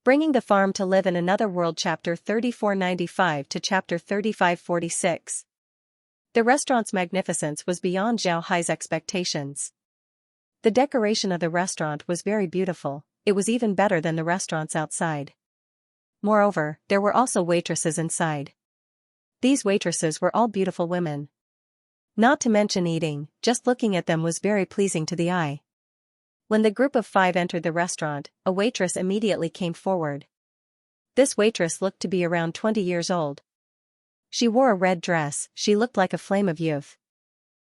Bringing the Farm to Live in Another World Chapter 3495 to Chapter 3546. The restaurant's magnificence was beyond Zhao Hai's expectations. The decoration of the restaurant was very beautiful, it was even better than the restaurants outside. Moreover, there were also waitresses inside. These waitresses were all beautiful women. Not to mention eating, just looking at them was very pleasing to the eye. When the group of 5 entered the restaurant, a waitress immediately came forward. This waitress looked to be around 20 years old. She wore a red dress, she looked like a flame of youth.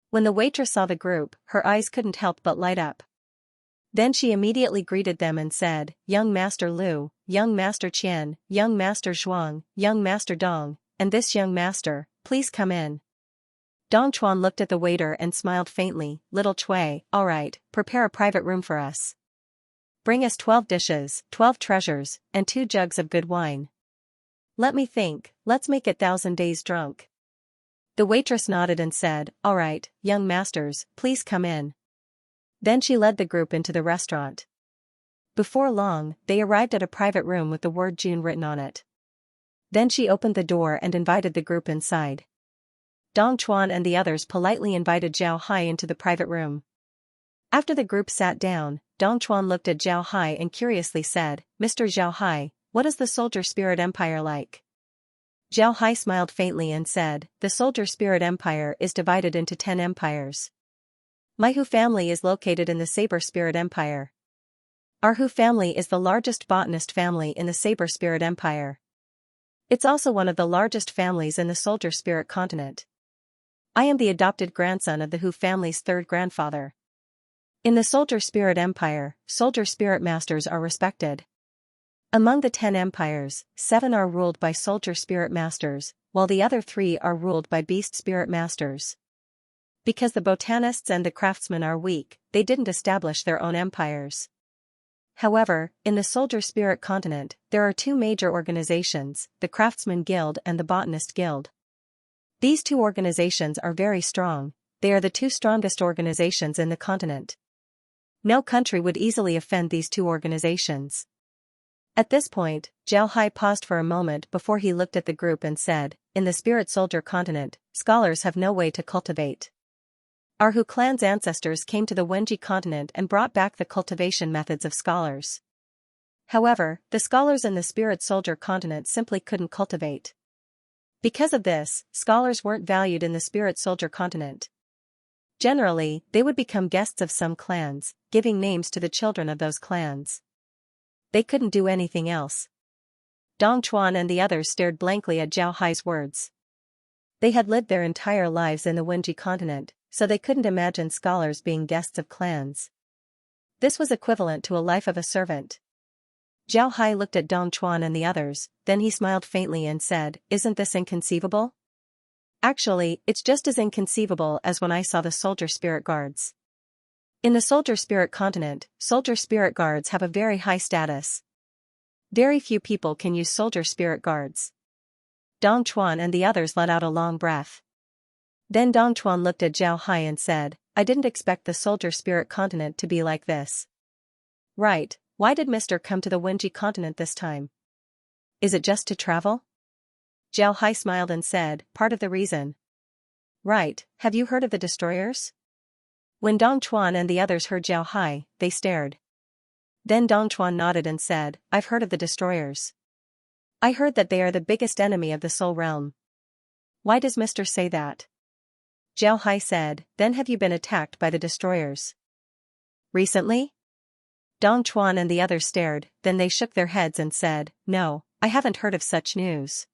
When the waitress saw the group, her eyes couldn't help but light up. Then she immediately greeted them and said, "Young Master Liu, Young Master Qian, Young Master Zhuang, Young Master Dong, and this young master, please come in." Dong Chuan looked at the waiter and smiled faintly. "Little Cui, all right, prepare a private room for us. Bring us 12 dishes, 12 treasures, and 2 jugs of good wine. Let me think, let's make it 1,000 days drunk." The waitress nodded and said, "All right, young masters, please come in." Then she led the group into the restaurant. Before long, they arrived at a private room with the word June written on it. Then she opened the door and invited the group inside. Dong Chuan and the others politely invited Zhao Hai into the private room. After the group sat down, Dong Chuan looked at Zhao Hai and curiously said, "Mr. Zhao Hai, what is the Soldier Spirit Empire like?" Zhao Hai smiled faintly and said, "The Soldier Spirit Empire is divided into 10 empires. My Hu family is located in the Saber Spirit Empire. Our Hu family is the largest botanist family in the Saber Spirit Empire. It's also one of the largest families in the Soldier Spirit continent. I am the adopted grandson of the Hu family's 3rd grandfather. In the Soldier Spirit Empire, Soldier Spirit Masters are respected. Among the 10 empires, 7 are ruled by Soldier Spirit Masters, while the other 3 are ruled by Beast Spirit Masters. Because the botanists and the craftsmen are weak, they didn't establish their own empires. However, in the Soldier Spirit continent, there are 2 major organizations, the Craftsman Guild and the Botanist Guild. These 2 organizations are very strong, they are the 2 strongest organizations in the continent. No country would easily offend these 2 organizations. At this point, Zhao Hai paused for a moment before he looked at the group and said, "In the Spirit Soldier continent, scholars have no way to cultivate. Our Hu clan's ancestors came to the Wenji continent and brought back the cultivation methods of scholars. However, the scholars in the Spirit Soldier continent simply couldn't cultivate. Because of this, scholars weren't valued in the Spirit Soldier continent. Generally, they would become guests of some clans, giving names to the children of those clans. They couldn't do anything else." Dong Chuan and the others stared blankly at Zhao Hai's words. They had lived their entire lives in the Wenji continent, so they couldn't imagine scholars being guests of clans. This was equivalent to a life of a servant. Zhao Hai looked at Dong Chuan and the others, then he smiled faintly and said, "Isn't this inconceivable? Actually, it's just as inconceivable as when I saw the Soldier Spirit Guards. In the Soldier Spirit continent, Soldier Spirit Guards have a very high status. Very few people can use Soldier Spirit Guards." Dong Chuan and the others let out a long breath. Then Dong Chuan looked at Zhao Hai and said, "I didn't expect the Soldier Spirit continent to be like this." "Right, why did Mr. come to the Wenji continent this time? Is it just to travel?" Zhao Hai smiled and said, "Part of the reason." "Right, have you heard of the destroyers?" When Dong Chuan and the others heard Zhao Hai, they stared. Then Dong Chuan nodded and said, "I've heard of the destroyers. I heard that they are the biggest enemy of the Soul Realm." "Why does Mr. say that?" Zhao Hai said, "Then have you been attacked by the destroyers recently?" Dong Chuan and the others stared, then they shook their heads and said, "No, I haven't heard of such news."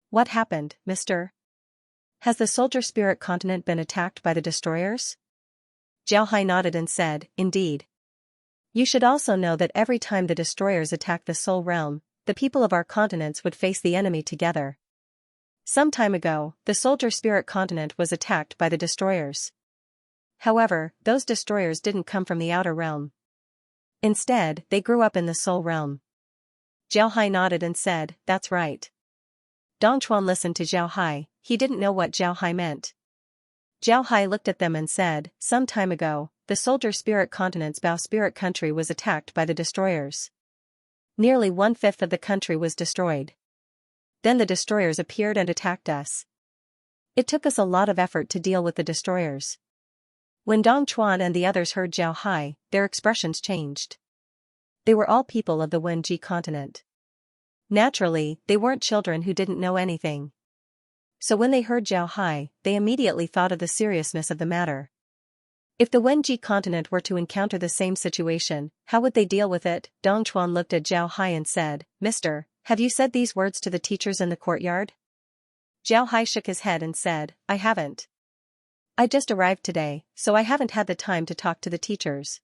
"What happened, Mr.? Has the Soldier Spirit continent been attacked by the destroyers?" Zhao Hai nodded and said, "Indeed. You should also know that every time the destroyers attack the Soul Realm, the people of our continents would face the enemy together. Some time ago, the Soldier Spirit continent was attacked by the destroyers. However, those destroyers didn't come from the outer realm. Instead, they grew up in the Soul Realm." Zhao Hai nodded and said, "That's right." Dong Chuan listened to Zhao Hai, he didn't know what Zhao Hai meant. Zhao Hai looked at them and said, "Some time ago, the Soldier Spirit continent's Bao Spirit country was attacked by the destroyers. Nearly one-fifth of the country was destroyed. Then the destroyers appeared and attacked us. It took us a lot of effort to deal with the destroyers. When Dong Chuan and the others heard Zhao Hai, their expressions changed. They were all people of the Wenji continent. Naturally, they weren't children who didn't know anything. So when they heard Zhao Hai, they immediately thought of the seriousness of the matter. If the Wenji continent were to encounter the same situation, how would they deal with it? Dong Chuan looked at Zhao Hai and said, "Mister, have you said these words to the teachers in the courtyard?" Zhao Hai shook his head and said, "I haven't. I just arrived today, so I haven't had the time to talk to the teachers."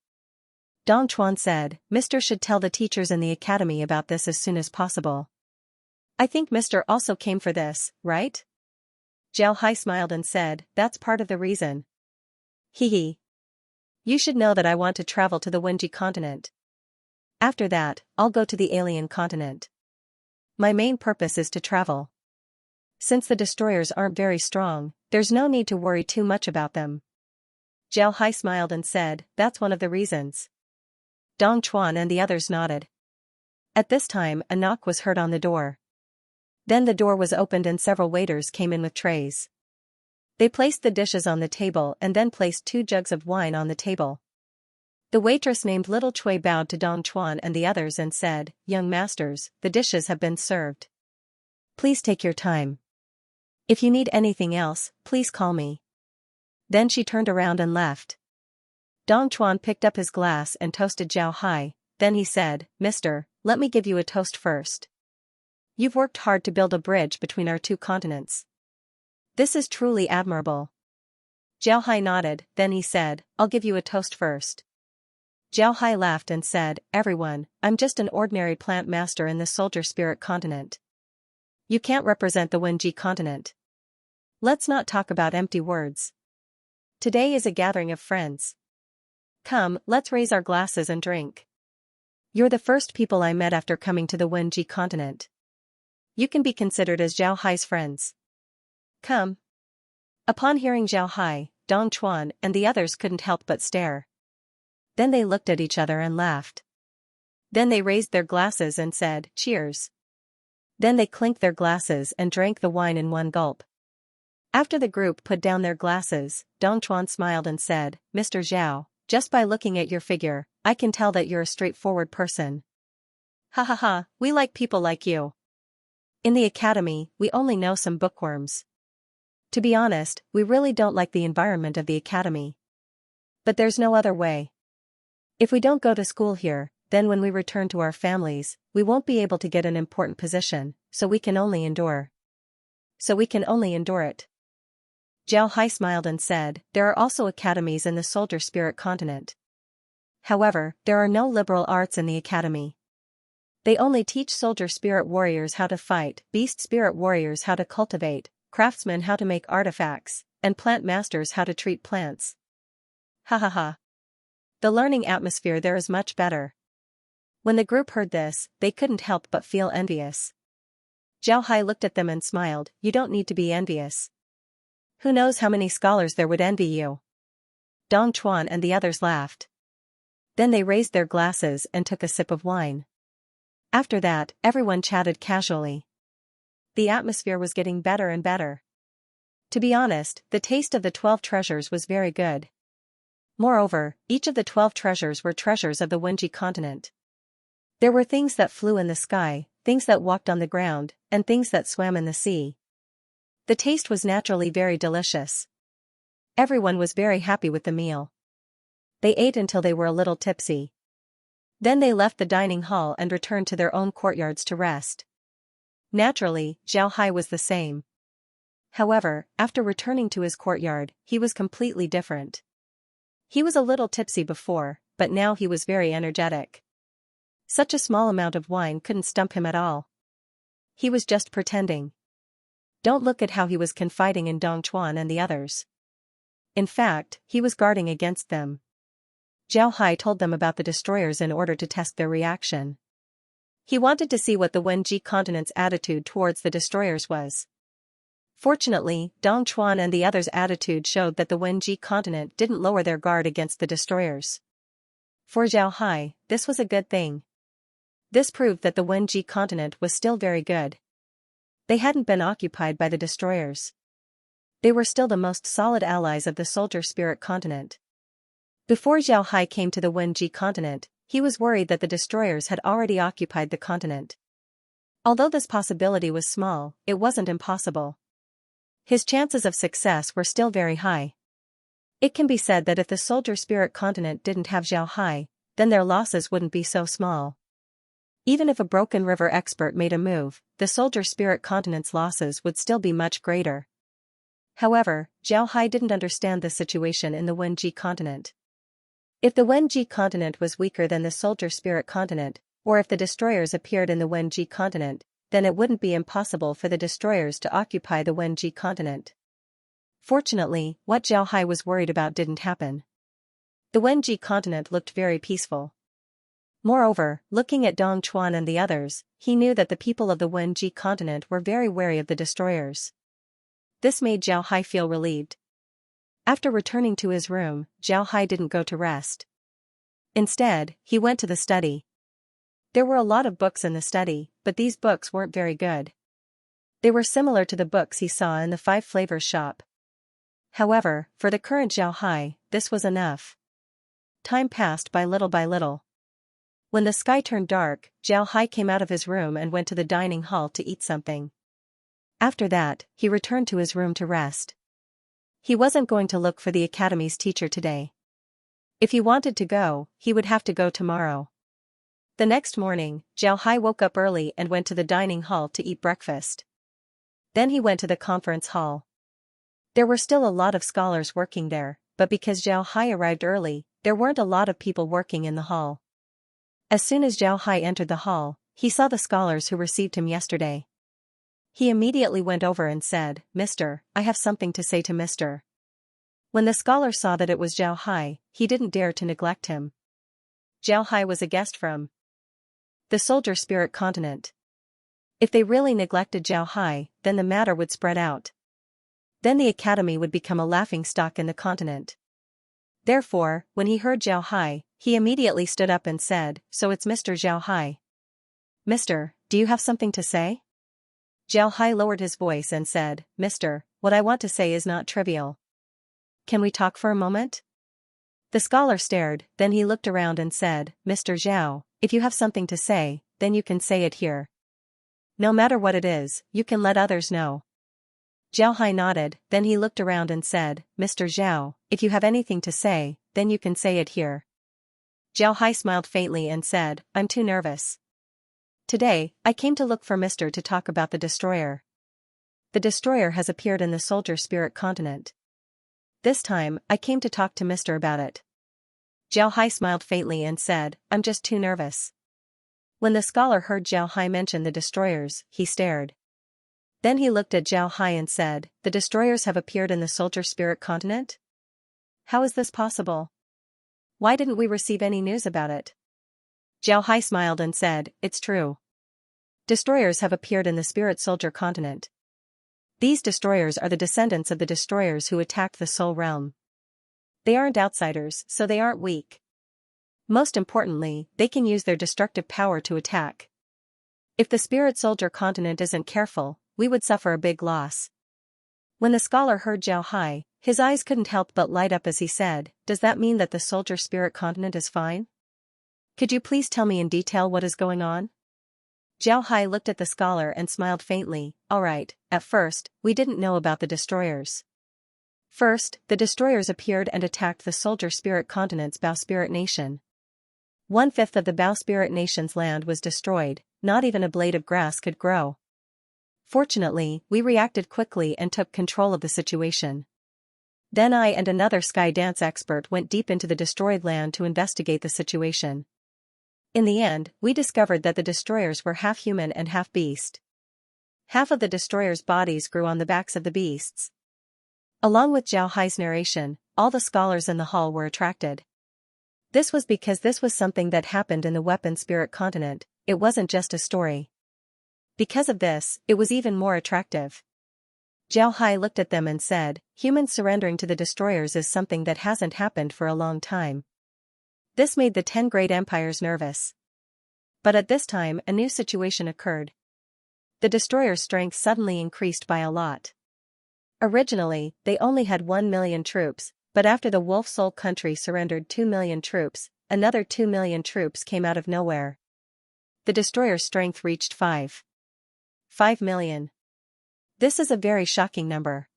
Dong Chuan said, "Mister should tell the teachers in the academy about this as soon as possible. I think Mister also came for this, right?" Zhao Hai smiled and said, "That's part of the reason." "Hee hee. You should know that I want to travel to the Wenji continent. After that, I'll go to the alien continent. My main purpose is to travel. Since the destroyers aren't very strong, there's no need to worry too much about them." Zhao Hai smiled and said, "That's one of the reasons." Dong Chuan and the others nodded. At this time, a knock was heard on the door. Then the door was opened and several waiters came in with trays. They placed the dishes on the table and then placed 2 jugs of wine on the table. The waitress named Little Chui bowed to Dong Chuan and the others and said, "Young masters, the dishes have been served. Please take your time. If you need anything else, please call me." Then she turned around and left. Dong Chuan picked up his glass and toasted Zhao Hai, then he said, "Mister, let me give you a toast first. You've worked hard to build a bridge between our 2 continents. This is truly admirable." Zhao Hai nodded, then he said, "I'll give you a toast first." Zhao Hai laughed and said, "Everyone, I'm just an ordinary plant master in the soldier spirit continent. You can't represent the Wenji continent. Let's not talk about empty words. Today is a gathering of friends. Come, let's raise our glasses and drink. You're the first people I met after coming to the Wenji continent. You can be considered as Zhao Hai's friends. Come." Upon hearing Zhao Hai, Dong Chuan and the others couldn't help but stare. Then they looked at each other and laughed. Then they raised their glasses and said, "Cheers." Then they clinked their glasses and drank the wine in one gulp. After the group put down their glasses, Dong Chuan smiled and said, "Mr. Zhao, just by looking at your figure, I can tell that you're a straightforward person. Ha ha ha, we like people like you. In the academy, we only know some bookworms. To be honest, we really don't like the environment of the academy. But there's no other way. If we don't go to school here, then when we return to our families, we won't be able to get an important position, so we can only endure. It." Zhao Hai smiled and said, "There are also academies in the soldier spirit continent. However, there are no liberal arts in the academy. They only teach soldier spirit warriors how to fight, beast spirit warriors how to cultivate, craftsmen how to make artifacts, and plant masters how to treat plants. Ha ha ha. The learning atmosphere there is much better." When the group heard this, they couldn't help but feel envious. Zhao Hai looked at them and smiled, "You don't need to be envious. Who knows how many scholars there would envy you." Dong Chuan and the others laughed. Then they raised their glasses and took a sip of wine. After that, everyone chatted casually. The atmosphere was getting better and better. To be honest, the taste of the 12 treasures was very good. Moreover, each of the 12 treasures were treasures of the Wenji continent. There were things that flew in the sky, things that walked on the ground, and things that swam in the sea. The taste was naturally very delicious. Everyone was very happy with the meal. They ate until they were a little tipsy. Then they left the dining hall and returned to their own courtyards to rest. Naturally, Zhao Hai was the same. However, after returning to his courtyard, he was completely different. He was a little tipsy before, but now he was very energetic. Such a small amount of wine couldn't stump him at all. He was just pretending. Don't look at how he was confiding in Dong Chuan and the others. In fact, he was guarding against them. Zhao Hai told them about the destroyers in order to test their reaction. He wanted to see what the Wenji continent's attitude towards the destroyers was. Fortunately, Dong Chuan and the others' attitude showed that the Wenji continent didn't lower their guard against the destroyers. For Zhao Hai, this was a good thing. This proved that the Wenji continent was still very good. They hadn't been occupied by the destroyers. They were still the most solid allies of the soldier spirit continent. Before Zhao Hai came to the Wenji continent, he was worried that the destroyers had already occupied the continent. Although this possibility was small, it wasn't impossible. His chances of success were still very high. It can be said that if the soldier spirit continent didn't have Zhao Hai, then their losses wouldn't be so small. Even if a Broken River expert made a move, the soldier spirit continent's losses would still be much greater. However, Zhao Hai didn't understand the situation in the Wenji continent. If the Wenji continent was weaker than the soldier spirit continent, or if the destroyers appeared in the Wenji continent, then it wouldn't be impossible for the destroyers to occupy the Wenji continent. Fortunately, what Zhao Hai was worried about didn't happen. The Wenji continent looked very peaceful. Moreover, looking at Dong Chuan and the others, he knew that the people of the Wenji continent were very wary of the destroyers. This made Zhao Hai feel relieved. After returning to his room, Zhao Hai didn't go to rest. Instead, he went to the study. There were a lot of books in the study, but these books weren't very good. They were similar to the books he saw in the Five Flavors shop. However, for the current Zhao Hai, this was enough. Time passed by little. When the sky turned dark, Zhao Hai came out of his room and went to the dining hall to eat something. After that, he returned to his room to rest. He wasn't going to look for the academy's teacher today. If he wanted to go, he would have to go tomorrow. The next morning, Zhao Hai woke up early and went to the dining hall to eat breakfast. Then he went to the conference hall. There were still a lot of scholars working there, but because Zhao Hai arrived early, there weren't a lot of people working in the hall. As soon as Zhao Hai entered the hall, he saw the scholars who received him yesterday. He immediately went over and said, "Mister, I have something to say to Mister." When the scholar saw that it was Zhao Hai, he didn't dare to neglect him. Zhao Hai was a guest from the soldier spirit continent. If they really neglected Zhao Hai, then the matter would spread out. Then the academy would become a laughingstock in the continent. Therefore, when he heard Zhao Hai, he immediately stood up and said, "So it's Mr. Zhao Hai. Mister, do you have something to say?" Zhao Hai lowered his voice and said, "Mister, what I want to say is not trivial. Can we talk for a moment?" The scholar stared, then he looked around and said, "Mr. Zhao, if you have something to say, then you can say it here. No matter what it is, you can let others know." Zhao Hai nodded, then he looked around and said, "Mr. Zhao, if you have anything to say, then you can say it here." Zhao Hai smiled faintly and said, "I'm too nervous. Today, I came to look for Mister to talk about the destroyer. The destroyer has appeared in the soldier spirit continent. This time, I came to talk to Mister about it." Zhao Hai smiled faintly and said, "I'm just too nervous." When the scholar heard Zhao Hai mention the destroyers, he stared. Then he looked at Zhao Hai and said, "The destroyers have appeared in the soldier spirit continent? How is this possible? Why didn't we receive any news about it?" Zhao Hai smiled and said, "It's true. Destroyers have appeared in the spirit soldier continent. These destroyers are the descendants of the destroyers who attacked the Soul Realm. They aren't outsiders, so they aren't weak. Most importantly, they can use their destructive power to attack. If the spirit soldier continent isn't careful, we would suffer a big loss." When the scholar heard Zhao Hai, his eyes couldn't help but light up as he said, "Does that mean that the soldier spirit continent is fine? Could you please tell me in detail what is going on?" Zhao Hai looked at the scholar and smiled faintly. "All right, at first, we didn't know about the destroyers. First, the destroyers appeared and attacked the soldier spirit continent's Bao Spirit Nation. 1/5 of the Bao Spirit Nation's land was destroyed, not even a blade of grass could grow. Fortunately, we reacted quickly and took control of the situation. Then I and another sky dance expert went deep into the destroyed land to investigate the situation. In the end, we discovered that the destroyers were half human and half beast. Half of the destroyers' bodies grew on the backs of the beasts." Along with Zhao Hai's narration, all the scholars in the hall were attracted. This was because this was something that happened in the Weapon Spirit continent, it wasn't just a story. Because of this, it was even more attractive. Zhao Hai looked at them and said, "Humans surrendering to the destroyers is something that hasn't happened for a long time." This made the 10 great empires nervous. But at this time a new situation occurred. The destroyer's strength suddenly increased by a lot. Originally, they only had 1 million troops, but after the Wolf Soul country surrendered 2 million troops, another 2 million troops came out of nowhere. The destroyer's strength reached 5 million. This is a very shocking number.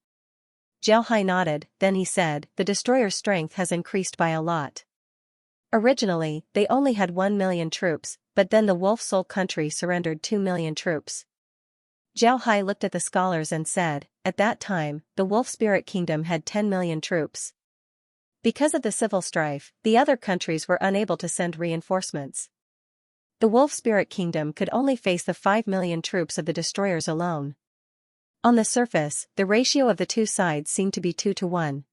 Zhao Hai nodded, then he said, the destroyer's strength has increased by a lot. Originally, they only had 1 million troops, but then the Wolf Soul country surrendered 2 million troops. Zhao Hai looked at the scholars and said, at that time, the Wolf Spirit Kingdom had 10 million troops. Because of the civil strife, the other countries were unable to send reinforcements. The Wolf Spirit Kingdom could only face the 5 million troops of the destroyers alone. On the surface, the ratio of the two sides seemed to be 2 to 1.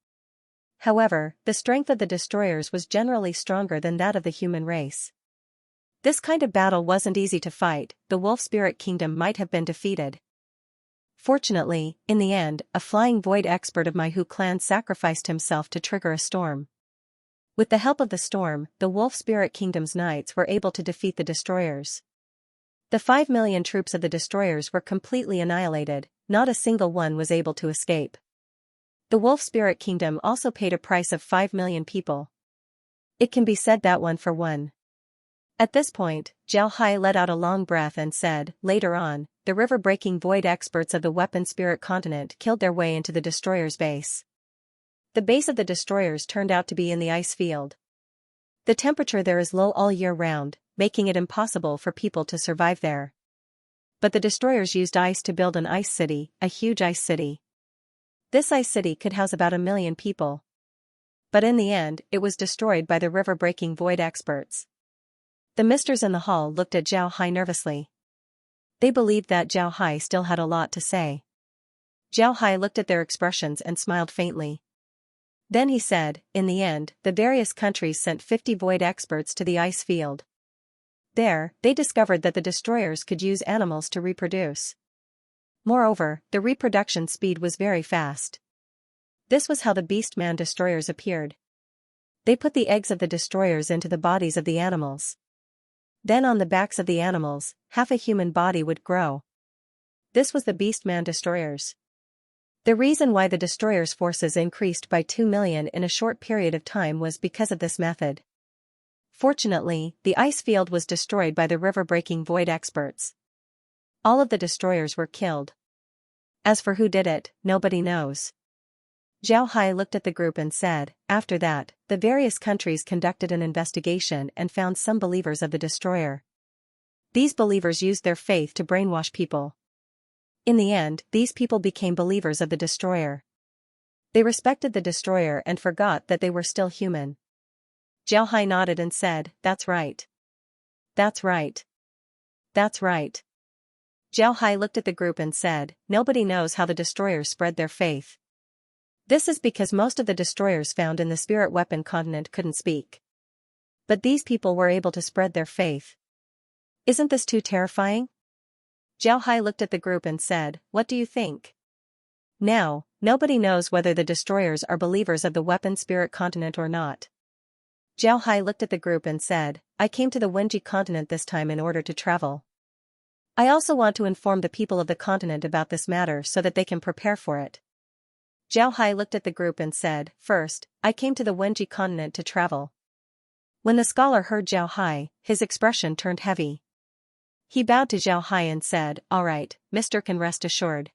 However, the strength of the destroyers was generally stronger than that of the human race. This kind of battle wasn't easy to fight, the Wolf Spirit Kingdom might have been defeated. Fortunately, in the end, a flying void expert of my Hu clan sacrificed himself to trigger a storm. With the help of the storm, the Wolf Spirit Kingdom's knights were able to defeat the destroyers. The 5 million troops of the destroyers were completely annihilated, not a single one was able to escape. The Wolf Spirit Kingdom also paid a price of 5 million people. It can be said that 1 for 1. At this point, Zhao Hai let out a long breath and said, later on, the river-breaking void experts of the Weapon Spirit continent killed their way into the destroyer's base. The base of the destroyers turned out to be in the ice field. The temperature there is low all year round, making it impossible for people to survive there. But the destroyers used ice to build an ice city, a huge ice city. This ice city could house about 1 million people. But in the end, it was destroyed by the river-breaking void experts. The misters in the hall looked at Zhao Hai nervously. They believed that Zhao Hai still had a lot to say. Zhao Hai looked at their expressions and smiled faintly. Then he said, in the end, the various countries sent 50 void experts to the ice field. There, they discovered that the destroyers could use animals to reproduce. Moreover, the reproduction speed was very fast. This was how the Beastman destroyers appeared. They put the eggs of the destroyers into the bodies of the animals. Then on the backs of the animals, half a human body would grow. This was the Beastman destroyers. The reason why the destroyers' forces increased by 2 million in a short period of time was because of this method. Fortunately, the ice field was destroyed by the river-breaking void experts. All of the destroyers were killed. As for who did it, nobody knows. Zhao Hai looked at the group and said, after that, the various countries conducted an investigation and found some believers of the destroyer. These believers used their faith to brainwash people. In the end, these people became believers of the destroyer. They respected the destroyer and forgot that they were still human. Zhao Hai nodded and said, that's right. That's right. That's right. Zhao Hai looked at the group and said, nobody knows how the destroyers spread their faith. This is because most of the destroyers found in the spirit weapon continent couldn't speak. But these people were able to spread their faith. Isn't this too terrifying? Zhao Hai looked at the group and said, what do you think? Now, nobody knows whether the destroyers are believers of the weapon spirit continent or not. Zhao Hai looked at the group and said, I came to the Wenji continent this time in order to travel. I also want to inform the people of the continent about this matter so that they can prepare for it. Zhao Hai looked at the group and said, first, I came to the Wenji continent to travel. When the scholar heard Zhao Hai, his expression turned heavy. He bowed to Zhao Hai and said, all right, Mr. can rest assured.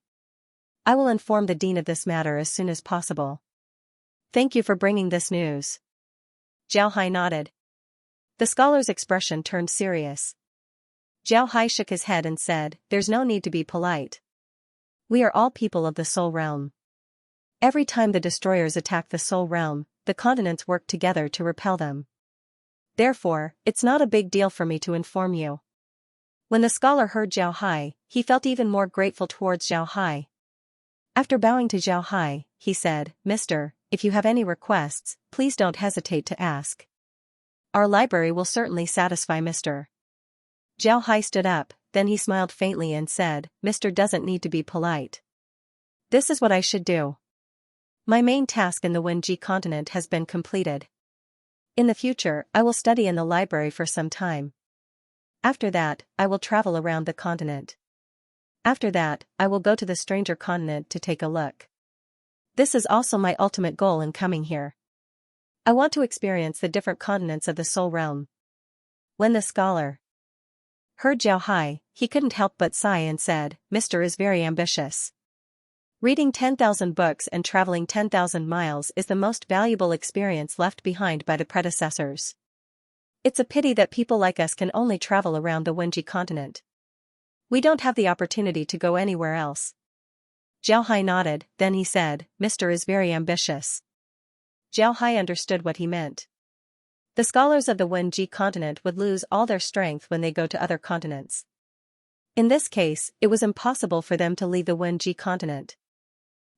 I will inform the dean of this matter as soon as possible. Thank you for bringing this news. Zhao Hai nodded. The scholar's expression turned serious. Zhao Hai shook his head and said, there's no need to be polite. We are all people of the Soul Realm. Every time the destroyers attack the Soul Realm, the continents work together to repel them. Therefore, it's not a big deal for me to inform you. When the scholar heard Zhao Hai, he felt even more grateful towards Zhao Hai. After bowing to Zhao Hai, he said, Mister, if you have any requests, please don't hesitate to ask. Our library will certainly satisfy Mr. Zhao Hai stood up, then he smiled faintly and said, Mr. doesn't need to be polite. This is what I should do. My main task in the Wenji continent has been completed. In the future, I will study in the library for some time. After that, I will travel around the continent. After that, I will go to the stranger continent to take a look. This is also my ultimate goal in coming here. I want to experience the different continents of the soul realm. When the scholar heard Zhao Hai, he couldn't help but sigh and said, Mr. is very ambitious. Reading 10,000 books and traveling 10,000 miles is the most valuable experience left behind by the predecessors. It's a pity that people like us can only travel around the Wenji continent. We don't have the opportunity to go anywhere else. Zhao Hai nodded, then he said, Mr. is very ambitious. Zhao Hai understood what he meant. The scholars of the Wenji continent would lose all their strength when they go to other continents. In this case, it was impossible for them to leave the Wenji continent.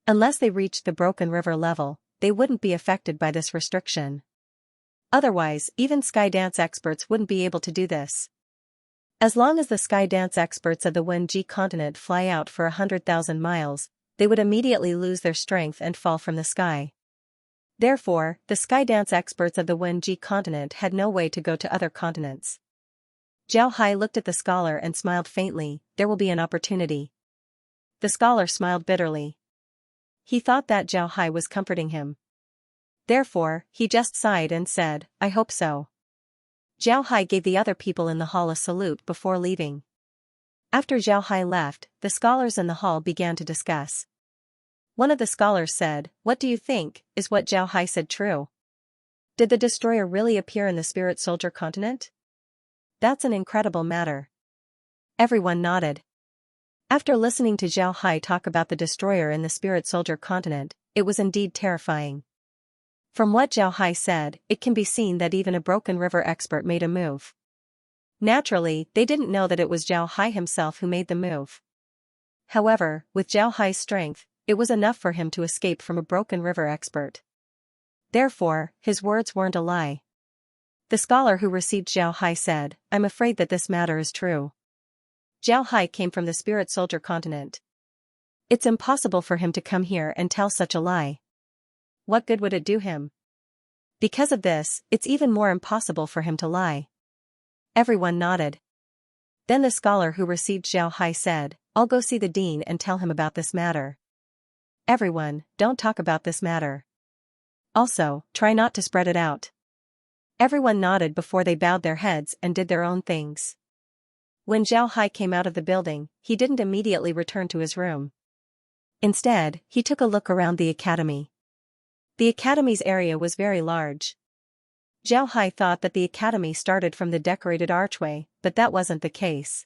Unless they reached the Broken River level, they wouldn't be affected by this restriction. Otherwise, even sky dance experts wouldn't be able to do this. As long as the sky dance experts of the Wenji continent fly out for 100,000 miles, they would immediately lose their strength and fall from the sky. Therefore, the sky dance experts of the Wenji continent had no way to go to other continents. Zhao Hai looked at the scholar and smiled faintly, there will be an opportunity. The scholar smiled bitterly. He thought that Zhao Hai was comforting him. Therefore, he just sighed and said, I hope so. Zhao Hai gave the other people in the hall a salute before leaving. After Zhao Hai left, the scholars in the hall began to discuss. One of the scholars said, What do you think, is what Zhao Hai said true? Did the destroyer really appear in the spirit soldier continent? That's an incredible matter. Everyone nodded. After listening to Zhao Hai talk about the destroyer in the spirit soldier continent, it was indeed terrifying. From what Zhao Hai said, it can be seen that even a Broken River expert made a move. Naturally, they didn't know that it was Zhao Hai himself who made the move. However, with Zhao Hai's strength, it was enough for him to escape from a Broken River expert. Therefore, his words weren't a lie. The scholar who received Zhao Hai said, I'm afraid that this matter is true. Zhao Hai came from the spirit soldier continent. It's impossible for him to come here and tell such a lie. What good would it do him? Because of this, it's even more impossible for him to lie. Everyone nodded. Then the scholar who received Zhao Hai said, I'll go see the dean and tell him about this matter. Everyone, don't talk about this matter. Also, try not to spread it out. Everyone nodded before they bowed their heads and did their own things. When Zhao Hai came out of the building, he didn't immediately return to his room. Instead, he took a look around the academy. The academy's area was very large. Zhao Hai thought that the academy started from the decorated archway, but that wasn't the case.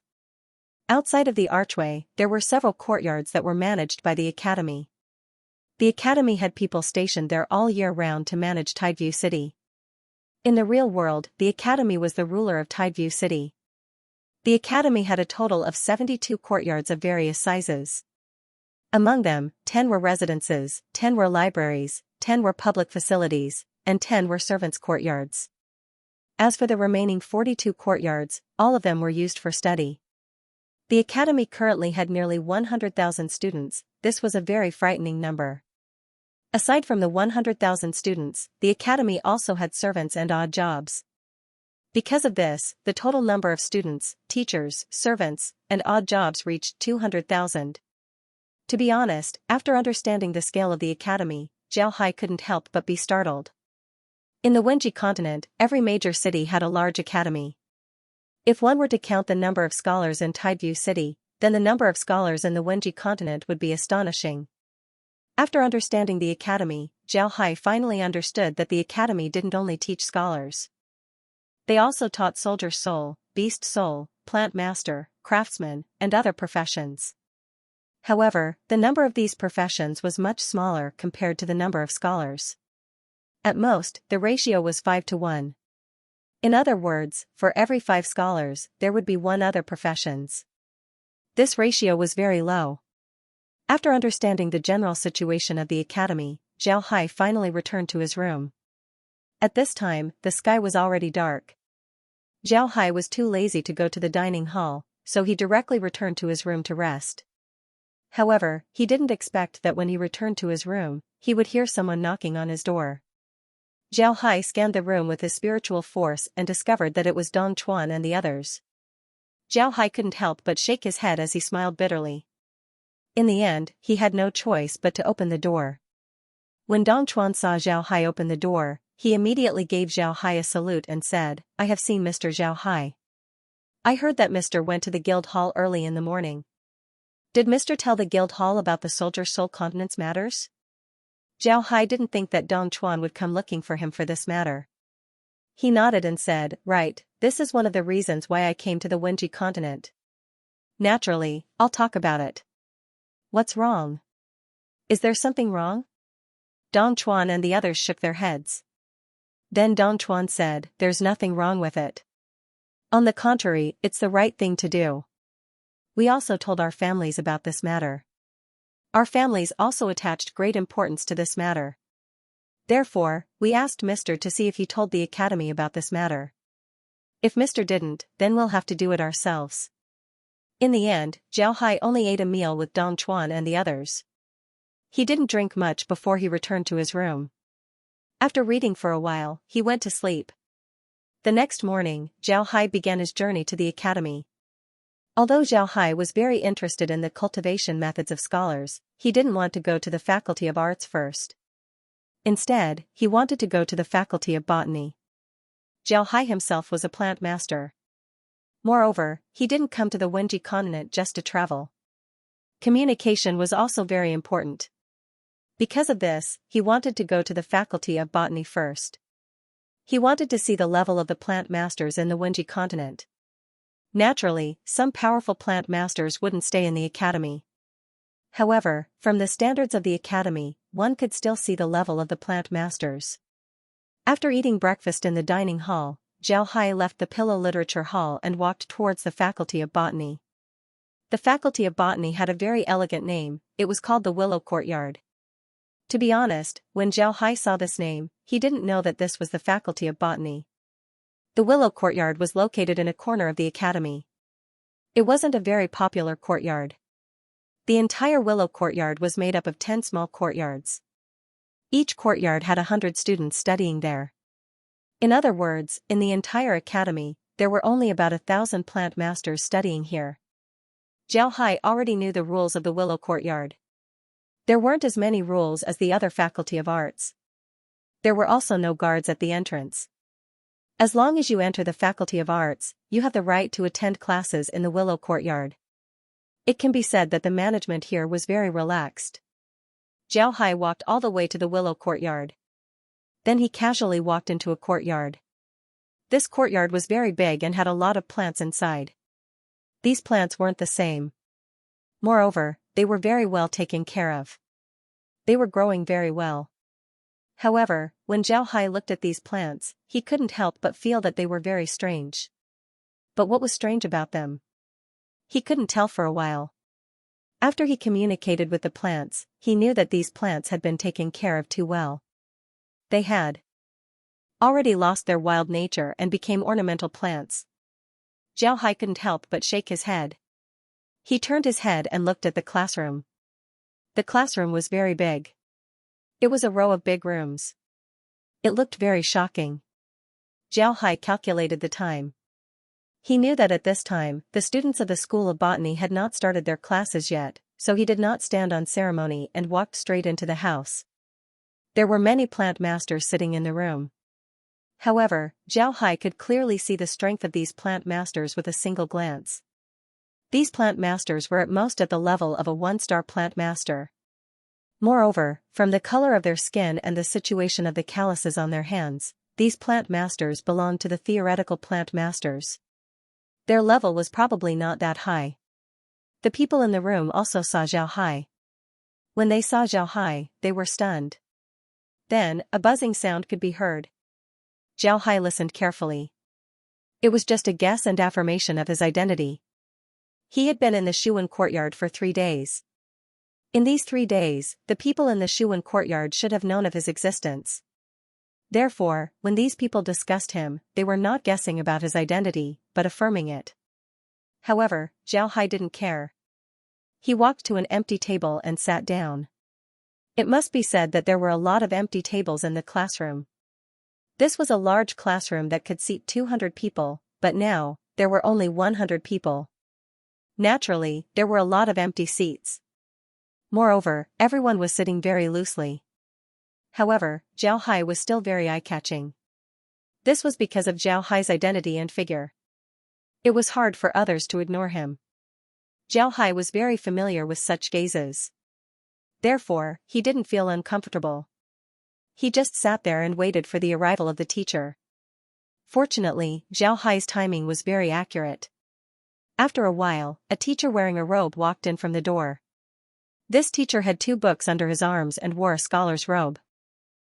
Outside of the archway, there were several courtyards that were managed by the academy. The academy had people stationed there all year round to manage Tideview City. In the real world, the academy was the ruler of Tideview City. The academy had a total of 72 courtyards of various sizes. Among them, 10 were residences, 10 were libraries, 10 were public facilities, and 10 were servants' courtyards. As for the remaining 42 courtyards, all of them were used for study. The academy currently had nearly 100,000 students. This was a very frightening number. Aside from the 100,000 students, the academy also had servants and odd jobs. Because of this, the total number of students, teachers, servants, and odd jobs reached 200,000. To be honest, after understanding the scale of the academy, Zhao Hai couldn't help but be startled. In the Wenji continent, every major city had a large academy. If one were to count the number of scholars in Tideview City, then the number of scholars in the Wenji continent would be astonishing. After understanding the academy, Zhao Hai finally understood that the academy didn't only teach scholars. They also taught soldier soul, beast soul, plant master, craftsman, and other professions. However, the number of these professions was much smaller compared to the number of scholars. At most, the ratio was 5-to-1. In other words, for every 5 scholars, there would be 1 other professions. This ratio was very low. After understanding the general situation of the academy, Zhao Hai finally returned to his room. At this time, the sky was already dark. Zhao Hai was too lazy to go to the dining hall, so he directly returned to his room to rest. However, he didn't expect that when he returned to his room, he would hear someone knocking on his door. Zhao Hai scanned the room with his spiritual force and discovered that it was Dong Chuan and the others. Zhao Hai couldn't help but shake his head as he smiled bitterly. In the end, he had no choice but to open the door. When Dong Chuan saw Zhao Hai open the door, he immediately gave Zhao Hai a salute and said, "I have seen Mr. Zhao Hai. I heard that Mr. went to the guild hall early in the morning. Did Mr. tell the guild hall about the soldier soul continence matters?" Zhao Hai didn't think that Dong Chuan would come looking for him for this matter. He nodded and said, "Right, this is one of the reasons why I came to the Wenji continent. Naturally, I'll talk about it." "What's wrong? Is there something wrong?" Dong Chuan and the others shook their heads. Then Dong Chuan said, "There's nothing wrong with it. On the contrary, it's the right thing to do. We also told our families about this matter. Our families also attached great importance to this matter. Therefore, we asked Mr. to see if he told the academy about this matter. If Mr. didn't, then we'll have to do it ourselves." In the end, Zhao Hai only ate a meal with Dong Chuan and the others. He didn't drink much before he returned to his room. After reading for a while, he went to sleep. The next morning, Zhao Hai began his journey to the academy. Although Zhao Hai was very interested in the cultivation methods of scholars, he didn't want to go to the Faculty of Arts first. Instead, he wanted to go to the Faculty of Botany. Zhao Hai himself was a plant master. Moreover, he didn't come to the Wenji continent just to travel. Communication was also very important. Because of this, he wanted to go to the Faculty of Botany first. He wanted to see the level of the plant masters in the Wenji continent. Naturally, some powerful plant masters wouldn't stay in the academy. However, from the standards of the academy, one could still see the level of the plant masters. After eating breakfast in the dining hall, Zhao Hai left the Pillow Literature Hall and walked towards the Faculty of Botany. The Faculty of Botany had a very elegant name. It was called the Willow Courtyard. To be honest, when Zhao Hai saw this name, he didn't know that this was the Faculty of Botany. The Willow Courtyard was located in a corner of the academy. It wasn't a very popular courtyard. The entire Willow Courtyard was made up of 10 small courtyards. Each courtyard had 100 students studying there. In other words, in the entire academy, there were only about 1,000 plant masters studying here. Zhao Hai already knew the rules of the Willow Courtyard. There weren't as many rules as the other Faculty of Arts. There were also no guards at the entrance. As long as you enter the Faculty of Arts, you have the right to attend classes in the Willow Courtyard. It can be said that the management here was very relaxed. Zhao Hai walked all the way to the Willow Courtyard. Then he casually walked into a courtyard. This courtyard was very big and had a lot of plants inside. These plants weren't the same. Moreover, they were very well taken care of. They were growing very well. However, when Zhao Hai looked at these plants, he couldn't help but feel that they were very strange. But what was strange about them? He couldn't tell for a while. After he communicated with the plants, he knew that these plants had been taken care of too well. They had already lost their wild nature and became ornamental plants. Zhao Hai couldn't help but shake his head. He turned his head and looked at the classroom. The classroom was very big. It was a row of big rooms. It looked very shocking. Zhao Hai calculated the time. He knew that at this time, the students of the School of Botany had not started their classes yet, so he did not stand on ceremony and walked straight into the house. There were many plant masters sitting in the room. However, Zhao Hai could clearly see the strength of these plant masters with a single glance. These plant masters were at most at the level of a 1-star plant master. Moreover, from the color of their skin and the situation of the calluses on their hands, these plant masters belonged to the theoretical plant masters. Their level was probably not that high. The people in the room also saw Zhao Hai. When they saw Zhao Hai, they were stunned. Then, a buzzing sound could be heard. Zhao Hai listened carefully. It was just a guess and affirmation of his identity. He had been in the Shuwen courtyard for 3 days. In these 3 days, the people in the Shuwen courtyard should have known of his existence. Therefore, when these people discussed him, they were not guessing about his identity, but affirming it. However, Zhao Hai didn't care. He walked to an empty table and sat down. It must be said that there were a lot of empty tables in the classroom. This was a large classroom that could seat 200 people, but now, there were only 100 people. Naturally, there were a lot of empty seats. Moreover, everyone was sitting very loosely. However, Zhao Hai was still very eye-catching. This was because of Zhao Hai's identity and figure. It was hard for others to ignore him. Zhao Hai was very familiar with such gazes. Therefore, he didn't feel uncomfortable. He just sat there and waited for the arrival of the teacher. Fortunately, Zhao Hai's timing was very accurate. After a while, a teacher wearing a robe walked in from the door. This teacher had 2 books under his arms and wore a scholar's robe.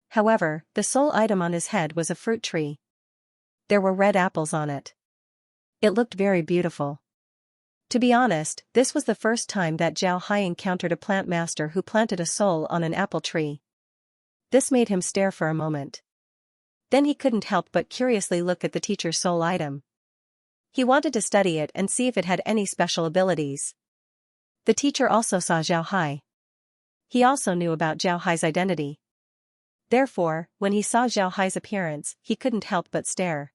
However, the sole item on his head was a fruit tree. There were red apples on it. It looked very beautiful. To be honest, this was the first time that Zhao Hai encountered a plant master who planted a soul on an apple tree. This made him stare for a moment. Then he couldn't help but curiously look at the teacher's soul item. He wanted to study it and see if it had any special abilities. The teacher also saw Zhao Hai. He also knew about Zhao Hai's identity. Therefore, when he saw Zhao Hai's appearance, he couldn't help but stare.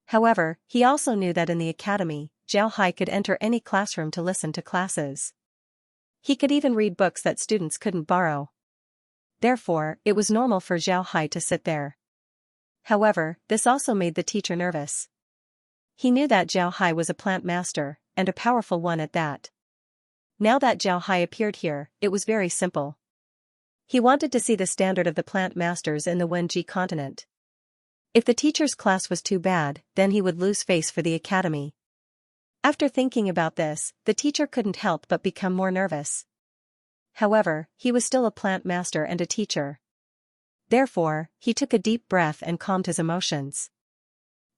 However, he also knew that in the academy, Zhao Hai could enter any classroom to listen to classes. He could even read books that students couldn't borrow. Therefore, it was normal for Zhao Hai to sit there. However, this also made the teacher nervous. He knew that Zhao Hai was a plant master, and a powerful one at that. Now that Zhao Hai appeared here, it was very simple. He wanted to see the standard of the plant masters in the Wenji continent. If the teacher's class was too bad, then he would lose face for the academy. After thinking about this, the teacher couldn't help but become more nervous. However, he was still a plant master and a teacher. Therefore, he took a deep breath and calmed his emotions.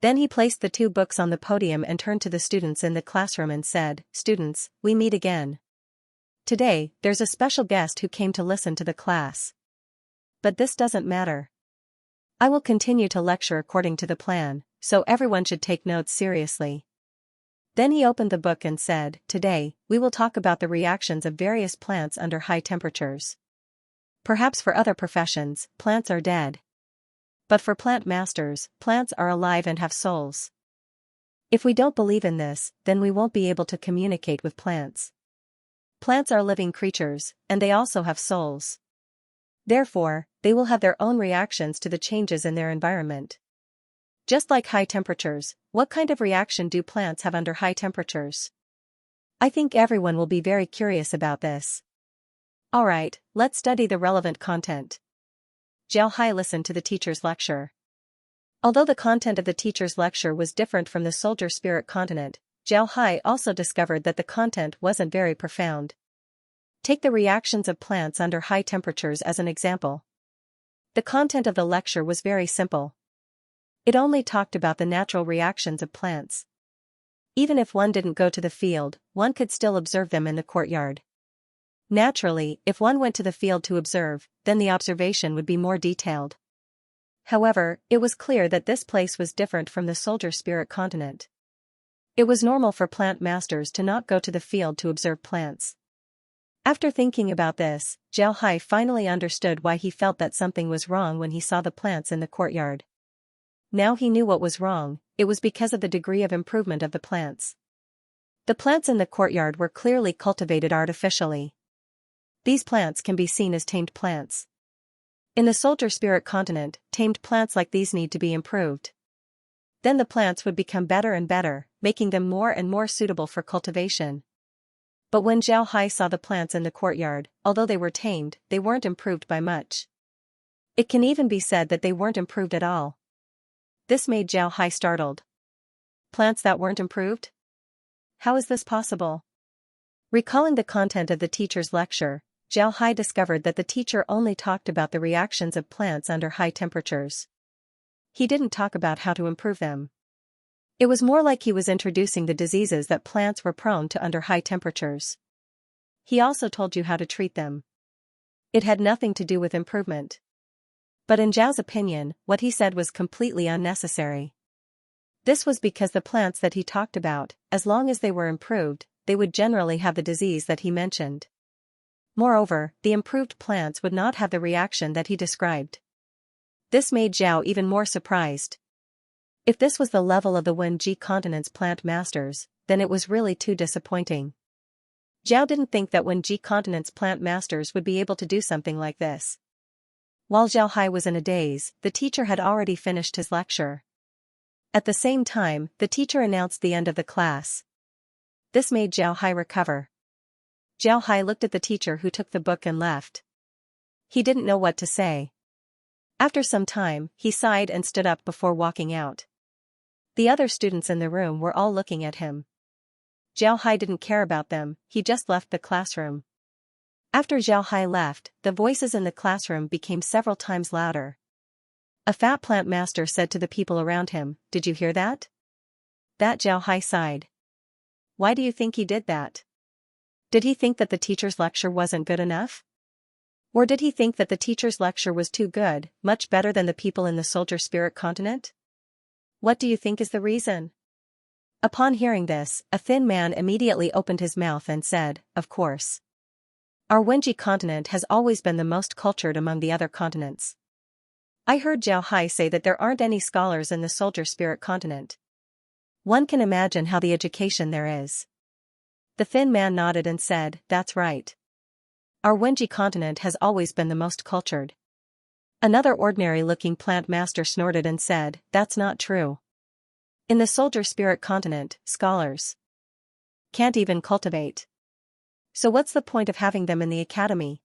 Then he placed the 2 books on the podium and turned to the students in the classroom and said, "Students, we meet again. Today, there's a special guest who came to listen to the class. But this doesn't matter. I will continue to lecture according to the plan, so everyone should take notes seriously." Then he opened the book and said, "Today, we will talk about the reactions of various plants under high temperatures. Perhaps for other professions, plants are dead. But for plant masters, plants are alive and have souls. If we don't believe in this, then we won't be able to communicate with plants. Plants are living creatures, and they also have souls. Therefore, they will have their own reactions to the changes in their environment. Just like high temperatures, what kind of reaction do plants have under high temperatures? I think everyone will be very curious about this. Alright, let's study the relevant content." Zhao Hai listened to the teacher's lecture. Although the content of the teacher's lecture was different from the soldier spirit continent, Zhao Hai also discovered that the content wasn't very profound. Take the reactions of plants under high temperatures as an example. The content of the lecture was very simple. It only talked about the natural reactions of plants. Even if one didn't go to the field, one could still observe them in the courtyard. Naturally, if one went to the field to observe, then the observation would be more detailed. However, it was clear that this place was different from the soldier spirit continent. It was normal for plant masters to not go to the field to observe plants. After thinking about this, Zhao Hai finally understood why he felt that something was wrong when he saw the plants in the courtyard. Now he knew what was wrong, it was because of the degree of improvement of the plants. The plants in the courtyard were clearly cultivated artificially. These plants can be seen as tamed plants. In the soldier spirit continent, tamed plants like these need to be improved. Then the plants would become better and better, making them more and more suitable for cultivation. But when Zhao Hai saw the plants in the courtyard, although they were tamed, they weren't improved by much. It can even be said that they weren't improved at all. This made Zhao Hai startled. Plants that weren't improved? How is this possible? Recalling the content of the teacher's lecture, Zhao Hai discovered that the teacher only talked about the reactions of plants under high temperatures. He didn't talk about how to improve them. It was more like he was introducing the diseases that plants were prone to under high temperatures. He also told you how to treat them. It had nothing to do with improvement. But in Zhao's opinion, what he said was completely unnecessary. This was because the plants that he talked about, as long as they were improved, they would generally have the disease that he mentioned. Moreover, the improved plants would not have the reaction that he described. This made Zhao even more surprised. If this was the level of the Wenji continent's plant masters, then it was really too disappointing. Zhao didn't think that Wenji continent's plant masters would be able to do something like this. While Zhao Hai was in a daze, the teacher had already finished his lecture. At the same time, the teacher announced the end of the class. This made Zhao Hai recover. Zhao Hai looked at the teacher who took the book and left. He didn't know what to say. After some time, he sighed and stood up before walking out. The other students in the room were all looking at him. Zhao Hai didn't care about them, he just left the classroom. After Zhao Hai left, the voices in the classroom became several times louder. A fat plant master said to the people around him, "Did you hear that?" That Zhao Hai sighed. Why do you think he did that? Did he think that the teacher's lecture wasn't good enough? Or did he think that the teacher's lecture was too good, much better than the people in the Soldier Spirit continent? What do you think is the reason? Upon hearing this, a thin man immediately opened his mouth and said, "Of course. Our Wenji continent has always been the most cultured among the other continents. I heard Zhao Hai say that there aren't any scholars in the Soldier Spirit continent. One can imagine how the education there is." The thin man nodded and said, "That's right. Our Wenji continent has always been the most cultured." Another ordinary-looking plant master snorted and said, "That's not true. In the Soldier Spirit continent, scholars can't even cultivate. So what's the point of having them in the academy?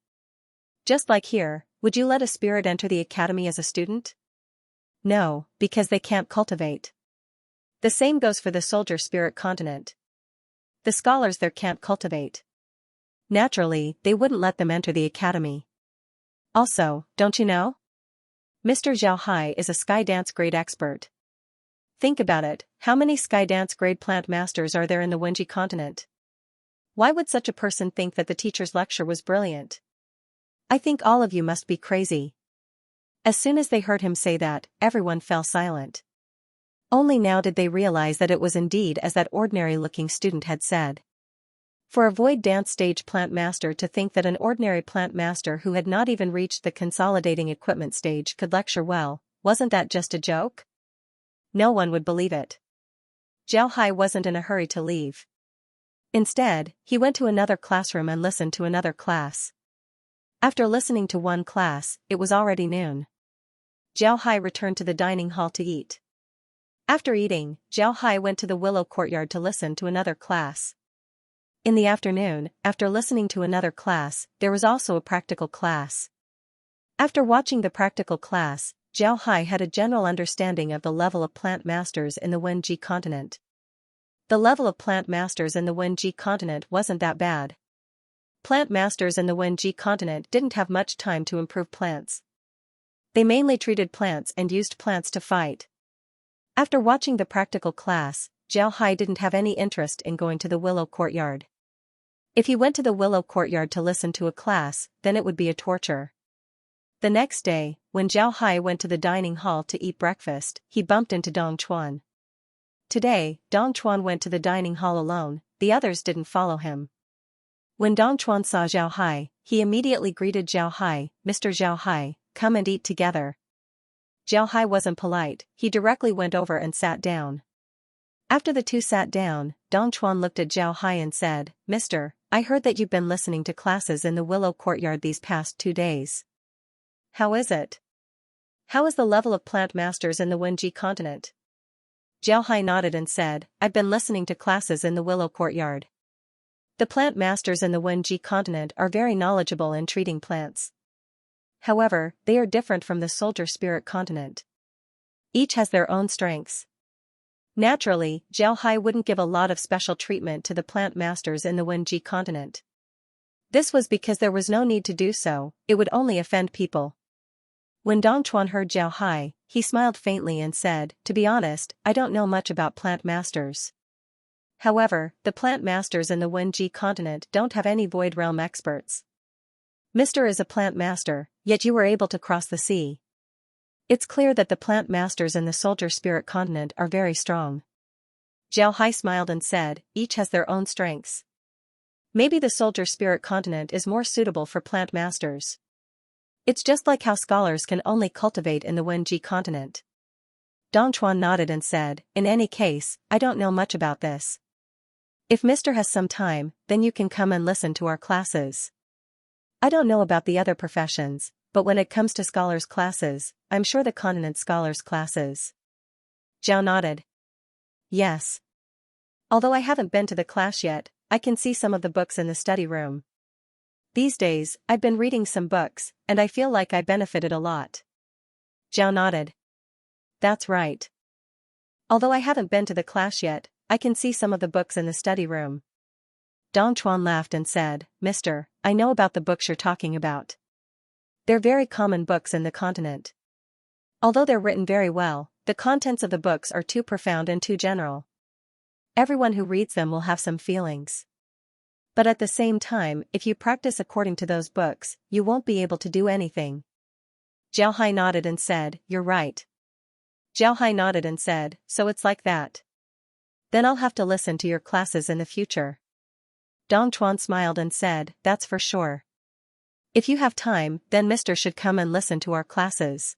Just like here, would you let a spirit enter the academy as a student? No, because they can't cultivate. The same goes for the Soldier Spirit continent. The scholars there can't cultivate. Naturally, they wouldn't let them enter the academy. Also, don't you know? Mr. Zhao Hai is a sky dance grade expert. Think about it, how many sky dance grade plant masters are there in the Wenji continent? Why would such a person think that the teacher's lecture was brilliant? I think all of you must be crazy." As soon as they heard him say that, everyone fell silent. Only now did they realize that it was indeed as that ordinary-looking student had said. For a void dance stage plant master to think that an ordinary plant master who had not even reached the consolidating equipment stage could lecture well, wasn't that just a joke? No one would believe it. Zhao Hai wasn't in a hurry to leave. Instead, he went to another classroom and listened to another class. After listening to one class, it was already noon. Zhao Hai returned to the dining hall to eat. After eating, Zhao Hai went to the willow courtyard to listen to another class. In the afternoon, after listening to another class, there was also a practical class. After watching the practical class, Zhao Hai had a general understanding of the level of plant masters in the Wenji continent. The level of plant masters in the Wenji continent wasn't that bad. Plant masters in the Wenji continent didn't have much time to improve plants. They mainly treated plants and used plants to fight. After watching the practical class, Zhao Hai didn't have any interest in going to the willow courtyard. If he went to the willow courtyard to listen to a class, then it would be a torture. The next day, when Zhao Hai went to the dining hall to eat breakfast, he bumped into Dong Chuan. Today, Dong Chuan went to the dining hall alone, the others didn't follow him. When Dong Chuan saw Zhao Hai, he immediately greeted Zhao Hai, "Mr. Zhao Hai, come and eat together." Zhao Hai wasn't polite, he directly went over and sat down. After the two sat down, Dong Chuan looked at Zhao Hai and said, "Mister, I heard that you've been listening to classes in the willow courtyard these past 2 days. How is it? How is the level of plant masters in the Wenji continent?" Zhao Hai nodded and said, "I've been listening to classes in the willow courtyard. The plant masters in the Wenji continent are very knowledgeable in treating plants. However, they are different from the Soldier Spirit continent. Each has their own strengths." Naturally, Zhao Hai wouldn't give a lot of special treatment to the plant masters in the Wenji continent. This was because there was no need to do so, it would only offend people. When Dong Chuan heard Zhao Hai, he smiled faintly and said, "To be honest, I don't know much about plant masters. However, the plant masters in the Wenji continent don't have any Void Realm experts. Mr. is a plant master, yet you were able to cross the sea. It's clear that the plant masters in the Soldier Spirit continent are very strong." Zhao Hai smiled and said, "Each has their own strengths. Maybe the Soldier Spirit continent is more suitable for plant masters. It's just like how scholars can only cultivate in the Wenji continent. Dongchuan nodded and said, "In any case, I don't know much about this. If Mr. has some time, then you can come and listen to our classes. I don't know about the other professions, but when it comes to scholars' classes, I'm sure the continent scholars' classes." Zhao nodded. "Yes. Although I haven't been to the class yet, I can see some of the books in the study room. These days, I've been reading some books, and I feel like I benefited a lot." Zhao nodded. "That's right. Although I haven't been to the class yet, I can see some of the books in the study room." Dongchuan laughed and said, "Mister, I know about the books you're talking about. They're very common books in the continent. Although they're written very well, the contents of the books are too profound and too general. Everyone who reads them will have some feelings. But at the same time, if you practice according to those books, you won't be able to do anything." Zhao Hai nodded and said, "You're right." Zhao Hai nodded and said, "So it's like that. Then I'll have to listen to your classes in the future." Dongchuan smiled and said, "That's for sure. If you have time, then Mr. should come and listen to our classes.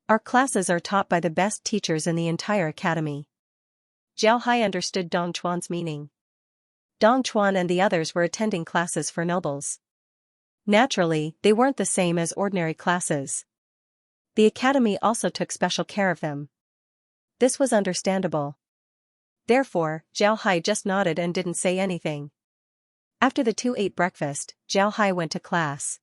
Our classes are taught by the best teachers in the entire academy." Zhao Hai understood Dongchuan's meaning. Dongchuan and the others were attending classes for nobles. Naturally, they weren't the same as ordinary classes. The academy also took special care of them. This was understandable. Therefore, Zhao Hai just nodded and didn't say anything. After the two ate breakfast, Zhao Hai went to class.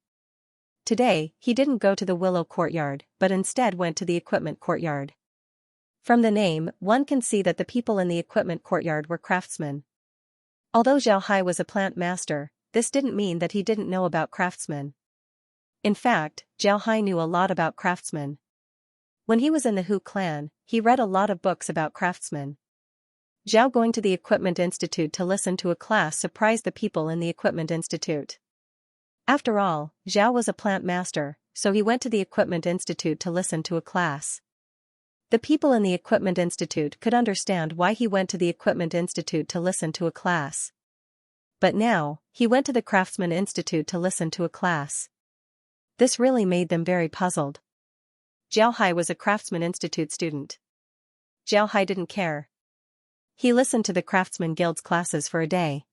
Today, he didn't go to the Willow Courtyard, but instead went to the Equipment Courtyard. From the name, one can see that the people in the Equipment Courtyard were craftsmen. Although Zhao Hai was a plant master, this didn't mean that he didn't know about craftsmen. In fact, Zhao Hai knew a lot about craftsmen. When he was in the Hu clan, he read a lot of books about craftsmen. Zhao going to the Equipment Institute to listen to a class surprised the people in the Equipment Institute. After all, Zhao was a plant master, so he went to the Equipment Institute to listen to a class. The people in the Equipment Institute could understand why he went to the Equipment Institute to listen to a class. But now, he went to the Craftsman Institute to listen to a class. This really made them very puzzled. Zhao Hai was a Craftsman Institute student. Zhao Hai didn't care. He listened to the Craftsman Guild's classes for a day.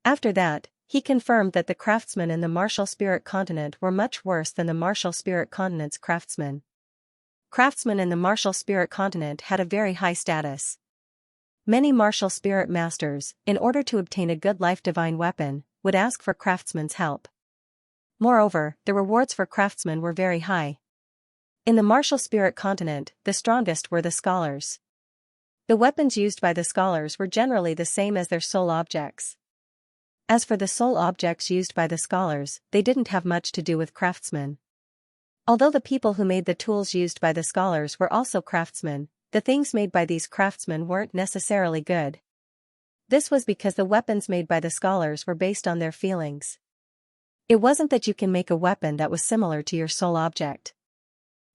After that, he confirmed that the craftsmen in the Martial Spirit Continent were much worse than the Martial Spirit Continent's craftsmen. Craftsmen in the Martial Spirit Continent had a very high status. Many martial spirit masters, in order to obtain a good life divine weapon, would ask for craftsmen's help. Moreover, the rewards for craftsmen were very high. In the Martial Spirit Continent, the strongest were the scholars. The weapons used by the scholars were generally the same as their soul objects. As for the soul objects used by the scholars, they didn't have much to do with craftsmen. Although the people who made the tools used by the scholars were also craftsmen, the things made by these craftsmen weren't necessarily good. This was because the weapons made by the scholars were based on their feelings. It wasn't that you can make a weapon that was similar to your soul object.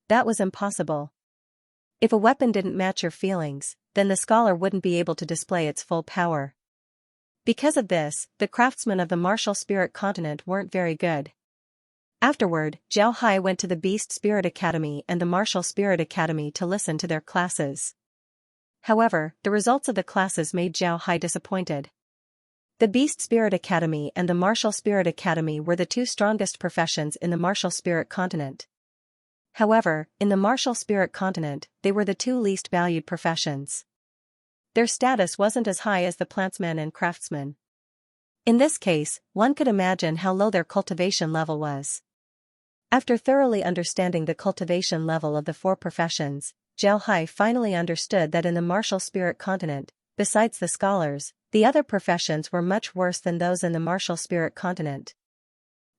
That was impossible. If a weapon didn't match your feelings, then the scholar wouldn't be able to display its full power. Because of this, the craftsmen of the Martial Spirit Continent weren't very good. Afterward, Zhao Hai went to the Beast Spirit Academy and the Martial Spirit Academy to listen to their classes. However, the results of the classes made Zhao Hai disappointed. The Beast Spirit Academy and the Martial Spirit Academy were the two strongest professions in the Martial Spirit Continent. However, in the Martial Spirit Continent, they were the two least valued professions. Their status wasn't as high as the plantsmen and craftsmen. In this case, one could imagine how low their cultivation level was. After thoroughly understanding the cultivation level of the four professions, Zhao Hai finally understood that in the Martial Spirit Continent, besides the scholars, the other professions were much worse than those in the Martial Spirit Continent.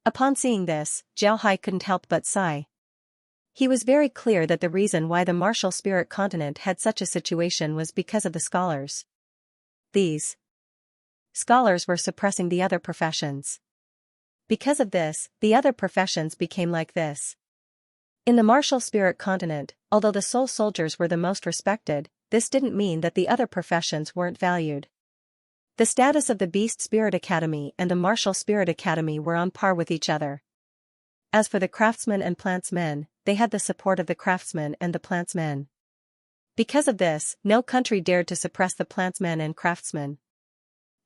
Upon seeing this, Zhao Hai couldn't help but sigh. He was very clear that the reason why the Martial Spirit Continent had such a situation was because of the scholars. These scholars were suppressing the other professions. Because of this, the other professions became like this. In the Martial Spirit Continent, although the soul soldiers were the most respected, this didn't mean that the other professions weren't valued. The status of the Beast Spirit Academy and the Martial Spirit Academy were on par with each other. As for the craftsmen and plantsmen, they had the support of the craftsmen and the plantsmen. Because of this, no country dared to suppress the plantsmen and craftsmen.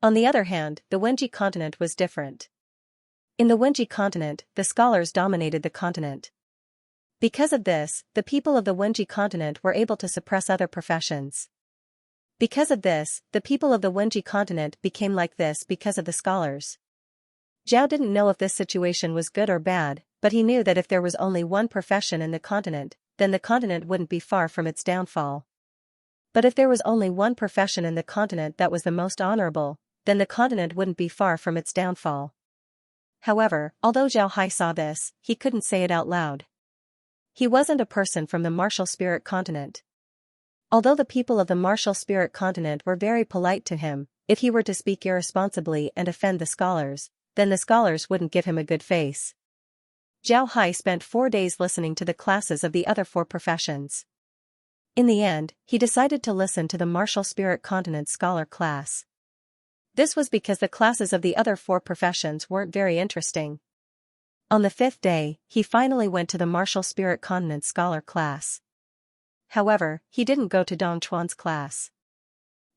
On the other hand, the Wenji continent was different. In the Wenji continent, the scholars dominated the continent. Because of this, the people of the Wenji continent were able to suppress other professions. Because of this, the people of the Wenji continent became like this because of the scholars. Zhao didn't know if this situation was good or bad, but he knew that if there was only one profession in the continent, then the continent wouldn't be far from its downfall. But if there was only one profession in the continent that was the most honorable, then the continent wouldn't be far from its downfall. However, although Zhao Hai saw this, he couldn't say it out loud. He wasn't a person from the martial spirit continent. Although the people of the martial spirit continent were very polite to him, if he were to speak irresponsibly and offend the scholars, then the scholars wouldn't give him a good face. Zhao Hai spent 4 days listening to the classes of the other 4 professions. In the end, he decided to listen to the martial spirit continent scholar class. This was because the classes of the other 4 professions weren't very interesting. On the 5th day, he finally went to the martial spirit continent scholar class. However, he didn't go to Dong Chuan's class.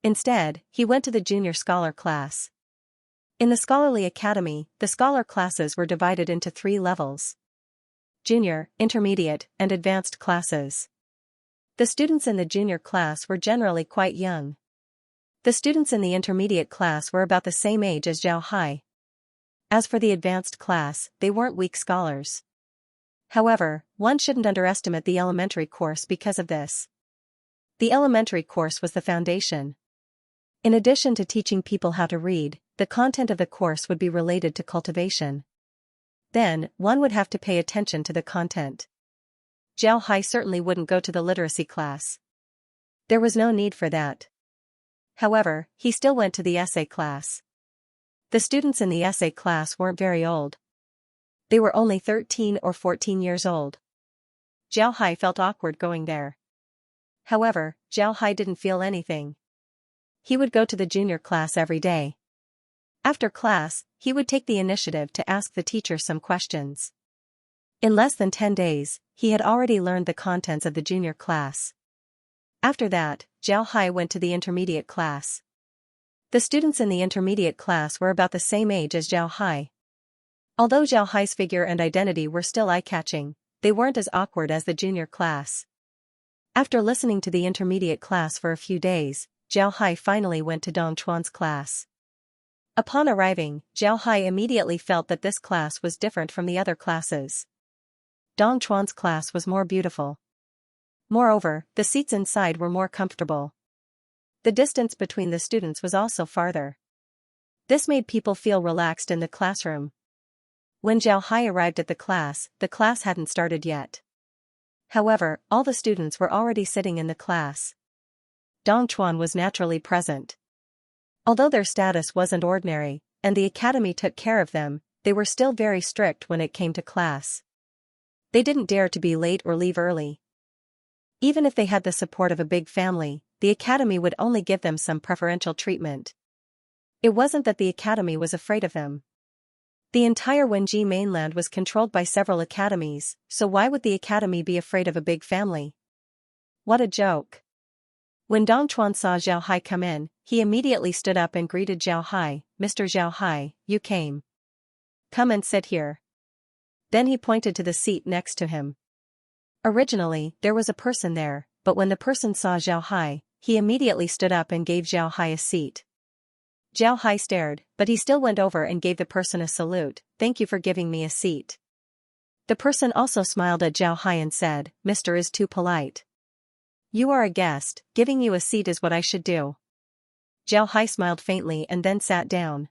Instead, he went to the junior scholar class. In the scholarly academy, the scholar classes were divided into 3 levels: junior, intermediate, and advanced classes. The students in the junior class were generally quite young. The students in the intermediate class were about the same age as Zhao Hai. As for the advanced class, they weren't weak scholars. However, one shouldn't underestimate the elementary course because of this. The elementary course was the foundation. In addition to teaching people how to read, the content of the course would be related to cultivation. Then, one would have to pay attention to the content. Zhao Hai certainly wouldn't go to the literacy class. There was no need for that. However, he still went to the essay class. The students in the essay class weren't very old. They were only 13 or 14 years old. Zhao Hai felt awkward going there. However, Zhao Hai didn't feel anything. He would go to the junior class every day. After class, he would take the initiative to ask the teacher some questions. In less than 10 days, he had already learned the contents of the junior class. After that, Zhao Hai went to the intermediate class. The students in the intermediate class were about the same age as Zhao Hai. Although Zhao Hai's figure and identity were still eye-catching, they weren't as awkward as the junior class. After listening to the intermediate class for a few days, Zhao Hai finally went to Dong Chuan's class. Upon arriving, Zhao Hai immediately felt that this class was different from the other classes. Dong Chuan's class was more beautiful. Moreover, the seats inside were more comfortable. The distance between the students was also farther. This made people feel relaxed in the classroom. When Zhao Hai arrived at the class hadn't started yet. However, all the students were already sitting in the class. Dong Chuan was naturally present. Although their status wasn't ordinary, and the academy took care of them, they were still very strict when it came to class. They didn't dare to be late or leave early. Even if they had the support of a big family, the academy would only give them some preferential treatment. It wasn't that the academy was afraid of them. The entire Wenji mainland was controlled by several academies, so why would the academy be afraid of a big family? What a joke. When Dong Chuan saw Zhao Hai come in, he immediately stood up and greeted Zhao Hai. "Mr. Zhao Hai, you came. Come and sit here." Then he pointed to the seat next to him. Originally, there was a person there, but when the person saw Zhao Hai, he immediately stood up and gave Zhao Hai a seat. Zhao Hai stared, but he still went over and gave the person a salute. "Thank you for giving me a seat." The person also smiled at Zhao Hai and said, "Mr. is too polite. You are a guest, giving you a seat is what I should do." Zhao Hai smiled faintly and then sat down.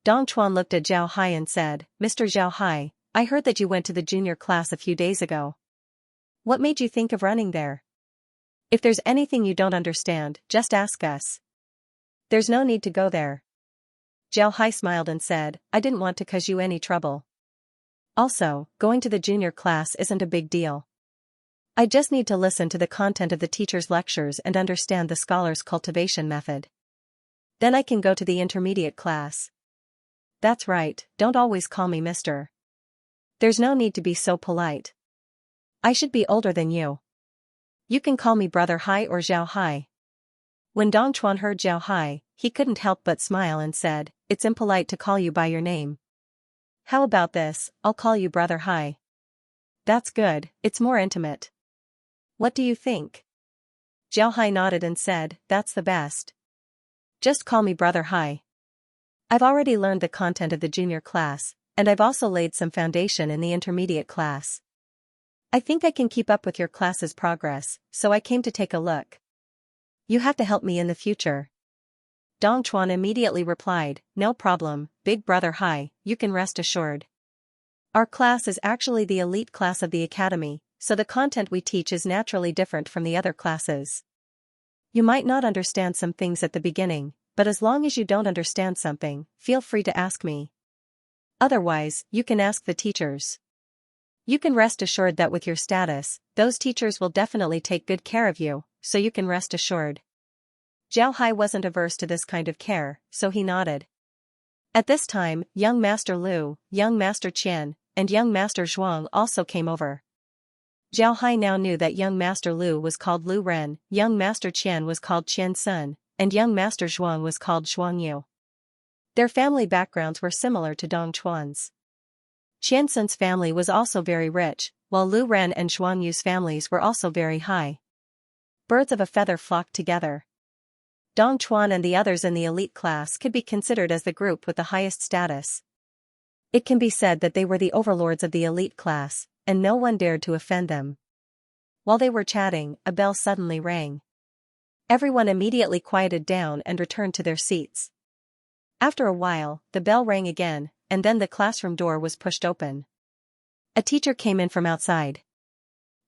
Dong Chuan looked at Zhao Hai and said, "Mr. Zhao Hai, I heard that you went to the junior class a few days ago. What made you think of running there? If there's anything you don't understand, just ask us. There's no need to go there." Zhao Hai smiled and said, "I didn't want to cause you any trouble. Also, going to the junior class isn't a big deal. I just need to listen to the content of the teacher's lectures and understand the scholar's cultivation method. Then I can go to the intermediate class." "That's right, don't always call me Mr. There's no need to be so polite. I should be older than you." You can call me Brother Hai or Zhao Hai. When Dongchuan heard Zhao Hai, he couldn't help but smile and said, "It's impolite to call you by your name. How about this, I'll call you Brother Hai." "That's good, it's more intimate. What do you think?" Zhao Hai nodded and said, "That's the best. Just call me Brother Hai. I've already learned the content of the junior class, and I've also laid some foundation in the intermediate class. I think I can keep up with your class's progress, so I came to take a look. You have to help me in the future." Dongchuan immediately replied, "No problem, Big Brother Hai, you can rest assured. Our class is actually the elite class of the academy, so the content we teach is naturally different from the other classes. You might not understand some things at the beginning, but as long as you don't understand something, feel free to ask me. Otherwise, you can ask the teachers. You can rest assured that with your status, those teachers will definitely take good care of you, so you can rest assured." Zhao Hai wasn't averse to this kind of care, so he nodded. At this time, young Master Lu, young Master Qian, and young Master Zhuang also came over. Zhao Hai now knew that young Master Lu was called Lu Ren, young Master Qian was called Qian Sun, and young Master Zhuang was called Zhuang Yu. Their family backgrounds were similar to Dongchuan's. Qian Sun's family was also very rich, while Lu Ren and Zhuang Yu's families were also very high. Birds of a feather flocked together. Dongchuan and the others in the elite class could be considered as the group with the highest status. It can be said that they were the overlords of the elite class, and no one dared to offend them. While they were chatting, a bell suddenly rang. Everyone immediately quieted down and returned to their seats. After a while, the bell rang again, and then the classroom door was pushed open. A teacher came in from outside.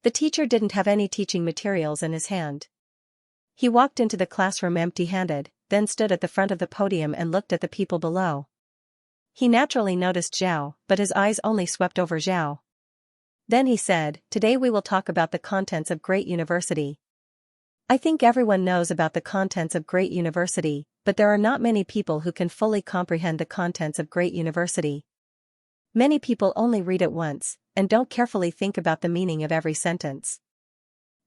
The teacher didn't have any teaching materials in his hand. He walked into the classroom empty-handed, then stood at the front of the podium and looked at the people below. He naturally noticed Zhao, but his eyes only swept over Zhao. Then he said, "Today we will talk about the contents of Great University. I think everyone knows about the contents of Great University, but there are not many people who can fully comprehend the contents of Great University. Many people only read it once, and don't carefully think about the meaning of every sentence.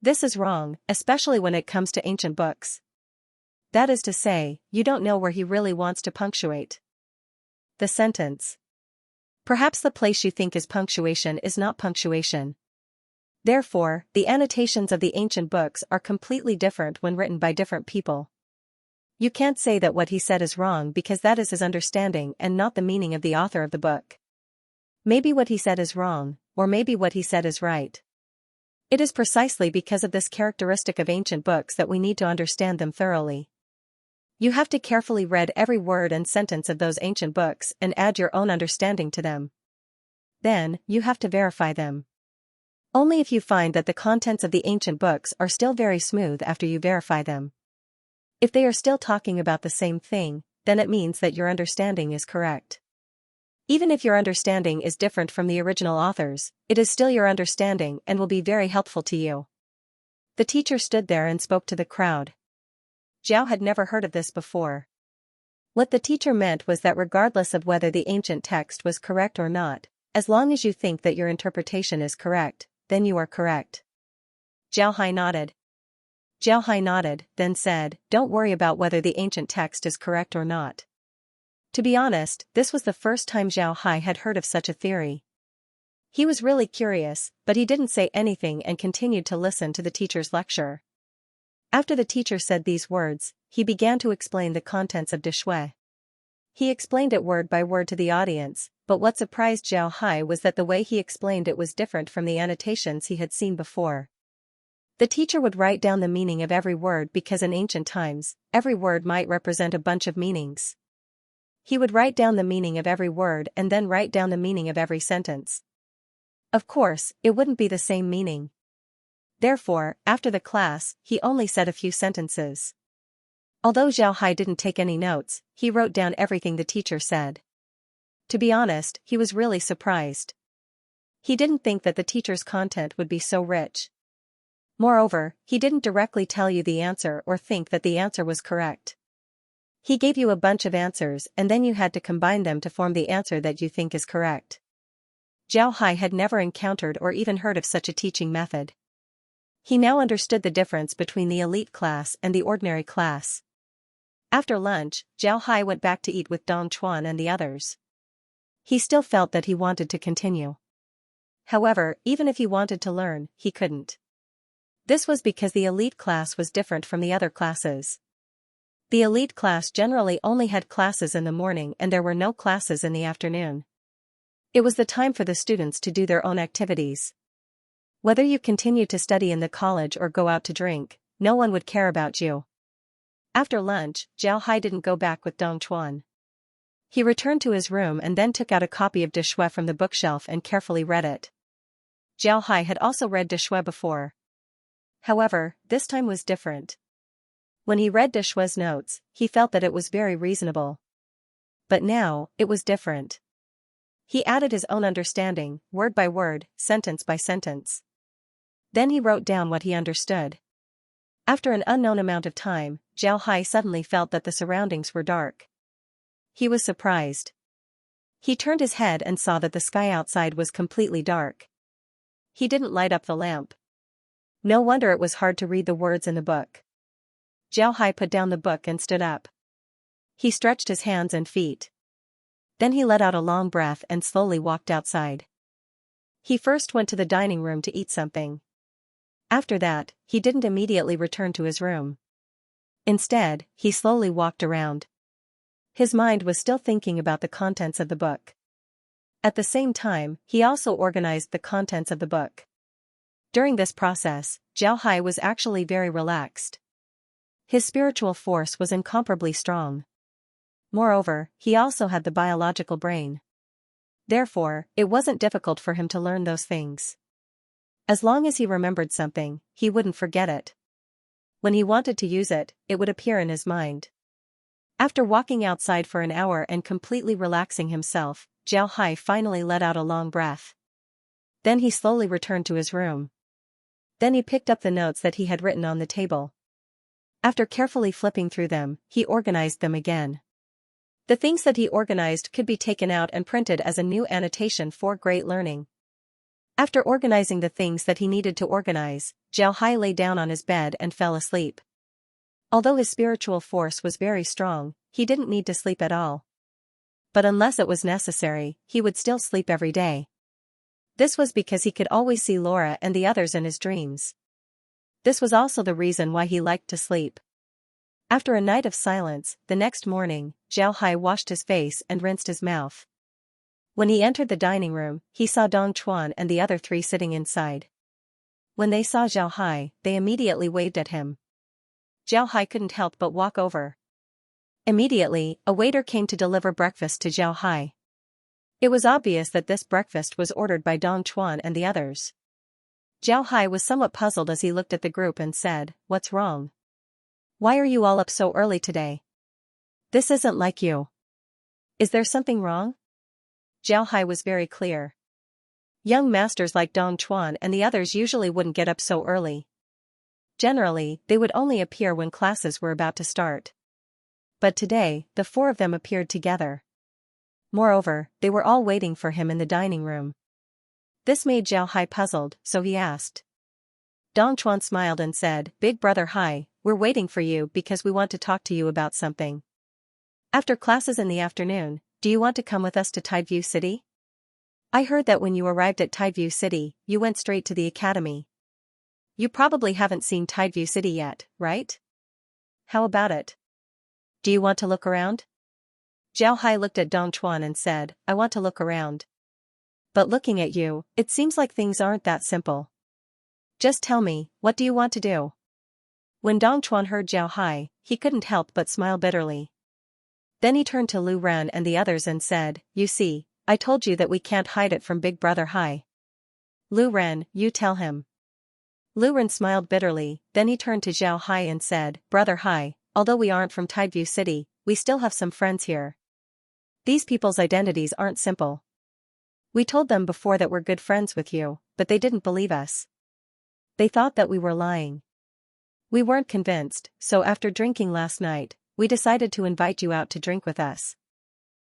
This is wrong, especially when it comes to ancient books. That is to say, you don't know where he really wants to punctuate the sentence. Perhaps the place you think is punctuation is not punctuation. Therefore, the annotations of the ancient books are completely different when written by different people. You can't say that what he said is wrong because that is his understanding and not the meaning of the author of the book. Maybe what he said is wrong, or maybe what he said is right. It is precisely because of this characteristic of ancient books that we need to understand them thoroughly. You have to carefully read every word and sentence of those ancient books and add your own understanding to them. Then, you have to verify them. Only if you find that the contents of the ancient books are still very smooth after you verify them. If they are still talking about the same thing, then it means that your understanding is correct. Even if your understanding is different from the original authors, it is still your understanding and will be very helpful to you." The teacher stood there and spoke to the crowd. Zhao had never heard of this before. What the teacher meant was that regardless of whether the ancient text was correct or not, as long as you think that your interpretation is correct, then you are correct. Zhao Hai nodded. Zhao Hai nodded, then said, "Don't worry about whether the ancient text is correct or not." To be honest, this was the first time Zhao Hai had heard of such a theory. He was really curious, but he didn't say anything and continued to listen to the teacher's lecture. After the teacher said these words, he began to explain the contents of De Shui. He explained it word by word to the audience, but what surprised Zhao Hai was that the way he explained it was different from the annotations he had seen before. The teacher would write down the meaning of every word because in ancient times, every word might represent a bunch of meanings. He would write down the meaning of every word and then write down the meaning of every sentence. Of course, it wouldn't be the same meaning. Therefore, after the class, he only said a few sentences. Although Zhao Hai didn't take any notes, he wrote down everything the teacher said. To be honest, he was really surprised. He didn't think that the teacher's content would be so rich. Moreover, he didn't directly tell you the answer or think that the answer was correct. He gave you a bunch of answers and then you had to combine them to form the answer that you think is correct. Zhao Hai had never encountered or even heard of such a teaching method. He now understood the difference between the elite class and the ordinary class. After lunch, Zhao Hai went back to eat with Dong Chuan and the others. He still felt that he wanted to continue. However, even if he wanted to learn, he couldn't. This was because the elite class was different from the other classes. The elite class generally only had classes in the morning and there were no classes in the afternoon. It was the time for the students to do their own activities. Whether you continue to study in the college or go out to drink, no one would care about you. After lunch, Zhao Hai didn't go back with Dong Chuan. He returned to his room and then took out a copy of De Shui from the bookshelf and carefully read it. Zhao Hai had also read De Shui before. However, this time was different. When he read De Shui's notes, he felt that it was very reasonable. But now, it was different. He added his own understanding, word by word, sentence by sentence. Then he wrote down what he understood. After an unknown amount of time, Zhao Hai suddenly felt that the surroundings were dark. He was surprised. He turned his head and saw that the sky outside was completely dark. He didn't light up the lamp. No wonder it was hard to read the words in the book. Zhao Hai put down the book and stood up. He stretched his hands and feet. Then he let out a long breath and slowly walked outside. He first went to the dining room to eat something. After that, he didn't immediately return to his room. Instead, he slowly walked around. His mind was still thinking about the contents of the book. At the same time, he also organized the contents of the book. During this process, Zhao Hai was actually very relaxed. His spiritual force was incomparably strong. Moreover, he also had the biological brain. Therefore, it wasn't difficult for him to learn those things. As long as he remembered something, he wouldn't forget it. When he wanted to use it, it would appear in his mind. After walking outside for an hour and completely relaxing himself, Zhao Hai finally let out a long breath. Then he slowly returned to his room. Then he picked up the notes that he had written on the table. After carefully flipping through them, he organized them again. The things that he organized could be taken out and printed as a new annotation for great learning. After organizing the things that he needed to organize, Zhao Hai lay down on his bed and fell asleep. Although his spiritual force was very strong, he didn't need to sleep at all. But unless it was necessary, he would still sleep every day. This was because he could always see Laura and the others in his dreams. This was also the reason why he liked to sleep. After a night of silence, the next morning, Zhao Hai washed his face and rinsed his mouth. When he entered the dining room, he saw Dong Chuan and the other three sitting inside. When they saw Zhao Hai, they immediately waved at him. Zhao Hai couldn't help but walk over. Immediately, a waiter came to deliver breakfast to Zhao Hai. It was obvious that this breakfast was ordered by Dong Chuan and the others. Zhao Hai was somewhat puzzled as he looked at the group and said, "What's wrong? Why are you all up so early today? This isn't like you. Is there something wrong?" Zhao Hai was very clear. Young masters like Dong Chuan and the others usually wouldn't get up so early. Generally, they would only appear when classes were about to start. But today, the four of them appeared together. Moreover, they were all waiting for him in the dining room. This made Zhao Hai puzzled, so he asked. Dong Chuan smiled and said, "Big brother Hai, we're waiting for you because we want to talk to you about something. After classes in the afternoon, do you want to come with us to Tideview City? I heard that when you arrived at Tideview City, you went straight to the academy. You probably haven't seen Tideview City yet, right? How about it? Do you want to look around?" Zhao Hai looked at Dong Chuan and said, "I want to look around. But looking at you, it seems like things aren't that simple. Just tell me, what do you want to do?" When Dong Chuan heard Zhao Hai, he couldn't help but smile bitterly. Then he turned to Lu Ren and the others and said, "You see, I told you that we can't hide it from Big Brother Hai. Lu Ren, you tell him." Lu Ren smiled bitterly, then he turned to Zhao Hai and said, "Brother Hai, although we aren't from Tideview City, we still have some friends here. These people's identities aren't simple. We told them before that we're good friends with you, but they didn't believe us. They thought that we were lying. We weren't convinced, so after drinking last night, we decided to invite you out to drink with us.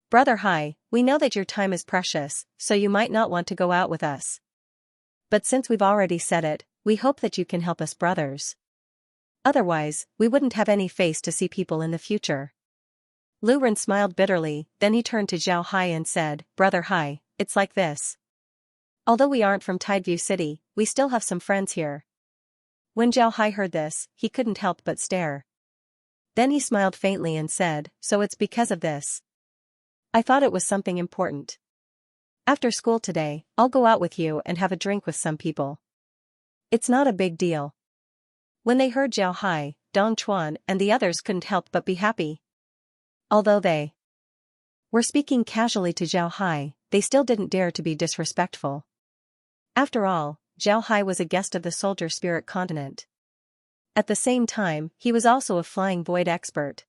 Brother Hai, we know that your time is precious, so you might not want to go out with us. But since we've already said it, We hope that you can help us brothers. Otherwise, we wouldn't have any face to see people in the future. Lu Ren smiled bitterly, then he turned to Zhao Hai and said, Brother Hai, it's like this. Although we aren't from Tideview City, we still have some friends here. When Zhao Hai heard this, he couldn't help but stare. Then he smiled faintly and said, So it's because of this. I thought it was something important. After school today, I'll go out with you and have a drink with some people. It's not a big deal. When they heard Zhao Hai, Dong Chuan and the others couldn't help but be happy. Although they were speaking casually to Zhao Hai, they still didn't dare to be disrespectful. After all, Zhao Hai was a guest of the Soldier Spirit continent. At the same time, he was also a flying void expert.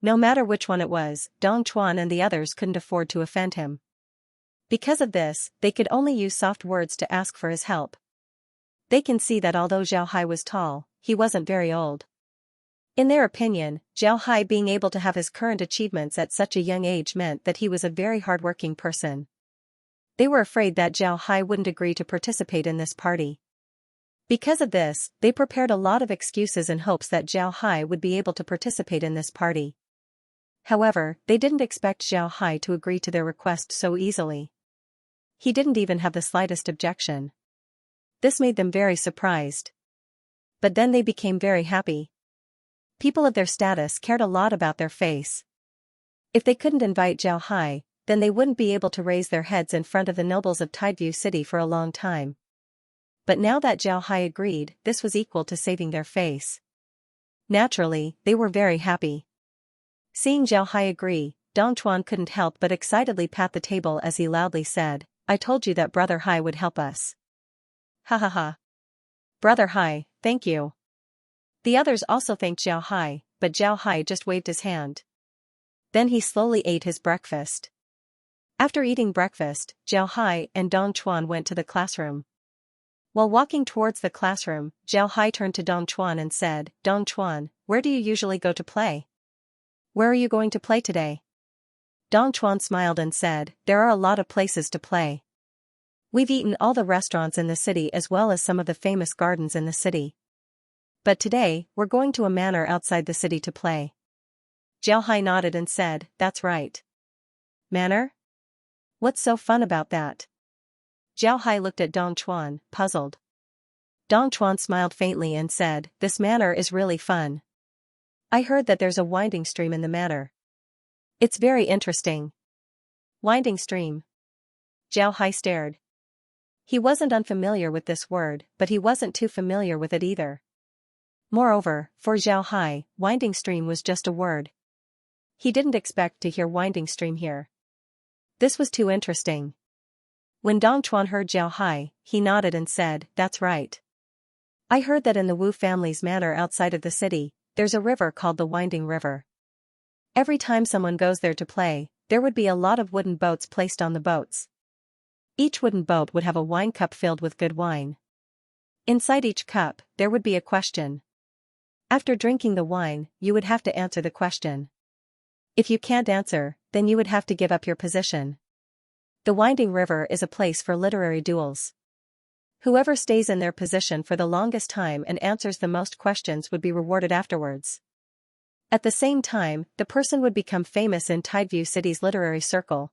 No matter which one it was, Dong Chuan and the others couldn't afford to offend him. Because of this, they could only use soft words to ask for his help. They can see that although Zhao Hai was tall, he wasn't very old. In their opinion, Zhao Hai being able to have his current achievements at such a young age meant that he was a very hardworking person. They were afraid that Zhao Hai wouldn't agree to participate in this party. Because of this, they prepared a lot of excuses in hopes that Zhao Hai would be able to participate in this party. However, they didn't expect Zhao Hai to agree to their request so easily. He didn't even have the slightest objection. This made them very surprised. But then they became very happy. People of their status cared a lot about their face. If they couldn't invite Zhao Hai, then they wouldn't be able to raise their heads in front of the nobles of Tideview City for a long time. But now that Zhao Hai agreed, this was equal to saving their face. Naturally, they were very happy. Seeing Zhao Hai agree, Dong Chuan couldn't help but excitedly pat the table as he loudly said, I told you that Brother Hai would help us. Ha ha ha. Brother Hai, thank you. The others also thanked Zhao Hai, but Zhao Hai just waved his hand. Then he slowly ate his breakfast. After eating breakfast, Zhao Hai and Dong Chuan went to the classroom. While walking towards the classroom, Zhao Hai turned to Dong Chuan and said, Dong Chuan, where do you usually go to play? Where are you going to play today? Dong Chuan smiled and said, There are a lot of places to play. We've eaten all the restaurants in the city as well as some of the famous gardens in the city. But today, we're going to a manor outside the city to play. Zhao Hai nodded and said, That's right. Manor? What's so fun about that? Zhao Hai looked at Dong Chuan, puzzled. Dong Chuan smiled faintly and said, This manor is really fun. I heard that there's a winding stream in the manor. It's very interesting. Winding stream. Zhao Hai stared. He wasn't unfamiliar with this word, but he wasn't too familiar with it either. Moreover, for Zhao Hai, winding stream was just a word. He didn't expect to hear winding stream here. This was too interesting. When Dong Chuan heard Zhao Hai, he nodded and said, That's right. I heard that in the Wu family's manor outside of the city, there's a river called the Winding River. Every time someone goes there to play, there would be a lot of wooden boats placed on the boats. Each wooden boat would have a wine cup filled with good wine. Inside each cup, there would be a question. After drinking the wine, you would have to answer the question. If you can't answer, then you would have to give up your position. The Winding River is a place for literary duels. Whoever stays in their position for the longest time and answers the most questions would be rewarded afterwards. At the same time, the person would become famous in Tideview City's literary circle.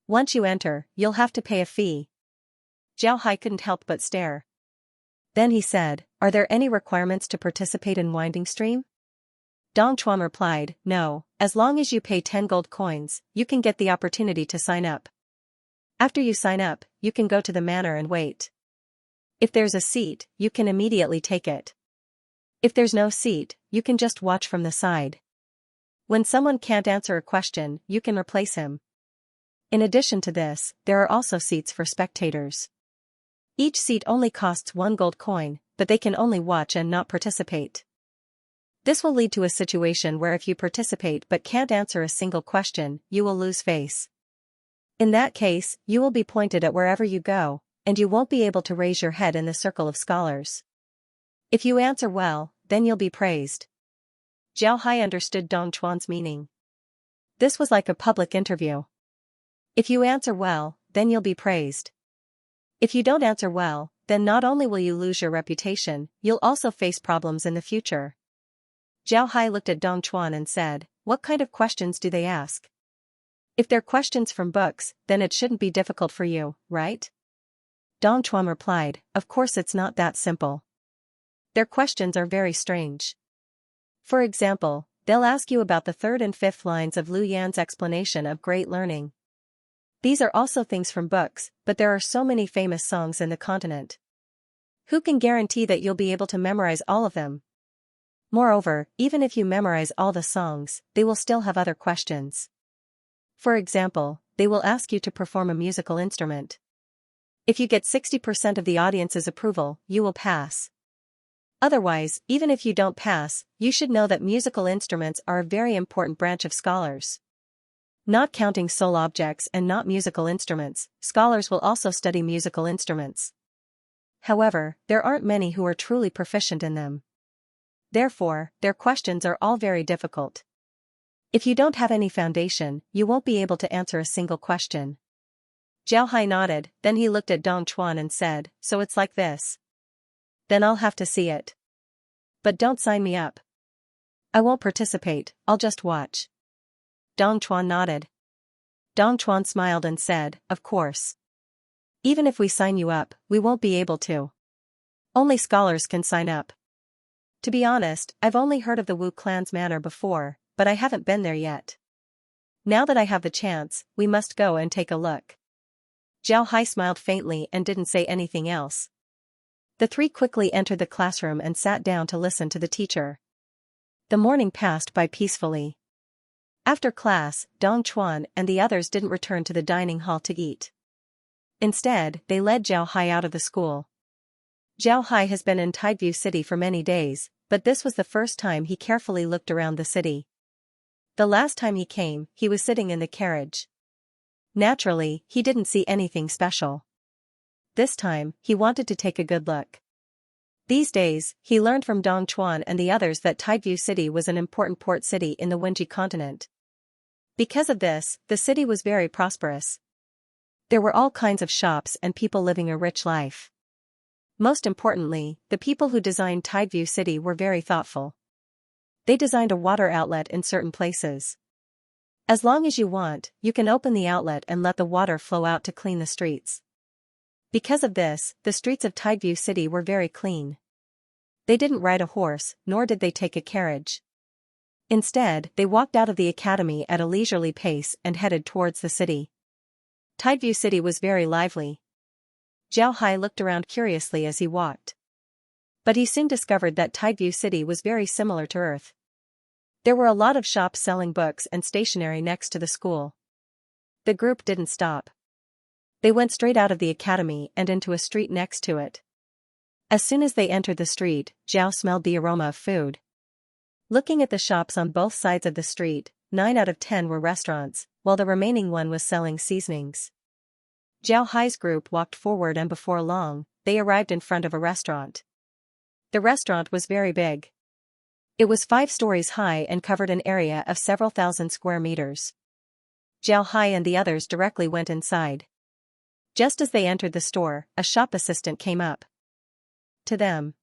Once you enter, you'll have to pay a fee. Zhao Hai couldn't help but stare. Then he said, Are there any requirements to participate in Winding Stream? Dong Chuan replied, No, as long as you pay 10 gold coins, you can get the opportunity to sign up. After you sign up, you can go to the manor and wait. If there's a seat, you can immediately take it. If there's no seat, you can just watch from the side. When someone can't answer a question, you can replace him. In addition to this, there are also seats for spectators. Each seat only costs 1 gold coin, but they can only watch and not participate. This will lead to a situation where if you participate but can't answer a single question, you will lose face. In that case, you will be pointed at wherever you go, and you won't be able to raise your head in the circle of scholars. If you answer well, then you'll be praised. Zhao Hai understood Dong Chuan's meaning. This was like a public interview. If you answer well, then you'll be praised. If you don't answer well, then not only will you lose your reputation, you'll also face problems in the future. Zhao Hai looked at Dong Chuan and said, "What kind of questions do they ask? If they're questions from books, then it shouldn't be difficult for you, right?" Dong Chuan replied, "Of course it's not that simple. Their questions are very strange. For example, they'll ask you about the third and fifth lines of Lu Yan's explanation of great learning. These are also things from books, but there are so many famous songs in the continent. Who can guarantee that you'll be able to memorize all of them? Moreover, even if you memorize all the songs, they will still have other questions. For example, they will ask you to perform a musical instrument. If you get 60% of the audience's approval, you will pass. Otherwise, even if you don't pass, you should know that musical instruments are a very important branch of scholars. Not counting soul objects and not musical instruments, scholars will also study musical instruments. However, there aren't many who are truly proficient in them. Therefore, their questions are all very difficult. If you don't have any foundation, you won't be able to answer a single question." Zhao Hai nodded, then he looked at Dong Chuan and said, "So it's like this. Then I'll have to see it. But don't sign me up. I won't participate, I'll just watch." Dong Chuan nodded. Dong Chuan smiled and said, "Of course. Even if we sign you up, we won't be able to. Only scholars can sign up. To be honest, I've only heard of the Wu clan's manor before, but I haven't been there yet. Now that I have the chance, we must go and take a look." Zhao Hai smiled faintly and didn't say anything else. The three quickly entered the classroom and sat down to listen to the teacher. The morning passed by peacefully. After class, Dong Chuan and the others didn't return to the dining hall to eat. Instead, they led Zhao Hai out of the school. Zhao Hai has been in Tideview City for many days, but this was the first time he carefully looked around the city. The last time he came, he was sitting in the carriage. Naturally, he didn't see anything special. This time, he wanted to take a good look. These days, he learned from Dong Chuan and the others that Tideview City was an important port city in the Wenji continent. Because of this, the city was very prosperous. There were all kinds of shops and people living a rich life. Most importantly, the people who designed Tideview City were very thoughtful. They designed a water outlet in certain places. As long as you want, you can open the outlet and let the water flow out to clean the streets. Because of this, the streets of Tideview City were very clean. They didn't ride a horse, nor did they take a carriage. Instead, they walked out of the academy at a leisurely pace and headed towards the city. Tideview City was very lively. Zhao Hai looked around curiously as he walked. But he soon discovered that Tideview City was very similar to Earth. There were a lot of shops selling books and stationery next to the school. The group didn't stop. They went straight out of the academy and into a street next to it. As soon as they entered the street, Zhao smelled the aroma of food. Looking at the shops on both sides of the street, 9 out of 10 were restaurants, while the remaining one was selling seasonings. Zhao Hai's group walked forward and before long, they arrived in front of a restaurant. The restaurant was very big. It was 5 stories high and covered an area of several thousand square meters. Zhao Hai and the others directly went inside. Just as they entered the store, a shop assistant came up to them.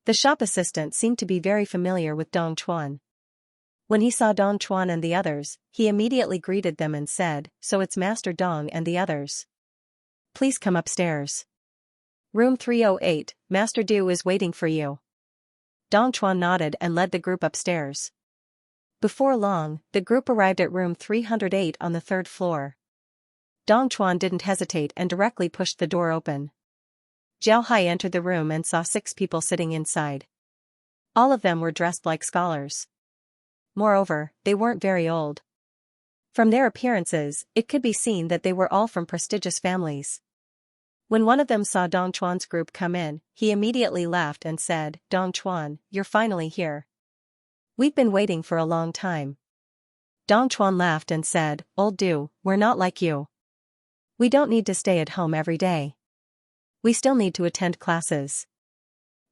The shop assistant seemed to be very familiar with Dong Chuan. When he saw Dong Chuan and the others, he immediately greeted them and said, "So it's Master Dong and the others. Please come upstairs. Room 308, Master Du is waiting for you." Dong Chuan nodded and led the group upstairs. Before long, the group arrived at room 308 on the 3rd floor. Dong Chuan didn't hesitate and directly pushed the door open. Zhao Hai entered the room and saw 6 people sitting inside. All of them were dressed like scholars. Moreover, they weren't very old. From their appearances, it could be seen that they were all from prestigious families. When one of them saw Dong Chuan's group come in, he immediately laughed and said, "Dong Chuan, you're finally here. We've been waiting for a long time." Dong Chuan laughed and said, "Old Du, we're not like you. We don't need to stay at home every day. We still need to attend classes.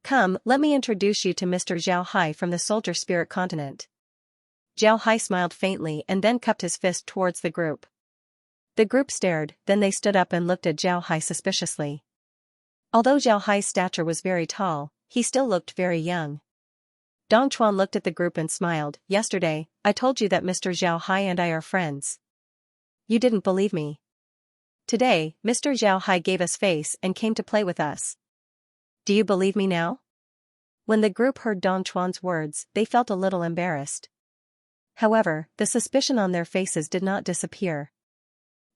Come, let me introduce you to Mr. Zhao Hai from the Soldier Spirit Continent." Zhao Hai smiled faintly and then cupped his fist towards the group. The group stared, then they stood up and looked at Zhao Hai suspiciously. Although Zhao Hai's stature was very tall, he still looked very young. Dong Chuan looked at the group and smiled. Yesterday, I told you that Mr. Zhao Hai and I are friends. You didn't believe me. Today, Mr. Zhao Hai gave us face and came to play with us. Do you believe me now? When the group heard Dong Chuan's words, they felt a little embarrassed. However, the suspicion on their faces did not disappear.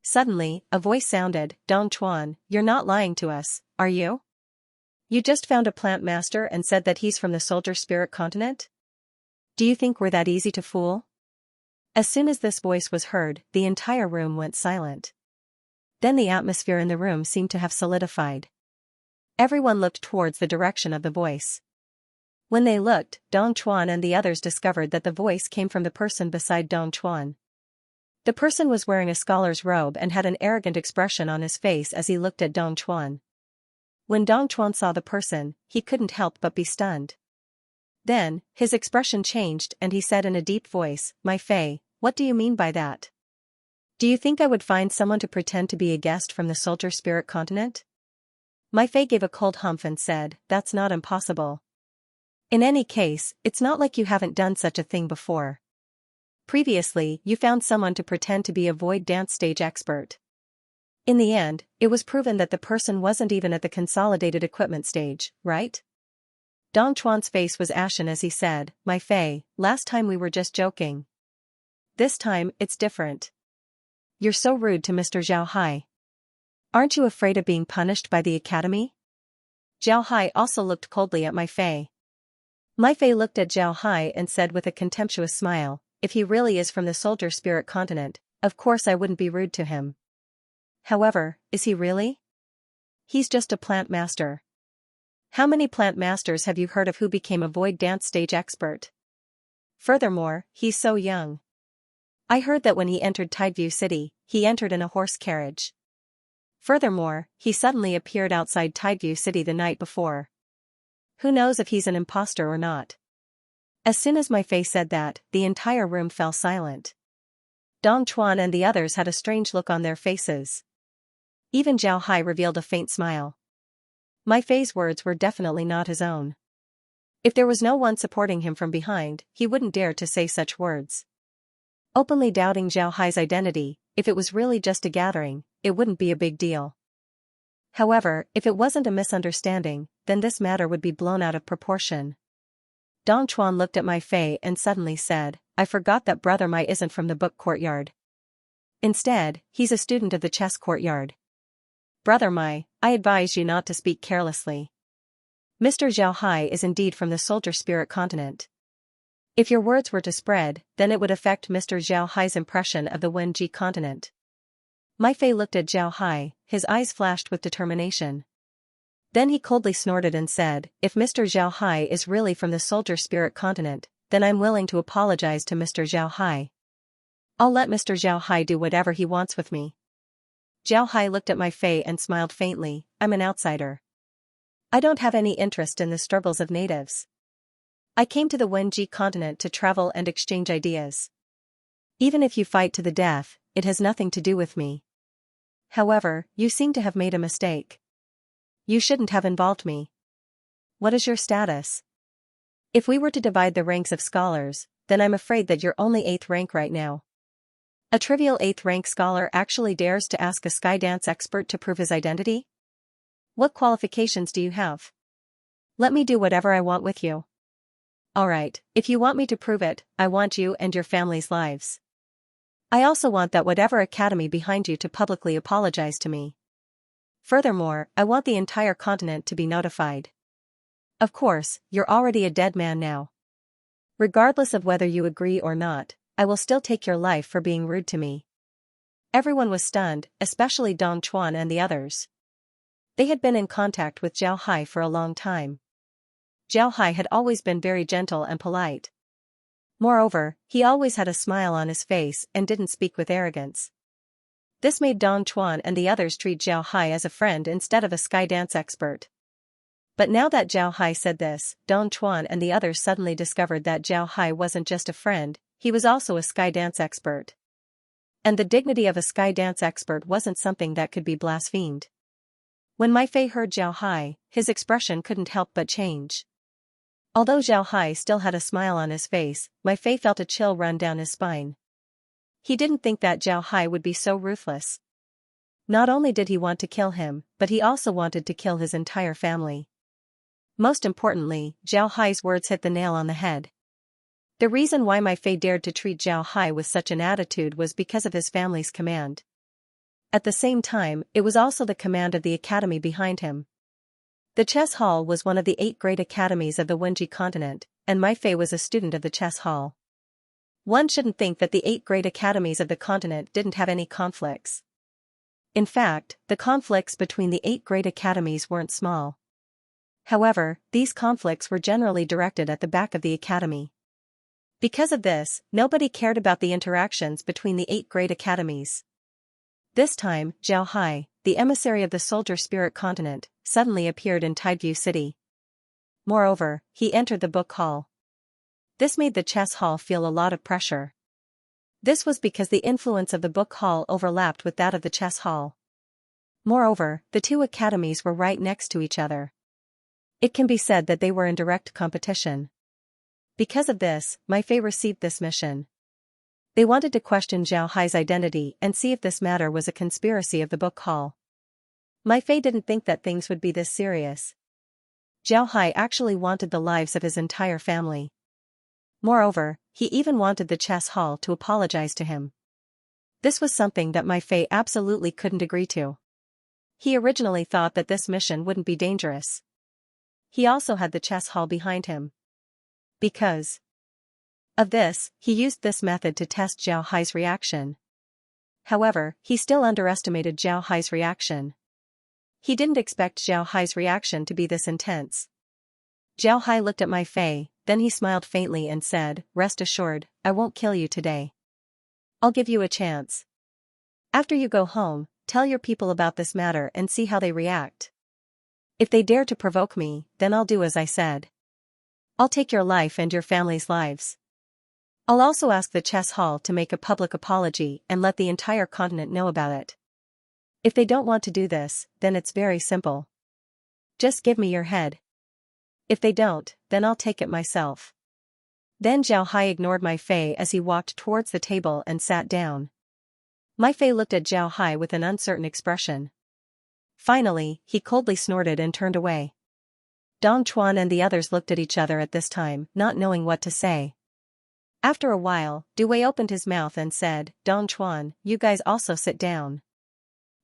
Suddenly, a voice sounded, Dong Chuan, you're not lying to us, are you? You just found a plant master and said that he's from the soldier spirit continent? Do you think we're that easy to fool? As soon as this voice was heard, the entire room went silent. Then the atmosphere in the room seemed to have solidified. Everyone looked towards the direction of the voice. When they looked, Dong Chuan and the others discovered that the voice came from the person beside Dong Chuan. The person was wearing a scholar's robe and had an arrogant expression on his face as he looked at Dong Chuan. When Dong Chuan saw the person, he couldn't help but be stunned. Then, his expression changed and he said in a deep voice, My Fei, what do you mean by that? Do you think I would find someone to pretend to be a guest from the soldier spirit continent? My Fei gave a cold humph and said, That's not impossible. In any case, it's not like you haven't done such a thing before. Previously, you found someone to pretend to be a void dance stage expert. In the end, it was proven that the person wasn't even at the consolidated equipment stage, right? Dong Chuan's face was ashen as he said, My Fei, last time we were just joking. This time, it's different. You're so rude to Mr. Zhao Hai. Aren't you afraid of being punished by the academy? Zhao Hai also looked coldly at My Fei. My Fei looked at Zhao Hai and said with a contemptuous smile, If he really is from the soldier spirit continent, of course I wouldn't be rude to him. However, is he really? He's just a plant master. How many plant masters have you heard of who became a void dance stage expert? Furthermore, he's so young. I heard that when he entered Tideview City, he entered in a horse carriage. Furthermore, he suddenly appeared outside Tideview City the night before. Who knows if he's an imposter or not? As soon as My Fei said that, the entire room fell silent. Dong Chuan and the others had a strange look on their faces. Even Zhao Hai revealed a faint smile. My Fei's words were definitely not his own. If there was no one supporting him from behind, he wouldn't dare to say such words. Openly doubting Zhao Hai's identity, if it was really just a gathering, it wouldn't be a big deal. However, if it wasn't a misunderstanding, then this matter would be blown out of proportion. Dong Chuan looked at My Fei and suddenly said, I forgot that Brother Mai isn't from the book courtyard. Instead, he's a student of the chess courtyard. Brother Mai, I advise you not to speak carelessly. Mr. Zhao Hai is indeed from the soldier spirit continent. If your words were to spread, then it would affect Mr. Zhao Hai's impression of the Wenji continent. My Fei looked at Zhao Hai, his eyes flashed with determination. Then he coldly snorted and said, If Mr. Zhao Hai is really from the soldier spirit continent, then I'm willing to apologize to Mr. Zhao Hai. I'll let Mr. Zhao Hai do whatever he wants with me. Zhao Hai looked at My Fei and smiled faintly, I'm an outsider. I don't have any interest in the struggles of natives. I came to the Wenji continent to travel and exchange ideas. Even if you fight to the death, it has nothing to do with me. However, you seem to have made a mistake. You shouldn't have involved me. What is your status? If we were to divide the ranks of scholars, then I'm afraid that you're only 8th rank right now. A trivial 8th rank scholar actually dares to ask a skydance expert to prove his identity? What qualifications do you have? Let me do whatever I want with you. Alright, if you want me to prove it, I want you and your family's lives. I also want that whatever academy behind you to publicly apologize to me. Furthermore, I want the entire continent to be notified. Of course, you're already a dead man now. Regardless of whether you agree or not, I will still take your life for being rude to me. Everyone was stunned, especially Dong Chuan and the others. They had been in contact with Zhao Hai for a long time. Zhao Hai had always been very gentle and polite. Moreover, he always had a smile on his face and didn't speak with arrogance. This made Dong Chuan and the others treat Zhao Hai as a friend instead of a skydance expert. But now that Zhao Hai said this, Dong Chuan and the others suddenly discovered that Zhao Hai wasn't just a friend, he was also a skydance expert. And the dignity of a skydance expert wasn't something that could be blasphemed. When Mai Fei heard Zhao Hai, his expression couldn't help but change. Although Zhao Hai still had a smile on his face, Mai Fei felt a chill run down his spine. He didn't think that Zhao Hai would be so ruthless. Not only did he want to kill him, but he also wanted to kill his entire family. Most importantly, Zhao Hai's words hit the nail on the head. The reason why Mai Fei dared to treat Zhao Hai with such an attitude was because of his family's command. At the same time, it was also the command of the academy behind him. The chess hall was one of the 8 great academies of the Wenji continent, and Mai Fei was a student of the chess hall. One shouldn't think that the 8 great academies of the continent didn't have any conflicts. In fact, the conflicts between the 8 great academies weren't small. However, these conflicts were generally directed at the back of the academy. Because of this, nobody cared about the interactions between the 8 great academies. This time, Zhao Hai, the emissary of the soldier spirit continent, suddenly appeared in Tideview City. Moreover, he entered the book hall. This made the chess hall feel a lot of pressure. This was because the influence of the book hall overlapped with that of the chess hall. Moreover, the 2 academies were right next to each other. It can be said that they were in direct competition. Because of this, Mai Fei received this mission. They wanted to question Zhao Hai's identity and see if this matter was a conspiracy of the book hall. Mai Fei didn't think that things would be this serious. Zhao Hai actually wanted the lives of his entire family. Moreover, he even wanted the chess hall to apologize to him. This was something that Mai Fei absolutely couldn't agree to. He originally thought that this mission wouldn't be dangerous. He also had the chess hall behind him. Because of this, he used this method to test Zhao Hai's reaction. However, he still underestimated Zhao Hai's reaction. He didn't expect Zhao Hai's reaction to be this intense. Zhao Hai looked at Mai Fei, then he smiled faintly and said, "Rest assured, I won't kill you today. I'll give you a chance. After you go home, tell your people about this matter and see how they react. If they dare to provoke me, then I'll do as I said. I'll take your life and your family's lives. I'll also ask the chess hall to make a public apology and let the entire continent know about it. If they don't want to do this, then it's very simple. Just give me your head. If they don't, then I'll take it myself." Then Zhao Hai ignored Mai Fei as he walked towards the table and sat down. Mai Fei looked at Zhao Hai with an uncertain expression. Finally, he coldly snorted and turned away. Dong Chuan and the others looked at each other at this time, not knowing what to say. After a while, Du Wei opened his mouth and said, "Dong Chuan, you guys also sit down."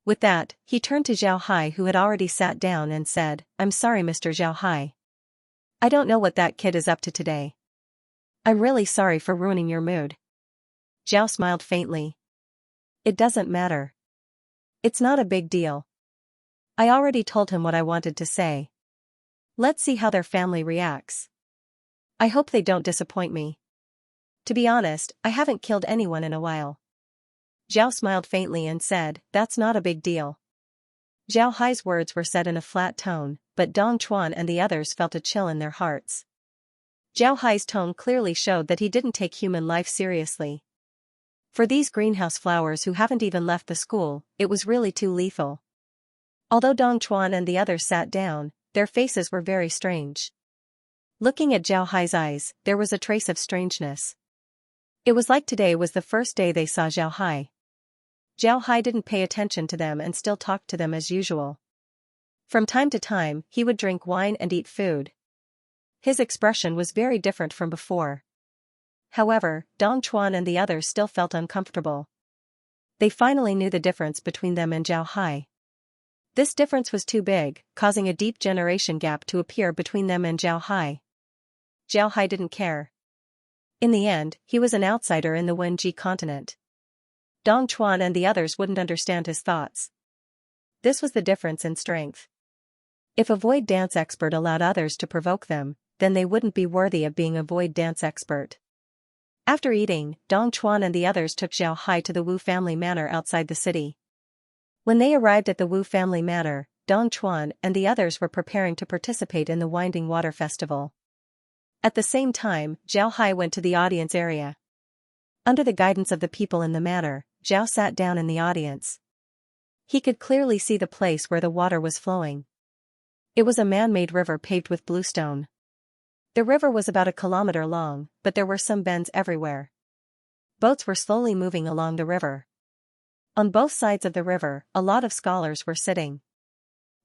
With that, he turned to Zhao Hai who had already sat down and said, "I'm sorry Mr. Zhao Hai. I don't know what that kid is up to today. I'm really sorry for ruining your mood." Zhao smiled faintly. "It doesn't matter. It's not a big deal. I already told him what I wanted to say. Let's see how their family reacts. I hope they don't disappoint me. To be honest, I haven't killed anyone in a while." Zhao smiled faintly and said, "That's not a big deal." Zhao Hai's words were said in a flat tone, but Dong Chuan and the others felt a chill in their hearts. Zhao Hai's tone clearly showed that he didn't take human life seriously. For these greenhouse flowers who haven't even left the school, it was really too lethal. Although Dong Chuan and the others sat down, their faces were very strange. Looking at Zhao Hai's eyes, there was a trace of strangeness. It was like today was the first day they saw Zhao Hai. Zhao Hai didn't pay attention to them and still talked to them as usual. From time to time, he would drink wine and eat food. His expression was very different from before. However, Dong Chuan and the others still felt uncomfortable. They finally knew the difference between them and Zhao Hai. This difference was too big, causing a deep generation gap to appear between them and Zhao Hai. Zhao Hai didn't care. In the end, he was an outsider in the Wenji continent. Dong Chuan and the others wouldn't understand his thoughts. This was the difference in strength. If a void dance expert allowed others to provoke them, then they wouldn't be worthy of being a void dance expert. After eating, Dong Chuan and the others took Zhao Hai to the Wu family manor outside the city. When they arrived at the Wu family manor, Dong Chuan and the others were preparing to participate in the Winding Water Festival. At the same time, Zhao Hai went to the audience area. Under the guidance of the people in the manor, Zhao sat down in the audience. He could clearly see the place where the water was flowing. It was a man-made river paved with bluestone. The river was about a kilometer long, but there were some bends everywhere. Boats were slowly moving along the river. On both sides of the river, a lot of scholars were sitting.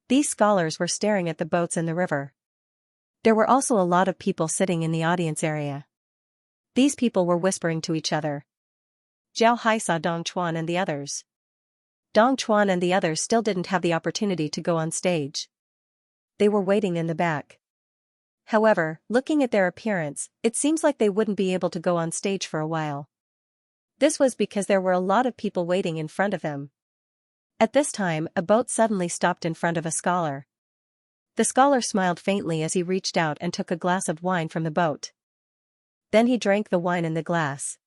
These scholars were staring at the boats in the river. There were also a lot of people sitting in the audience area. These people were whispering to each other. Zhao Hai saw Dong Chuan and the others. Dong Chuan and the others still didn't have the opportunity to go on stage. They were waiting in the back. However, looking at their appearance, it seems like they wouldn't be able to go on stage for a while. This was because there were a lot of people waiting in front of him. At this time, a boat suddenly stopped in front of a scholar. The scholar smiled faintly as he reached out and took a glass of wine from the boat. Then he drank the wine in the glass.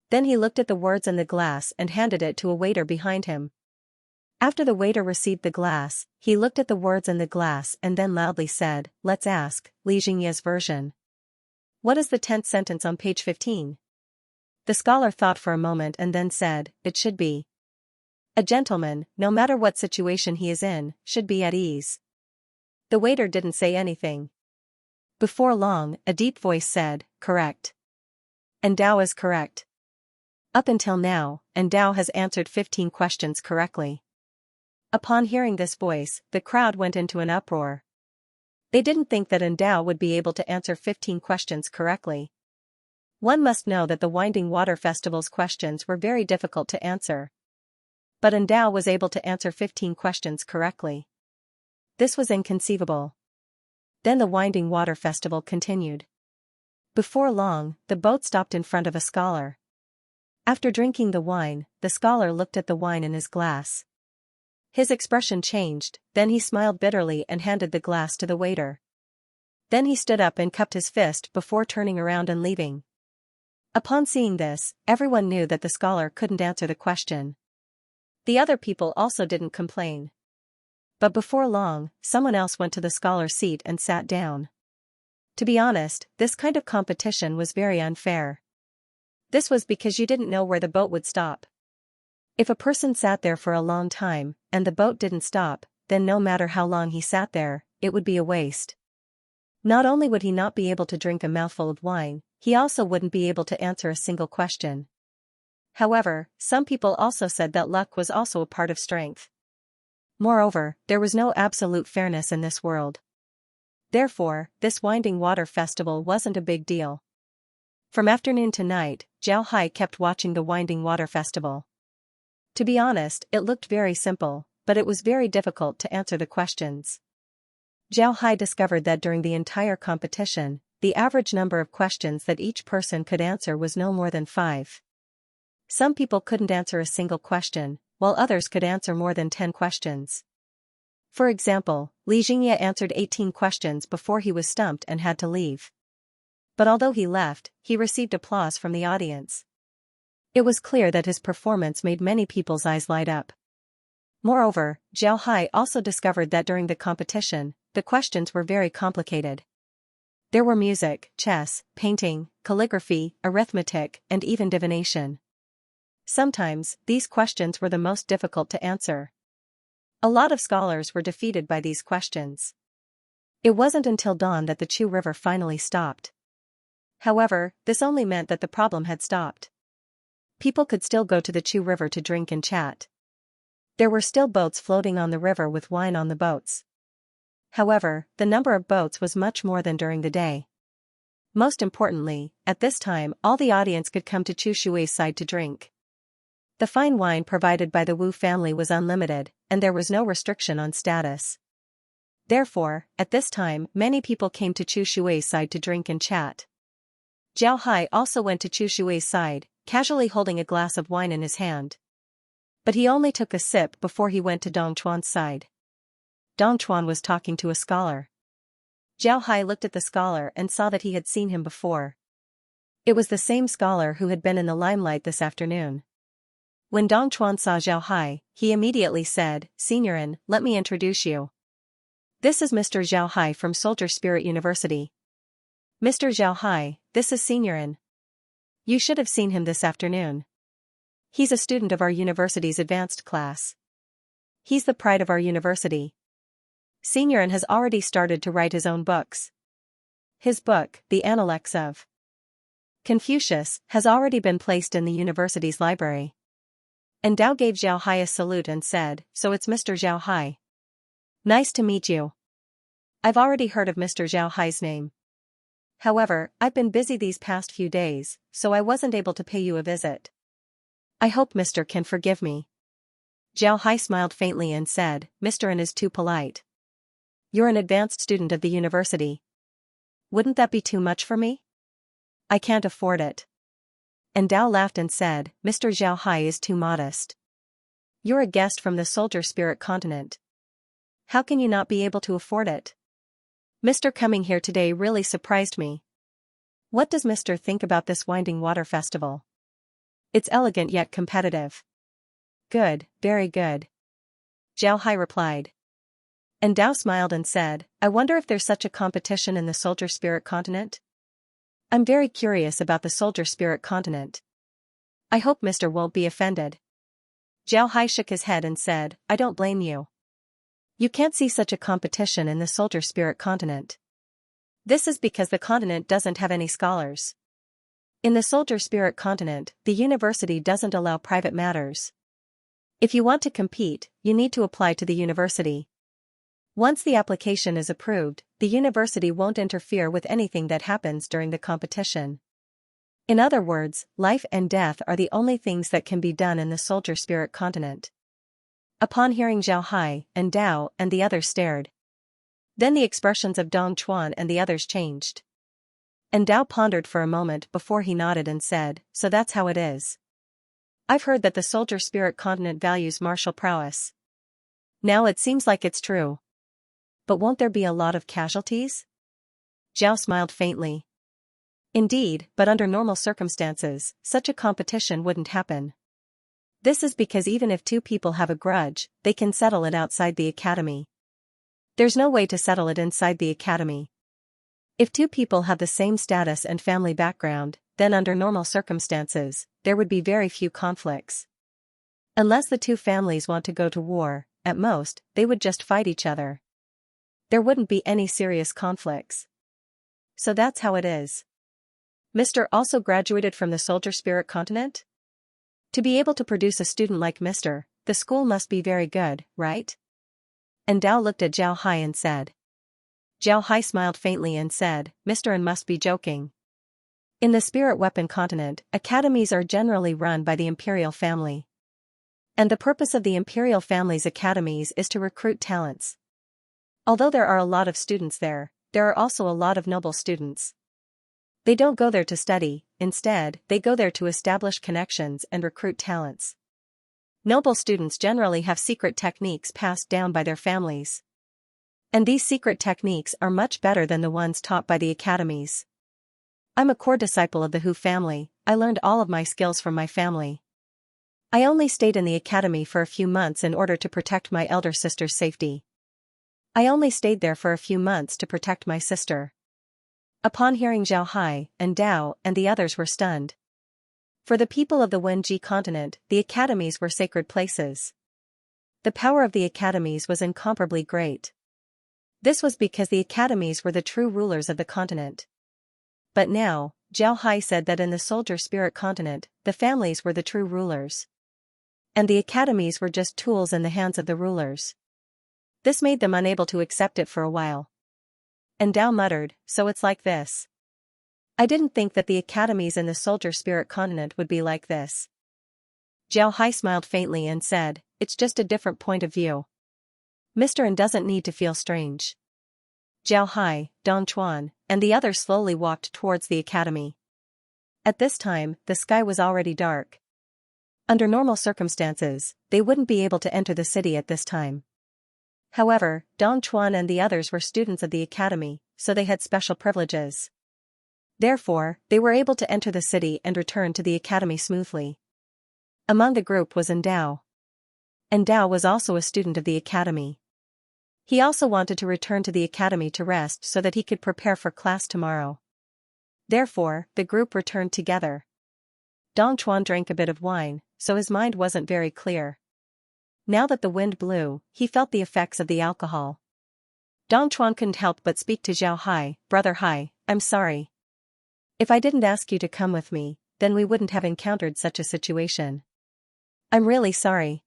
Then he looked at the words in the glass and handed it to a waiter behind him. After the waiter received the glass, he looked at the words in the glass and then loudly said, "Let's ask, Xianxia's version. What is the 10th sentence on page 15? The scholar thought for a moment and then said, "It should be. A gentleman, no matter what situation he is in, should be at ease." The waiter didn't say anything. Before long, a deep voice said, "Correct. And Dao is correct. Up until now, and Dao has answered 15 questions correctly." Upon hearing this voice, the crowd went into an uproar. They didn't think that Ndao would be able to answer 15 questions correctly. One must know that the Winding Water Festival's questions were very difficult to answer. But Ndao was able to answer 15 questions correctly. This was inconceivable. Then the Winding Water Festival continued. Before long, the boat stopped in front of a scholar. After drinking the wine, the scholar looked at the wine in his glass. His expression changed, then he smiled bitterly and handed the glass to the waiter. Then he stood up and cupped his fist before turning around and leaving. Upon seeing this, everyone knew that the scholar couldn't answer the question. The other people also didn't complain. But before long, someone else went to the scholar's seat and sat down. To be honest, this kind of competition was very unfair. This was because you didn't know where the boat would stop. If a person sat there for a long time, and the boat didn't stop, then no matter how long he sat there, it would be a waste. Not only would he not be able to drink a mouthful of wine, he also wouldn't be able to answer a single question. However, some people also said that luck was also a part of strength. Moreover, there was no absolute fairness in this world. Therefore, this Winding Water Festival wasn't a big deal. From afternoon to night, Zhao Hai kept watching the Winding Water Festival. To be honest, it looked very simple, but it was very difficult to answer the questions. Zhao Hai discovered that during the entire competition, the average number of questions that each person could answer was no more than 5. Some people couldn't answer a single question, while others could answer more than 10 questions. For example, Xianxia answered 18 questions before he was stumped and had to leave. But although he left, he received applause from the audience. It was clear that his performance made many people's eyes light up. Moreover, Zhao Hai also discovered that during the competition, the questions were very complicated. There were music, chess, painting, calligraphy, arithmetic, and even divination. Sometimes, these questions were the most difficult to answer. A lot of scholars were defeated by these questions. It wasn't until dawn that the Chu River finally stopped. However, this only meant that the problem had stopped. People could still go to the Chu River to drink and chat. There were still boats floating on the river with wine on the boats. However, the number of boats was much more than during the day. Most importantly, at this time all the audience could come to Chu Shui's side to drink. The fine wine provided by the Wu family was unlimited, and there was no restriction on status. Therefore, at this time many people came to Chu Shui's side to drink and chat. Zhao Hai also went to Chu Shui's side, casually holding a glass of wine in his hand. But he only took a sip before he went to Dong Chuan's side. Dong Chuan was talking to a scholar. Zhao Hai looked at the scholar and saw that he had seen him before. It was the same scholar who had been in the limelight this afternoon. When Dong Chuan saw Zhao Hai, he immediately said, "Signorin, let me introduce you. This is Mr. Zhao Hai from Soldier Spirit University. Mr. Zhao Hai, this is Signorin. You should have seen him this afternoon. He's a student of our university's advanced class." He's the pride of our university. Senior and has already started to write his own books. His book, The Analects of Confucius, has already been placed in the university's library. And Dao gave Zhao Hai a salute and said, "So it's Mr. Zhao Hai. Nice to meet you. I've already heard of Mr. Zhao Hai's name. However, I've been busy these past few days, so I wasn't able to pay you a visit. I hope Mr. can forgive me." Zhao Hai smiled faintly and said, "Mr. N is too polite. You're an advanced student of the university. Wouldn't that be too much for me? I can't afford it." And Dao laughed and said, "Mr. Zhao Hai is too modest. You're a guest from the soldier spirit continent. How can you not be able to afford it? Mr. coming here today really surprised me. What does Mr. think about this winding water festival? It's elegant yet competitive." "Good, very good," Zhao Hai replied. And Dao smiled and said, "I wonder if there's such a competition in the soldier spirit continent? I'm very curious about the soldier spirit continent. I hope Mr. won't be offended." Zhao Hai shook his head and said, "I don't blame you. You can't see such a competition in the soldier spirit continent. This is because the continent doesn't have any scholars. In the soldier spirit continent, the university doesn't allow private matters. If you want to compete, you need to apply to the university. Once the application is approved, the university won't interfere with anything that happens during the competition. In other words, life and death are the only things that can be done in the soldier spirit continent." Upon hearing Zhao Hai and Dao and the others stared. Then the expressions of Dong Chuan and the others changed. And Dao pondered for a moment before he nodded and said, "So that's how it is. I've heard that the soldier spirit continent values martial prowess. Now it seems like it's true. But won't there be a lot of casualties?" Zhao smiled faintly. "Indeed, but under normal circumstances, such a competition wouldn't happen. This is because even if two people have a grudge, they can settle it outside the academy. There's no way to settle it inside the academy. If two people have the same status and family background, then under normal circumstances, there would be very few conflicts. Unless the two families want to go to war, at most, they would just fight each other. There wouldn't be any serious conflicts. So that's how it is. Mr. also graduated from the soldier spirit continent? To be able to produce a student like Mr., the school must be very good, right?" And Dao looked at Zhao Hai and said. Zhao Hai smiled faintly and said, "Mr. N must be joking. In the spirit weapon continent, academies are generally run by the imperial family. And the purpose of the imperial family's academies is to recruit talents. Although there are a lot of students there are also a lot of noble students. They don't go there to study, instead, they go there to establish connections and recruit talents. Noble students generally have secret techniques passed down by their families. And these secret techniques are much better than the ones taught by the academies. I'm a core disciple of the Hu family. I learned all of my skills from my family. I only stayed in the academy for a few months in order to protect my elder sister's safety. I only stayed there for a few months to protect my sister." Upon hearing Zhao Hai and Dao and the others were stunned. For the people of the Wenji continent, the academies were sacred places. The power of the academies was incomparably great. This was because the academies were the true rulers of the continent. But now, Zhao Hai said that in the soldier spirit continent, the families were the true rulers. And the academies were just tools in the hands of the rulers. This made them unable to accept it for a while. And Dao muttered, "So it's like this. I didn't think that the academies in the soldier spirit continent would be like this." Zhao Hai smiled faintly and said, "It's just a different point of view. Mr. N doesn't need to feel strange." Zhao Hai, Dong Chuan, and the others slowly walked towards the academy. At this time, the sky was already dark. Under normal circumstances, they wouldn't be able to enter the city at this time. However, Dong Chuan and the others were students of the academy, so they had special privileges. Therefore, they were able to enter the city and return to the academy smoothly. Among the group was Dao. And Dao was also a student of the academy. He also wanted to return to the academy to rest so that he could prepare for class tomorrow. Therefore, the group returned together. Dong Chuan drank a bit of wine, so his mind wasn't very clear. Now that the wind blew, he felt the effects of the alcohol. Dong Chuan couldn't help but speak to Zhao Hai, "Brother Hai, I'm sorry. If I didn't ask you to come with me, then we wouldn't have encountered such a situation. I'm really sorry."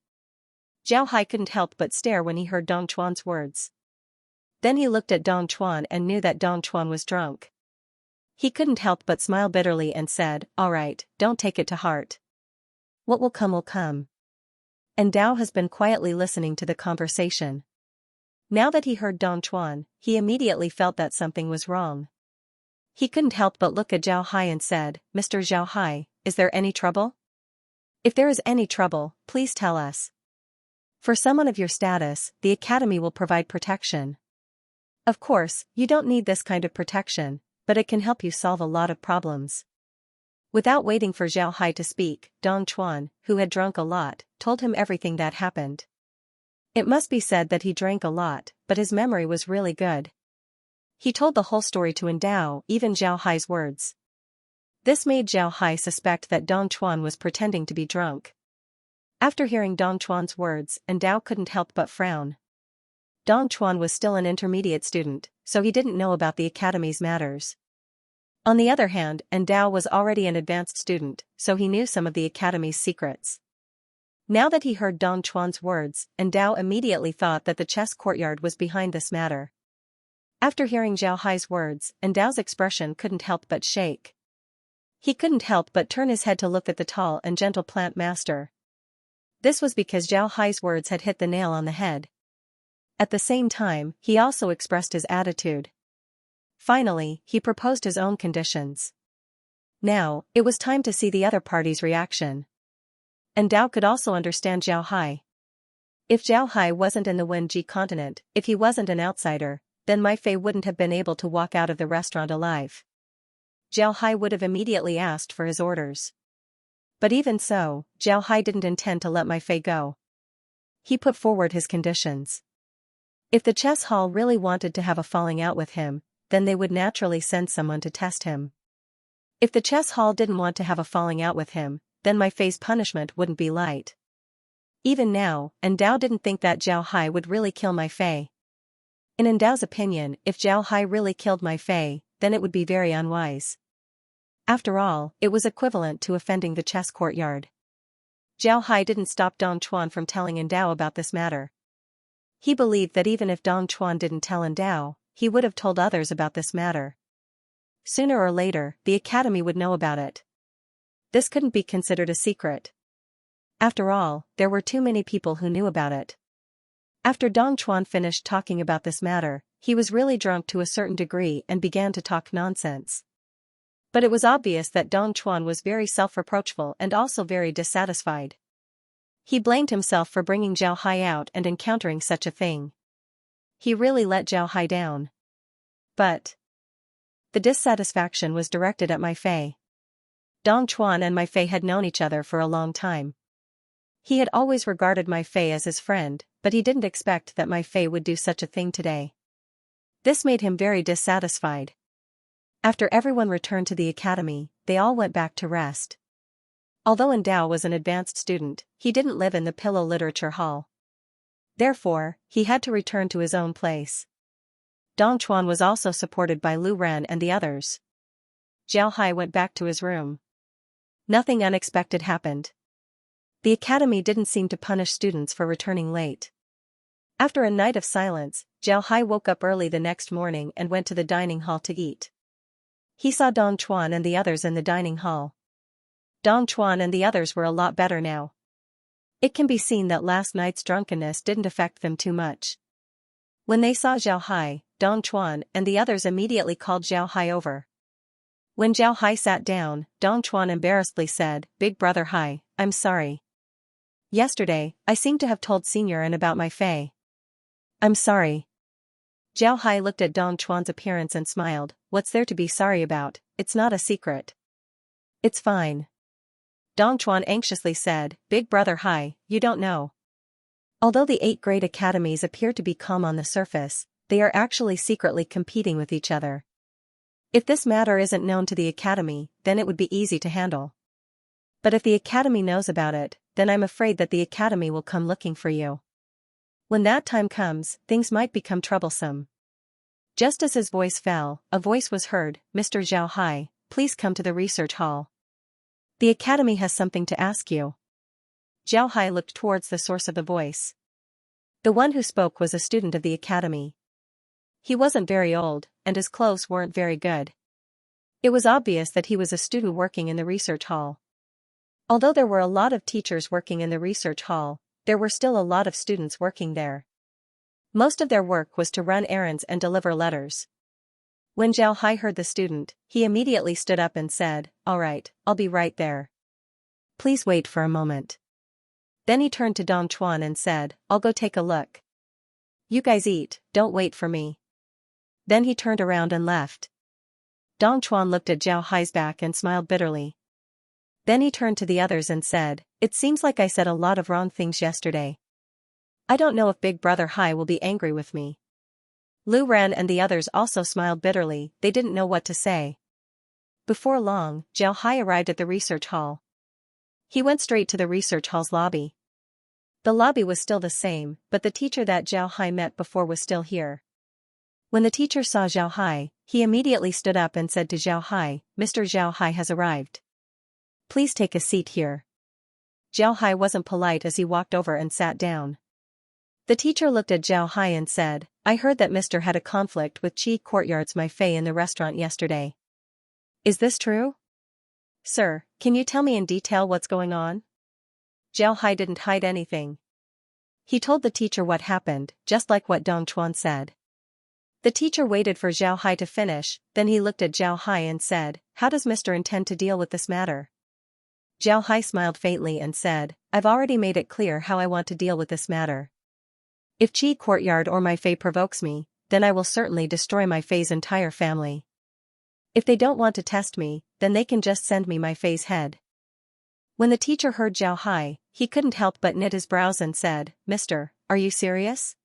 Zhao Hai couldn't help but stare when he heard Dong Chuan's words. Then he looked at Dong Chuan and knew that Dong Chuan was drunk. He couldn't help but smile bitterly and said, "All right, don't take it to heart. What will come will come." And Dao has been quietly listening to the conversation. Now that he heard Dong Chuan, he immediately felt that something was wrong. He couldn't help but look at Zhao Hai and said, "Mr. Zhao Hai, is there any trouble? If there is any trouble, please tell us. For someone of your status, the academy will provide protection. Of course, you don't need this kind of protection, but it can help you solve a lot of problems." Without waiting for Zhao Hai to speak, Dong Chuan, who had drunk a lot, told him everything that happened. It must be said that he drank a lot, but his memory was really good. He told the whole story to Endao, even Zhao Hai's words. This made Zhao Hai suspect that Dong Chuan was pretending to be drunk. After hearing Dong Chuan's words, Endao couldn't help but frown. Dong Chuan was still an intermediate student, so he didn't know about the academy's matters. On the other hand, Endao was already an advanced student, so he knew some of the academy's secrets. Now that he heard Dong Chuan's words, Endao immediately thought that the chess courtyard was behind this matter. After hearing Zhao Hai's words, Endao's expression couldn't help but shake. He couldn't help but turn his head to look at the tall and gentle plant master. This was because Zhao Hai's words had hit the nail on the head. At the same time, he also expressed his attitude. Finally, he proposed his own conditions. Now, it was time to see the other party's reaction. Endao could also understand Zhao Hai. If Zhao Hai wasn't in the Wenji continent, if he wasn't an outsider, then Mai Fei wouldn't have been able to walk out of the restaurant alive. Zhao Hai would have immediately asked for his orders. But even so, Zhao Hai didn't intend to let Mai Fei go. He put forward his conditions. If the chess hall really wanted to have a falling out with him, then they would naturally send someone to test him. If the chess hall didn't want to have a falling out with him, then Mai Fei's punishment wouldn't be light. Even now, Endao didn't think that Zhao Hai would really kill Mai Fei. In Endao's opinion, if Zhao Hai really killed Mai Fei, then it would be very unwise. After all, it was equivalent to offending the chess courtyard. Zhao Hai didn't stop Dong Chuan from telling Endao about this matter. He believed that even if Dong Chuan didn't tell Endao, he would have told others about this matter. Sooner or later, the academy would know about it. This couldn't be considered a secret. After all, there were too many people who knew about it. After Dong Chuan finished talking about this matter, he was really drunk to a certain degree and began to talk nonsense. But it was obvious that Dong Chuan was very self-reproachful and also very dissatisfied. He blamed himself for bringing Zhao Hai out and encountering such a thing. He really let Zhao Hai down. But the dissatisfaction was directed at Mai Fei. Dong Chuan and Mai Fei had known each other for a long time. He had always regarded Mai Fei as his friend, but he didn't expect that Mai Fei would do such a thing today. This made him very dissatisfied. After everyone returned to the academy, they all went back to rest. Although Endao was an advanced student, he didn't live in the Pillow Literature Hall. Therefore, he had to return to his own place. Dong Chuan was also supported by Lu Ran and the others. Zhao Hai went back to his room. Nothing unexpected happened. The academy didn't seem to punish students for returning late. After a night of silence, Zhao Hai woke up early the next morning and went to the dining hall to eat. He saw Dong Chuan and the others in the dining hall. Dong Chuan and the others were a lot better now. It can be seen that last night's drunkenness didn't affect them too much. When they saw Zhao Hai, Dong Chuan and the others immediately called Zhao Hai over. When Zhao Hai sat down, Dong Chuan embarrassedly said, "Big brother Hai, I'm sorry. Yesterday, I seem to have told Senior An about Mai Fei. I'm sorry." Zhao Hai looked at Dong Chuan's appearance and smiled. "What's there to be sorry about? It's not a secret." "It's fine." Dong Chuan anxiously said, "Big brother Hai, you don't know. Although the 8 great academies appear to be calm on the surface, they are actually secretly competing with each other. If this matter isn't known to the academy, then it would be easy to handle. But if the academy knows about it, then I'm afraid that the academy will come looking for you. When that time comes, things might become troublesome. Just as his voice fell, a voice was heard, Mr. Zhao Hai, please come to the research hall. The academy has something to ask you. Zhao Hai looked towards the source of the voice. The one who spoke was a student of the academy. He wasn't very old, and his clothes weren't very good. It was obvious that he was a student working in the research hall. Although there were a lot of teachers working in the research hall, there were still a lot of students working there. Most of their work was to run errands and deliver letters. When Zhao Hai heard the student, he immediately stood up and said, "All right, I'll be right there. Please wait for a moment." Then he turned to Dong Chuan and said, "I'll go take a look. You guys eat, don't wait for me." Then he turned around and left. Dong Chuan looked at Zhao Hai's back and smiled bitterly. Then he turned to the others and said, "It seems like I said a lot of wrong things yesterday. I don't know if Big Brother Hai will be angry with me." Lu Ren and the others also smiled bitterly, they didn't know what to say. Before long, Zhao Hai arrived at the research hall. He went straight to the research hall's lobby. The lobby was still the same, but the teacher that Zhao Hai met before was still here. When the teacher saw Zhao Hai, he immediately stood up and said to Zhao Hai, "Mr. Zhao Hai has arrived. Please take a seat here." Zhao Hai wasn't polite as he walked over and sat down. The teacher looked at Zhao Hai and said, "I heard that Mr. had a conflict with Qi Courtyard's My Fei in the restaurant yesterday. Is this true? Sir, can you tell me in detail what's going on?" Zhao Hai didn't hide anything. He told the teacher what happened, just like what Dong Chuan said. The teacher waited for Zhao Hai to finish, then he looked at Zhao Hai and said, "How does Mr. intend to deal with this matter?" Zhao Hai smiled faintly and said, "I've already made it clear how I want to deal with this matter. If Qi Courtyard or My Fei provokes me, then I will certainly destroy My Fei's entire family. If they don't want to test me, then they can just send me My Fei's head." When the teacher heard Zhao Hai, he couldn't help but knit his brows and said, "Mister, are you serious?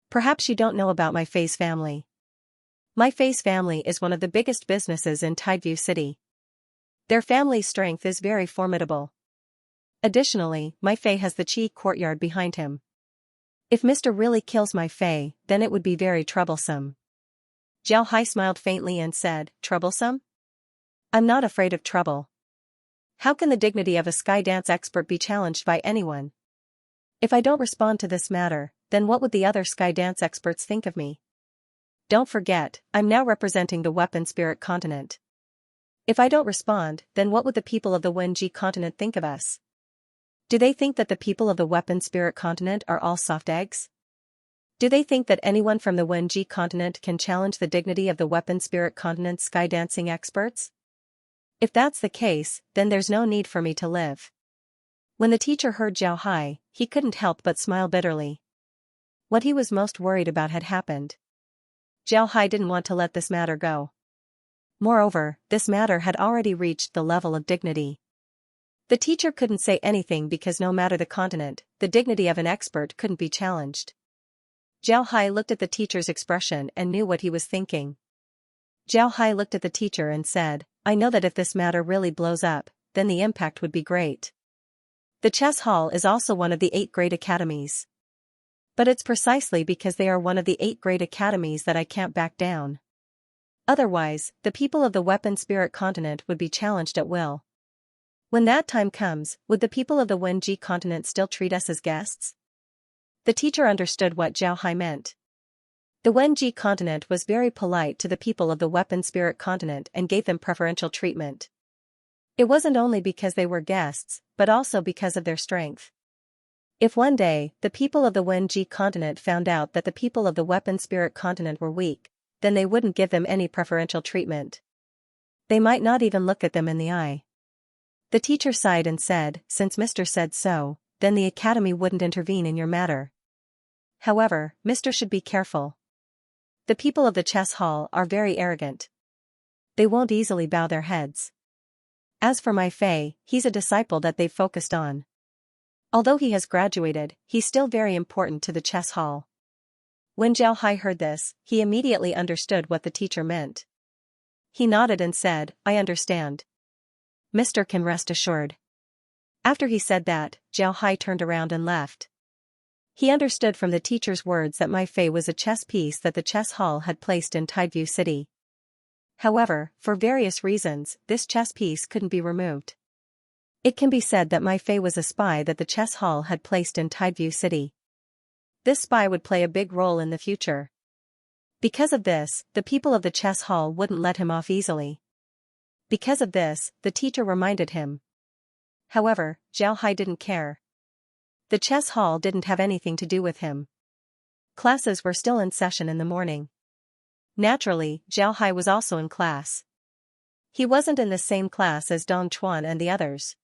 Perhaps you don't know about My Fei's family. My Fei's family is one of the biggest businesses in Tideview City. Their family's strength is very formidable. Additionally, My Fei has the Qi Courtyard behind him. If Mr. really kills My Fei, then it would be very troublesome." Zhao Hai smiled faintly and said, "Troublesome? I'm not afraid of trouble. How can the dignity of a sky dance expert be challenged by anyone? If I don't respond to this matter, then what would the other sky dance experts think of me? Don't forget, I'm now representing the Weapon Spirit continent. If I don't respond, then what would the people of the Wenji continent think of us? Do they think that the people of the Weapon Spirit continent are all soft eggs? Do they think that anyone from the Wenji continent can challenge the dignity of the Weapon Spirit continent's sky dancing experts? If that's the case, then there's no need for me to live." When the teacher heard Zhao Hai, he couldn't help but smile bitterly. What he was most worried about had happened. Zhao Hai didn't want to let this matter go. Moreover, this matter had already reached the level of dignity. The teacher couldn't say anything because no matter the continent, the dignity of an expert couldn't be challenged. Zhao Hai looked at the teacher's expression and knew what he was thinking. Zhao Hai looked at the teacher and said, "I know that if this matter really blows up, then the impact would be great. The chess hall is also one of the 8 great academies. But it's precisely because they are one of the 8 great academies that I can't back down. Otherwise, the people of the Weapon Spirit continent would be challenged at will. When that time comes, would the people of the Wenji continent still treat us as guests?" The teacher understood what Zhao Hai meant. The Wenji continent was very polite to the people of the Weapon Spirit continent and gave them preferential treatment. It wasn't only because they were guests, but also because of their strength. If one day, the people of the Wenji continent found out that the people of the Weapon Spirit continent were weak, then they wouldn't give them any preferential treatment. They might not even look at them in the eye. The teacher sighed and said, "Since Mr. said so, then the academy wouldn't intervene in your matter. However, Mr. should be careful. The people of the chess hall are very arrogant. They won't easily bow their heads. As for My Fei, he's a disciple that they've focused on. Although he has graduated, he's still very important to the chess hall." When Zhao Hai heard this, he immediately understood what the teacher meant. He nodded and said, "I understand. Mr. can rest assured. After he said that, Zhao Hai turned around and left. He understood from the teacher's words that Mai Fei was a chess piece that the chess hall had placed in Tideview City. However, for various reasons, this chess piece couldn't be removed. It can be said that Mai Fei was a spy that the chess hall had placed in Tideview City. This spy would play a big role in the future. Because of this, the people of the chess hall wouldn't let him off easily. Because of this, the teacher reminded him. However, Zhao Hai didn't care. The chess hall didn't have anything to do with him. Classes were still in session in the morning. Naturally, Zhao Hai was also in class. He wasn't in the same class as Dong Chuan and the others.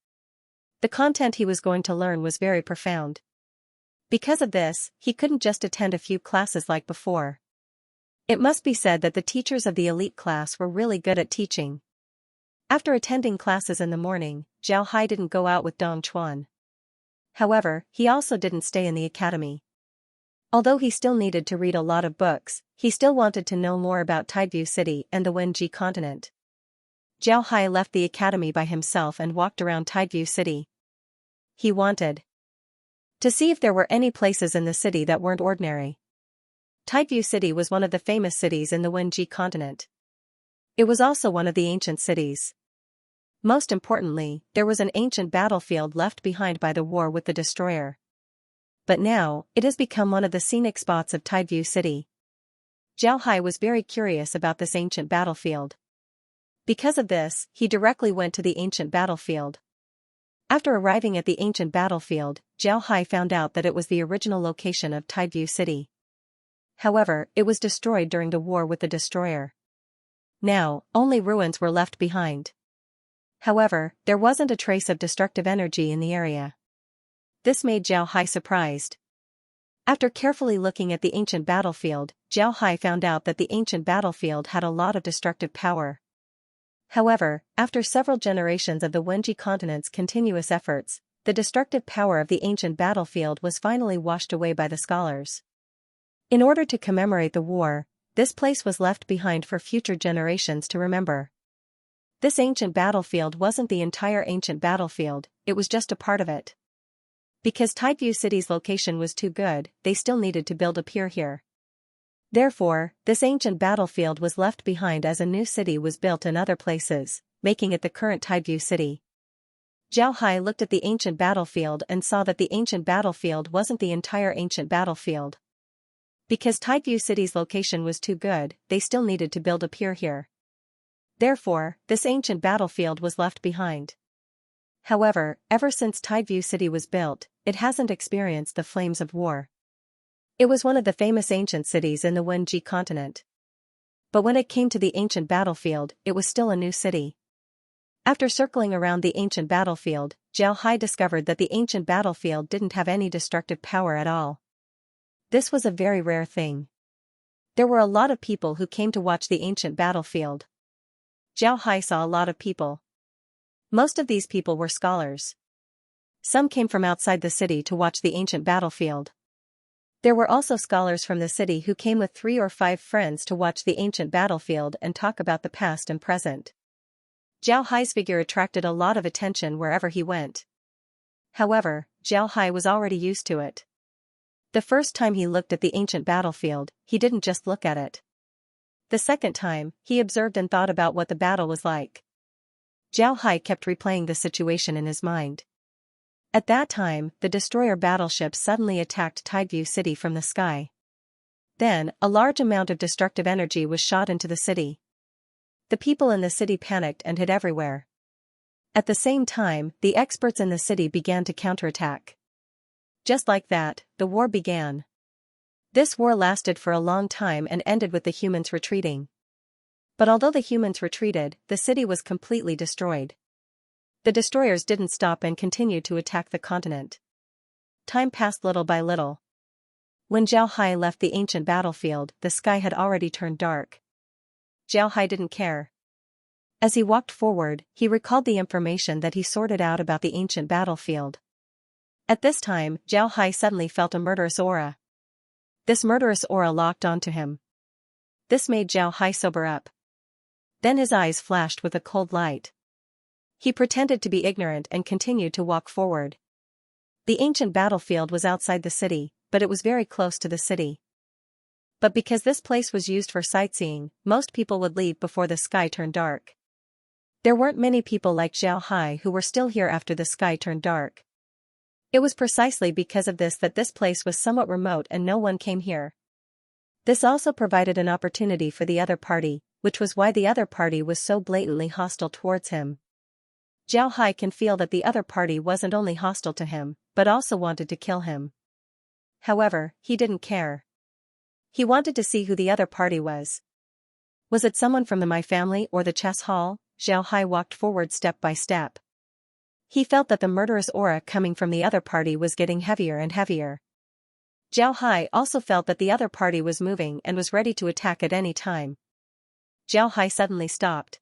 The content he was going to learn was very profound. Because of this, he couldn't just attend a few classes like before. It must be said that the teachers of the elite class were really good at teaching. After attending classes in the morning, Zhao Hai didn't go out with Dong Chuan. However, he also didn't stay in the academy. Although he still needed to read a lot of books, he still wanted to know more about Tideview City and the Wenji continent. Zhao Hai left the academy by himself and walked around Tideview City. He wanted to see if there were any places in the city that weren't ordinary. Tideview City was one of the famous cities in the Wenji continent. It was also one of the ancient cities. Most importantly, there was an ancient battlefield left behind by the war with the destroyer. But now, it has become one of the scenic spots of Tideview City. Zhao Hai was very curious about this ancient battlefield. Because of this, he directly went to the ancient battlefield. After arriving at the ancient battlefield, Zhao Hai found out that it was the original location of Tideview City. However, it was destroyed during the war with the destroyer. Now, only ruins were left behind. However, there wasn't a trace of destructive energy in the area. This made Zhao Hai surprised. After carefully looking at the ancient battlefield, Zhao Hai found out that the ancient battlefield had a lot of destructive power. However, after several generations of the Wenji continent's continuous efforts, the destructive power of the ancient battlefield was finally washed away by the scholars. In order to commemorate the war, this place was left behind for future generations to remember. This ancient battlefield wasn't the entire ancient battlefield, it was just a part of it. Because Tideview City's location was too good, they still needed to build a pier here. Therefore, this ancient battlefield was left behind as a new city was built in other places, making it the current Tideview City. Zhao Hai looked at the ancient battlefield and saw that the ancient battlefield wasn't the entire ancient battlefield. Because Tideview City's location was too good, they still needed to build a pier here. Therefore, this ancient battlefield was left behind. However, ever since Tideview City was built, it hasn't experienced the flames of war. It was one of the famous ancient cities in the Wenji continent. But when it came to the ancient battlefield, it was still a new city. After circling around the ancient battlefield, Zhao Hai discovered that the ancient battlefield didn't have any destructive power at all. This was a very rare thing. There were a lot of people who came to watch the ancient battlefield. Zhao Hai saw a lot of people. Most of these people were scholars. Some came from outside the city to watch the ancient battlefield. There were also scholars from the city who came with 3 or 5 friends to watch the ancient battlefield and talk about the past and present. Zhao Hai's figure attracted a lot of attention wherever he went. However, Zhao Hai was already used to it. The first time he looked at the ancient battlefield, he didn't just look at it. The second time, he observed and thought about what the battle was like. Zhao Hai kept replaying the situation in his mind. At that time, the destroyer battleship suddenly attacked Tideview City from the sky. Then, a large amount of destructive energy was shot into the city. The people in the city panicked and hid everywhere. At the same time, the experts in the city began to counterattack. Just like that, the war began. This war lasted for a long time and ended with the humans retreating. But although the humans retreated, the city was completely destroyed. The destroyers didn't stop and continued to attack the continent. Time passed little by little. When Zhao Hai left the ancient battlefield, the sky had already turned dark. Zhao Hai didn't care. As he walked forward, he recalled the information that he sorted out about the ancient battlefield. At this time, Zhao Hai suddenly felt a murderous aura. This murderous aura locked onto him. This made Zhao Hai sober up. Then his eyes flashed with a cold light. He pretended to be ignorant and continued to walk forward. The ancient battlefield was outside the city, but it was very close to the city. But because this place was used for sightseeing, most people would leave before the sky turned dark. There weren't many people like Xiao Hai who were still here after the sky turned dark. It was precisely because of this that this place was somewhat remote and no one came here. This also provided an opportunity for the other party, which was why the other party was so blatantly hostile towards him. Xiao Hai can feel that the other party wasn't only hostile to him, but also wanted to kill him. However, he didn't care. He wanted to see who the other party was. Was it someone from the My family or the chess hall? Xiao Hai walked forward step by step. He felt that the murderous aura coming from the other party was getting heavier and heavier. Xiao Hai also felt that the other party was moving and was ready to attack at any time. Xiao Hai suddenly stopped.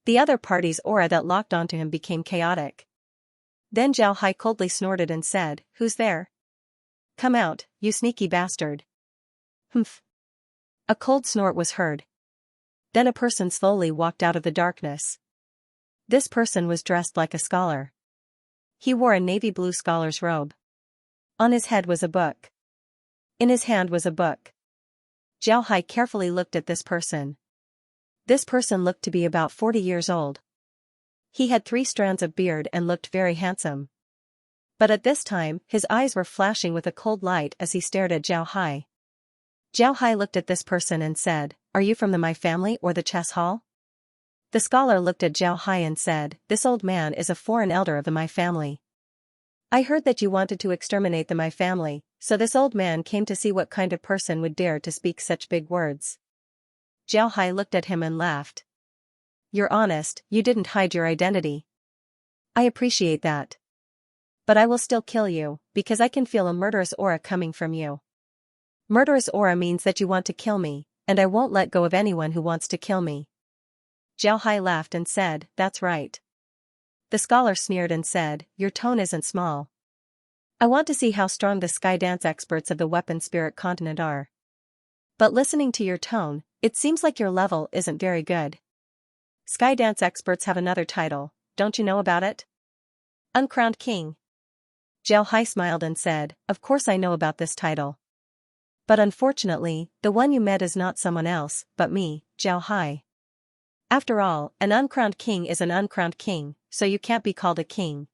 The other party's aura that locked onto him became chaotic. Then Xiao Hai coldly snorted and said, "Who's there? Come out, you sneaky bastard." Humph. A cold snort was heard. Then a person slowly walked out of the darkness. This person was dressed like a scholar. He wore a navy blue scholar's robe. On his head was a book. In his hand was a book. Xiao Hai carefully looked at this person. This person looked to be about 40 years old. He had 3 strands of beard and looked very handsome. But at this time, his eyes were flashing with a cold light as he stared at Xiao Hai. Xiao Hai looked at this person and said, "Are you from the My family or the chess hall?" The scholar looked at Xiao Hai and said, "This old man is a foreign elder of the My family. I heard that you wanted to exterminate the My family, so this old man came to see what kind of person would dare to speak such big words." Xiao Hai looked at him and laughed. "You're honest, you didn't hide your identity. I appreciate that. But I will still kill you, because I can feel a murderous aura coming from you. Murderous aura means that you want to kill me, and I won't let go of anyone who wants to kill me." Xiao Hai laughed and said, "That's right." The scholar sneered and said, "Your tone isn't small. I want to see how strong the sky dance experts of the weapon spirit continent are. But listening to your tone, it seems like your level isn't very good. Sky dance experts have another title, don't you know about it? Uncrowned King." Xiao Hai smiled and said, "Of course I know about this title. But unfortunately, the one you met is not someone else, but me, Xiao Hai. After all, an uncrowned king is an uncrowned king, so you can't be called a king.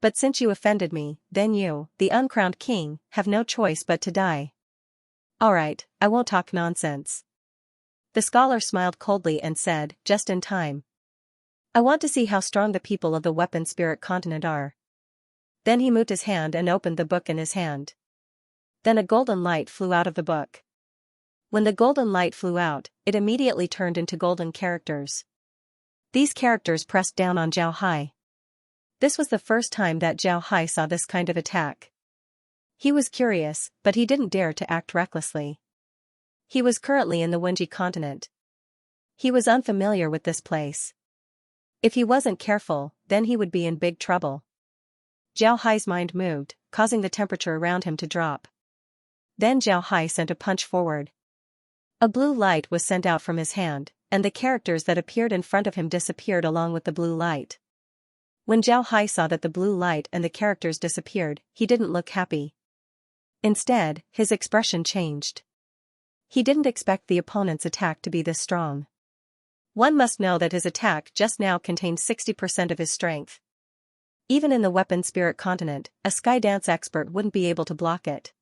But since you offended me, then you, the uncrowned king, have no choice but to die. Alright, I won't talk nonsense." The scholar smiled coldly and said, "Just in time. I want to see how strong the people of the weapon spirit continent are." Then he moved his hand and opened the book in his hand. Then a golden light flew out of the book. When the golden light flew out, it immediately turned into golden characters. These characters pressed down on Xiao Hai. This was the first time that Xiao Hai saw this kind of attack. He was curious, but he didn't dare to act recklessly. He was currently in the Wenji continent. He was unfamiliar with this place. If he wasn't careful, then he would be in big trouble. Xiao Hai's mind moved, causing the temperature around him to drop. Then Xiao Hai sent a punch forward. A blue light was sent out from his hand, and the characters that appeared in front of him disappeared along with the blue light. When Xiao Hai saw that the blue light and the characters disappeared, he didn't look happy. Instead, his expression changed. He didn't expect the opponent's attack to be this strong. One must know that his attack just now contained 60% of his strength. Even in the weapon spirit continent, a sky dance expert wouldn't be able to block it.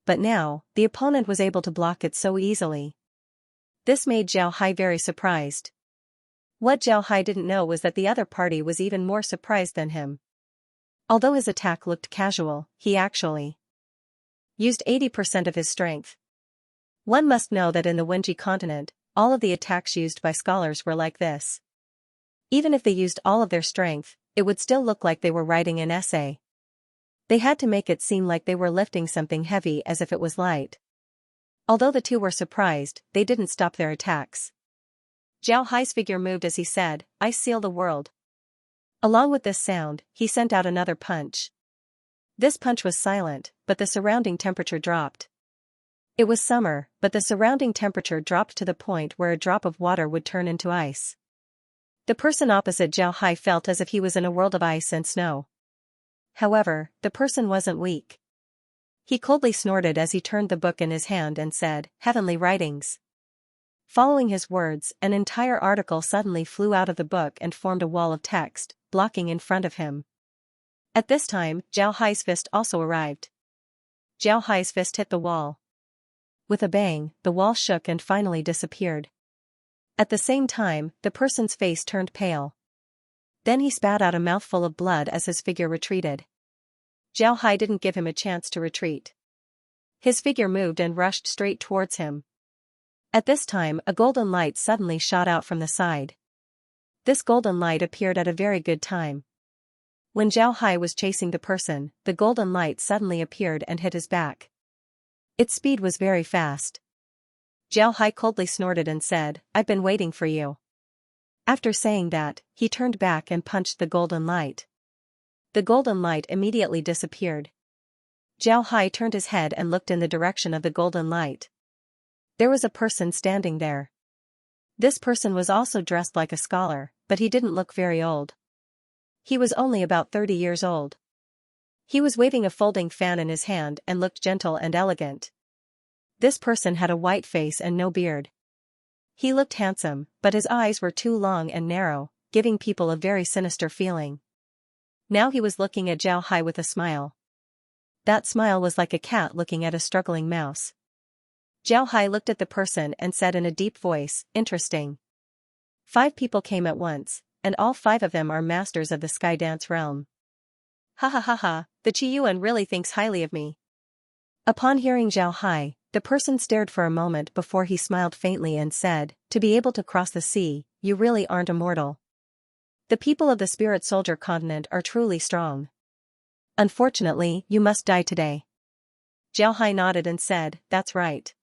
But now, the opponent was able to block it so easily. This made Xiao Hai very surprised. What Xiao Hai didn't know was that the other party was even more surprised than him. Although his attack looked casual, he actually used 80% of his strength. One must know that in the Wenji continent, all of the attacks used by scholars were like this. Even if they used all of their strength, it would still look like they were writing an essay. They had to make it seem like they were lifting something heavy as if it was light. Although the two were surprised, they didn't stop their attacks. Xiao Hai's figure moved as he said, "I seal the world." Along with this sound, he sent out another punch. This punch was silent, but the surrounding temperature dropped. It was summer, but the surrounding temperature dropped to the point where a drop of water would turn into ice. The person opposite Zhao Hai felt as if he was in a world of ice and snow. However, the person wasn't weak. He coldly snorted as he turned the book in his hand and said, "Heavenly writings." Following his words, an entire article suddenly flew out of the book and formed a wall of text, blocking in front of him. At this time, Zhao Hai's fist also arrived. Zhao Hai's fist hit the wall. With a bang, the wall shook and finally disappeared. At the same time, the person's face turned pale. Then he spat out a mouthful of blood as his figure retreated. Zhao Hai didn't give him a chance to retreat. His figure moved and rushed straight towards him. At this time, a golden light suddenly shot out from the side. This golden light appeared at a very good time. When Zhao Hai was chasing the person, the golden light suddenly appeared and hit his back. Its speed was very fast. Zhao Hai coldly snorted and said, "I've been waiting for you." After saying that, he turned back and punched the golden light. The golden light immediately disappeared. Zhao Hai turned his head and looked in the direction of the golden light. There was a person standing there. This person was also dressed like a scholar, but he didn't look very old. He was only about 30 years old. He was waving a folding fan in his hand and looked gentle and elegant. This person had a white face and no beard. He looked handsome, but his eyes were too long and narrow, giving people a very sinister feeling. Now he was looking at Zhao Hai with a smile. That smile was like a cat looking at a struggling mouse. Zhao Hai looked at the person and said in a deep voice, "Interesting." 5 people came at once, and all 5 of them are masters of the sky dance realm. Ha ha ha ha, the Qiyuan really thinks highly of me. Upon hearing Zhao Hai, the person stared for a moment before he smiled faintly and said, "To be able to cross the sea, you really aren't immortal. The people of the Spirit Soldier continent are truly strong. Unfortunately, you must die today." Zhao Hai nodded and said, "That's right."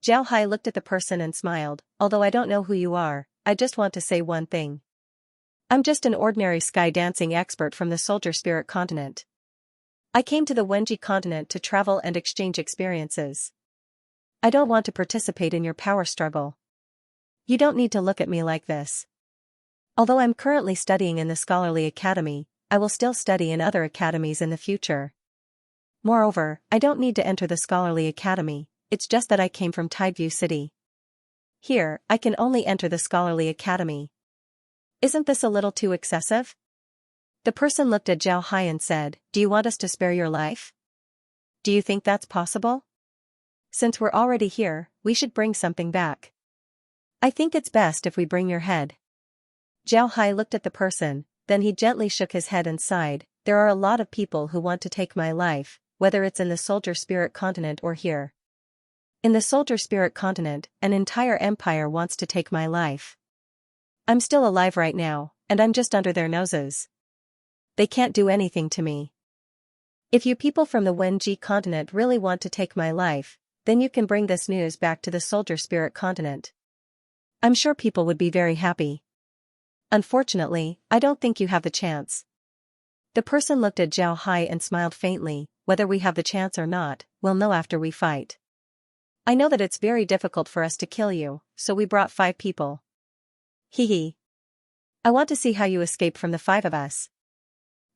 Zhao Hai looked at the person and smiled, "Although I don't know who you are, I just want to say one thing. I'm just an ordinary sky dancing expert from the Soldier Spirit continent. I came to the Wenji continent to travel and exchange experiences. I don't want to participate in your power struggle. You don't need to look at me like this. Although I'm currently studying in the Scholarly Academy, I will still study in other academies in the future. Moreover, I don't need to enter the Scholarly Academy, it's just that I came from Tideview City. Here, I can only enter the Scholarly Academy. Isn't this a little too excessive?" The person looked at Zhao Hai and said, "Do you want us to spare your life? Do you think that's possible? Since we're already here, we should bring something back. I think it's best if we bring your head." Zhao Hai looked at the person, then he gently shook his head and sighed, "There are a lot of people who want to take my life, whether it's in the Soldier Spirit continent or here. In the Soldier Spirit continent, an entire empire wants to take my life. I'm still alive right now, and I'm just under their noses. They can't do anything to me. If you people from the Wenji continent really want to take my life, then you can bring this news back to the Soldier Spirit continent. I'm sure people would be very happy. Unfortunately, I don't think you have the chance." The person looked at Zhao Hai and smiled faintly, "Whether we have the chance or not, we'll know after we fight. I know that it's very difficult for us to kill you, so we brought 5 people. Hee hee. I want to see how you escape from the 5 of us."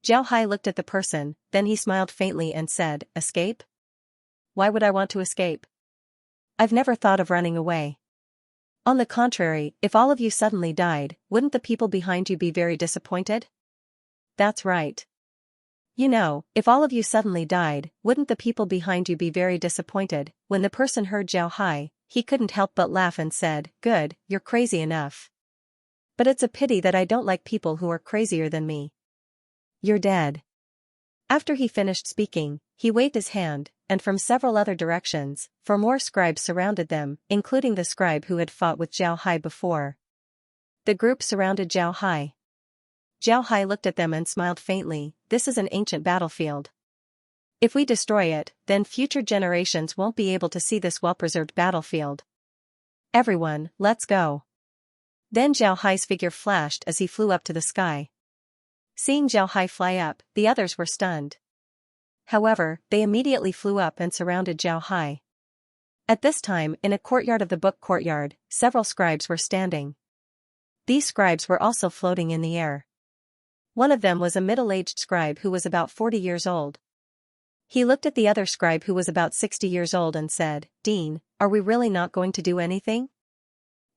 Zhao Hai looked at the person, then he smiled faintly and said, "Escape? Why would I want to escape? I've never thought of running away. On the contrary, if all of you suddenly died, wouldn't the people behind you be very disappointed?" "That's right. You know, if all of you suddenly died, wouldn't the people behind you be very disappointed?" When the person heard Zhao Hai, he couldn't help but laugh and said, "Good, you're crazy enough. But it's a pity that I don't like people who are crazier than me. You're dead." After he finished speaking, he waved his hand, and from several other directions, 4 more scribes surrounded them, including the scribe who had fought with Zhao Hai before. The group surrounded Zhao Hai. Zhao Hai looked at them and smiled faintly, "This is an ancient battlefield. If we destroy it, then future generations won't be able to see this well-preserved battlefield. Everyone, let's go." Then Zhao Hai's figure flashed as he flew up to the sky. Seeing Zhao Hai fly up, the others were stunned. However, they immediately flew up and surrounded Zhao Hai. At this time, in a courtyard of the book courtyard, several scribes were standing. These scribes were also floating in the air. One of them was a middle-aged scribe who was about 40 years old. He looked at the other scribe who was about 60 years old and said, "Dean, are we really not going to do anything?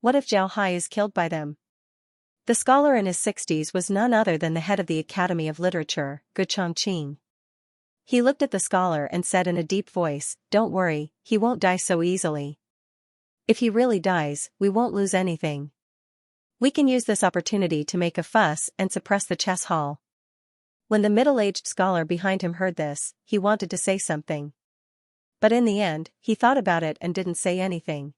What if Zhao Hai is killed by them?" The scholar in his 60s was none other than the head of the Academy of Literature, Gu Chongqing. He looked at the scholar and said in a deep voice, "Don't worry, he won't die so easily. If he really dies, we won't lose anything. We can use this opportunity to make a fuss and suppress the chess hall." When the middle-aged scholar behind him heard this, he wanted to say something. But in the end, he thought about it and didn't say anything.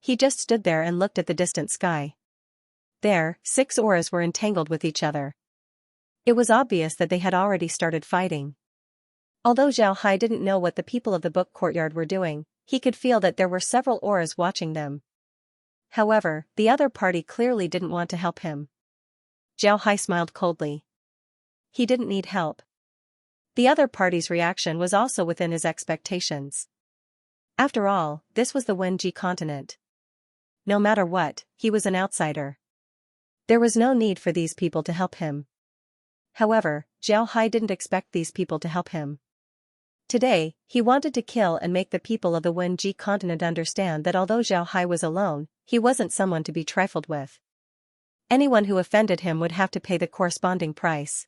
He just stood there and looked at the distant sky. There, 6 auras were entangled with each other. It was obvious that they had already started fighting. Although Zhao Hai didn't know what the people of the book courtyard were doing, he could feel that there were several auras watching them. However, the other party clearly didn't want to help him. Zhao Hai smiled coldly. He didn't need help. The other party's reaction was also within his expectations. After all, this was the Wenji continent. No matter what, he was an outsider. There was no need for these people to help him. However, Zhao Hai didn't expect these people to help him. Today, he wanted to kill and make the people of the Wenji continent understand that although Zhao Hai was alone, he wasn't someone to be trifled with. Anyone who offended him would have to pay the corresponding price.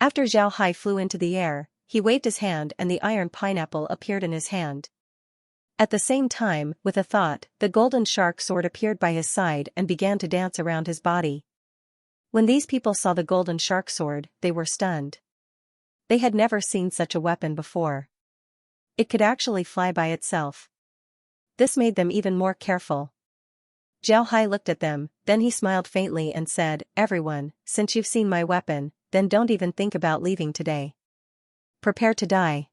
After Zhao Hai flew into the air, he waved his hand and the iron pineapple appeared in his hand. At the same time, with a thought, the golden shark sword appeared by his side and began to dance around his body. When these people saw the golden shark sword, they were stunned. They had never seen such a weapon before. It could actually fly by itself. This made them even more careful. Zhao Hai looked at them, then he smiled faintly and said, "Everyone, since you've seen my weapon, then don't even think about leaving today. Prepare to die."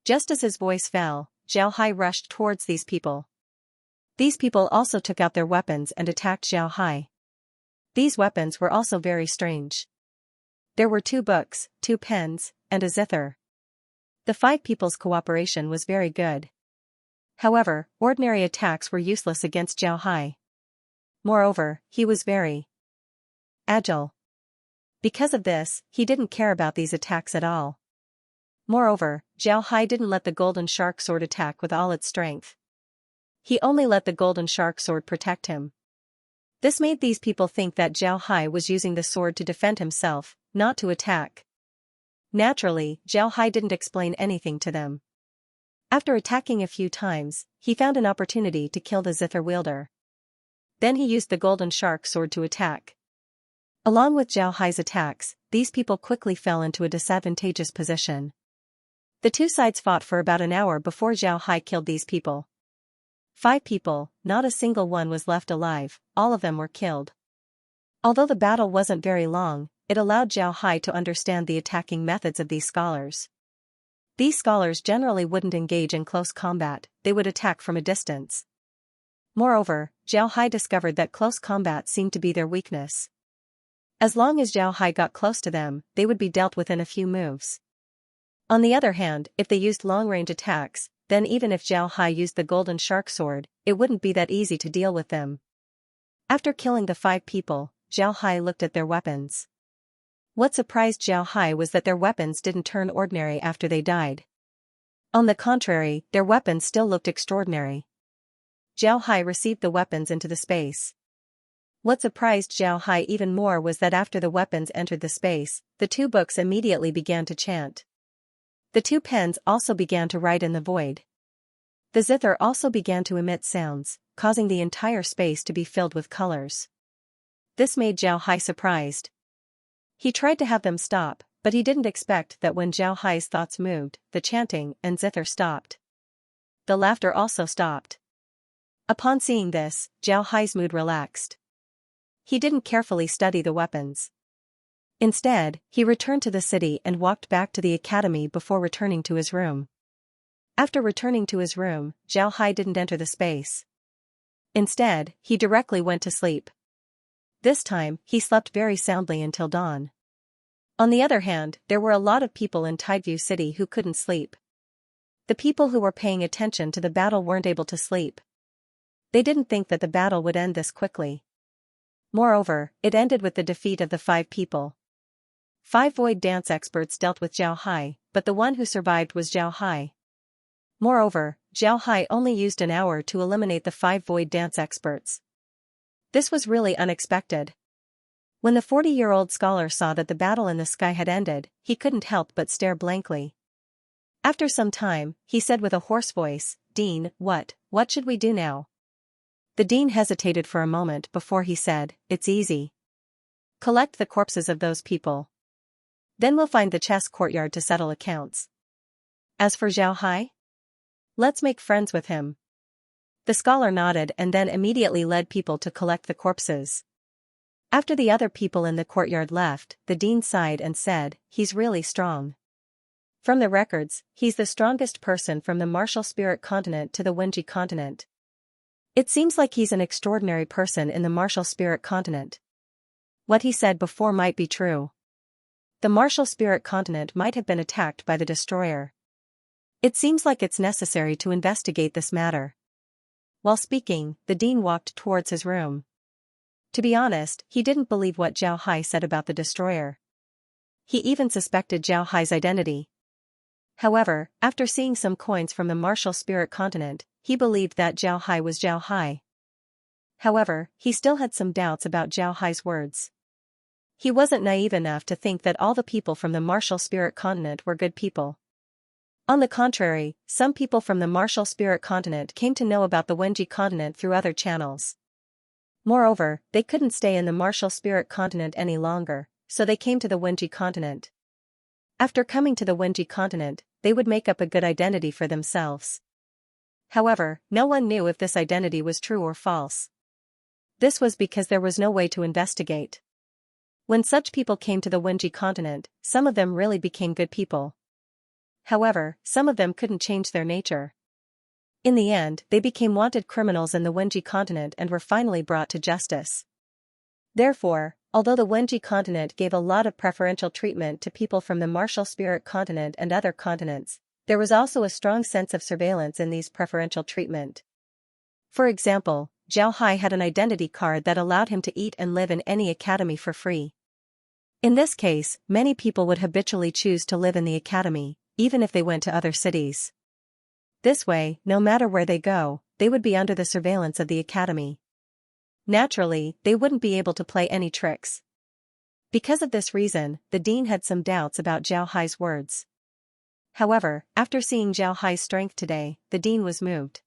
Just as his voice fell, Zhao Hai rushed towards these people. These people also took out their weapons and attacked Zhao Hai. These weapons were also very strange. There were 2 books, 2 pens, and a zither. The 5 people's cooperation was very good. However, ordinary attacks were useless against Zhao Hai. Moreover, he was very agile. Because of this, he didn't care about these attacks at all. Moreover, Zhao Hai didn't let the golden shark sword attack with all its strength. He only let the golden shark sword protect him. This made these people think that Zhao Hai was using the sword to defend himself, not to attack. Naturally, Zhao Hai didn't explain anything to them. After attacking a few times, he found an opportunity to kill the zither wielder. Then he used the golden shark sword to attack. Along with Zhao Hai's attacks, these people quickly fell into a disadvantageous position. The 2 sides fought for about an hour before Zhao Hai killed these people. 5 people, not a single one was left alive, all of them were killed. Although the battle wasn't very long, it allowed Zhao Hai to understand the attacking methods of these scholars. These scholars generally wouldn't engage in close combat, they would attack from a distance. Moreover, Zhao Hai discovered that close combat seemed to be their weakness. As long as Zhao Hai got close to them, they would be dealt with in a few moves. On the other hand, if they used long-range attacks, then even if Zhao Hai used the golden shark sword, it wouldn't be that easy to deal with them. After killing the 5 people, Zhao Hai looked at their weapons. What surprised Zhao Hai was that their weapons didn't turn ordinary after they died. On the contrary, their weapons still looked extraordinary. Zhao Hai received the weapons into the space. What surprised Zhao Hai even more was that after the weapons entered the space, the 2 books immediately began to chant. The 2 pens also began to write in the void. The zither also began to emit sounds, causing the entire space to be filled with colors. This made Zhao Hai surprised. He tried to have them stop, but he didn't expect that when Zhao Hai's thoughts moved, the chanting and zither stopped. The laughter also stopped. Upon seeing this, Zhao Hai's mood relaxed. He didn't carefully study the weapons. Instead, he returned to the city and walked back to the academy before returning to his room. After returning to his room, Zhao Hai didn't enter the space. Instead, he directly went to sleep. This time, he slept very soundly until dawn. On the other hand, there were a lot of people in Tideview City who couldn't sleep. The people who were paying attention to the battle weren't able to sleep. They didn't think that the battle would end this quickly. Moreover, it ended with the defeat of the 5 people. 5 void dance experts dealt with Zhao Hai, but the one who survived was Zhao Hai. Moreover, Zhao Hai only used an hour to eliminate the 5 void dance experts. This was really unexpected. When the 40-year-old scholar saw that the battle in the sky had ended, he couldn't help but stare blankly. After some time, he said with a hoarse voice, "Dean, what should we do now?" The dean hesitated for a moment before he said, "It's easy. Collect the corpses of those people. Then we'll find the chess courtyard to settle accounts. As for Zhao Hai, let's make friends with him." The scholar nodded and then immediately led people to collect the corpses. After the other people in the courtyard left, the dean sighed and said, "He's really strong. From the records, he's the strongest person from the martial spirit continent to the Wenji continent. It seems like he's an extraordinary person in the martial spirit continent." What he said before might be true. The martial spirit continent might have been attacked by the destroyer. It seems like it's necessary to investigate this matter. While speaking, the dean walked towards his room. To be honest, he didn't believe what Zhao Hai said about the destroyer. He even suspected Zhao Hai's identity. However, after seeing some coins from the martial spirit continent, he believed that Zhao Hai was Zhao Hai. However, he still had some doubts about Zhao Hai's words. He wasn't naive enough to think that all the people from the martial spirit continent were good people. On the contrary, some people from the martial spirit continent came to know about the Wenji continent through other channels. Moreover, they couldn't stay in the martial spirit continent any longer, so they came to the Wenji continent. After coming to the Wenji continent, they would make up a good identity for themselves. However, no one knew if this identity was true or false. This was because there was no way to investigate. When such people came to the Wenji continent, some of them really became good people. However, some of them couldn't change their nature. In the end, they became wanted criminals in the Wenji continent and were finally brought to justice. Therefore, although the Wenji continent gave a lot of preferential treatment to people from the martial spirit continent and other continents, there was also a strong sense of surveillance in these preferential treatment. For example, Zhao Hai had an identity card that allowed him to eat and live in any academy for free. In this case, many people would habitually choose to live in the academy, even if they went to other cities. This way, no matter where they go, they would be under the surveillance of the academy. Naturally, they wouldn't be able to play any tricks. Because of this reason, the dean had some doubts about Zhao Hai's words. However, after seeing Zhao Hai's strength today, the dean was moved.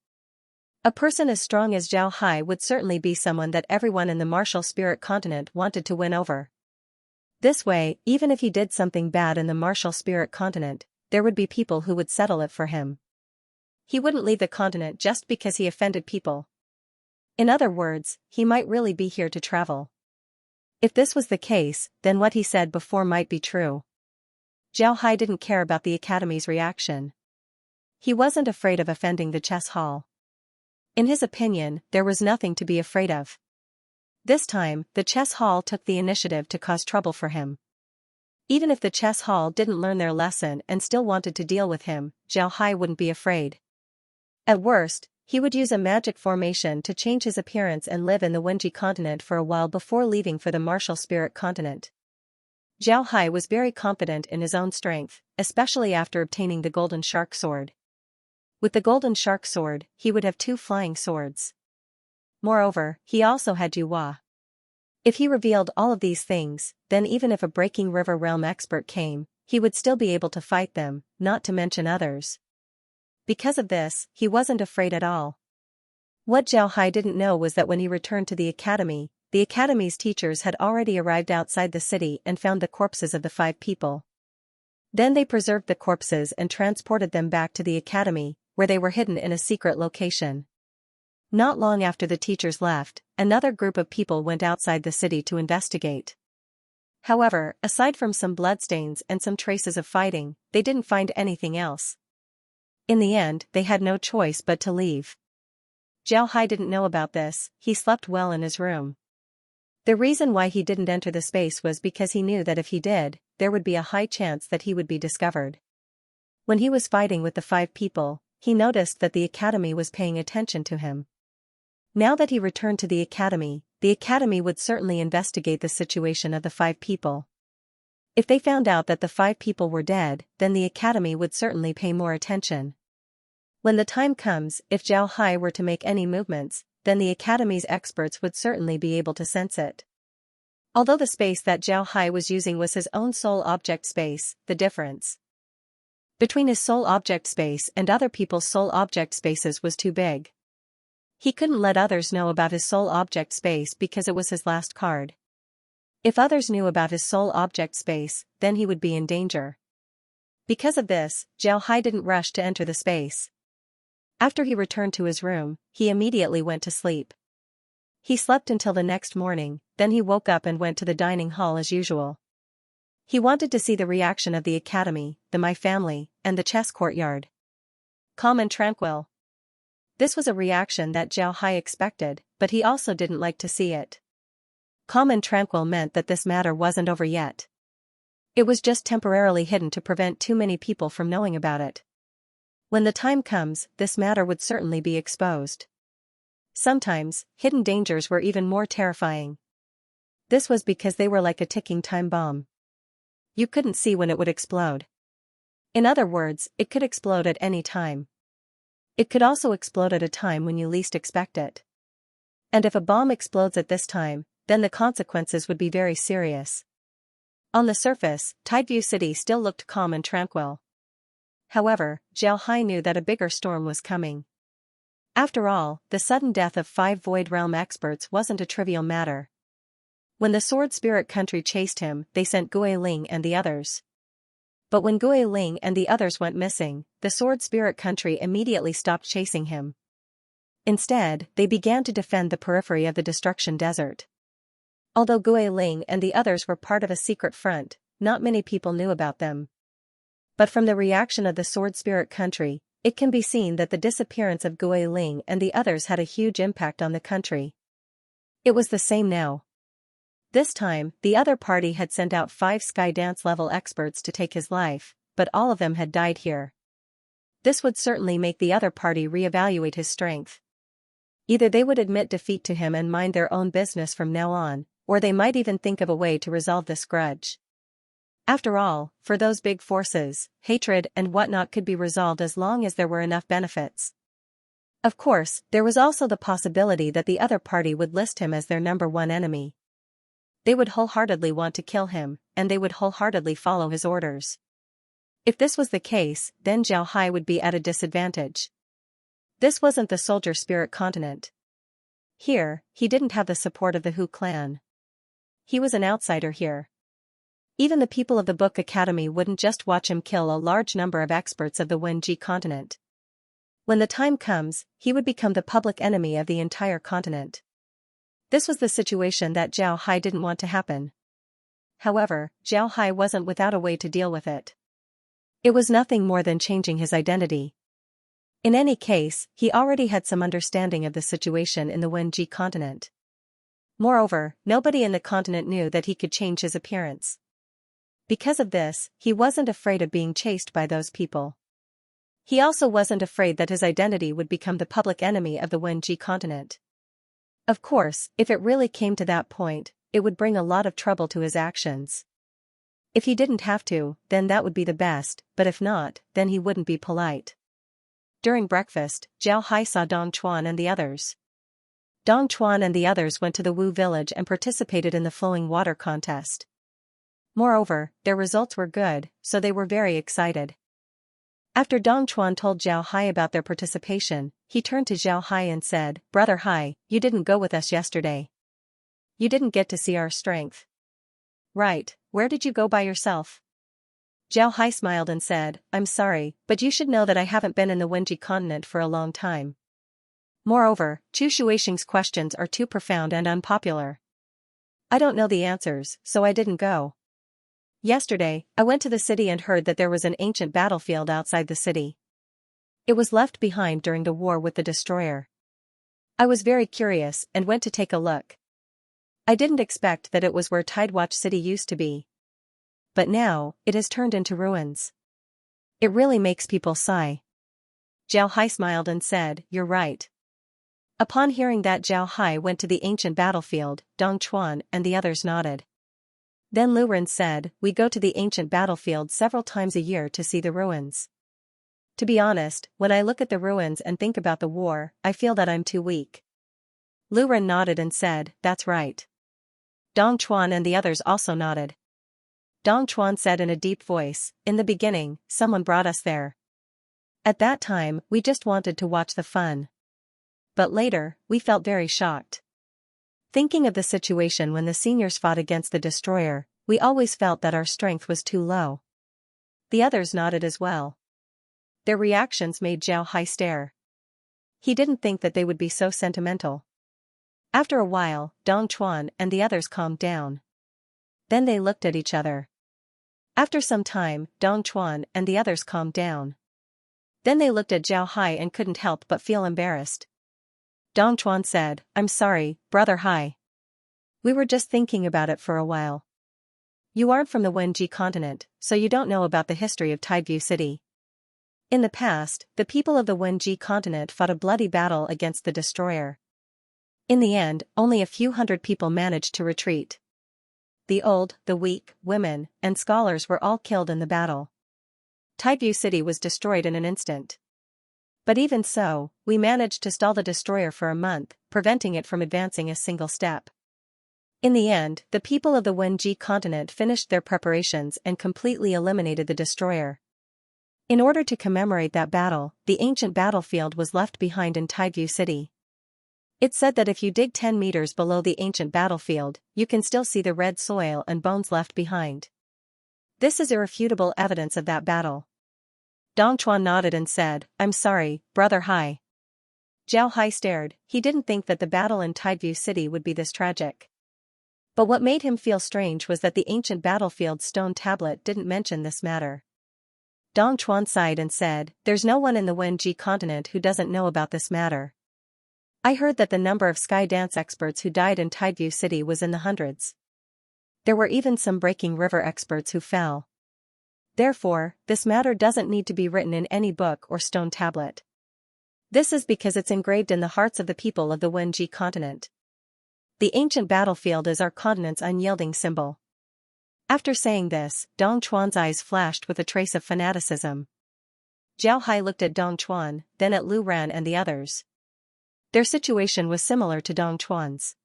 A person as strong as Zhao Hai would certainly be someone that everyone in the martial spirit continent wanted to win over. This way, even if he did something bad in the martial spirit continent, there would be people who would settle it for him. He wouldn't leave the continent just because he offended people. In other words, he might really be here to travel. If this was the case, then what he said before might be true. Zhao Hai didn't care about the academy's reaction. He wasn't afraid of offending the chess hall. In his opinion, there was nothing to be afraid of. This time, the chess hall took the initiative to cause trouble for him. Even if the chess hall didn't learn their lesson and still wanted to deal with him, Zhao Hai wouldn't be afraid. At worst, he would use a magic formation to change his appearance and live in the Wenji continent for a while before leaving for the martial spirit continent. Zhao Hai was very confident in his own strength, especially after obtaining the golden shark sword. With the golden shark sword, he would have 2 flying swords. Moreover, he also had Yuhua. If he revealed all of these things, then even if a Breaking River Realm expert came, he would still be able to fight them, not to mention others. Because of this, he wasn't afraid at all. What Zhao Hai didn't know was that when he returned to the academy's teachers had already arrived outside the city and found the corpses of the 5 people. Then they preserved the corpses and transported them back to the academy, where they were hidden in a secret location. Not long after the teachers left, another group of people went outside the city to investigate. However, aside from some bloodstains and some traces of fighting, they didn't find anything else. In the end, they had no choice but to leave. Zhao Hai didn't know about this. He slept well in his room. The reason why he didn't enter the space was because he knew that if he did, there would be a high chance that he would be discovered. When he was fighting with the 5 people, he noticed that the academy was paying attention to him. Now that he returned to the academy, the Academy would certainly investigate the situation of the 5 people. If they found out that the 5 people were dead, then the Academy would certainly pay more attention. When the time comes, if Zhao Hai were to make any movements, then the Academy's experts would certainly be able to sense it. Although the space that Zhao Hai was using was his own soul object space, the difference between his soul object space and other people's soul object spaces was too big. He couldn't let others know about his soul object space because it was his last card. If others knew about his soul object space, then he would be in danger. Because of this, Zhao Hai didn't rush to enter the space. After he returned to his room, he immediately went to sleep. He slept until the next morning, then he woke up and went to the dining hall as usual. He wanted to see the reaction of the Academy, the My Family, and the chess courtyard. Calm and tranquil. This was a reaction that Zhao Hai expected, but he also didn't like to see it. Calm and tranquil meant that this matter wasn't over yet. It was just temporarily hidden to prevent too many people from knowing about it. When the time comes, this matter would certainly be exposed. Sometimes, hidden dangers were even more terrifying. This was because they were like a ticking time bomb. You couldn't see when it would explode. In other words, it could explode at any time. It could also explode at a time when you least expect it. And if a bomb explodes at this time, then the consequences would be very serious. On the surface, Tideview City still looked calm and tranquil. However, Zhao Hai knew that a bigger storm was coming. After all, the sudden death of 5 Void Realm experts wasn't a trivial matter. When the Sword Spirit Country chased him, they sent Gui Ling and the others. But when Gui Ling and the others went missing, the Sword Spirit Country immediately stopped chasing him. Instead, they began to defend the periphery of the Destruction Desert. Although Gui Ling and the others were part of a secret front, not many people knew about them. But from the reaction of the Sword Spirit Country, it can be seen that the disappearance of Gui Ling and the others had a huge impact on the country. It was the same now. This time, the other party had sent out 5 Sky Dance level experts to take his life, but all of them had died here. This would certainly make the other party reevaluate his strength. Either they would admit defeat to him and mind their own business from now on, or they might even think of a way to resolve this grudge. After all, for those big forces, hatred and whatnot could be resolved as long as there were enough benefits. Of course, there was also the possibility that the other party would list him as their #1 enemy. They would wholeheartedly want to kill him, and they would wholeheartedly follow his orders. If this was the case, then Zhao Hai would be at a disadvantage. This wasn't the Soldier Spirit continent. Here, he didn't have the support of the Hu clan. He was an outsider here. Even the people of the Book Academy wouldn't just watch him kill a large number of experts of the Wenji continent. When the time comes, he would become the public enemy of the entire continent. This was the situation that Zhao Hai didn't want to happen. However, Zhao Hai wasn't without a way to deal with it. It was nothing more than changing his identity. In any case, he already had some understanding of the situation in the Wenji continent. Moreover, nobody in the continent knew that he could change his appearance. Because of this, he wasn't afraid of being chased by those people. He also wasn't afraid that his identity would become the public enemy of the Wenji continent. Of course, if it really came to that point, it would bring a lot of trouble to his actions. If he didn't have to, then that would be the best, but if not, then he wouldn't be polite. During breakfast, Zhao Hai saw Dong Chuan and the others. Dong Chuan and the others went to the Wu village and participated in the flowing water contest. Moreover, their results were good, so they were very excited. After Dong Chuan told Zhao Hai about their participation, he turned to Zhao Hai and said, "Brother Hai, you didn't go with us yesterday. You didn't get to see our strength." "Right, where did you go by yourself?" Zhao Hai smiled and said, "I'm sorry, but you should know that I haven't been in the Wenji continent for a long time. Moreover, Chu Shuixing's questions are too profound and unpopular. I don't know the answers, so I didn't go. Yesterday, I went to the city and heard that there was an ancient battlefield outside the city. It was left behind during the war with the destroyer. I was very curious and went to take a look. I didn't expect that it was where Tidewatch City used to be. But now, it has turned into ruins. It really makes people sigh." Zhao Hai smiled and said, "You're right. Upon hearing that, Zhao Hai went to the ancient battlefield. Dong Chuan and the others nodded. Then Lu Ren said, "We go to the ancient battlefield several times a year to see the ruins. To be honest, when I look at the ruins and think about the war, I feel that I'm too weak." Lu Ren nodded and said, "That's right." Dong Chuan and the others also nodded. Dong Chuan said in a deep voice, "In the beginning, someone brought us there. At that time, we just wanted to watch the fun. But later, we felt very shocked. Thinking of the situation when the seniors fought against the destroyer, we always felt that our strength was too low." The others nodded as well. Their reactions made Zhao Hai stare. He didn't think that they would be so sentimental. After a while, Dong Chuan and the others calmed down. Then they looked at each other. After some time, Dong Chuan and the others calmed down. Then they looked at Zhao Hai and couldn't help but feel embarrassed. Dong Chuan said, "I'm sorry, Brother Hai. We were just thinking about it for a while. You aren't from the Wenji continent, so you don't know about the history of Tideview City. In the past, the people of the Wenji continent fought a bloody battle against the destroyer. In the end, only a few hundred people managed to retreat. The old, the weak, women, and scholars were all killed in the battle. Tideview City was destroyed in an instant. But even so, we managed to stall the destroyer for a month, preventing it from advancing a single step. In the end, the people of the Wenji continent finished their preparations and completely eliminated the destroyer. In order to commemorate that battle, the ancient battlefield was left behind in Tideview City. It's said that if you dig 10 meters below the ancient battlefield, you can still see the red soil and bones left behind. This is irrefutable evidence of that battle." Dong Chuan nodded and said, "I'm sorry, Brother Hai." Zhao Hai stared. He didn't think that the battle in Tideview City would be this tragic. But what made him feel strange was that the ancient battlefield stone tablet didn't mention this matter. Dong Chuan sighed and said, "There's no one in the Wenji continent who doesn't know about this matter. I heard that the number of sky dance experts who died in Tideview City was in the hundreds. There were even some breaking river experts who fell. Therefore, this matter doesn't need to be written in any book or stone tablet. This is because it's engraved in the hearts of the people of the Wenji continent. The ancient battlefield is our continent's unyielding symbol." After saying this, Dong Chuan's eyes flashed with a trace of fanaticism. Zhao Hai looked at Dong Chuan, then at Lu Ran and the others. Their situation was similar to Dong Chuan's.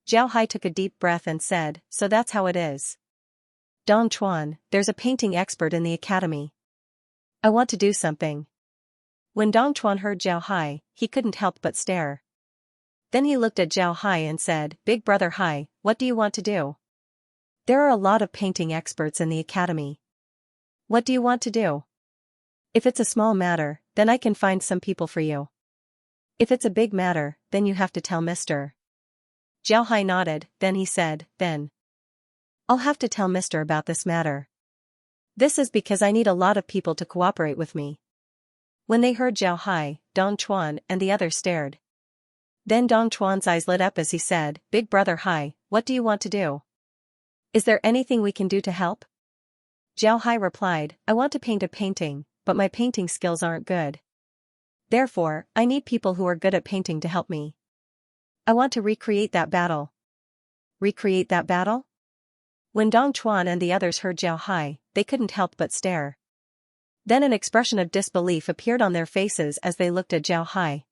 Zhao Hai took a deep breath and said, "So that's how it is. Dong Chuan, there's a painting expert in the academy. I want to do something." When Dong Chuan heard Zhao Hai, he couldn't help but stare. Then he looked at Zhao Hai and said, "Big Brother Hai, what do you want to do? There are a lot of painting experts in the academy. What do you want to do? If it's a small matter, then I can find some people for you. If it's a big matter, then you have to tell Mr." Zhao Hai nodded, then he said, "Then I'll have to tell Mr. about this matter. This is because I need a lot of people to cooperate with me." When they heard Zhao Hai, Dong Chuan and the others stared. Then Dong Chuan's eyes lit up as he said, "Big Brother Hai, what do you want to do? Is there anything we can do to help?" Zhao Hai replied, "I want to paint a painting, but my painting skills aren't good. Therefore, I need people who are good at painting to help me. I want to recreate that battle." "Recreate that battle?" When Dong Chuan and the others heard Zhao Hai, they couldn't help but stare. Then an expression of disbelief appeared on their faces as they looked at Zhao Hai.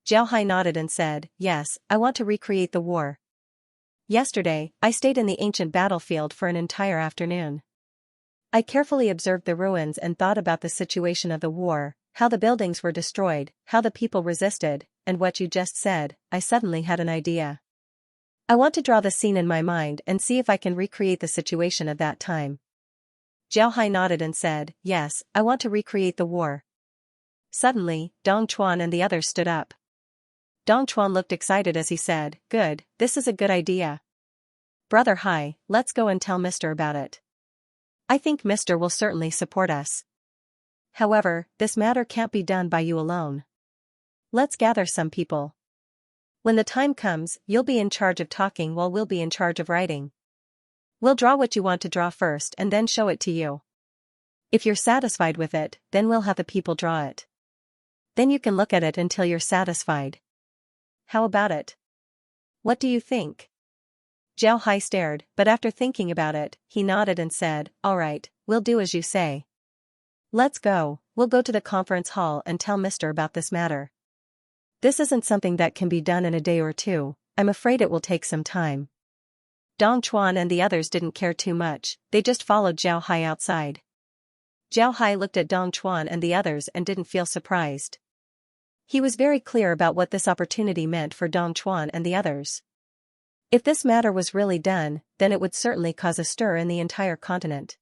Zhao Hai nodded and said, "Yes, I want to recreate the war. Yesterday, I stayed in the ancient battlefield for an entire afternoon. I carefully observed the ruins and thought about the situation of the war, how the buildings were destroyed, how the people resisted, and what you just said. I suddenly had an idea. I want to draw the scene in my mind and see if I can recreate the situation of that time." Zhao Hai nodded and said, "Yes, I want to recreate the war." Suddenly, Dong Chuan and the others stood up. Dong Chuan looked excited as he said, "Good, this is a good idea. Brother Hai, let's go and tell Mr. about it. I think Mr. will certainly support us. However, this matter can't be done by you alone. Let's gather some people. When the time comes, you'll be in charge of talking while we'll be in charge of writing. We'll draw what you want to draw first and then show it to you. If you're satisfied with it, then we'll have the people draw it. Then you can look at it until you're satisfied. how about it? What do you think? Zhao Hai stared, but after thinking about it, he nodded and said, all right, we'll do as you say. Let's go, we'll go to the conference hall and tell Mr. about this matter. This isn't something that can be done in a day or two, I'm afraid it will take some time. Dong Chuan and the others didn't care too much, they just followed Zhao Hai outside. Zhao Hai looked at Dong Chuan and the others and didn't feel surprised. He was very clear about what this opportunity meant for Dong Chuan and the others. If this matter was really done, then it would certainly cause a stir in the entire continent.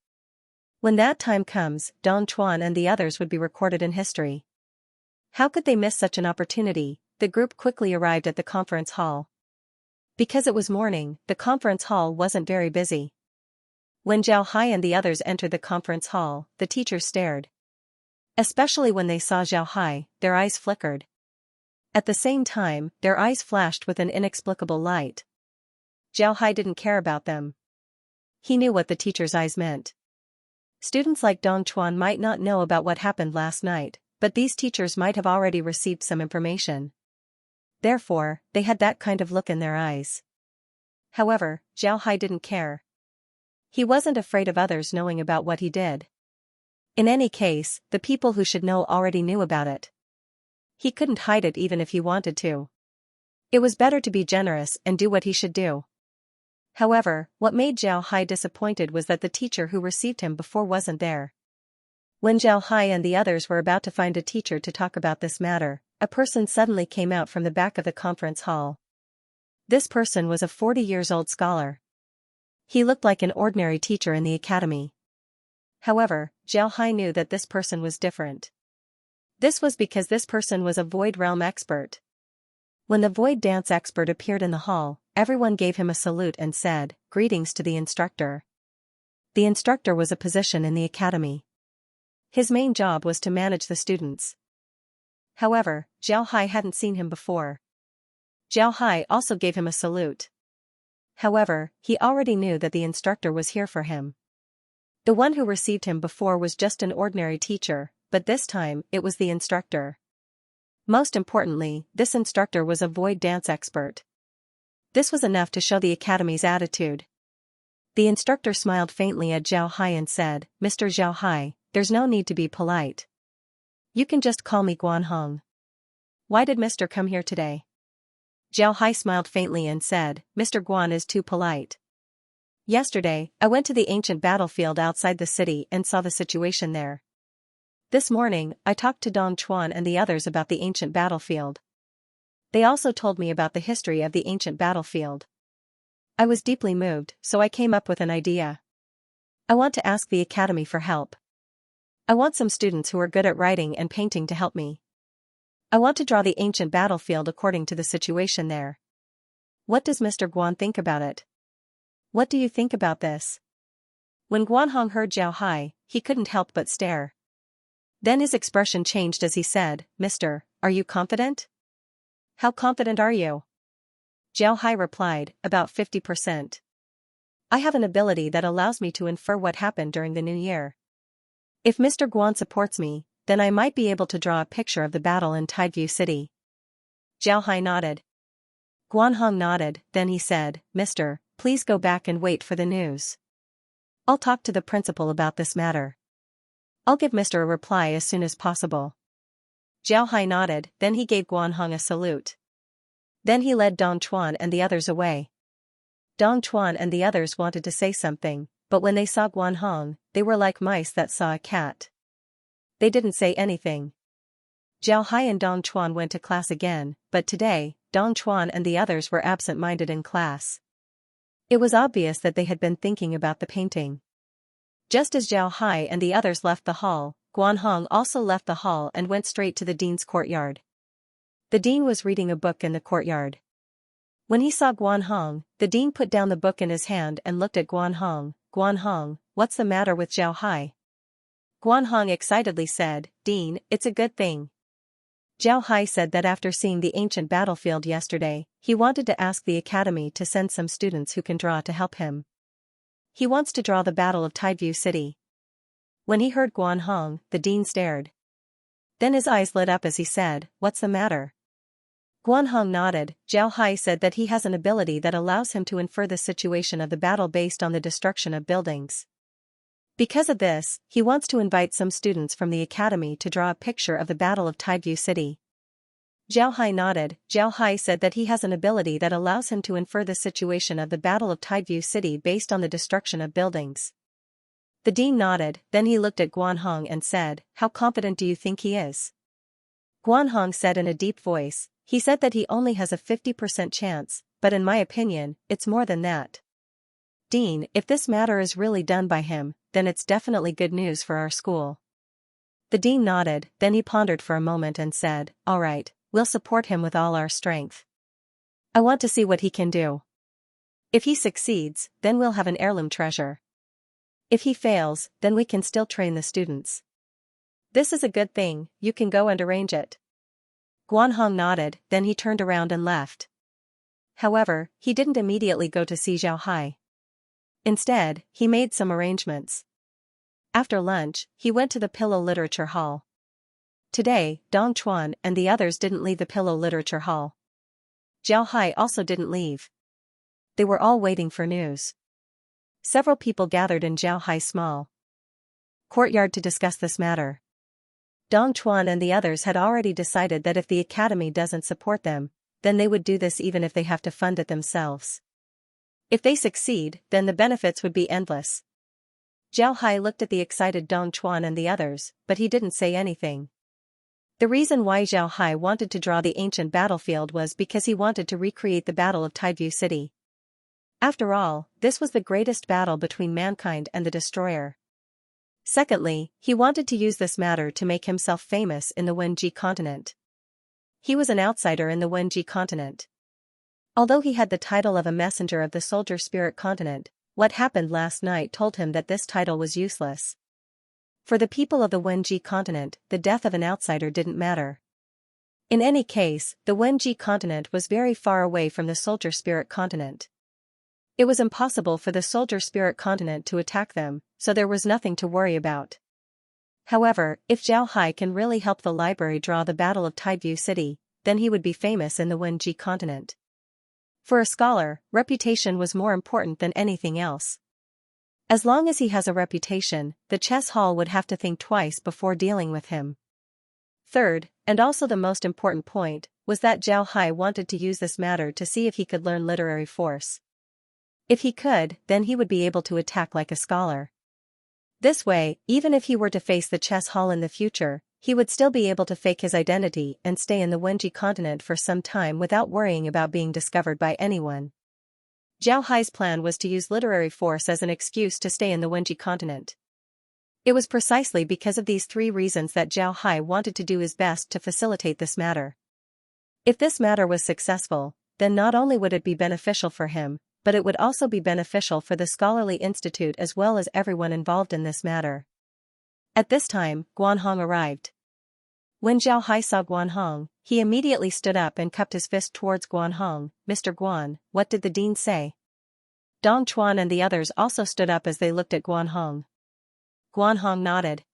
When that time comes, Dong Chuan and the others would be recorded in history. How could they miss such an opportunity? The group quickly arrived at the conference hall. Because it was morning, the conference hall wasn't very busy. When Zhao Hai and the others entered the conference hall, the teachers stared. Especially when they saw Zhao Hai, their eyes flickered. At the same time, their eyes flashed with an inexplicable light. Zhao Hai didn't care about them. He knew what the teachers' eyes meant. Students like Dong Chuan might not know about what happened last night, but these teachers might have already received some information. Therefore, they had that kind of look in their eyes. However, Zhao Hai didn't care. He wasn't afraid of others knowing about what he did. In any case, the people who should know already knew about it. He couldn't hide it even if he wanted to. It was better to be generous and do what he should do. However, what made Zhao Hai disappointed was that the teacher who received him before wasn't there. When Zhao Hai and the others were about to find a teacher to talk about this matter, a person suddenly came out from the back of the conference hall. This person was a 40-year-old scholar. He looked like an ordinary teacher in the academy. However, Zhao Hai knew that this person was different. This was because this person was a Void Realm expert. When the Void Dance expert appeared in the hall, everyone gave him a salute and said, "Greetings to the instructor." The instructor was a position in the academy. His main job was to manage the students. However, Zhao Hai hadn't seen him before. Zhao Hai also gave him a salute. However, he already knew that the instructor was here for him. The one who received him before was just an ordinary teacher, but this time, it was the instructor. Most importantly, this instructor was a Void Dance expert. This was enough to show the academy's attitude. The instructor smiled faintly at Zhao Hai and said, "Mr. Zhao Hai, there's no need to be polite. You can just call me Guan Hong. Why did Mr. come here today?" Zhao Hai smiled faintly and said, "Mr. Guan is too polite. Yesterday, I went to the ancient battlefield outside the city and saw the situation there. This morning, I talked to Dong Chuan and the others about the ancient battlefield. They also told me about the history of the ancient battlefield. I was deeply moved, so I came up with an idea. I want to ask the academy for help. I want some students who are good at writing and painting to help me. I want to draw the ancient battlefield according to the situation there. What does Mr. Guan think about it? What do you think about this?" When Guan Hong heard Zhao Hai, he couldn't help but stare. Then his expression changed as he said, "Mister, are you confident?" "How confident are you?" Zhao Hai replied, "About 50%. I have an ability that allows me to infer what happened during the new year. If Mr. Guan supports me, then I might be able to draw a picture of the battle in Tideview City." Zhao Hai nodded. Guan Hong nodded, then he said, "Mister, please go back and wait for the news. I'll talk to the principal about this matter. I'll give Mr. a reply as soon as possible." Zhao Hai nodded, then he gave Guan Hong a salute. Then he led Dong Chuan and the others away. Dong Chuan and the others wanted to say something, but when they saw Guan Hong, they were like mice that saw a cat. They didn't say anything. Zhao Hai and Dong Chuan went to class again, but today, Dong Chuan and the others were absent-minded in class. It was obvious that they had been thinking about the painting. Just as Zhao Hai and the others left the hall, Guan Hong also left the hall and went straight to the dean's courtyard. The dean was reading a book in the courtyard. When he saw Guan Hong, the dean put down the book in his hand and looked at Guan Hong. "Guan Hong, what's the matter with Zhao Hai?" Guan Hong excitedly said, "Dean, it's a good thing." Zhao Hai said that after seeing the ancient battlefield yesterday, he wanted to ask the academy to send some students who can draw to help him. He wants to draw the Battle of Tideview City. When he heard Guan Hong, the dean stared. Then his eyes lit up as he said, "What's the matter?" Guanhong nodded. Zhao Hai said that he has an ability that allows him to infer the situation of the battle based on the destruction of buildings. Because of this, he wants to invite some students from the academy to draw a picture of the Battle of Tideview City. Zhao Hai nodded. Zhao Hai said that he has an ability that allows him to infer the situation of the Battle of Tideview City based on the destruction of buildings. The dean nodded, then he looked at Guanhong and said, "How confident do you think he is?" Guanhong said in a deep voice, "He said that he only has a 50% chance, but in my opinion, it's more than that." "Dean, if this matter is really done by him, then it's definitely good news for our school." The dean nodded, then he pondered for a moment and said, "All right, we'll support him with all our strength. I want to see what he can do. If he succeeds, then we'll have an heirloom treasure. If he fails, then we can still train the students. This is a good thing, you can go and arrange it." Guanhong nodded, then he turned around and left. However, he didn't immediately go to see Zhao Hai. Instead, he made some arrangements. After lunch, he went to the Pillow Literature Hall. Today, Dong Chuan and the others didn't leave the Pillow Literature Hall. Zhao Hai also didn't leave. They were all waiting for news. Several people gathered in Zhao Hai's small courtyard to discuss this matter. Dong Chuan and the others had already decided that if the academy doesn't support them, then they would do this even if they have to fund it themselves. If they succeed, then the benefits would be endless. Zhao Hai looked at the excited Dong Chuan and the others, but he didn't say anything. The reason why Zhao Hai wanted to draw the ancient battlefield was because he wanted to recreate the Battle of Tideview City. After all, this was the greatest battle between mankind and the destroyer. Secondly, he wanted to use this matter to make himself famous in the Wenji continent. He was an outsider in the Wenji continent. Although he had the title of a messenger of the Soldier Spirit continent, what happened last night told him that this title was useless. For the people of the Wenji continent, the death of an outsider didn't matter. In any case, the Wenji continent was very far away from the Soldier Spirit continent. It was impossible for the Soldier Spirit continent to attack them, so there was nothing to worry about. However, if Zhao Hai can really help the library draw the Battle of Tideview City, then he would be famous in the Wenji continent. For a scholar, reputation was more important than anything else. As long as he has a reputation, the chess hall would have to think twice before dealing with him. Third, and also the most important point, was that Zhao Hai wanted to use this matter to see if he could learn literary force. If he could, then he would be able to attack like a scholar. This way, even if he were to face the chess hall in the future, he would still be able to fake his identity and stay in the Wenji continent for some time without worrying about being discovered by anyone. Zhao Hai's plan was to use literary force as an excuse to stay in the Wenji continent. It was precisely because of these three reasons that Zhao Hai wanted to do his best to facilitate this matter. If this matter was successful, then not only would it be beneficial for him, but it would also be beneficial for the scholarly institute as well as everyone involved in this matter. At this time, Guanhong arrived. When Zhao Hai saw Guanhong, he immediately stood up and cupped his fist towards Guanhong. "Mr. Guan, what did the dean say?" Dong Chuan and the others also stood up as they looked at Guanhong. Guanhong nodded.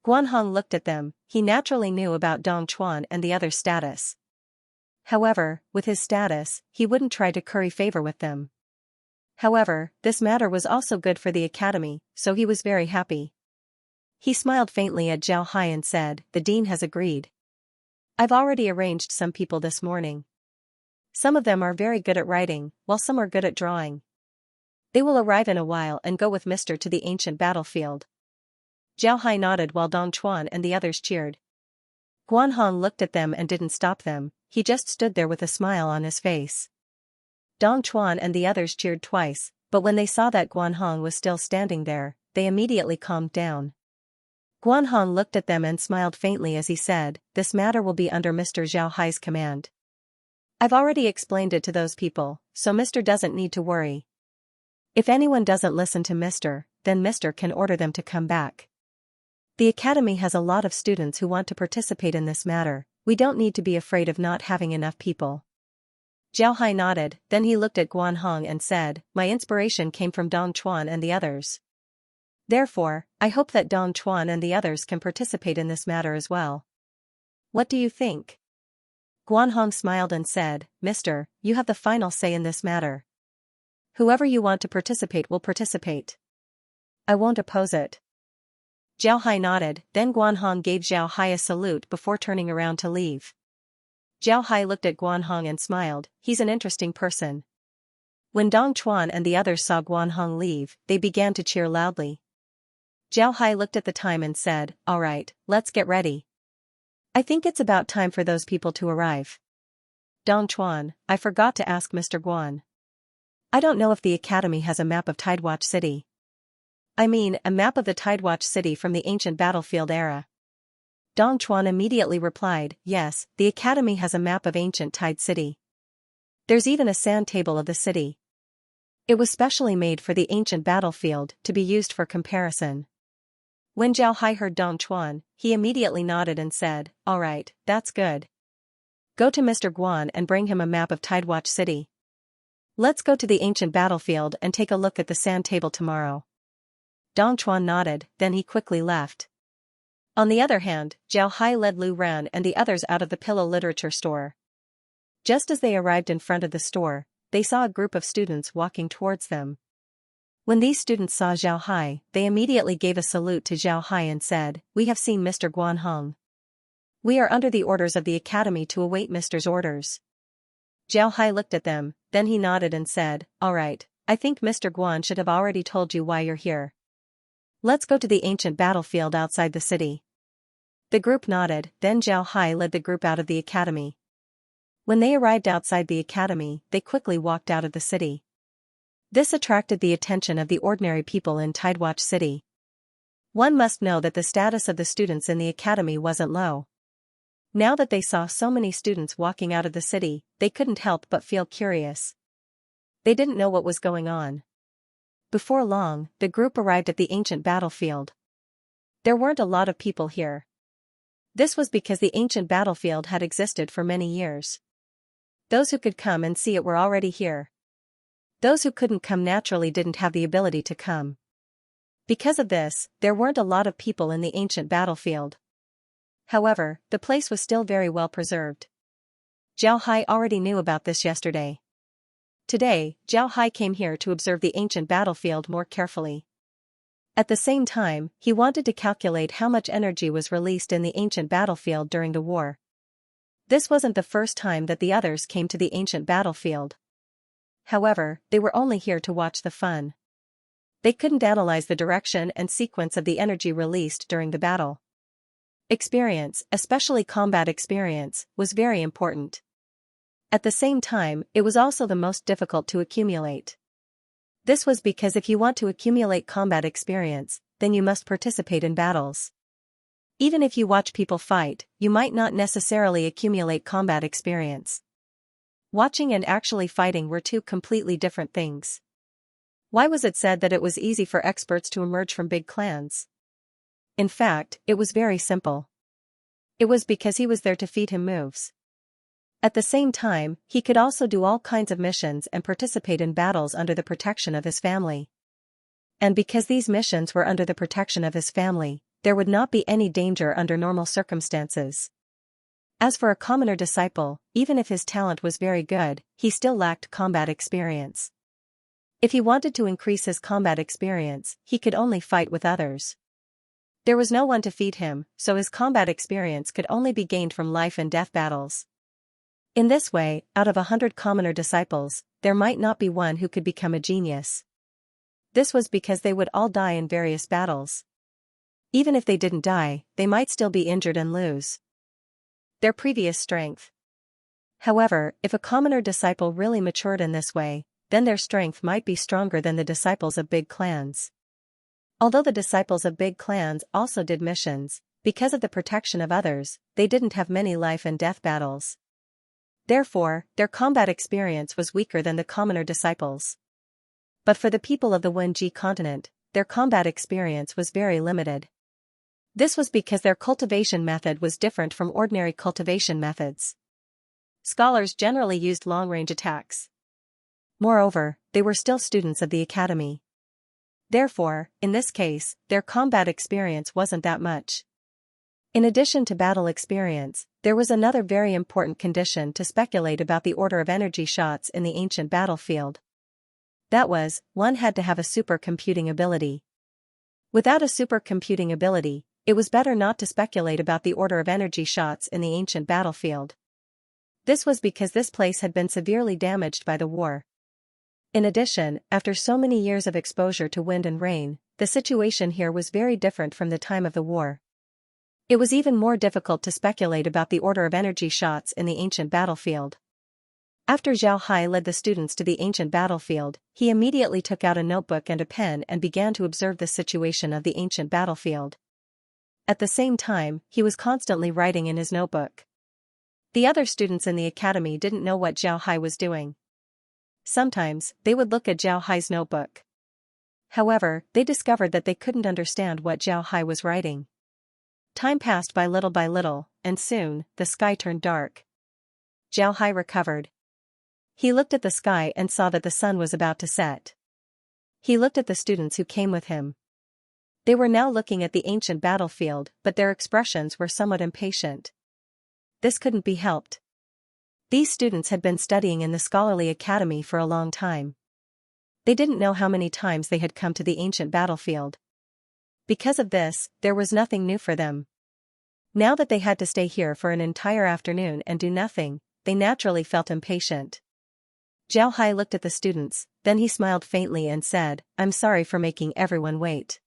Guanhong looked at them. He naturally knew about Dong Chuan and the others' status. However, with his status, he wouldn't try to curry favor with them. However, this matter was also good for the academy, so he was very happy. He smiled faintly at Zhao Hai and said, "The dean has agreed. I've already arranged some people this morning. Some of them are very good at writing, while some are good at drawing. They will arrive in a while and go with Mr. to the ancient battlefield." Zhao Hai nodded while Dong Chuan and the others cheered. Guanhong looked at them and didn't stop them, he just stood there with a smile on his face. Dong Chuan and the others cheered twice, but when they saw that Guanhong was still standing there, they immediately calmed down. Guanhong looked at them and smiled faintly as he said, "This matter will be under Mr. Zhao Hai's command. I've already explained it to those people, so Mr. doesn't need to worry. If anyone doesn't listen to Mr., then Mr. can order them to come back. The academy has a lot of students who want to participate in this matter, we don't need to be afraid of not having enough people." Zhao Hai nodded, then he looked at Guanhong and said, "My inspiration came from Dong Chuan and the others. Therefore, I hope that Dong Chuan and the others can participate in this matter as well. What do you think?" Guanhong smiled and said, Mister, you have the final say in this matter. Whoever you want to participate will participate. I won't oppose it. Zhao Hai nodded, then Guanhong gave Zhao Hai a salute before turning around to leave. Zhao Hai looked at Guanhong and smiled, he's an interesting person. When Dong Chuan and the others saw Guanhong leave, they began to cheer loudly. Zhao Hai looked at the time and said, all right, let's get ready. I think it's about time for those people to arrive. Dong Chuan, I forgot to ask Mr. Guan. I don't know if the academy has a map of Tidewatch City. I mean, a map of the Tidewatch City from the ancient battlefield era. Dong Chuan immediately replied, yes, the academy has a map of ancient Tide City. There's even a sand table of the city. It was specially made for the ancient battlefield to be used for comparison. When Zhao Hai heard Dong Chuan, he immediately nodded and said, all right, that's good. Go to Mr. Guan and bring him a map of Tidewatch City. Let's go to the ancient battlefield and take a look at the sand table tomorrow. Dong Chuan nodded, then he quickly left. On the other hand, Zhao Hai led Lu Ran and the others out of the pillow literature store. Just as they arrived in front of the store, they saw a group of students walking towards them. When these students saw Zhao Hai, they immediately gave a salute to Zhao Hai and said, we have seen Mr. Guanhong. We are under the orders of the academy to await Mr.'s orders. Zhao Hai looked at them, then he nodded and said, all right, I think Mr. Guan should have already told you why you're here. Let's go to the ancient battlefield outside the city. The group nodded, then Zhao Hai led the group out of the academy. When they arrived outside the academy, they quickly walked out of the city. This attracted the attention of the ordinary people in Tidewatch City. One must know that the status of the students in the academy wasn't low. Now that they saw so many students walking out of the city, they couldn't help but feel curious. They didn't know what was going on. Before long, the group arrived at the ancient battlefield. There weren't a lot of people here. This was because the ancient battlefield had existed for many years. Those who could come and see it were already here. Those who couldn't come naturally didn't have the ability to come. Because of this, there weren't a lot of people in the ancient battlefield. However, the place was still very well preserved. Zhao Hai already knew about this yesterday. Today, Zhao Hai came here to observe the ancient battlefield more carefully. At the same time, he wanted to calculate how much energy was released in the ancient battlefield during the war. This wasn't the first time that the others came to the ancient battlefield. However, they were only here to watch the fun. They couldn't analyze the direction and sequence of the energy released during the battle. Experience, especially combat experience, was very important. At the same time, it was also the most difficult to accumulate. This was because if you want to accumulate combat experience, then you must participate in battles. Even if you watch people fight, you might not necessarily accumulate combat experience. Watching and actually fighting were two completely different things. Why was it said that it was easy for experts to emerge from big clans? In fact, it was very simple. It was because he was there to feed him moves. At the same time, he could also do all kinds of missions and participate in battles under the protection of his family. And because these missions were under the protection of his family, there would not be any danger under normal circumstances. As for a commoner disciple, even if his talent was very good, he still lacked combat experience. If he wanted to increase his combat experience, he could only fight with others. There was no one to feed him, so his combat experience could only be gained from life and death battles. In this way, out of 100 commoner disciples, there might not be one who could become a genius. This was because they would all die in various battles. Even if they didn't die, they might still be injured and lose their previous strength. However, if a commoner disciple really matured in this way, then their strength might be stronger than the disciples of big clans. Although the disciples of big clans also did missions, because of the protection of others, they didn't have many life and death battles. Therefore, their combat experience was weaker than the commoner disciples. But for the people of the Wenji continent, their combat experience was very limited. This was because their cultivation method was different from ordinary cultivation methods. Scholars generally used long-range attacks. Moreover, they were still students of the academy. Therefore, in this case, their combat experience wasn't that much. In addition to battle experience, there was another very important condition to speculate about the order of energy shots in the ancient battlefield. That was, one had to have a supercomputing ability. Without a supercomputing ability, it was better not to speculate about the order of energy shots in the ancient battlefield. This was because this place had been severely damaged by the war. In addition, after so many years of exposure to wind and rain, the situation here was very different from the time of the war. It was even more difficult to speculate about the order of energy shots in the ancient battlefield. After Zhao Hai led the students to the ancient battlefield, he immediately took out a notebook and a pen and began to observe the situation of the ancient battlefield. At the same time, he was constantly writing in his notebook. The other students in the academy didn't know what Zhao Hai was doing. Sometimes, they would look at Zhao Hai's notebook. However, they discovered that they couldn't understand what Zhao Hai was writing. Time passed by little, and soon, the sky turned dark. Zhao Hai recovered. He looked at the sky and saw that the sun was about to set. He looked at the students who came with him. They were now looking at the ancient battlefield, but their expressions were somewhat impatient. This couldn't be helped. These students had been studying in the scholarly academy for a long time. They didn't know how many times they had come to the ancient battlefield. Because of this, there was nothing new for them. Now that they had to stay here for an entire afternoon and do nothing, they naturally felt impatient. Zhao Hai looked at the students, then he smiled faintly and said, "I'm sorry for making everyone wait.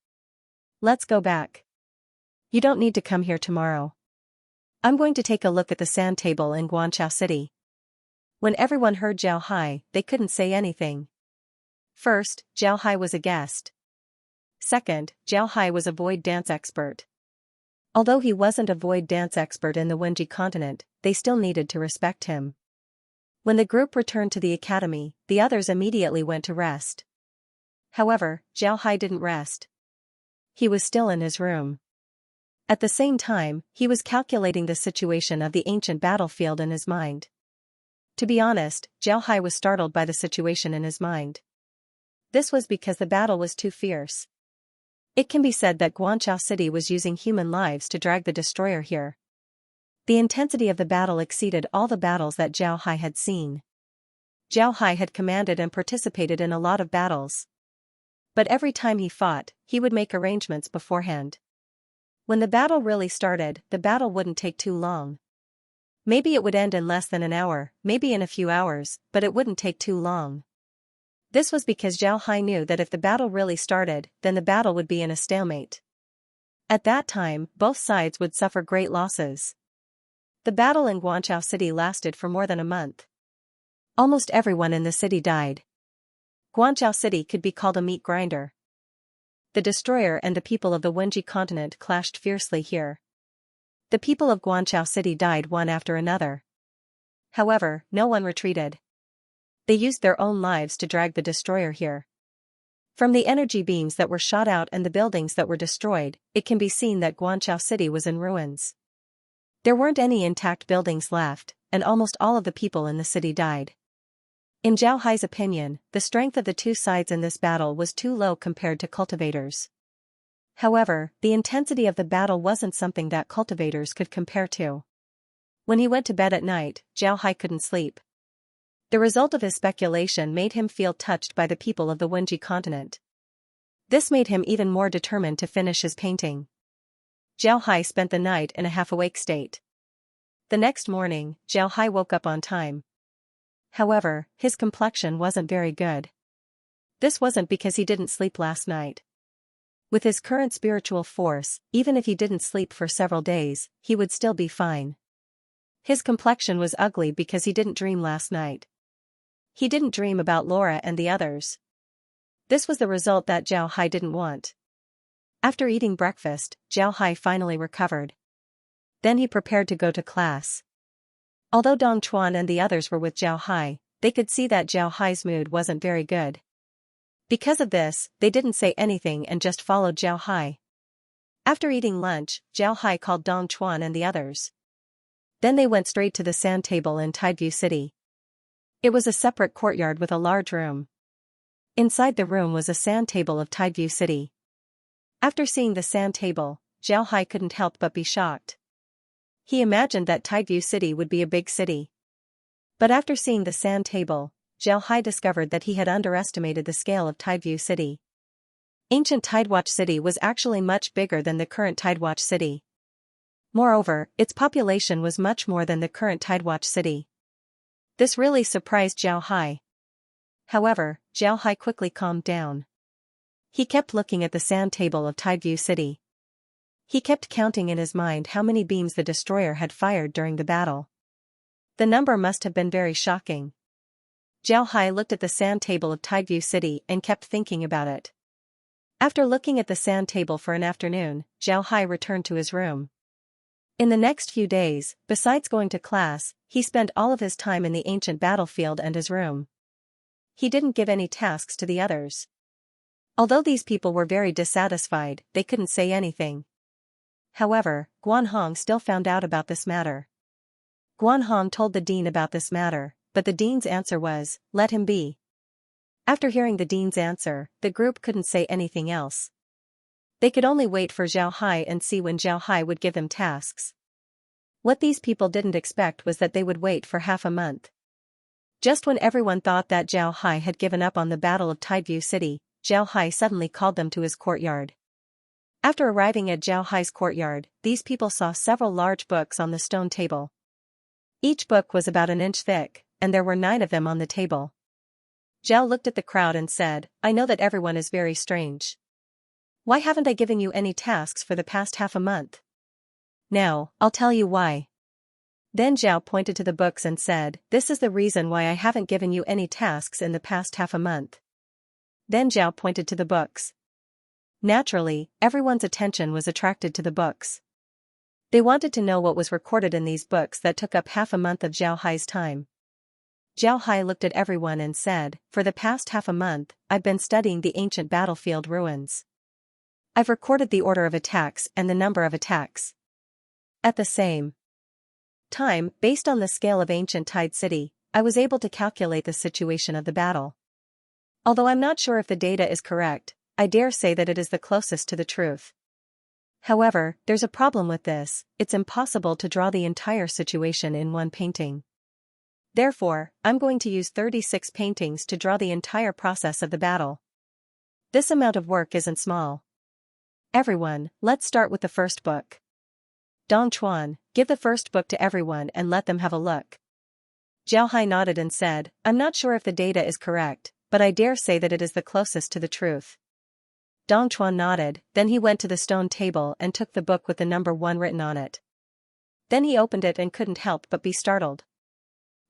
Let's go back. You don't need to come here tomorrow. I'm going to take a look at the sand table in Guangzhou City." When everyone heard Zhao Hai, they couldn't say anything. First, Zhao Hai was a guest. Second, Zhao Hai was a void dance expert. Although he wasn't a void dance expert in the Wenji continent, they still needed to respect him. When the group returned to the academy, the others immediately went to rest. However, Zhao Hai didn't rest. He was still in his room. At the same time, he was calculating the situation of the ancient battlefield in his mind. To be honest, Zhao Hai was startled by the situation in his mind. This was because the battle was too fierce. It can be said that Guangzhou City was using human lives to drag the destroyer here. The intensity of the battle exceeded all the battles that Zhao Hai had seen. Zhao Hai had commanded and participated in a lot of battles. But every time he fought, he would make arrangements beforehand. When the battle really started, the battle wouldn't take too long. Maybe it would end in less than an hour, maybe in a few hours, but it wouldn't take too long. This was because Zhao Hai knew that if the battle really started, then the battle would be in a stalemate. At that time, both sides would suffer great losses. The battle in Guangzhou City lasted for more than a month. Almost everyone in the city died. Guangzhou City could be called a meat grinder. The destroyer and the people of the Wenji continent clashed fiercely here. The people of Guangzhou City died one after another. However, no one retreated. They used their own lives to drag the destroyer here. From the energy beams that were shot out and the buildings that were destroyed, it can be seen that Guangzhou City was in ruins. There weren't any intact buildings left, and almost all of the people in the city died. In Zhao Hai's opinion, the strength of the two sides in this battle was too low compared to cultivators. However, the intensity of the battle wasn't something that cultivators could compare to. When he went to bed at night, Zhao Hai couldn't sleep. The result of his speculation made him feel touched by the people of the Wenji continent. This made him even more determined to finish his painting. Zhao Hai spent the night in a half-awake state. The next morning, Zhao Hai woke up on time. However, his complexion wasn't very good. This wasn't because he didn't sleep last night. With his current spiritual force, even if he didn't sleep for several days, he would still be fine. His complexion was ugly because he didn't dream last night. He didn't dream about Laura and the others. This was the result that Zhao Hai didn't want. After eating breakfast, Zhao Hai finally recovered. Then he prepared to go to class. Although Dong Chuan and the others were with Zhao Hai, they could see that Zhao Hai's mood wasn't very good. Because of this, they didn't say anything and just followed Zhao Hai. After eating lunch, Zhao Hai called Dong Chuan and the others. Then they went straight to the sand table in Tideview City. It was a separate courtyard with a large room. Inside the room was a sand table of Tideview City. After seeing the sand table, Zhao Hai couldn't help but be shocked. He imagined that Tideview City would be a big city. But after seeing the sand table, Xianxia discovered that he had underestimated the scale of Tideview City. Ancient Tidewatch City was actually much bigger than the current Tidewatch City. Moreover, its population was much more than the current Tidewatch City. This really surprised Xianxia. However, Xianxia quickly calmed down. He kept looking at the sand table of Tideview City. He kept counting in his mind how many beams the destroyer had fired during the battle. The number must have been very shocking. Xianxia looked at the sand table of Tideview City and kept thinking about it. After looking at the sand table for an afternoon, Xianxia returned to his room. In the next few days, besides going to class, he spent all of his time in the ancient battlefield and his room. He didn't give any tasks to the others. Although these people were very dissatisfied, they couldn't say anything. However, Guanhong still found out about this matter. Guanhong told the dean about this matter, but the dean's answer was, "Let him be." After hearing the dean's answer, the group couldn't say anything else. They could only wait for Xianxia and see when Xianxia would give them tasks. What these people didn't expect was that they would wait for half a month. Just when everyone thought that Xianxia had given up on the Battle of Tideview City, Xianxia suddenly called them to his courtyard. After arriving at Xiaohai's courtyard, these people saw several large books on the stone table. Each book was about an inch thick, and there were 9 of them on the table. Zhao looked at the crowd and said, "I know that everyone is very strange. Why haven't I given you any tasks for the past half a month? Now, I'll tell you why." Then Zhao pointed to the books and said, "This is the reason why I haven't given you any tasks in the past half a month." Then Zhao pointed to the books. Naturally, everyone's attention was attracted to the books. They wanted to know what was recorded in these books that took up half a month of Xiaohai's time. Xiaohai looked at everyone and said, "For the past half a month, I've been studying the ancient battlefield ruins. I've recorded the order of attacks and the number of attacks. At the same time, based on the scale of ancient Tide City, I was able to calculate the situation of the battle. Although I'm not sure if the data is correct, I dare say that it is the closest to the truth. However, there's a problem with this: it's impossible to draw the entire situation in one painting. Therefore, I'm going to use 36 paintings to draw the entire process of the battle. This amount of work isn't small. Everyone, let's start with the first book. Dong Chuan, give the first book to everyone and let them have a look." Xiaohai nodded and said, "I'm not sure if the data is correct, but I dare say that it is the closest to the truth." Dong Chuan nodded, then he went to the stone table and took the book with the number 1 written on it. Then he opened it and couldn't help but be startled.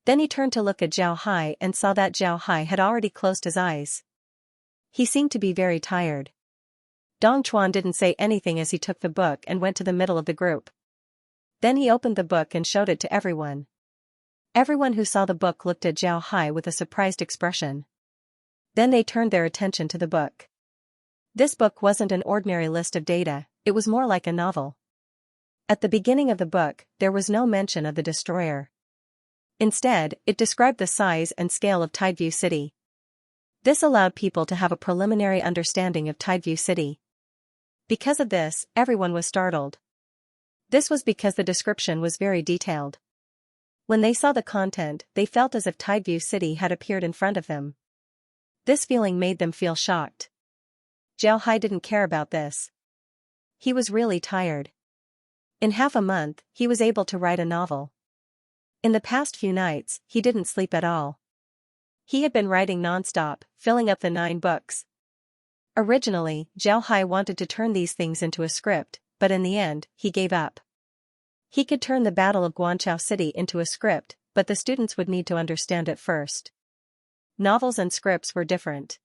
Then he turned to look at Xiaohai and saw that Xiaohai had already closed his eyes. He seemed to be very tired. Dong Chuan didn't say anything as he took the book and went to the middle of the group. Then he opened the book and showed it to everyone. Everyone who saw the book looked at Xiaohai with a surprised expression. Then they turned their attention to the book. This book wasn't an ordinary list of data, it was more like a novel. At the beginning of the book, there was no mention of the destroyer. Instead, it described the size and scale of Tideview City. This allowed people to have a preliminary understanding of Tideview City. Because of this, everyone was startled. This was because the description was very detailed. When they saw the content, they felt as if Tideview City had appeared in front of them. This feeling made them feel shocked. Xiaohai didn't care about this. He was really tired. In half a month, he was able to write a novel. In the past few nights, he didn't sleep at all. He had been writing non-stop, filling up the 9 books. Originally, Xiaohai wanted to turn these things into a script, but in the end, he gave up. He could turn the Battle of Guanchao City into a script, but the students would need to understand it first. Novels and scripts were different.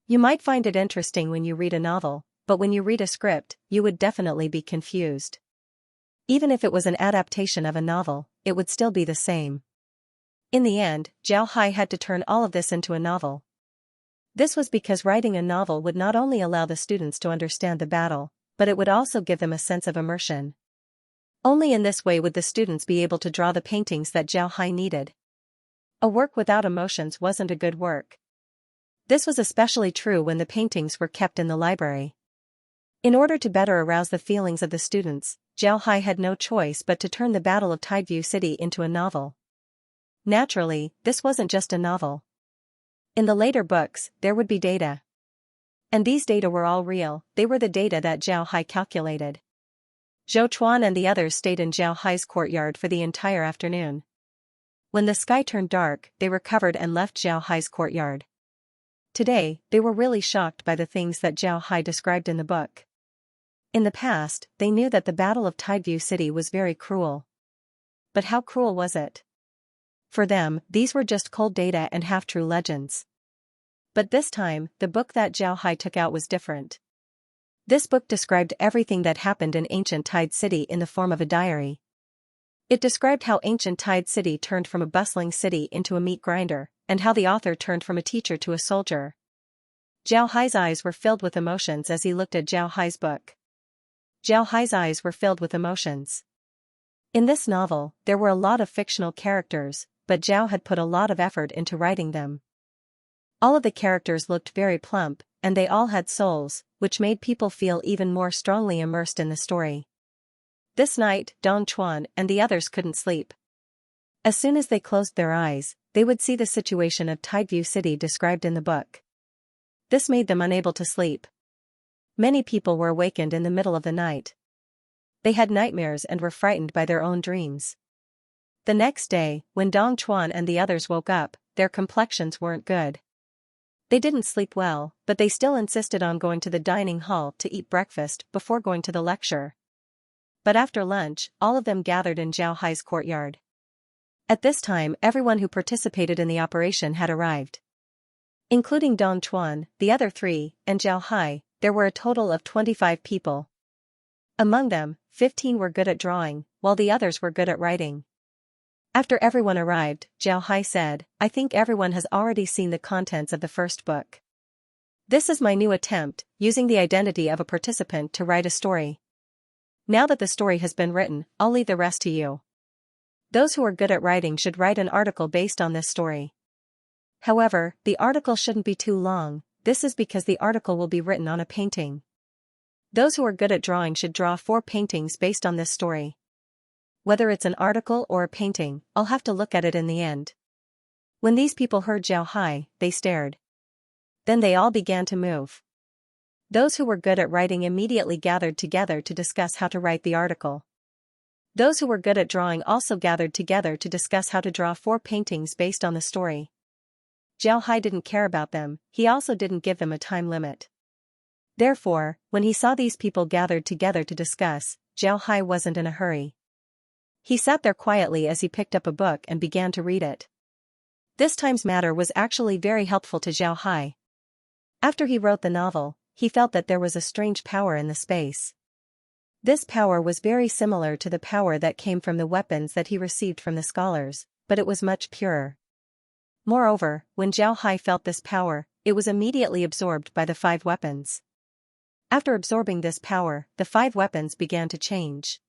You might find it interesting when you read a novel, but when you read a script, you would definitely be confused. Even if it was an adaptation of a novel, it would still be the same. In the end, Xiaohai had to turn all of this into a novel. This was because writing a novel would not only allow the students to understand the battle, but it would also give them a sense of immersion. Only in this way would the students be able to draw the paintings that Xiaohai needed. A work without emotions wasn't a good work. This was especially true when the paintings were kept in the library. In order to better arouse the feelings of the students, Zhao Hai had no choice but to turn the Battle of Tideview City into a novel. Naturally, this wasn't just a novel. In the later books, there would be data. And these data were all real, they were the data that Zhao Hai calculated. Zhou Chuan and the others stayed in Zhao Hai's courtyard for the entire afternoon. When the sky turned dark, they recovered and left Zhao Hai's courtyard. Today, they were really shocked by the things that Zhao Hai described in the book. In the past, they knew that the Battle of Tideview City was very cruel. But how cruel was it? For them, these were just cold data and half-true legends. But this time, the book that Zhao Hai took out was different. This book described everything that happened in ancient Tide City in the form of a diary. It described how ancient Tide City turned from a bustling city into a meat grinder, and how the author turned from a teacher to a soldier. Zhao Hai's eyes were filled with emotions as he looked at Zhao Hai's book. Zhao Hai's eyes were filled with emotions. In this novel, there were a lot of fictional characters, but Zhao had put a lot of effort into writing them. All of the characters looked very plump, and they all had souls, which made people feel even more strongly immersed in the story. This night, Dong Chuan and the others couldn't sleep. As soon as they closed their eyes, they would see the situation of Tideview City described in the book. This made them unable to sleep. Many people were awakened in the middle of the night. They had nightmares and were frightened by their own dreams. The next day, when Dong Chuan and the others woke up, their complexions weren't good. They didn't sleep well, but they still insisted on going to the dining hall to eat breakfast before going to the lecture. But after lunch, all of them gathered in Zhao Hai's courtyard. At this time, everyone who participated in the operation had arrived. Including Dong Chuan, the other three, and Zhao Hai, there were a total of 25 people. Among them, 15 were good at drawing, while the others were good at writing. After everyone arrived, Zhao Hai said, "I think everyone has already seen the contents of the first book. This is my new attempt, using the identity of a participant to write a story. Now that the story has been written, I'll leave the rest to you. Those who are good at writing should write an article based on this story. However, the article shouldn't be too long, this is because the article will be written on a painting. Those who are good at drawing should draw 4 paintings based on this story. Whether it's an article or a painting, I'll have to look at it in the end." When these people heard Zhao Hai, they stared. Then they all began to move. Those who were good at writing immediately gathered together to discuss how to write the article. Those who were good at drawing also gathered together to discuss how to draw 4 paintings based on the story. Zhao Hai didn't care about them, he also didn't give them a time limit. Therefore, when he saw these people gathered together to discuss, Zhao Hai wasn't in a hurry. He sat there quietly as he picked up a book and began to read it. This time's matter was actually very helpful to Zhao Hai. After he wrote the novel, he felt that there was a strange power in the space. This power was very similar to the power that came from the weapons that he received from the scholars, but it was much purer. Moreover, when Zhao Hai felt this power, it was immediately absorbed by the 5 weapons. After absorbing this power, the 5 weapons began to change.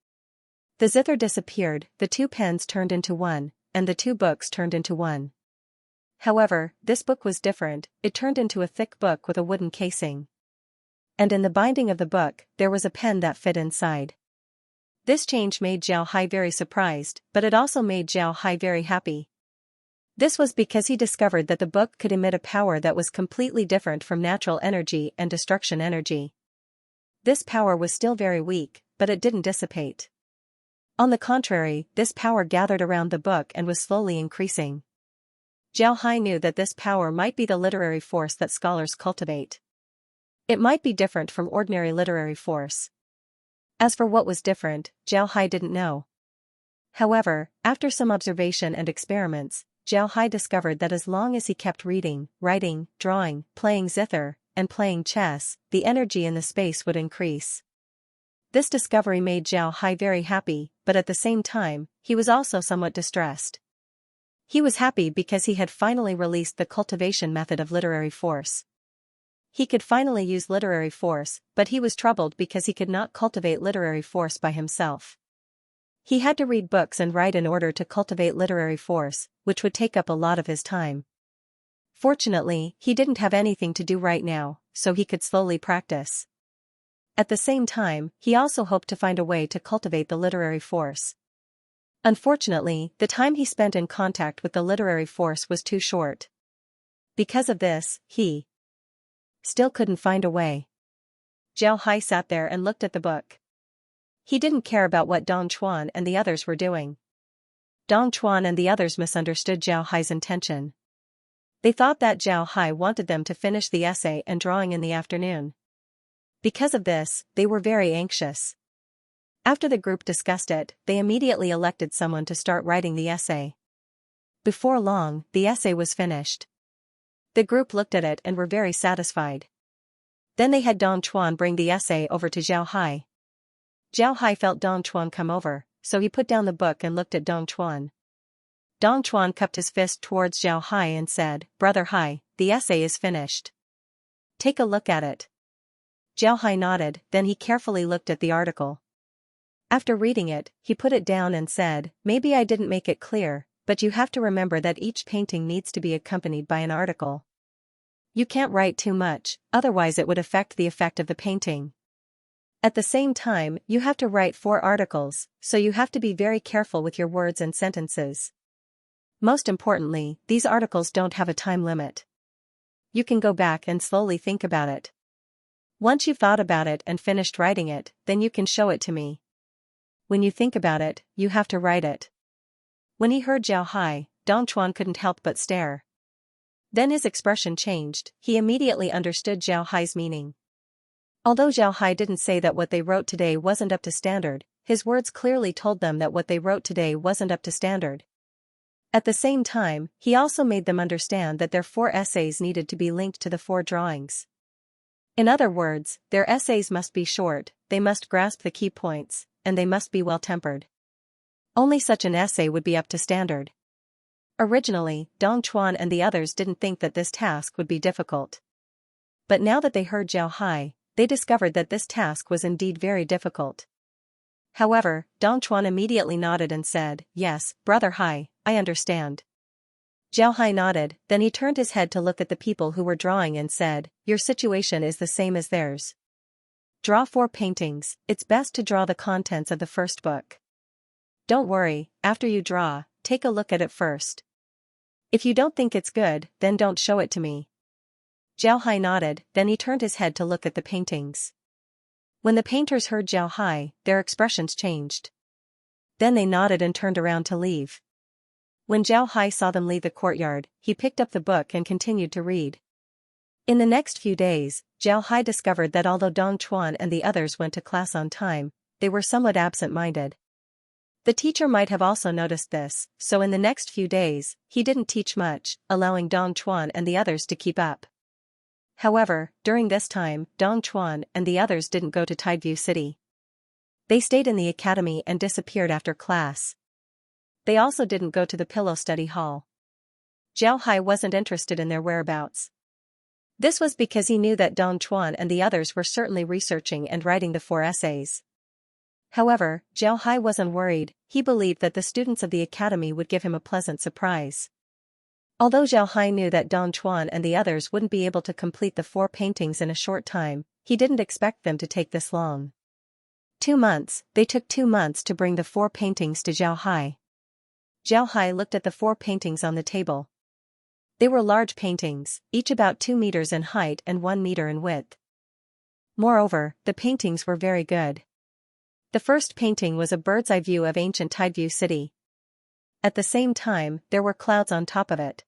The zither disappeared, the 2 pens turned into 1, and the 2 books turned into 1. However, this book was different, it turned into a thick book with a wooden casing. And in the binding of the book, there was a pen that fit inside. This change made Zhao Hai very surprised, but it also made Zhao Hai very happy. This was because he discovered that the book could emit a power that was completely different from natural energy and destruction energy. This power was still very weak, but it didn't dissipate. On the contrary, this power gathered around the book and was slowly increasing. Zhao Hai knew that this power might be the literary force that scholars cultivate. It might be different from ordinary literary force. As for what was different, Zhao Hai didn't know. However, after some observation and experiments, Zhao Hai discovered that as long as he kept reading, writing, drawing, playing zither, and playing chess, the energy in the space would increase. This discovery made Zhao Hai very happy, but at the same time, he was also somewhat distressed. He was happy because he had finally released the cultivation method of literary force. He could finally use literary force, but he was troubled because he could not cultivate literary force by himself. He had to read books and write in order to cultivate literary force, which would take up a lot of his time. Fortunately, he didn't have anything to do right now, so he could slowly practice. At the same time, he also hoped to find a way to cultivate the literary force. Unfortunately, the time he spent in contact with the literary force was too short. Because of this, he still couldn't find a way. Zhao Hai sat there and looked at the book. He didn't care about what Dong Chuan and the others were doing. Dong Chuan and the others misunderstood Zhao Hai's intention. They thought that Zhao Hai wanted them to finish the essay and drawing in the afternoon. Because of this, they were very anxious. After the group discussed it, they immediately elected someone to start writing the essay. Before long, the essay was finished. The group looked at it and were very satisfied. Then they had Dong Chuan bring the essay over to Zhao Hai. Zhao Hai felt Dong Chuan come over, so he put down the book and looked at Dong Chuan. Dong Chuan cupped his fist towards Zhao Hai and said, "Brother Hai, the essay is finished. Take a look at it." Zhao Hai nodded, then he carefully looked at the article. After reading it, he put it down and said, "Maybe I didn't make it clear, but you have to remember that each painting needs to be accompanied by an article. You can't write too much, otherwise it would affect the effect of the painting. At the same time, you have to write 4 articles, so you have to be very careful with your words and sentences. Most importantly, these articles don't have a time limit. You can go back and slowly think about it. Once you've thought about it and finished writing it, then you can show it to me. When you think about it, you have to write it." When he heard Zhao Hai, Dong Chuan couldn't help but stare. Then his expression changed, he immediately understood Zhao Hai's meaning. Although Zhao Hai didn't say that what they wrote today wasn't up to standard, his words clearly told them that what they wrote today wasn't up to standard. At the same time, he also made them understand that their 4 essays needed to be linked to the 4 drawings. In other words, their essays must be short, they must grasp the key points, and they must be well-tempered. Only such an essay would be up to standard. Originally, Dong Chuan and the others didn't think that this task would be difficult. But now that they heard Zhao Hai, they discovered that this task was indeed very difficult. However, Dong Chuan immediately nodded and said, "Yes, Brother Hai, I understand." Zhao Hai nodded, then he turned his head to look at the people who were drawing and said, "Your situation is the same as theirs. Draw 4 paintings, it's best to draw the contents of the first book. Don't worry, after you draw, take a look at it first. If you don't think it's good, then don't show it to me." Zhao Hai nodded, then he turned his head to look at the paintings. When the painters heard Zhao Hai, their expressions changed. Then they nodded and turned around to leave. When Zhao Hai saw them leave the courtyard, he picked up the book and continued to read. In the next few days, Zhao Hai discovered that although Dong Chuan and the others went to class on time, they were somewhat absent-minded. The teacher might have also noticed this, so in the next few days, he didn't teach much, allowing Dong Chuan and the others to keep up. However, during this time, Dong Chuan and the others didn't go to Tideview City. They stayed in the academy and disappeared after class. They also didn't go to the pillow study hall. Zhao Hai wasn't interested in their whereabouts. This was because he knew that Dong Chuan and the others were certainly researching and writing the 4 essays. However, Zhao Hai wasn't worried, he believed that the students of the academy would give him a pleasant surprise. Although Zhao Hai knew that Dong Chuan and the others wouldn't be able to complete the 4 paintings in a short time, he didn't expect them to take this long. 2 months, they took 2 months to bring the 4 paintings to Zhao Hai. Zhao Hai looked at the 4 paintings on the table. They were large paintings, each about 2 meters in height and 1 meter in width. Moreover, the paintings were very good. The first painting was a bird's-eye view of ancient Tideview City. At the same time, there were clouds on top of it.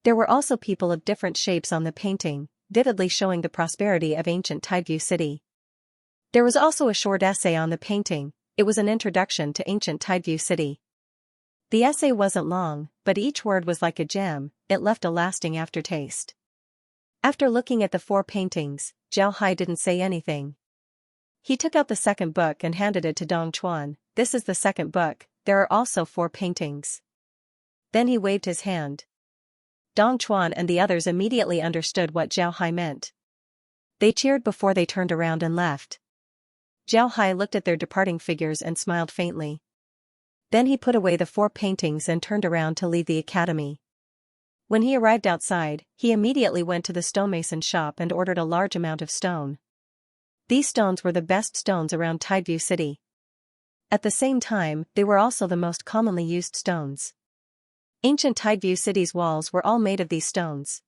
There were also people of different shapes on the painting, vividly showing the prosperity of ancient Tideview City. There was also a short essay on the painting, it was an introduction to ancient Tideview City. The essay wasn't long, but each word was like a gem, it left a lasting aftertaste. After looking at the 4 paintings, Zhao Hai didn't say anything. He took out the second book and handed it to Dong Chuan. "This is the second book, there are also 4 paintings." Then he waved his hand. Dong Chuan and the others immediately understood what Zhao Hai meant. They cheered before they turned around and left. Zhao Hai looked at their departing figures and smiled faintly. Then he put away the 4 paintings and turned around to leave the academy. When he arrived outside, he immediately went to the stonemason shop and ordered a large amount of stone. These stones were the best stones around Tideview City. At the same time, they were also the most commonly used stones. Ancient Tideview City's walls were all made of these stones.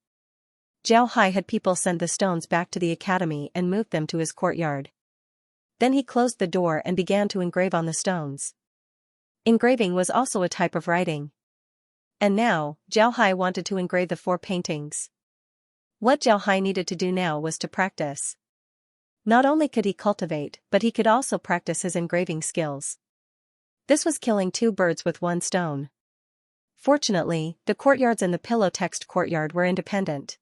Zhao Hai had people send the stones back to the academy and moved them to his courtyard. Then he closed the door and began to engrave on the stones. Engraving was also a type of writing. And now, Zhao Hai wanted to engrave the 4 paintings. What Zhao Hai needed to do now was to practice. Not only could he cultivate, but he could also practice his engraving skills. This was killing 2 birds with 1 stone. Fortunately, the courtyards and the pillow text courtyard were independent.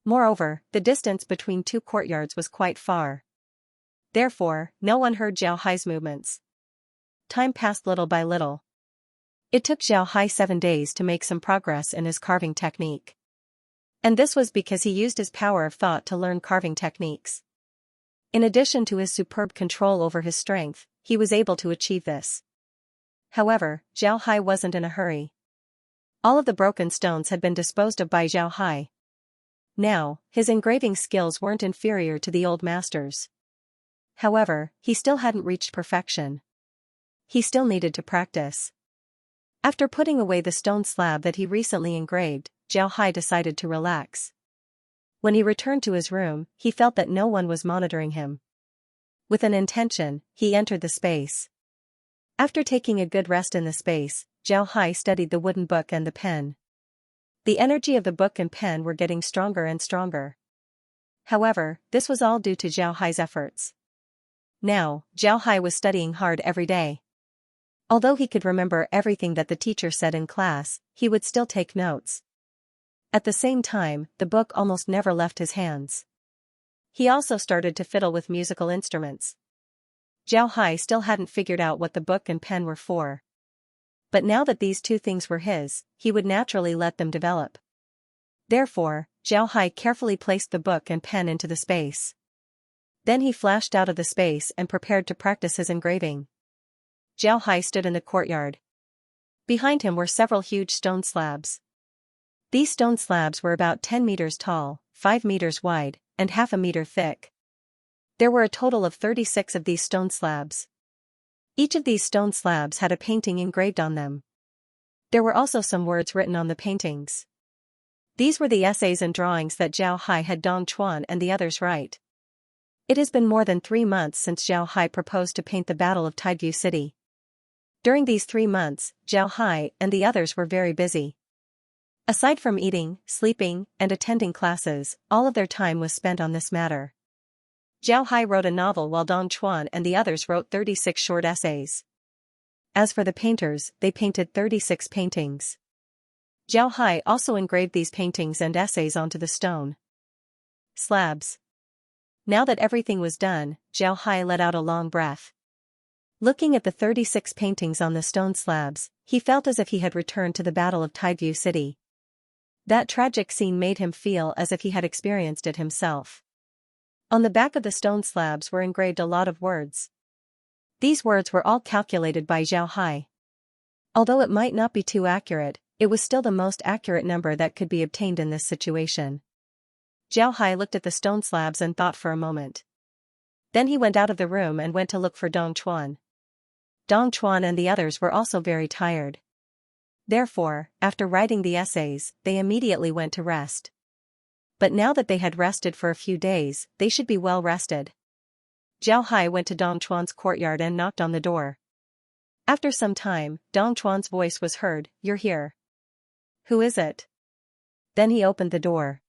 Moreover, the distance between 2 courtyards was quite far. Therefore, no one heard Zhao Hai's movements. Time passed little by little. It took Zhao Hai 7 days to make some progress in his carving technique. And this was because he used his power of thought to learn carving techniques. In addition to his superb control over his strength, he was able to achieve this. However, Zhao Hai wasn't in a hurry. All of the broken stones had been disposed of by Zhao Hai. Now, his engraving skills weren't inferior to the old masters. However, he still hadn't reached perfection. He still needed to practice. After putting away the stone slab that he recently engraved, Zhao Hai decided to relax. When he returned to his room, he felt that no one was monitoring him. With an intention, he entered the space. After taking a good rest in the space, Zhao Hai studied the wooden book and the pen. The energy of the book and pen were getting stronger and stronger. However, this was all due to Zhao Hai's efforts. Now, Zhao Hai was studying hard every day. Although he could remember everything that the teacher said in class, he would still take notes. At the same time, the book almost never left his hands. He also started to fiddle with musical instruments. Zhao Hai still hadn't figured out what the book and pen were for. But now that these 2 things were his, he would naturally let them develop. Therefore, Zhao Hai carefully placed the book and pen into the space. Then he flashed out of the space and prepared to practice his engraving. Zhao Hai stood in the courtyard. Behind him were several huge stone slabs. These stone slabs were about 10 meters tall, 5 meters wide, and half a meter thick. There were a total of 36 of these stone slabs. Each of these stone slabs had a painting engraved on them. There were also some words written on the paintings. These were the essays and drawings that Zhao Hai had Dong Chuan and the others write. It has been more than 3 months since Zhao Hai proposed to paint the Battle of Tideview City. During these 3 months, Zhao Hai and the others were very busy. Aside from eating, sleeping, and attending classes, all of their time was spent on this matter. Zhao Hai wrote a novel while Dong Chuan and the others wrote 36 short essays. As for the painters, they painted 36 paintings. Zhao Hai also engraved these paintings and essays onto the stone slabs. Now that everything was done, Zhao Hai let out a long breath. Looking at the 36 paintings on the stone slabs, he felt as if he had returned to the Battle of Tideview City. That tragic scene made him feel as if he had experienced it himself. On the back of the stone slabs were engraved a lot of words. These words were all calculated by Zhao Hai. Although it might not be too accurate, it was still the most accurate number that could be obtained in this situation. Zhao Hai looked at the stone slabs and thought for a moment. Then he went out of the room and went to look for Dong Chuan. Dong Chuan and the others were also very tired. Therefore, after writing the essays, they immediately went to rest. But now that they had rested for a few days, they should be well rested. Zhao Hai went to Dong Chuan's courtyard and knocked on the door. After some time, Dong Chuan's voice was heard, "You're here." "Who is it?" Then he opened the door.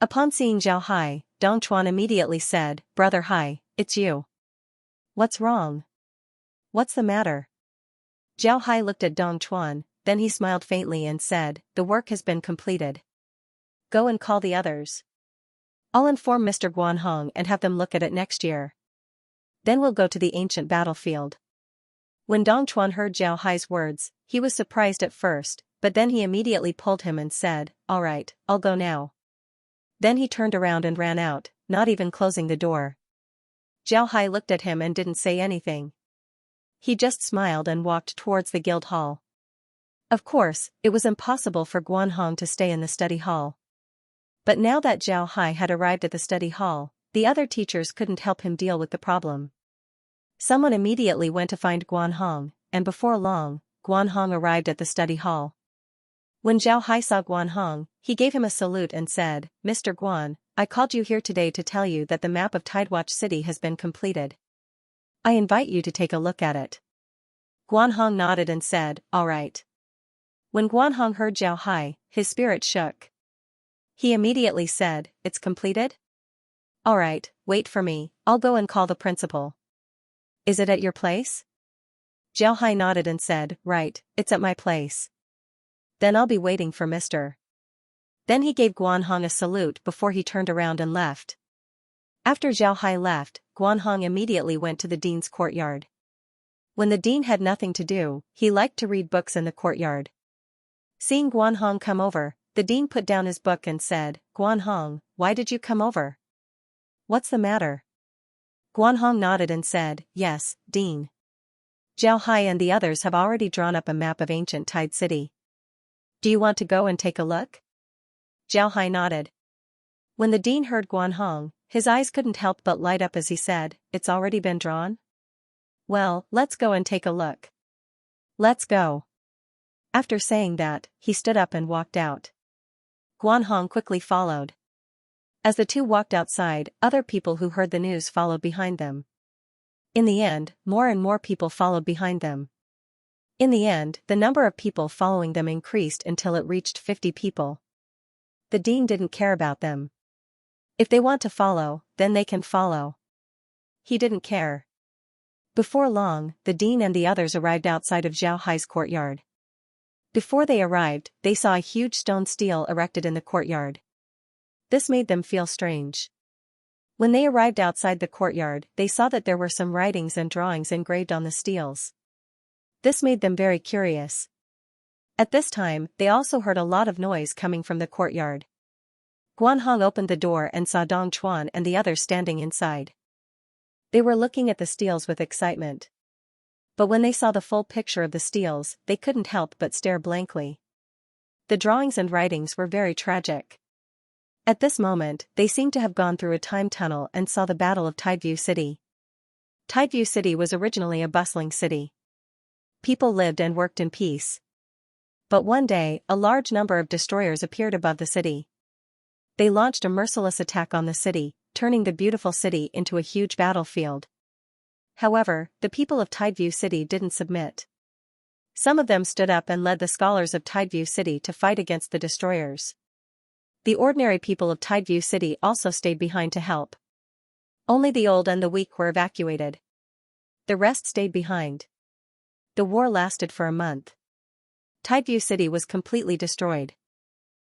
Upon seeing Zhao Hai, Dong Chuan immediately said, "Brother Hai, it's you. What's wrong? What's the matter?" Zhao Hai looked at Dong Chuan, then he smiled faintly and said, "The work has been completed. Go and call the others. I'll inform Mr. Guanhong and have them look at it next year. Then we'll go to the ancient battlefield." When Dong Chuan heard Zhao Hai's words, he was surprised at first, but then he immediately pulled him and said, "All right, I'll go now." Then he turned around and ran out, not even closing the door. Zhao Hai looked at him and didn't say anything. He just smiled and walked towards the guild hall. Of course, it was impossible for Guanhong to stay in the study hall. But now that Zhao Hai had arrived at the study hall, The other teachers couldn't help him deal with the problem. Someone immediately went to find Guanhong, and before long, Guanhong arrived at the study hall. When Zhao Hai saw Guanhong, he gave him a salute and said, "Mr. Guan, I called you here today to tell you that the map of Tidewatch City has been completed. I invite you to take a look at it." Guanhong nodded and said, "All right." When Guanhong heard Zhao Hai, his spirit shook. He immediately said, "It's completed? All right, wait for me, I'll go and call the principal." "Is it at your place?" Zhao Hai nodded and said, "Right, it's at my place." "Then I'll be waiting for Mr." Then he gave Guanhong a salute before he turned around and left. After Zhao Hai left, Guanhong immediately went to the dean's courtyard. When the dean had nothing to do, he liked to read books in the courtyard. Seeing Guanhong come over, the dean put down his book and said, "Guanhong, why did you come over? What's the matter?" Guanhong nodded and said, "Yes, Dean. Zhao Hai and the others have already drawn up a map of ancient Tide City. Do you want to go and take a look?" Zhao Hai nodded. When the dean heard Guanhong, his eyes couldn't help but light up as he said, "It's already been drawn? Well, let's go and take a look." "Let's go." After saying that, he stood up and walked out. Guanhong quickly followed. As the two walked outside, other people who heard the news followed behind them. In the end, more and more people followed behind them. In the end, the number of people following them increased until it reached 50 people. The dean didn't care about them. If they want to follow, then they can follow. He didn't care. Before long, the dean and the others arrived outside of Zhao Hai's courtyard. Before they arrived, they saw a huge stone stele erected in the courtyard. This made them feel strange. When they arrived outside the courtyard, they saw that there were some writings and drawings engraved on the steles. This made them very curious. At this time, they also heard a lot of noise coming from the courtyard. Guanhong opened the door and saw Dong Chuan and the others standing inside. They were looking at the steles with excitement. But when they saw the full picture of the steles, they couldn't help but stare blankly. The drawings and writings were very tragic. At this moment, they seemed to have gone through a time tunnel and saw the Battle of Tideview City. Tideview City was originally a bustling city. People lived and worked in peace. But one day, a large number of destroyers appeared above the city. They launched a merciless attack on the city, turning the beautiful city into a huge battlefield. However, the people of Tideview City didn't submit. Some of them stood up and led the scholars of Tideview City to fight against the destroyers. The ordinary people of Tideview City also stayed behind to help. Only the old and the weak were evacuated. The rest stayed behind. The war lasted for a month. Tideview City was completely destroyed.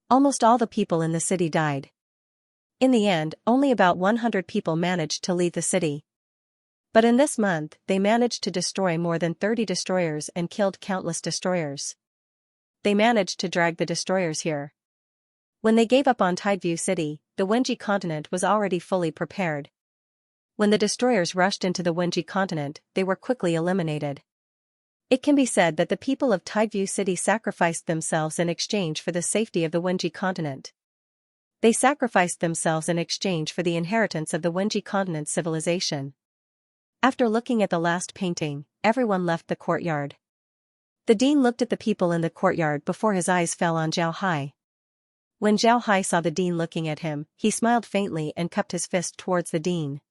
Almost all the people in the city died. In the end, only about 100 people managed to leave the city. But in this month, they managed to destroy more than 30 destroyers and killed countless destroyers. They managed to drag the destroyers here. When they gave up on Tideview City, the Wenji continent was already fully prepared. When the destroyers rushed into the Wenji continent, they were quickly eliminated. It can be said that the people of Tideview City sacrificed themselves in exchange for the safety of the Wenji continent. They sacrificed themselves in exchange for the inheritance of the Wenji continent's civilization. After looking at the last painting, everyone left the courtyard. The dean looked at the people in the courtyard before his eyes fell on Zhao Hai. When Zhao Hai saw the dean looking at him, he smiled faintly and cupped his fist towards the dean.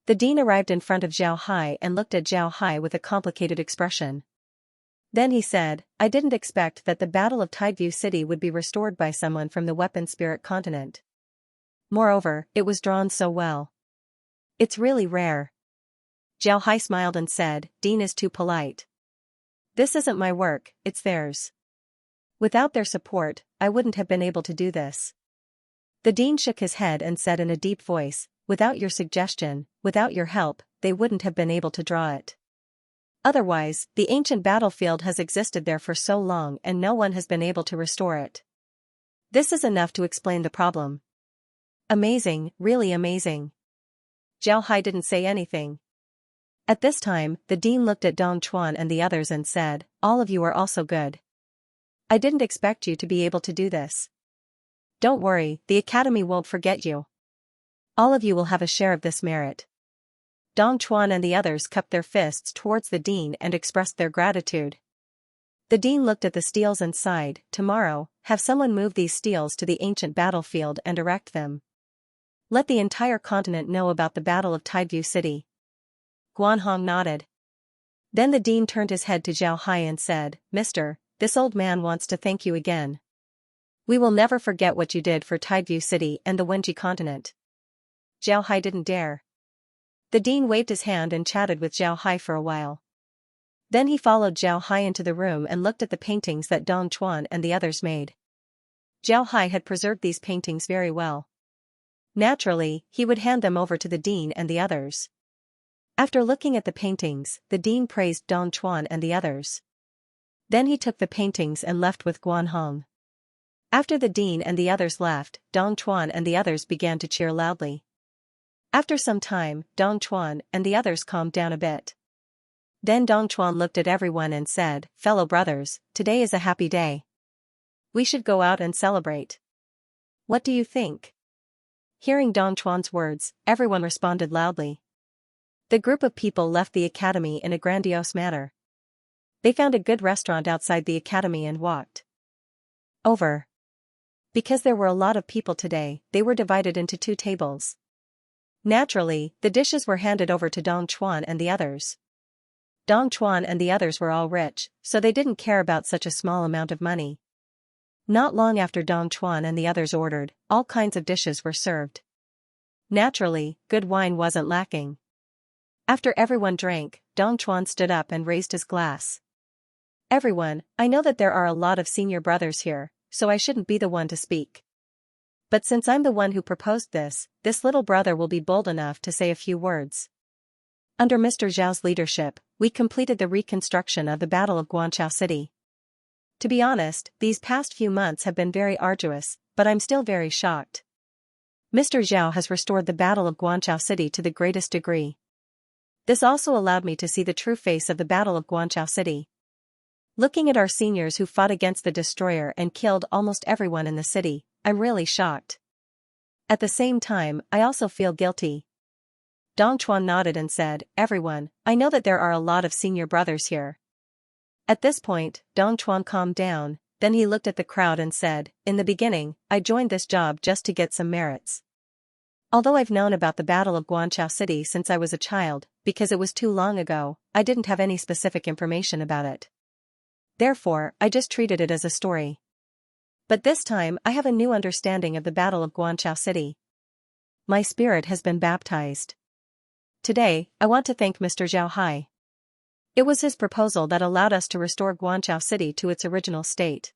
The dean arrived in front of Zhao Hai and looked at Zhao Hai with a complicated expression. Then he said, "I didn't expect that the Battle of Tideview City would be restored by someone from the Weapon Spirit continent. Moreover, it was drawn so well. It's really rare." Zhao Hai smiled and said, "Dean is too polite. This isn't my work, it's theirs. Without their support, I wouldn't have been able to do this." The dean shook his head and said in a deep voice, "Without your suggestion, without your help, they wouldn't have been able to draw it. Otherwise, the ancient battlefield has existed there for so long and no one has been able to restore it. This is enough to explain the problem." "Amazing, really amazing." Zhao Hai didn't say anything. At this time, the dean looked at Dong Chuan and the others and said, "All of you are also good. I didn't expect you to be able to do this. Don't worry, the academy won't forget you." All of you will have a share of this merit. Dong Chuan and the others cupped their fists towards the dean and expressed their gratitude. The dean looked at the steels and sighed, tomorrow, have someone move these steels to the ancient battlefield and erect them. Let the entire continent know about the Battle of Tideview City. Guanhong nodded. Then the dean turned his head to Zhao Hai and said, Mister, this old man wants to thank you again. We will never forget what you did for Tideview City and the Wenji continent. Zhao Hai didn't dare. The dean waved his hand and chatted with Zhao Hai for a while. Then he followed Zhao Hai into the room and looked at the paintings that Dong Chuan and the others made. Zhao Hai had preserved these paintings very well. Naturally, he would hand them over to the dean and the others. After looking at the paintings, the dean praised Dong Chuan and the others. Then he took the paintings and left with Guanhong. After the dean and the others left, Dong Chuan and the others began to cheer loudly. After some time, Dong Chuan and the others calmed down a bit. Then Dong Chuan looked at everyone and said, Fellow brothers, today is a happy day. We should go out and celebrate. What do you think? Hearing Dong Chuan's words, everyone responded loudly. The group of people left the academy in a grandiose manner. They found a good restaurant outside the academy and walked over. Because there were a lot of people today, they were divided into 2 tables. Naturally, the dishes were handed over to Dong Chuan and the others. Dong Chuan and the others were all rich, so they didn't care about such a small amount of money. Not long after Dong Chuan and the others ordered, all kinds of dishes were served. Naturally, good wine wasn't lacking. After everyone drank, Dong Chuan stood up and raised his glass. Everyone, I know that there are a lot of senior brothers here, so I shouldn't be the one to speak. But since I'm the one who proposed this little brother will be bold enough to say a few words. Under Mr. Zhao's leadership, we completed the reconstruction of the Battle of Guanchao City. To be honest, these past few months have been very arduous, but I'm still very shocked. Mr. Zhao has restored the Battle of Guanchao City to the greatest degree. This also allowed me to see the true face of the Battle of Guanchao City. Looking at our seniors who fought against the destroyer and killed almost everyone in the city, I'm really shocked. At the same time, I also feel guilty. Dong Chuan nodded and said, Everyone, I know that there are a lot of senior brothers here. At this point, Dong Chuan calmed down, then he looked at the crowd and said, In the beginning, I joined this job just to get some merits. Although I've known about the Battle of Guanchao City since I was a child, because it was too long ago, I didn't have any specific information about it. Therefore, I just treated it as a story. But this time I have a new understanding of the Battle of Guanchao City. My spirit has been baptized. Today, I want to thank Mr. Zhao Hai. It was his proposal that allowed us to restore Guanchao City to its original state.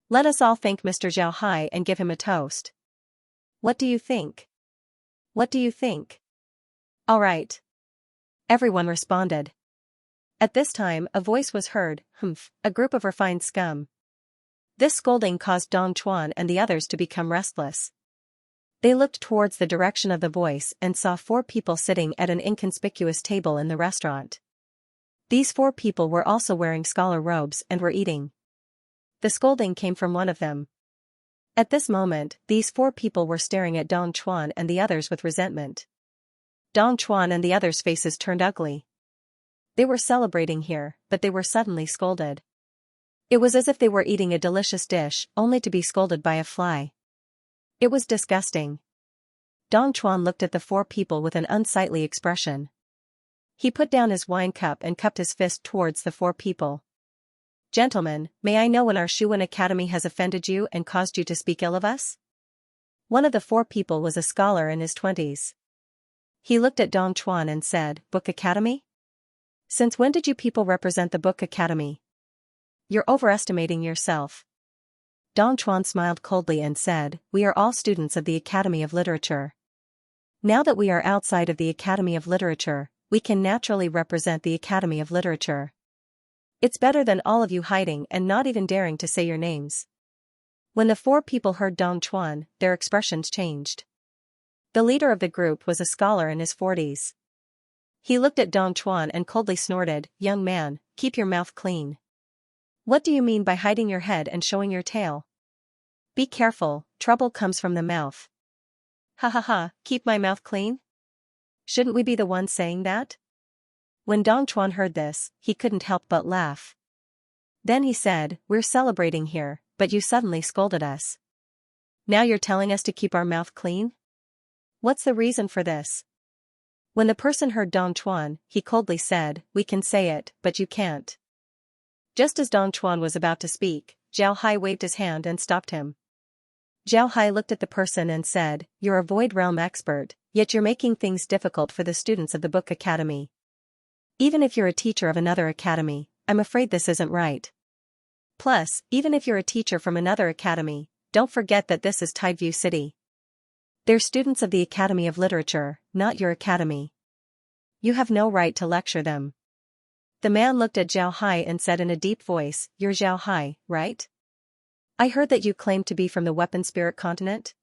Let us all thank Mr. Zhao Hai and give him a toast. What do you think? What do you think? All right. Everyone responded. At this time, a voice was heard, Humph, a group of refined scum. This scolding caused Dong Chuan and the others to become restless. They looked towards the direction of the voice and saw 4 people sitting at an inconspicuous table in the restaurant. These 4 people were also wearing scholar robes and were eating. The scolding came from one of them. At this moment, these 4 people were staring at Dong Chuan and the others with resentment. Dong Chuan and the others' faces turned ugly. They were celebrating here, but they were suddenly scolded. It was as if they were eating a delicious dish, only to be scolded by a fly. It was disgusting. Dong Chuan looked at the 4 people with an unsightly expression. He put down his wine cup and cupped his fist towards the 4 people. Gentlemen, may I know when our Shuwen Academy has offended you and caused you to speak ill of us? One of the 4 people was a scholar in his 20s. He looked at Dong Chuan and said, Book Academy? Since when did you people represent the Book Academy? You're overestimating yourself. Dong Chuan smiled coldly and said, We are all students of the Academy of Literature. Now that we are outside of the Academy of Literature, we can naturally represent the Academy of Literature. It's better than all of you hiding and not even daring to say your names. When the 4 people heard Dong Chuan, their expressions changed. The leader of the group was a scholar in his 40s. He looked at Dong Chuan and coldly snorted, Young man, keep your mouth clean. What do you mean by hiding your head and showing your tail? Be careful, trouble comes from the mouth. Ha ha ha, keep my mouth clean? Shouldn't we be the ones saying that? When Dong Chuan heard this, he couldn't help but laugh. Then he said, we're celebrating here, but you suddenly scolded us. Now you're telling us to keep our mouth clean? What's the reason for this? When the person heard Dong Chuan, he coldly said, we can say it, but you can't. Just as Dong Chuan was about to speak, Zhao Hai waved his hand and stopped him. Zhao Hai looked at the person and said, you're a Void Realm expert, yet you're making things difficult for the students of the Book Academy. Even if you're a teacher of another academy, I'm afraid this isn't right. Plus, even if you're a teacher from another academy, don't forget that this is Tideview City. They're students of the Academy of Literature, not your academy. You have no right to lecture them. The man looked at Zhao Hai and said in a deep voice, you're Zhao Hai, right? I heard that you claim to be from the Weapon Spirit continent.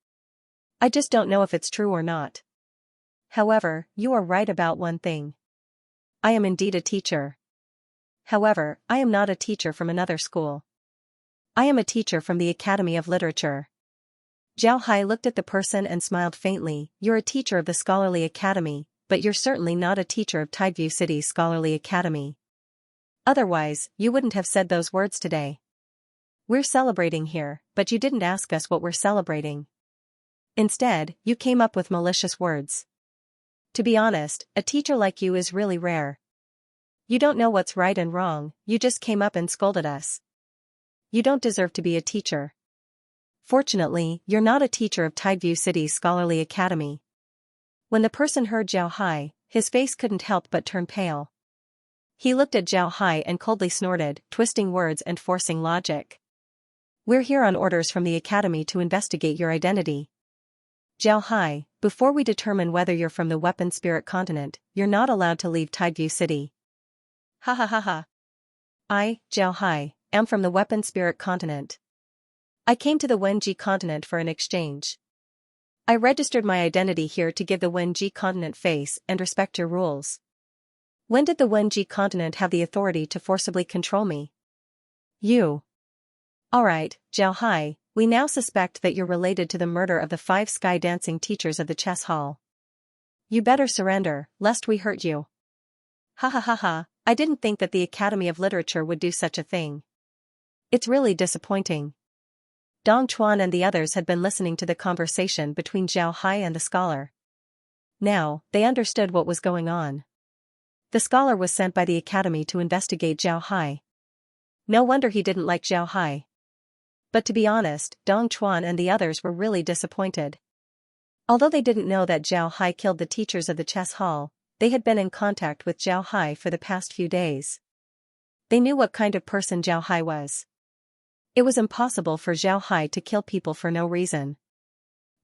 I just don't know if it's true or not. However, you are right about one thing. I am indeed a teacher. However, I am not a teacher from another school. I am a teacher from the Academy of Literature. Zhao Hai looked at the person and smiled faintly, you're a teacher of the Scholarly Academy, but you're certainly not a teacher of Tideview City's Scholarly Academy. Otherwise, you wouldn't have said those words today. We're celebrating here, but you didn't ask us what we're celebrating. Instead, you came up with malicious words. To be honest, a teacher like you is really rare. You don't know what's right and wrong, you just came up and scolded us. You don't deserve to be a teacher. Fortunately, you're not a teacher of Tideview City's Scholarly Academy. When the person heard Zhao Hai, his face couldn't help but turn pale. He looked at Zhao Hai and coldly snorted, twisting words and forcing logic. We're here on orders from the Academy to investigate your identity. Zhao Hai, before we determine whether you're from the Weapon Spirit continent, you're not allowed to leave Tideview City. Ha ha ha ha. I, Zhao Hai, am from the Weapon Spirit continent. I came to the Wenji continent for an exchange. I registered my identity here to give the Wenji continent face and respect your rules. When did the Wenji continent have the authority to forcibly control me? You. Alright, Zhao Hai, we now suspect that you're related to the murder of the 5 sky dancing teachers of the chess hall. You better surrender, lest we hurt you. Ha ha ha ha, I didn't think that the Academy of Literature would do such a thing. It's really disappointing. Dong Chuan and the others had been listening to the conversation between Zhao Hai and the scholar. Now, they understood what was going on. The scholar was sent by the Academy to investigate Zhao Hai. No wonder he didn't like Zhao Hai. But to be honest, Dong Chuan and the others were really disappointed. Although they didn't know that Zhao Hai killed the teachers of the chess hall, they had been in contact with Zhao Hai for the past few days. They knew what kind of person Zhao Hai was. It was impossible for Zhao Hai to kill people for no reason.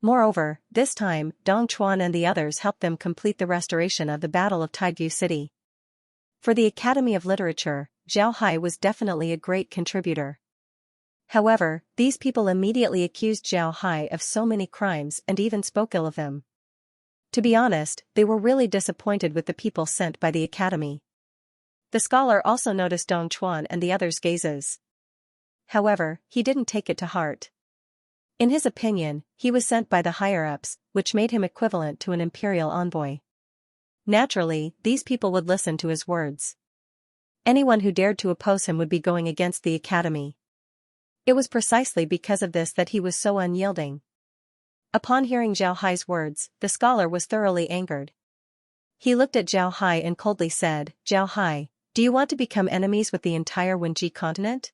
Moreover, this time, Dong Chuan and the others helped them complete the restoration of the Battle of Tideview City. For the Academy of Literature, Zhao Hai was definitely a great contributor. However, these people immediately accused Zhao Hai of so many crimes and even spoke ill of him. To be honest, they were really disappointed with the people sent by the Academy. The scholar also noticed Dong Chuan and the others' gazes. However, he didn't take it to heart. In his opinion, he was sent by the higher-ups, which made him equivalent to an imperial envoy. Naturally, these people would listen to his words. Anyone who dared to oppose him would be going against the Academy. It was precisely because of this that he was so unyielding. Upon hearing Zhao Hai's words, the scholar was thoroughly angered. He looked at Zhao Hai and coldly said, Zhao Hai, do you want to become enemies with the entire Wenji continent?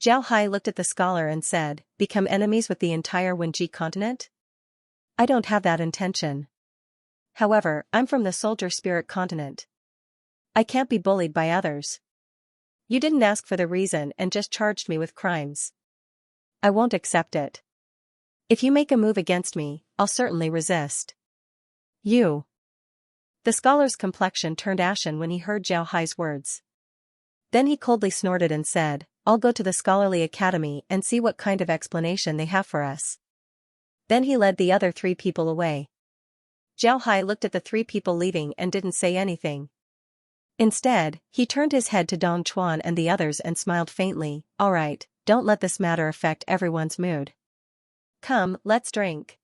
Zhao Hai looked at the scholar and said, become enemies with the entire Wenji continent? I don't have that intention. However, I'm from the Soldier Spirit continent. I can't be bullied by others. You didn't ask for the reason and just charged me with crimes. I won't accept it. If you make a move against me, I'll certainly resist. You. The scholar's complexion turned ashen when he heard Zhao Hai's words. Then he coldly snorted and said, I'll go to the Scholarly Academy and see what kind of explanation they have for us. Then he led the other 3 people away. Zhao Hai looked at the 3 people leaving and didn't say anything. Instead, he turned his head to Dong Chuan and the others and smiled faintly, alright, don't let this matter affect everyone's mood. Come, let's drink.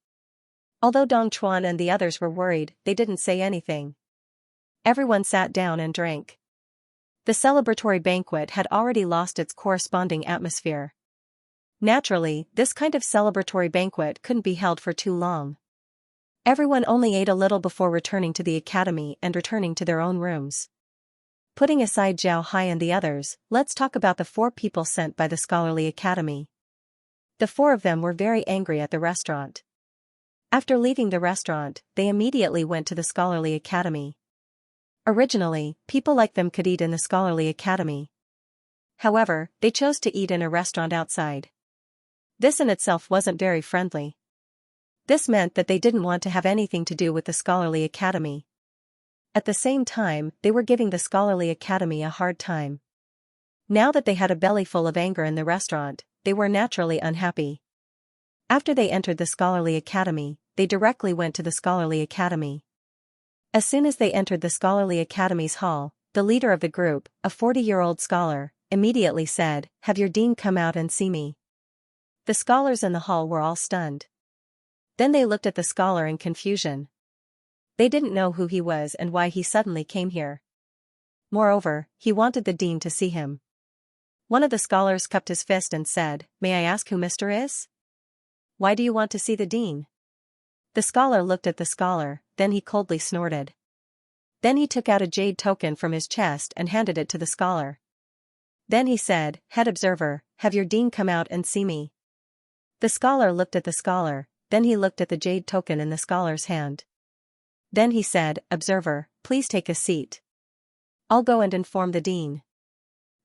Although Dong Chuan and the others were worried, they didn't say anything. Everyone sat down and drank. The celebratory banquet had already lost its corresponding atmosphere. Naturally, this kind of celebratory banquet couldn't be held for too long. Everyone only ate a little before returning to the academy and returning to their own rooms. Putting aside Zhao Hai and the others, let's talk about the 4 people sent by the Scholarly Academy. The 4 of them were very angry at the restaurant. After leaving the restaurant, they immediately went to the Scholarly Academy. Originally, people like them could eat in the Scholarly Academy. However, they chose to eat in a restaurant outside. This in itself wasn't very friendly. This meant that they didn't want to have anything to do with the Scholarly Academy. At the same time, they were giving the Scholarly Academy a hard time. Now that they had a belly full of anger in the restaurant, they were naturally unhappy. After they entered the Scholarly Academy, they directly went to the Scholarly Academy. As soon as they entered the Scholarly Academy's hall, the leader of the group, a 40-year-old scholar, immediately said, "Have your dean come out and see me." The scholars in the hall were all stunned. Then they looked at the scholar in confusion. They didn't know who he was and why he suddenly came here. Moreover, he wanted the dean to see him. One of the scholars cupped his fist and said, "May I ask who Mr. is? Why do you want to see the dean?" The scholar looked at the scholar, then he coldly snorted. Then he took out a jade token from his chest and handed it to the scholar. Then he said, "Head observer, have your dean come out and see me." The scholar looked at the scholar, then he looked at the jade token in the scholar's hand. Then he said, "Observer, please take a seat. I'll go and inform the dean."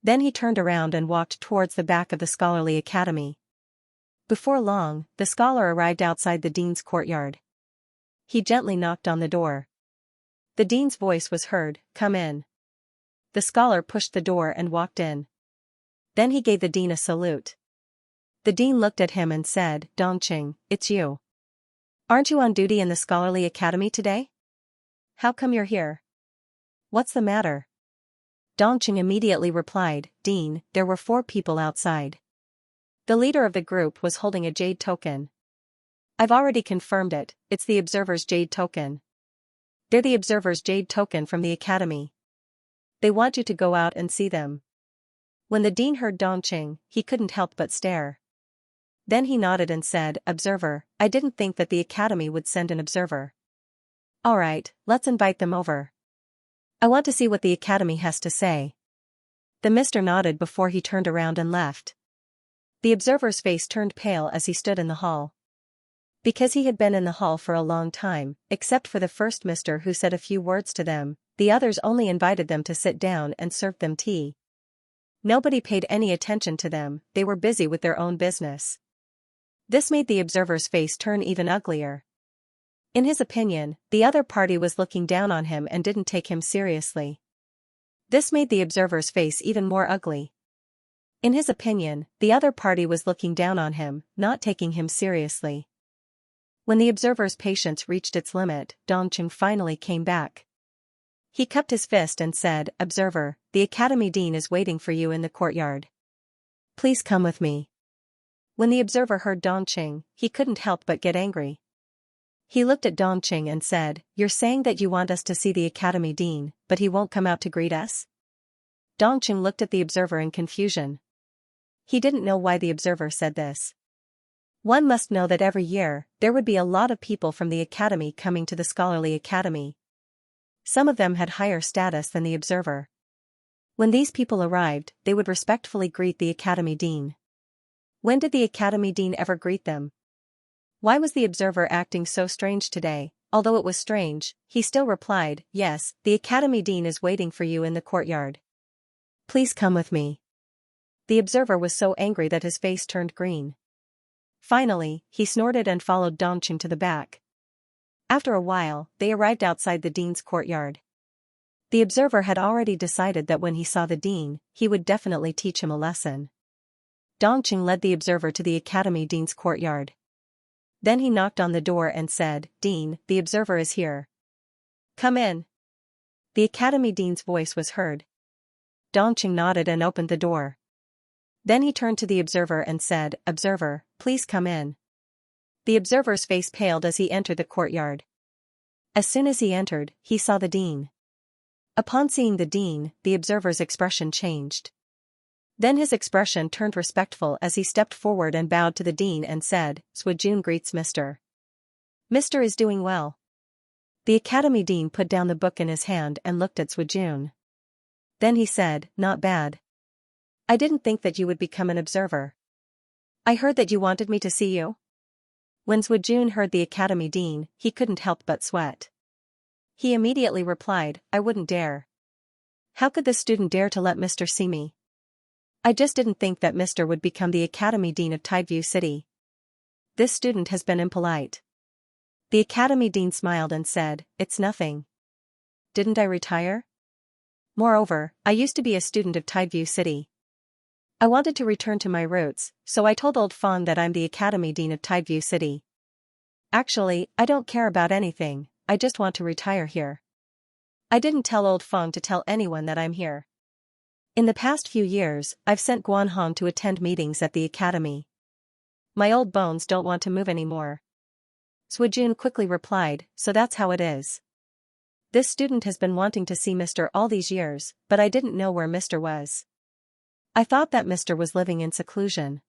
Then he turned around and walked towards the back of the Scholarly Academy. Before long, the scholar arrived outside the dean's courtyard. He gently knocked on the door. The dean's voice was heard, "Come in." The scholar pushed the door and walked in. Then he gave the dean a salute. The dean looked at him and said, "Dongqing, it's you. Aren't you on duty in the Scholarly Academy today? How come you're here? What's the matter?" Dongqing immediately replied, "Dean, there were 4 people outside. The leader of the group was holding a jade token. I've already confirmed it, it's the observer's jade token. They're the observer's jade token from the academy. They want you to go out and see them." When the dean heard Dongqing, he couldn't help but stare. Then he nodded and said, "Observer, I didn't think that the academy would send an observer. Alright, let's invite them over. I want to see what the academy has to say." The mister nodded before he turned around and left. The observer's face turned pale as he stood in the hall. Because he had been in the hall for a long time, except for the first mister who said a few words to them, the others only invited them to sit down and served them tea. Nobody paid any attention to them, they were busy with their own business. This made the observer's face turn even uglier. In his opinion, the other party was looking down on him and didn't take him seriously. This made the observer's face even more ugly. In his opinion, the other party was looking down on him, not taking him seriously. When the observer's patience reached its limit, Dongqing finally came back. He cupped his fist and said, "Observer, the academy dean is waiting for you in the courtyard. Please come with me." When the observer heard Dongqing, he couldn't help but get angry. He looked at Dongqing and said, "You're saying that you want us to see the academy dean, but he won't come out to greet us?" Dongqing looked at the observer in confusion. He didn't know why the observer said this. One must know that every year, there would be a lot of people from the academy coming to the Scholarly Academy. Some of them had higher status than the observer. When these people arrived, they would respectfully greet the academy dean. When did the academy dean ever greet them? Why was the observer acting so strange today? Although it was strange, he still replied, "Yes, the academy dean is waiting for you in the courtyard. Please come with me." The observer was so angry that his face turned green. Finally, he snorted and followed Dongqing to the back. After a while, they arrived outside the dean's courtyard. The observer had already decided that when he saw the dean, he would definitely teach him a lesson. Dongqing led the observer to the academy dean's courtyard. Then he knocked on the door and said, "Dean, the observer is here. Come in." The academy dean's voice was heard. Dongqing nodded and opened the door. Then he turned to the observer and said, "Observer, please come in." The observer's face paled as he entered the courtyard. As soon as he entered, he saw the dean. Upon seeing the dean, the observer's expression changed. Then his expression turned respectful as he stepped forward and bowed to the dean and said, "Swajun greets Mr. Mr. is doing well." The academy dean put down the book in his hand and looked at Swajun. Then he said, "Not bad. I didn't think that you would become an observer. I heard that you wanted me to see you." When Swajun heard the academy dean, he couldn't help but sweat. He immediately replied, "I wouldn't dare. How could this student dare to let Mr. see me? I just didn't think that Mr. would become the academy dean of Tideview City. This student has been impolite." The academy dean smiled and said, "It's nothing. Didn't I retire? Moreover, I used to be a student of Tideview City. I wanted to return to my roots, so I told Old Fong that I'm the academy dean of Tideview City. Actually, I don't care about anything, I just want to retire here. I didn't tell Old Fong to tell anyone that I'm here. In the past few years, I've sent Guan Hong to attend meetings at the academy. My old bones don't want to move anymore." Swajun quickly replied, "So that's how it is. This student has been wanting to see Mr. all these years, but I didn't know where Mr. was. I thought that Mr. was living in seclusion.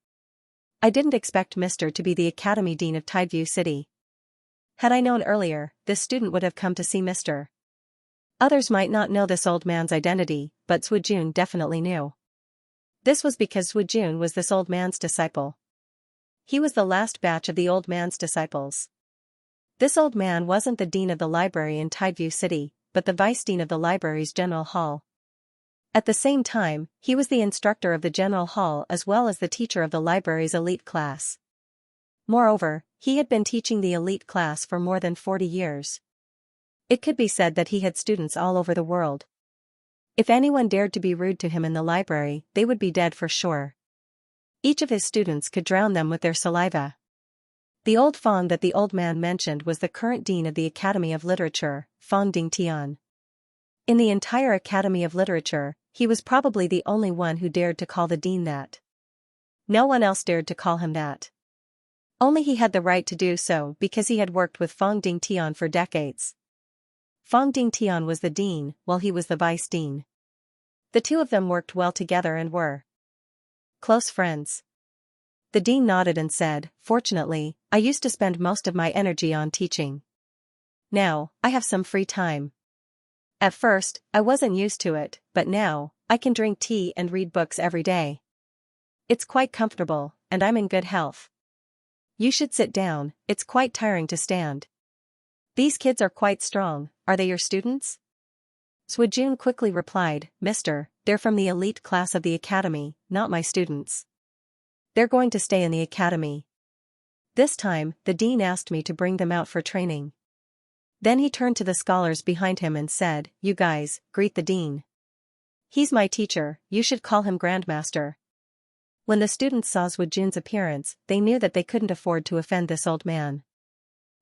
I didn't expect Mr. to be the academy dean of Tideview City. Had I known earlier, this student would have come to see Mr." Others might not know this old man's identity, but Swajun definitely knew. This was because Swajun was this old man's disciple. He was the last batch of the old man's disciples. This old man wasn't the dean of the library in Tideview City, but the vice dean of the library's general hall. At the same time, he was the instructor of the general hall as well as the teacher of the library's elite class. Moreover, he had been teaching the elite class for more than 40 years. It could be said that he had students all over the world. If anyone dared to be rude to him in the library, they would be dead for sure. Each of his students could drown them with their saliva. The old Fong that the old man mentioned was the current dean of the Academy of Literature, Fong Dingtian. In the entire Academy of Literature, he was probably the only one who dared to call the dean that. No one else dared to call him that. Only he had the right to do so because he had worked with Fong Dingtian for decades. Fong Dingtian was the dean, while he was the vice dean. The two of them worked well together and were close friends. The dean nodded and said, "Fortunately, I used to spend most of my energy on teaching. Now, I have some free time. At first, I wasn't used to it, but now, I can drink tea and read books every day. It's quite comfortable, and I'm in good health. You should sit down, it's quite tiring to stand. These kids are quite strong, are they your students?" Swajun quickly replied, "Mister, they're from the elite class of the academy, not my students. They're going to stay in the academy. This time, the dean asked me to bring them out for training." Then he turned to the scholars behind him and said, "You guys, greet the dean. He's my teacher, you should call him Grandmaster." When the students saw Swajun's appearance, they knew that they couldn't afford to offend this old man.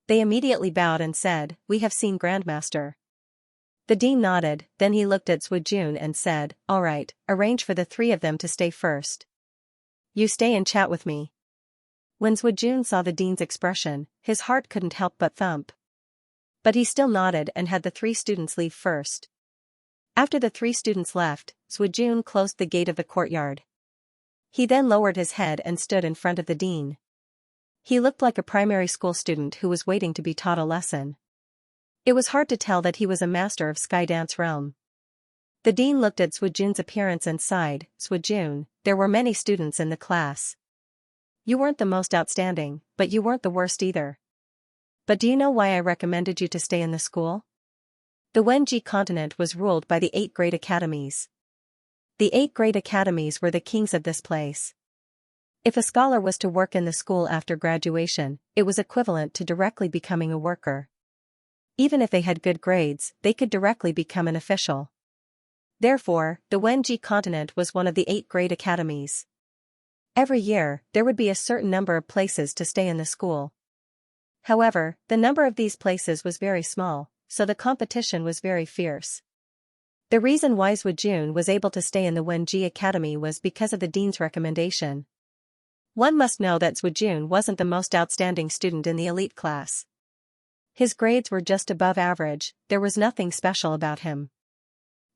They immediately bowed and said, "We have seen Grandmaster." The dean nodded, then he looked at Swajun and said, "All right, arrange for the three of them to stay first. You stay and chat with me." When Swajun saw the dean's expression, his heart couldn't help but thump. But he still nodded and had the three students leave first. After the three students left, Swajun closed the gate of the courtyard. He then lowered his head and stood in front of the dean. He looked like a primary school student who was waiting to be taught a lesson. It was hard to tell that he was a master of Skydance Realm. The dean looked at Swajun's appearance and sighed, "Swajun, there were many students in the class. You weren't the most outstanding, but you weren't the worst either. But do you know why I recommended you to stay in the school? The Wenji continent was ruled by the 8 great academies. The 8 great academies were the kings of this place. If a scholar was to work in the school after graduation, it was equivalent to directly becoming a worker. Even if they had good grades, they could directly become an official. Therefore, the Wenji continent was one of the 8 great academies. Every year, there would be a certain number of places to stay in the school. However, the number of these places was very small, so the competition was very fierce. The reason why Swajun was able to stay in the Wenji Academy was because of the dean's recommendation. One must know that Zhuojun wasn't the most outstanding student in the elite class. His grades were just above average, there was nothing special about him.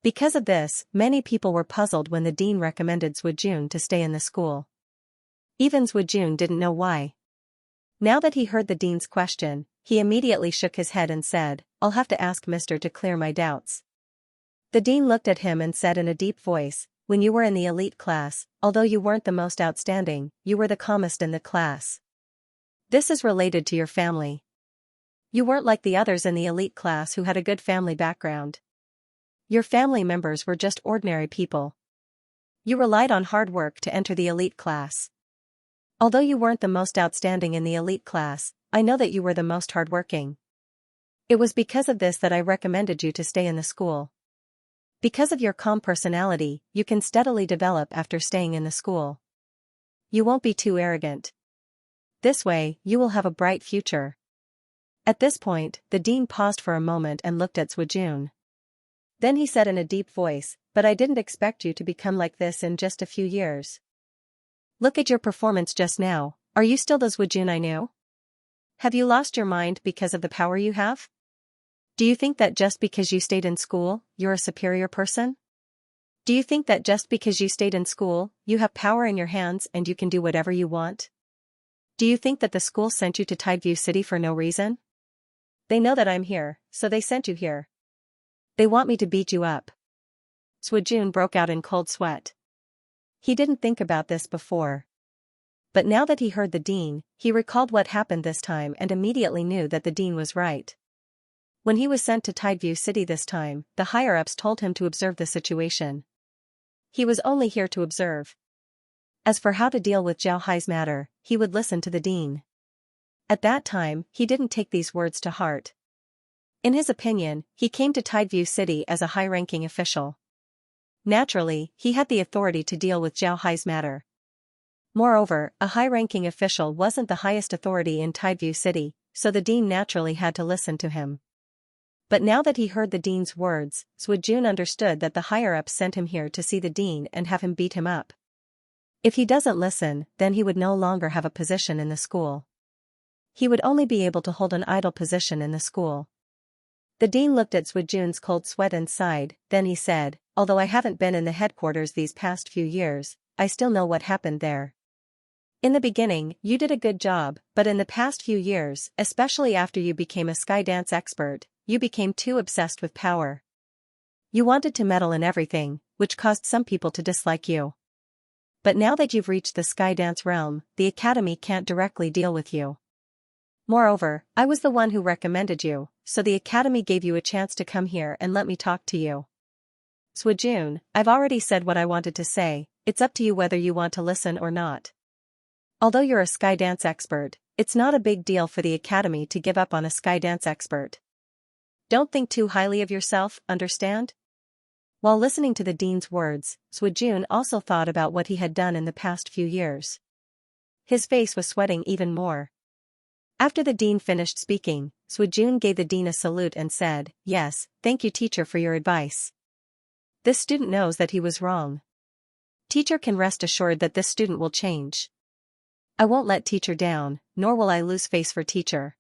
Because of this, many people were puzzled when the dean recommended Zhuojun to stay in the school. Even Zhuojun didn't know why. Now that he heard the dean's question, he immediately shook his head and said, "I'll have to ask Mr. to clear my doubts." The dean looked at him and said in a deep voice, "When you were in the elite class, although you weren't the most outstanding, you were the calmest in the class. This is related to your family. You weren't like the others in the elite class who had a good family background. Your family members were just ordinary people. You relied on hard work to enter the elite class. Although you weren't the most outstanding in the elite class, I know that you were the most hardworking. It was because of this that I recommended you to stay in the school. Because of your calm personality, you can steadily develop after staying in the school. You won't be too arrogant. This way, you will have a bright future." At this point, the dean paused for a moment and looked at Zhuojun. Then he said in a deep voice, "But I didn't expect you to become like this in just a few years. Look at your performance just now, are you still the Zhuojun I knew? Have you lost your mind because of the power you have? Do you think that just because you stayed in school, you're a superior person? Do you think that just because you stayed in school, you have power in your hands and you can do whatever you want? Do you think that the school sent you to Tideview City for no reason? They know that I'm here, so they sent you here. They want me to beat you up." Zhuojun broke out in cold sweat. He didn't think about this before. But now that he heard the dean, he recalled what happened this time and immediately knew that the dean was right. When he was sent to Tideview City this time, the higher-ups told him to observe the situation. He was only here to observe. As for how to deal with Zhao Hai's matter, he would listen to the dean. At that time, he didn't take these words to heart. In his opinion, he came to Tideview City as a high-ranking official. Naturally, he had the authority to deal with Zhao Hai's matter. Moreover, a high-ranking official wasn't the highest authority in Tideview City, so the dean naturally had to listen to him. But now that he heard the dean's words, Zhuojun understood that the higher-ups sent him here to see the dean and have him beat him up. If he doesn't listen, then he would no longer have a position in the school. He would only be able to hold an idle position in the school. The dean looked at Zhuojun's cold sweat and sighed, then he said, "Although I haven't been in the headquarters these past few years, I still know what happened there. In the beginning, you did a good job, but in the past few years, especially after you became a sky dance expert, you became too obsessed with power. You wanted to meddle in everything, which caused some people to dislike you. But now that you've reached the sky dance realm, the academy can't directly deal with you. Moreover, I was the one who recommended you, so the academy gave you a chance to come here and let me talk to you. Zhuojun, I've already said what I wanted to say, it's up to you whether you want to listen or not. Although you're a sky dance expert, it's not a big deal for the academy to give up on a sky dance expert. Don't think too highly of yourself, understand?" While listening to the dean's words, Zhuojun also thought about what he had done in the past few years. His face was sweating even more. After the dean finished speaking, Zhuojun gave the dean a salute and said, "Yes, thank you teacher for your advice. This student knows that he was wrong. Teacher can rest assured that this student will change. I won't let teacher down, nor will I lose face for teacher."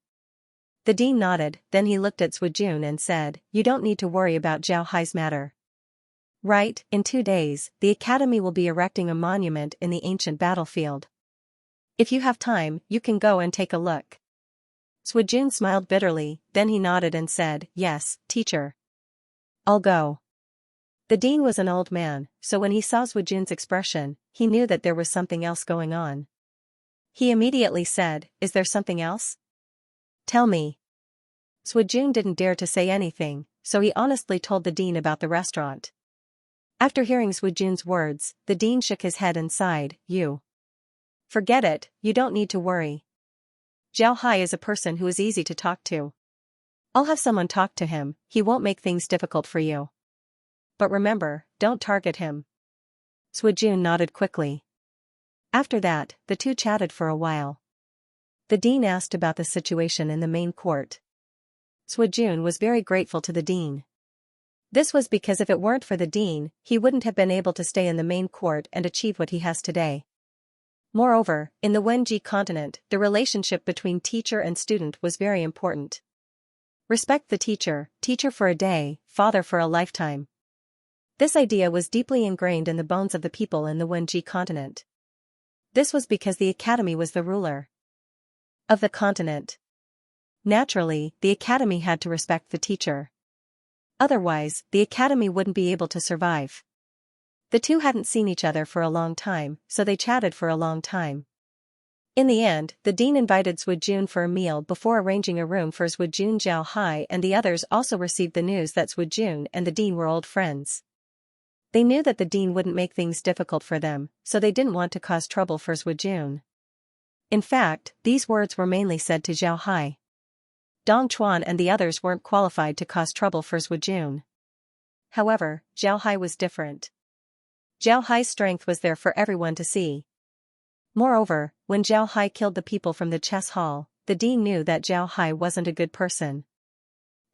The dean nodded, then he looked at Zhuojun and said, "You don't need to worry about Zhao Hai's matter. Right, in 2 days, the academy will be erecting a monument in the ancient battlefield. If you have time, you can go and take a look." Zhuojun smiled bitterly, then he nodded and said, "Yes, teacher. I'll go." The dean was an old man, so when he saw Zhuojun's expression, he knew that there was something else going on. He immediately said, "Is there something else? Tell me." Zhuojun didn't dare to say anything, so he honestly told the dean about the restaurant. After hearing Zhuojun's words, the dean shook his head and sighed, "You. Forget it, you don't need to worry. Zhao Hai is a person who is easy to talk to. I'll have someone talk to him, he won't make things difficult for you. But remember, don't target him." Zhuojun nodded quickly. After that, the two chatted for a while. The dean asked about the situation in the main court. Zhuojun was very grateful to the dean. This was because if it weren't for the dean, he wouldn't have been able to stay in the main court and achieve what he has today. Moreover, in the Wenji continent, the relationship between teacher and student was very important. Respect the teacher, teacher for a day, father for a lifetime. This idea was deeply ingrained in the bones of the people in the Wenji continent. This was because the academy was the ruler of the continent. Naturally, the academy had to respect the teacher. Otherwise, the academy wouldn't be able to survive. The two hadn't seen each other for a long time, so they chatted for a long time. In the end, the dean invited Swujun for a meal before arranging a room for Swujun. Zhao Hai and the others also received the news that Swujun and the dean were old friends. They knew that the dean wouldn't make things difficult for them, so they didn't want to cause trouble for Swujun. In fact, these words were mainly said to Zhao Hai. Dong Chuan and the others weren't qualified to cause trouble for Swujun. However, Zhao Hai was different. Zhao Hai's strength was there for everyone to see. Moreover, when Zhao Hai killed the people from the chess hall, the dean knew that Zhao Hai wasn't a good person.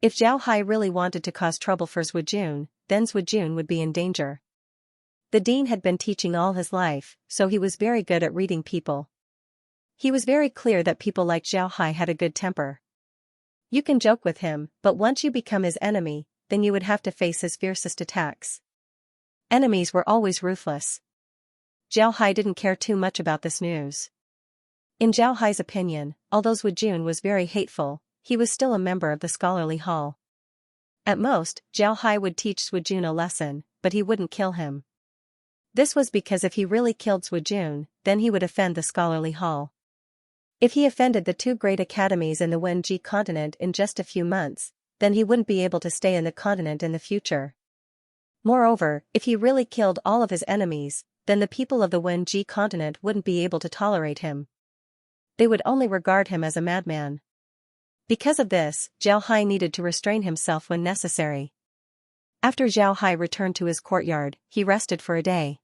If Zhao Hai really wanted to cause trouble for Swujun, then Swujun would be in danger. The dean had been teaching all his life, so he was very good at reading people. He was very clear that people like Zhao Hai had a good temper. You can joke with him, but once you become his enemy, then you would have to face his fiercest attacks. Enemies were always ruthless. Zhao Hai didn't care too much about this news. In Zhao Hai's opinion, although Swujun was very hateful, he was still a member of the scholarly hall. At most, Zhao Hai would teach Swujun a lesson, but he wouldn't kill him. This was because if he really killed Swujun, then he would offend the scholarly hall. If he offended the two great academies in the Wenji continent in just a few months, then he wouldn't be able to stay in the continent in the future. Moreover, if he really killed all of his enemies, then the people of the Wenji continent wouldn't be able to tolerate him. They would only regard him as a madman. Because of this, Zhao Hai needed to restrain himself when necessary. After Zhao Hai returned to his courtyard, he rested for a day.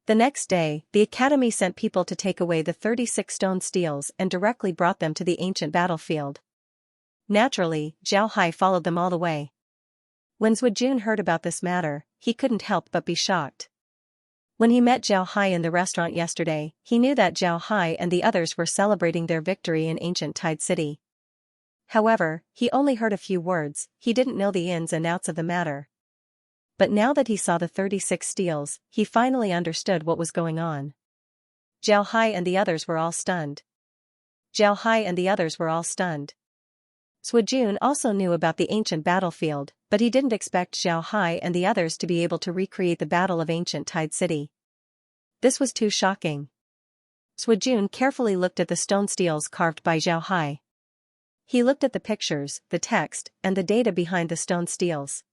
The next day, the academy sent people to take away the 36 stone steels and directly brought them to the ancient battlefield. Naturally, Zhao Hai followed them all the way. When Swujun heard about this matter, he couldn't help but be shocked. When he met Zhao Hai in the restaurant yesterday, he knew that Zhao Hai and the others were celebrating their victory in ancient Tide City. However, he only heard a few words, he didn't know the ins and outs of the matter. But now that he saw the 36 steels, he finally understood what was going on. Zhao Hai and the others were all stunned. Zhao Hai and the others were all stunned. Swujun also knew about the ancient battlefield, but he didn't expect Zhao Hai and the others to be able to recreate the battle of ancient Tide City. This was too shocking. Swujun carefully looked at the stone steels carved by Zhao Hai. He looked at the pictures, the text, and the data behind the stone steels.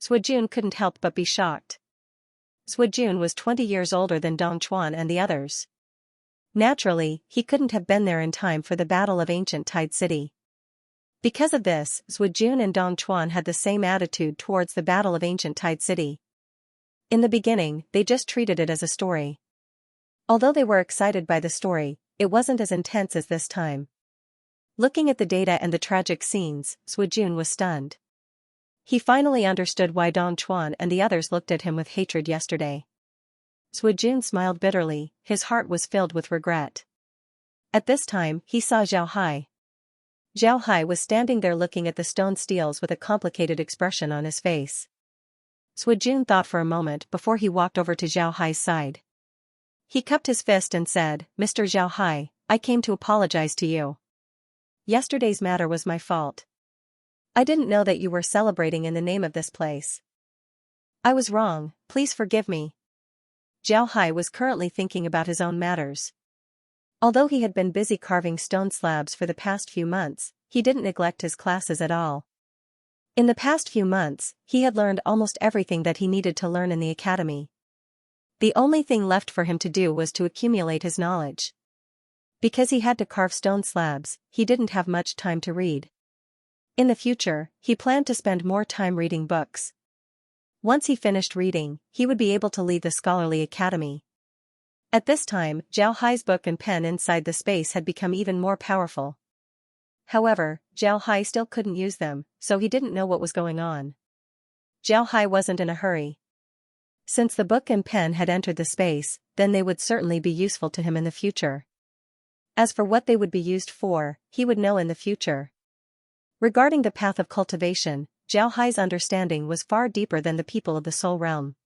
Swujun couldn't help but be shocked. Swujun was 20 years older than Dong Chuan and the others. Naturally, he couldn't have been there in time for the battle of ancient Tide City. Because of this, Swujun and Dong Chuan had the same attitude towards the battle of ancient Tide City. In the beginning, they just treated it as a story. Although they were excited by the story, it wasn't as intense as this time. Looking at the data and the tragic scenes, Swujun was stunned. He finally understood why Dong Chuan and the others looked at him with hatred yesterday. Swujun smiled bitterly, his heart was filled with regret. At this time, he saw Zhao Hai. Zhao Hai was standing there looking at the stone steels with a complicated expression on his face. Swujun thought for a moment before he walked over to Zhao Hai's side. He cupped his fist and said, "Mr. Zhao Hai, I came to apologize to you. Yesterday's matter was my fault. I didn't know that you were celebrating in the name of this place. I was wrong, please forgive me." Zhao Hai was currently thinking about his own matters. Although he had been busy carving stone slabs for the past few months, he didn't neglect his classes at all. In the past few months, he had learned almost everything that he needed to learn in the academy. The only thing left for him to do was to accumulate his knowledge. Because he had to carve stone slabs, he didn't have much time to read. In the future, he planned to spend more time reading books. Once he finished reading, he would be able to leave the scholarly academy. At this time, Zhao Hai's book and pen inside the space had become even more powerful. However, Zhao Hai still couldn't use them, so he didn't know what was going on. Zhao Hai wasn't in a hurry. Since the book and pen had entered the space, then they would certainly be useful to him in the future. As for what they would be used for, he would know in the future. Regarding the path of cultivation, Zhao Hai's understanding was far deeper than the people of the soul realm.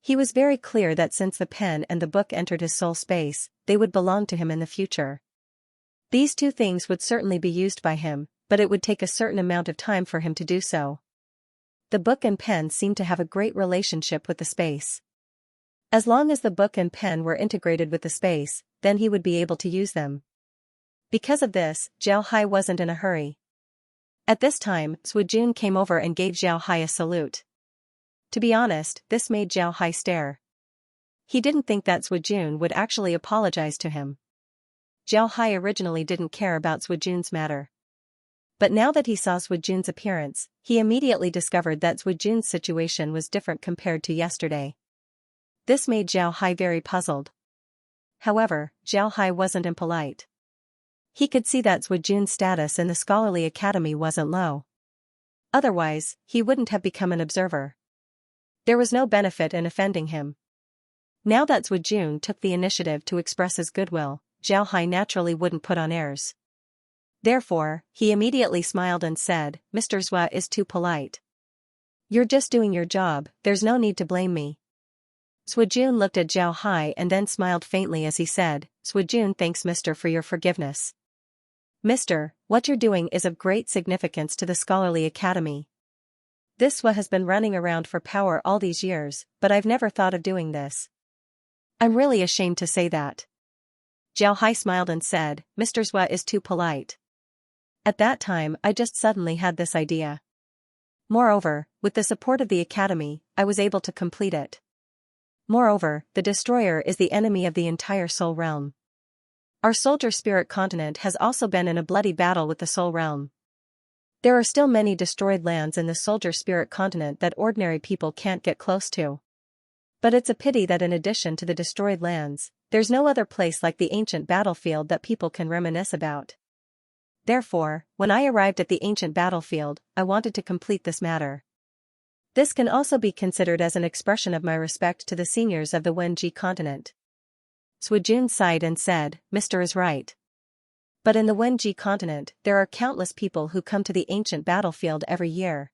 He was very clear that since the pen and the book entered his soul space, they would belong to him in the future. These two things would certainly be used by him, but it would take a certain amount of time for him to do so. The book and pen seemed to have a great relationship with the space. As long as the book and pen were integrated with the space, then he would be able to use them. Because of this, Zhao Hai wasn't in a hurry. At this time, Jun came over and gave Zhao Hai a salute. To be honest, this made Zhao Hai stare. He didn't think that Jun would actually apologize to him. Zhao Hai originally didn't care about Jun's matter. But now that he saw Jun's appearance, he immediately discovered that Jun's situation was different compared to yesterday. This made Zhao Hai very puzzled. However, Zhao Hai wasn't impolite. He could see that Jun's status in the scholarly academy wasn't low. Otherwise, he wouldn't have become an observer. There was no benefit in offending him. Now that Jun took the initiative to express his goodwill, Zhao Hai naturally wouldn't put on airs. Therefore, he immediately smiled and said, "Mr. Zhua is too polite. You're just doing your job, there's no need to blame me." Jun looked at Zhao Hai and then smiled faintly as he said, "Jun thanks Mr. for your forgiveness. Mr., what you're doing is of great significance to the scholarly academy. This Zhua has been running around for power all these years, but I've never thought of doing this. I'm really ashamed to say that." Zhao Hai smiled and said, "Mr. Zhua is too polite. At that time I just suddenly had this idea. Moreover, with the support of the academy, I was able to complete it. Moreover, the destroyer is the enemy of the entire soul realm. Our soldier spirit continent has also been in a bloody battle with the soul realm. There are still many destroyed lands in the soldier spirit continent that ordinary people can't get close to. But it's a pity that in addition to the destroyed lands, there's no other place like the ancient battlefield that people can reminisce about. Therefore, when I arrived at the ancient battlefield, I wanted to complete this matter. This can also be considered as an expression of my respect to the seniors of the Wenji continent." Jun sighed and said, "Mr. is right. But in the Wenji continent, there are countless people who come to the ancient battlefield every year.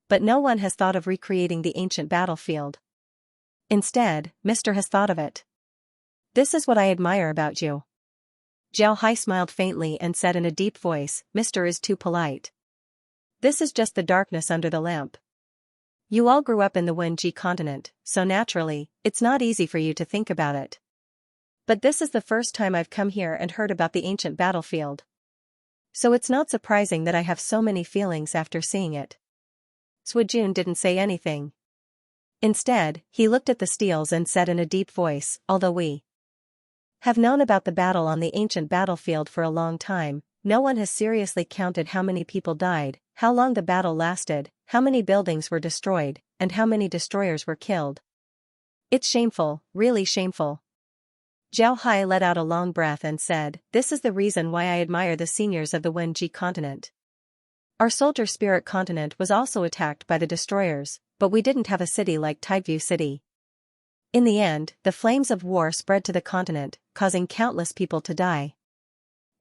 But no one has thought of recreating the ancient battlefield. Instead, Mr. has thought of it. This is what I admire about you." Zhao Hai smiled faintly and said in a deep voice, "Mr. is too polite. This is just the darkness under the lamp. You all grew up in the Wenji continent, so naturally, it's not easy for you to think about it. But this is the first time I've come here and heard about the ancient battlefield. So it's not surprising that I have so many feelings after seeing it." Jun didn't say anything. Instead, he looked at the steels and said in a deep voice, "Although we have known about the battle on the ancient battlefield for a long time, no one has seriously counted how many people died, how long the battle lasted, how many buildings were destroyed, and how many destroyers were killed. It's shameful, really shameful." Zhao Hai let out a long breath and said, "This is the reason why I admire the seniors of the Wenji continent. Our soldier spirit continent was also attacked by the destroyers, but we didn't have a city like Tideview City. In the end, the flames of war spread to the continent, causing countless people to die.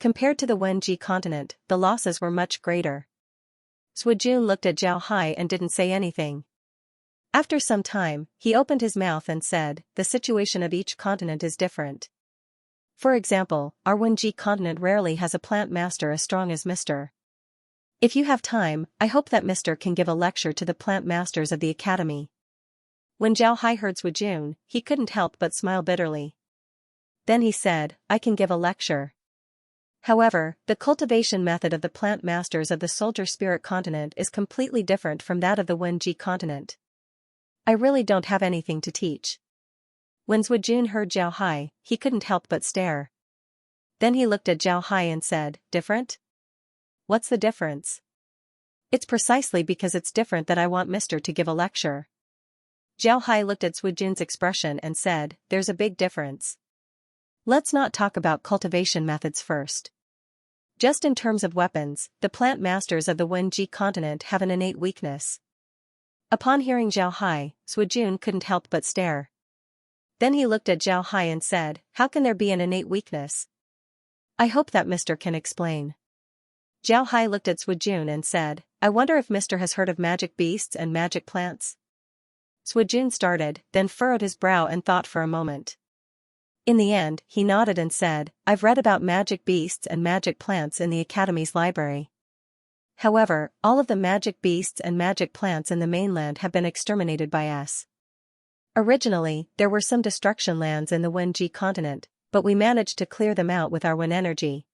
Compared to the Wenji continent, the losses were much greater." Jun looked at Zhao Hai and didn't say anything. After some time, he opened his mouth and said, "The situation of each continent is different. For example, our Wenji continent rarely has a plant master as strong as Mr. If you have time, I hope that Mr. can give a lecture to the plant masters of the academy." When Zhao Hai heard Jun, he couldn't help but smile bitterly. Then he said, "I can give a lecture. However, the cultivation method of the plant masters of the soldier spirit continent is completely different from that of the Wenji continent. I really don't have anything to teach." When Jun heard Zhao Hai, he couldn't help but stare. Then he looked at Zhao Hai and said, "Different? What's the difference?" "It's precisely because it's different that I want Mr. to give a lecture." Zhao Hai looked at Jun's expression and said, "There's a big difference. Let's not talk about cultivation methods first. Just in terms of weapons, the plant masters of the Wenji continent have an innate weakness. Upon hearing Zhao Hai, Suojun couldn't help but stare. Then he looked at Zhao Hai and said, "How can there be an innate weakness? I hope that Mr. can explain." Zhao Hai looked at Suojun and said, "I wonder if Mr. has heard of magic beasts and magic plants?" Suojun started, then furrowed his brow and thought for a moment. In the end, he nodded and said, "I've read about magic beasts and magic plants in the Academy's library. However, all of the magic beasts and magic plants in the mainland have been exterminated by us. Originally, there were some destruction lands in the Wenji continent, but we managed to clear them out with our Wen energy.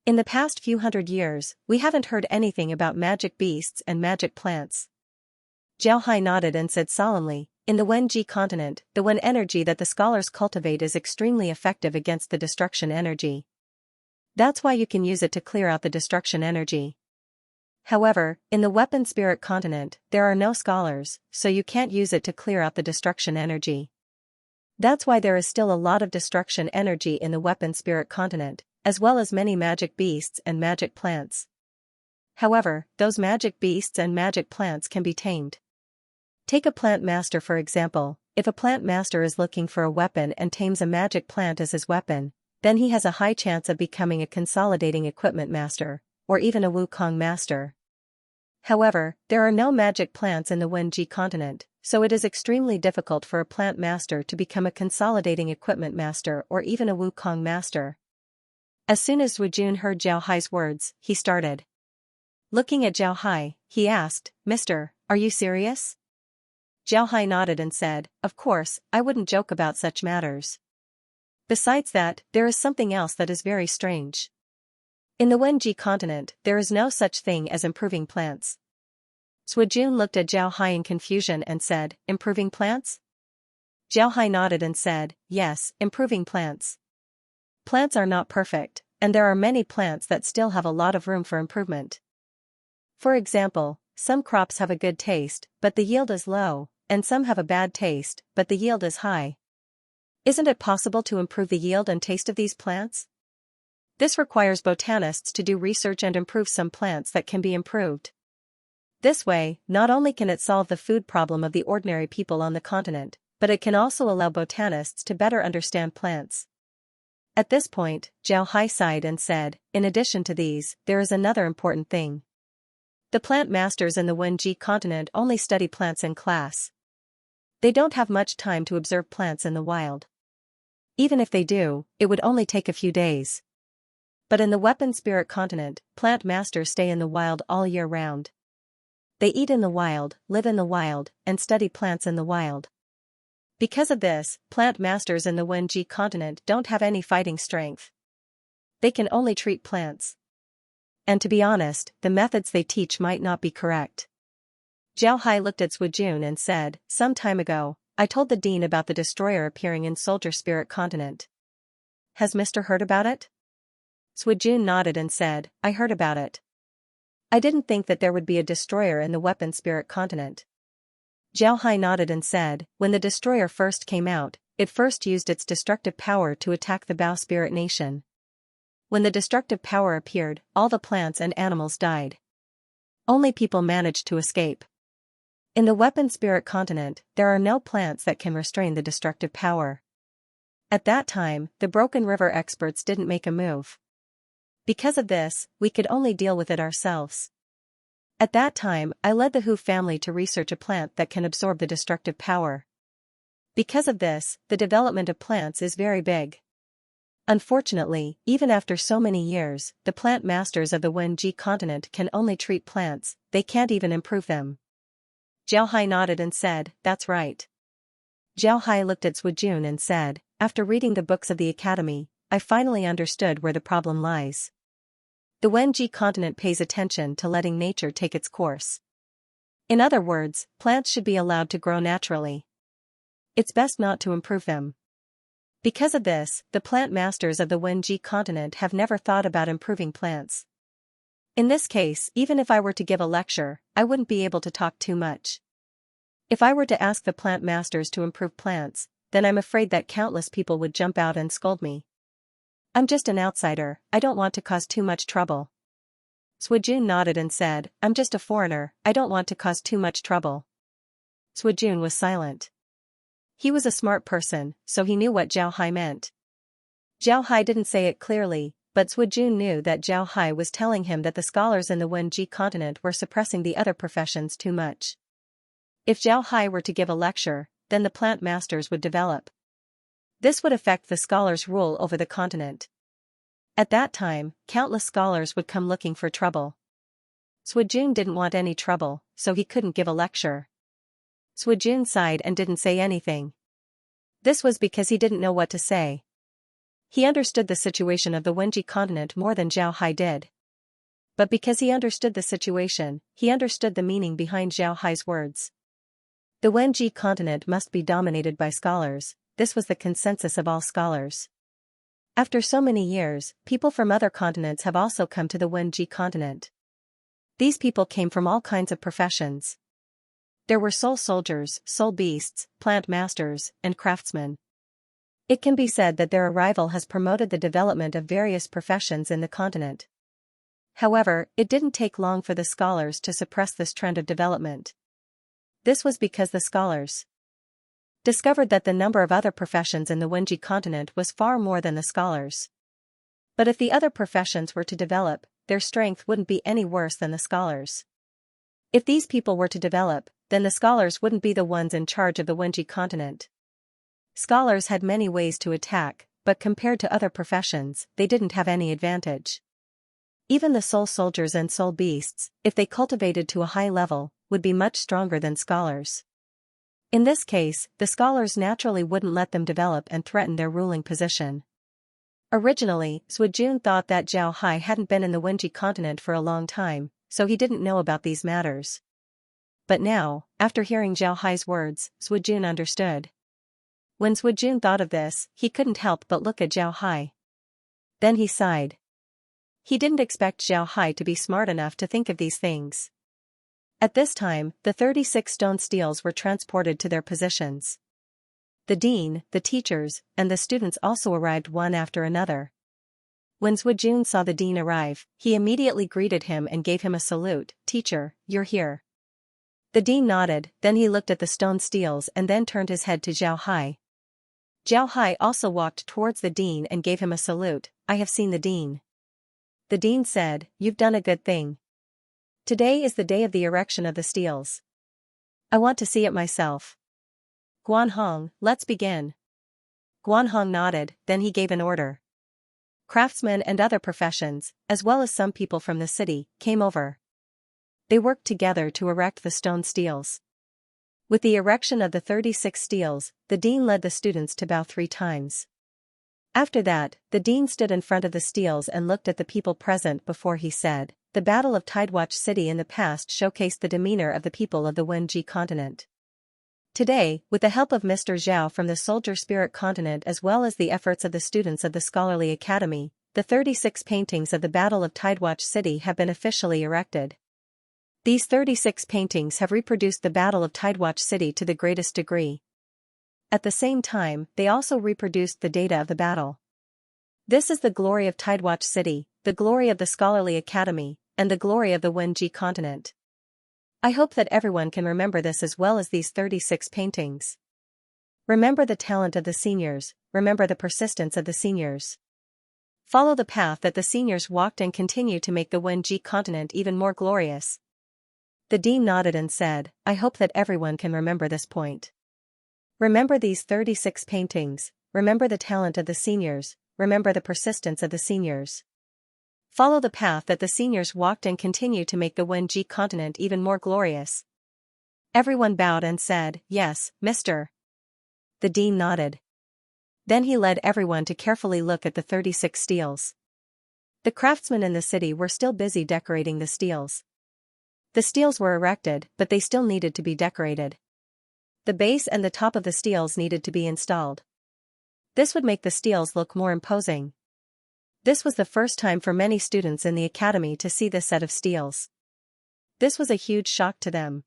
In the past few hundred years, we haven't heard anything about magic beasts and magic plants." Zhao Hai nodded and said solemnly, "In the Wenji continent, the Wen energy that the scholars cultivate is extremely effective against the destruction energy. That's why you can use it to clear out the destruction energy. However, in the weapon spirit continent, there are no scholars, so you can't use it to clear out the destruction energy. That's why there is still a lot of destruction energy in the weapon spirit continent, as well as many magic beasts and magic plants. However, those magic beasts and magic plants can be tamed. Take a plant master for example. If a plant master is looking for a weapon and tames a magic plant as his weapon, then he has a high chance of becoming a consolidating equipment master, or even a Wukong master. However, there are no magic plants in the Wenji continent, so it is extremely difficult for a plant master to become a consolidating equipment master or even a Wukong master." As soon as Suojun heard Zhao Hai's words, he started. Looking at Zhao Hai, he asked, "Mister, are you serious?" Zhao Hai nodded and said, "Of course, I wouldn't joke about such matters. Besides that, there is something else that is very strange. In the Wenji continent, there is no such thing as improving plants." Suojun looked at Zhao Hai in confusion and said, "Improving plants?" Zhao Hai nodded and said, "Yes, improving plants. Plants are not perfect, and there are many plants that still have a lot of room for improvement. For example, some crops have a good taste, but the yield is low, and some have a bad taste, but the yield is high. Isn't it possible to improve the yield and taste of these plants? This requires botanists to do research and improve some plants that can be improved. This way, not only can it solve the food problem of the ordinary people on the continent, but it can also allow botanists to better understand plants." At this point, Zhao Hai sighed and said, "In addition to these, there is another important thing. The plant masters in the Wenji continent only study plants in class. They don't have much time to observe plants in the wild. Even if they do, it would only take a few days. But in the weapon spirit continent, plant masters stay in the wild all year round. They eat in the wild, live in the wild, and study plants in the wild. Because of this, plant masters in the Wenji continent don't have any fighting strength. They can only treat plants. And to be honest, the methods they teach might not be correct." Zhao Hai looked at Suojun and said, "Some time ago, I told the dean about the destroyer appearing in Soldier Spirit continent. Has Mr. heard about it?" Suojun nodded and said, "I heard about it. I didn't think that there would be a destroyer in the weapon spirit continent." Zhao Hai nodded and said, "When the destroyer first came out, it first used its destructive power to attack the Bao Spirit Nation. When the destructive power appeared, all the plants and animals died. Only people managed to escape. In the weapon spirit continent, there are no plants that can restrain the destructive power. At that time, the Broken River experts didn't make a move. Because of this, we could only deal with it ourselves. At that time, I led the Hu family to research a plant that can absorb the destructive power. Because of this, the development of plants is very big. Unfortunately, even after so many years, the plant masters of the Wenji continent can only treat plants, they can't even improve them." Zhao Hai nodded and said, "That's right." Zhao Hai looked at Suojun and said, "After reading the books of the Academy, I finally understood where the problem lies. The Wenji continent pays attention to letting nature take its course. In other words, plants should be allowed to grow naturally. It's best not to improve them. Because of this, the plant masters of the Wenji continent have never thought about improving plants. In this case, even if I were to give a lecture, I wouldn't be able to talk too much. If I were to ask the plant masters to improve plants, then I'm afraid that countless people would jump out and scold me. I'm just an outsider, I don't want to cause too much trouble." Suojun nodded and said, "I'm just a foreigner, I don't want to cause too much trouble. Jun was silent. He was a smart person, so he knew what Zhao Hai meant. Zhao Hai didn't say it clearly, but Jun knew that Zhao Hai was telling him that the scholars in the Wenji continent were suppressing the other professions too much. If Zhao Hai were to give a lecture, then the plant masters would develop. This would affect the scholars' rule over the continent. At that time, countless scholars would come looking for trouble. Jun didn't want any trouble, so he couldn't give a lecture. Jun sighed and didn't say anything. This was because he didn't know what to say. He understood the situation of the Wenji continent more than Zhao Hai did. But because he understood the situation, he understood the meaning behind Zhao Hai's words. The Wenji continent must be dominated by scholars. This was the consensus of all scholars. After so many years, people from other continents have also come to the Wenji continent. These people came from all kinds of professions. There were soul soldiers, soul beasts, plant masters, and craftsmen. It can be said that their arrival has promoted the development of various professions in the continent. However, it didn't take long for the scholars to suppress this trend of development. This was because the scholars discovered that the number of other professions in the Wenji continent was far more than the scholars. But if the other professions were to develop, their strength wouldn't be any worse than the scholars. If these people were to develop, then the scholars wouldn't be the ones in charge of the Wenji continent. Scholars had many ways to attack, but compared to other professions, they didn't have any advantage. Even the soul soldiers and soul beasts, if they cultivated to a high level, would be much stronger than scholars. In this case, the scholars naturally wouldn't let them develop and threaten their ruling position. Originally, Jun thought that Zhao Hai hadn't been in the Wenji continent for a long time, so he didn't know about these matters. But now, after hearing Zhao Hai's words, Jun understood. When Jun thought of this, he couldn't help but look at Zhao Hai. Then he sighed. He didn't expect Zhao Hai to be smart enough to think of these things. At this time, the 36 stone steels were transported to their positions. The dean, the teachers, and the students also arrived one after another. When Jun saw the dean arrive, he immediately greeted him and gave him a salute. "Teacher, you're here." The dean nodded, then he looked at the stone steels and then turned his head to Zhao Hai. Zhao Hai also walked towards the dean and gave him a salute. "I have seen the dean." The dean said, "You've done a good thing. Today is the day of the erection of the steels. I want to see it myself. Guanhong, let's begin." Guanhong nodded, then he gave an order. Craftsmen and other professions, as well as some people from the city, came over. They worked together to erect the stone steels. With the erection of the 36 steels, the dean led the students to bow 3 times. After that, the dean stood in front of the steels and looked at the people present before he said, "The Battle of Tidewatch City in the past showcased the demeanor of the people of the Wenji continent. Today, with the help of Mr. Zhao from the Soldier Spirit continent as well as the efforts of the students of the Scholarly Academy, the 36 paintings of the Battle of Tidewatch City have been officially erected. These 36 paintings have reproduced the Battle of Tidewatch City to the greatest degree. At the same time, they also reproduced the data of the battle. This is the glory of Tidewatch City, the glory of the Scholarly Academy, and the glory of the Wenji continent. I hope that everyone can remember this as well as these 36 paintings. Remember the talent of the seniors, remember the persistence of the seniors. Follow the path that the seniors walked and continue to make the Wenji continent even more glorious." The dean nodded and said, "I hope that everyone can remember this point. Remember these 36 paintings, remember the talent of the seniors, remember the persistence of the seniors. Follow the path that the seniors walked and continue to make the Wenji continent even more glorious." Everyone bowed and said, "Yes, Mr." The dean nodded. Then he led everyone to carefully look at the 36 steels. The craftsmen in the city were still busy decorating the steels. The steels were erected, but they still needed to be decorated. The base and the top of the steels needed to be installed. This would make the steels look more imposing. This was the first time for many students in the academy to see this set of steels. This was a huge shock to them.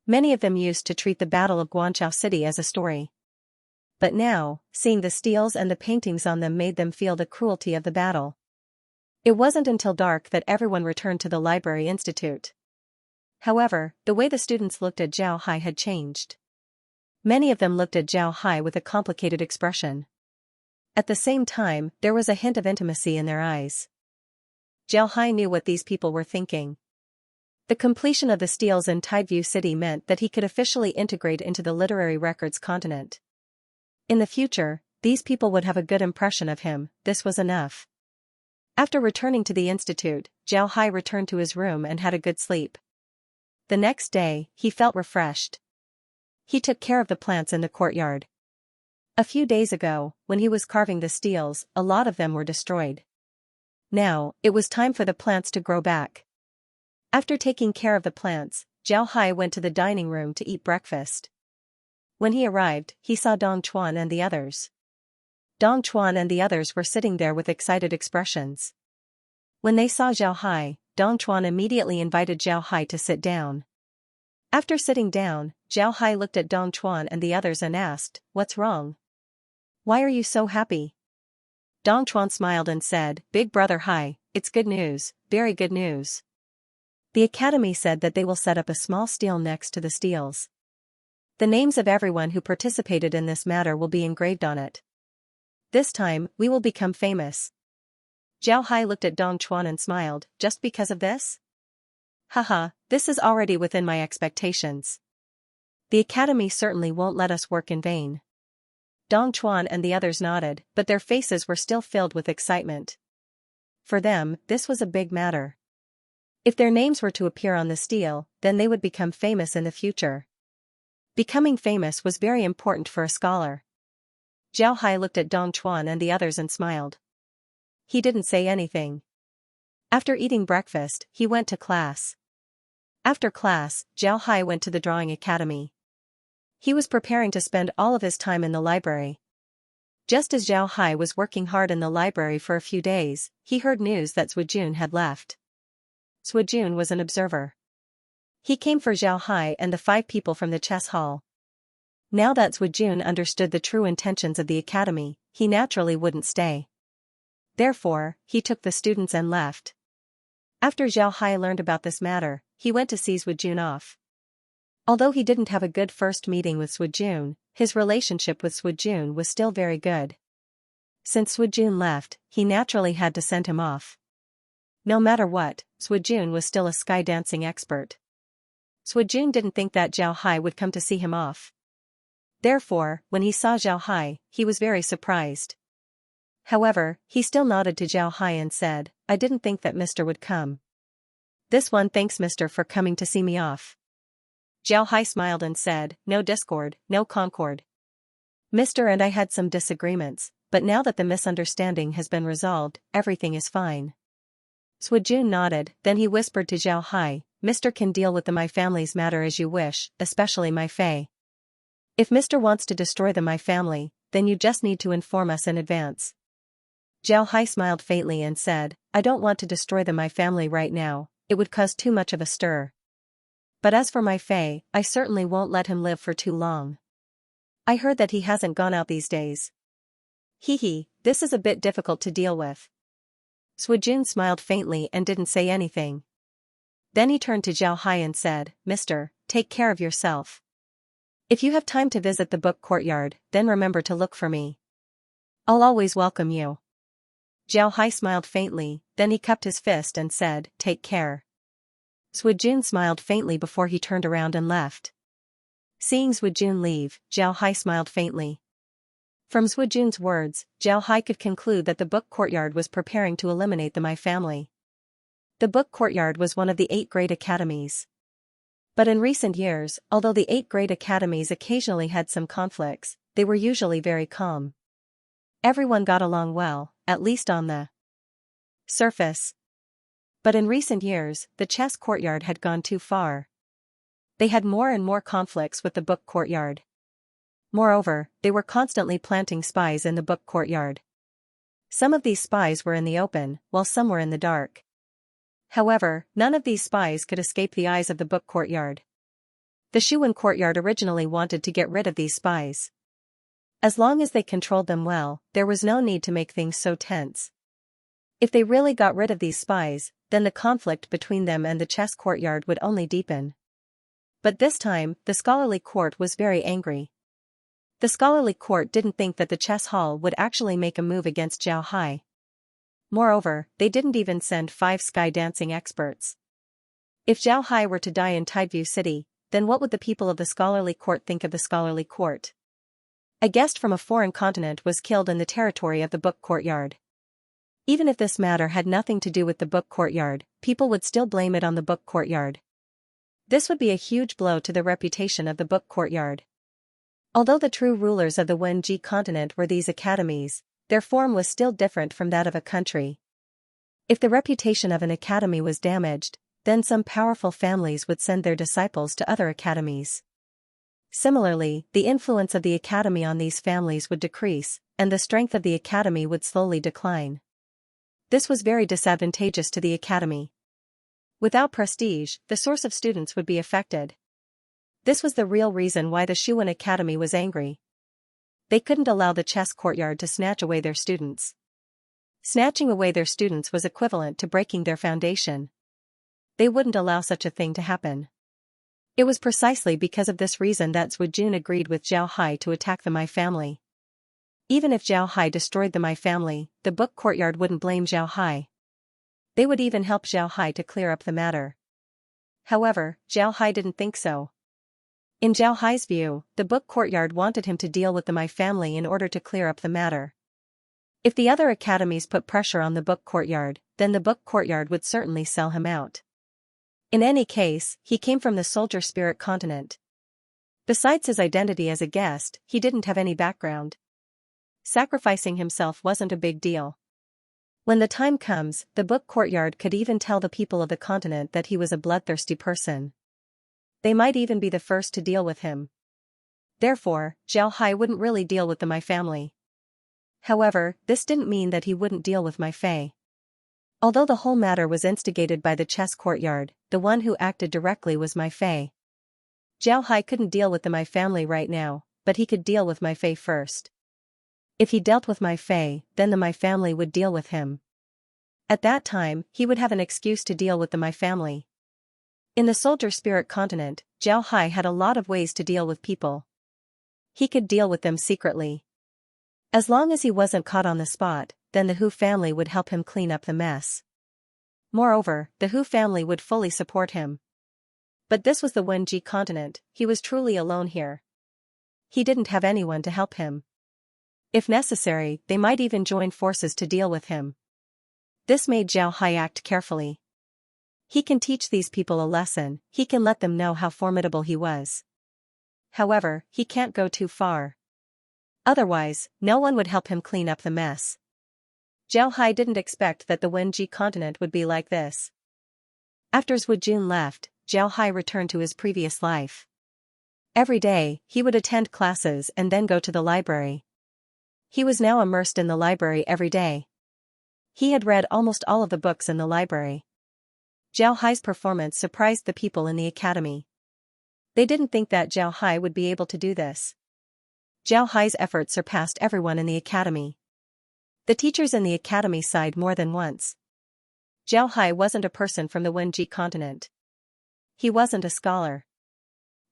Many of them used to treat the Battle of Guanchao City as a story. But now, seeing the steels and the paintings on them made them feel the cruelty of the battle. It wasn't until dark that everyone returned to the Library Institute. However, the way the students looked at Zhao Hai had changed. Many of them looked at Zhao Hai with a complicated expression. At the same time, there was a hint of intimacy in their eyes. Zhao Hai knew what these people were thinking. The completion of the steals in Tideview City meant that he could officially integrate into the literary records continent. In the future, these people would have a good impression of him. This was enough. After returning to the institute, Zhao Hai returned to his room and had a good sleep. The next day, he felt refreshed. He took care of the plants in the courtyard. A few days ago, when he was carving the steels, a lot of them were destroyed. Now, it was time for the plants to grow back. After taking care of the plants, Zhao Hai went to the dining room to eat breakfast. When he arrived, he saw Dong Chuan and the others. Dong Chuan and the others were sitting there with excited expressions. When they saw Zhao Hai, Dong Chuan immediately invited Zhao Hai to sit down. After sitting down, Zhao Hai looked at Dong Chuan and the others and asked, "What's wrong? Why are you so happy?" Dong Chuan smiled and said, "Big brother Hai, it's good news, very good news. The academy said that they will set up a small stele next to the steles. The names of everyone who participated in this matter will be engraved on it. This time, we will become famous." Zhao Hai looked at Dong Chuan and smiled, "Just because of this? Haha, this is already within my expectations. The academy certainly won't let us work in vain." Dong Chuan and the others nodded, but their faces were still filled with excitement. For them, this was a big matter. If their names were to appear on the stele, then they would become famous in the future. Becoming famous was very important for a scholar. Zhao Hai looked at Dong Chuan and the others and smiled. He didn't say anything. After eating breakfast, he went to class. After class, Zhao Hai went to the drawing academy. He was preparing to spend all of his time in the library. Just as Zhao Hai was working hard in the library for a few days, he heard news that Zhu Jun had left. Zhu Jun was an observer. He came for Zhao Hai and the 5 people from the chess hall. Now that Zhu Jun understood the true intentions of the academy, he naturally wouldn't stay. Therefore, he took the students and left. After Zhao Hai learned about this matter, he went to see Zhu Jun off. Although he didn't have a good first meeting with Zhu Jun, his relationship with Zhu Jun was still very good. Since Zhu Jun left, he naturally had to send him off. No matter what, Zhu Jun was still a sky dancing expert. Zhu Jun didn't think that Zhao Hai would come to see him off. Therefore, when he saw Zhao Hai, he was very surprised. However, he still nodded to Zhao Hai and said, "I didn't think that Mr. would come. This one thanks Mr. for coming to see me off." Zhao Hai smiled and said, "No discord, no concord. Mr. and I had some disagreements, but now that the misunderstanding has been resolved, everything is fine." Zhu Jun nodded, then he whispered to Zhao Hai, "Mr. can deal with the my family's matter as you wish, especially my Fei. If Mr. wants to destroy the my family, then you just need to inform us in advance." Zhao Hai smiled faintly and said, "I don't want to destroy the my family right now, it would cause too much of a stir. But as for my Fei, I certainly won't let him live for too long. I heard that he hasn't gone out these days. Hee, this is a bit difficult to deal with." Zhu Jun smiled faintly and didn't say anything. Then he turned to Zhao Hai and said, "Mr., take care of yourself. If you have time to visit the book courtyard, then remember to look for me. I'll always welcome you." Zhao Hai smiled faintly, then he cupped his fist and said, "Take care." Zhu Jun smiled faintly before he turned around and left. Seeing Zhu Jun leave, Zhao Hai smiled faintly. From Zhu Jun's words, Zhao Hai could conclude that the book courtyard was preparing to eliminate the my family. The book courtyard was one of the 8 great academies. But in recent years, although the 8 great academies occasionally had some conflicts, they were usually very calm. Everyone got along well, at least on the surface. But in recent years, the chess courtyard had gone too far. They had more and more conflicts with the book courtyard. Moreover, they were constantly planting spies in the book courtyard. Some of these spies were in the open, while some were in the dark. However, none of these spies could escape the eyes of the book courtyard. The Shuwen courtyard originally wanted to get rid of these spies. As long as they controlled them well, there was no need to make things so tense. If they really got rid of these spies, then the conflict between them and the chess courtyard would only deepen. But this time, the scholarly court was very angry. The scholarly court didn't think that the chess hall would actually make a move against Zhao Hai. Moreover, they didn't even send 5 sky dancing experts. If Zhao Hai were to die in Tideview City, then what would the people of the scholarly court think of the scholarly court? A guest from a foreign continent was killed in the territory of the book courtyard. Even if this matter had nothing to do with the book courtyard, people would still blame it on the book courtyard. This would be a huge blow to the reputation of the book courtyard. Although the true rulers of the Wenji continent were these academies, their form was still different from that of a country. If the reputation of an academy was damaged, then some powerful families would send their disciples to other academies. Similarly, the influence of the academy on these families would decrease, and the strength of the academy would slowly decline. This was very disadvantageous to the academy. Without prestige, the source of students would be affected. This was the real reason why the Shuan Academy was angry. They couldn't allow the chess courtyard to snatch away their students. Snatching away their students was equivalent to breaking their foundation. They wouldn't allow such a thing to happen. It was precisely because of this reason that Zhu Jun agreed with Zhao Hai to attack the Mai family. Even if Zhao Hai destroyed the Mai family, the book courtyard wouldn't blame Zhao Hai. They would even help Zhao Hai to clear up the matter. However, Zhao Hai didn't think so. In Zhao Hai's view, the book courtyard wanted him to deal with the Mai family in order to clear up the matter. If the other academies put pressure on the book courtyard, then the book courtyard would certainly sell him out. In any case, he came from the soldier spirit continent. Besides his identity as a guest, he didn't have any background. Sacrificing himself wasn't a big deal. When the time comes, the book courtyard could even tell the people of the continent that he was a bloodthirsty person. They might even be the first to deal with him. Therefore, Zhao Hai wouldn't really deal with the Mai family. However, this didn't mean that he wouldn't deal with Mai Fei. Although the whole matter was instigated by the chess courtyard, the one who acted directly was Mai Fei. Zhao Hai couldn't deal with the Mai family right now, but he could deal with Mai Fei first. If he dealt with Mai Fei, then the Mai family would deal with him. At that time, he would have an excuse to deal with the Mai family. In the soldier spirit continent, Zhao Hai had a lot of ways to deal with people. He could deal with them secretly. As long as he wasn't caught on the spot, then the Hu family would help him clean up the mess. Moreover, the Hu family would fully support him. But this was the Wenji continent, he was truly alone here. He didn't have anyone to help him. If necessary, they might even join forces to deal with him. This made Zhao Hai act carefully. He can teach these people a lesson, he can let them know how formidable he was. However, he can't go too far. Otherwise, no one would help him clean up the mess. Zhao Hai didn't expect that the Wenji continent would be like this. After Zhu Jun left, Zhao Hai returned to his previous life. Every day, he would attend classes and then go to the library. He was now immersed in the library every day. He had read almost all of the books in the library. Zhao Hai's performance surprised the people in the academy. They didn't think that Zhao Hai would be able to do this. Zhao Hai's efforts surpassed everyone in the academy. The teachers in the academy sighed more than once. Zhao Hai wasn't a person from the Wenji continent. He wasn't a scholar.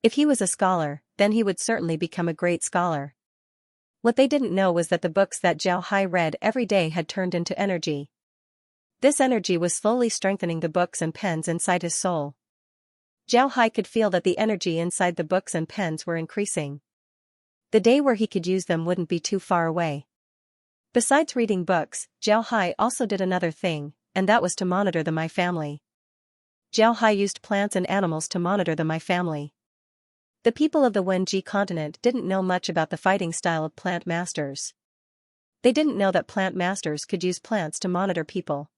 If he was a scholar, then he would certainly become a great scholar. What they didn't know was that the books that Zhao Hai read every day had turned into energy. This energy was slowly strengthening the books and pens inside his soul. Zhao Hai could feel that the energy inside the books and pens were increasing. The day where he could use them wouldn't be too far away. Besides reading books, Zhao Hai also did another thing, and that was to monitor the Mai family. Zhao Hai used plants and animals to monitor the Mai family. The people of the Wenji continent didn't know much about the fighting style of plant masters. They didn't know that plant masters could use plants to monitor people.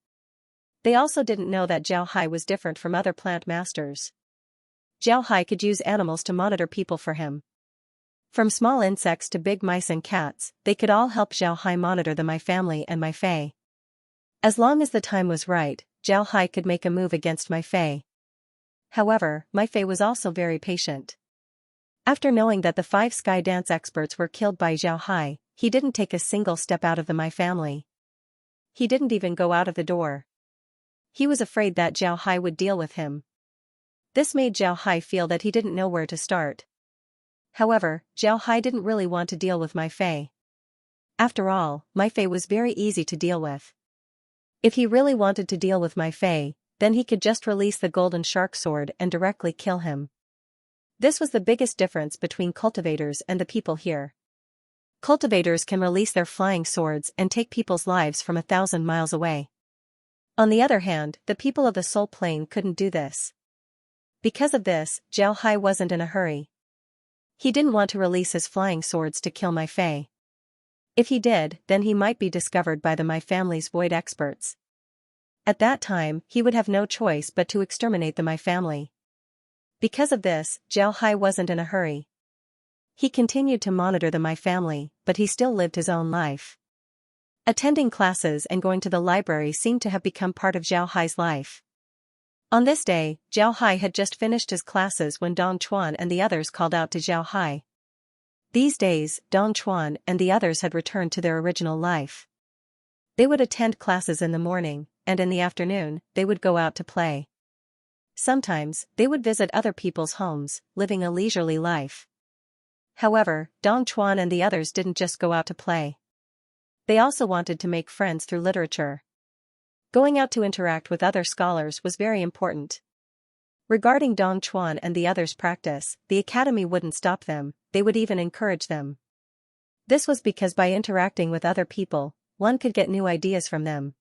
They also didn't know that Zhao Hai was different from other plant masters. Zhao Hai could use animals to monitor people for him. From small insects to big mice and cats, they could all help Zhao Hai monitor the Mai family and Mai Fei. As long as the time was right, Zhao Hai could make a move against Mai Fei. However, Mai Fei was also very patient. After knowing that the 5 sky dance experts were killed by Zhao Hai, he didn't take a single step out of the Mai family. He didn't even go out of the door. he was afraid that Zhao Hai would deal with him. This made Zhao Hai feel that he didn't know where to start. However, Zhao Hai didn't really want to deal with Mai Fei. After all, Mai Fei was very easy to deal with. If he really wanted to deal with Mai Fei, then he could just release the golden shark sword and directly kill him. This was the biggest difference between cultivators and the people here. Cultivators can release their flying swords and take people's lives from 1,000 miles away. On the other hand, the people of the Soul Plane couldn't do this. Because of this, Zhao Hai wasn't in a hurry. He didn't want to release his flying swords to kill Mai Fei. If he did, then he might be discovered by the Mai family's void experts. At that time, he would have no choice but to exterminate the Mai family. Because of this, Zhao Hai wasn't in a hurry. He continued to monitor the Mai family, but he still lived his own life. Attending classes and going to the library seemed to have become part of Zhao Hai's life. On this day, Zhao Hai had just finished his classes when Dong Chuan and the others called out to Zhao Hai. These days, Dong Chuan and the others had returned to their original life. They would attend classes in the morning, and in the afternoon, they would go out to play. Sometimes, they would visit other people's homes, living a leisurely life. However, Dong Chuan and the others didn't just go out to play. They also wanted to make friends through literature. Going out to interact with other scholars was very important. Regarding Dong Chuan and the others' practice, the academy wouldn't stop them, they would even encourage them. This was because by interacting with other people, one could get new ideas from them.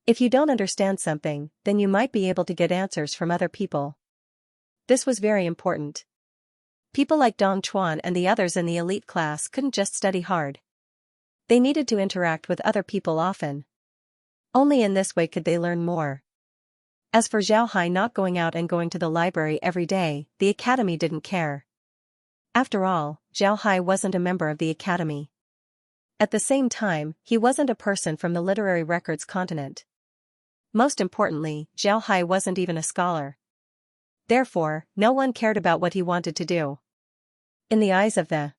If you don't understand something, then you might be able to get answers from other people. This was very important. People like Dong Chuan and the others in the elite class couldn't just study hard. They needed to interact with other people often. Only in this way could they learn more. As for Zhao Hai not going out and going to the library every day, the academy didn't care. After all, Zhao Hai wasn't a member of the academy. At the same time, he wasn't a person from the literary records continent. Most importantly, Zhao Hai wasn't even a scholar. Therefore, no one cared about what he wanted to do. In the eyes of the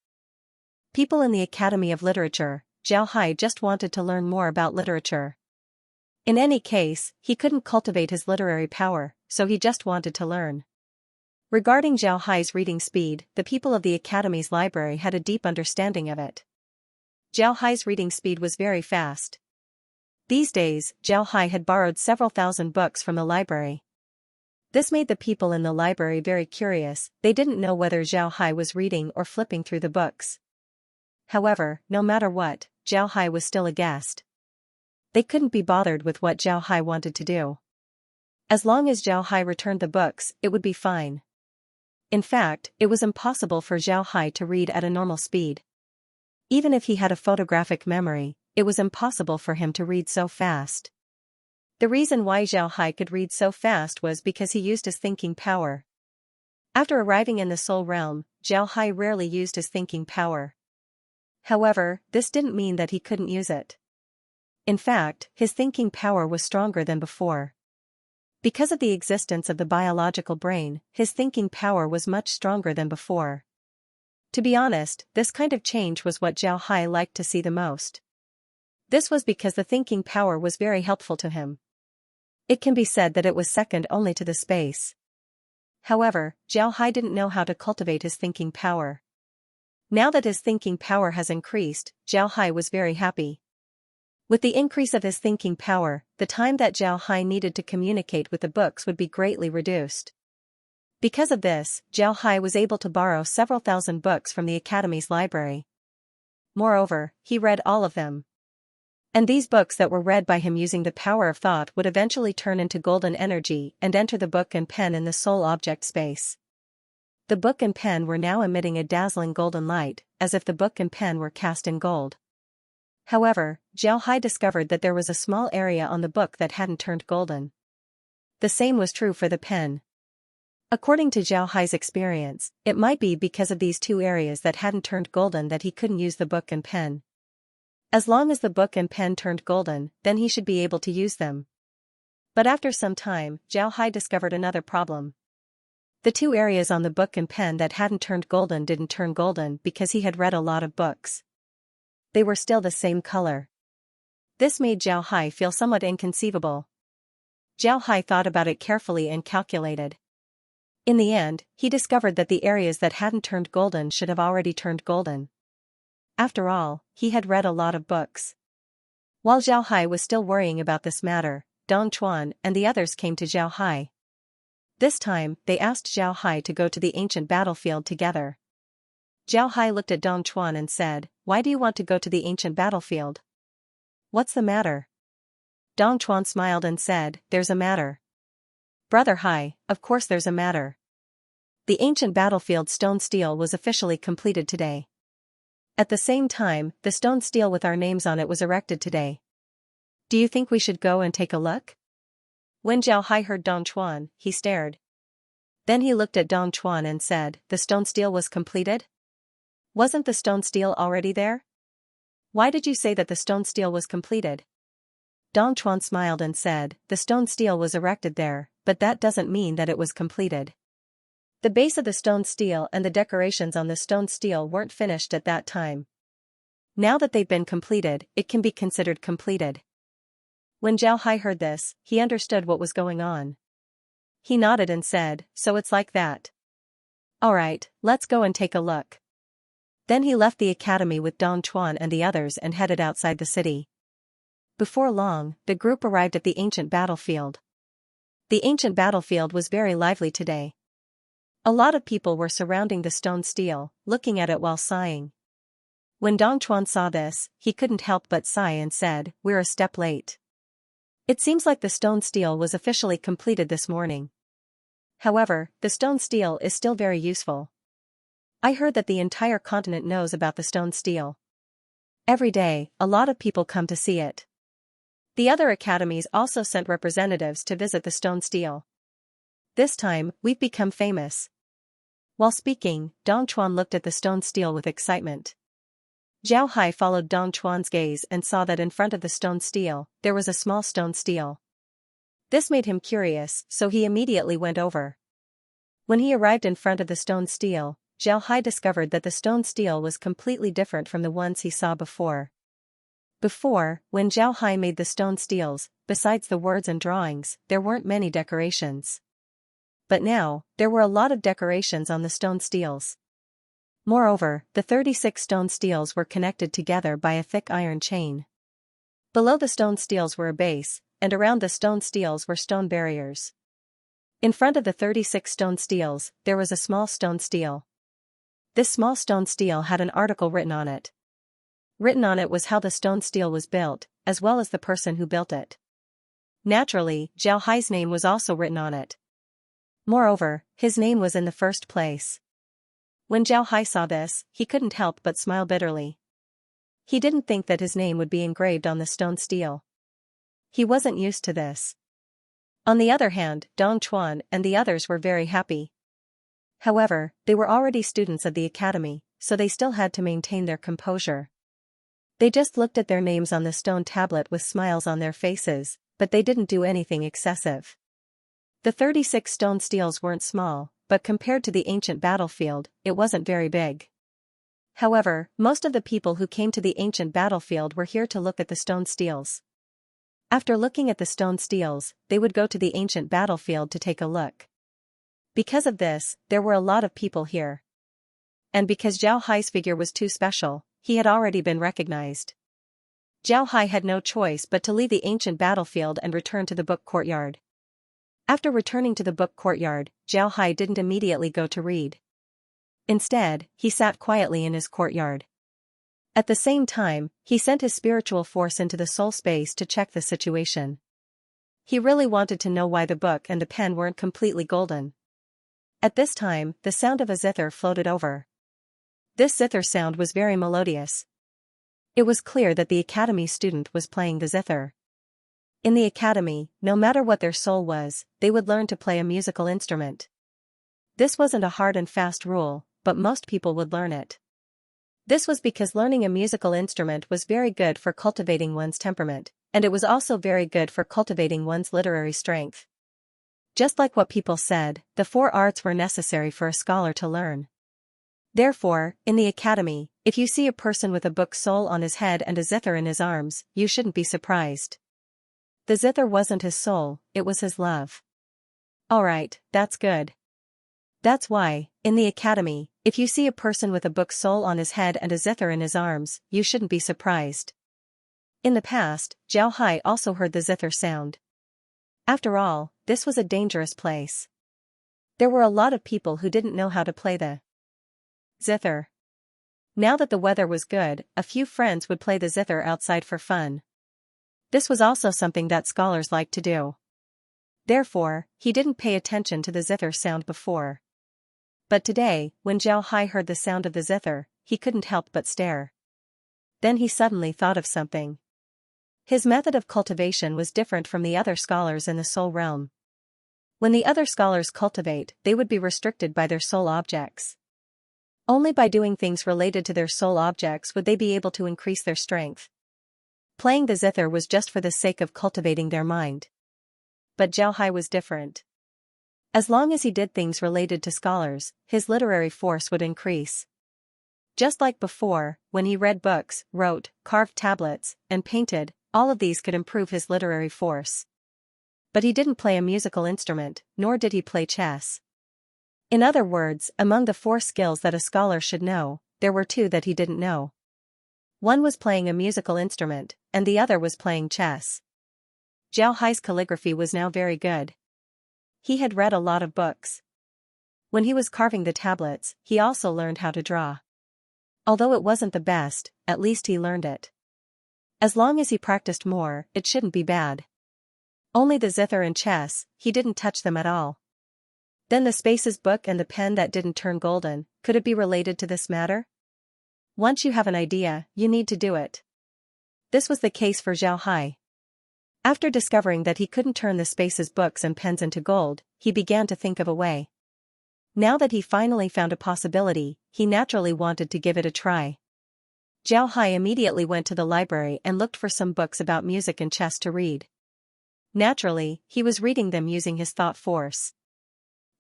people in the Academy of Literature, Zhao Hai just wanted to learn more about literature. In any case, he couldn't cultivate his literary power, so he just wanted to learn. Regarding Zhao Hai's reading speed, the people of the Academy's library had a deep understanding of it. Zhao Hai's reading speed was very fast. These days, Zhao Hai had borrowed several thousand books from the library. This made the people in the library very curious, they didn't know whether Zhao Hai was reading or flipping through the books. However, no matter what, Zhao Hai was still a guest. They couldn't be bothered with what Zhao Hai wanted to do. As long as Zhao Hai returned the books, it would be fine. In fact, it was impossible for Zhao Hai to read at a normal speed. Even if he had a photographic memory, it was impossible for him to read so fast. The reason why Zhao Hai could read so fast was because he used his thinking power. After arriving in the Soul Realm, Zhao Hai rarely used his thinking power. However, this didn't mean that he couldn't use it. In fact, his thinking power was stronger than before. Because of the existence of the biological brain, his thinking power was much stronger than before. To be honest, this kind of change was what Zhao Hai liked to see the most. This was because the thinking power was very helpful to him. It can be said that it was second only to the space. However, Zhao Hai didn't know how to cultivate his thinking power. Now that his thinking power has increased, Zhao Hai was very happy. With the increase of his thinking power, the time that Zhao Hai needed to communicate with the books would be greatly reduced. Because of this, Zhao Hai was able to borrow several thousand books from the Academy's library. Moreover, he read all of them. And these books that were read by him using the power of thought would eventually turn into golden energy and enter the book and pen in the soul object space. The book and pen were now emitting a dazzling golden light, as if the book and pen were cast in gold. However, Zhao Hai discovered that there was a small area on the book that hadn't turned golden. The same was true for the pen. According to Zhao Hai's experience, it might be because of these two areas that hadn't turned golden that he couldn't use the book and pen. As long as the book and pen turned golden, then he should be able to use them. But after some time, Zhao Hai discovered another problem. The two areas on the book and pen that hadn't turned golden didn't turn golden because he had read a lot of books. They were still the same color. This made Zhao Hai feel somewhat inconceivable. Zhao Hai thought about it carefully and calculated. In the end, he discovered that the areas that hadn't turned golden should have already turned golden. After all, he had read a lot of books. While Zhao Hai was still worrying about this matter, Dong Chuan and the others came to Zhao Hai. This time, they asked Zhao Hai to go to the ancient battlefield together. Zhao Hai looked at Dong Chuan and said, "Why do you want to go to the ancient battlefield? What's the matter?" Dong Chuan smiled and said, "There's a matter. Brother Hai, of course there's a matter. The ancient battlefield stone stele was officially completed today. At the same time, the stone stele with our names on it was erected today. Do you think we should go and take a look?" When Zhao Hai heard Dong Chuan, he stared. Then he looked at Dong Chuan and said, "The stone stele was completed? Wasn't the stone stele already there? Why did you say that the stone stele was completed?" Dong Chuan smiled and said, "The stone stele was erected there, but that doesn't mean that it was completed. The base of the stone stele and the decorations on the stone stele weren't finished at that time. Now that they've been completed, it can be considered completed." When Zhao Hai heard this, he understood what was going on. He nodded and said, "So it's like that. Alright, let's go and take a look." Then he left the academy with Dong Chuan and the others and headed outside the city. Before long, the group arrived at the ancient battlefield. The ancient battlefield was very lively today. A lot of people were surrounding the stone stele, looking at it while sighing. When Dong Chuan saw this, he couldn't help but sigh and said, "We're a step late. It seems like the stone stele was officially completed this morning. However, the stone stele is still very useful. I heard that the entire continent knows about the stone stele. Every day, a lot of people come to see it. The other academies also sent representatives to visit the stone stele. This time, we've become famous." While speaking, Dong Chuan looked at the stone stele with excitement. Zhao Hai followed Dong Chuan's gaze and saw that in front of the stone stele, there was a small stone stele. This made him curious, so he immediately went over. When he arrived in front of the stone stele, Zhao Hai discovered that the stone stele was completely different from the ones he saw before. Before, when Zhao Hai made the stone steles, besides the words and drawings, there weren't many decorations. But now, there were a lot of decorations on the stone steles. Moreover, the 36 stone steles were connected together by a thick iron chain. Below the stone steles were a base, and around the stone steles were stone barriers. In front of the 36 stone steles, there was a small stone stele. This small stone stele had an article written on it. Written on it was how the stone stele was built, as well as the person who built it. Naturally, Zhao Hai's name was also written on it. Moreover, his name was in the first place. When Zhao Hai saw this, he couldn't help but smile bitterly. He didn't think that his name would be engraved on the stone stele. He wasn't used to this. On the other hand, Dong Chuan and the others were very happy. However, they were already students of the academy, so they still had to maintain their composure. They just looked at their names on the stone tablet with smiles on their faces, but they didn't do anything excessive. The 36 stone steles weren't small, but compared to the ancient battlefield, it wasn't very big. However, most of the people who came to the ancient battlefield were here to look at the stone steles. After looking at the stone steles, they would go to the ancient battlefield to take a look. Because of this, there were a lot of people here. And because Zhao Hai's figure was too special, he had already been recognized. Zhao Hai had no choice but to leave the ancient battlefield and return to the book courtyard. After returning to the book courtyard, Zhao Hai didn't immediately go to read. Instead, he sat quietly in his courtyard. At the same time, he sent his spiritual force into the soul space to check the situation. He really wanted to know why the book and the pen weren't completely golden. At this time, the sound of a zither floated over. This zither sound was very melodious. It was clear that the academy student was playing the zither. In the academy, no matter what their soul was, they would learn to play a musical instrument. This wasn't a hard and fast rule, but most people would learn it. This was because learning a musical instrument was very good for cultivating one's temperament, and it was also very good for cultivating one's literary strength. Just like what people said, the 4 arts were necessary for a scholar to learn. Therefore, in the academy, if you see a person with a book soul on his head and a zither in his arms, you shouldn't be surprised. The zither wasn't his soul, it was his love. Alright, that's good. That's why, in the academy, if you see a person with a book soul on his head and a zither in his arms, you shouldn't be surprised. In the past, Zhao Hai also heard the zither sound. After all, this was a dangerous place. There were a lot of people who didn't know how to play the zither. Now that the weather was good, a few friends would play the zither outside for fun. This was also something that scholars liked to do. Therefore, he didn't pay attention to the zither sound before. But today, when Zhao Hai heard the sound of the zither, he couldn't help but stare. Then he suddenly thought of something. His method of cultivation was different from the other scholars in the soul realm. When the other scholars cultivate, they would be restricted by their soul objects. Only by doing things related to their soul objects would they be able to increase their strength. Playing the zither was just for the sake of cultivating their mind. But Zhao Hai was different. As long as he did things related to scholars, his literary force would increase. Just like before, when he read books, wrote, carved tablets, and painted, all of these could improve his literary force. But he didn't play a musical instrument, nor did he play chess. In other words, among the 4 skills that a scholar should know, there were 2 that he didn't know. One was playing a musical instrument, and the other was playing chess. Zhao Hai's calligraphy was now very good. He had read a lot of books. When he was carving the tablets, he also learned how to draw. Although it wasn't the best, at least he learned it. As long as he practiced more, it shouldn't be bad. Only the zither and chess, he didn't touch them at all. Then the spaces book and the pen that didn't turn golden, could it be related to this matter? Once you have an idea, you need to do it. This was the case for Zhao Hai. After discovering that he couldn't turn the spaces books and pens into gold, he began to think of a way. Now that he finally found a possibility, he naturally wanted to give it a try. Zhao Hai immediately went to the library and looked for some books about music and chess to read. Naturally, he was reading them using his thought force.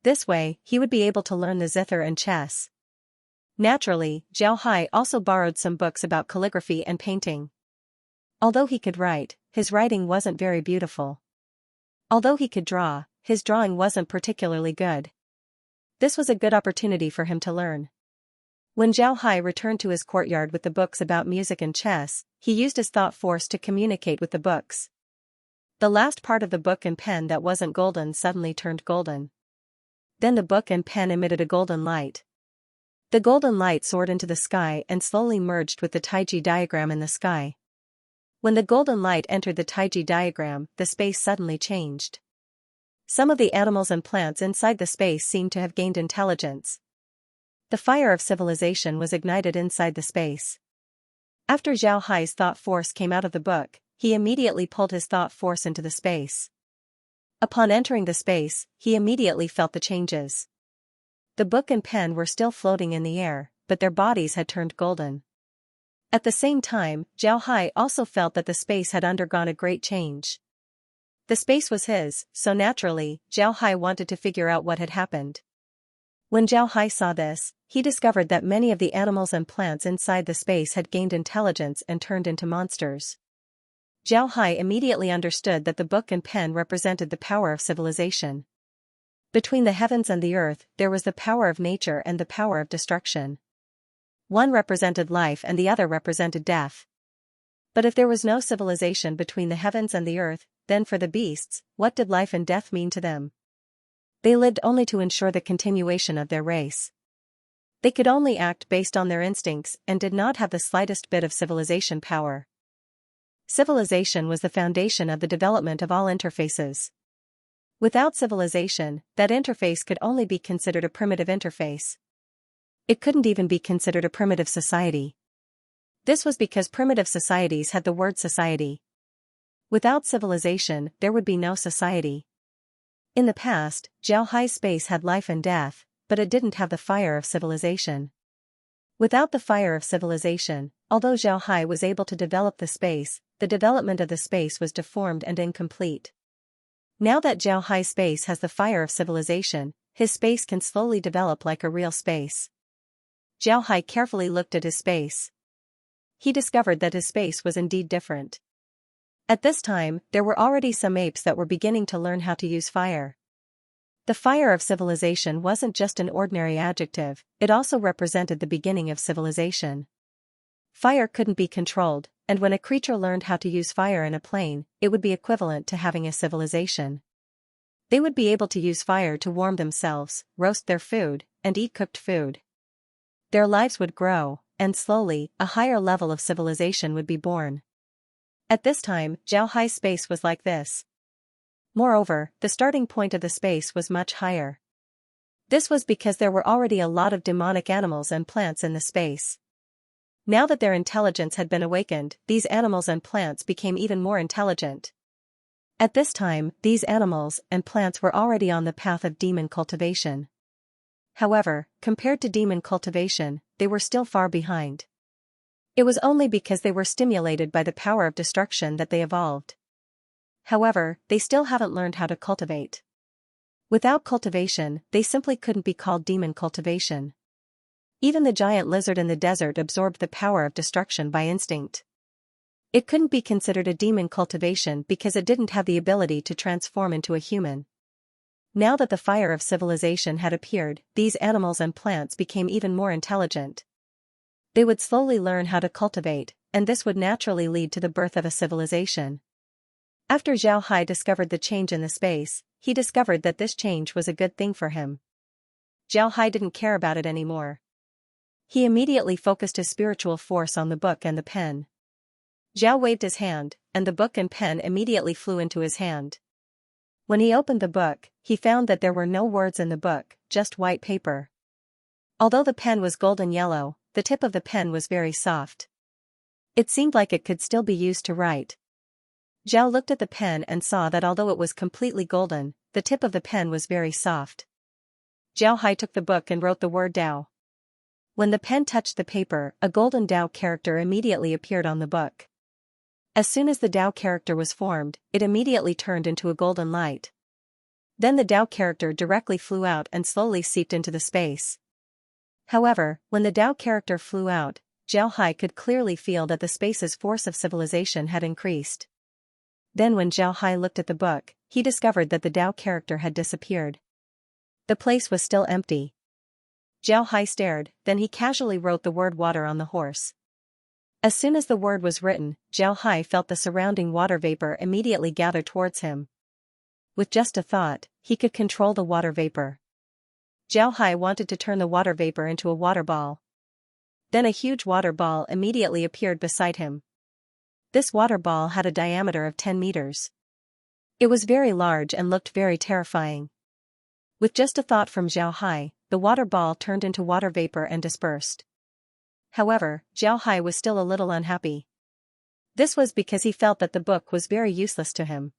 This way, he would be able to learn the zither and chess. Naturally, Zhao Hai also borrowed some books about calligraphy and painting. Although he could write, his writing wasn't very beautiful. Although he could draw, his drawing wasn't particularly good. This was a good opportunity for him to learn. When Zhao Hai returned to his courtyard with the books about music and chess, he used his thought force to communicate with the books. The last part of the book and pen that wasn't golden suddenly turned golden. Then the book and pen emitted a golden light. The golden light soared into the sky and slowly merged with the Taiji diagram in the sky. When the golden light entered the Taiji diagram, the space suddenly changed. Some of the animals and plants inside the space seemed to have gained intelligence. The fire of civilization was ignited inside the space. After Zhao Hai's thought force came out of the book, he immediately pulled his thought force into the space. Upon entering the space, he immediately felt the changes. The book and pen were still floating in the air, but their bodies had turned golden. At the same time, Zhao Hai also felt that the space had undergone a great change. The space was his, so naturally, Zhao Hai wanted to figure out what had happened. When Zhao Hai saw this, he discovered that many of the animals and plants inside the space had gained intelligence and turned into monsters. Zhao Hai immediately understood that the book and pen represented the power of civilization. Between the heavens and the earth, there was the power of nature and the power of destruction. One represented life and the other represented death. But if there was no civilization between the heavens and the earth, then for the beasts, what did life and death mean to them? They lived only to ensure the continuation of their race. They could only act based on their instincts and did not have the slightest bit of civilization power. Civilization was the foundation of the development of all interfaces. Without civilization, that interface could only be considered a primitive interface. It couldn't even be considered a primitive society. This was because primitive societies had the word society. Without civilization, there would be no society. In the past, Zhao Hai's space had life and death, but it didn't have the fire of civilization. Without the fire of civilization, although Zhao Hai was able to develop the development of the space was deformed and incomplete. Now that Zhao Hai's space has the fire of civilization, his space can slowly develop like a real space. Zhao Hai carefully looked at his space. He discovered that his space was indeed different. At this time, there were already some apes that were beginning to learn how to use fire. The fire of civilization wasn't just an ordinary adjective, it also represented the beginning of civilization. Fire couldn't be controlled, and when a creature learned how to use fire in a plane, it would be equivalent to having a civilization. They would be able to use fire to warm themselves, roast their food, and eat cooked food. Their lives would grow, and slowly, a higher level of civilization would be born. At this time, Xiaohai's space was like this. Moreover, the starting point of the space was much higher. This was because there were already a lot of demonic animals and plants in the space. Now that their intelligence had been awakened, these animals and plants became even more intelligent. At this time, these animals and plants were already on the path of demon cultivation. However, compared to demon cultivation, they were still far behind. It was only because they were stimulated by the power of destruction that they evolved. However, they still haven't learned how to cultivate. Without cultivation, they simply couldn't be called demon cultivation. Even the giant lizard in the desert absorbed the power of destruction by instinct. It couldn't be considered a demon cultivation because it didn't have the ability to transform into a human. Now that the fire of civilization had appeared, these animals and plants became even more intelligent. They would slowly learn how to cultivate, and this would naturally lead to the birth of a civilization. After Xiaohai discovered the change in the space, he discovered that this change was a good thing for him. Xiaohai didn't care about it anymore. He immediately focused his spiritual force on the book and the pen. Xiao waved his hand, and the book and pen immediately flew into his hand. When he opened the book, he found that there were no words in the book, just white paper. Although the pen was golden yellow, the tip of the pen was very soft. It seemed like it could still be used to write. Xiao looked at the pen and saw that although it was completely golden, the tip of the pen was very soft. Xiaohai took the book and wrote the word Dao. When the pen touched the paper, a golden Dao character immediately appeared on the book. As soon as the Dao character was formed, it immediately turned into a golden light. Then the Dao character directly flew out and slowly seeped into the space. However, when the Dao character flew out, Xiaohai could clearly feel that the space's force of civilization had increased. Then when Xiaohai looked at the book, he discovered that the Dao character had disappeared. The place was still empty. Xiaohai stared, then he casually wrote the word water on the horse. As soon as the word was written, Xiaohai felt the surrounding water vapor immediately gather towards him. With just a thought, he could control the water vapor. Xiaohai wanted to turn the water vapor into a water ball. Then a huge water ball immediately appeared beside him. This water ball had a diameter of 10 meters. It was very large and looked very terrifying. With just a thought from Xiaohai, the water ball turned into water vapor and dispersed. However, Xiaohai was still a little unhappy. This was because he felt that the book was very useless to him.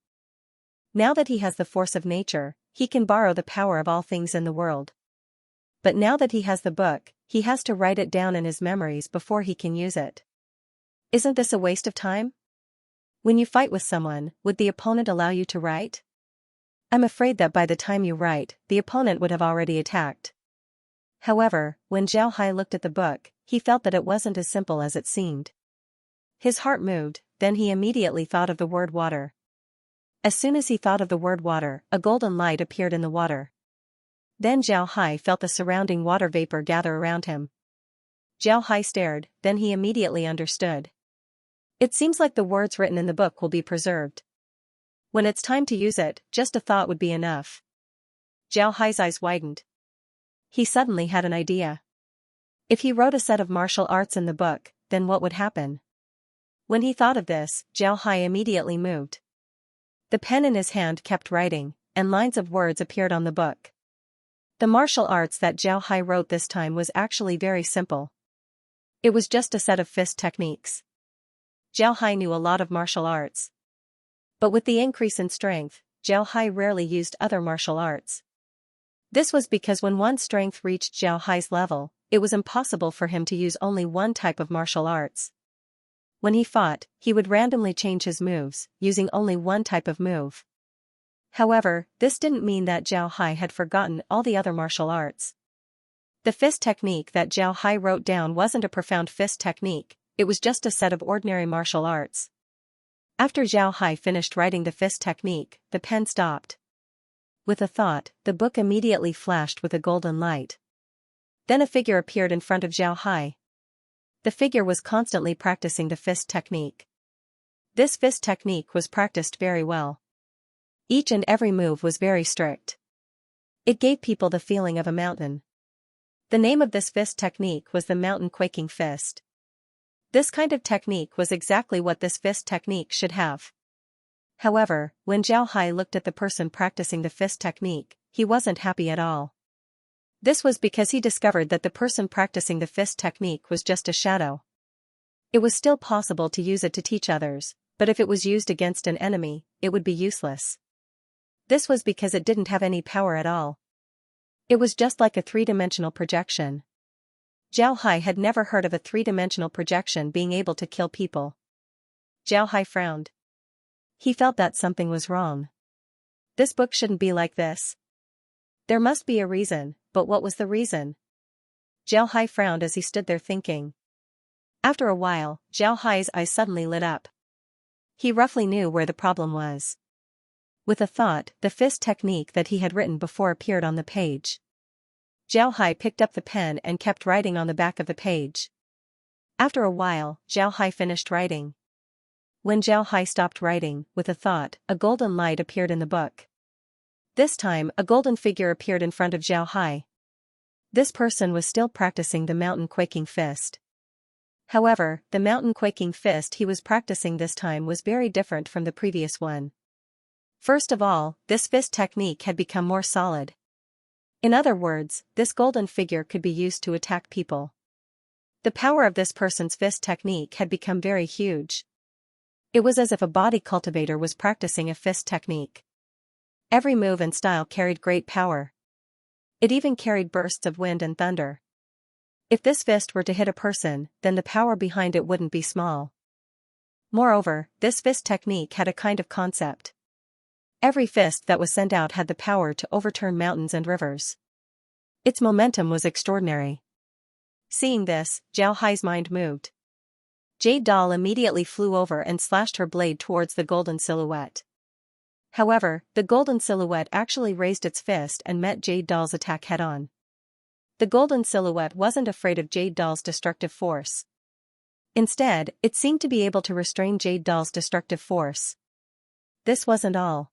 Now that he has the force of nature, he can borrow the power of all things in the world. But now that he has the book, he has to write it down in his memories before he can use it. Isn't this a waste of time? When you fight with someone, would the opponent allow you to write? I'm afraid that by the time you write, the opponent would have already attacked. However, when Xiaohai looked at the book, he felt that it wasn't as simple as it seemed. His heart moved, then he immediately thought of the word water. As soon as he thought of the word water, a golden light appeared in the water. Then Xiaohai felt the surrounding water vapor gather around him. Xiaohai stared, then he immediately understood. It seems like the words written in the book will be preserved. When it's time to use it, just a thought would be enough. Xiaohai's eyes widened. He suddenly had an idea. If he wrote a set of martial arts in the book, then what would happen? When he thought of this, Xiaohai immediately moved. The pen in his hand kept writing, and lines of words appeared on the book. The martial arts that Xiaohai wrote this time was actually very simple. It was just a set of fist techniques. Xiaohai knew a lot of martial arts. But with the increase in strength, Xiaohai rarely used other martial arts. This was because when one's strength reached Xiaohai's level, it was impossible for him to use only one type of martial arts. When he fought, he would randomly change his moves, using only one type of move. However, this didn't mean that Xiaohai had forgotten all the other martial arts. The fist technique that Xiaohai wrote down wasn't a profound fist technique, it was just a set of ordinary martial arts. After Zhao Hai finished writing the fist technique, the pen stopped. With a thought, the book immediately flashed with a golden light. Then a figure appeared in front of Zhao Hai. The figure was constantly practicing the fist technique. This fist technique was practiced very well. Each and every move was very strict. It gave people the feeling of a mountain. The name of this fist technique was the mountain quaking fist. This kind of technique was exactly what this fist technique should have. However, when Zhao Hai looked at the person practicing the fist technique, he wasn't happy at all. This was because he discovered that the person practicing the fist technique was just a shadow. It was still possible to use it to teach others, but if it was used against an enemy, it would be useless. This was because it didn't have any power at all. It was just like a three-dimensional projection. Zhao Hai had never heard of a three-dimensional projection being able to kill people. Zhao Hai frowned. He felt that something was wrong. This book shouldn't be like this. There must be a reason, but what was the reason? Zhao Hai frowned as he stood there thinking. After a while, Zhao Hai's eyes suddenly lit up. He roughly knew where the problem was. With a thought, the fist technique that he had written before appeared on the page. Zhao Hai picked up the pen and kept writing on the back of the page. After a while, Zhao Hai finished writing. When Zhao Hai stopped writing, with a thought, a golden light appeared in the book. This time, a golden figure appeared in front of Zhao Hai. This person was still practicing the mountain quaking fist. However, the mountain quaking fist he was practicing this time was very different from the previous one. First of all, this fist technique had become more solid. In other words, this golden figure could be used to attack people. The power of this person's fist technique had become very huge. It was as if a body cultivator was practicing a fist technique. Every move and style carried great power. It even carried bursts of wind and thunder. If this fist were to hit a person, then the power behind it wouldn't be small. Moreover, this fist technique had a kind of concept. Every fist that was sent out had the power to overturn mountains and rivers. Its momentum was extraordinary. Seeing this, Zhao Hai's mind moved. Jade Doll immediately flew over and slashed her blade towards the golden silhouette. However, the golden silhouette actually raised its fist and met Jade Doll's attack head-on. The golden silhouette wasn't afraid of Jade Doll's destructive force. Instead, it seemed to be able to restrain Jade Doll's destructive force. This wasn't all.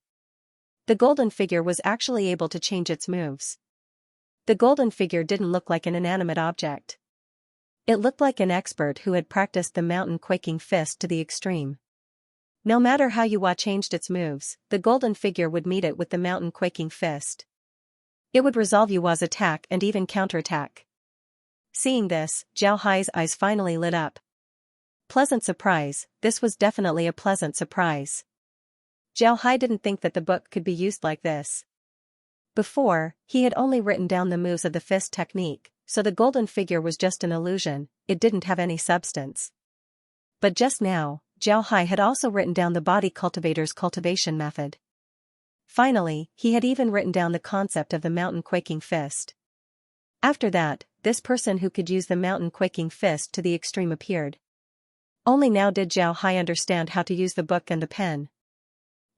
The golden figure was actually able to change its moves. The golden figure didn't look like an inanimate object. It looked like an expert who had practiced the mountain quaking fist to the extreme. No matter how Yuhua changed its moves, the golden figure would meet it with the mountain quaking fist. It would resolve Yuhua's attack and even counterattack. Seeing this, Zhao Hai's eyes finally lit up. Pleasant surprise, this was definitely a pleasant surprise. Zhao Hai didn't think that the book could be used like this. Before, he had only written down the moves of the fist technique, so the golden figure was just an illusion, it didn't have any substance. But just now, Zhao Hai had also written down the body cultivator's cultivation method. Finally, he had even written down the concept of the mountain quaking fist. After that, this person who could use the mountain quaking fist to the extreme appeared. Only now did Zhao Hai understand how to use the book and the pen.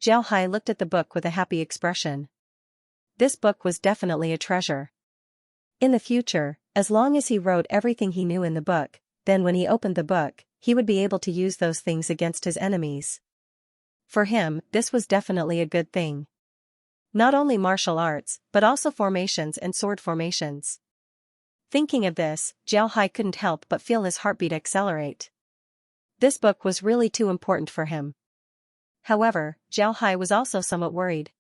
Zhao Hai looked at the book with a happy expression. This book was definitely a treasure. In the future, as long as he wrote everything he knew in the book, then when he opened the book, he would be able to use those things against his enemies. For him, this was definitely a good thing. Not only martial arts, but also formations and sword formations. Thinking of this, Zhao Hai couldn't help but feel his heartbeat accelerate. This book was really too important for him. However, Zhao Hai was also somewhat worried.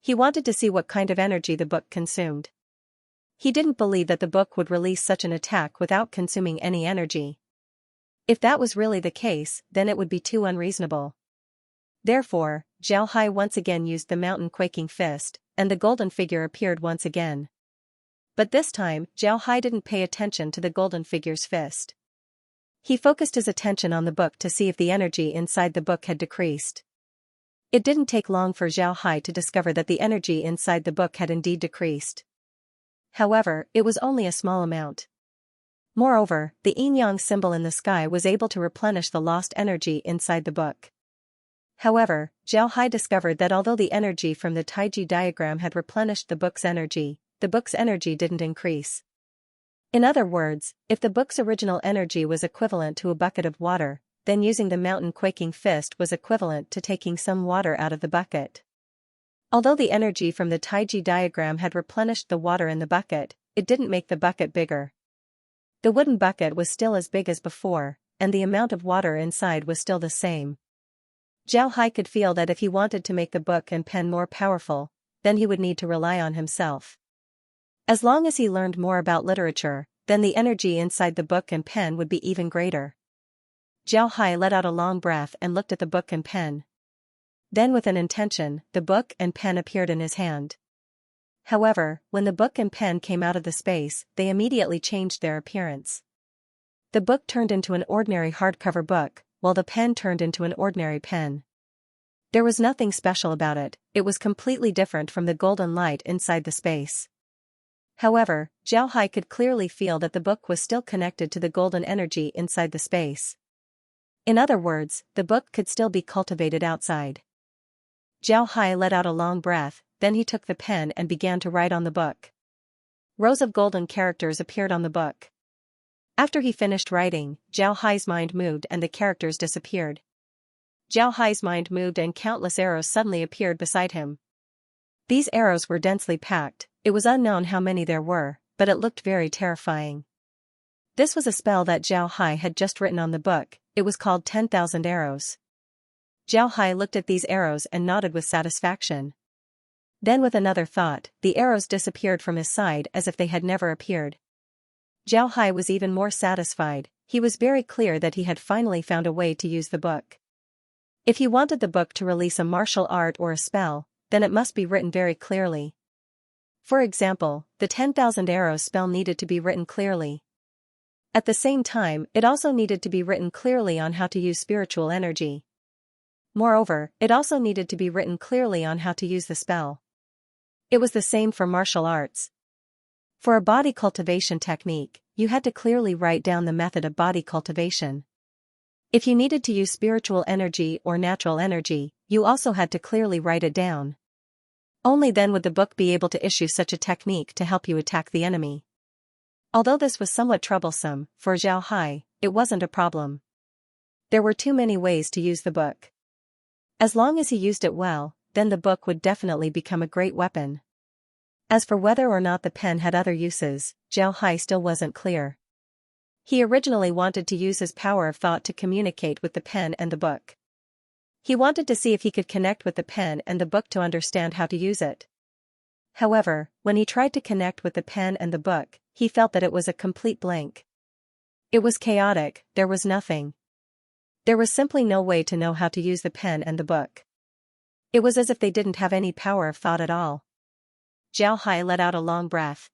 He wanted to see what kind of energy the book consumed. He didn't believe that the book would release such an attack without consuming any energy. If that was really the case, then it would be too unreasonable. Therefore, Zhao Hai once again used the mountain quaking fist, and the golden figure appeared once again. But this time, Zhao Hai didn't pay attention to the golden figure's fist. He focused his attention on the book to see if the energy inside the book had decreased. It didn't take long for Zhao Hai to discover that the energy inside the book had indeed decreased. However, it was only a small amount. Moreover, the yin-yang symbol in the sky was able to replenish the lost energy inside the book. However, Zhao Hai discovered that although the energy from the Taiji diagram had replenished the book's energy didn't increase. In other words, if the book's original energy was equivalent to a bucket of water, then using the mountain quaking fist was equivalent to taking some water out of the bucket. Although the energy from the Taiji diagram had replenished the water in the bucket, it didn't make the bucket bigger. The wooden bucket was still as big as before, and the amount of water inside was still the same. Zhao Hai could feel that if he wanted to make the book and pen more powerful, then he would need to rely on himself. As long as he learned more about literature, then the energy inside the book and pen would be even greater. Zhao Hai let out a long breath and looked at the book and pen. Then with an intention, the book and pen appeared in his hand. However, when the book and pen came out of the space, they immediately changed their appearance. The book turned into an ordinary hardcover book, while the pen turned into an ordinary pen. There was nothing special about it, it was completely different from the golden light inside the space. However, Zhao Hai could clearly feel that the book was still connected to the golden energy inside the space. In other words, the book could still be cultivated outside. Zhao Hai let out a long breath, then he took the pen and began to write on the book. Rows of golden characters appeared on the book. After he finished writing, Zhao Hai's mind moved and the characters disappeared. Zhao Hai's mind moved and countless arrows suddenly appeared beside him. These arrows were densely packed, it was unknown how many there were, but it looked very terrifying. This was a spell that Zhao Hai had just written on the book, it was called 10,000 arrows. Zhao Hai looked at these arrows and nodded with satisfaction. Then with another thought, the arrows disappeared from his side as if they had never appeared. Zhao Hai was even more satisfied, he was very clear that he had finally found a way to use the book. If he wanted the book to release a martial art or a spell, then it must be written very clearly. For example, the 10,000 arrows spell needed to be written clearly. At the same time, it also needed to be written clearly on how to use spiritual energy. Moreover, it also needed to be written clearly on how to use the spell. It was the same for martial arts. For a body cultivation technique, you had to clearly write down the method of body cultivation. If you needed to use spiritual energy or natural energy, you also had to clearly write it down. Only then would the book be able to issue such a technique to help you attack the enemy. Although this was somewhat troublesome, for Zhao Hai, it wasn't a problem. There were too many ways to use the book. As long as he used it well, then the book would definitely become a great weapon. As for whether or not the pen had other uses, Zhao Hai still wasn't clear. He originally wanted to use his power of thought to communicate with the pen and the book. He wanted to see if he could connect with the pen and the book to understand how to use it. However, when he tried to connect with the pen and the book, he felt that it was a complete blank. It was chaotic, there was nothing. There was simply no way to know how to use the pen and the book. It was as if they didn't have any power of thought at all. Zhao Hai let out a long breath.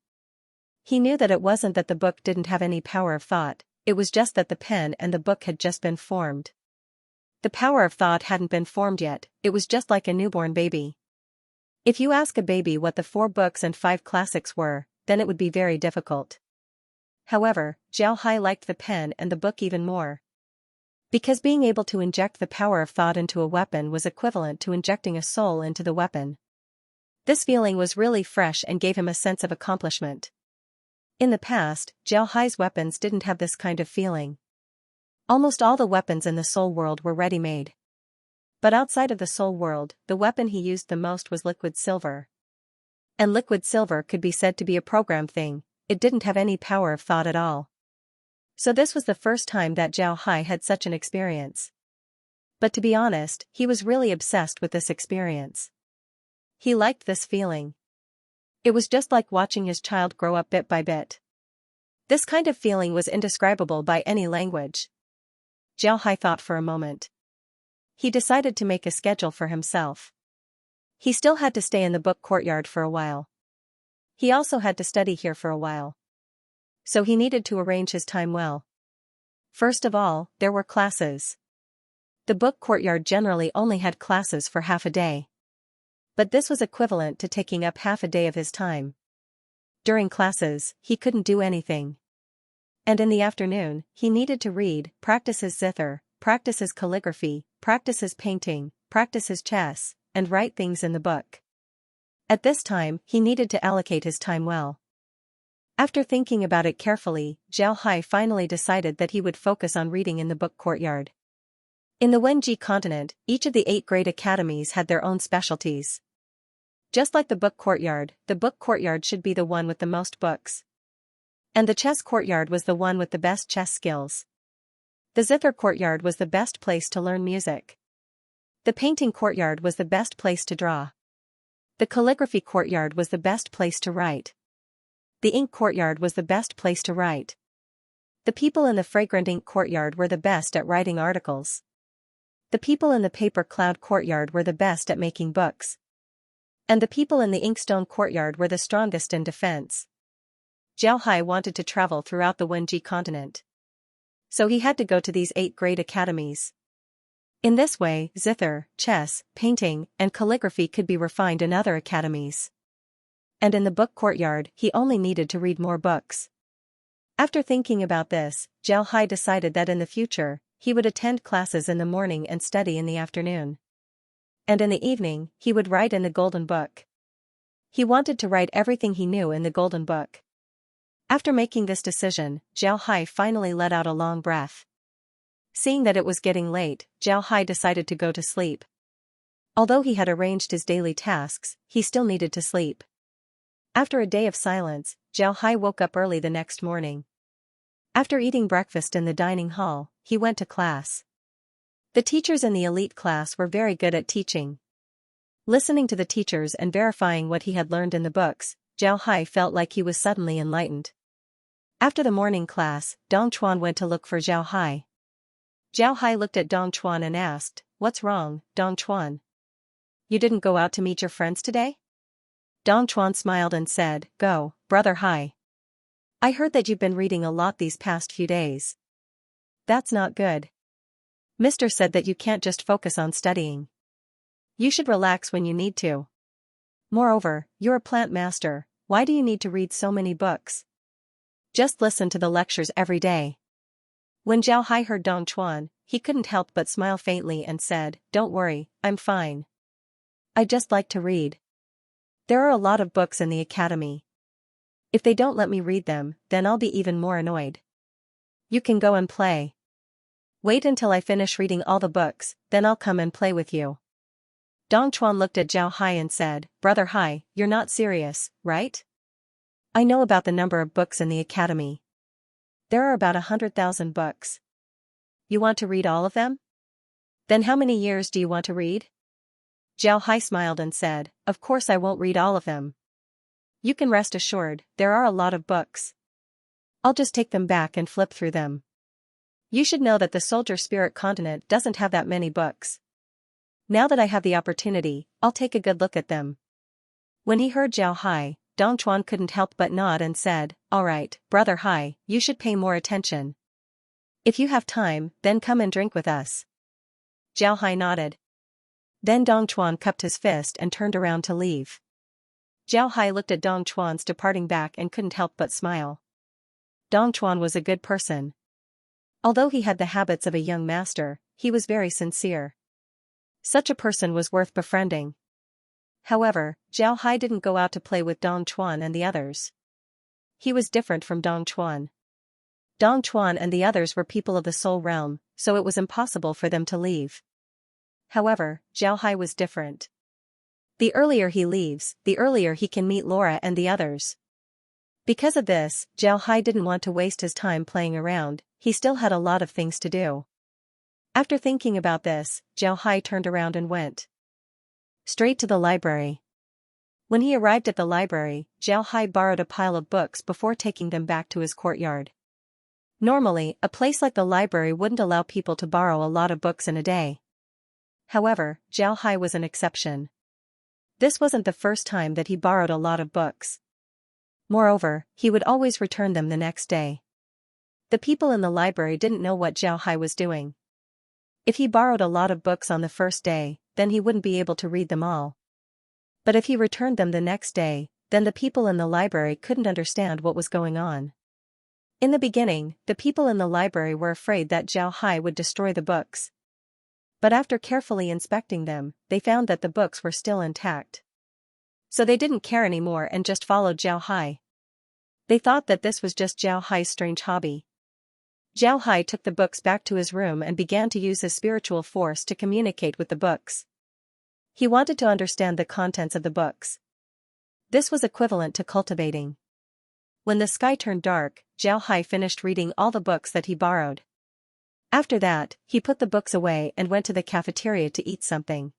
He knew that it wasn't that the book didn't have any power of thought, it was just that the pen and the book had just been formed. The power of thought hadn't been formed yet, it was just like a newborn baby. If you ask a baby what the 4 books and 5 classics were, then it would be very difficult. However, Zhao Hai liked the pen and the book even more. Because being able to inject the power of thought into a weapon was equivalent to injecting a soul into the weapon. This feeling was really fresh and gave him a sense of accomplishment. In the past, Zhao Hai's weapons didn't have this kind of feeling. Almost all the weapons in the soul world were ready-made. But outside of the soul world, the weapon he used the most was liquid silver. And liquid silver could be said to be a program thing, it didn't have any power of thought at all. So this was the first time that Zhao Hai had such an experience. But to be honest, he was really obsessed with this experience. He liked this feeling. It was just like watching his child grow up bit by bit. This kind of feeling was indescribable by any language. Zhao Hai thought for a moment. He decided to make a schedule for himself. He still had to stay in the book courtyard for a while. He also had to study here for a while. So he needed to arrange his time well. First of all, there were classes. The book courtyard generally only had classes for half a day. But this was equivalent to taking up half a day of his time. During classes, he couldn't do anything. And in the afternoon, he needed to read, practice his zither, practice his calligraphy, practice his painting, practice his chess, and write things in the book. At this time, he needed to allocate his time well. After thinking about it carefully, Zhao Hai finally decided that he would focus on reading in the book courtyard. In the Wenji continent, each of the 8 great academies had their own specialties. Just like the book courtyard should be the one with the most books. And the chess courtyard was the one with the best chess skills. The zither courtyard was the best place to learn music. The painting courtyard was the best place to draw. The calligraphy courtyard was the best place to write. The ink courtyard was the best place to write. The people in the fragrant ink courtyard were the best at writing articles. The people in the paper cloud courtyard were the best at making books. And the people in the inkstone courtyard were the strongest in defense. Zhao Hai wanted to travel throughout the Wenji continent. So he had to go to these 8 great academies. In this way, zither, chess, painting, and calligraphy could be refined in other academies. And in the book courtyard, he only needed to read more books. After thinking about this, Zhao Hai decided that in the future, he would attend classes in the morning and study in the afternoon. And in the evening, he would write in the Golden Book. He wanted to write everything he knew in the Golden Book. After making this decision, Zhao Hai finally let out a long breath. Seeing that it was getting late, Zhao Hai decided to go to sleep. Although he had arranged his daily tasks, he still needed to sleep. After a day of silence, Zhao Hai woke up early the next morning. After eating breakfast in the dining hall, he went to class. The teachers in the elite class were very good at teaching. Listening to the teachers and verifying what he had learned in the books, Zhao Hai felt like he was suddenly enlightened. After the morning class, Dong Chuan went to look for Zhao Hai. Zhao Hai looked at Dong Chuan and asked, "What's wrong, Dong Chuan? You didn't go out to meet your friends today?" Dong Chuan smiled and said, "Go, brother Hai. I heard that you've been reading a lot these past few days. That's not good. Mister said that you can't just focus on studying. You should relax when you need to. Moreover, you're a plant master, why do you need to read so many books? Just listen to the lectures every day." When Zhao Hai heard Dong Chuan, he couldn't help but smile faintly and said, "Don't worry, I'm fine. I just like to read. There are a lot of books in the academy. If they don't let me read them, then I'll be even more annoyed. You can go and play. Wait until I finish reading all the books, then I'll come and play with you." Dong Chuan looked at Zhao Hai and said, "Brother Hai, you're not serious, right? I know about the number of books in the academy. There are about 100,000 books. You want to read all of them? Then how many years do you want to read?" Zhao Hai smiled and said, "Of course I won't read all of them. You can rest assured, there are a lot of books. I'll just take them back and flip through them. You should know that the Soldier Spirit continent doesn't have that many books. Now that I have the opportunity, I'll take a good look at them." When he heard Zhao Hai, Dong Chuan couldn't help but nod and said, "All right, brother Hai, you should pay more attention. If you have time, then come and drink with us." Zhao Hai nodded. Then Dong Chuan cupped his fist and turned around to leave. Zhao Hai looked at Dong Chuan's departing back and couldn't help but smile. Dong Chuan was a good person. Although he had the habits of a young master, he was very sincere. Such a person was worth befriending. However, Zhao Hai didn't go out to play with Dong Chuan and the others. He was different from Dong Chuan. Dong Chuan and the others were people of the Soul Realm, so it was impossible for them to leave. However, Zhao Hai was different. The earlier he leaves, the earlier he can meet Laura and the others. Because of this, Zhao Hai didn't want to waste his time playing around, he still had a lot of things to do. After thinking about this, Zhao Hai turned around and went straight to the library. When he arrived at the library, Zhao Hai borrowed a pile of books before taking them back to his courtyard. Normally, a place like the library wouldn't allow people to borrow a lot of books in a day. However, Zhao Hai was an exception. This wasn't the first time that he borrowed a lot of books. Moreover, he would always return them the next day. The people in the library didn't know what Zhao Hai was doing. If he borrowed a lot of books on the first day, then he wouldn't be able to read them all. But if he returned them the next day, then the people in the library couldn't understand what was going on. In the beginning, the people in the library were afraid that Zhao Hai would destroy the books. but after carefully inspecting them, they found that the books were still intact. So they didn't care anymore and just followed Zhao Hai. They thought that this was just Zhao Hai's strange hobby. Zhao Hai took the books back to his room and began to use his spiritual force to communicate with the books. He wanted to understand the contents of the books. This was equivalent to cultivating. When the sky turned dark, Zhao Hai finished reading all the books that he borrowed. After that, he put the books away and went to the cafeteria to eat something.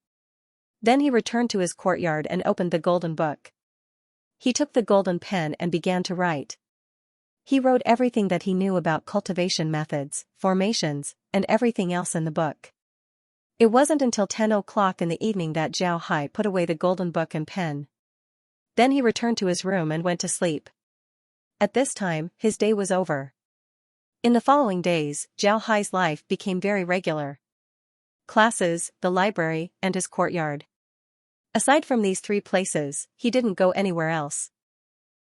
Then he returned to his courtyard and opened the golden book. He took the golden pen and began to write. He wrote everything that he knew about cultivation methods, formations, and everything else in the book. It wasn't until 10 o'clock in the evening that Zhao Hai put away the golden book and pen. Then he returned to his room and went to sleep. At this time, his day was over. In the following days, Zhao Hai's life became very regular. Classes, the library, and his courtyard. Aside from these three places, he didn't go anywhere else.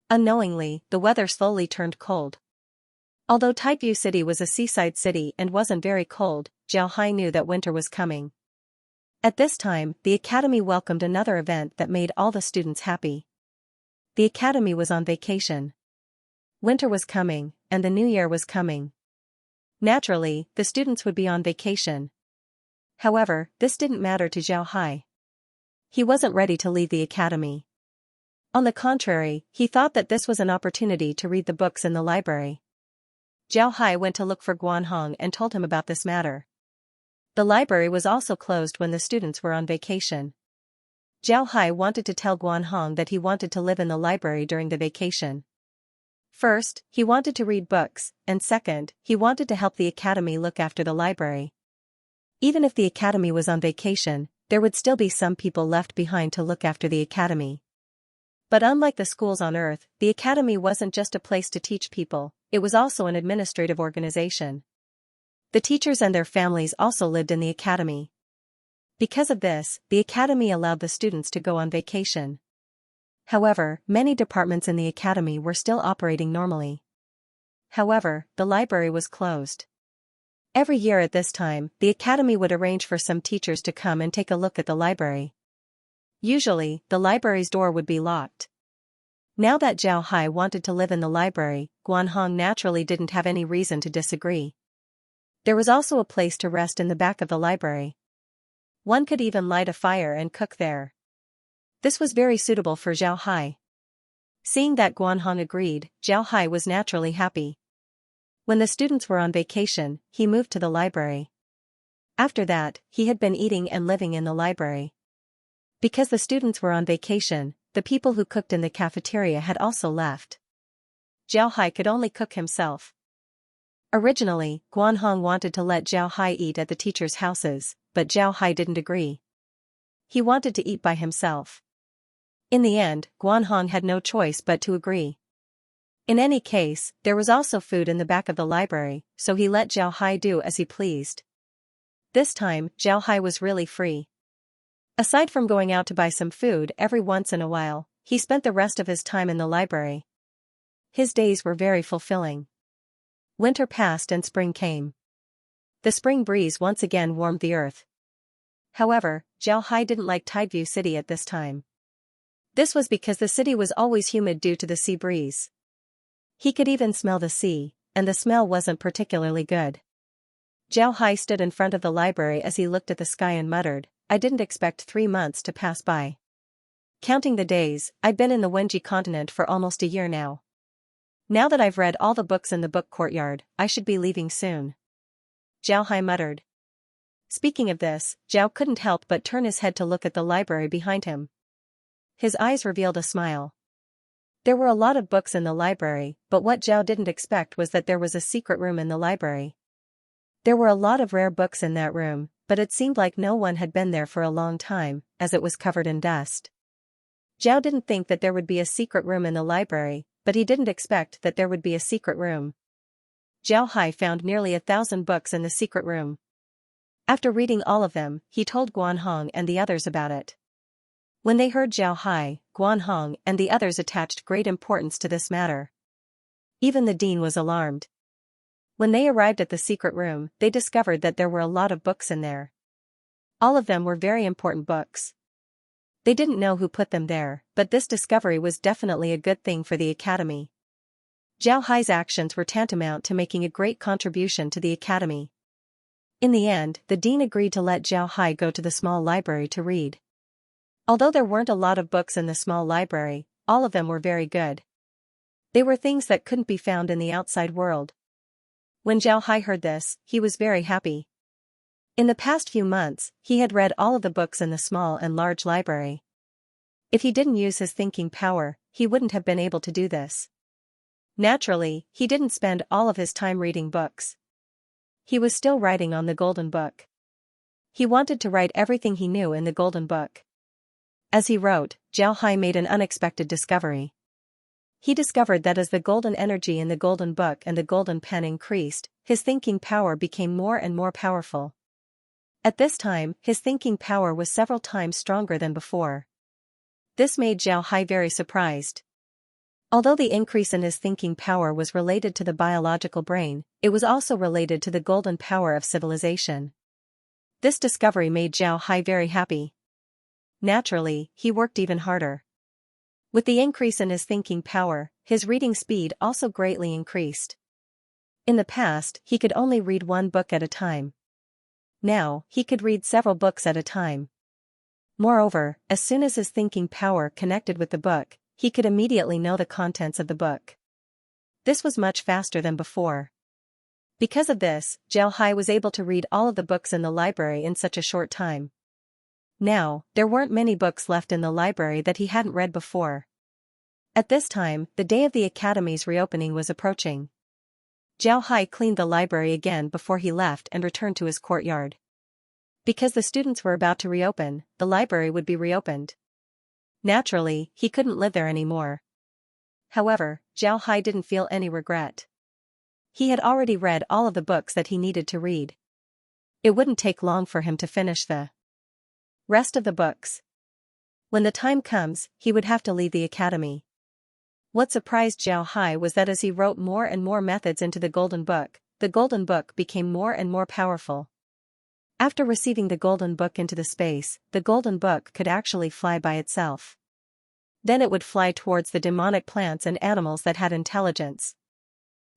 Unknowingly, the weather slowly turned cold. Although Taipei City was a seaside city and wasn't very cold, Zhao Hai knew that winter was coming. At this time, the academy welcomed another event that made all the students happy. The academy was on vacation. Winter was coming, and the new year was coming. Naturally, the students would be on vacation. However, this didn't matter to Zhao Hai. He wasn't ready to leave the academy. On the contrary, he thought that this was an opportunity to read the books in the library. Zhao Hai went to look for Guanhong and told him about this matter. The library was also closed when the students were on vacation. Zhao Hai wanted to tell Guanhong that he wanted to live in the library during the vacation. First, he wanted to read books, and second, he wanted to help the academy look after the library. Even if the academy was on vacation, there would still be some people left behind to look after the academy. But unlike the schools on Earth, the academy wasn't just a place to teach people, it was also an administrative organization. The teachers and their families also lived in the academy. Because of this, the academy allowed the students to go on vacation. However, many departments in the academy were still operating normally. However, the library was closed. Every year at this time, the academy would arrange for some teachers to come and take a look at the library. Usually, the library's door would be locked. Now that Zhao Hai wanted to live in the library, Guanhong naturally didn't have any reason to disagree. There was also a place to rest in the back of the library. One could even light a fire and cook there. This was very suitable for Zhao Hai. Seeing that Guanhong agreed, Zhao Hai was naturally happy. When the students were on vacation, he moved to the library. After that, he had been eating and living in the library. Because the students were on vacation, the people who cooked in the cafeteria had also left. Zhao Hai could only cook himself. Originally, Guanhong wanted to let Zhao Hai eat at the teachers' houses, but Zhao Hai didn't agree. He wanted to eat by himself. In the end, Guanhong had no choice but to agree. In any case, there was also food in the back of the library, so he let Zhao Hai do as he pleased. This time, Zhao Hai was really free. Aside from going out to buy some food every once in a while, he spent the rest of his time in the library. His days were very fulfilling. Winter passed and spring came. The spring breeze once again warmed the earth. However, Zhao Hai didn't like Tideview City at this time. This was because the city was always humid due to the sea breeze. He could even smell the sea, and the smell wasn't particularly good. Zhao Hai stood in front of the library as he looked at the sky and muttered, "I didn't expect 3 months to pass by. Counting the days, I've been in the Wenji continent for almost a year now. Now that I've read all the books in the book courtyard, I should be leaving soon." Zhao Hai muttered. Speaking of this, Zhao couldn't help but turn his head to look at the library behind him. His eyes revealed a smile. There were a lot of books in the library, but what Zhao didn't expect was that there was a secret room in the library. There were a lot of rare books in that room, but it seemed like no one had been there for a long time, as it was covered in dust. Zhao didn't think that there would be a secret room in the library, but he didn't expect that there would be a secret room. Zhao Hai found nearly 1,000 books in the secret room. After reading all of them, he told Guanhong and the others about it. When they heard Zhao Hai, Guanhong and the others attached great importance to this matter. Even the dean was alarmed. When they arrived at the secret room, they discovered that there were a lot of books in there. All of them were very important books. They didn't know who put them there, but this discovery was definitely a good thing for the academy. Zhao Hai's actions were tantamount to making a great contribution to the academy. In the end, the dean agreed to let Zhao Hai go to the small library to read. Although there weren't a lot of books in the small library, all of them were very good. They were things that couldn't be found in the outside world. When Zhao Hai heard this, he was very happy. In the past few months, he had read all of the books in the small and large library. If he didn't use his thinking power, he wouldn't have been able to do this. Naturally, he didn't spend all of his time reading books. He was still writing on the Golden Book. He wanted to write everything he knew in the Golden Book. As he wrote, Zhao Hai made an unexpected discovery. He discovered that as the golden energy in the Golden Book and the Golden Pen increased, his thinking power became more and more powerful. At this time, his thinking power was several times stronger than before. This made Zhao Hai very surprised. Although the increase in his thinking power was related to the biological brain, it was also related to the golden power of civilization. This discovery made Zhao Hai very happy. Naturally, he worked even harder. With the increase in his thinking power, his reading speed also greatly increased. In the past, he could only read one book at a time. Now, he could read several books at a time. Moreover, as soon as his thinking power connected with the book, he could immediately know the contents of the book. This was much faster than before. Because of this, Zhao Hai was able to read all of the books in the library in such a short time. Now, there weren't many books left in the library that he hadn't read before. At this time, the day of the academy's reopening was approaching. Zhao Hai cleaned the library again before he left and returned to his courtyard. Because the students were about to reopen, the library would be reopened. Naturally, he couldn't live there anymore. However, Zhao Hai didn't feel any regret. He had already read all of the books that he needed to read. It wouldn't take long for him to finish the rest of the books. When the time comes, he would have to leave the academy. What surprised Zhao Hai was that as he wrote more and more methods into the Golden Book became more and more powerful. After receiving the Golden Book into the space, the Golden Book could actually fly by itself. Then it would fly towards the demonic plants and animals that had intelligence.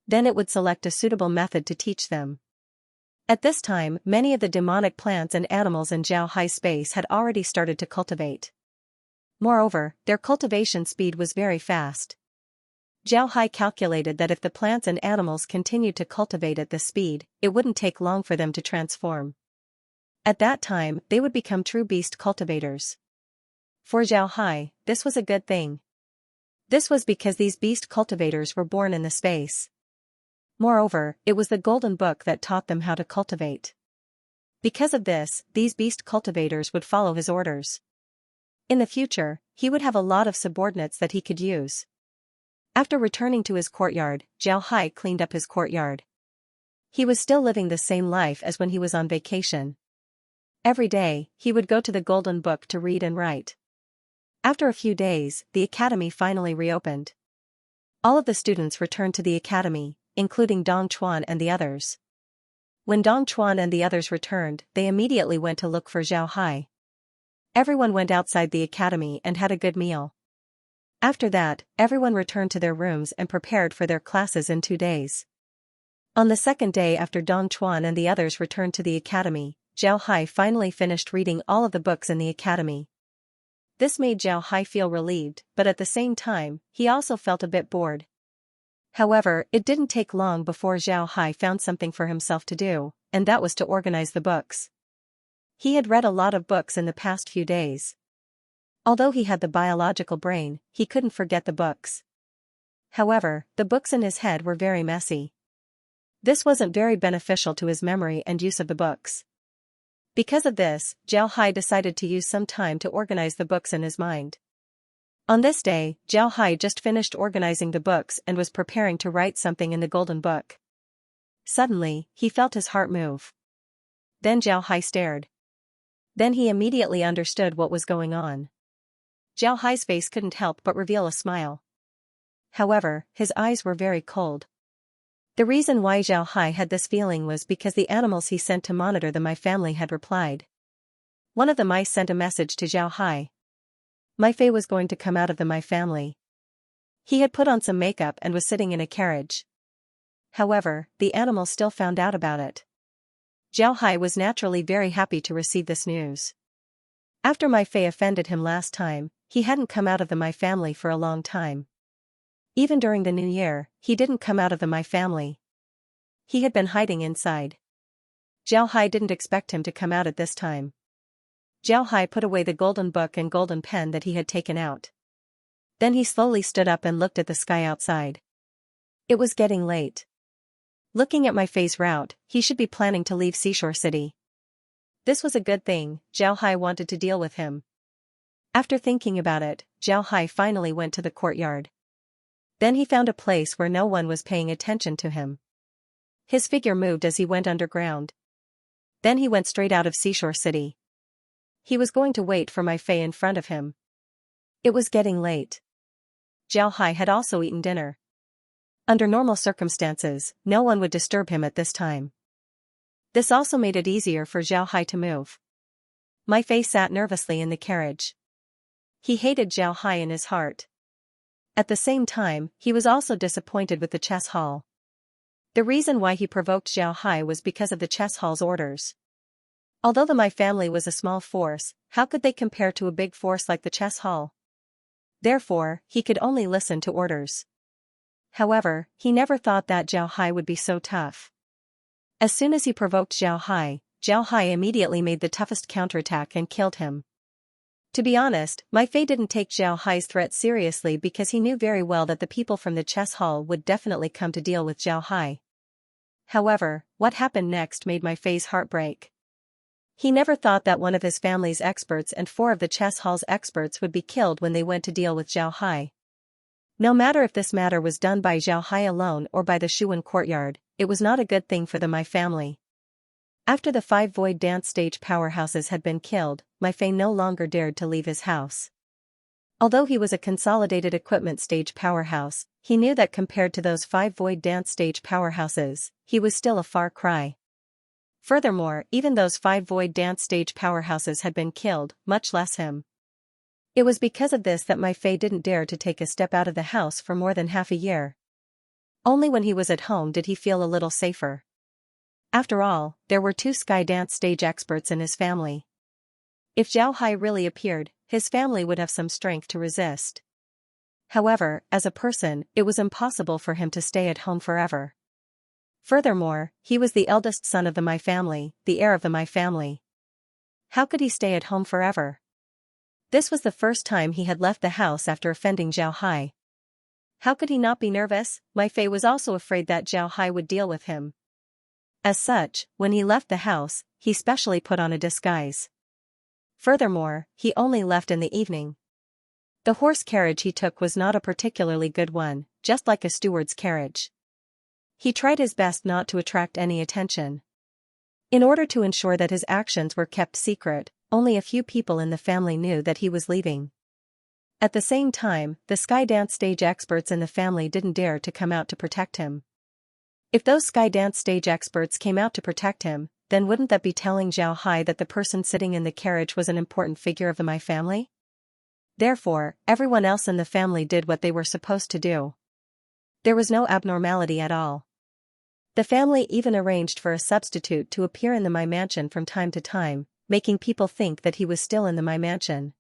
Then it would select a suitable method to teach them. At this time, many of the demonic plants and animals in Zhao Hai's space had already started to cultivate. Moreover, their cultivation speed was very fast. Zhao Hai calculated that if the plants and animals continued to cultivate at this speed, it wouldn't take long for them to transform. At that time, they would become true beast cultivators. For Zhao Hai, this was a good thing. This was because these beast cultivators were born in the space. Moreover, it was the Golden Book that taught them how to cultivate. Because of this, these beast cultivators would follow his orders. In the future, he would have a lot of subordinates that he could use. After returning to his courtyard, Zhao Hai cleaned up his courtyard. He was still living the same life as when he was on vacation. Every day, he would go to the Golden Book to read and write. After a few days, the academy finally reopened. All of the students returned to the academy, including Dong Chuan and the others. When Dong Chuan and the others returned, they immediately went to look for Zhao Hai. Everyone went outside the academy and had a good meal. After that, everyone returned to their rooms and prepared for their classes in 2 days. On the second day after Dong Chuan and the others returned to the academy, Zhao Hai finally finished reading all of the books in the academy. This made Zhao Hai feel relieved, but at the same time, he also felt a bit bored. However, it didn't take long before Zhao Hai found something for himself to do, and that was to organize the books. He had read a lot of books in the past few days. Although he had the biological brain, he couldn't forget the books. However, the books in his head were very messy. This wasn't very beneficial to his memory and use of the books. Because of this, Zhao Hai decided to use some time to organize the books in his mind. On this day, Zhao Hai just finished organizing the books and was preparing to write something in the Golden Book. Suddenly, he felt his heart move. Then Zhao Hai stared. Then he immediately understood what was going on. Zhao Hai's face couldn't help but reveal a smile. However, his eyes were very cold. The reason why Zhao Hai had this feeling was because the animals he sent to monitor my family had replied. One of the mice sent a message to Zhao Hai. My Fei was going to come out of the my family. He had put on some makeup and was sitting in a carriage. However, the animal still found out about it. Zhao Hai was naturally very happy to receive this news. After my Fei offended him last time, he hadn't come out of the my family for a long time. Even during the new year, he didn't come out of the my family. He had been hiding inside. Zhao Hai didn't expect him to come out at this time. Zhao Hai put away the golden book and golden pen that he had taken out. Then he slowly stood up and looked at the sky outside. It was getting late. Looking at my Fei's route, he should be planning to leave Seashore City. This was a good thing. Zhao Hai wanted to deal with him. After thinking about it, Zhao Hai finally went to the courtyard. Then he found a place where no one was paying attention to him. His figure moved as he went underground. Then he went straight out of Seashore City. He was going to wait for my Fei in front of him. It was getting late. Zhao Hai had also eaten dinner. Under normal circumstances, no one would disturb him at this time. This also made it easier for Zhao Hai to move. My Fei sat nervously in the carriage. He hated Zhao Hai in his heart. At the same time, he was also disappointed with the chess hall. The reason why he provoked Zhao Hai was because of the chess hall's orders. Although the my family was a small force, how could they compare to a big force like the chess hall? Therefore, he could only listen to orders. However, he never thought that Zhao Hai would be so tough. As soon as he provoked Zhao Hai immediately made the toughest counterattack and killed him. To be honest, my Fei didn't take Zhao Hai's threat seriously because he knew very well that the people from the chess hall would definitely come to deal with Zhao Hai. However, what happened next made my Fei's heart break. He never thought that one of his family's experts and 4 of the chess hall's experts would be killed when they went to deal with Zhao Hai. No matter if this matter was done by Zhao Hai alone or by the Shuwen courtyard, it was not a good thing for the my family. After the 5 void dance stage powerhouses had been killed, my Fei no longer dared to leave his house. Although he was a consolidated equipment stage powerhouse, he knew that compared to those 5 void dance stage powerhouses, he was still a far cry. Furthermore, even those 5 void dance stage powerhouses had been killed, much less him. It was because of this that my Fei didn't dare to take a step out of the house for more than half a year. Only when he was at home did he feel a little safer. After all, there were 2 sky dance stage experts in his family. If Zhao Hai really appeared, his family would have some strength to resist. However, as a person, it was impossible for him to stay at home forever. Furthermore, he was the eldest son of the my family, the heir of the my family. How could he stay at home forever? This was the first time he had left the house after offending Zhao Hai. How could he not be nervous? My Fei was also afraid that Zhao Hai would deal with him. As such, when he left the house, he specially put on a disguise. Furthermore, he only left in the evening. The horse carriage he took was not a particularly good one, just like a steward's carriage. He tried his best not to attract any attention. In order to ensure that his actions were kept secret, only a few people in the family knew that he was leaving. At the same time, the sky dance stage experts in the family didn't dare to come out to protect him. If those sky dance stage experts came out to protect him, then wouldn't that be telling Zhao Hai that the person sitting in the carriage was an important figure of the my family? Therefore, everyone else in the family did what they were supposed to do. There was no abnormality at all. The family even arranged for a substitute to appear in the my mansion from time to time, making people think that he was still in the my mansion.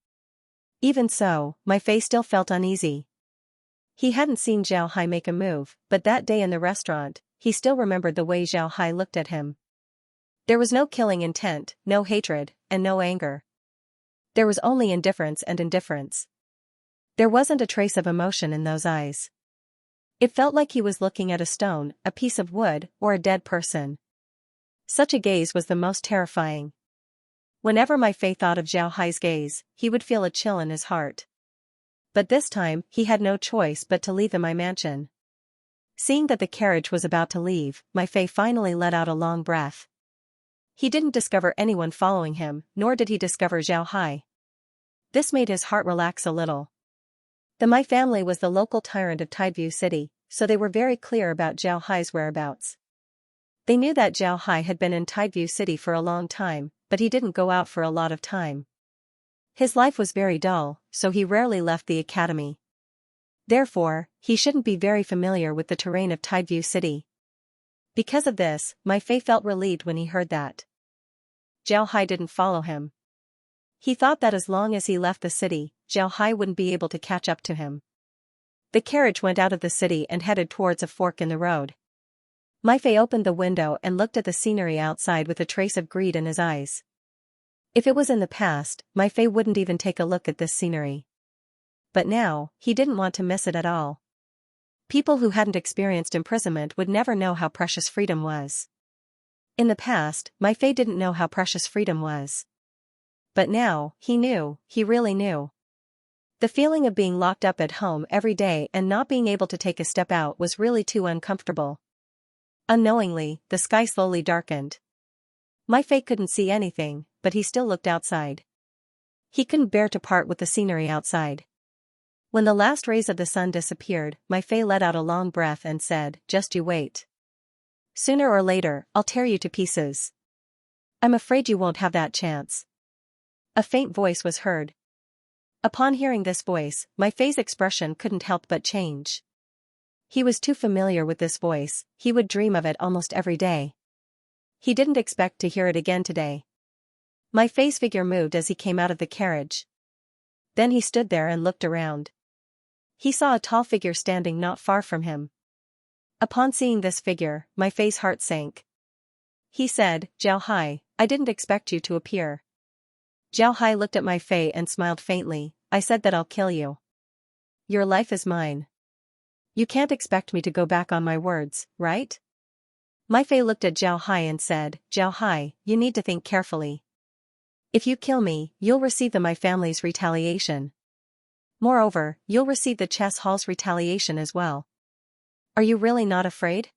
Even so, my Fei still felt uneasy. He hadn't seen Zhao Hai make a move, but that day in the restaurant, he still remembered the way Zhao Hai looked at him. There was no killing intent, no hatred, and no anger. There was only indifference and indifference. There wasn't a trace of emotion in those eyes. It felt like he was looking at a stone, a piece of wood, or a dead person. Such a gaze was the most terrifying. Whenever my Fei thought of Zhao Hai's gaze, he would feel a chill in his heart. But this time, he had no choice but to leave the my mansion. Seeing that the carriage was about to leave, my Fei finally let out a long breath. He didn't discover anyone following him, nor did he discover Zhao Hai. This made his heart relax a little. The my family was the local tyrant of Tideview City, so they were very clear about Zhao Hai's whereabouts. They knew that Zhao Hai had been in Tideview City for a long time, but he didn't go out for a lot of time. His life was very dull, so he rarely left the academy. Therefore, he shouldn't be very familiar with the terrain of Tideview City. Because of this, My Fei felt relieved when he heard that Zhao Hai didn't follow him. He thought that as long as he left the city, Zhao Hai wouldn't be able to catch up to him. The carriage went out of the city and headed towards a fork in the road. My Fei opened the window and looked at the scenery outside with a trace of greed in his eyes. If it was in the past, My Fei wouldn't even take a look at this scenery. But now, he didn't want to miss it at all. People who hadn't experienced imprisonment would never know how precious freedom was. In the past, My Fei didn't know how precious freedom was. But now, he knew, he really knew. The feeling of being locked up at home every day and not being able to take a step out was really too uncomfortable. Unknowingly, the sky slowly darkened. My Fei couldn't see anything, but he still looked outside. He couldn't bear to part with the scenery outside. When the last rays of the sun disappeared, My Fei let out a long breath and said, "Just you wait. Sooner or later, I'll tear you to pieces." "I'm afraid you won't have that chance." A faint voice was heard. Upon hearing this voice, My Fei's expression couldn't help but change. He was too familiar with this voice, he would dream of it almost every day. He didn't expect to hear it again today. My Fei's figure moved as he came out of the carriage. Then he stood there and looked around. He saw a tall figure standing not far from him. Upon seeing this figure, My Fei's heart sank. He said, "Zhao Hai, I didn't expect you to appear." Zhao Hai looked at My Fei and smiled faintly. "I said that I'll kill you. Your life is mine. You can't expect me to go back on my words, right?" My Fei looked at Zhao Hai and said, "Zhao Hai, you need to think carefully. If you kill me, you'll receive my family's retaliation. Moreover, you'll receive the chess hall's retaliation as well. Are you really not afraid?"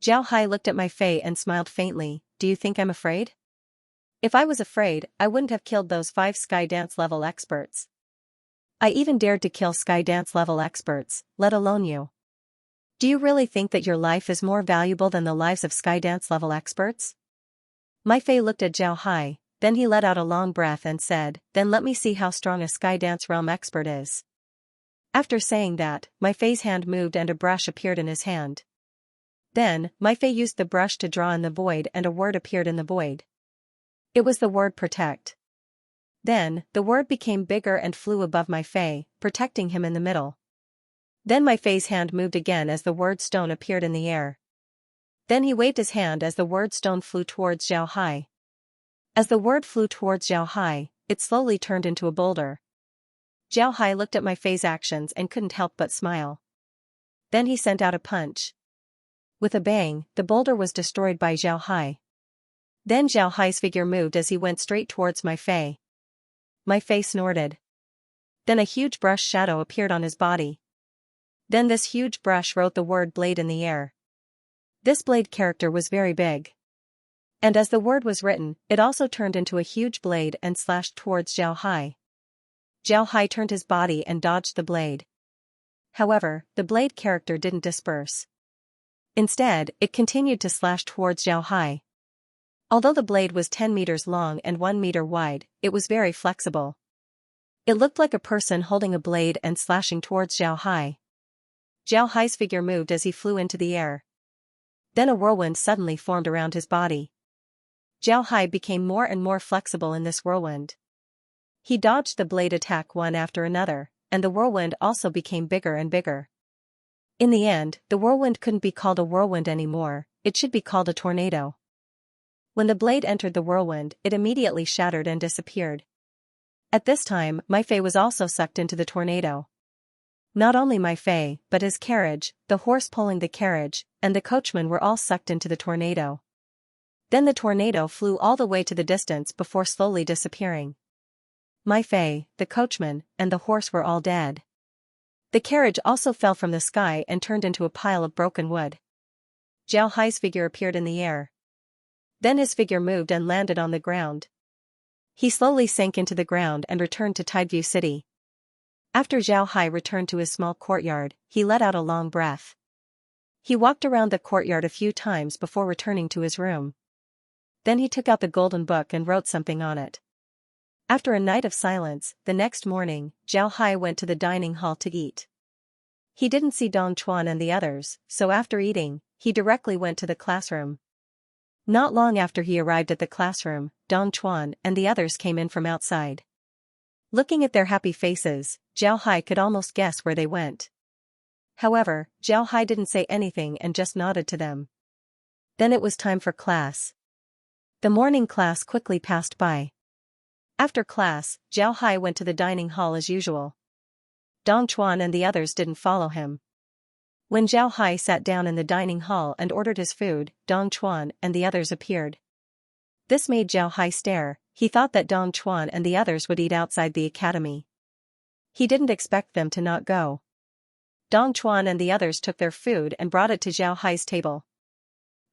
Zhao Hai looked at My Fei and smiled faintly. "Do you think I'm afraid? If I was afraid, I wouldn't have killed those 5 sky dance level experts. I even dared to kill sky dance level experts, let alone you. Do you really think that your life is more valuable than the lives of sky dance level experts?" My Fei looked at Zhao Hai, then he let out a long breath and said, "Then let me see how strong a sky dance realm expert is." After saying that, My Fei's hand moved and a brush appeared in his hand. Then, My Fei used the brush to draw in the void and a word appeared in the void. It was the word protect. Then, the word became bigger and flew above My Fei, protecting him in the middle. Then My Fei's hand moved again as the word stone appeared in the air. Then he waved his hand as the word stone flew towards Zhao Hai. As the word flew towards Zhao Hai, it slowly turned into a boulder. Zhao Hai looked at My Fei's actions and couldn't help but smile. Then he sent out a punch. With a bang, the boulder was destroyed by Zhao Hai. Then Zhao Hai's figure moved as he went straight towards My Fei. My Fei snorted. Then a huge brush shadow appeared on his body. Then this huge brush wrote the word blade in the air. This blade character was very big. And as the word was written, it also turned into a huge blade and slashed towards Zhao Hai. Zhao Hai turned his body and dodged the blade. However, the blade character didn't disperse. Instead, it continued to slash towards Zhao Hai. Although the blade was 10 meters long and 1 meter wide, it was very flexible. It looked like a person holding a blade and slashing towards Zhao Hai. Zhao Hai's figure moved as he flew into the air. Then a whirlwind suddenly formed around his body. Zhao Hai became more and more flexible in this whirlwind. He dodged the blade attack one after another, and the whirlwind also became bigger and bigger. In the end, the whirlwind couldn't be called a whirlwind anymore, it should be called a tornado. When the blade entered the whirlwind, it immediately shattered and disappeared. At this time, My Fei was also sucked into the tornado. Not only My Fei, but his carriage, the horse pulling the carriage, and the coachman were all sucked into the tornado. Then the tornado flew all the way to the distance before slowly disappearing. My Fei, the coachman, and the horse were all dead. The carriage also fell from the sky and turned into a pile of broken wood. Zhao Hai's figure appeared in the air. Then his figure moved and landed on the ground. He slowly sank into the ground and returned to Tideview City. After Zhao Hai returned to his small courtyard, he let out a long breath. He walked around the courtyard a few times before returning to his room. Then he took out the golden book and wrote something on it. After a night of silence, the next morning, Zhao Hai went to the dining hall to eat. He didn't see Dong Chuan and the others, so after eating, he directly went to the classroom. Not long after he arrived at the classroom, Dong Chuan and the others came in from outside. Looking at their happy faces, Zhao Hai could almost guess where they went. However, Zhao Hai didn't say anything and just nodded to them. Then it was time for class. The morning class quickly passed by. After class, Zhao Hai went to the dining hall as usual. Dong Chuan and the others didn't follow him. When Zhao Hai sat down in the dining hall and ordered his food, Dong Chuan and the others appeared. This made Zhao Hai stare. He thought that Dong Chuan and the others would eat outside the academy. He didn't expect them to not go. Dong Chuan and the others took their food and brought it to Zhao Hai's table.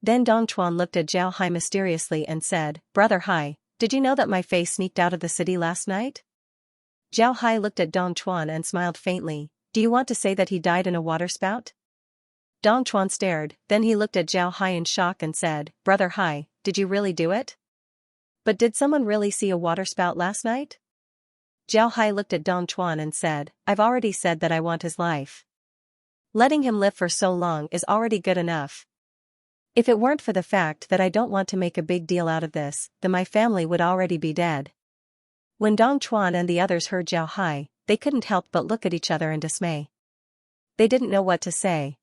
Then Dong Chuan looked at Zhao Hai mysteriously and said, "Brother Hai, did you know that my fae sneaked out of the city last night?" Zhao Hai looked at Dong Chuan and smiled faintly. "Do you want to say that he died in a waterspout?" Dong Chuan stared, then he looked at Zhao Hai in shock and said, "Brother Hai, did you really do it? But did someone really see a waterspout last night?" Zhao Hai looked at Dong Chuan and said, "I've already said that I want his life. Letting him live for so long is already good enough. If it weren't for the fact that I don't want to make a big deal out of this, then my family would already be dead." When Dong Chuan and the others heard Zhao Hai, they couldn't help but look at each other in dismay. They didn't know what to say.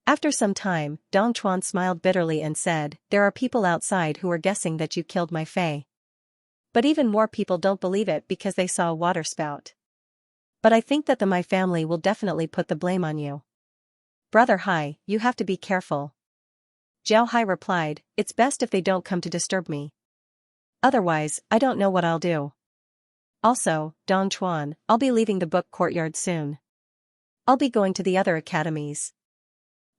After some time, Dong Chuan smiled bitterly and said, "There are people outside who are guessing that you killed my fae. But even more people don't believe it because they saw a waterspout. But I think that my family will definitely put the blame on you. Brother Hai, you have to be careful." Zhao Hai replied, "It's best if they don't come to disturb me. Otherwise, I don't know what I'll do. Also, Dong Chuan, I'll be leaving the book courtyard soon. I'll be going to the other academies."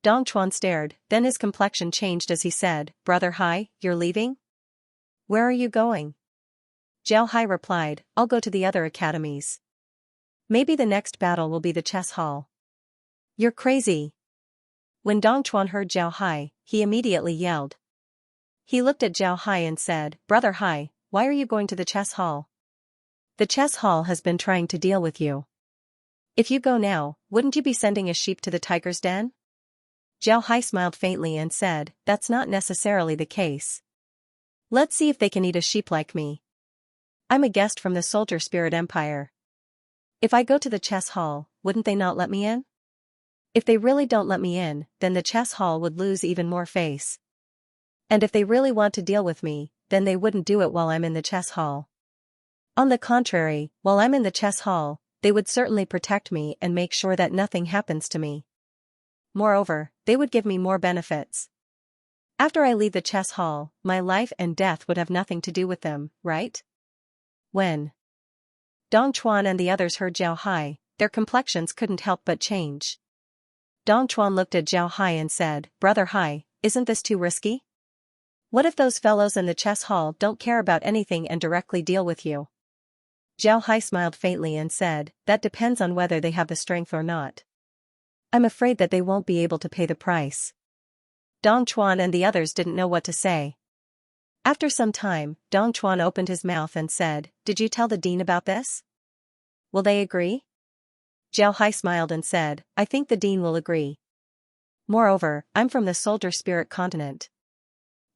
Dong Chuan stared, then his complexion changed as he said, "Brother Hai, you're leaving? Where are you going?" Zhao Hai replied, "I'll go to the other academies. Maybe the next battle will be the chess hall." "You're crazy." When Dong Chuan heard Zhao Hai, he immediately yelled. He looked at Zhao Hai and said, "Brother Hai, why are you going to the chess hall? The chess hall has been trying to deal with you. If you go now, wouldn't you be sending a sheep to the tiger's den?" Zhao Hai smiled faintly and said, "That's not necessarily the case. Let's see if they can eat a sheep like me. I'm a guest from the Soldier Spirit Empire. If I go to the chess hall, wouldn't they not let me in? If they really don't let me in, then the chess hall would lose even more face. And if they really want to deal with me, then they wouldn't do it while I'm in the chess hall. On the contrary, while I'm in the chess hall, they would certainly protect me and make sure that nothing happens to me. Moreover, they would give me more benefits. After I leave the chess hall, my life and death would have nothing to do with them, right?" When Dong Chuan and the others heard Zhao Hai, their complexions couldn't help but change. Dong Chuan looked at Zhao Hai and said, "Brother Hai, isn't this too risky? What if those fellows in the chess hall don't care about anything and directly deal with you?" Zhao Hai smiled faintly and said, "That depends on whether they have the strength or not. I'm afraid that they won't be able to pay the price." Dong Chuan and the others didn't know what to say. After some time, Dong Chuan opened his mouth and said, "Did you tell the dean about this? Will they agree?" Zhao Hai smiled and said, "I think the dean will agree. Moreover, I'm from the Soldier Spirit continent.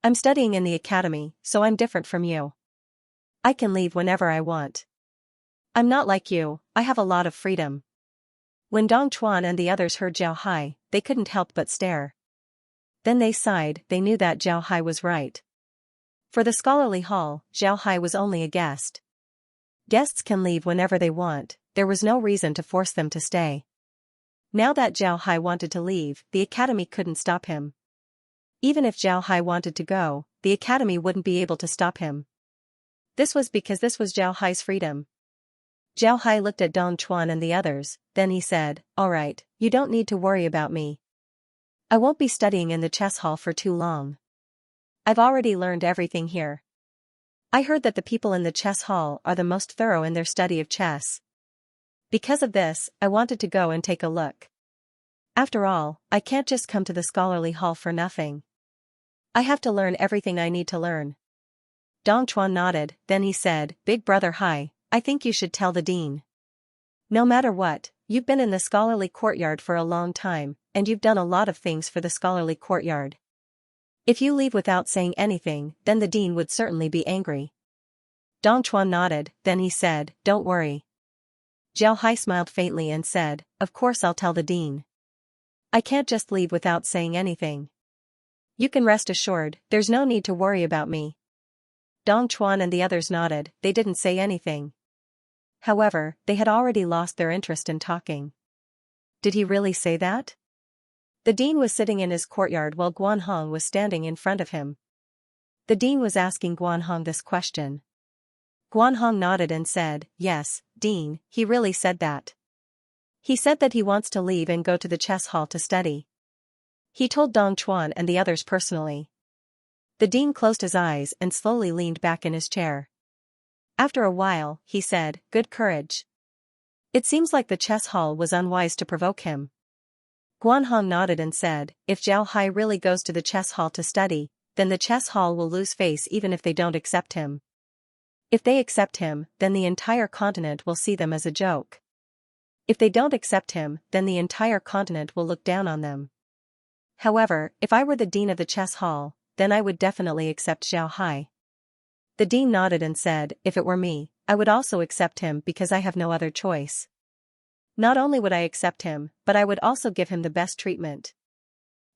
I'm studying in the academy, so I'm different from you. I can leave whenever I want. I'm not like you, I have a lot of freedom." When Dong Chuan and the others heard Zhao Hai, they couldn't help but stare. Then they sighed. They knew that Zhao Hai was right. For the scholarly hall, Zhao Hai was only a guest. Guests can leave whenever they want, there was no reason to force them to stay. Now that Zhao Hai wanted to leave, the academy couldn't stop him. Even if Zhao Hai wanted to go, the academy wouldn't be able to stop him. This was because this was Zhao Hai's freedom. Zhao Hai looked at Dong Chuan and the others, then he said, "All right, you don't need to worry about me. I won't be studying in the chess hall for too long. I've already learned everything here. I heard that the people in the chess hall are the most thorough in their study of chess. Because of this, I wanted to go and take a look. After all, I can't just come to the scholarly hall for nothing. I have to learn everything I need to learn." Dong Chuan nodded, then he said, Big Brother Hai, I think you should tell the dean. No matter what, you've been in the scholarly courtyard for a long time, and you've done a lot of things for the scholarly courtyard. If you leave without saying anything, then the dean would certainly be angry. Dong Chuan nodded, then he said, Don't worry. Zhao Hai smiled faintly and said, Of course I'll tell the dean. I can't just leave without saying anything. You can rest assured, there's no need to worry about me. Dong Chuan and the others nodded, they didn't say anything. However, they had already lost their interest in talking. Did he really say that? The dean was sitting in his courtyard while Guanhong was standing in front of him. The dean was asking Guanhong this question. Guanhong nodded and said, Yes, Dean, he really said that. He said that he wants to leave and go to the chess hall to study. He told Dong Chuan and the others personally. The dean closed his eyes and slowly leaned back in his chair. After a while, he said, Good courage. It seems like the chess hall was unwise to provoke him. Guanhong nodded and said, If Zhao Hai really goes to the chess hall to study, then the chess hall will lose face even if they don't accept him. If they accept him, then the entire continent will see them as a joke. If they don't accept him, then the entire continent will look down on them. However, if I were the dean of the chess hall, then I would definitely accept Zhao Hai. The dean nodded and said, If it were me, I would also accept him because I have no other choice. Not only would I accept him, but I would also give him the best treatment.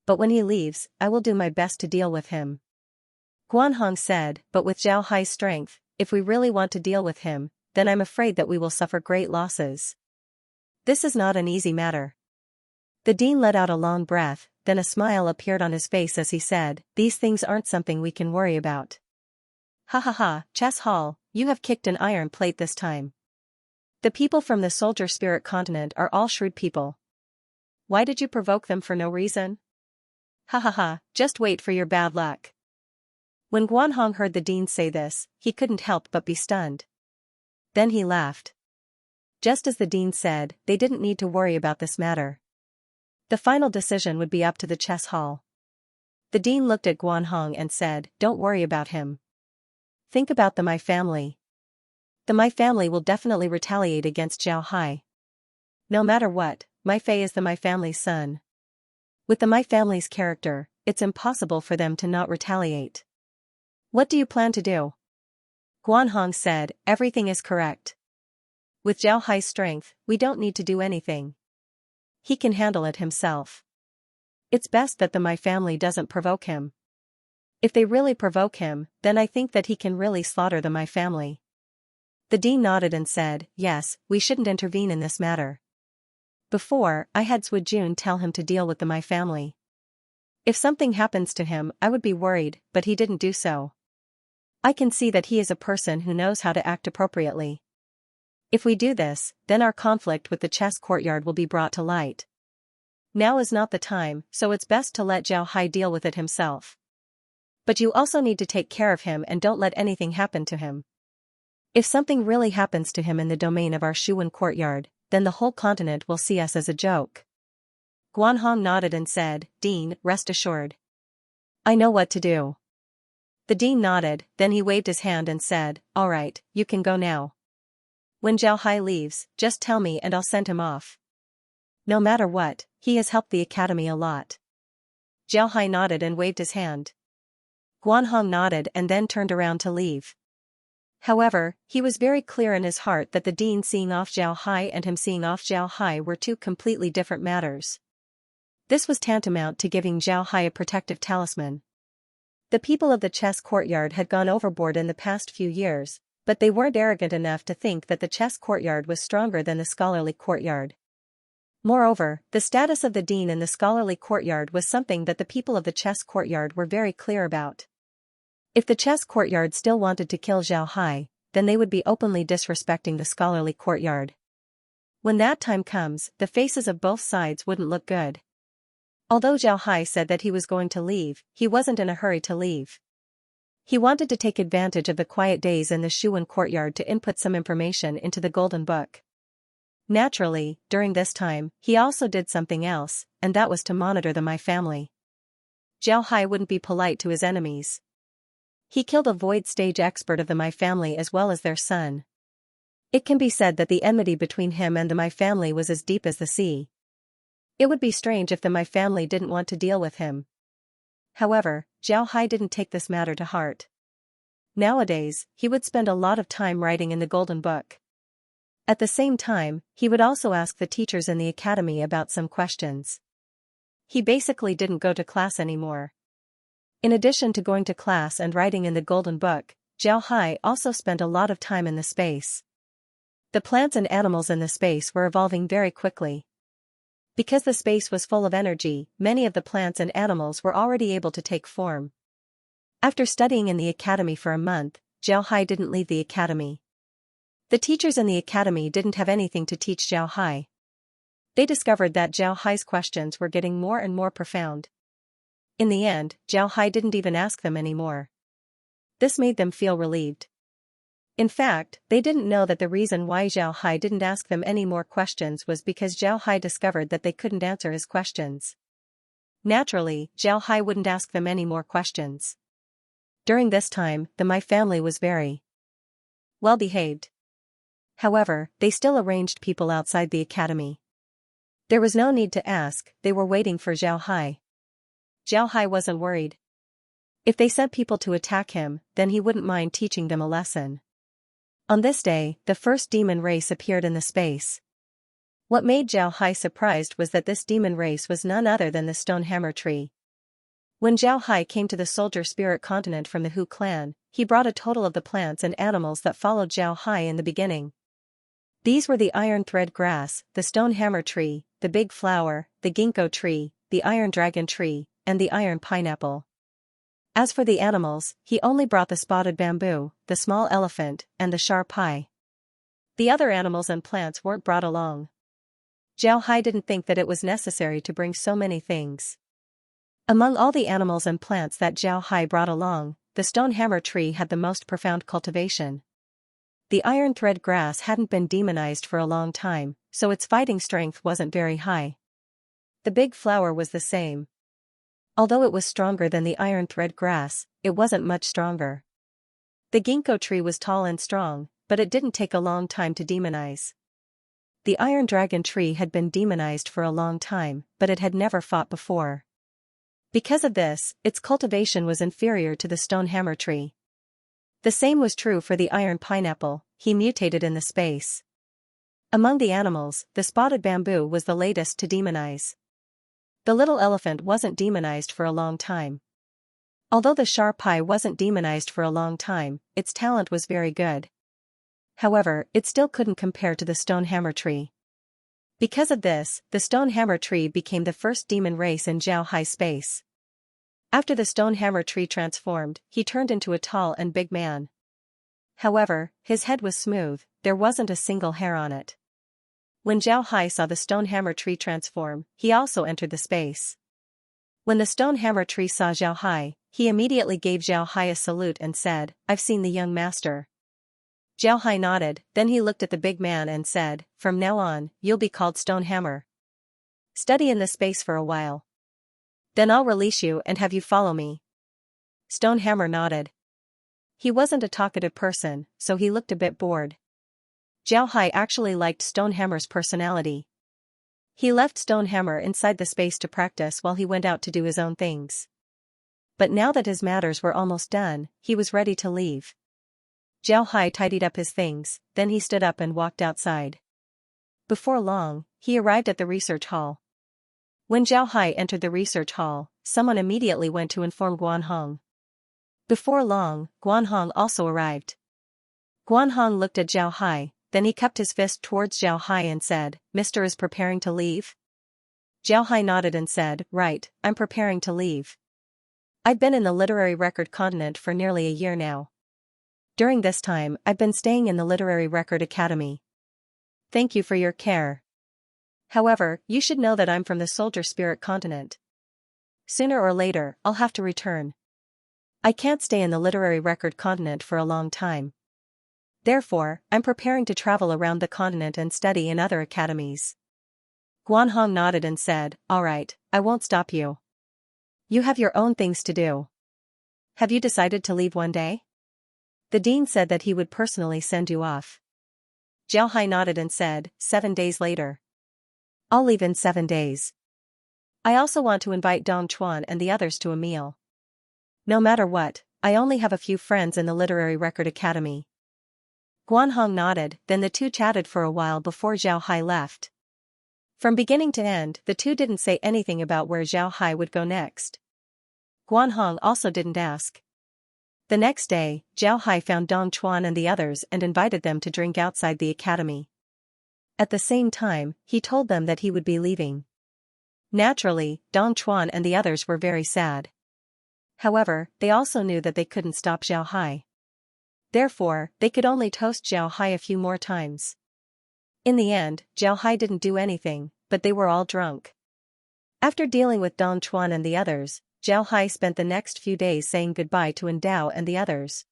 But when he leaves, I will do my best to deal with him. Guanhong said, But with Zhao Hai's strength, if we really want to deal with him, then I'm afraid that we will suffer great losses. This is not an easy matter. The dean let out a long breath, then a smile appeared on his face as he said, These things aren't something we can worry about. Ha ha ha, chess hall, you have kicked an iron plate this time. The people from the soldier spirit continent are all shrewd people. Why did you provoke them for no reason? Ha ha ha, just wait for your bad luck. When Guanhong heard the dean say this, he couldn't help but be stunned. Then he laughed. Just as the dean said, they didn't need to worry about this matter. The final decision would be up to the chess hall. The dean looked at Guanhong and said, Don't worry about him. Think about the My family. The My family will definitely retaliate against Zhao Hai. No matter what, My Fei is the My family's son. With the My family's character, it's impossible for them to not retaliate. What do you plan to do? Guanhong said, Everything is correct. With Zhao Hai's strength, we don't need to do anything. He can handle it himself. It's best that the My family doesn't provoke him. If they really provoke him, then I think that he can really slaughter the My family. The dean nodded and said, Yes, we shouldn't intervene in this matter. Before, I had Sui Jun tell him to deal with the My family. If something happens to him, I would be worried, but he didn't do so. I can see that he is a person who knows how to act appropriately. If we do this, then our conflict with the chess courtyard will be brought to light. Now is not the time, so it's best to let Zhao Hai deal with it himself. But you also need to take care of him and don't let anything happen to him. If something really happens to him in the domain of our Shuwen courtyard, then the whole continent will see us as a joke. Guanhong nodded and said, Dean, rest assured. I know what to do. The dean nodded, then he waved his hand and said, All right, you can go now. When Zhao Hai leaves, just tell me and I'll send him off. No matter what, he has helped the academy a lot. Zhao Hai nodded and waved his hand. Guanhong nodded and then turned around to leave. However, he was very clear in his heart that the dean seeing off Zhao Hai and him seeing off Zhao Hai were two completely different matters. This was tantamount to giving Zhao Hai a protective talisman. The people of the chess courtyard had gone overboard in the past few years, but they weren't arrogant enough to think that the chess courtyard was stronger than the scholarly courtyard. Moreover, the status of the dean in the scholarly courtyard was something that the people of the chess courtyard were very clear about. If the chess courtyard still wanted to kill Zhao Hai, then they would be openly disrespecting the scholarly courtyard. When that time comes, the faces of both sides wouldn't look good. Although Zhao Hai said that he was going to leave, he wasn't in a hurry to leave. He wanted to take advantage of the quiet days in the Shuwen courtyard to input some information into the Golden Book. Naturally, during this time, he also did something else, and that was to monitor the My family. Zhao Hai wouldn't be polite to his enemies. He killed a void stage expert of the My family as well as their son. It can be said that the enmity between him and the My family was as deep as the sea. It would be strange if the My family didn't want to deal with him. However, Zhao Hai didn't take this matter to heart. Nowadays, he would spend a lot of time writing in the Golden Book. At the same time, he would also ask the teachers in the academy about some questions. He basically didn't go to class anymore. In addition to going to class and writing in the Golden Book, Zhao Hai also spent a lot of time in the space. The plants and animals in the space were evolving very quickly. Because the space was full of energy, many of the plants and animals were already able to take form. After studying in the academy for a month, Zhao Hai didn't leave the academy. The teachers in the academy didn't have anything to teach Zhao Hai. They discovered that Zhao Hai's questions were getting more and more profound. In the end, Zhao Hai didn't even ask them anymore. This made them feel relieved. In fact, they didn't know that the reason why Zhao Hai didn't ask them any more questions was because Zhao Hai discovered that they couldn't answer his questions. Naturally, Zhao Hai wouldn't ask them any more questions. During this time, the My family was very well behaved. However, they still arranged people outside the academy. There was no need to ask, they were waiting for Zhao Hai. Zhao Hai wasn't worried. If they sent people to attack him, then he wouldn't mind teaching them a lesson. On this day, the first demon race appeared in the space. What made Zhao Hai surprised was that this demon race was none other than the stone hammer tree. When Zhao Hai came to the soldier spirit continent from the Hu clan, he brought a total of the plants and animals that followed Zhao Hai in the beginning. These were the iron thread grass, the stone hammer tree, the big flower, the ginkgo tree, the iron dragon tree, and the iron pineapple. As for the animals, he only brought the spotted bamboo, the small elephant, and the sharp hai. The other animals and plants weren't brought along. Zhao Hai didn't think that it was necessary to bring so many things. Among all the animals and plants that Zhao Hai brought along, the stone hammer tree had the most profound cultivation. The iron thread grass hadn't been demonized for a long time, so its fighting strength wasn't very high. The big flower was the same. Although it was stronger than the iron thread grass, it wasn't much stronger. The ginkgo tree was tall and strong, but it didn't take a long time to demonize. The iron dragon tree had been demonized for a long time, but it had never fought before. Because of this, its cultivation was inferior to the stone hammer tree. The same was true for the iron pineapple, he mutated in the space. Among the animals, the spotted bamboo was the latest to demonize. The little elephant wasn't demonized for a long time. Although the sharp hai wasn't demonized for a long time, its talent was very good. However, it still couldn't compare to the stone hammer tree. Because of this, the stone hammer tree became the first demon race in Zhao Hai's space. After the stone hammer tree transformed, he turned into a tall and big man. However, his head was smooth, there wasn't a single hair on it. When Zhao Hai saw the stone hammer tree transform, he also entered the space. When the stone hammer tree saw Zhao Hai, he immediately gave Zhao Hai a salute and said, "I've seen the young master." Zhao Hai nodded, then he looked at the big man and said, "From now on, you'll be called Stone Hammer. Study in the space for a while. Then I'll release you and have you follow me." Stone Hammer nodded. He wasn't a talkative person, so he looked a bit bored. Zhao Hai actually liked Stone Hammer's personality. He left Stone Hammer inside the space to practice while he went out to do his own things. But now that his matters were almost done, he was ready to leave. Zhao Hai tidied up his things, then he stood up and walked outside. Before long, he arrived at the research hall. When Zhao Hai entered the research hall, someone immediately went to inform Guanhong. Before long, Guanhong also arrived. Guanhong looked at Zhao Hai, then he cupped his fist towards Zhao Hai and said, "Mr. is preparing to leave?" Zhao Hai nodded and said, "Right, I'm preparing to leave. I've been in the literary record continent for nearly a year now. During this time, I've been staying in the Literary Record Academy. Thank you for your care. However, you should know that I'm from the Soldier Spirit continent. Sooner or later, I'll have to return. I can't stay in the Literary Record continent for a long time. Therefore, I'm preparing to travel around the continent and study in other academies." Guanhong nodded and said, "All right, I won't stop you. You have your own things to do." Have you decided to leave one day? The dean said that he would personally send you off. Zhao Hai nodded and said, 7 days later. I'll leave in 7 days. I also want to invite Dong Chuan and the others to a meal. No matter what, I only have a few friends in the Literary Record Academy. Guanhong nodded, then the two chatted for a while before Zhao Hai left. From beginning to end, the two didn't say anything about where Zhao Hai would go next. Guanhong also didn't ask. The next day, Zhao Hai found Dong Chuan and the others and invited them to drink outside the academy. At the same time, he told them that he would be leaving. Naturally, Dong Chuan and the others were very sad. However, they also knew that they couldn't stop Zhao Hai. Therefore, they could only toast Zhao Hai a few more times. In the end, Zhao Hai didn't do anything, but they were all drunk. After dealing with Dong Chuan and the others, Zhao Hai spent the next few days saying goodbye to Endao and the others.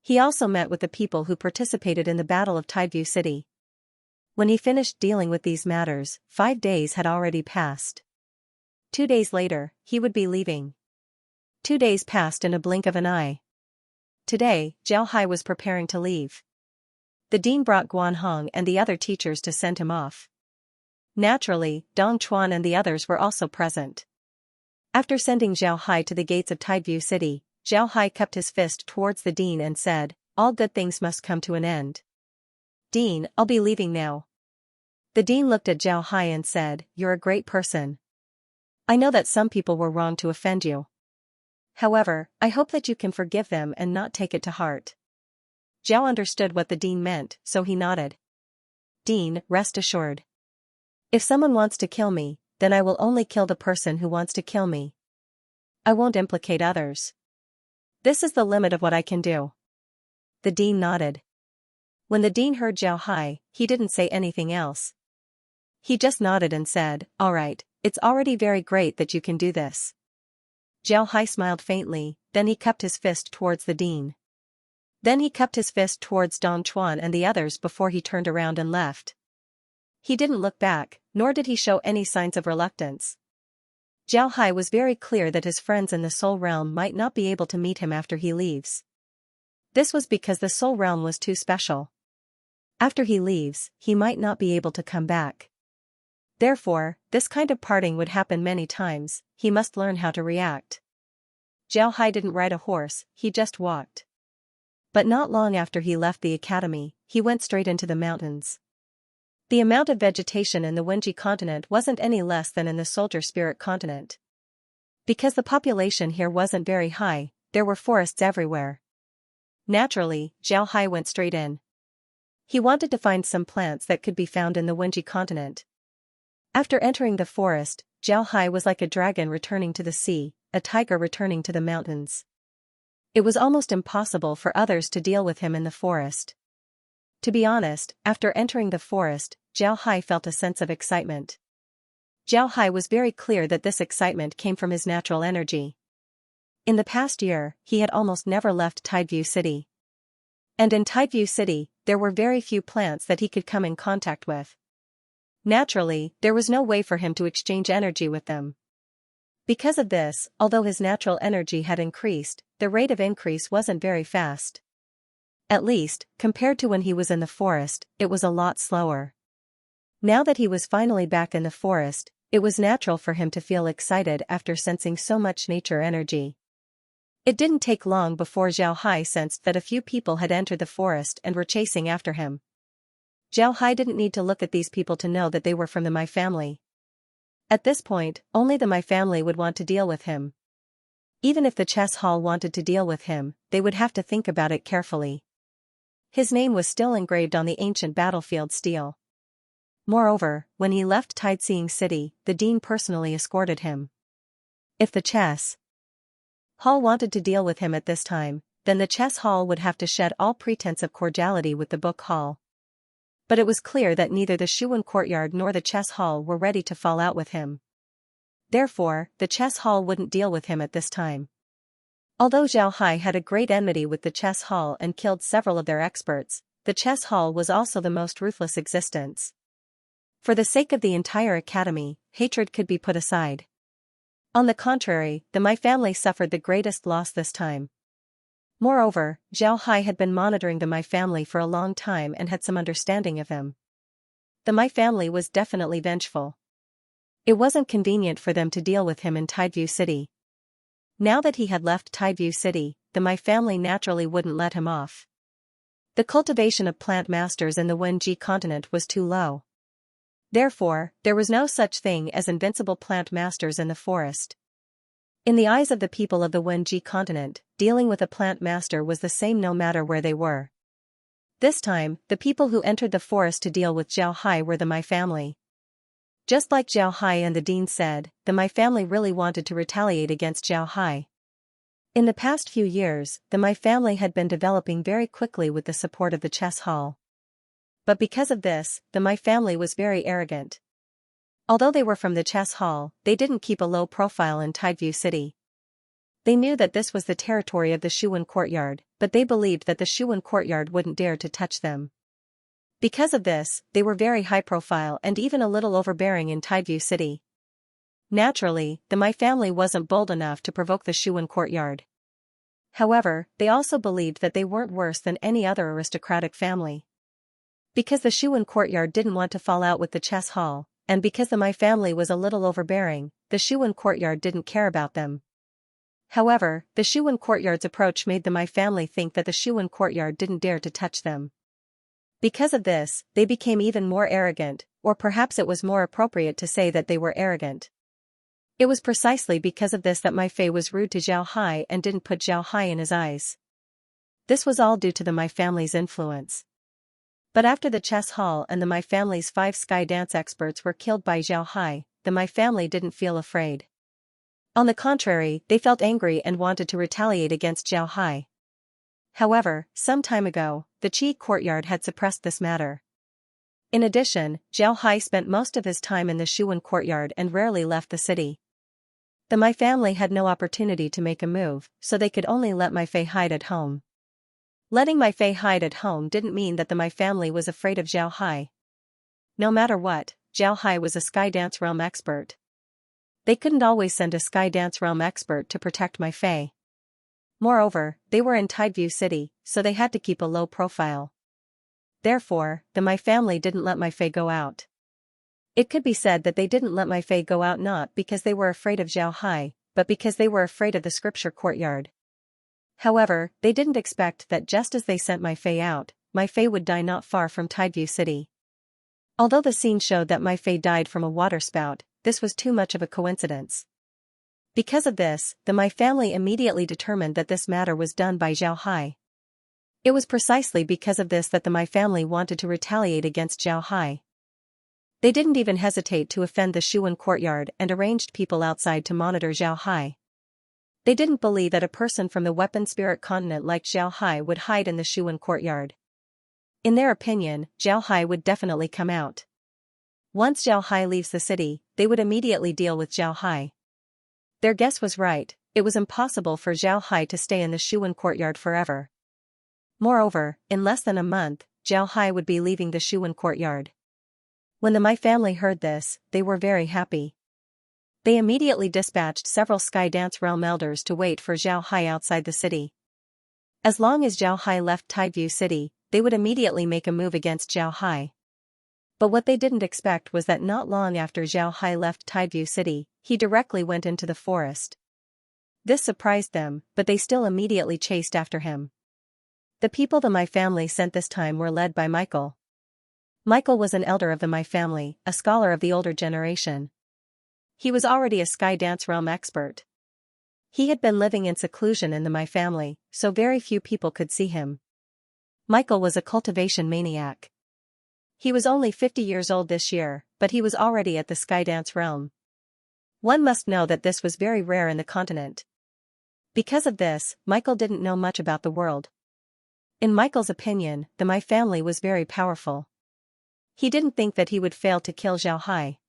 He also met with the people who participated in the Battle of Tideview City. When he finished dealing with these matters, 5 days had already passed. 2 days later, he would be leaving. 2 days passed in a blink of an eye. Today, Zhao Hai was preparing to leave. The dean brought Guanhong and the other teachers to send him off. Naturally, Dong Chuan and the others were also present. After sending Zhao Hai to the gates of Tideview City, Zhao Hai cupped his fist towards the dean and said, all good things must come to an end. Dean, I'll be leaving now. The dean looked at Zhao Hai and said, you're a great person. I know that some people were wrong to offend you. However, I hope that you can forgive them and not take it to heart. Zhao understood what the dean meant, so he nodded. Dean, rest assured. If someone wants to kill me, then I will only kill the person who wants to kill me. I won't implicate others. This is the limit of what I can do. The dean nodded. When the dean heard Zhao Hai, he didn't say anything else. He just nodded and said, all right, it's already very great that you can do this. Zhao Hai smiled faintly, then he cupped his fist towards the dean. Then he cupped his fist towards Dong Chuan and the others before he turned around and left. He didn't look back, nor did he show any signs of reluctance. Zhao Hai was very clear that his friends in the Soul Realm might not be able to meet him after he leaves. This was because the Soul Realm was too special. After he leaves, he might not be able to come back. Therefore, this kind of parting would happen many times, he must learn how to react. Zhao Hai didn't ride a horse, he just walked. But not long after he left the academy, he went straight into the mountains. The amount of vegetation in the Wenji continent wasn't any less than in the Soldier Spirit continent. Because the population here wasn't very high, there were forests everywhere. Naturally, Zhao Hai went straight in. He wanted to find some plants that could be found in the Wenji continent. After entering the forest, Zhao Hai was like a dragon returning to the sea, a tiger returning to the mountains. It was almost impossible for others to deal with him in the forest. To be honest, after entering the forest, Zhao Hai felt a sense of excitement. Zhao Hai was very clear that this excitement came from his natural energy. In the past year, he had almost never left Tideview City. And in Tideview City, there were very few plants that he could come in contact with. Naturally, there was no way for him to exchange energy with them. Because of this, although his natural energy had increased, the rate of increase wasn't very fast. At least, compared to when he was in the forest, it was a lot slower. Now that he was finally back in the forest, it was natural for him to feel excited after sensing so much nature energy. It didn't take long before Zhao Hai sensed that a few people had entered the forest and were chasing after him. Zhao Hai didn't need to look at these people to know that they were from the My family. At this point, only the My family would want to deal with him. Even if the chess hall wanted to deal with him, they would have to think about it carefully. His name was still engraved on the ancient battlefield steel. Moreover, when he left Tideseeing City, the dean personally escorted him. If the chess hall wanted to deal with him at this time, then the chess hall would have to shed all pretense of cordiality with the book hall. But it was clear that neither the Shuwen courtyard nor the chess hall were ready to fall out with him. Therefore, the chess hall wouldn't deal with him at this time. Although Zhao Hai had a great enmity with the chess hall and killed several of their experts, the chess hall was also the most ruthless existence. For the sake of the entire academy, hatred could be put aside. On the contrary, the My family suffered the greatest loss this time. Moreover, Zhao Hai had been monitoring the My family for a long time and had some understanding of him. The My family was definitely vengeful. It wasn't convenient for them to deal with him in Tideview City. Now that he had left Tideview City, the My family naturally wouldn't let him off. The cultivation of plant masters in the Wenji continent was too low. Therefore, there was no such thing as invincible plant masters in the forest. In the eyes of the people of the Wenji continent, dealing with a plant master was the same no matter where they were. This time, the people who entered the forest to deal with Zhao Hai were the My family. Just like Zhao Hai and the dean said, the My family really wanted to retaliate against Zhao Hai. In the past few years, the My family had been developing very quickly with the support of the chess hall. But because of this, the My family was very arrogant. Although they were from the chess hall, they didn't keep a low profile in Tideview City. They knew that this was the territory of the Shuwen courtyard, but they believed that the Shuwen courtyard wouldn't dare to touch them. Because of this, they were very high profile and even a little overbearing in Tideview City. Naturally, the My family wasn't bold enough to provoke the Shuwen courtyard. However, they also believed that they weren't worse than any other aristocratic family. Because the Shuwen courtyard didn't want to fall out with the chess hall, and because the My family was a little overbearing, the Shuwen courtyard didn't care about them. However, the Shuwen courtyard's approach made the My family think that the Shuwen courtyard didn't dare to touch them. Because of this, they became even more arrogant, or perhaps it was more appropriate to say that they were arrogant. It was precisely because of this that My Fei was rude to Zhao Hai and didn't put Zhao Hai in his eyes. This was all due to the My family's influence. But after the chess hall and the My family's 5 sky dance experts were killed by Zhao Hai, the My family didn't feel afraid. On the contrary, they felt angry and wanted to retaliate against Zhao Hai. However, some time ago, the Qi courtyard had suppressed this matter. In addition, Zhao Hai spent most of his time in the Shuwen courtyard and rarely left the city. The My family had no opportunity to make a move, so they could only let My Fei hide at home. Letting My Fei hide at home didn't mean that the My family was afraid of Zhao Hai. No matter what, Zhao Hai was a Sky Dance Realm expert. They couldn't always send a Sky Dance Realm expert to protect My Fei. Moreover, they were in Tideview City, so they had to keep a low profile. Therefore, the My family didn't let My Fei go out. It could be said that they didn't let My Fei go out not because they were afraid of Zhao Hai, but because they were afraid of the scripture courtyard. However, they didn't expect that just as they sent My Fei out, My Fei would die not far from Tideview City. Although the scene showed that My Fei died from a waterspout, this was too much of a coincidence. Because of this, the My family immediately determined that this matter was done by Zhao Hai. It was precisely because of this that the My family wanted to retaliate against Zhao Hai. They didn't even hesitate to offend the Shuwen courtyard and arranged people outside to monitor Zhao Hai. They didn't believe that a person from the weapon spirit continent like Zhao Hai would hide in the Shuwen courtyard. In their opinion, Zhao Hai would definitely come out. Once Zhao Hai leaves the city, they would immediately deal with Zhao Hai. Their guess was right, it was impossible for Zhao Hai to stay in the Shuwen courtyard forever. Moreover, in less than a month, Zhao Hai would be leaving the Shuwen courtyard. When the My family heard this, they were very happy. They immediately dispatched several Sky Dance Realm elders to wait for Zhao Hai outside the city. As long as Zhao Hai left Tideview City, they would immediately make a move against Zhao Hai. But what they didn't expect was that not long after Zhao Hai left Tideview City, he directly went into the forest. This surprised them, but they still immediately chased after him. The people the My family sent this time were led by Michael. Michael was an elder of the My family, a scholar of the older generation. He was already a Sky Dance Realm expert. He had been living in seclusion in the My family, so very few people could see him. Michael was a cultivation maniac. He was only 50 years old this year, but he was already at the Sky Dance Realm. One must know that this was very rare in the continent. Because of this, Michael didn't know much about the world. In Michael's opinion, the My family was very powerful. He didn't think that he would fail to kill Zhao Hai.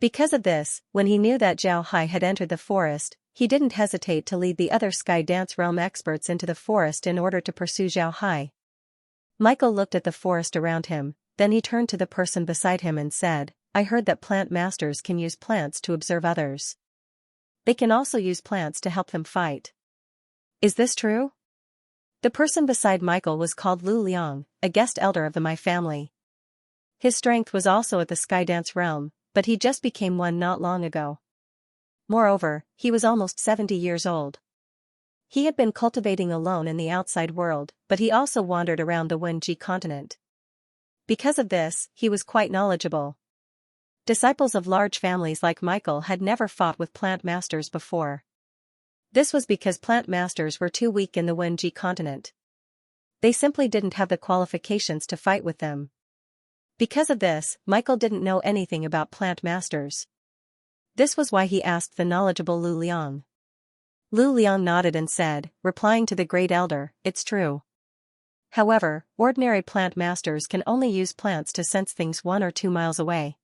Because of this, when he knew that Zhao Hai had entered the forest, he didn't hesitate to lead the other Sky Dance Realm experts into the forest in order to pursue Zhao Hai. Michael looked at the forest around him, then he turned to the person beside him and said, "I heard that plant masters can use plants to observe others. They can also use plants to help them fight. Is this true? The person beside Michael was called Lu Liang, a guest elder of the My family. His strength was also at the Skydance realm, but he just became one not long ago. Moreover, he was almost 70 years old. He had been cultivating alone in the outside world, but he also wandered around the Wenji continent. Because of this, he was quite knowledgeable. Disciples of large families like Michael had never fought with plant masters before. This was because plant masters were too weak in the Wenji continent. They simply didn't have the qualifications to fight with them. Because of this, Michael didn't know anything about plant masters. This was why he asked the knowledgeable Lu Liang. Lu Liang nodded and said, replying to the great elder, it's true. However, ordinary plant masters can only use plants to sense things 1 or 2 miles away.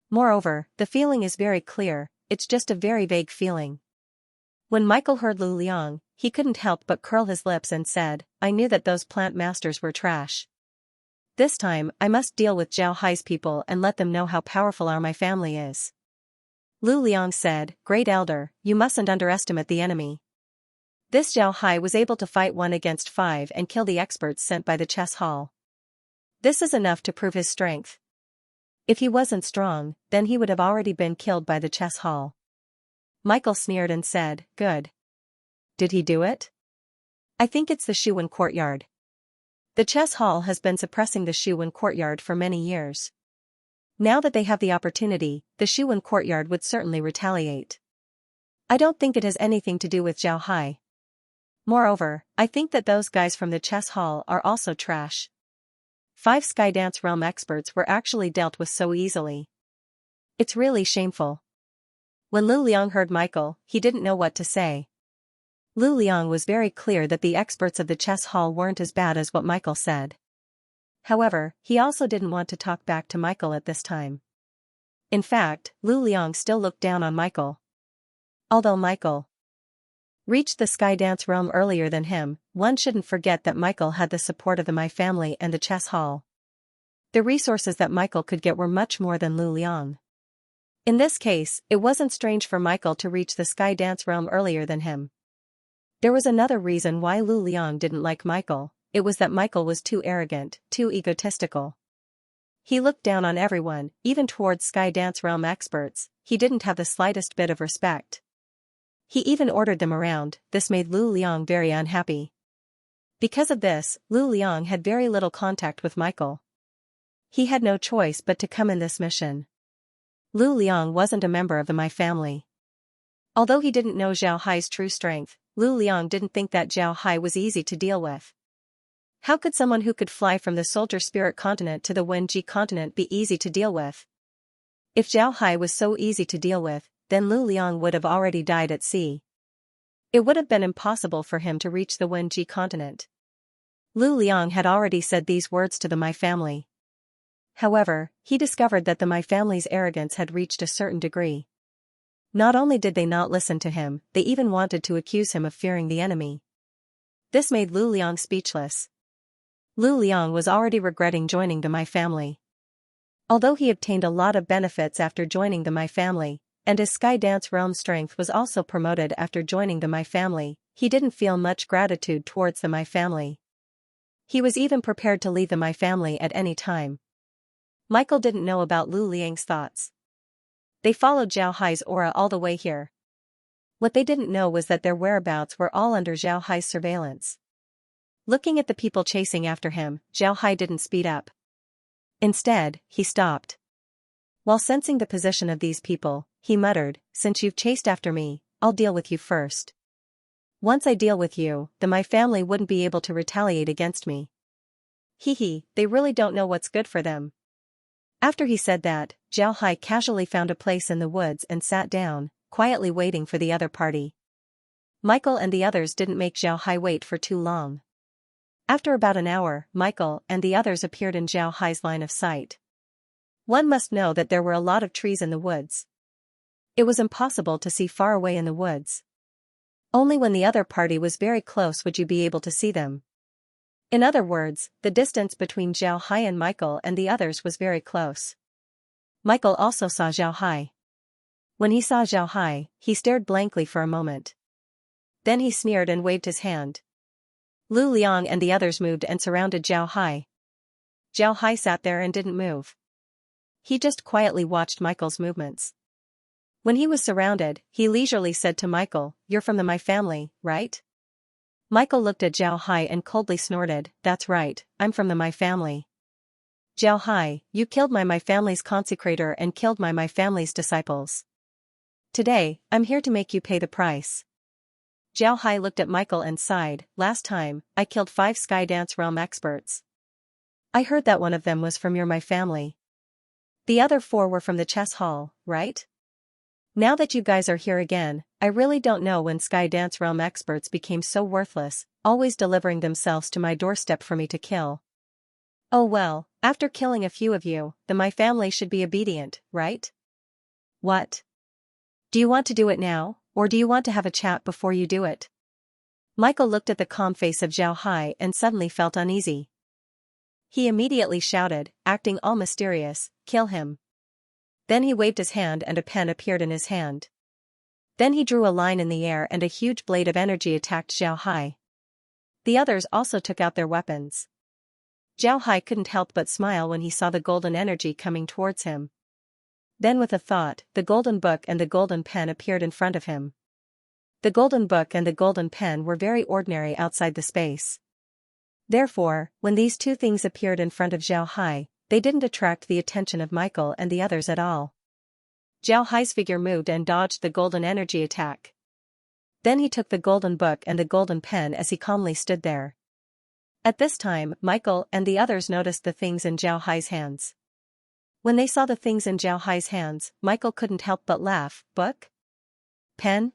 Moreover, the feeling is very clear, it's just a very vague feeling. When Michael heard Lu Liang, he couldn't help but curl his lips and said, I knew that those plant masters were trash. This time, I must deal with Zhao Hai's people and let them know how powerful my family is. Lu Liang said, Great Elder, you mustn't underestimate the enemy. This Zhao Hai was able to fight 1 against 5 and kill the experts sent by the chess hall. This is enough to prove his strength. If he wasn't strong, then he would have already been killed by the chess hall. Michael sneered and said, Good. Did he do it? I think it's the Shuwen courtyard. The chess hall has been suppressing the Shuwen courtyard for many years. Now that they have the opportunity, the Shuwen courtyard would certainly retaliate. I don't think it has anything to do with Zhao Hai. Moreover, I think that those guys from the chess hall are also trash. 5 Skydance realm experts were actually dealt with so easily. It's really shameful. When Lu Liang heard Michael, he didn't know what to say. Lu Liang was very clear that the experts of the chess hall weren't as bad as what Michael said. However, he also didn't want to talk back to Michael at this time. In fact, Lu Liang still looked down on Michael. Although Michael reached the Skydance realm earlier than him, one shouldn't forget that Michael had the support of the My family and the chess hall. The resources that Michael could get were much more than Lu Liang. In this case, it wasn't strange for Michael to reach the Skydance realm earlier than him. There was another reason why Lu Liang didn't like Michael, it was that Michael was too arrogant, too egotistical. He looked down on everyone, even towards Skydance realm experts, he didn't have the slightest bit of respect. He even ordered them around, this made Lu Liang very unhappy. Because of this, Lu Liang had very little contact with Michael. He had no choice but to come in this mission. Lu Liang wasn't a member of the My family. Although he didn't know Zhao Hai's true strength, Lu Liang didn't think that Zhao Hai was easy to deal with. How could someone who could fly from the Soldier Spirit continent to the Wenji continent be easy to deal with? If Zhao Hai was so easy to deal with, then Lu Liang would have already died at sea. It would have been impossible for him to reach the Wenji continent. Lu Liang had already said these words to the My family. However, he discovered that the My family's arrogance had reached a certain degree. Not only did they not listen to him, they even wanted to accuse him of fearing the enemy. This made Lu Liang speechless. Lu Liang was already regretting joining the My family. Although he obtained a lot of benefits after joining the My family, and his Skydance realm strength was also promoted after joining the My family, he didn't feel much gratitude towards the My family. He was even prepared to leave the My family at any time. Michael didn't know about Lu Liang's thoughts. They followed Zhao Hai's aura all the way here. What they didn't know was that their whereabouts were all under Zhao Hai's surveillance. Looking at the people chasing after him, Zhao Hai didn't speed up. Instead, he stopped. While sensing the position of these people, he muttered, Since you've chased after me, I'll deal with you first. Once I deal with you, then my family wouldn't be able to retaliate against me. They really don't know what's good for them. After he said that, Zhao Hai casually found a place in the woods and sat down, quietly waiting for the other party. Michael and the others didn't make Zhao Hai wait for too long. After about an hour, Michael and the others appeared in Zhao Hai's line of sight. One must know that there were a lot of trees in the woods. It was impossible to see far away in the woods. Only when the other party was very close would you be able to see them. In other words, the distance between Zhao Hai and Michael and the others was very close. Michael also saw Zhao Hai. When he saw Zhao Hai, he stared blankly for a moment. Then he sneered and waved his hand. Lu Liang and the others moved and surrounded Zhao Hai. Zhao Hai sat there and didn't move. He just quietly watched Michael's movements. When he was surrounded, he leisurely said to Michael, "You're from the My family, right?" Michael looked at Zhao Hai and coldly snorted, "That's right, I'm from the My family." "Zhao Hai, you killed my family's consecrator and killed my family's disciples. Today, I'm here to make you pay the price." Zhao Hai looked at Michael and sighed, "Last time, I killed 5 Sky Dance Realm experts. I heard that one of them was from your My family. The other 4 were from the chess hall, right? Now that you guys are here again, I really don't know when Sky Dance Realm experts became so worthless, always delivering themselves to my doorstep for me to kill. Oh well, after killing a few of you, the My family should be obedient, right? What? Do you want to do it now, or do you want to have a chat before you do it?" Michael looked at the calm face of Zhao Hai and suddenly felt uneasy. He immediately shouted, acting all mysterious, "Kill him." Then he waved his hand and a pen appeared in his hand. Then he drew a line in the air and a huge blade of energy attacked Zhao Hai. The others also took out their weapons. Zhao Hai couldn't help but smile when he saw the golden energy coming towards him. Then with a thought, the golden book and the golden pen appeared in front of him. The golden book and the golden pen were very ordinary outside the space. Therefore, when these 2 things appeared in front of Zhao Hai, they didn't attract the attention of Michael and the others at all. Zhao Hai's figure moved and dodged the golden energy attack. Then he took the golden book and the golden pen as he calmly stood there. At this time, Michael and the others noticed the things in Zhao Hai's hands. When they saw the things in Zhao Hai's hands, Michael couldn't help but laugh. "Book? Pen?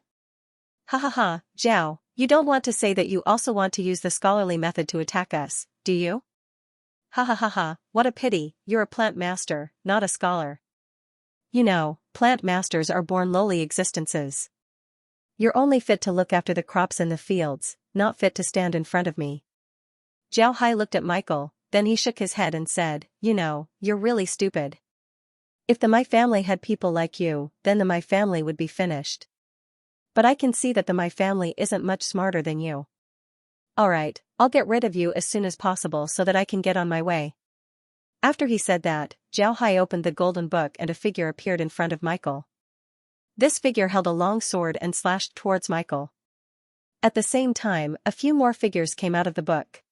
Ha ha ha, Zhao, you don't want to say that you also want to use the scholarly method to attack us, do you? Ha ha ha ha, what a pity, you're a plant master, not a scholar. You know, plant masters are born lowly existences. You're only fit to look after the crops in the fields, not fit to stand in front of me." Zhao Hai looked at Michael, then he shook his head and said, "You know, you're really stupid. If the My family had people like you, then the My family would be finished. But I can see that the My family isn't much smarter than you. Alright, I'll get rid of you as soon as possible so that I can get on my way." After he said that, Zhao Hai opened the golden book and a figure appeared in front of Michael. This figure held a long sword and slashed towards Michael. At the same time, a few more figures came out of the book.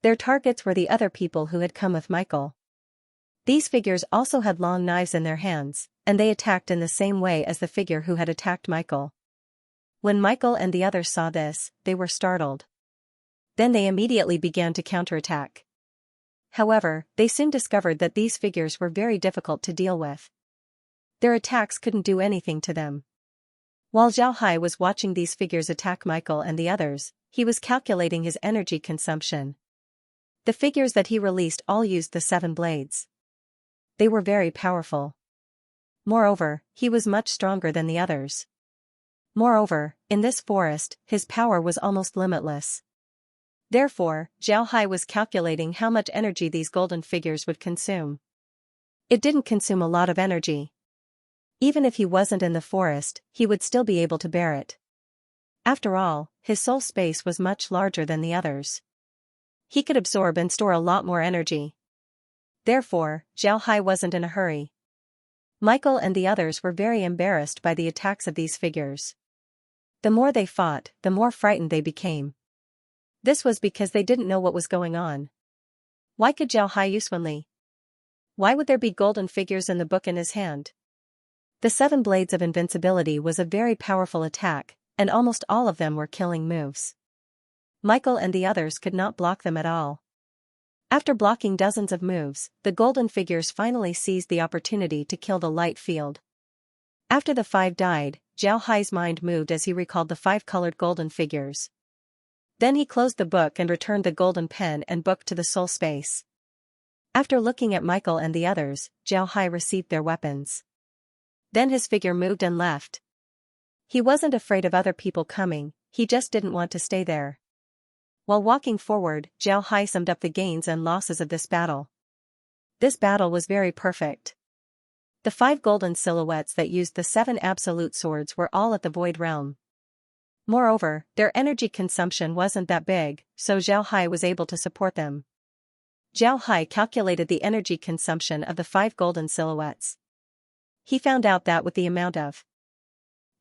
Their targets were the other people who had come with Michael. These figures also had long knives in their hands, and they attacked in the same way as the figure who had attacked Michael. When Michael and the others saw this, they were startled. Then they immediately began to counterattack. However, they soon discovered that these figures were very difficult to deal with. Their attacks couldn't do anything to them. While Zhao Hai was watching these figures attack Michael and the others, he was calculating his energy consumption. The figures that he released all used the 7 blades. They were very powerful. Moreover, he was much stronger than the others. Moreover, in this forest, his power was almost limitless. Therefore, Zhao Hai was calculating how much energy these golden figures would consume. It didn't consume a lot of energy. Even if he wasn't in the forest, he would still be able to bear it. After all, his soul space was much larger than the others. He could absorb and store a lot more energy. Therefore, Zhao Hai wasn't in a hurry. Michael and the others were very embarrassed by the attacks of these figures. The more they fought, the more frightened they became. This was because they didn't know what was going on. Why could Zhao Hai use Wenli? Why would there be golden figures in the book in his hand? The 7 blades of invincibility was a very powerful attack, and almost all of them were killing moves. Michael and the others could not block them at all. After blocking dozens of moves, the golden figures finally seized the opportunity to kill the light field. After the 5 died, Zhao Hai's mind moved as he recalled the 5 colored golden figures. Then he closed the book and returned the golden pen and book to the soul space. After looking at Michael and the others, Zhao Hai received their weapons. Then his figure moved and left. He wasn't afraid of other people coming, he just didn't want to stay there. While walking forward, Zhao Hai summed up the gains and losses of this battle. This battle was very perfect. The 5 golden silhouettes that used the 7 absolute swords were all at the Void Realm. Moreover, their energy consumption wasn't that big, so Zhao Hai was able to support them. Zhao Hai calculated the energy consumption of the 5 golden silhouettes. He found out that with the amount of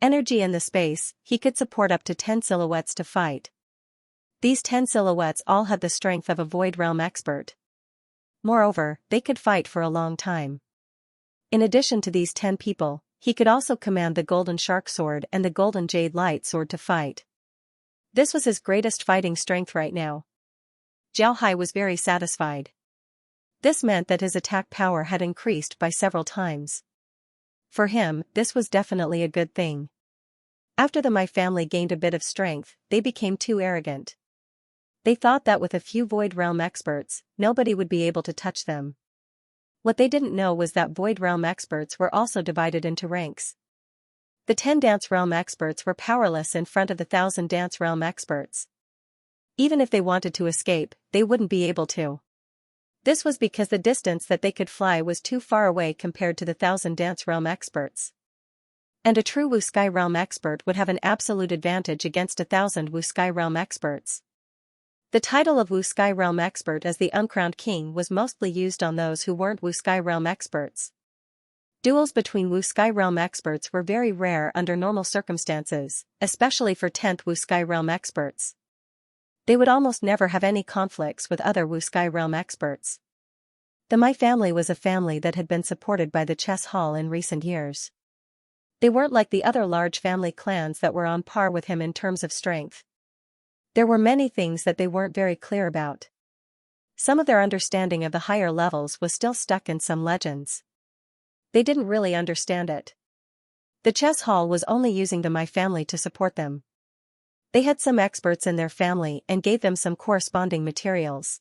energy in the space, he could support up to 10 silhouettes to fight. These 10 silhouettes all had the strength of a Void Realm expert. Moreover, they could fight for a long time. In addition to these 10 people, he could also command the Golden Shark Sword and the Golden Jade Light Sword to fight. This was his greatest fighting strength right now. Zhao Hai was very satisfied. This meant that his attack power had increased by several times. For him, this was definitely a good thing. After the My family gained a bit of strength, they became too arrogant. They thought that with a few Void Realm experts, nobody would be able to touch them. What they didn't know was that Void Realm experts were also divided into ranks. The 10 Dance Realm experts were powerless in front of the 1,000 Dance Realm experts. Even if they wanted to escape, they wouldn't be able to. This was because the distance that they could fly was too far away compared to the 1,000 Dance Realm experts. And a true Wu Sky Realm expert would have an absolute advantage against 1,000 Wu Sky Realm experts. The title of Wu Sky Realm Expert as the Uncrowned King was mostly used on those who weren't Wu Sky Realm experts. Duels between Wu Sky Realm experts were very rare under normal circumstances, especially for 10th Wu Sky Realm experts. They would almost never have any conflicts with other Wu Sky Realm experts. The My family was a family that had been supported by the chess hall in recent years. They weren't like the other large family clans that were on par with him in terms of strength. There were many things that they weren't very clear about. Some of their understanding of the higher levels was still stuck in some legends. They didn't really understand it. The chess hall was only using the My family to support them. They had some experts in their family and gave them some corresponding materials.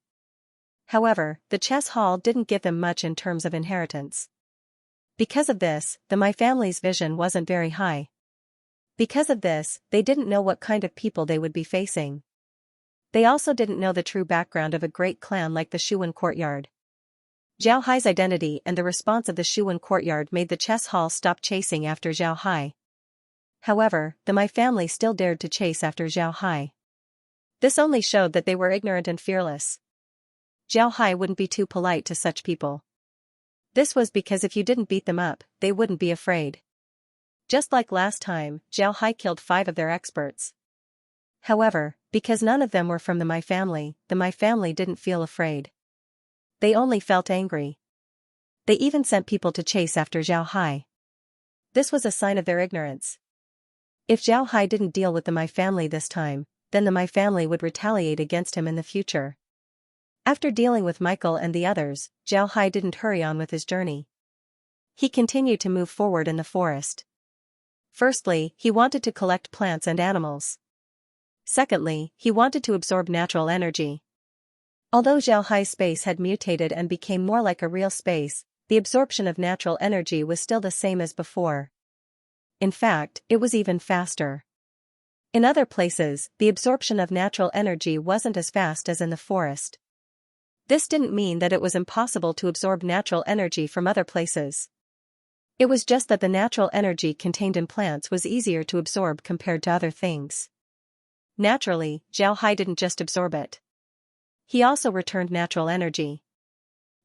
However, the chess hall didn't give them much in terms of inheritance. Because of this, the My family's vision wasn't very high. Because of this, they didn't know what kind of people they would be facing. They also didn't know the true background of a great clan like the Shuwen Courtyard. Zhao Hai's identity and the response of the Shuwen Courtyard made the chess hall stop chasing after Zhao Hai. However, the My family still dared to chase after Zhao Hai. This only showed that they were ignorant and fearless. Zhao Hai wouldn't be too polite to such people. This was because if you didn't beat them up, they wouldn't be afraid. Just like last time, Zhao Hai killed 5 of their experts. However, because none of them were from the My family didn't feel afraid. They only felt angry. They even sent people to chase after Zhao Hai. This was a sign of their ignorance. If Zhao Hai didn't deal with the My family this time, then the My family would retaliate against him in the future. After dealing with Michael and the others, Zhao Hai didn't hurry on with his journey. He continued to move forward in the forest. Firstly, he wanted to collect plants and animals. Secondly, he wanted to absorb natural energy. Although Zhao Hai's space had mutated and became more like a real space, the absorption of natural energy was still the same as before. In fact, it was even faster. In other places, the absorption of natural energy wasn't as fast as in the forest. This didn't mean that it was impossible to absorb natural energy from other places. It was just that the natural energy contained in plants was easier to absorb compared to other things. Naturally, Zhao Hai didn't just absorb it. He also returned natural energy.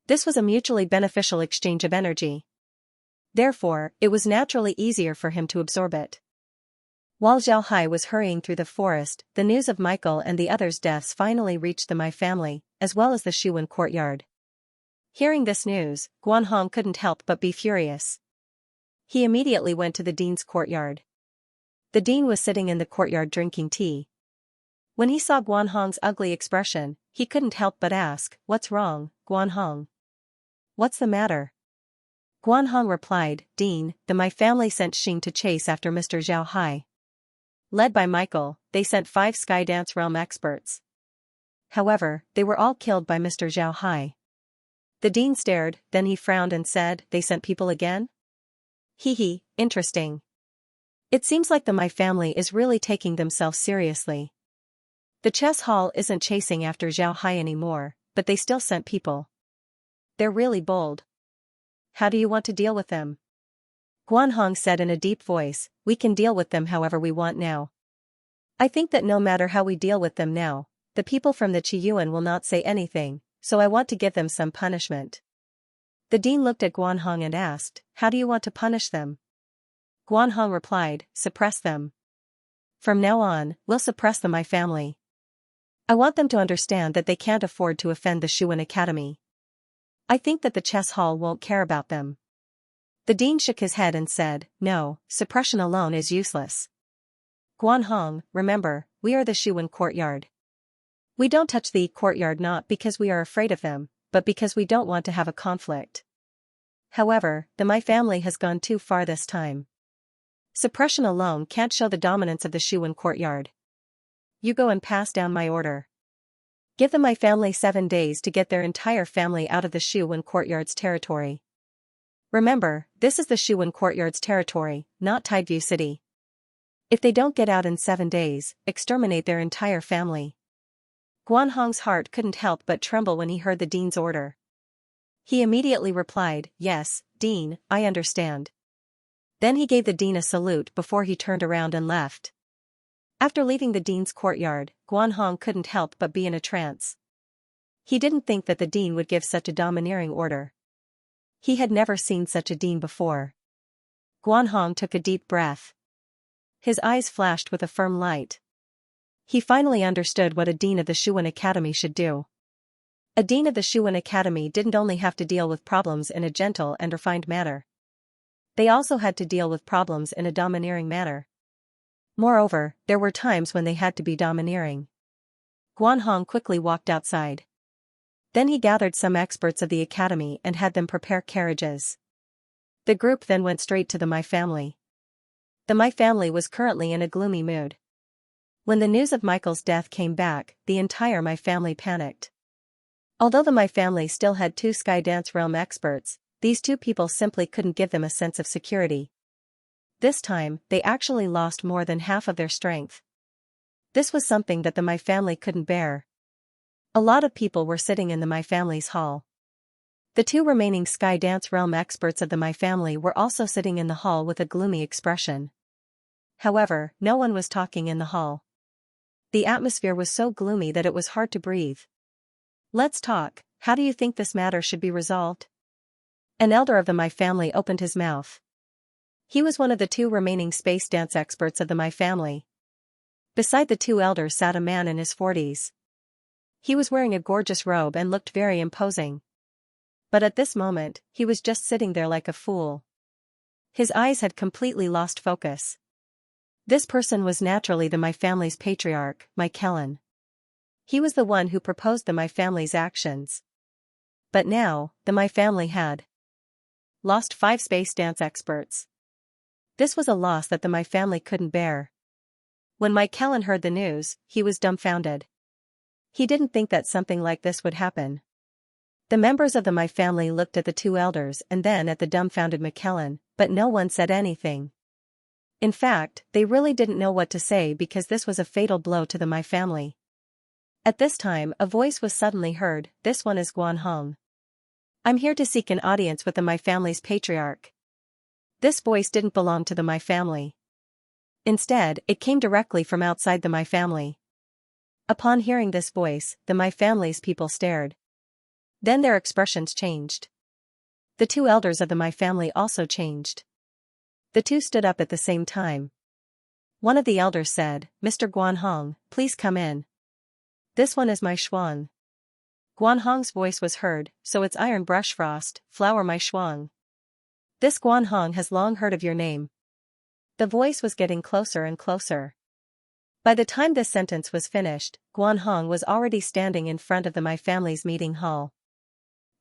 This was a mutually beneficial exchange of energy. Therefore, it was naturally easier for him to absorb it. While Zhao Hai was hurrying through the forest, the news of Michael and the others' deaths finally reached the My family, as well as the Shuwen Courtyard. Hearing this news, Guanhong couldn't help but be furious. He immediately went to the dean's courtyard. The dean was sitting in the courtyard drinking tea. When he saw Guanhong's ugly expression, he couldn't help but ask, "What's wrong, Guanhong? What's the matter?" Guanhong replied, "Dean, the My family sent Xing to chase after Mr. Zhao Hai. Led by Michael, they sent 5 Sky Dance Realm experts. However, they were all killed by Mr. Zhao Hai." The dean stared, then he frowned and said, "They sent people again? Hee, interesting. It seems like the My family is really taking themselves seriously. The chess hall isn't chasing after Zhao Hai anymore, but they still sent people. They're really bold. How do you want to deal with them?" Guanhong said in a deep voice, we can deal with them however we want now. I think that no matter how we deal with them now, the people from the Qiyuan will not say anything, so I want to give them some punishment. The dean looked at Guanhong and asked, how do you want to punish them? Guanhong replied, suppress them. From now on, we'll suppress the My family. I want them to understand that they can't afford to offend the Shuan Academy. I think that the chess hall won't care about them. The dean shook his head and said, no, suppression alone is useless. Guanhong, remember, we are the Shuan courtyard. We don't touch the courtyard not because we are afraid of them, but because we don't want to have a conflict. However, the My family has gone too far this time. Suppression alone can't show the dominance of the Shuan courtyard. You go and pass down my order. Give the My family 7 days to get their entire family out of the Shuan courtyard's territory. Remember, this is the Shuan courtyard's territory, not Tideview City. If they don't get out in 7 days, exterminate their entire family. Guanhong's heart couldn't help but tremble when he heard the dean's order. He immediately replied, yes, Dean, I understand. Then he gave the dean a salute before he turned around and left. After leaving the dean's courtyard, Guanhong couldn't help but be in a trance. He didn't think that the dean would give such a domineering order. He had never seen such a dean before. Guanhong took a deep breath. His eyes flashed with a firm light. He finally understood what a dean of the Shuan Academy should do. A dean of the Shuan Academy didn't only have to deal with problems in a gentle and refined manner. They also had to deal with problems in a domineering manner. Moreover, there were times when they had to be domineering. Guanhong quickly walked outside. Then he gathered some experts of the academy and had them prepare carriages. The group then went straight to the My family. The My family was currently in a gloomy mood. When the news of Michael's death came back, the entire My family panicked. Although the My family still had 2 Sky Dance Realm experts, these 2 people simply couldn't give them a sense of security. This time, they actually lost more than half of their strength. This was something that the My family couldn't bear. A lot of people were sitting in the My family's hall. The 2 remaining Sky Dance Realm experts of the My family were also sitting in the hall with a gloomy expression. However, no one was talking in the hall. The atmosphere was so gloomy that it was hard to breathe. Let's talk, how do you think this matter should be resolved? An elder of the My family opened his mouth. He was one of the 2 remaining space dance experts of the My family. Beside the 2 elders sat a man in his 40s. He was wearing a gorgeous robe and looked very imposing. But at this moment, he was just sitting there like a fool. His eyes had completely lost focus. This person was naturally the My family's patriarch, Michaelin. He was the one who proposed the My family's actions. But now, the My family had lost 5 space dance experts. This was a loss that the My family couldn't bear. When Michaelin heard the news, he was dumbfounded. He didn't think that something like this would happen. The members of the My family looked at the 2 elders and then at the dumbfounded Michaelin, but no one said anything. In fact, they really didn't know what to say because this was a fatal blow to the My family. At this time, a voice was suddenly heard, this one is Guanhong. I'm here to seek an audience with the My family's patriarch. This voice didn't belong to the My family. Instead, it came directly from outside the My family. Upon hearing this voice, the My family's people stared. Then their expressions changed. The 2 elders of the My family also changed. The 2 stood up at the same time. One of the elders said, Mr. Guanhong, please come in. This one is my Shuang. Guanhong's voice was heard, so it's Iron Brush Frost, Flower my Shuang. This Guanhong has long heard of your name. The voice was getting closer and closer. By the time this sentence was finished, Guanhong was already standing in front of the My family's meeting hall.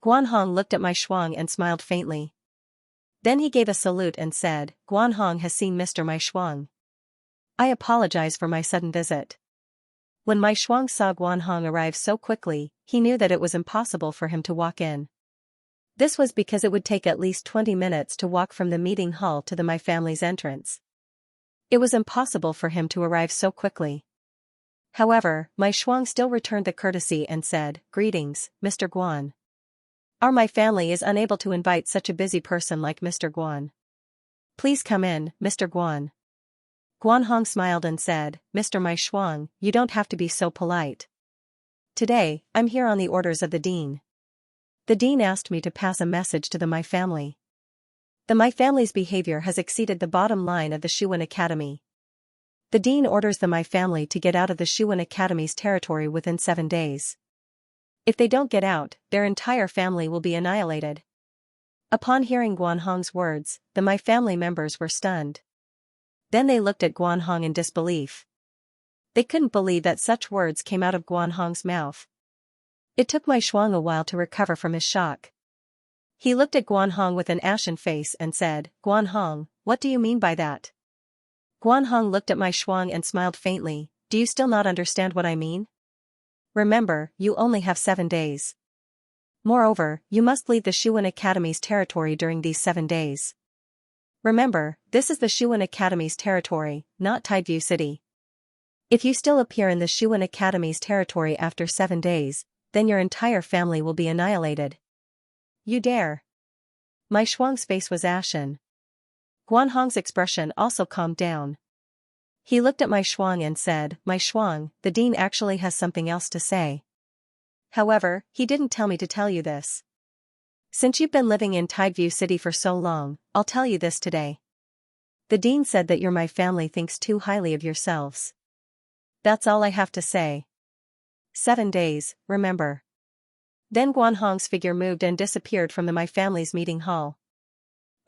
Guanhong looked at my Shuang and smiled faintly. Then he gave a salute and said, Guanhong has seen Mr. My Shuang. I apologize for my sudden visit. When my Shuang saw Guanhong arrive so quickly, he knew that it was impossible for him to walk in. This was because it would take at least 20 minutes to walk from the meeting hall to the My family's entrance. It was impossible for him to arrive so quickly. However, my Shuang still returned the courtesy and said, Greetings, Mr. Guan. Our My family is unable to invite such a busy person like Mr. Guan. Please come in, Mr. Guan. Guanhong smiled and said, Mr. Mai Shuang, you don't have to be so polite. Today, I'm here on the orders of the dean. The dean asked me to pass a message to the Mai family. The Mai family's behavior has exceeded the bottom line of the Shuwen Academy. The dean orders the Mai family to get out of the Shuwen Academy's territory within 7 days. If they don't get out, their entire family will be annihilated. Upon hearing Guanhong's words, the Mai family members were stunned. Then they looked at Guanhong in disbelief. They couldn't believe that such words came out of Guanhong's mouth. It took Mai Shuang a while to recover from his shock. He looked at Guanhong with an ashen face and said, Guanhong, what do you mean by that? Guanhong looked at Mai Shuang and smiled faintly, do you still not understand what I mean? Remember, you only have 7 days. Moreover, you must leave the Shuwen Academy's territory during these 7 days. Remember, this is the Shuwen Academy's territory, not Tideview City. If you still appear in the Shuwen Academy's territory after 7 days, then your entire family will be annihilated. You dare. Mai Shuang's face was ashen. Guanhong's expression also calmed down. He looked at Mai Shuang and said, Mai Shuang, the dean actually has something else to say. However, he didn't tell me to tell you this. Since you've been living in Tideview City for so long, I'll tell you this today. The dean said that your Mai family thinks too highly of yourselves. That's all I have to say. 7 days, remember. Then Guanhong's figure moved and disappeared from the Mai family's meeting hall.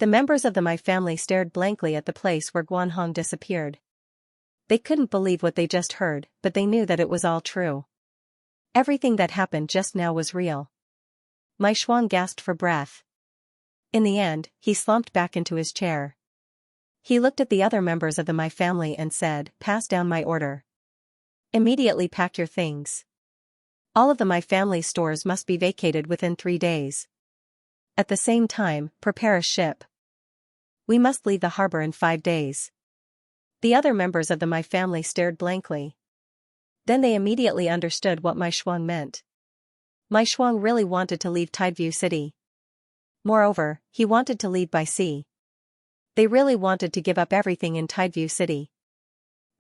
The members of the Mai family stared blankly at the place where Guanhong disappeared. They couldn't believe what they just heard, but they knew that it was all true. Everything that happened just now was real. Mai Shuang gasped for breath. In the end, he slumped back into his chair. He looked at the other members of the Mai family and said, pass down my order. Immediately pack your things. All of the Mai family's stores must be vacated within 3 days. At the same time, prepare a ship. We must leave the harbor in 5 days. The other members of the Mai family stared blankly. Then they immediately understood what Mai Shuang meant. Mai Shuang really wanted to leave Tideview City. Moreover, he wanted to leave by sea. They really wanted to give up everything in Tideview City.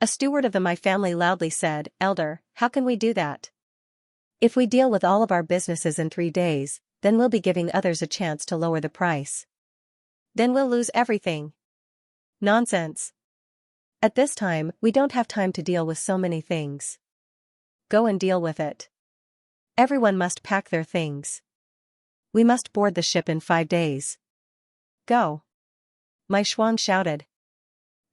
A steward of the Mai family loudly said, Elder, how can we do that? If we deal with all of our businesses in 3 days, then we'll be giving others a chance to lower the price. Then we'll lose everything. Nonsense. At this time, we don't have time to deal with so many things. Go and deal with it. Everyone must pack their things. We must board the ship in 5 days. Go. Mai Shuang shouted.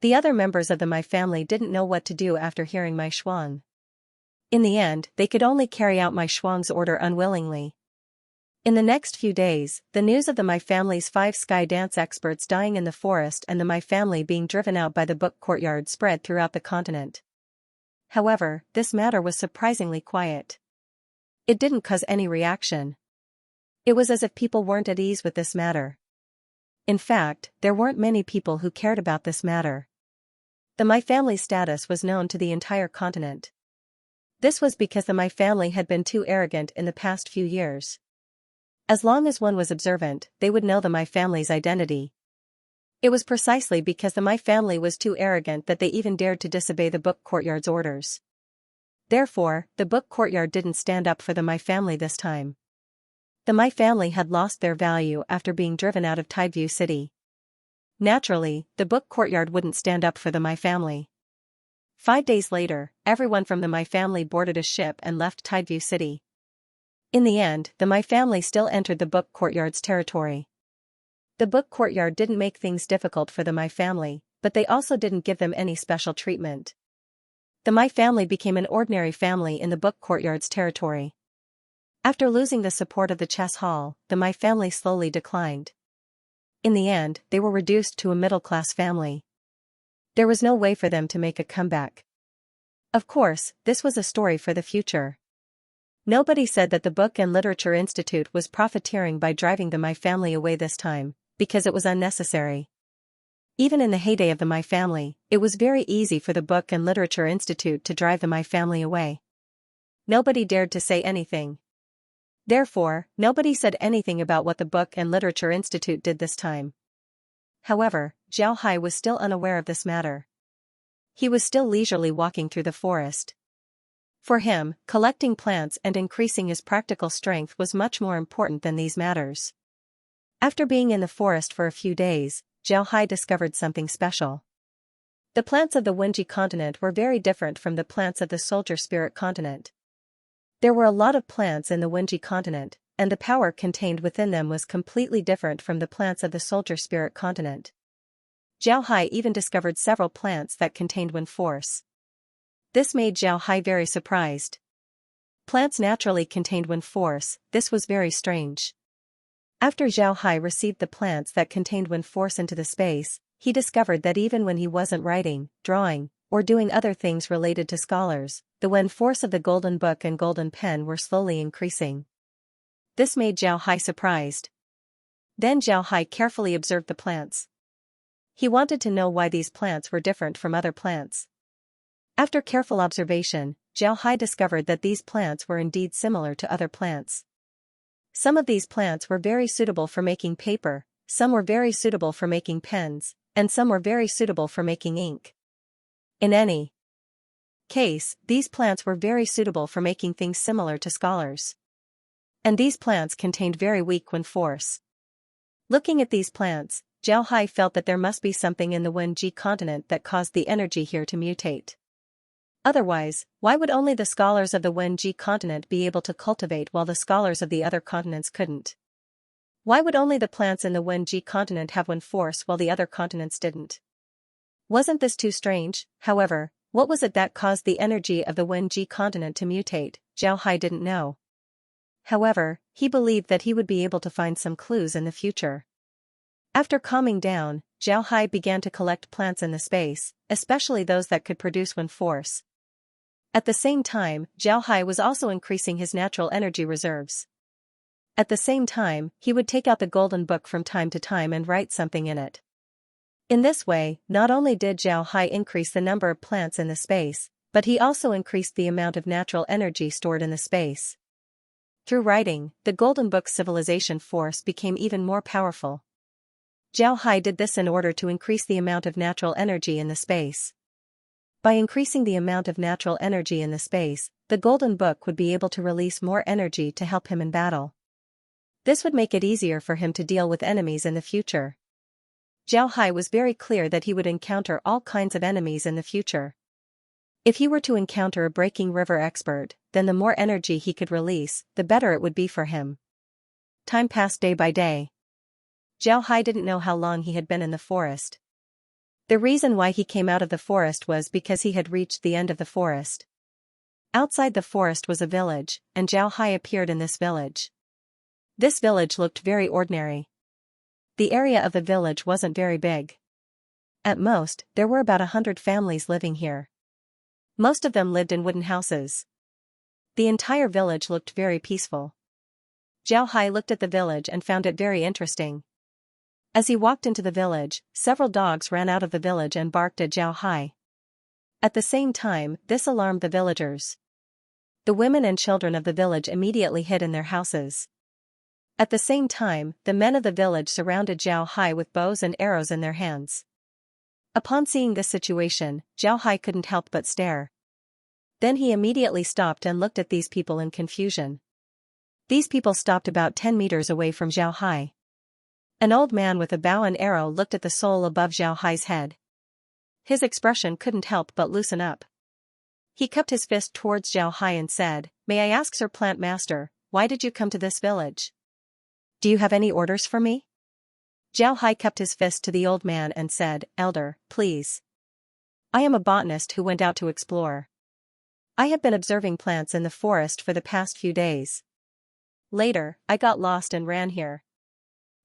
The other members of the Mai family didn't know what to do after hearing Mai Shuang. In the end, they could only carry out Mai Shuang's order unwillingly. In the next few days, the news of the Mai family's 5 sky dance experts dying in the forest and the Mai family being driven out by the book courtyard spread throughout the continent. However, this matter was surprisingly quiet. It didn't cause any reaction. It was as if people weren't at ease with this matter. In fact, there weren't many people who cared about this matter. The Mai family's status was known to the entire continent. This was because the Mai family had been too arrogant in the past few years. As long as one was observant, they would know the Mai family's identity. It was precisely because the Mai family was too arrogant that they even dared to disobey the book courtyard's orders. Therefore, the book courtyard didn't stand up for the Mai family this time. The Mai family had lost their value after being driven out of Tideview City. Naturally, the book courtyard wouldn't stand up for the Mai family. 5 days later, everyone from the Mai family boarded a ship and left Tideview City. In the end, the Mai family still entered the book courtyard's territory. The book courtyard didn't make things difficult for the Mai family, but they also didn't give them any special treatment. The Mai family became an ordinary family in the book courtyard's territory. After losing the support of the chess hall, the Mai family slowly declined. In the end, they were reduced to a middle-class family. There was no way for them to make a comeback. Of course, this was a story for the future. Nobody said that the Book and Literature Institute was profiteering by driving the Mai family away this time, because it was unnecessary. Even in the heyday of the Mai family, it was very easy for the Book and Literature Institute to drive the Mai family away. Nobody dared to say anything. Therefore, nobody said anything about what the Book and Literature Institute did this time. However, Zhao Hai was still unaware of this matter. He was still leisurely walking through the forest. For him, collecting plants and increasing his practical strength was much more important than these matters. After being in the forest for a few days, Zhao Hai discovered something special. The plants of the Wenji continent were very different from the plants of the Soldier Spirit continent. There were a lot of plants in the Wenji continent, and the power contained within them was completely different from the plants of the Soldier Spirit continent. Zhao Hai even discovered several plants that contained wind force. This made Zhao Hai very surprised. Plants naturally contained wind force, this was very strange. After Zhao Hai received the plants that contained wind force into the space, he discovered that even when he wasn't writing, drawing, or doing other things related to scholars, the wind force of the golden book and golden pen were slowly increasing. This made Zhao Hai surprised. Then Zhao Hai carefully observed the plants. He wanted to know why these plants were different from other plants. After careful observation, Zhao Hai discovered that these plants were indeed similar to other plants. Some of these plants were very suitable for making paper, some were very suitable for making pens, and some were very suitable for making ink. In any case, these plants were very suitable for making things similar to scholars. And these plants contained very weak wind force. Looking at these plants, Zhao Hai felt that there must be something in the Wenji continent that caused the energy here to mutate. Otherwise, why would only the scholars of the Wenji continent be able to cultivate while the scholars of the other continents couldn't? Why would only the plants in the Wenji continent have wind force while the other continents didn't? Wasn't this too strange? However, what was it that caused the energy of the Wenji continent to mutate? Zhao Hai didn't know. However, he believed that he would be able to find some clues in the future. After calming down, Zhao Hai began to collect plants in the space, especially those that could produce wind force. At the same time, Zhao Hai was also increasing his natural energy reserves. At the same time, he would take out the golden book from time to time and write something in it. In this way, not only did Zhao Hai increase the number of plants in the space, but he also increased the amount of natural energy stored in the space. Through writing, the golden book's civilization force became even more powerful. Zhao Hai did this in order to increase the amount of natural energy in the space. By increasing the amount of natural energy in the space, the golden book would be able to release more energy to help him in battle. This would make it easier for him to deal with enemies in the future. Zhao Hai was very clear that he would encounter all kinds of enemies in the future. If he were to encounter a breaking river expert, then the more energy he could release, the better it would be for him. Time passed day by day. Zhao Hai didn't know how long he had been in the forest. The reason why he came out of the forest was because he had reached the end of the forest. Outside the forest was a village, and Zhao Hai appeared in this village. This village looked very ordinary. The area of the village wasn't very big. At most, there were about 100 families living here. Most of them lived in wooden houses. The entire village looked very peaceful. Zhao Hai looked at the village and found it very interesting. As he walked into the village, several dogs ran out of the village and barked at Zhao Hai. At the same time, this alarmed the villagers. The women and children of the village immediately hid in their houses. At the same time, the men of the village surrounded Zhao Hai with bows and arrows in their hands. Upon seeing this situation, Zhao Hai couldn't help but stare. Then he immediately stopped and looked at these people in confusion. These people stopped about 10 meters away from Zhao Hai. An old man with a bow and arrow looked at the soul above Zhao Hai's head. His expression couldn't help but loosen up. He cupped his fist towards Zhao Hai and said, "May I ask, Sir Plant Master, why did you come to this village? Do you have any orders for me?" Zhao Hai cupped his fist to the old man and said, "Elder, please. I am a botanist who went out to explore. I have been observing plants in the forest for the past few days. Later, I got lost and ran here.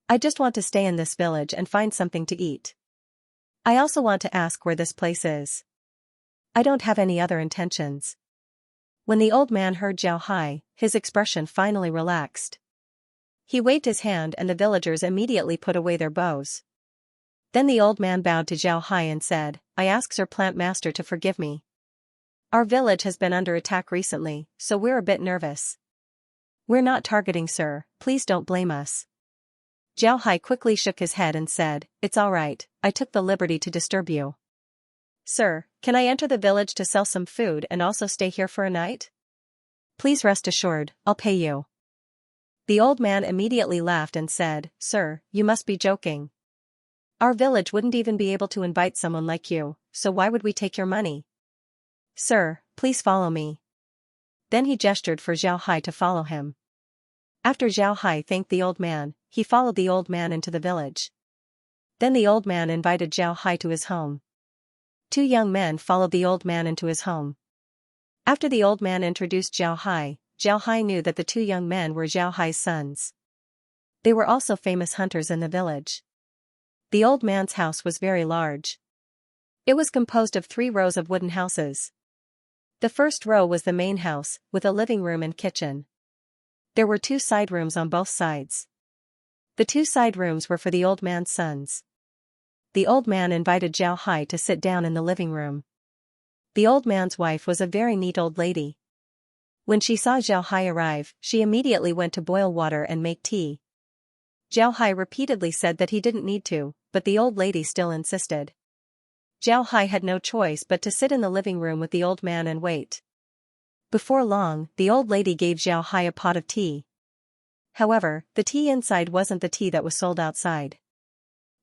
I just want to stay in this village and find something to eat. I also want to ask where this place is. I don't have any other intentions." When the old man heard Zhao Hai, his expression finally relaxed. He waved his hand and the villagers immediately put away their bows. Then the old man bowed to Zhao Hai and said, "I ask Sir Plant Master to forgive me. Our village has been under attack recently, so we're a bit nervous. We're not targeting, sir, please don't blame us." Zhao Hai quickly shook his head and said, "It's all right, I took the liberty to disturb you. Sir, can I enter the village to sell some food and also stay here for a night? Please rest assured, I'll pay you." The old man immediately laughed and said, "Sir, you must be joking. Our village wouldn't even be able to invite someone like you, so why would we take your money? Sir, please follow me." Then he gestured for Zhao Hai to follow him. After Zhao Hai thanked the old man, he followed the old man into the village. Then the old man invited Zhao Hai to his home. Two young men followed the old man into his home. After the old man introduced Zhao Hai knew that the two young men were Zhao Hai's sons. They were also famous hunters in the village. The old man's house was very large. It was composed of 3 rows of wooden houses. The first row was the main house, with a living room and kitchen. There were 2 side rooms on both sides. The 2 side rooms were for the old man's sons. The old man invited Zhao Hai to sit down in the living room. The old man's wife was a very neat old lady. When she saw Zhao Hai arrive, she immediately went to boil water and make tea. Zhao Hai repeatedly said that he didn't need to, but the old lady still insisted. Zhao Hai had no choice but to sit in the living room with the old man and wait. Before long, the old lady gave Zhao Hai a pot of tea. However, the tea inside wasn't the tea that was sold outside.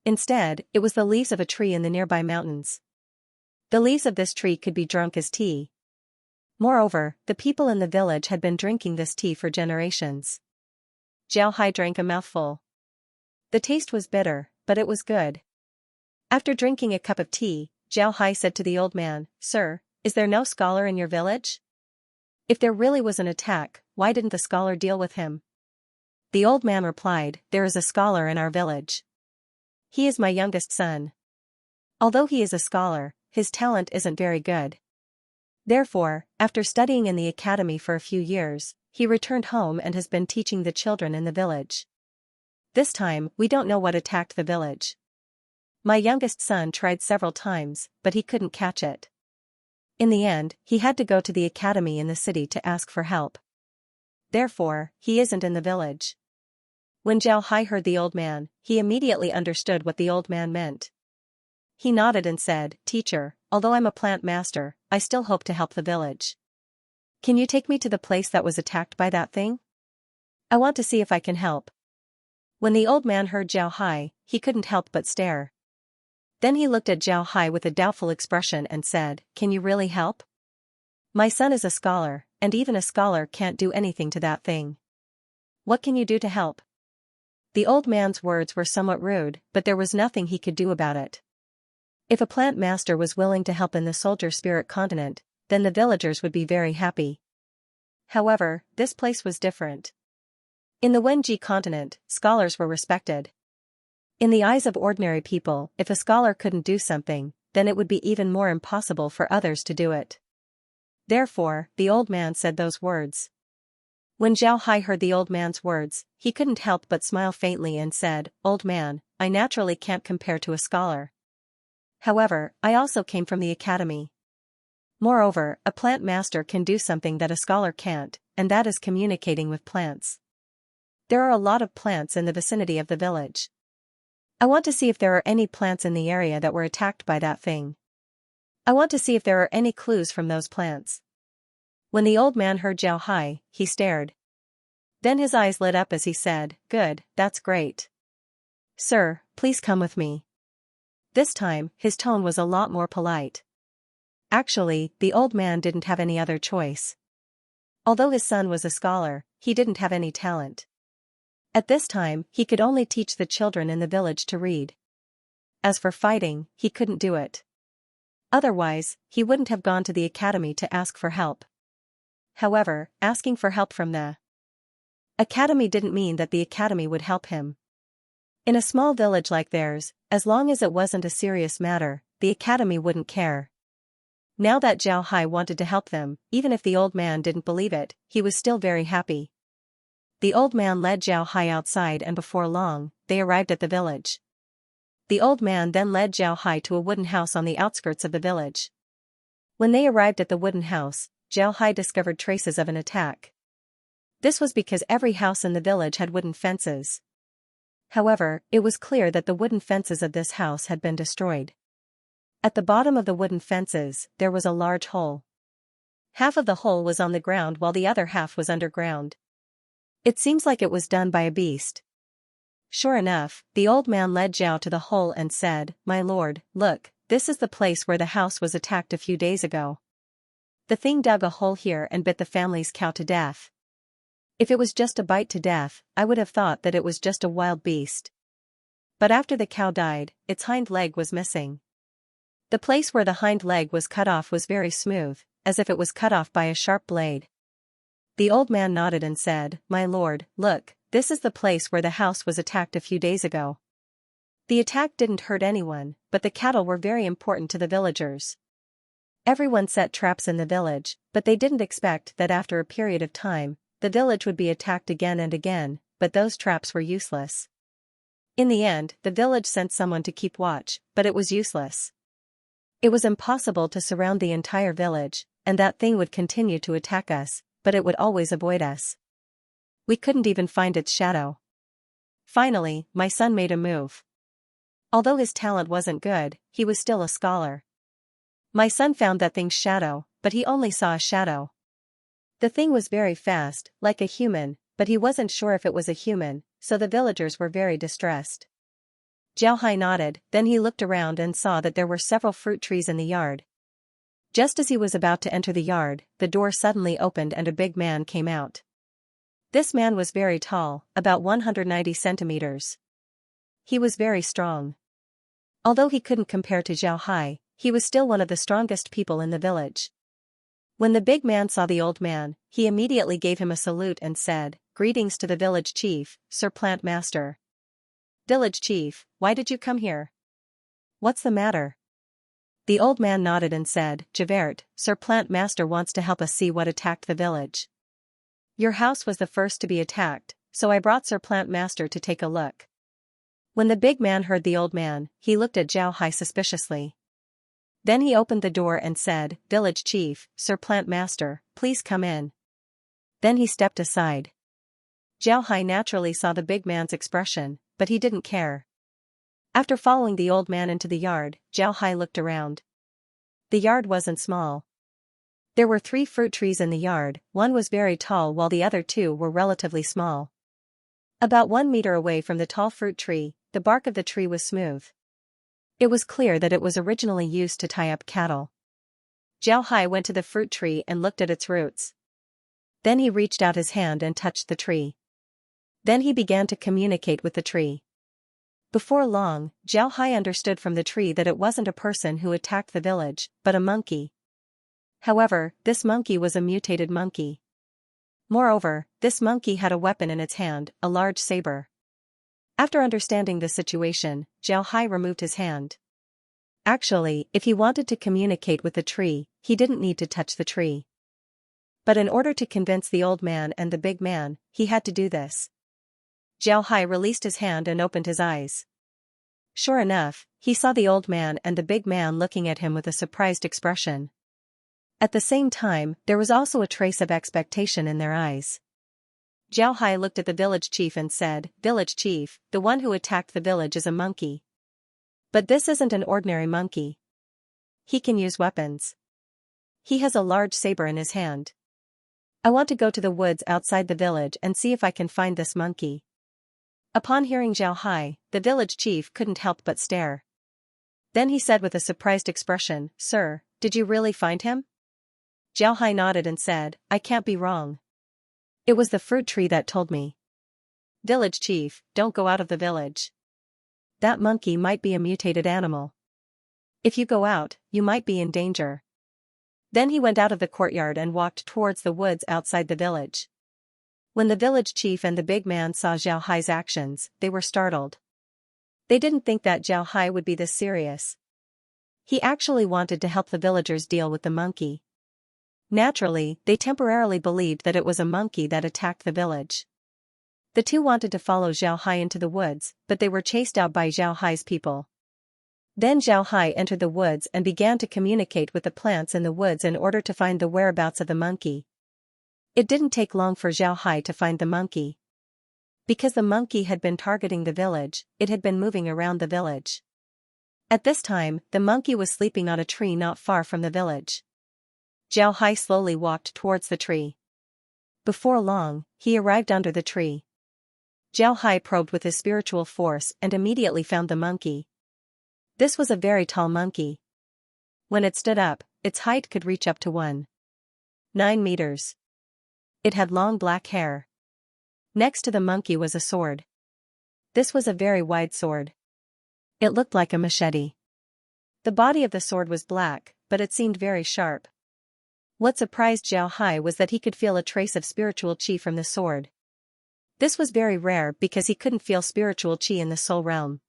Instead, it was the leaves of a tree in the nearby mountains. The leaves of this tree could be drunk as tea. Moreover, the people in the village had been drinking this tea for generations. Zhao Hai drank a mouthful. The taste was bitter, but it was good. After drinking a cup of tea, Zhao Hai said to the old man, "Sir, is there no scholar in your village? If there really was an attack, why didn't the scholar deal with him?" The old man replied, "There is a scholar in our village. He is my youngest son. Although he is a scholar, his talent isn't very good. Therefore, after studying in the academy for a few years, he returned home and has been teaching the children in the village. This time, we don't know what attacked the village. My youngest son tried several times, but he couldn't catch it. In the end, he had to go to the academy in the city to ask for help. Therefore, he isn't in the village." When Zhao Hai heard the old man, he immediately understood what the old man meant. He nodded and said, "Teacher, although I'm a plant master, I still hope to help the village. Can you take me to the place that was attacked by that thing? I want to see if I can help." When the old man heard Zhao Hai, he couldn't help but stare. Then he looked at Zhao Hai with a doubtful expression and said, "Can you really help? My son is a scholar, and even a scholar can't do anything to that thing. What can you do to help?" The old man's words were somewhat rude, but there was nothing he could do about it. If a plant master was willing to help in the soldier spirit continent, then the villagers would be very happy. However, this place was different. In the Wenji continent, scholars were respected. In the eyes of ordinary people, if a scholar couldn't do something, then it would be even more impossible for others to do it. Therefore, the old man said those words. When Zhao Hai heard the old man's words, he couldn't help but smile faintly and said, "Old man, I naturally can't compare to a scholar. However, I also came from the academy. Moreover, a plant master can do something that a scholar can't, and that is communicating with plants. There are a lot of plants in the vicinity of the village. I want to see if there are any plants in the area that were attacked by that thing. I want to see if there are any clues from those plants." When the old man heard Zhao Hai, he stared. Then his eyes lit up as he said, "Good, that's great. Sir, please come with me." This time, his tone was a lot more polite. Actually, the old man didn't have any other choice. Although his son was a scholar, he didn't have any talent. At this time, he could only teach the children in the village to read. As for fighting, he couldn't do it. Otherwise, he wouldn't have gone to the academy to ask for help. However, asking for help from the academy didn't mean that the academy would help him. In a small village like theirs, as long as it wasn't a serious matter, the academy wouldn't care. Now that Zhao Hai wanted to help them, even if the old man didn't believe it, he was still very happy. The old man led Zhao Hai outside and before long, they arrived at the village. The old man then led Zhao Hai to a wooden house on the outskirts of the village. When they arrived at the wooden house, Zhao Hai discovered traces of an attack. This was because every house in the village had wooden fences. However, it was clear that the wooden fences of this house had been destroyed. At the bottom of the wooden fences, there was a large hole. Half of the hole was on the ground while the other half was underground. It seems like it was done by a beast. Sure enough, the old man led Zhao to the hole and said, "My lord, look, this is the place where the house was attacked a few days ago. The thing dug a hole here and bit the family's cow to death. If it was just a bite to death, I would have thought that it was just a wild beast. But after the cow died, its hind leg was missing. The place where the hind leg was cut off was very smooth, as if it was cut off by a sharp blade." The old man nodded and said, "My lord, look, this is the place where the house was attacked a few days ago. The attack didn't hurt anyone, but the cattle were very important to the villagers. Everyone set traps in the village, but they didn't expect that after a period of time, the village would be attacked again and again, but those traps were useless. In the end, the village sent someone to keep watch, but it was useless. It was impossible to surround the entire village, and that thing would continue to attack us, but it would always avoid us. We couldn't even find its shadow. Finally, my son made a move. Although his talent wasn't good, he was still a scholar. My son found that thing's shadow, but he only saw a shadow. The thing was very fast, like a human, but he wasn't sure if it was a human, so the villagers were very distressed." Zhao Hai nodded, then he looked around and saw that there were several fruit trees in the yard. Just as he was about to enter the yard, the door suddenly opened and a big man came out. This man was very tall, about 190 centimeters. He was very strong. Although he couldn't compare to Zhao Hai, he was still one of the strongest people in the village. When the big man saw the old man, he immediately gave him a salute and said, "Greetings to the village chief, Sir Plant Master." "Village chief, why did you come here? What's the matter?" The old man nodded and said, "Javert, Sir Plant Master wants to help us see what attacked the village. Your house was the first to be attacked, so I brought Sir Plant Master to take a look." When the big man heard the old man, he looked at Zhao Hai suspiciously. Then he opened the door and said, "Village chief, Sir Plant Master, please come in." Then he stepped aside. Zhao Hai naturally saw the big man's expression, but he didn't care. After following the old man into the yard, Zhao Hai looked around. The yard wasn't small. There were 3 fruit trees in the yard, one was very tall while the other 2 were relatively small. About 1 meter away from the tall fruit tree, the bark of the tree was smooth. It was clear that it was originally used to tie up cattle. Zhao Hai went to the fruit tree and looked at its roots. Then he reached out his hand and touched the tree. Then he began to communicate with the tree. Before long, Zhao Hai understood from the tree that it wasn't a person who attacked the village, but a monkey. However, this monkey was a mutated monkey. Moreover, this monkey had a weapon in its hand, a large saber. After understanding the situation, Zhao Hai removed his hand. Actually, if he wanted to communicate with the tree, he didn't need to touch the tree. But in order to convince the old man and the big man, he had to do this. Zhao Hai released his hand and opened his eyes. Sure enough, he saw the old man and the big man looking at him with a surprised expression. At the same time, there was also a trace of expectation in their eyes. Zhao Hai looked at the village chief and said, "Village chief, the one who attacked the village is a monkey. But this isn't an ordinary monkey. He can use weapons. He has a large saber in his hand. I want to go to the woods outside the village and see if I can find this monkey." Upon hearing Zhao Hai, the village chief couldn't help but stare. Then he said with a surprised expression, "Sir, did you really find him?" Zhao Hai nodded and said, "I can't be wrong. It was the fruit tree that told me." "Village chief, don't go out of the village. That monkey might be a mutated animal. If you go out, you might be in danger." Then he went out of the courtyard and walked towards the woods outside the village. When the village chief and the big man saw Zhao Hai's actions, they were startled. They didn't think that Zhao Hai would be this serious. He actually wanted to help the villagers deal with the monkey. Naturally, they temporarily believed that it was a monkey that attacked the village. The 2 wanted to follow Zhao Hai into the woods, but they were chased out by Zhao Hai's people. Then Zhao Hai entered the woods and began to communicate with the plants in the woods in order to find the whereabouts of the monkey. It didn't take long for Zhao Hai to find the monkey. Because the monkey had been targeting the village, it had been moving around the village. At this time, the monkey was sleeping on a tree not far from the village. Zhao Hai slowly walked towards the tree. Before long, he arrived under the tree. Zhao Hai probed with his spiritual force and immediately found the monkey. This was a very tall monkey. When it stood up, its height could reach up to 1.9 meters. It had long black hair. Next to the monkey was a sword. This was a very wide sword. It looked like a machete. The body of the sword was black, but it seemed very sharp. What surprised Zhao Hai was that he could feel a trace of spiritual qi from the sword. This was very rare because he couldn't feel spiritual qi in the soul realm.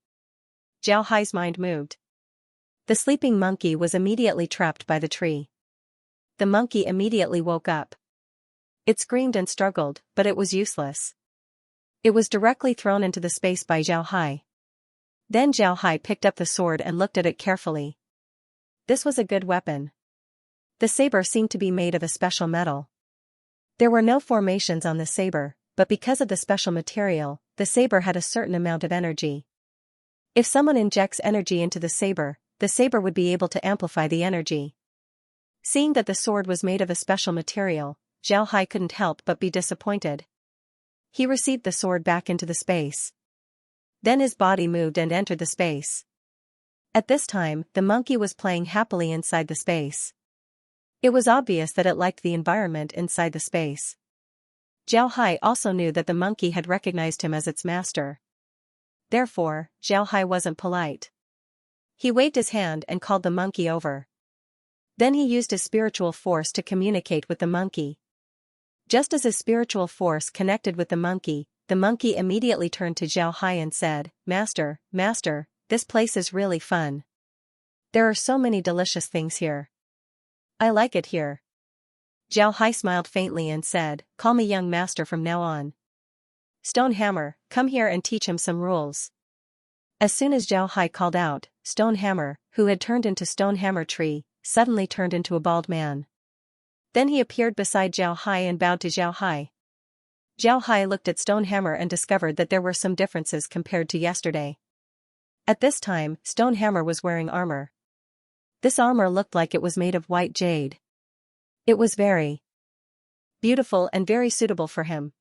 Zhao Hai's mind moved. The sleeping monkey was immediately trapped by the tree. The monkey immediately woke up. It screamed and struggled, but it was useless. It was directly thrown into the space by Zhao Hai. Then Zhao Hai picked up the sword and looked at it carefully. This was a good weapon. The saber seemed to be made of a special metal. There were no formations on the saber, but because of the special material, the saber had a certain amount of energy. If someone injects energy into the saber would be able to amplify the energy. Seeing that the sword was made of a special material, Zhao Hai couldn't help but be disappointed. He received the sword back into the space. Then his body moved and entered the space. At this time, the monkey was playing happily inside the space. It was obvious that it liked the environment inside the space. Zhao Hai also knew that the monkey had recognized him as its master. Therefore, Zhao Hai wasn't polite. He waved his hand and called the monkey over. Then he used his spiritual force to communicate with the monkey. Just as his spiritual force connected with the monkey immediately turned to Zhao Hai and said, Master, this place is really fun. There are so many delicious things here. I like it here. Zhao Hai smiled faintly and said, Call me young master from now on. Stonehammer, come here and teach him some rules. As soon as Zhao Hai called out, Stonehammer, who had turned into Stonehammer Tree, suddenly turned into a bald man. Then he appeared beside Zhao Hai and bowed to Zhao Hai. Zhao Hai looked at Stonehammer and discovered that there were some differences compared to yesterday. At this time, Stonehammer was wearing armor. This armor looked like it was made of white jade. It was very beautiful and very suitable for him.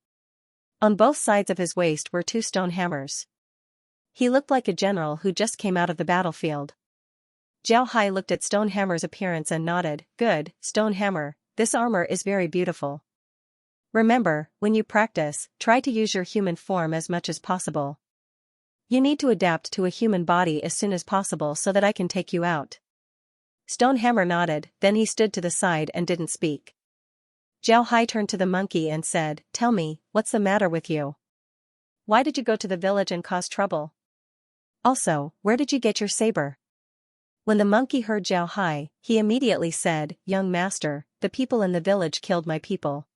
On both sides of his waist were 2 stone hammers. He looked like a general who just came out of the battlefield. Zhao Hai looked at Stonehammer's appearance and nodded, Good, Stonehammer, this armor is very beautiful. Remember, when you practice, try to use your human form as much as possible. You need to adapt to a human body as soon as possible so that I can take you out. Stonehammer nodded, then he stood to the side and didn't speak. Zhao Hai turned to the monkey and said, Tell me, what's the matter with you? Why did you go to the village and cause trouble? Also, where did you get your saber? When the monkey heard Zhao Hai, he immediately said, Young master, the people in the village killed my people.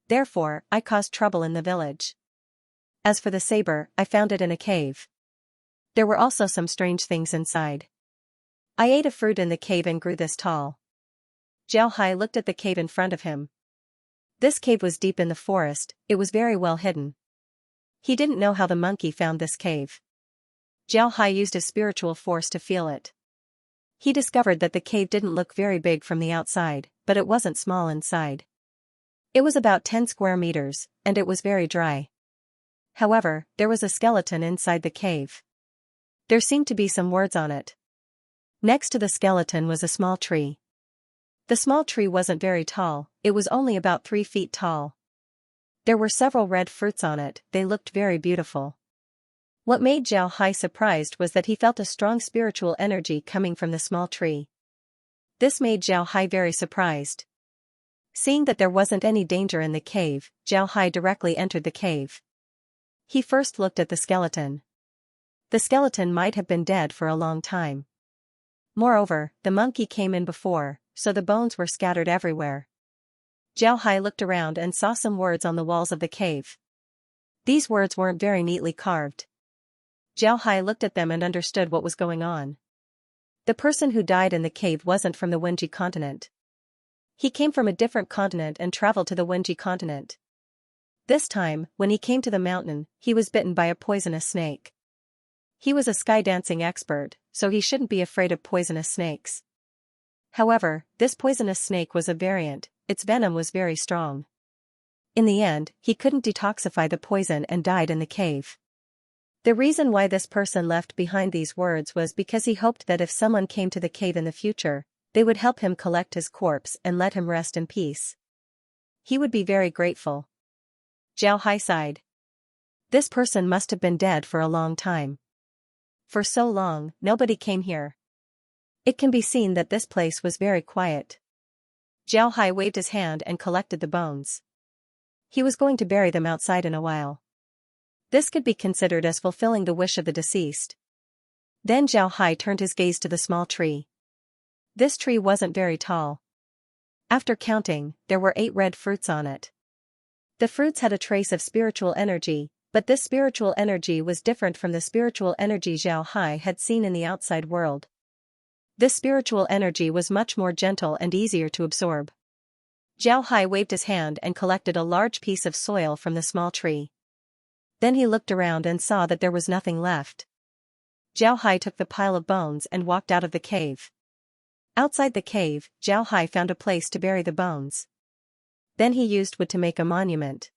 Therefore, I caused trouble in the village. As for the saber, I found it in a cave. There were also some strange things inside. I ate a fruit in the cave and grew this tall. Zhao Hai looked at the cave in front of him. This cave was deep in the forest, it was very well hidden. He didn't know how the monkey found this cave. Zhao Hai used his spiritual force to feel it. He discovered that the cave didn't look very big from the outside, but it wasn't small inside. It was about 10 square meters, and it was very dry. However, there was a skeleton inside the cave. There seemed to be some words on it. Next to the skeleton was a small tree. The small tree wasn't very tall, it was only about 3 feet tall. There were several red fruits on it, they looked very beautiful. What made Zhao Hai surprised was that he felt a strong spiritual energy coming from the small tree. This made Zhao Hai very surprised. Seeing that there wasn't any danger in the cave, Zhao Hai directly entered the cave. He first looked at the skeleton. The skeleton might have been dead for a long time. Moreover, the monkey came in before, so the bones were scattered everywhere. Zhao Hai looked around and saw some words on the walls of the cave. These words weren't very neatly carved. Zhao Hai looked at them and understood what was going on. The person who died in the cave wasn't from the Wenji continent. He came from a different continent and traveled to the Wenji continent. This time, when he came to the mountain, he was bitten by a poisonous snake. He was a sky dancing expert, so he shouldn't be afraid of poisonous snakes. However, this poisonous snake was a variant, its venom was very strong. In the end, he couldn't detoxify the poison and died in the cave. The reason why this person left behind these words was because he hoped that if someone came to the cave in the future, they would help him collect his corpse and let him rest in peace. He would be very grateful. Zhao Hai sighed. This person must have been dead for a long time. For so long, nobody came here. It can be seen that this place was very quiet. Zhao Hai waved his hand and collected the bones. He was going to bury them outside in a while. This could be considered as fulfilling the wish of the deceased. Then Zhao Hai turned his gaze to the small tree. This tree wasn't very tall. After counting, there were 8 red fruits on it. The fruits had a trace of spiritual energy, but this spiritual energy was different from the spiritual energy Zhao Hai had seen in the outside world. This spiritual energy was much more gentle and easier to absorb. Zhao Hai waved his hand and collected a large piece of soil from the small tree. Then he looked around and saw that there was nothing left. Zhao Hai took the pile of bones and walked out of the cave. Outside the cave, Zhao Hai found a place to bury the bones. Then he used wood to make a monument.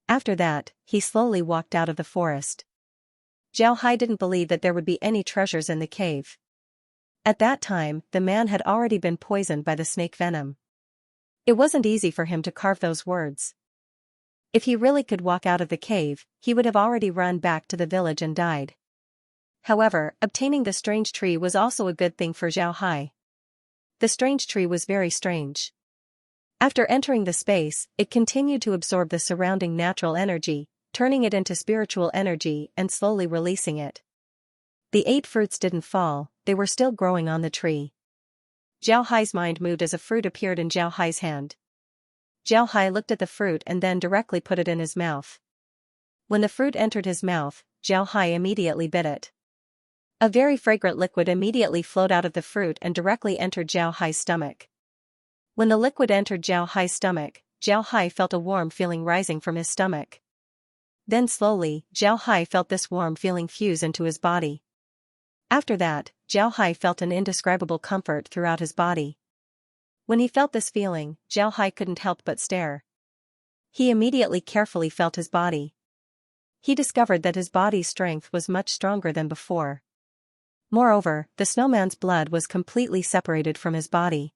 After that, he slowly walked out of the forest. Zhao Hai didn't believe that there would be any treasures in the cave. At that time, the man had already been poisoned by the snake venom. It wasn't easy for him to carve those words. If he really could walk out of the cave, he would have already run back to the village and died. However, obtaining the strange tree was also a good thing for Zhao Hai. The strange tree was very strange. After entering the space, it continued to absorb the surrounding natural energy, turning it into spiritual energy and slowly releasing it. The 8 fruits didn't fall, they were still growing on the tree. Zhao Hai's mind moved as a fruit appeared in Zhao Hai's hand. Zhao Hai looked at the fruit and then directly put it in his mouth. When the fruit entered his mouth, Zhao Hai immediately bit it. A very fragrant liquid immediately flowed out of the fruit and directly entered Zhao Hai's stomach. When the liquid entered Zhao Hai's stomach, Zhao Hai felt a warm feeling rising from his stomach. Then slowly, Zhao Hai felt this warm feeling fuse into his body. After that, Zhao Hai felt an indescribable comfort throughout his body. When he felt this feeling, Zhao Hai couldn't help but stare. He immediately carefully felt his body. He discovered that his body's strength was much stronger than before. Moreover, the snowman's blood was completely separated from his body.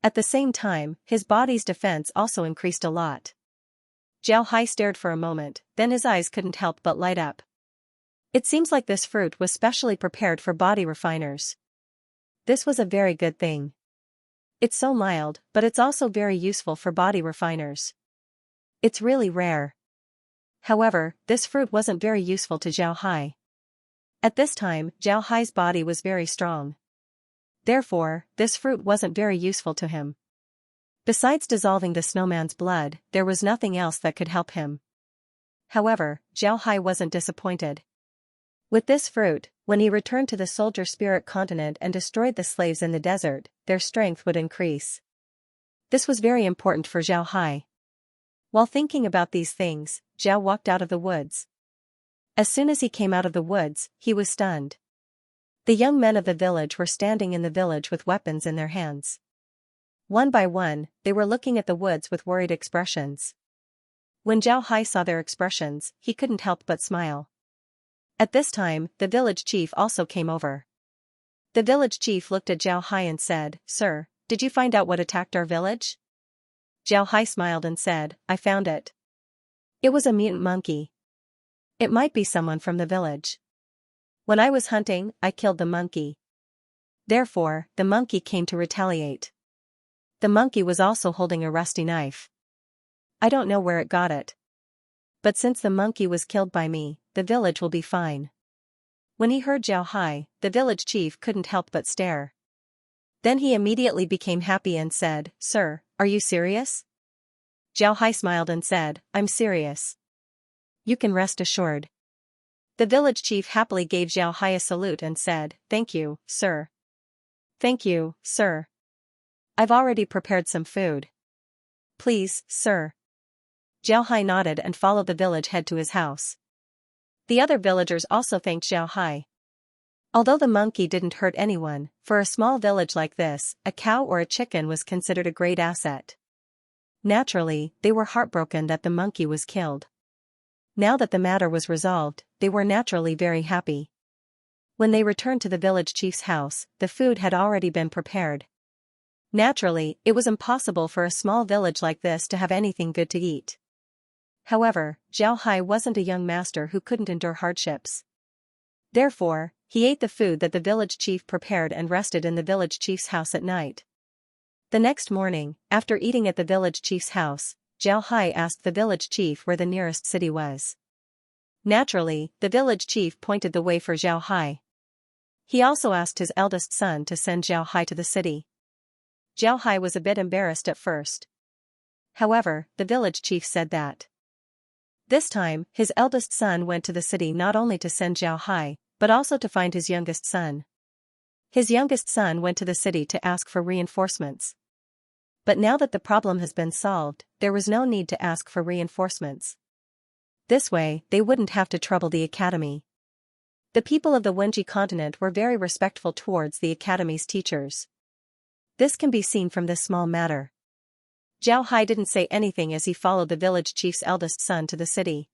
At the same time, his body's defense also increased a lot. Zhao Hai stared for a moment, then his eyes couldn't help but light up. It seems like this fruit was specially prepared for body refiners. This was a very good thing. It's so mild, but it's also very useful for body refiners. It's really rare. However, this fruit wasn't very useful to Zhao Hai. At this time, Zhao Hai's body was very strong. Therefore, this fruit wasn't very useful to him. Besides dissolving the snowman's blood, there was nothing else that could help him. However, Zhao Hai wasn't disappointed. With this fruit, when he returned to the soldier spirit continent and destroyed the slaves in the desert, their strength would increase. This was very important for Zhao Hai. While thinking about these things, Zhao walked out of the woods. As soon as he came out of the woods, he was stunned. The young men of the village were standing in the village with weapons in their hands. One by one, they were looking at the woods with worried expressions. When Zhao Hai saw their expressions, he couldn't help but smile. At this time, the village chief also came over. The village chief looked at Zhao Hai and said, "Sir, did you find out what attacked our village?" Zhao Hai smiled and said, "I found it. It was a mutant monkey. It might be someone from the village. When I was hunting, I killed the monkey. Therefore, the monkey came to retaliate. The monkey was also holding a rusty knife. I don't know where it got it. But since the monkey was killed by me, the village will be fine." When he heard Zhao Hai, the village chief couldn't help but stare. Then he immediately became happy and said, "Sir, are you serious?" Zhao Hai smiled and said, "I'm serious. You can rest assured." The village chief happily gave Zhao Hai a salute and said, "Thank you, sir." "Thank you, sir. I've already prepared some food. Please, sir." Zhao Hai nodded and followed the village head to his house. The other villagers also thanked Zhao Hai. Although the monkey didn't hurt anyone, for a small village like this, a cow or a chicken was considered a great asset. Naturally, they were heartbroken that the monkey was killed. Now that the matter was resolved, they were naturally very happy. When they returned to the village chief's house, the food had already been prepared. Naturally, it was impossible for a small village like this to have anything good to eat. However, Zhao Hai wasn't a young master who couldn't endure hardships. Therefore, he ate the food that the village chief prepared and rested in the village chief's house at night. The next morning, after eating at the village chief's house, Zhao Hai asked the village chief where the nearest city was. Naturally, the village chief pointed the way for Zhao Hai. He also asked his eldest son to send Zhao Hai to the city. Zhao Hai was a bit embarrassed at first. However, the village chief said that. This time, his eldest son went to the city not only to send Zhao Hai, but also to find his youngest son. His youngest son went to the city to ask for reinforcements. But now that the problem has been solved, there was no need to ask for reinforcements. This way, they wouldn't have to trouble the academy. The people of the Wenji continent were very respectful towards the academy's teachers. This can be seen from this small matter. Zhao Hai didn't say anything as he followed the village chief's eldest son to the city.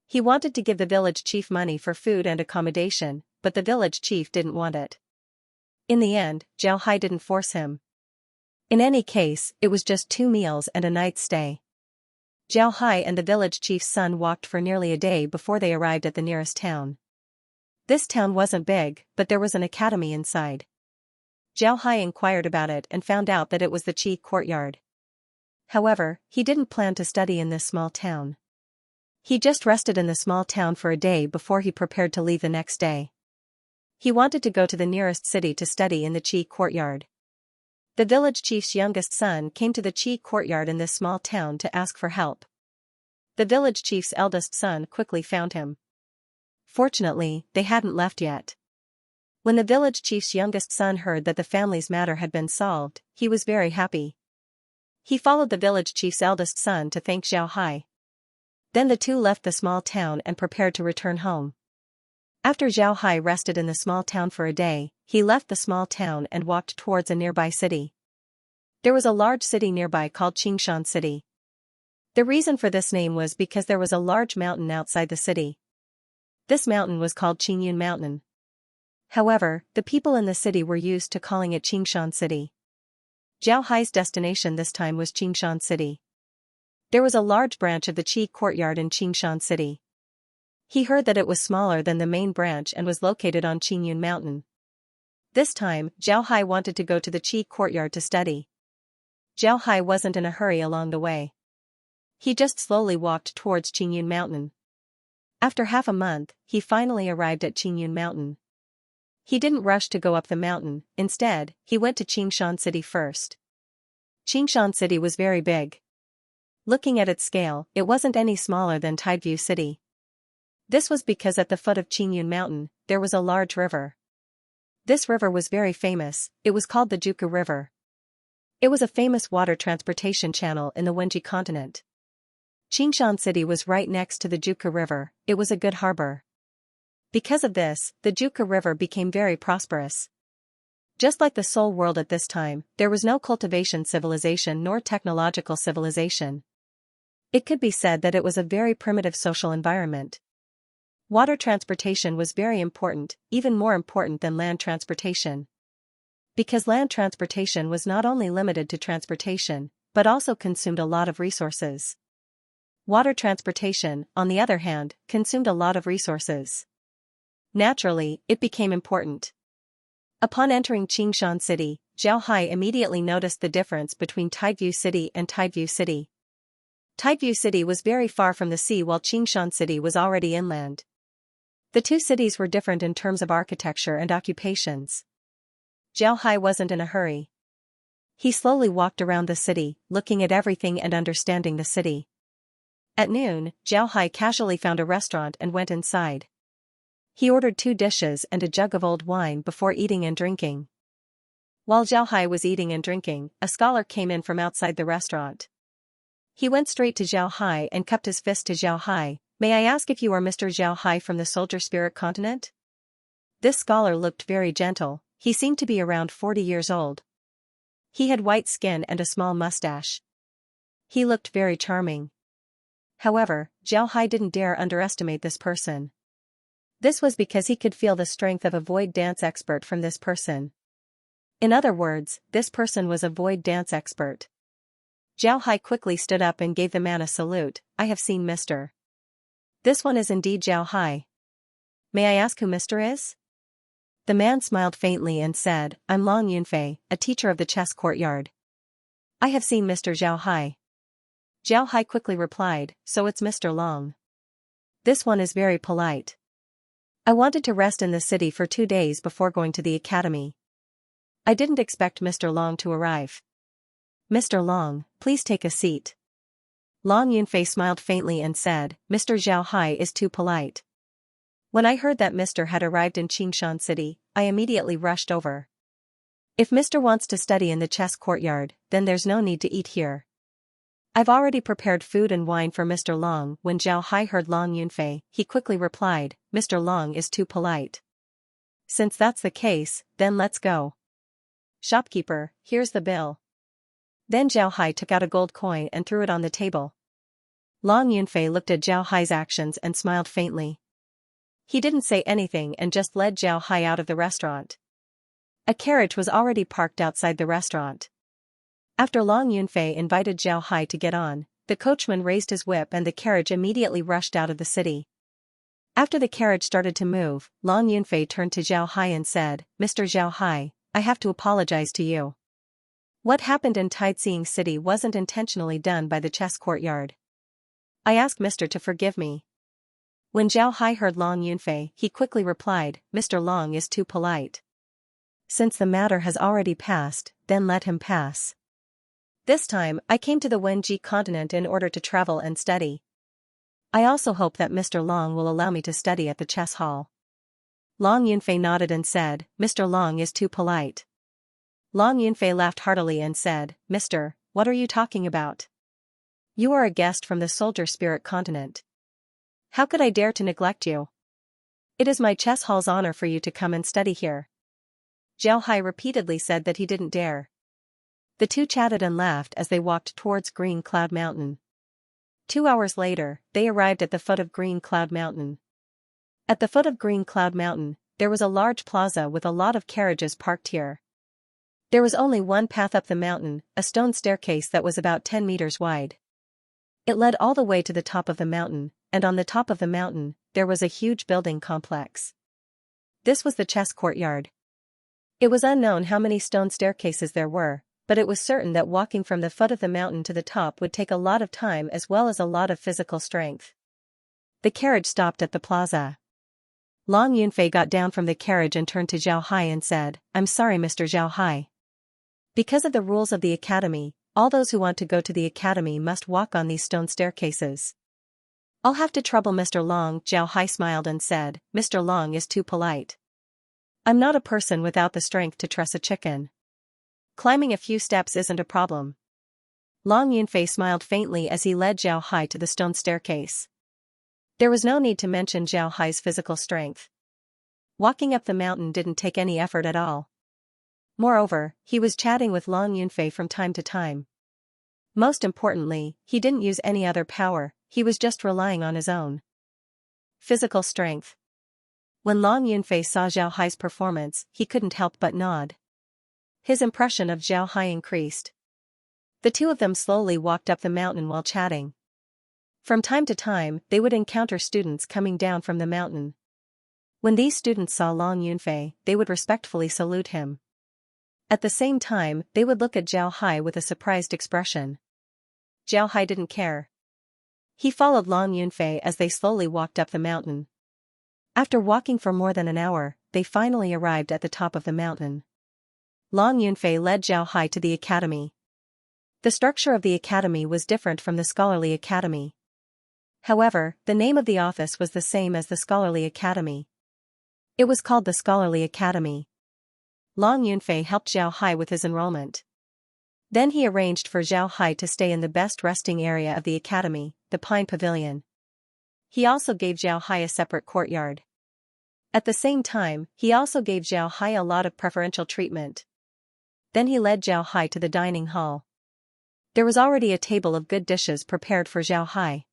He wanted to give the village chief money for food and accommodation, but the village chief didn't want it. In the end, Zhao Hai didn't force him. In any case, it was just 2 meals and a night's stay. Zhao Hai and the village chief's son walked for nearly a day before they arrived at the nearest town. This town wasn't big, but there was an academy inside. Zhao Hai inquired about it and found out that it was the Qi courtyard. However, he didn't plan to study in this small town. He just rested in the small town for a day before he prepared to leave the next day. He wanted to go to the nearest city to study in the Qi courtyard. The village chief's youngest son came to the Qi courtyard in this small town to ask for help. The village chief's eldest son quickly found him. Fortunately, they hadn't left yet. When the village chief's youngest son heard that the family's matter had been solved, he was very happy. He followed the village chief's eldest son to thank Zhao Hai. Then the two left the small town and prepared to return home. After Zhao Hai rested in the small town for a day, he left the small town and walked towards a nearby city. There was a large city nearby called Xianxia City. The reason for this name was because there was a large mountain outside the city. This mountain was called Qingyun Mountain. However, the people in the city were used to calling it Xianxia City. Zhao Hai's destination this time was Xianxia City. There was a large branch of the Qi courtyard in Xianxia City. He heard that it was smaller than the main branch and was located on Qingyun Mountain. This time, Zhao Hai wanted to go to the Qi courtyard to study. Zhao Hai wasn't in a hurry along the way. He just slowly walked towards Qingyun Mountain. After half a month, he finally arrived at Qingyun Mountain. He didn't rush to go up the mountain, instead, he went to Xianxia City first. Xianxia City was very big. Looking at its scale, it wasn't any smaller than Tideview City. This was because at the foot of Qingyun Mountain, there was a large river. This river was very famous, it was called the Juku River. It was a famous water transportation channel in the Wenji continent. Xianxia City was right next to the Juku River, it was a good harbor. Because of this, the Juku River became very prosperous. Just like the Soul world at this time, there was no cultivation civilization nor technological civilization. It could be said that it was a very primitive social environment. Water transportation was very important, even more important than land transportation. Because land transportation was not only limited to transportation, but also consumed a lot of resources. Water transportation, on the other hand, consumed a lot of resources. Naturally, it became important. Upon entering Xianxia City, Zhao Hai immediately noticed the difference between Tideview City and Tideview City. Tideview City was very far from the sea while Xianxia City was already inland. The two cities were different in terms of architecture and occupations. Zhao Hai wasn't in a hurry. He slowly walked around the city, looking at everything and understanding the city. At noon, Zhao Hai casually found a restaurant and went inside. He ordered 2 dishes and a jug of old wine before eating and drinking. While Zhao Hai was eating and drinking, a scholar came in from outside the restaurant. He went straight to Zhao Hai and cupped his fist to Zhao Hai. May I ask if you are Mr. Zhao Hai from the Soldier Spirit continent? This scholar looked very gentle, he seemed to be around 40 years old. He had white skin and a small mustache. He looked very charming. However, Zhao Hai didn't dare underestimate this person. This was because he could feel the strength of a void dance expert from this person. In other words, this person was a void dance expert. Zhao Hai quickly stood up and gave the man a salute. I have seen Mr. This one is indeed Zhao Hai. May I ask who Mr. is? The man smiled faintly and said, I'm Long Yunfei, a teacher of the chess courtyard. I have seen Mr. Zhao Hai. Zhao Hai quickly replied, so it's Mr. Long. This one is very polite. I wanted to rest in the city for 2 days before going to the academy. I didn't expect Mr. Long to arrive. Mr. Long, please take a seat. Long Yunfei smiled faintly and said, Mr. Zhao Hai is too polite. When I heard that Mr. had arrived in Qingshan City, I immediately rushed over. If Mr. wants to study in the chess courtyard, then there's no need to eat here. I've already prepared food and wine for Mr. Long. When Zhao Hai heard Long Yunfei, he quickly replied, Mr. Long is too polite. Since that's the case, then let's go. Shopkeeper, here's the bill. Then Zhao Hai took out a gold coin and threw it on the table. Long Yunfei looked at Zhao Hai's actions and smiled faintly. He didn't say anything and just led Zhao Hai out of the restaurant. A carriage was already parked outside the restaurant. After Long Yunfei invited Zhao Hai to get on, the coachman raised his whip and the carriage immediately rushed out of the city. After the carriage started to move, Long Yunfei turned to Zhao Hai and said, Mr. Zhao Hai, I have to apologize to you. What happened in Tideseeing City wasn't intentionally done by the chess courtyard. I ask Mr. to forgive me. When Zhao Hai heard Long Yunfei, he quickly replied, Mr. Long is too polite. Since the matter has already passed, then let him pass. This time, I came to the Wenji continent in order to travel and study. I also hope that Mr. Long will allow me to study at the chess hall. Long Yunfei nodded and said, Mr. Long is too polite. Long Yunfei laughed heartily and said, Mister, what are you talking about? You are a guest from the Soldier Spirit continent. How could I dare to neglect you? It is my chess hall's honor for you to come and study here. Zhao Hai repeatedly said that he didn't dare. The two chatted and laughed as they walked towards Green Cloud Mountain. 2 hours later, they arrived at the foot of Green Cloud Mountain. At the foot of Green Cloud Mountain, there was a large plaza with a lot of carriages parked here. There was only one path up the mountain, a stone staircase that was about 10 meters wide. It led all the way to the top of the mountain, and on the top of the mountain, there was a huge building complex. This was the chess courtyard. It was unknown how many stone staircases there were, but it was certain that walking from the foot of the mountain to the top would take a lot of time as well as a lot of physical strength. The carriage stopped at the plaza. Long Yunfei got down from the carriage and turned to Zhao Hai and said, I'm sorry Mr. Zhao Hai. Because of the rules of the academy, all those who want to go to the academy must walk on these stone staircases. I'll have to trouble Mr. Long. Zhao Hai smiled and said, Mr. Long is too polite. I'm not a person without the strength to truss a chicken. Climbing a few steps isn't a problem. Long Yunfei smiled faintly as he led Zhao Hai to the stone staircase. There was no need to mention Zhao Hai's physical strength. Walking up the mountain didn't take any effort at all. Moreover, he was chatting with Long Yunfei from time to time. Most importantly, he didn't use any other power, he was just relying on his own physical strength. When Long Yunfei saw Zhao Hai's performance, he couldn't help but nod. His impression of Zhao Hai increased. The two of them slowly walked up the mountain while chatting. From time to time, they would encounter students coming down from the mountain. When these students saw Long Yunfei, they would respectfully salute him. At the same time, they would look at Zhao Hai with a surprised expression. Zhao Hai didn't care. He followed Long Yunfei as they slowly walked up the mountain. After walking for more than an hour, they finally arrived at the top of the mountain. Long Yunfei led Zhao Hai to the academy. The structure of the academy was different from the scholarly academy. However, the name of the office was the same as the scholarly academy. It was called the Scholarly Academy. Long Yunfei helped Zhao Hai with his enrollment. Then he arranged for Zhao Hai to stay in the best resting area of the academy, the Pine Pavilion. He also gave Zhao Hai a separate courtyard. At the same time, he also gave Zhao Hai a lot of preferential treatment. Then he led Zhao Hai to the dining hall. There was already a table of good dishes prepared for Zhao Hai.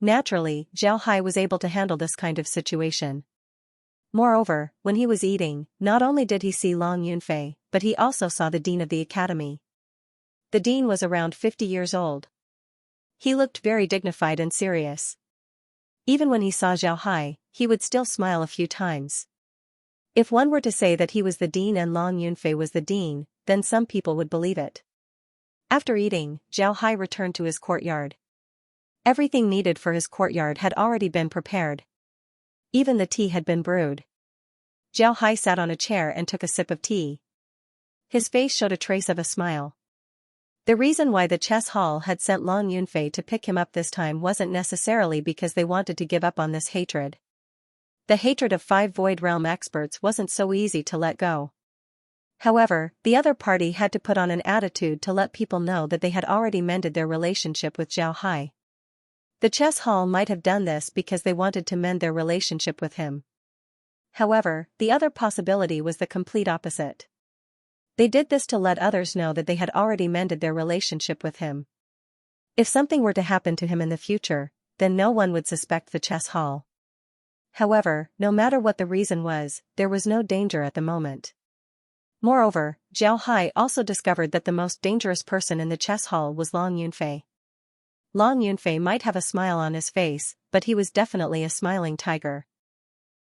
Naturally, Zhao Hai was able to handle this kind of situation. Moreover, when he was eating, not only did he see Long Yunfei, but he also saw the dean of the academy. The dean was around 50 years old. He looked very dignified and serious. Even when he saw Zhao Hai, he would still smile a few times. If one were to say that he was the dean and Long Yunfei was the dean, then some people would believe it. After eating, Zhao Hai returned to his courtyard. Everything needed for his courtyard had already been prepared. Even the tea had been brewed. Zhao Hai sat on a chair and took a sip of tea. His face showed a trace of a smile. The reason why the chess hall had sent Long Yunfei to pick him up this time wasn't necessarily because they wanted to give up on this hatred. The hatred of 5 Void Realm experts wasn't so easy to let go. However, the other party had to put on an attitude to let people know that they had already mended their relationship with Zhao Hai. The chess hall might have done this because they wanted to mend their relationship with him. However, the other possibility was the complete opposite. They did this to let others know that they had already mended their relationship with him. If something were to happen to him in the future, then no one would suspect the chess hall. However, no matter what the reason was, there was no danger at the moment. Moreover, Zhao Hai also discovered that the most dangerous person in the chess hall was Long Yunfei. Long Yunfei might have a smile on his face, but he was definitely a smiling tiger.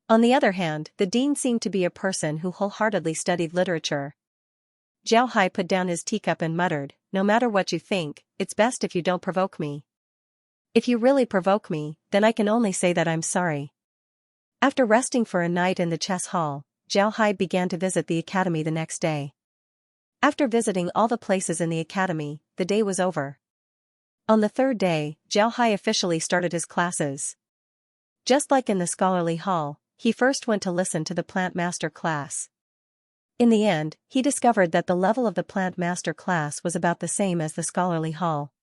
On the other hand, the dean seemed to be a person who wholeheartedly studied literature. Zhao Hai put down his teacup and muttered, "No matter what you think, it's best if you don't provoke me. If you really provoke me, then I can only say that I'm sorry." After resting for a night in the chess hall, Zhao Hai began to visit the academy the next day. After visiting all the places in the academy, the day was over. On the 3rd day, Zhao Hai officially started his classes. Just like in the scholarly hall, he first went to listen to the plant master class. In the end, he discovered that the level of the plant master class was about the same as the scholarly hall.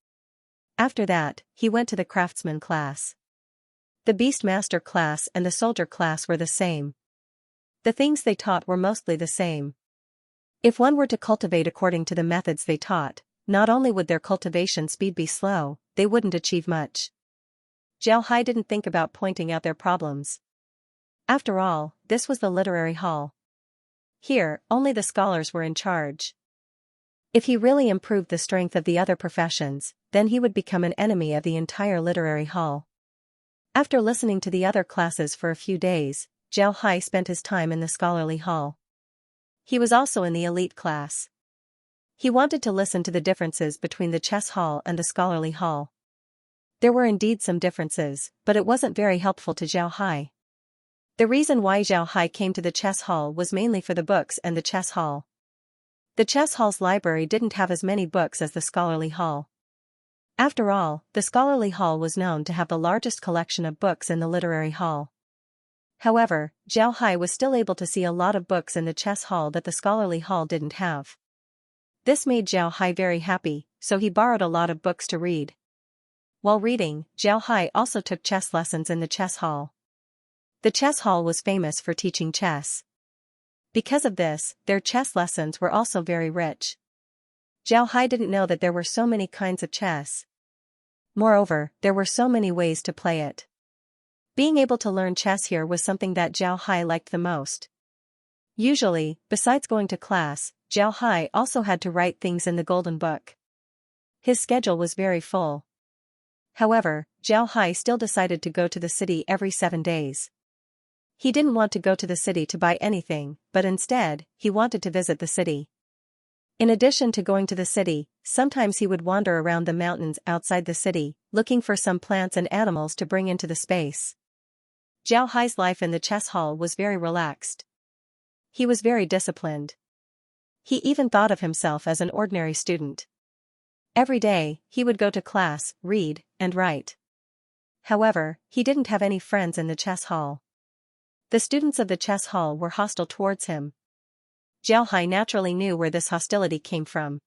After that, he went to the craftsman class. The beast master class and the soldier class were the same. The things they taught were mostly the same. If one were to cultivate according to the methods they taught, not only would their cultivation speed be slow, they wouldn't achieve much. Zhao Hai didn't think about pointing out their problems. After all, this was the literary hall. Here, only the scholars were in charge. If he really improved the strength of the other professions, then he would become an enemy of the entire literary hall. After listening to the other classes for a few days, Zhao Hai spent his time in the scholarly hall. He was also in the elite class. He wanted to listen to the differences between the chess hall and the scholarly hall. There were indeed some differences, but it wasn't very helpful to Zhao Hai. The reason why Zhao Hai came to the chess hall was mainly for the books and the chess hall. The chess hall's library didn't have as many books as the scholarly hall. After all, the scholarly hall was known to have the largest collection of books in the literary hall. However, Zhao Hai was still able to see a lot of books in the chess hall that the scholarly hall didn't have. This made Zhao Hai very happy, so he borrowed a lot of books to read. While reading, Zhao Hai also took chess lessons in the chess hall. The chess hall was famous for teaching chess. Because of this, their chess lessons were also very rich. Zhao Hai didn't know that there were so many kinds of chess. Moreover, there were so many ways to play it. Being able to learn chess here was something that Zhao Hai liked the most. Usually, besides going to class, Zhao Hai also had to write things in the Golden Book. His schedule was very full. However, Zhao Hai still decided to go to the city every 7 days. He didn't want to go to the city to buy anything, but instead, he wanted to visit the city. In addition to going to the city, sometimes he would wander around the mountains outside the city, looking for some plants and animals to bring into the space. Zhao Hai's life in the chess hall was very relaxed. He was very disciplined. He even thought of himself as an ordinary student. Every day, he would go to class, read, and write. However, he didn't have any friends in the chess hall. The students of the chess hall were hostile towards him. Zhao Hai naturally knew where this hostility came from.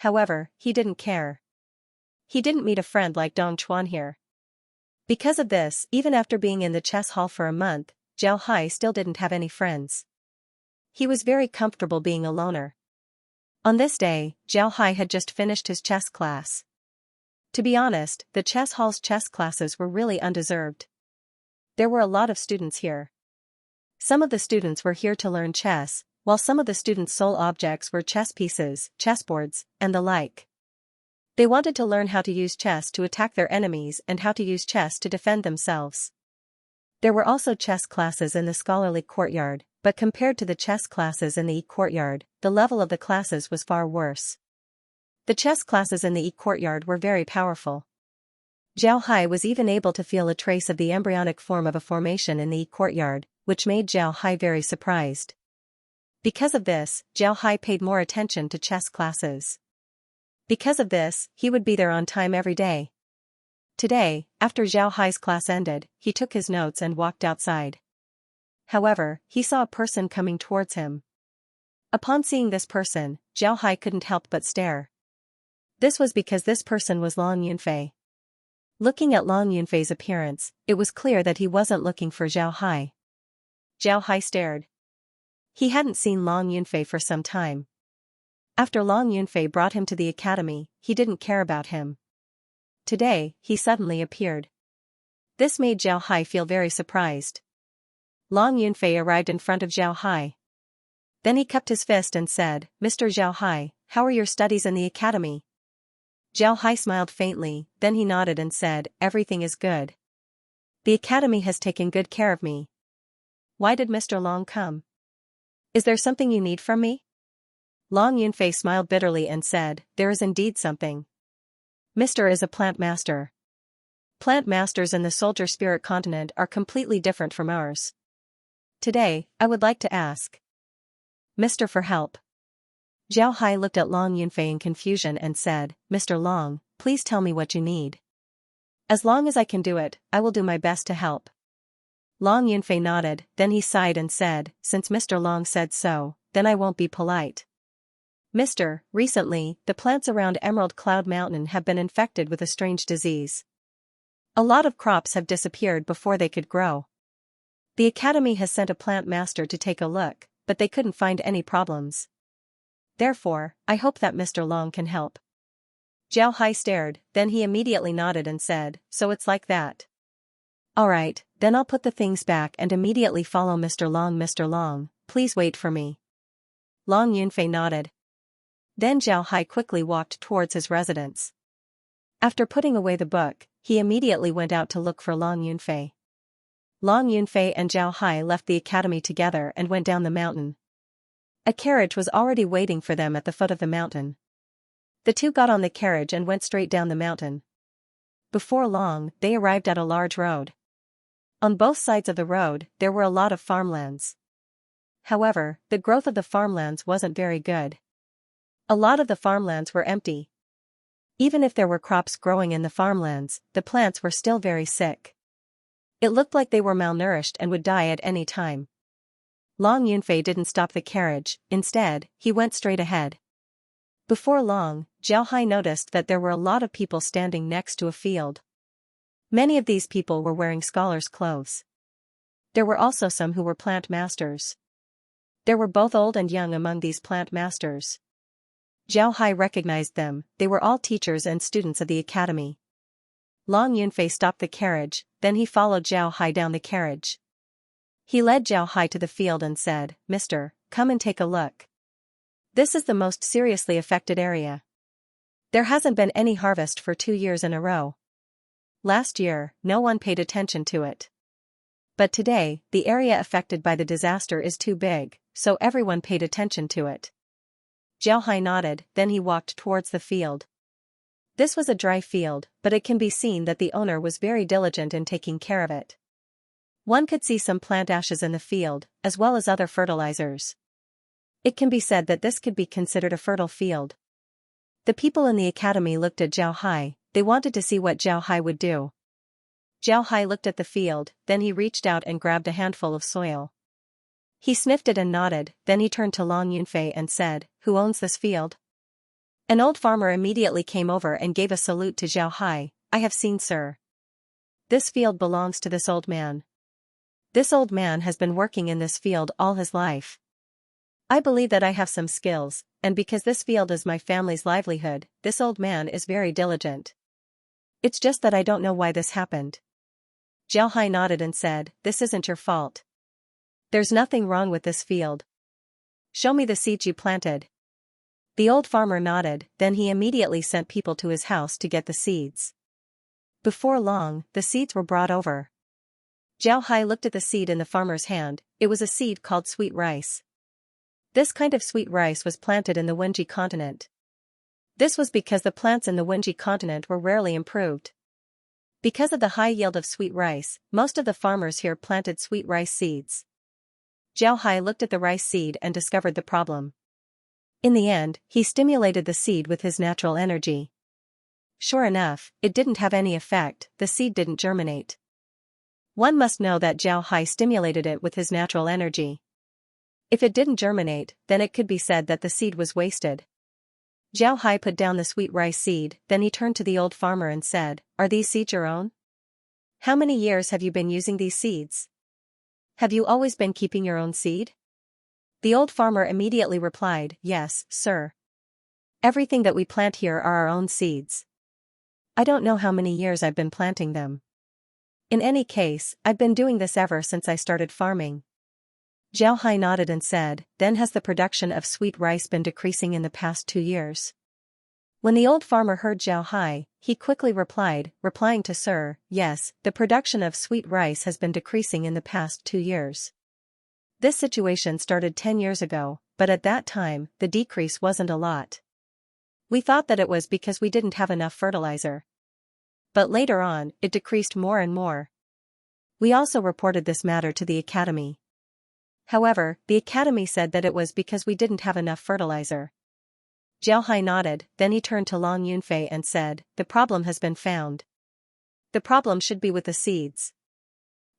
However, he didn't care. He didn't meet a friend like Dong Chuan here. Because of this, even after being in the chess hall for a month, Zhao Hai still didn't have any friends. He was very comfortable being a loner. On this day, Zhao Hai had just finished his chess class. To be honest, the chess hall's chess classes were really undeserved. There were a lot of students here. Some of the students were here to learn chess, while some of the students' sole objects were chess pieces, chessboards, and the like. They wanted to learn how to use chess to attack their enemies and how to use chess to defend themselves. There were also chess classes in the scholarly courtyard, but compared to the chess classes in the e-courtyard, the level of the classes was far worse. The chess classes in the e-courtyard were very powerful. Zhao Hai was even able to feel a trace of the embryonic form of a formation in the e-courtyard, which made Zhao Hai very surprised. Because of this, Zhao Hai paid more attention to chess classes. Because of this, he would be there on time every day. Today, after Zhao Hai's class ended, he took his notes and walked outside. However, he saw a person coming towards him. Upon seeing this person, Zhao Hai couldn't help but stare. This was because this person was Long Yunfei. Looking at Long Yunfei's appearance, it was clear that he wasn't looking for Zhao Hai. Zhao Hai stared. He hadn't seen Long Yunfei for some time. After Long Yunfei brought him to the academy, he didn't care about him. Today, he suddenly appeared. This made Zhao Hai feel very surprised. Long Yunfei arrived in front of Zhao Hai. Then he cupped his fist and said, "Mr. Zhao Hai, how are your studies in the academy?" Zhao Hai smiled faintly, then he nodded and said, "Everything is good. The academy has taken good care of me." "Why did Mr. Long come? Is there something you need from me?" Long Yunfei smiled bitterly and said, "There is indeed something. Mr. is a plant master. Plant masters in the soldier spirit continent are completely different from ours. Today, I would like to ask Mr. for help." Zhao Hai looked at Long Yunfei in confusion and said, "Mr. Long, please tell me what you need. As long as I can do it, I will do my best to help." Long Yunfei nodded, then he sighed and said, "Since Mr. Long said so, then I won't be polite. Mr. Recently, the plants around Emerald Cloud Mountain have been infected with a strange disease. A lot of crops have disappeared before they could grow. The academy has sent a plant master to take a look, but they couldn't find any problems. Therefore, I hope that Mr. Long can help." Zhao Hai stared, then he immediately nodded and said, "So it's like that. Alright, then I'll put the things back and immediately follow Mr. Long. Mr. Long, please wait for me." Long Yunfei nodded. Then Zhao Hai quickly walked towards his residence. After putting away the book, he immediately went out to look for Long Yunfei. Long Yunfei and Zhao Hai left the academy together and went down the mountain. A carriage was already waiting for them at the foot of the mountain. The two got on the carriage and went straight down the mountain. Before long, they arrived at a large road. On both sides of the road, there were a lot of farmlands. However, the growth of the farmlands wasn't very good. A lot of the farmlands were empty. Even if there were crops growing in the farmlands, the plants were still very sick. It looked like they were malnourished and would die at any time. Long Yunfei didn't stop the carriage, instead, he went straight ahead. Before long, Zhao Hai noticed that there were a lot of people standing next to a field. Many of these people were wearing scholars' clothes. There were also some who were plant masters. There were both old and young among these plant masters. Zhao Hai recognized them, they were all teachers and students of the academy. Long Yunfei stopped the carriage, then he followed Zhao Hai down the carriage. He led Zhao Hai to the field and said, "Mister, come and take a look. This is the most seriously affected area. There hasn't been any harvest for 2 years in a row. Last year, no one paid attention to it. But today, the area affected by the disaster is too big, so everyone paid attention to it." Zhao Hai nodded, then he walked towards the field. This was a dry field, but it can be seen that the owner was very diligent in taking care of it. One could see some plant ashes in the field, as well as other fertilizers. It can be said that this could be considered a fertile field. The people in the academy looked at Zhao Hai, they wanted to see what Zhao Hai would do. Zhao Hai looked at the field, then he reached out and grabbed a handful of soil. He sniffed it and nodded, then he turned to Long Yunfei and said, "Who owns this field?" An old farmer immediately came over and gave a salute to Zhao Hai. I have seen, sir. This field belongs to this old man. This old man has been working in this field all his life. I believe that I have some skills, and because this field is my family's livelihood, this old man is very diligent. It's just that I don't know why this happened. Zhao Hai nodded and said, this isn't your fault. There's nothing wrong with this field. Show me the seeds you planted. The old farmer nodded, then he immediately sent people to his house to get the seeds. Before long, the seeds were brought over. Zhao Hai looked at the seed in the farmer's hand. It was a seed called sweet rice. This kind of sweet rice was planted in the Wenji continent. This was because the plants in the Wenji continent were rarely improved. Because of the high yield of sweet rice, most of the farmers here planted sweet rice seeds. Zhao Hai looked at the rice seed and discovered the problem. In the end, he stimulated the seed with his natural energy. Sure enough, it didn't have any effect, the seed didn't germinate. One must know that Zhao Hai stimulated it with his natural energy. If it didn't germinate, then it could be said that the seed was wasted. Zhao Hai put down the sweet rice seed, then he turned to the old farmer and said, are these seeds your own? How many years have you been using these seeds? Have you always been keeping your own seed? The old farmer immediately replied, yes, sir. Everything that we plant here are our own seeds. I don't know how many years I've been planting them. In any case, I've been doing this ever since I started farming. Zhao Hai nodded and said, then has the production of sweet rice been decreasing in the past 2 years? When the old farmer heard Zhao Hai, he quickly replied, replying to Sir, yes, the production of sweet rice has been decreasing in the past 2 years. This situation started 10 years ago, but at that time, the decrease wasn't a lot. We thought that it was because we didn't have enough fertilizer. But later on, it decreased more and more. We also reported this matter to the academy. However, the academy said that it was because we didn't have enough fertilizer. Zhao Hai nodded, then he turned to Long Yunfei and said, the problem has been found. The problem should be with the seeds.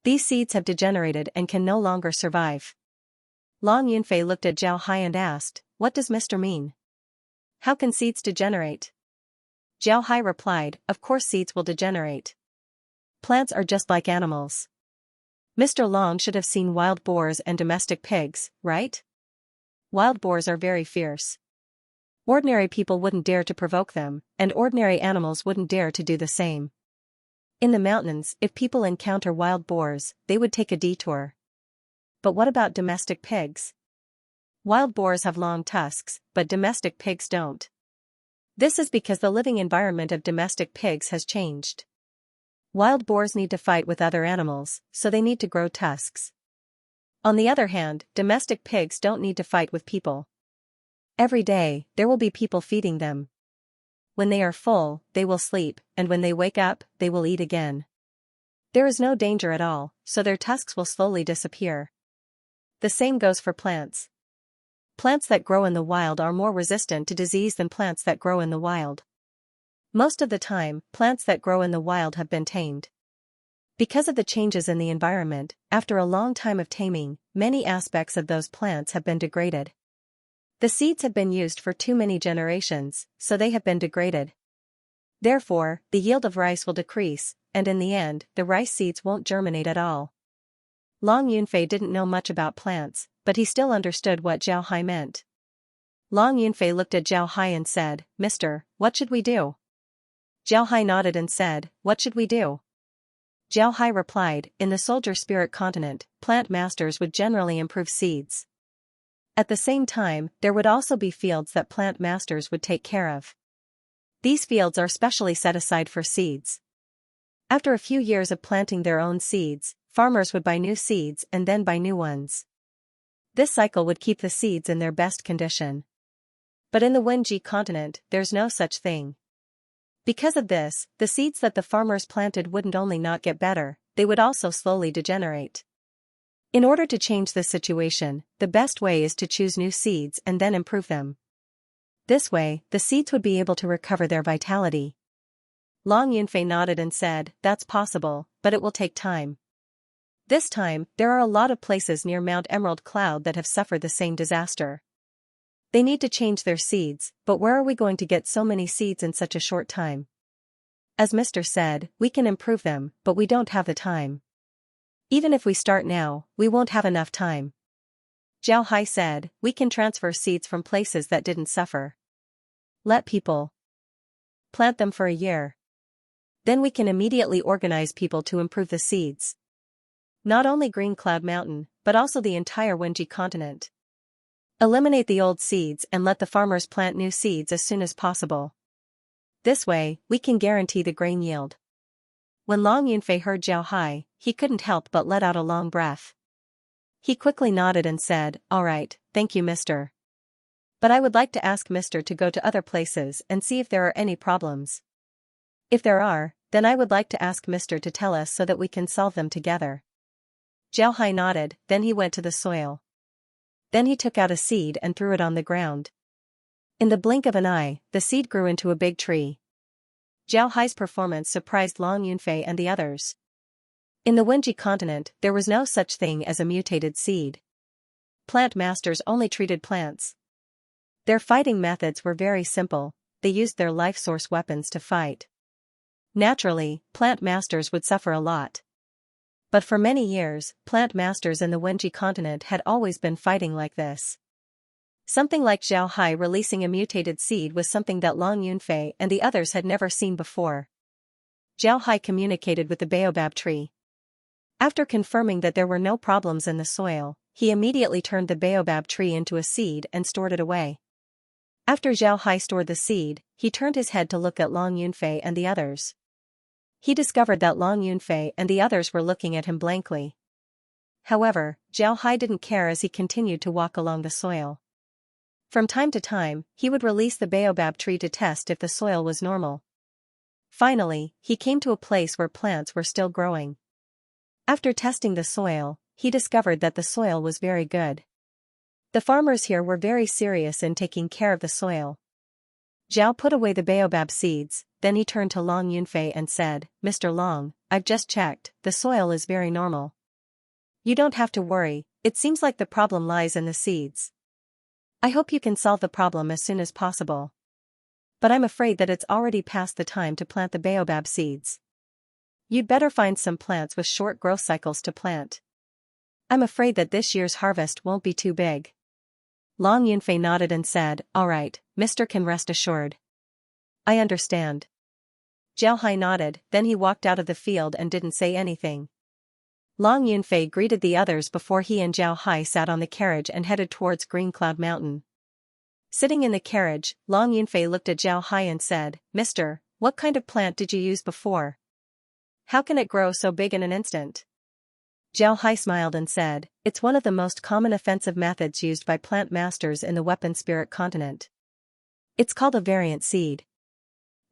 These seeds have degenerated and can no longer survive. Long Yunfei looked at Zhao Hai and asked, what does Mr. mean? How can seeds degenerate? Zhao Hai replied, of course seeds will degenerate. Plants are just like animals. Mr. Long should have seen wild boars and domestic pigs, right? Wild boars are very fierce. Ordinary people wouldn't dare to provoke them, and ordinary animals wouldn't dare to do the same. In the mountains, if people encounter wild boars, they would take a detour. But what about domestic pigs? Wild boars have long tusks, but domestic pigs don't. This is because the living environment of domestic pigs has changed. Wild boars need to fight with other animals, so they need to grow tusks. On the other hand, domestic pigs don't need to fight with people. Every day, there will be people feeding them. When they are full, they will sleep, and when they wake up, they will eat again. There is no danger at all, so their tusks will slowly disappear. The same goes for plants. Plants that grow in the wild are more resistant to disease than plants that grow in the wild. Most of the time, plants that grow in the wild have been tamed. Because of the changes in the environment, after a long time of taming, many aspects of those plants have been degraded. The seeds have been used for too many generations, so they have been degraded. Therefore, the yield of rice will decrease, and in the end, the rice seeds won't germinate at all. Long Yunfei didn't know much about plants, but he still understood what Zhao Hai meant. Long Yunfei looked at Zhao Hai and said, Mister, what should we do? Zhao Hai nodded and said, what should we do? Zhao Hai replied, in the soldier spirit continent, plant masters would generally improve seeds. At the same time, there would also be fields that plant masters would take care of. These fields are specially set aside for seeds. After a few years of planting their own seeds, farmers would buy new seeds and then buy new ones. This cycle would keep the seeds in their best condition. But in the Wenji continent, there's no such thing. Because of this, the seeds that the farmers planted wouldn't only not get better, they would also slowly degenerate. In order to change this situation, the best way is to choose new seeds and then improve them. This way, the seeds would be able to recover their vitality. Long Yunfei nodded and said, that's possible, but it will take time. This time, there are a lot of places near Mount Emerald Cloud that have suffered the same disaster. They need to change their seeds, but where are we going to get so many seeds in such a short time? As Mr. said, we can improve them, but we don't have the time. Even if we start now, we won't have enough time. Zhao Hai said, we can transfer seeds from places that didn't suffer. Let people plant them for a year. Then we can immediately organize people to improve the seeds. Not only Green Cloud Mountain, but also the entire Wenji continent. Eliminate the old seeds and let the farmers plant new seeds as soon as possible. This way, we can guarantee the grain yield. When Long Yunfei heard Zhao Hai, he couldn't help but let out a long breath. He quickly nodded and said, all right, thank you, mister. But I would like to ask mister to go to other places and see if there are any problems. If there are, then I would like to ask mister to tell us so that we can solve them together. Zhao Hai nodded, then he went to the soil. Then he took out a seed and threw it on the ground. In the blink of an eye, the seed grew into a big tree. Zhao Hai's performance surprised Long Yunfei and the others. In the Wenji continent, there was no such thing as a mutated seed. Plant masters only treated plants. Their fighting methods were very simple, they used their life source weapons to fight. Naturally, plant masters would suffer a lot. But for many years, plant masters in the Wenji continent had always been fighting like this. Something like Zhao Hai releasing a mutated seed was something that Long Yunfei and the others had never seen before. Zhao Hai communicated with the baobab tree. After confirming that there were no problems in the soil, he immediately turned the baobab tree into a seed and stored it away. After Zhao Hai stored the seed, he turned his head to look at Long Yunfei and the others. He discovered that Long Yunfei and the others were looking at him blankly. However, Zhao Hai didn't care as he continued to walk along the soil. From time to time, he would release the baobab tree to test if the soil was normal. Finally, he came to a place where plants were still growing. After testing the soil, he discovered that the soil was very good. The farmers here were very serious in taking care of the soil. Zhao put away the baobab seeds, then he turned to Long Yunfei and said, Mr. Long, I've just checked, the soil is very normal. You don't have to worry, it seems like the problem lies in the seeds. I hope you can solve the problem as soon as possible. But I'm afraid that it's already past the time to plant the baobab seeds. You'd better find some plants with short growth cycles to plant. I'm afraid that this year's harvest won't be too big. Long Yunfei nodded and said, all right, mister can rest assured. I understand. Zhao Hai nodded, then he walked out of the field and didn't say anything. Long Yunfei greeted the others before he and Zhao Hai sat on the carriage and headed towards Green Cloud Mountain. Sitting in the carriage, Long Yunfei looked at Zhao Hai and said, Mister, what kind of plant did you use before? How can it grow so big in an instant? Zhao Hai smiled and said, it's one of the most common offensive methods used by plant masters in the weapon spirit continent. It's called a variant seed.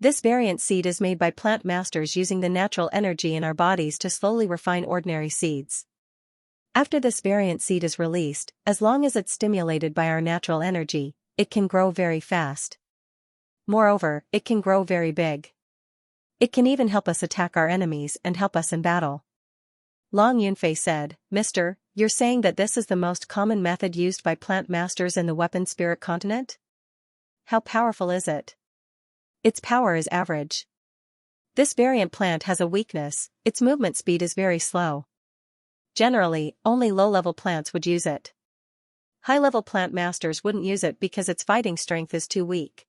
This variant seed is made by plant masters using the natural energy in our bodies to slowly refine ordinary seeds. After this variant seed is released, as long as it's stimulated by our natural energy, it can grow very fast. Moreover, it can grow very big. It can even help us attack our enemies and help us in battle. Long Yunfei said, Mister, you're saying that this is the most common method used by plant masters in the weapon spirit continent? How powerful is it? Its power is average. This variant plant has a weakness, its movement speed is very slow. Generally, only low-level plants would use it. High-level plant masters wouldn't use it because its fighting strength is too weak.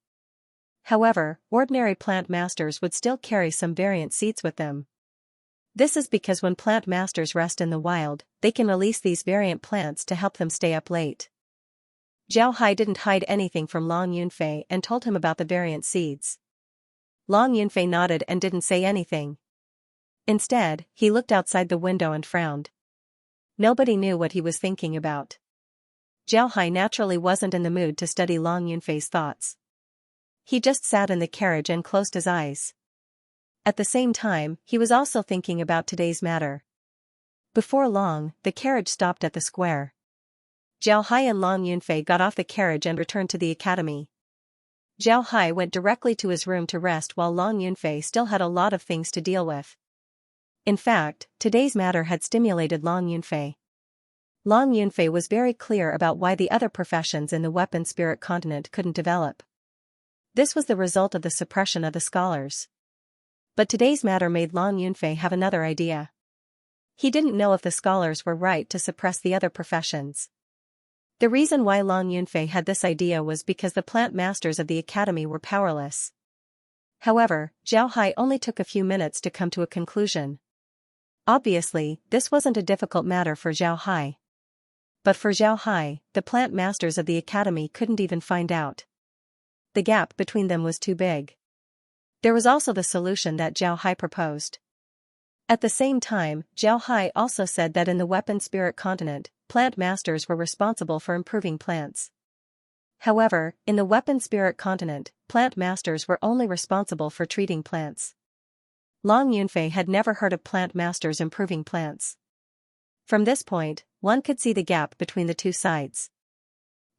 However, ordinary plant masters would still carry some variant seeds with them. This is because when plant masters rest in the wild, they can release these variant plants to help them stay up late. Zhao Hai didn't hide anything from Long Yunfei and told him about the variant seeds. Long Yunfei nodded and didn't say anything. Instead, he looked outside the window and frowned. Nobody knew what he was thinking about. Zhao Hai naturally wasn't in the mood to study Long Yunfei's thoughts. He just sat in the carriage and closed his eyes. At the same time, he was also thinking about today's matter. Before long, the carriage stopped at the square. Zhao Hai and Long Yunfei got off the carriage and returned to the academy. Zhao Hai went directly to his room to rest while Long Yunfei still had a lot of things to deal with. In fact, today's matter had stimulated Long Yunfei. Long Yunfei was very clear about why the other professions in the weapon spirit continent couldn't develop. This was the result of the suppression of the scholars. But today's matter made Long Yunfei have another idea. He didn't know if the scholars were right to suppress the other professions. The reason why Long Yunfei had this idea was because the plant masters of the academy were powerless. However, Zhao Hai only took a few minutes to come to a conclusion. Obviously, this wasn't a difficult matter for Zhao Hai. But for Zhao Hai, the plant masters of the academy couldn't even find out. The gap between them was too big. There was also the solution that Zhao Hai proposed. At the same time, Zhao Hai also said that in the weapon spirit continent, plant masters were responsible for improving plants. However, in the weapon spirit continent, plant masters were only responsible for treating plants. Long Yunfei had never heard of plant masters improving plants. From this point, one could see the gap between the two sides.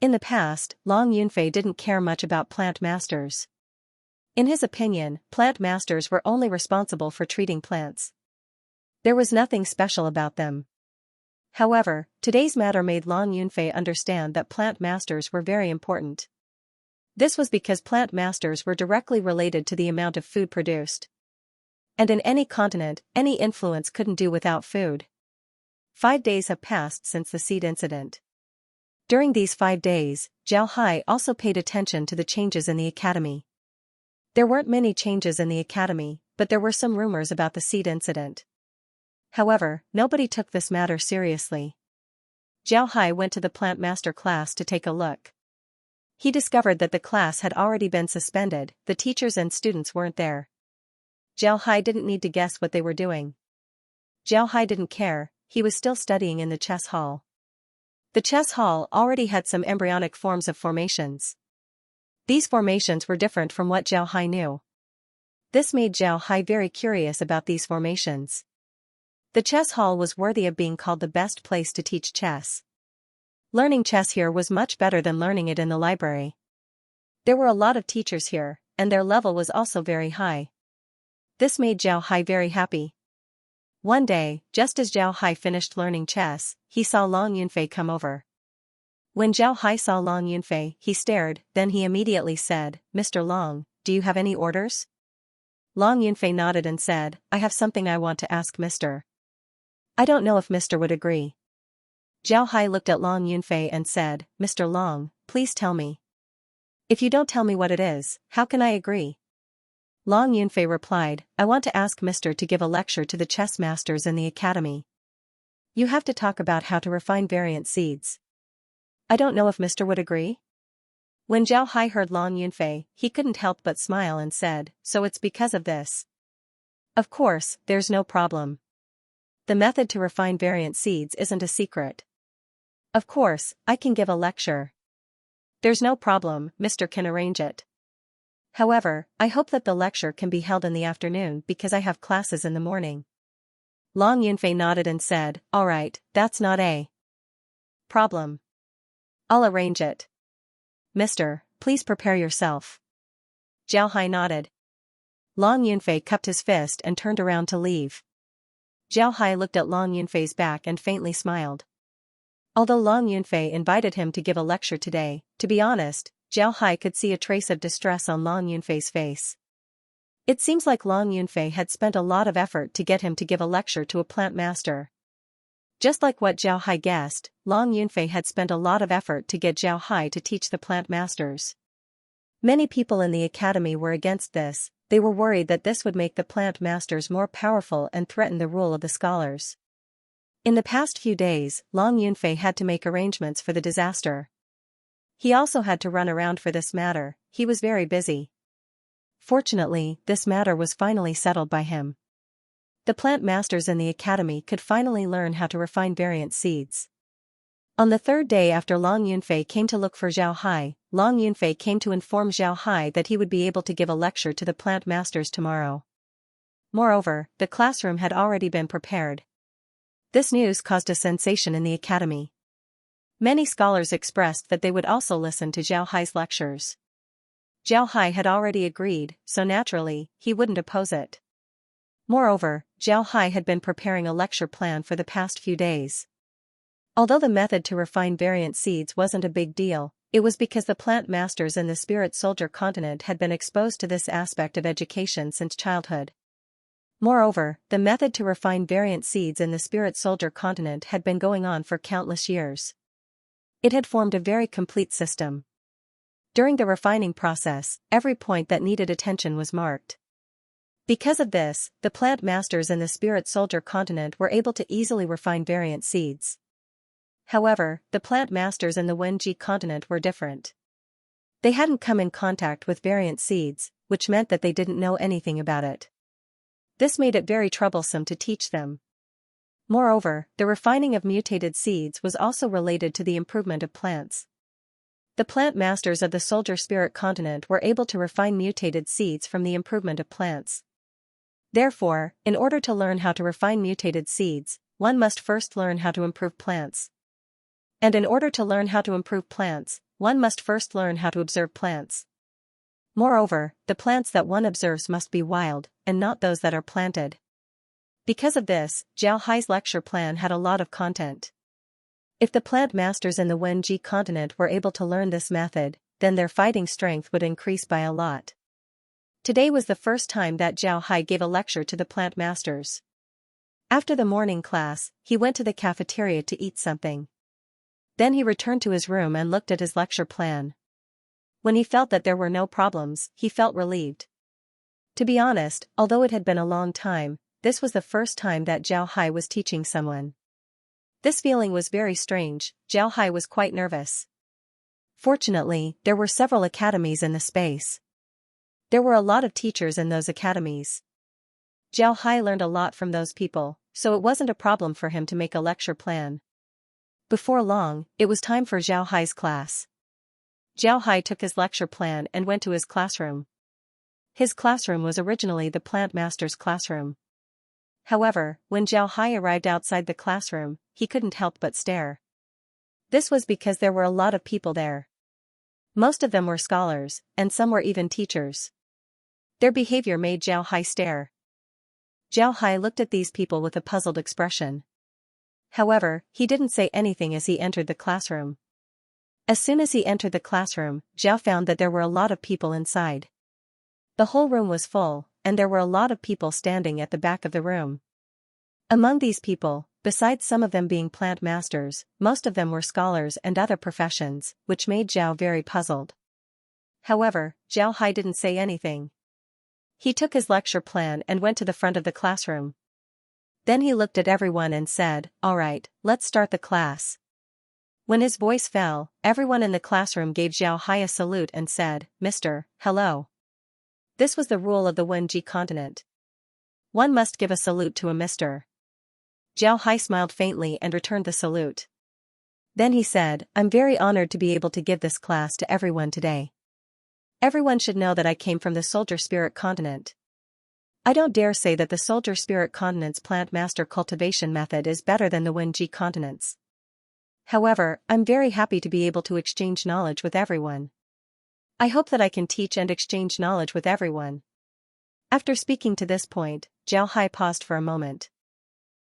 In the past, Long Yunfei didn't care much about plant masters. In his opinion, plant masters were only responsible for treating plants. There was nothing special about them. However, today's matter made Long Yunfei understand that plant masters were very important. This was because plant masters were directly related to the amount of food produced. And in any continent, any influence couldn't do without food. 5 days have passed since the seed incident. During these 5 days, Zhao Hai also paid attention to the changes in the academy. There weren't many changes in the academy, but there were some rumors about the seed incident. However, nobody took this matter seriously. Zhao Hai went to the plant master class to take a look. He discovered that the class had already been suspended, the teachers and students weren't there. Zhao Hai didn't need to guess what they were doing. Zhao Hai didn't care, he was still studying in the chess hall. The chess hall already had some embryonic forms of formations. These formations were different from what Zhao Hai knew. This made Zhao Hai very curious about these formations. The chess hall was worthy of being called the best place to teach chess. Learning chess here was much better than learning it in the library. There were a lot of teachers here, and their level was also very high. This made Zhao Hai very happy. One day, just as Zhao Hai finished learning chess, he saw Long Yunfei come over. When Zhao Hai saw Long Yunfei, he stared, then he immediately said, "Mr. Long, do you have any orders?" Long Yunfei nodded and said, "I have something I want to ask Mr. I don't know if Mr. would agree." Zhao Hai looked at Long Yunfei and said, "Mr. Long, please tell me. If you don't tell me what it is, how can I agree?" Long Yunfei replied, "I want to ask Mr. to give a lecture to the chess masters in the academy. You have to talk about how to refine variant seeds. I don't know if Mr. would agree?" When Zhao Hai heard Long Yunfei, he couldn't help but smile and said, "So it's because of this." "Of course, there's no problem. The method to refine variant seeds isn't a secret. Of course, I can give a lecture. There's no problem, Mr. can arrange it. However, I hope that the lecture can be held in the afternoon because I have classes in the morning." Long Yunfei nodded and said, "All right, that's not a problem. I'll arrange it. Mister, please prepare yourself." Zhao Hai nodded. Long Yunfei cupped his fist and turned around to leave. Zhao Hai looked at Long Yunfei's back and faintly smiled. Although Long Yunfei invited him to give a lecture today, to be honest, Zhao Hai could see a trace of distress on Long Yunfei's face. It seems like Long Yunfei had spent a lot of effort to get him to give a lecture to a plant master. Just like what Zhao Hai guessed, Long Yunfei had spent a lot of effort to get Zhao Hai to teach the plant masters. Many people in the academy were against this. They were worried that this would make the plant masters more powerful and threaten the rule of the scholars. In the past few days, Long Yunfei had to make arrangements for the disaster. He also had to run around for this matter, he was very busy. Fortunately, this matter was finally settled by him. The plant masters in the academy could finally learn how to refine variant seeds. On the 3rd day after Long Yunfei came to look for Zhao Hai, Long Yunfei came to inform Zhao Hai that he would be able to give a lecture to the plant masters tomorrow. Moreover, the classroom had already been prepared. This news caused a sensation in the academy. Many scholars expressed that they would also listen to Zhao Hai's lectures. Zhao Hai had already agreed, so naturally, he wouldn't oppose it. Moreover, Zhao Hai had been preparing a lecture plan for the past few days. Although the method to refine variant seeds wasn't a big deal, it was because the plant masters in the spirit soldier continent had been exposed to this aspect of education since childhood. Moreover, the method to refine variant seeds in the spirit soldier continent had been going on for countless years. It had formed a very complete system. During the refining process, every point that needed attention was marked. Because of this, the plant masters in the spirit soldier continent were able to easily refine variant seeds. However, the plant masters in the Wenji continent were different. They hadn't come in contact with variant seeds, which meant that they didn't know anything about it. This made it very troublesome to teach them. Moreover, the refining of mutated seeds was also related to the improvement of plants. The plant masters of the soldier spirit continent were able to refine mutated seeds from the improvement of plants. Therefore, in order to learn how to refine mutated seeds, one must first learn how to improve plants. And in order to learn how to improve plants, one must first learn how to observe plants. Moreover, the plants that one observes must be wild, and not those that are planted. Because of this, Zhao Hai's lecture plan had a lot of content. If the plant masters in the Wenji continent were able to learn this method, then their fighting strength would increase by a lot. Today was the first time that Zhao Hai gave a lecture to the plant masters. After the morning class, he went to the cafeteria to eat something. Then he returned to his room and looked at his lecture plan. When he felt that there were no problems, he felt relieved. To be honest, although it had been a long time, this was the first time that Zhao Hai was teaching someone. This feeling was very strange. Zhao Hai was quite nervous. Fortunately, there were several academies in the space. There were a lot of teachers in those academies. Zhao Hai learned a lot from those people, so it wasn't a problem for him to make a lecture plan. Before long, it was time for Zhao Hai's class. Zhao Hai took his lecture plan and went to his classroom. His classroom was originally the plant master's classroom. However, when Zhao Hai arrived outside the classroom, he couldn't help but stare. This was because there were a lot of people there. Most of them were scholars, and some were even teachers. Their behavior made Zhao Hai stare. Zhao Hai looked at these people with a puzzled expression. However, he didn't say anything as he entered the classroom. As soon as he entered the classroom, Zhao found that there were a lot of people inside. The whole room was full, and there were a lot of people standing at the back of the room. Among these people, besides some of them being plant masters, most of them were scholars and other professions, which made Zhao very puzzled. However, Zhao Hai didn't say anything. He took his lecture plan and went to the front of the classroom. Then he looked at everyone and said, "All right, let's start the class." When his voice fell, everyone in the classroom gave Zhao Hai a salute and said, "Mr. Hello." This was the rule of the Wenji continent. One must give a salute to a mister. Zhao Hai smiled faintly and returned the salute. Then he said, "I'm very honored to be able to give this class to everyone today. Everyone should know that I came from the Soldier Spirit continent. I don't dare say that the Soldier Spirit continent's plant master cultivation method is better than the Wenji continent's. However, I'm very happy to be able to exchange knowledge with everyone. I hope that I can teach and exchange knowledge with everyone." After speaking to this point, Zhao Hai paused for a moment.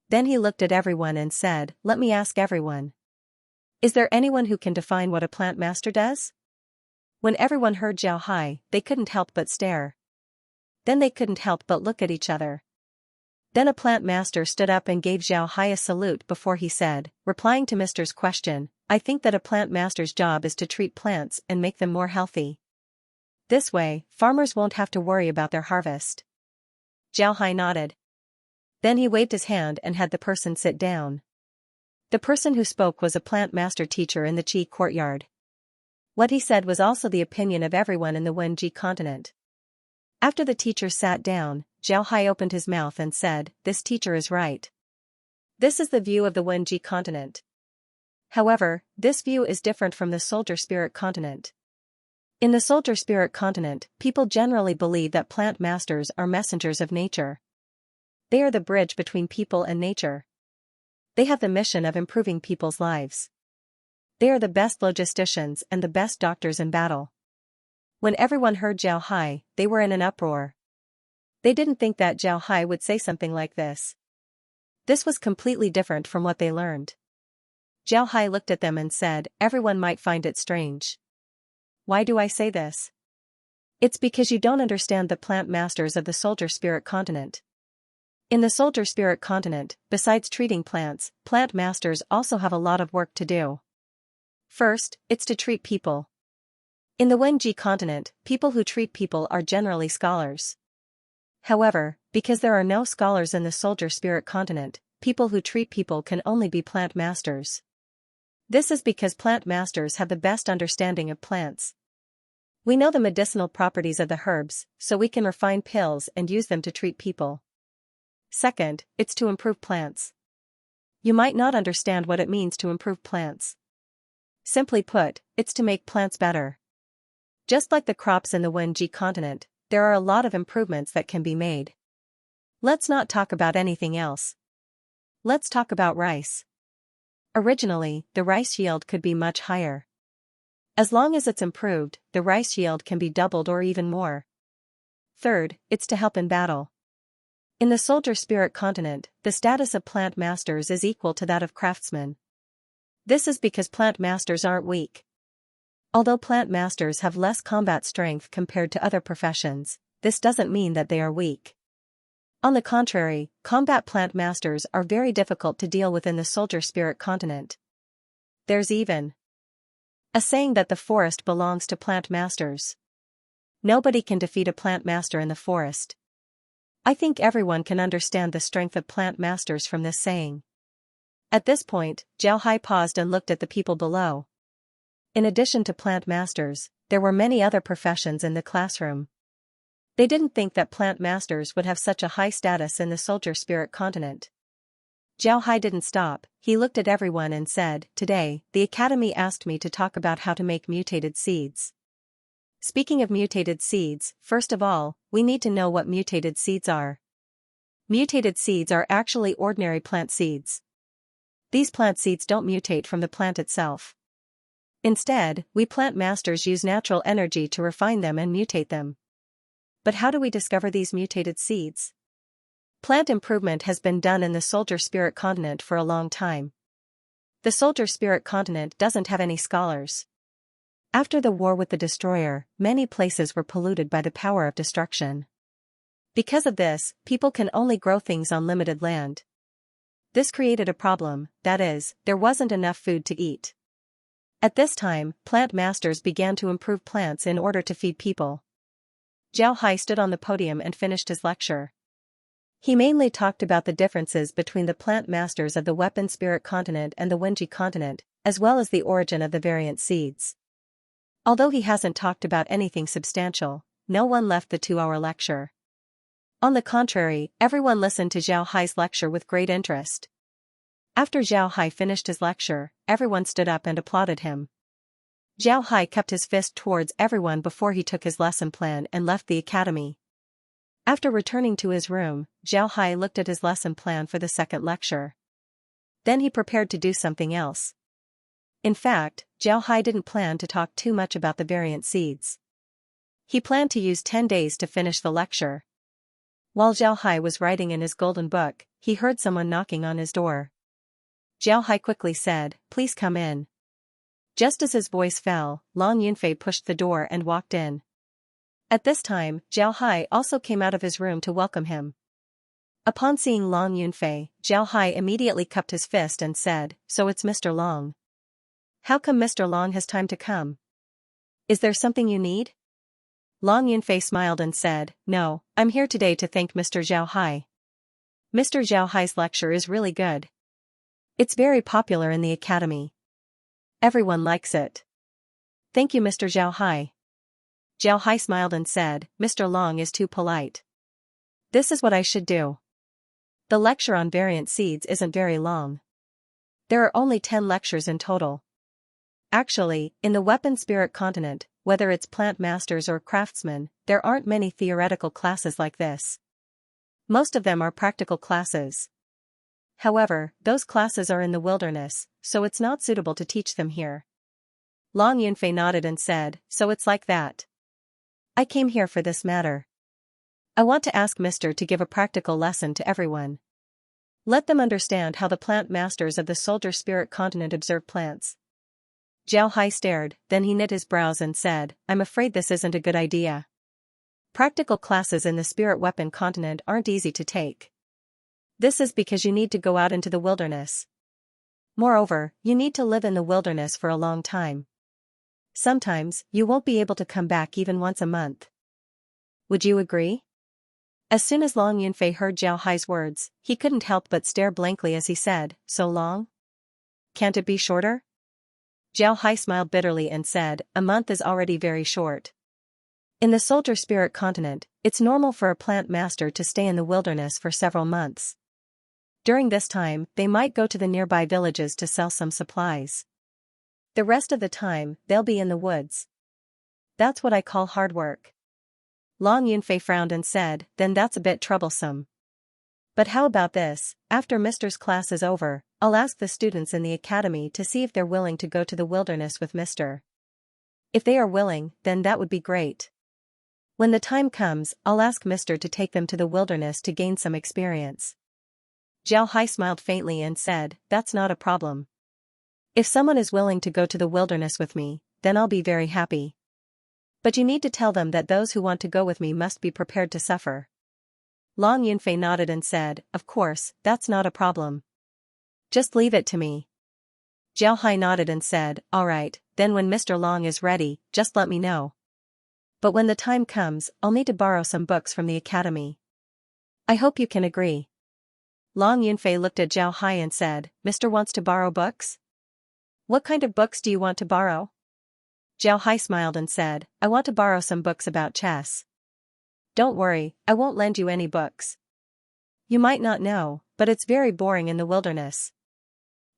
Then he looked at everyone and said, "Let me ask everyone. Is there anyone who can define what a plant master does?" When everyone heard Zhao Hai, they couldn't help but stare. Then they couldn't help but look at each other. Then a plant master stood up and gave Zhao Hai a salute before he said, replying to Mister's question, "I think that a plant master's job is to treat plants and make them more healthy. This way, farmers won't have to worry about their harvest." Zhao Hai nodded. Then he waved his hand and had the person sit down. The person who spoke was a plant master teacher in the Qi courtyard. What he said was also the opinion of everyone in the Wenji continent. After the teacher sat down, Zhao Hai opened his mouth and said, "This teacher is right. This is the view of the Wenji continent. However, this view is different from the Soldier Spirit continent. In the Soldier Spirit continent, people generally believe that plant masters are messengers of nature. They are the bridge between people and nature. They have the mission of improving people's lives. They are the best logisticians and the best doctors in battle." When everyone heard Zhao Hai, they were in an uproar. They didn't think that Zhao Hai would say something like this. This was completely different from what they learned. Zhao Hai looked at them and said, everyone might find it strange. Why do I say this? It's because you don't understand the plant masters of the soldier spirit continent. In the soldier spirit continent, besides treating plants, plant masters also have a lot of work to do. First, it's to treat people. In the Wenji continent, people who treat people are generally scholars. However, because there are no scholars in the soldier spirit continent, people who treat people can only be plant masters. This is because plant masters have the best understanding of plants. We know the medicinal properties of the herbs, so we can refine pills and use them to treat people. Second, it's to improve plants. You might not understand what it means to improve plants. Simply put, it's to make plants better. Just like the crops in the Wenji continent, there are a lot of improvements that can be made. Let's not talk about anything else. Let's talk about rice. Originally, the rice yield could be much higher. As long as it's improved, the rice yield can be doubled or even more. Third, it's to help in battle. In the soldier spirit continent, the status of plant masters is equal to that of craftsmen. This is because plant masters aren't weak. Although plant masters have less combat strength compared to other professions, this doesn't mean that they are weak. On the contrary, combat plant masters are very difficult to deal with in the soldier spirit continent. There's even a saying that the forest belongs to plant masters. Nobody can defeat a plant master in the forest. I think everyone can understand the strength of plant masters from this saying. At this point, Zhao Hai paused and looked at the people below. In addition to plant masters, there were many other professions in the classroom. They didn't think that plant masters would have such a high status in the soldier spirit continent. Zhao Hai didn't stop, he looked at everyone and said, today, the academy asked me to talk about how to make mutated seeds. Speaking of mutated seeds, first of all, we need to know what mutated seeds are. Mutated seeds are actually ordinary plant seeds. These plant seeds don't mutate from the plant itself. Instead, we plant masters use natural energy to refine them and mutate them. But how do we discover these mutated seeds? Plant improvement has been done in the soldier spirit continent for a long time. The soldier spirit continent doesn't have any scholars. After the war with the destroyer, many places were polluted by the power of destruction. Because of this, people can only grow things on limited land. This created a problem, that is, there wasn't enough food to eat. At this time, plant masters began to improve plants in order to feed people. Zhao Hai stood on the podium and finished his lecture. He mainly talked about the differences between the plant masters of the weapon spirit continent and the Wenji continent, as well as the origin of the variant seeds. Although he hasn't talked about anything substantial, no one left the 2-hour lecture. On the contrary, everyone listened to Zhao Hai's lecture with great interest. After Zhao Hai finished his lecture, everyone stood up and applauded him. Zhao Hai kept his fist towards everyone before he took his lesson plan and left the academy. After returning to his room, Zhao Hai looked at his lesson plan for the second lecture. Then he prepared to do something else. In fact, Zhao Hai didn't plan to talk too much about the variant seeds. He planned to use 10 days to finish the lecture. While Zhao Hai was writing in his golden book, he heard someone knocking on his door. Zhao Hai quickly said, "Please come in." Just as his voice fell, Long Yunfei pushed the door and walked in. At this time, Zhao Hai also came out of his room to welcome him. Upon seeing Long Yunfei, Zhao Hai immediately cupped his fist and said, "So it's Mr. Long. How come Mr. Long has time to come? Is there something you need?" Long Yunfei smiled and said, "No, I'm here today to thank Mr. Zhao Hai. Mr. Zhao Hai's lecture is really good. It's very popular in the academy. Everyone likes it. Thank you, Mr. Zhao Hai." Zhao Hai smiled and said, "Mr. Long is too polite. This is what I should do." The lecture on variant seeds isn't very long. There are only 10 lectures in total. Actually, in the weapon spirit continent, whether it's plant masters or craftsmen, there aren't many theoretical classes like this. Most of them are practical classes. However, those classes are in the wilderness, so it's not suitable to teach them here. Long Yunfei nodded and said, "So it's like that. I came here for this matter. I want to ask Mr. to give a practical lesson to everyone." Let them understand how the plant masters of the soldier spirit continent observe plants. Zhao Hai stared, then he knit his brows and said, I'm afraid this isn't a good idea. Practical classes in the spirit weapon continent aren't easy to take. This is because you need to go out into the wilderness. Moreover, you need to live in the wilderness for a long time. Sometimes, you won't be able to come back even once a month. Would you agree? As soon as Long Yunfei heard Zhao Hai's words, he couldn't help but stare blankly as he said, so long? Can't it be shorter? Zhao Hai smiled bitterly and said, a month is already very short. In the soldier spirit continent, it's normal for a plant master to stay in the wilderness for several months. During this time, they might go to the nearby villages to sell some supplies. The rest of the time, they'll be in the woods. That's what I call hard work. Long Yunfei frowned and said, then that's a bit troublesome. But how about this, after Mr.'s class is over, I'll ask the students in the academy to see if they're willing to go to the wilderness with Mr. If they are willing, then that would be great. When the time comes, I'll ask Mr. to take them to the wilderness to gain some experience. Zhao Hai smiled faintly and said, that's not a problem. If someone is willing to go to the wilderness with me, then I'll be very happy. But you need to tell them that those who want to go with me must be prepared to suffer. Long Yunfei nodded and said, of course, that's not a problem. Just leave it to me. Zhao Hai nodded and said, all right, then when Mr. Long is ready, just let me know. But when the time comes, I'll need to borrow some books from the academy. I hope you can agree. Long Yunfei looked at Zhao Hai and said, Mr. wants to borrow books? What kind of books do you want to borrow? Zhao Hai smiled and said, I want to borrow some books about chess. Don't worry, I won't lend you any books. You might not know, but it's very boring in the wilderness.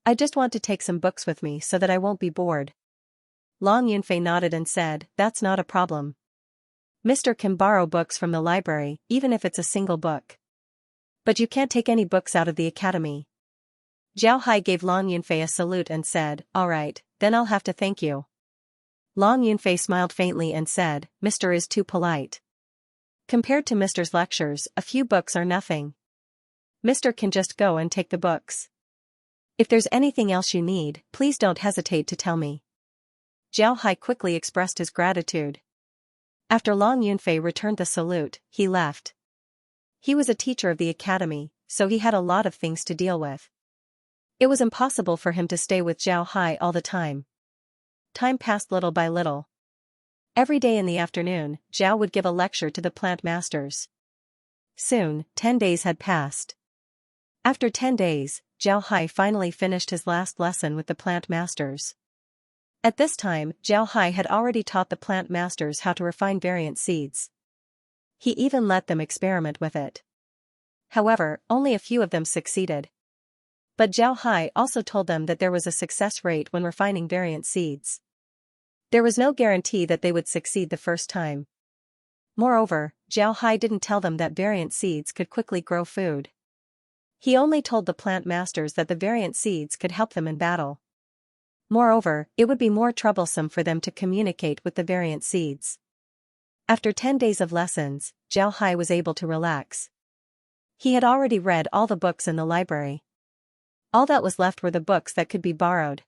I just want to take some books with me so that I won't be bored. Long Yunfei nodded and said, that's not a problem. Mr. can borrow books from the library, even if it's a single book. But you can't take any books out of the academy. Zhao Hai gave Long Yunfei a salute and said, all right, then I'll have to thank you. Long Yunfei smiled faintly and said, Mr. is too polite. Compared to Mr.'s lectures, a few books are nothing. Mr. can just go and take the books. If there's anything else you need, please don't hesitate to tell me. Zhao Hai quickly expressed his gratitude. After Long Yunfei returned the salute, he left. He was a teacher of the academy, so he had a lot of things to deal with. It was impossible for him to stay with Zhao Hai all the time. Time passed little by little. Every day in the afternoon, Zhao would give a lecture to the plant masters. Soon, 10 days had passed. After 10 days, Zhao Hai finally finished his last lesson with the plant masters. At this time, Zhao Hai had already taught the plant masters how to refine variant seeds. He even let them experiment with it. However, only a few of them succeeded. But Zhao Hai also told them that there was a success rate when refining variant seeds. There was no guarantee that they would succeed the first time. Moreover, Zhao Hai didn't tell them that variant seeds could quickly grow food. He only told the plant masters that the variant seeds could help them in battle. Moreover, it would be more troublesome for them to communicate with the variant seeds. After 10 days of lessons, Zhao Hai was able to relax. He had already read all the books in the library. All that was left were the books that could be borrowed.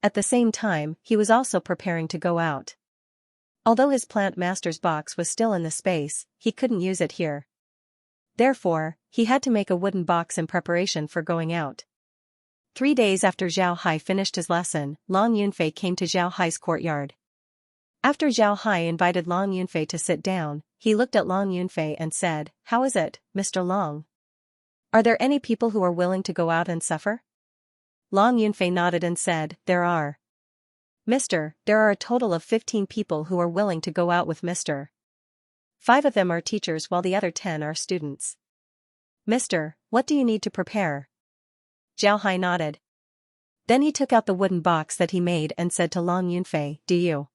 At the same time, he was also preparing to go out. Although his plant master's box was still in the space, he couldn't use it here. Therefore, he had to make a wooden box in preparation for going out. 3 days after Zhao Hai finished his lesson, Long Yunfei came to Zhao Hai's courtyard. After Zhao Hai invited Long Yunfei to sit down, he looked at Long Yunfei and said, How is it, Mr. Long? Are there any people who are willing to go out and suffer? Long Yunfei nodded and said, There are. Mister, there are a total of 15 people who are willing to go out with Mister. 5 of them are teachers while the other 10 are students. Mister, what do you need to prepare? Zhao Hai nodded. Then he took out the wooden box that he made and said to Long Yunfei, Do you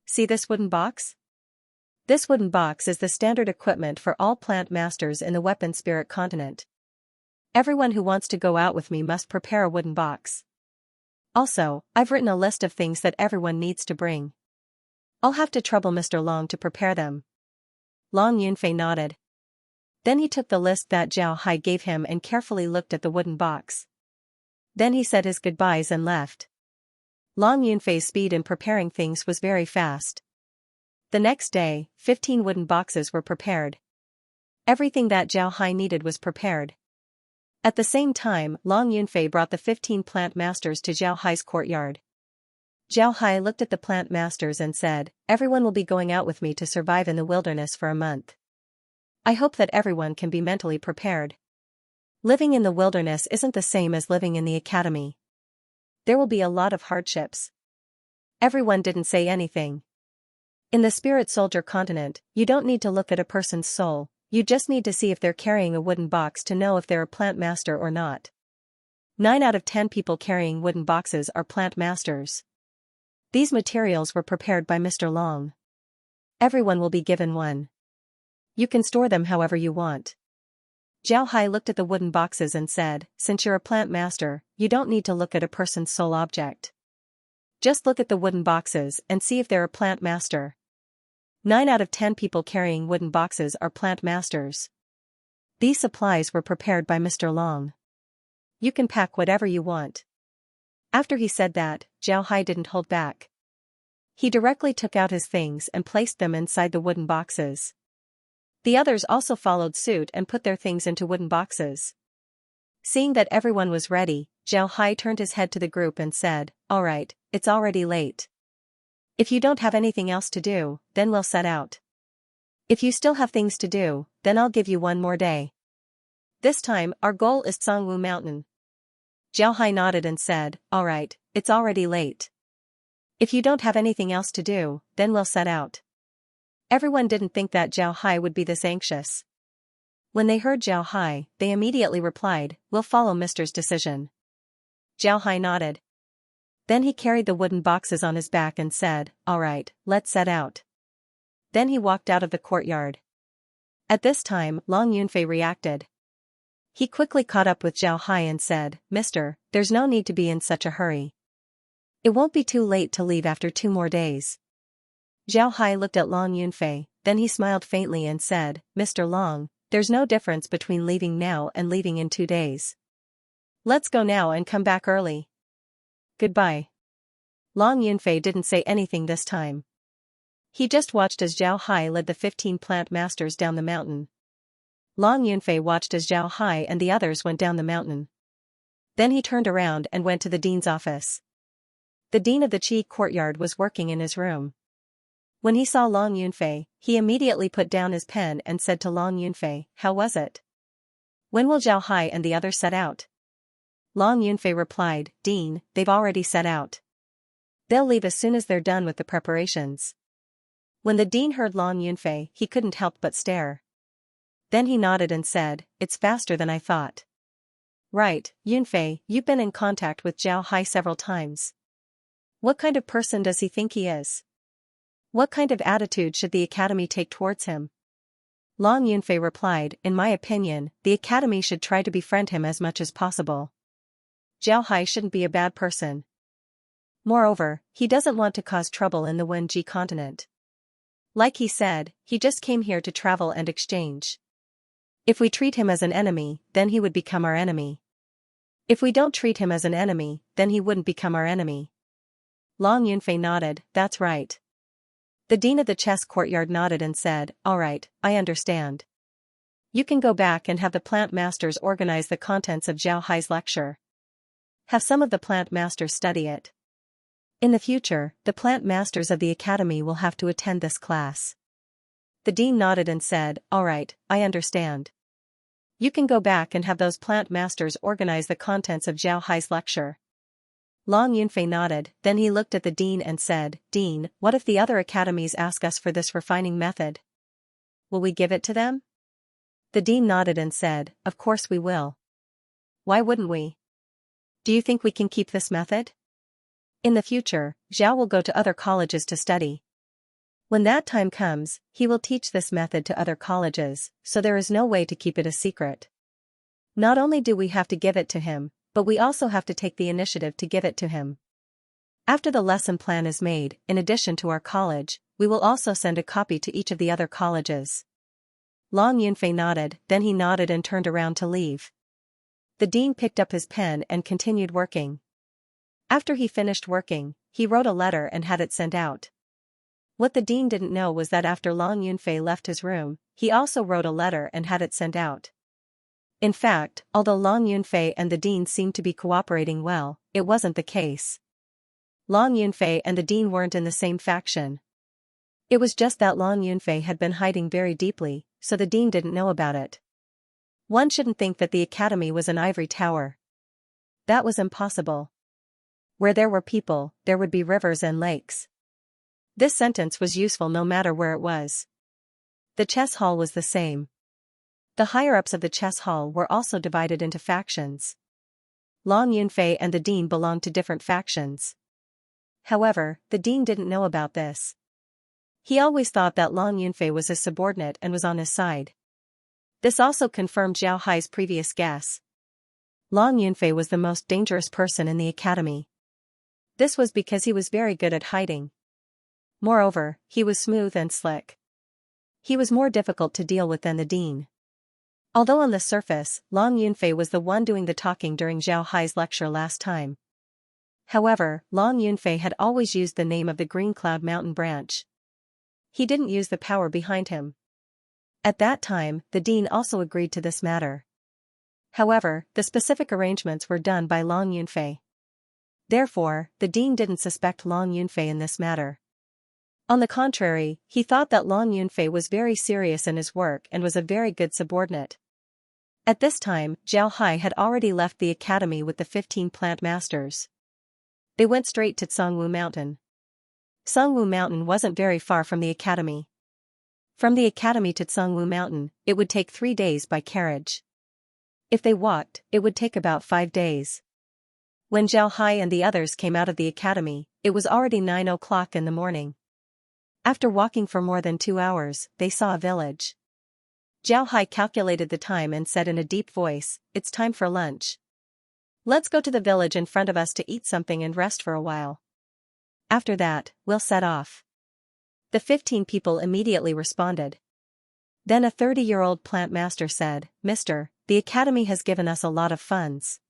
see this wooden box? This wooden box is the standard equipment for all plant masters in the weapon spirit continent. Everyone who wants to go out with me must prepare a wooden box. Also, I've written a list of things that everyone needs to bring. I'll have to trouble Mr. Long to prepare them. Long Yunfei nodded. Then he took the list that Zhao Hai gave him and carefully looked at the wooden box. Then he said his goodbyes and left. Long Yunfei's speed in preparing things was very fast. The next day, 15 wooden boxes were prepared. Everything that Zhao Hai needed was prepared. At the same time, Long Yunfei brought the 15 plant masters to Zhao Hai's courtyard. Zhao Hai looked at the plant masters and said, "Everyone will be going out with me to survive in the wilderness for a month. I hope that everyone can be mentally prepared. Living in the wilderness isn't the same as living in the academy. There will be a lot of hardships." Everyone didn't say anything. In the spirit soldier continent, you don't need to look at a person's soul, you just need to see if they're carrying a wooden box to know if they're a plant master or not. 9 out of 10 people carrying wooden boxes are plant masters. These materials were prepared by Mr. Long. Everyone will be given one. You can store them however you want. Zhao Hai looked at the wooden boxes and said, "Since you're a plant master, you don't need to look at a person's soul object. Just look at the wooden boxes and see if they're a plant master." 9 out of 10 people carrying wooden boxes are plant masters. These supplies were prepared by Mr. Long. You can pack whatever you want. After he said that, Zhao Hai didn't hold back. He directly took out his things and placed them inside the wooden boxes. The others also followed suit and put their things into wooden boxes. Seeing that everyone was ready, Zhao Hai turned his head to the group and said, "All right, it's already late. If you don't have anything else to do, then we'll set out. If you still have things to do, then I'll give you one more day. This time, our goal is Songwu Mountain." Zhao Hai nodded and said, "All right, it's already late. If you don't have anything else to do, then we'll set out." Everyone didn't think that Zhao Hai would be this anxious. When they heard Zhao Hai, they immediately replied, "We'll follow Mr.'s decision." Zhao Hai nodded. Then he carried the wooden boxes on his back and said, "All right, let's set out." Then he walked out of the courtyard. At this time, Long Yunfei reacted. He quickly caught up with Zhao Hai and said, "Mister, there's no need to be in such a hurry. It won't be too late to leave after 2 more days." Zhao Hai looked at Long Yunfei, then he smiled faintly and said, "Mr. Long, there's no difference between leaving now and leaving in 2 days. Let's go now and come back early. Goodbye." Long Yunfei didn't say anything this time. He just watched as Zhao Hai led the 15 plant masters down the mountain. Long Yunfei watched as Zhao Hai and the others went down the mountain. Then he turned around and went to the dean's office. The dean of the Qi courtyard was working in his room. When he saw Long Yunfei, he immediately put down his pen and said to Long Yunfei, "How was it? When will Zhao Hai and the others set out?" Long Yunfei replied, "Dean, they've already set out. They'll leave as soon as they're done with the preparations." When the dean heard Long Yunfei, he couldn't help but stare. Then he nodded and said, "It's faster than I thought." "Right, Yunfei, you've been in contact with Zhao Hai several times. What kind of person does he think he is? What kind of attitude should the academy take towards him?" Long Yunfei replied, "In my opinion, the academy should try to befriend him as much as possible. Zhao Hai shouldn't be a bad person. Moreover, he doesn't want to cause trouble in the Wenji continent. Like he said, he just came here to travel and exchange. If we treat him as an enemy, then he would become our enemy. If we don't treat him as an enemy, then he wouldn't become our enemy." Long Yunfei nodded, "That's right." The dean of the chess courtyard nodded and said, "All right, I understand. You can go back and have the plant masters organize the contents of Zhao Hai's lecture. Have some of the plant masters study it. In the future, the plant masters of the academy will have to attend this class." The dean nodded and said, "All right, I understand. You can go back and have those plant masters organize the contents of Zhao Hai's lecture." Long Yunfei nodded, then he looked at the dean and said, "Dean, what if the other academies ask us for this refining method? Will we give it to them?" The dean nodded and said, "Of course we will. Why wouldn't we? Do you think we can keep this method? In the future, Zhao will go to other colleges to study. When that time comes, he will teach this method to other colleges, so there is no way to keep it a secret. Not only do we have to give it to him, but we also have to take the initiative to give it to him. After the lesson plan is made, in addition to our college, we will also send a copy to each of the other colleges. Long Yunfei nodded, then he nodded and turned around to leave. The dean picked up his pen and continued working. After he finished working, he wrote a letter and had it sent out. What the dean didn't know was that after Long Yunfei left his room, he also wrote a letter and had it sent out. In fact, although Long Yunfei and the dean seemed to be cooperating well, it wasn't the case. Long Yunfei and the dean weren't in the same faction. It was just that Long Yunfei had been hiding very deeply, so the dean didn't know about it. One shouldn't think that the academy was an ivory tower. That was impossible. Where there were people, there would be rivers and lakes. This sentence was useful no matter where it was. The chess hall was the same. The higher-ups of the chess hall were also divided into factions. Long Yunfei and the dean belonged to different factions. However, the dean didn't know about this. He always thought that Long Yunfei was his subordinate and was on his side. This also confirmed Zhao Hai's previous guess. Long Yunfei was the most dangerous person in the academy. This was because he was very good at hiding. Moreover, he was smooth and slick. He was more difficult to deal with than the dean. Although on the surface, Long Yunfei was the one doing the talking during Zhao Hai's lecture last time. However, Long Yunfei had always used the name of the Green Cloud Mountain branch. He didn't use the power behind him. At that time, the dean also agreed to this matter. However, the specific arrangements were done by Long Yunfei. Therefore, the dean didn't suspect Long Yunfei in this matter. On the contrary, he thought that Long Yunfei was very serious in his work and was a very good subordinate. At this time, Zhao Hai had already left the academy with the 15 plant masters. They went straight to Cangwu Mountain. Cangwu Mountain wasn't very far from the academy. From the academy to Cangwu Mountain, it would take 3 days by carriage. If they walked, it would take about 5 days. When Zhao Hai and the others came out of the academy, it was already 9 o'clock in the morning. After walking for more than 2 hours, they saw a village. Zhao Hai calculated the time and said in a deep voice, "It's time for lunch. Let's go to the village in front of us to eat something and rest for a while. After that, we'll set off." The 15 people immediately responded. Then a 30-year-old plant master said, "Mister, the academy has given us a lot of funds.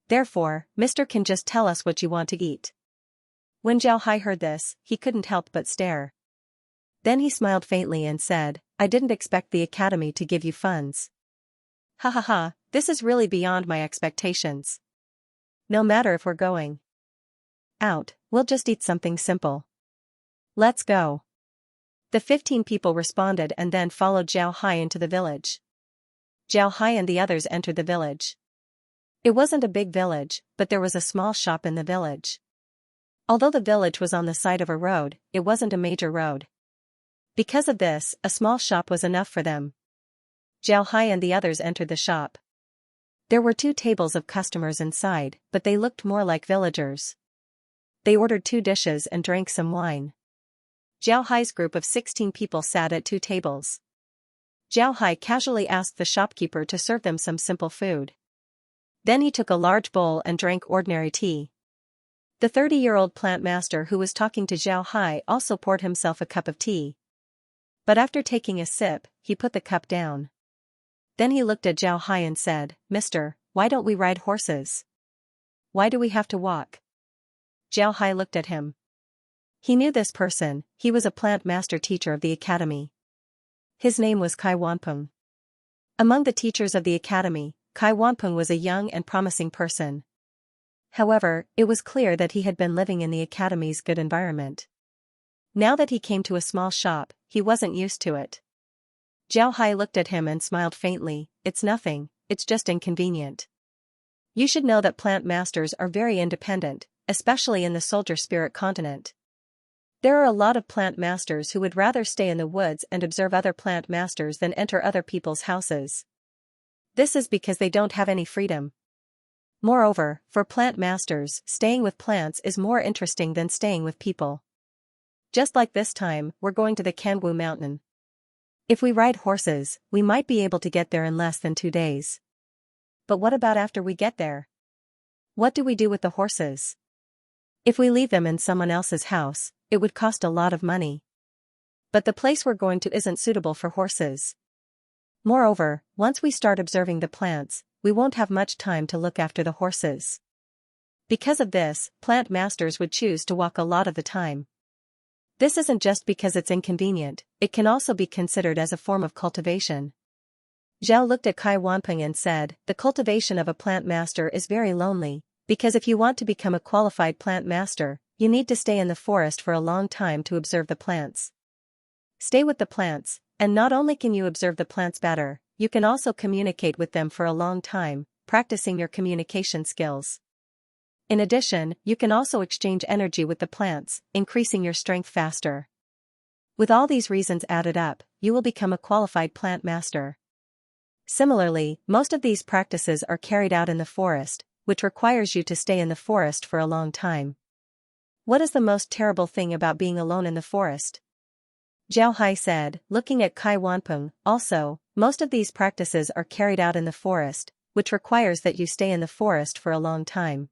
Therefore, Mister can just tell us what you want to eat." When Zhao Hai heard this, he couldn't help but stare. Then he smiled faintly and said, "I didn't expect the academy to give you funds. Ha ha ha, this is really beyond my expectations. No matter if we're going out, we'll just eat something simple. Let's go." The 15 people responded and then followed Zhao Hai into the village. Zhao Hai and the others entered the village. It wasn't a big village, but there was a small shop in the village. Although the village was on the side of a road, it wasn't a major road. Because of this, a small shop was enough for them. Zhao Hai and the others entered the shop. There were 2 tables of customers inside, but they looked more like villagers. They ordered 2 dishes and drank some wine. Zhao Hai's group of 16 people sat at 2 tables. Zhao Hai casually asked the shopkeeper to serve them some simple food. Then he took a large bowl and drank ordinary tea. The 30-year-old plant master who was talking to Zhao Hai also poured himself a cup of tea. But after taking a sip, he put the cup down. Then he looked at Zhao Hai and said, "Mister, why don't we ride horses? Why do we have to walk?" Zhao Hai looked at him. He knew this person. He was a plant master teacher of the academy. His name was Kai Wanpeng. Among the teachers of the academy, Kai Wanpeng was a young and promising person. However, it was clear that he had been living in the academy's good environment. Now that he came to a small shop, he wasn't used to it. Zhao Hai looked at him and smiled faintly. "It's nothing, it's just inconvenient. You should know that plant masters are very independent, especially in the soldier spirit continent. There are a lot of plant masters who would rather stay in the woods and observe other plant masters than enter other people's houses. This is because they don't have any freedom. Moreover, for plant masters, staying with plants is more interesting than staying with people. Just like this time, we're going to the Cangwu Mountain. If we ride horses, we might be able to get there in less than 2 days. But what about after we get there? What do we do with the horses? If we leave them in someone else's house, it would cost a lot of money. But the place we're going to isn't suitable for horses. Moreover, once we start observing the plants, we won't have much time to look after the horses. Because of this, plant masters would choose to walk a lot of the time. This isn't just because it's inconvenient, it can also be considered as a form of cultivation. Zhao looked at Kai Wanping and said, the cultivation of a plant master is very lonely, because if you want to become a qualified plant master, you need to stay in the forest for a long time to observe the plants. Stay with the plants, and not only can you observe the plants better, you can also communicate with them for a long time, practicing your communication skills. In addition, you can also exchange energy with the plants, increasing your strength faster. With all these reasons added up, you will become a qualified plant master. Similarly, most of these practices are carried out in the forest, which requires you to stay in the forest for a long time. What is the most terrible thing about being alone in the forest? Zhao Hai said, looking at Kai Wanpeng. Also, most of these practices are carried out in the forest, which requires that you stay in the forest for a long time.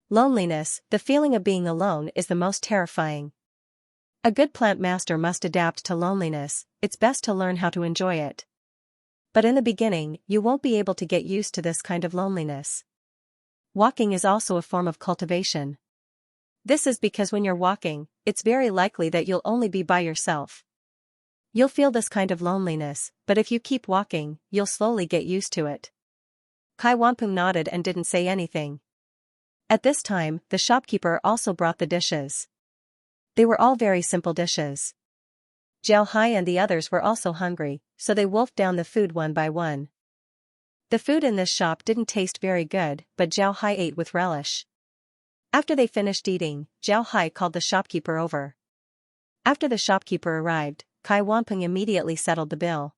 Loneliness, the feeling of being alone, is the most terrifying. A good plant master must adapt to loneliness. It's best to learn how to enjoy it. But in the beginning, you won't be able to get used to this kind of loneliness. Walking is also a form of cultivation. This is because when you're walking, it's very likely that you'll only be by yourself. You'll feel this kind of loneliness, but if you keep walking, you'll slowly get used to it. Kai Wanping nodded and didn't say anything. At this time, the shopkeeper also brought the dishes. They were all very simple dishes. Zhao Hai and the others were also hungry, so they wolfed down the food one by one. The food in this shop didn't taste very good, but Zhao Hai ate with relish. After they finished eating, Zhao Hai called the shopkeeper over. After the shopkeeper arrived, Kai Wanping immediately settled the bill.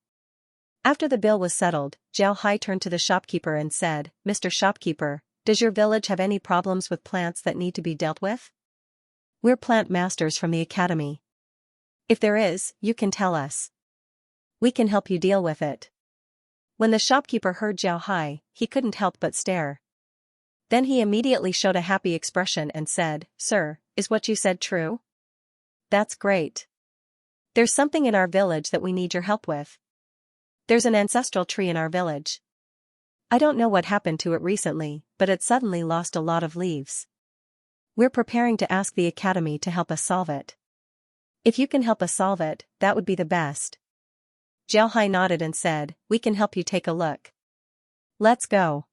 After the bill was settled, Zhao Hai turned to the shopkeeper and said, Mr. Shopkeeper, does your village have any problems with plants that need to be dealt with? We're plant masters from the academy. If there is, you can tell us. We can help you deal with it. When the shopkeeper heard Zhao Hai, he couldn't help but stare. Then he immediately showed a happy expression and said, Sir, is what you said true? That's great. There's something in our village that we need your help with. There's an ancestral tree in our village. I don't know what happened to it recently, but it suddenly lost a lot of leaves. We're preparing to ask the academy to help us solve it. If you can help us solve it, that would be the best. Zhao Hai nodded and said, we can help you take a look. Let's go.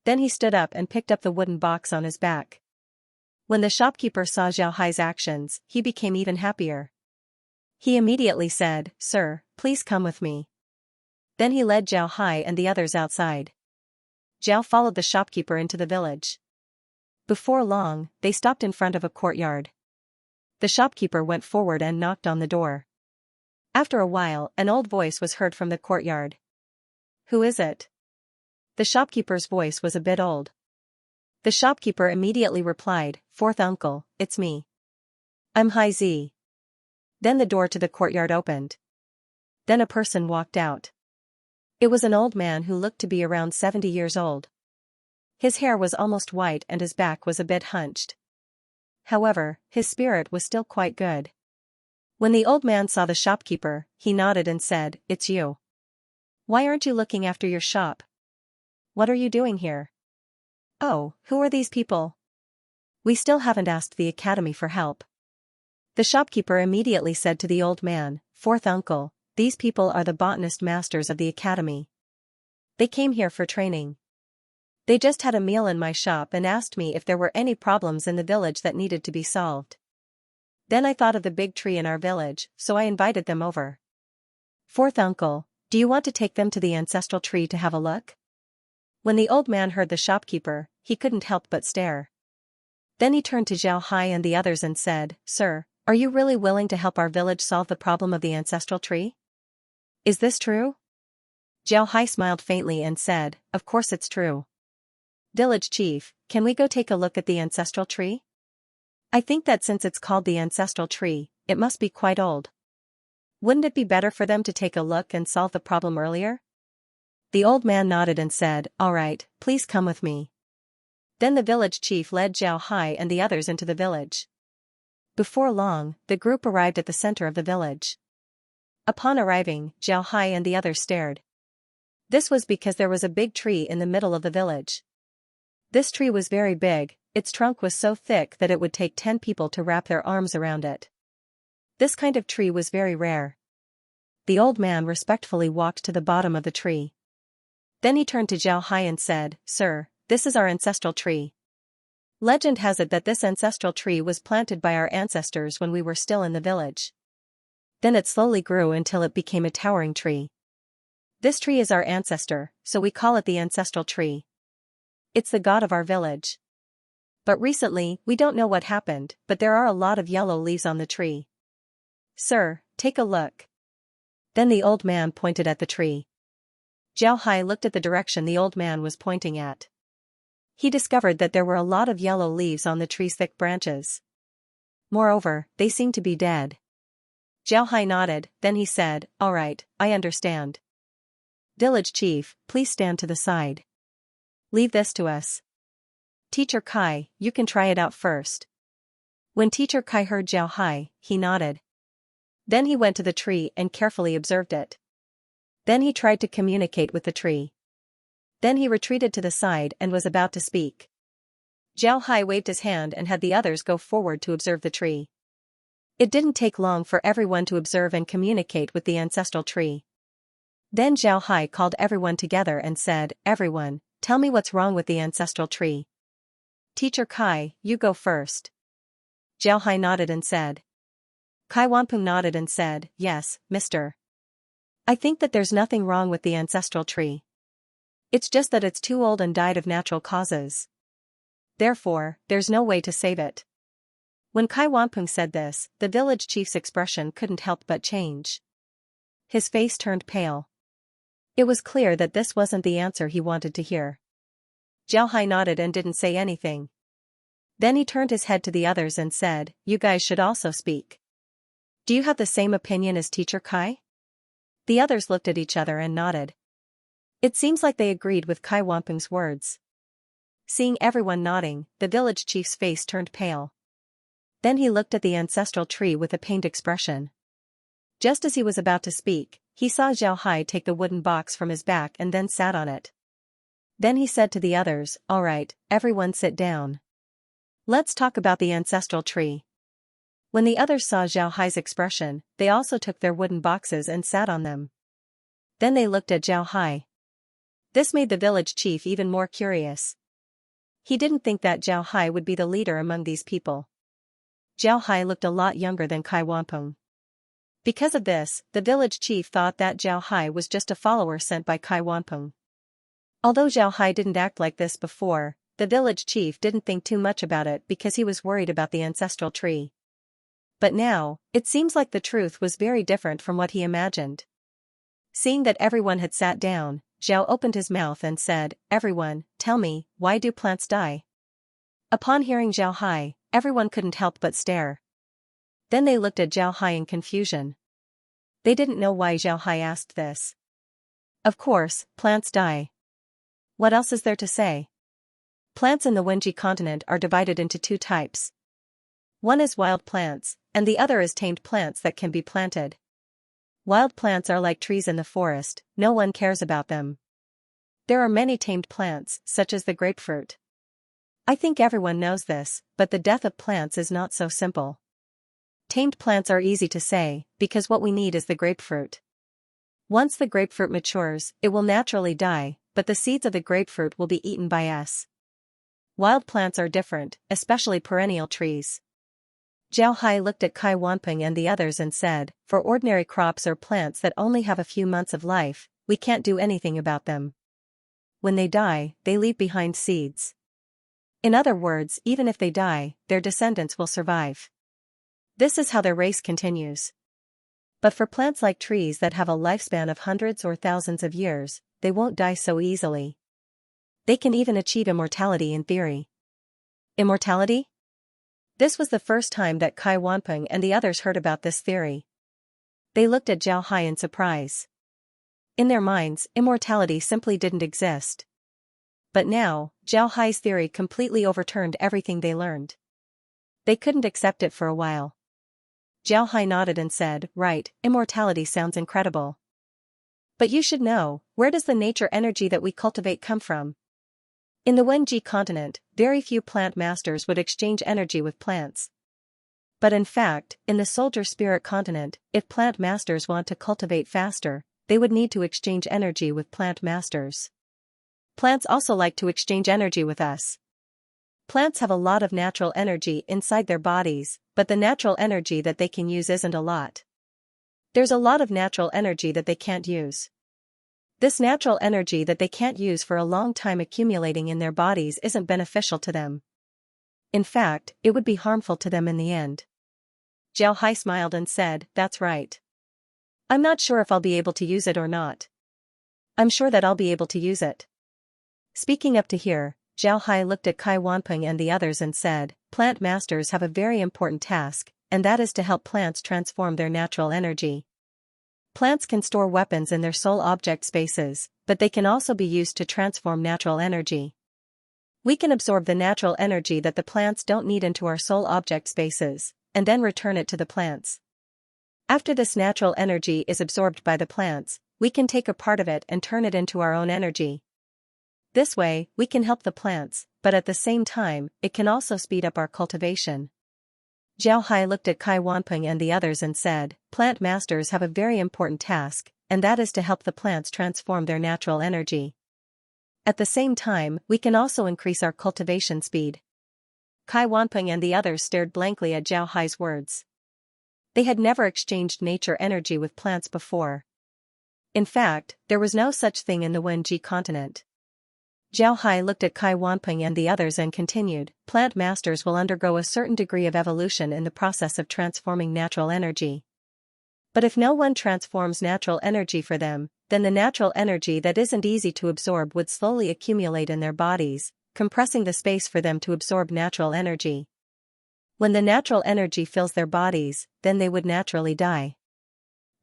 Then he stood up and picked up the wooden box on his back. When the shopkeeper saw Zhao Hai's actions, he became even happier. He immediately said, Sir, please come with me. Then he led Zhao Hai and the others outside. Zhao followed the shopkeeper into the village. Before long, they stopped in front of a courtyard. The shopkeeper went forward and knocked on the door. After a while, an old voice was heard from the courtyard. Who is it? The shopkeeper's voice was a bit old. The shopkeeper immediately replied, Fourth uncle, it's me. I'm Hai Zi. Then the door to the courtyard opened. Then a person walked out. It was an old man who looked to be around 70 years old. His hair was almost white and his back was a bit hunched. However, his spirit was still quite good. When the old man saw the shopkeeper, he nodded and said, It's you. Why aren't you looking after your shop? What are you doing here? Oh, who are these people? We still haven't asked the academy for help. The shopkeeper immediately said to the old man, Fourth uncle, these people are the botanist masters of the academy. They came here for training. They just had a meal in my shop and asked me if there were any problems in the village that needed to be solved. Then I thought of the big tree in our village, so I invited them over. Fourth uncle, do you want to take them to the ancestral tree to have a look? When the old man heard the shopkeeper, he couldn't help but stare. Then he turned to Zhao Hai and the others and said, Sir, are you really willing to help our village solve the problem of the ancestral tree? Is this true? Zhao Hai smiled faintly and said, Of course it's true. Village chief, can we go take a look at the ancestral tree? I think that since it's called the ancestral tree, it must be quite old. Wouldn't it be better for them to take a look and solve the problem earlier? The old man nodded and said, All right, please come with me. Then the village chief led Zhao Hai and the others into the village. Before long, the group arrived at the center of the village. Upon arriving, Zhao Hai and the others stared. This was because there was a big tree in the middle of the village. This tree was very big, its trunk was so thick that it would take 10 people to wrap their arms around it. This kind of tree was very rare. The old man respectfully walked to the bottom of the tree. Then he turned to Zhao Hai and said, "Sir, this is our ancestral tree. Legend has it that this ancestral tree was planted by our ancestors when we were still in the village. Then it slowly grew until it became a towering tree. This tree is our ancestor, so we call it the ancestral tree. It's the god of our village. But recently, we don't know what happened, but there are a lot of yellow leaves on the tree. Sir, take a look." Then the old man pointed at the tree. Zhao Hai looked at the direction the old man was pointing at. He discovered that there were a lot of yellow leaves on the tree's thick branches. Moreover, they seemed to be dead. Zhao Hai nodded, then he said, "All right, I understand. Village chief, please stand to the side. Leave this to us. Teacher Kai, you can try it out first." When Teacher Kai heard Zhao Hai, he nodded. Then he went to the tree and carefully observed it. Then he tried to communicate with the tree. Then he retreated to the side and was about to speak. Zhao Hai waved his hand and had the others go forward to observe the tree. It didn't take long for everyone to observe and communicate with the ancestral tree. Then Zhao Hai called everyone together and said, "Everyone, tell me what's wrong with the ancestral tree. Teacher Kai, you go first." Zhao Hai nodded and said. Kai Wanpeng nodded and said, "Yes, mister. I think that there's nothing wrong with the ancestral tree. It's just that it's too old and died of natural causes. Therefore, there's no way to save it." When Kai Wanpeng said this, the village chief's expression couldn't help but change. His face turned pale. It was clear that this wasn't the answer he wanted to hear. Zhao Hai nodded and didn't say anything. Then he turned his head to the others and said, "You guys should also speak. Do you have the same opinion as Teacher Kai?" The others looked at each other and nodded. It seems like they agreed with Kai Wanpeng's words. Seeing everyone nodding, the village chief's face turned pale. Then he looked at the ancestral tree with a pained expression. Just as he was about to speak, he saw Zhao Hai take the wooden box from his back and then sat on it. Then he said to the others, "All right, everyone sit down. Let's talk about the ancestral tree." When the others saw Zhao Hai's expression, they also took their wooden boxes and sat on them. Then they looked at Zhao Hai. This made the village chief even more curious. He didn't think that Zhao Hai would be the leader among these people. Zhao Hai looked a lot younger than Kai Wanpeng. Because of this, the village chief thought that Zhao Hai was just a follower sent by Kai Wanpeng. Although Zhao Hai didn't act like this before, the village chief didn't think too much about it because he was worried about the ancestral tree. But now, it seems like the truth was very different from what he imagined. Seeing that everyone had sat down, Zhao opened his mouth and said, "Everyone, tell me, why do plants die?" Upon hearing Zhao Hai, everyone couldn't help but stare. Then they looked at Zhao Hai in confusion. They didn't know why Zhao Hai asked this. Of course, plants die. What else is there to say? Plants in the Wenji continent are divided into two types. One is wild plants, and the other is tamed plants that can be planted. Wild plants are like trees in the forest, no one cares about them. There are many tamed plants, such as the grapefruit. I think everyone knows this, but the death of plants is not so simple. Tamed plants are easy to say, because what we need is the grapefruit. Once the grapefruit matures, it will naturally die, but the seeds of the grapefruit will be eaten by us. Wild plants are different, especially perennial trees. Zhao Hai looked at Kai Wanpeng and the others and said, "For ordinary crops or plants that only have a few months of life, we can't do anything about them. When they die, they leave behind seeds. In other words, even if they die, their descendants will survive. This is how their race continues. But for plants like trees that have a lifespan of hundreds or thousands of years, they won't die so easily. They can even achieve immortality in theory." Immortality? This was the first time that Kai Wanpeng and the others heard about this theory. They looked at Zhao Hai in surprise. In their minds, immortality simply didn't exist. But now, Zhao Hai's theory completely overturned everything they learned. They couldn't accept it for a while. Zhao Hai nodded and said, right, immortality sounds incredible. But you should know, where does the nature energy that we cultivate come from? In the Wenji continent, very few plant masters would exchange energy with plants. But in fact, in the soldier spirit continent, if plant masters want to cultivate faster, they would need to exchange energy with plant masters. Plants also like to exchange energy with us. Plants have a lot of natural energy inside their bodies, but the natural energy that they can use isn't a lot. There's a lot of natural energy that they can't use. This natural energy that they can't use for a long time accumulating in their bodies isn't beneficial to them. In fact, it would be harmful to them in the end. Zhao Hai smiled and said, that's right. I'm not sure if I'll be able to use it or not. I'm sure that I'll be able to use it. Speaking up to here, Zhao Hai looked at Kai Wanpeng and the others and said, plant masters have a very important task, and that is to help plants transform their natural energy. Plants can store weapons in their soul object spaces, but they can also be used to transform natural energy. We can absorb the natural energy that the plants don't need into our soul object spaces, and then return it to the plants. After this natural energy is absorbed by the plants, we can take a part of it and turn it into our own energy. This way, we can help the plants, but at the same time, it can also speed up our cultivation. Zhao Hai looked at Kai Wanpeng and the others and said, plant masters have a very important task, and that is to help the plants transform their natural energy. At the same time, we can also increase our cultivation speed. Kai Wanpeng and the others stared blankly at Zhao Hai's words. They had never exchanged nature energy with plants before. In fact, there was no such thing in the Wenji continent. Zhao Hai looked at Kai Wanpeng and the others and continued, plant masters will undergo a certain degree of evolution in the process of transforming natural energy. But if no one transforms natural energy for them, then the natural energy that isn't easy to absorb would slowly accumulate in their bodies, compressing the space for them to absorb natural energy. When the natural energy fills their bodies, then they would naturally die.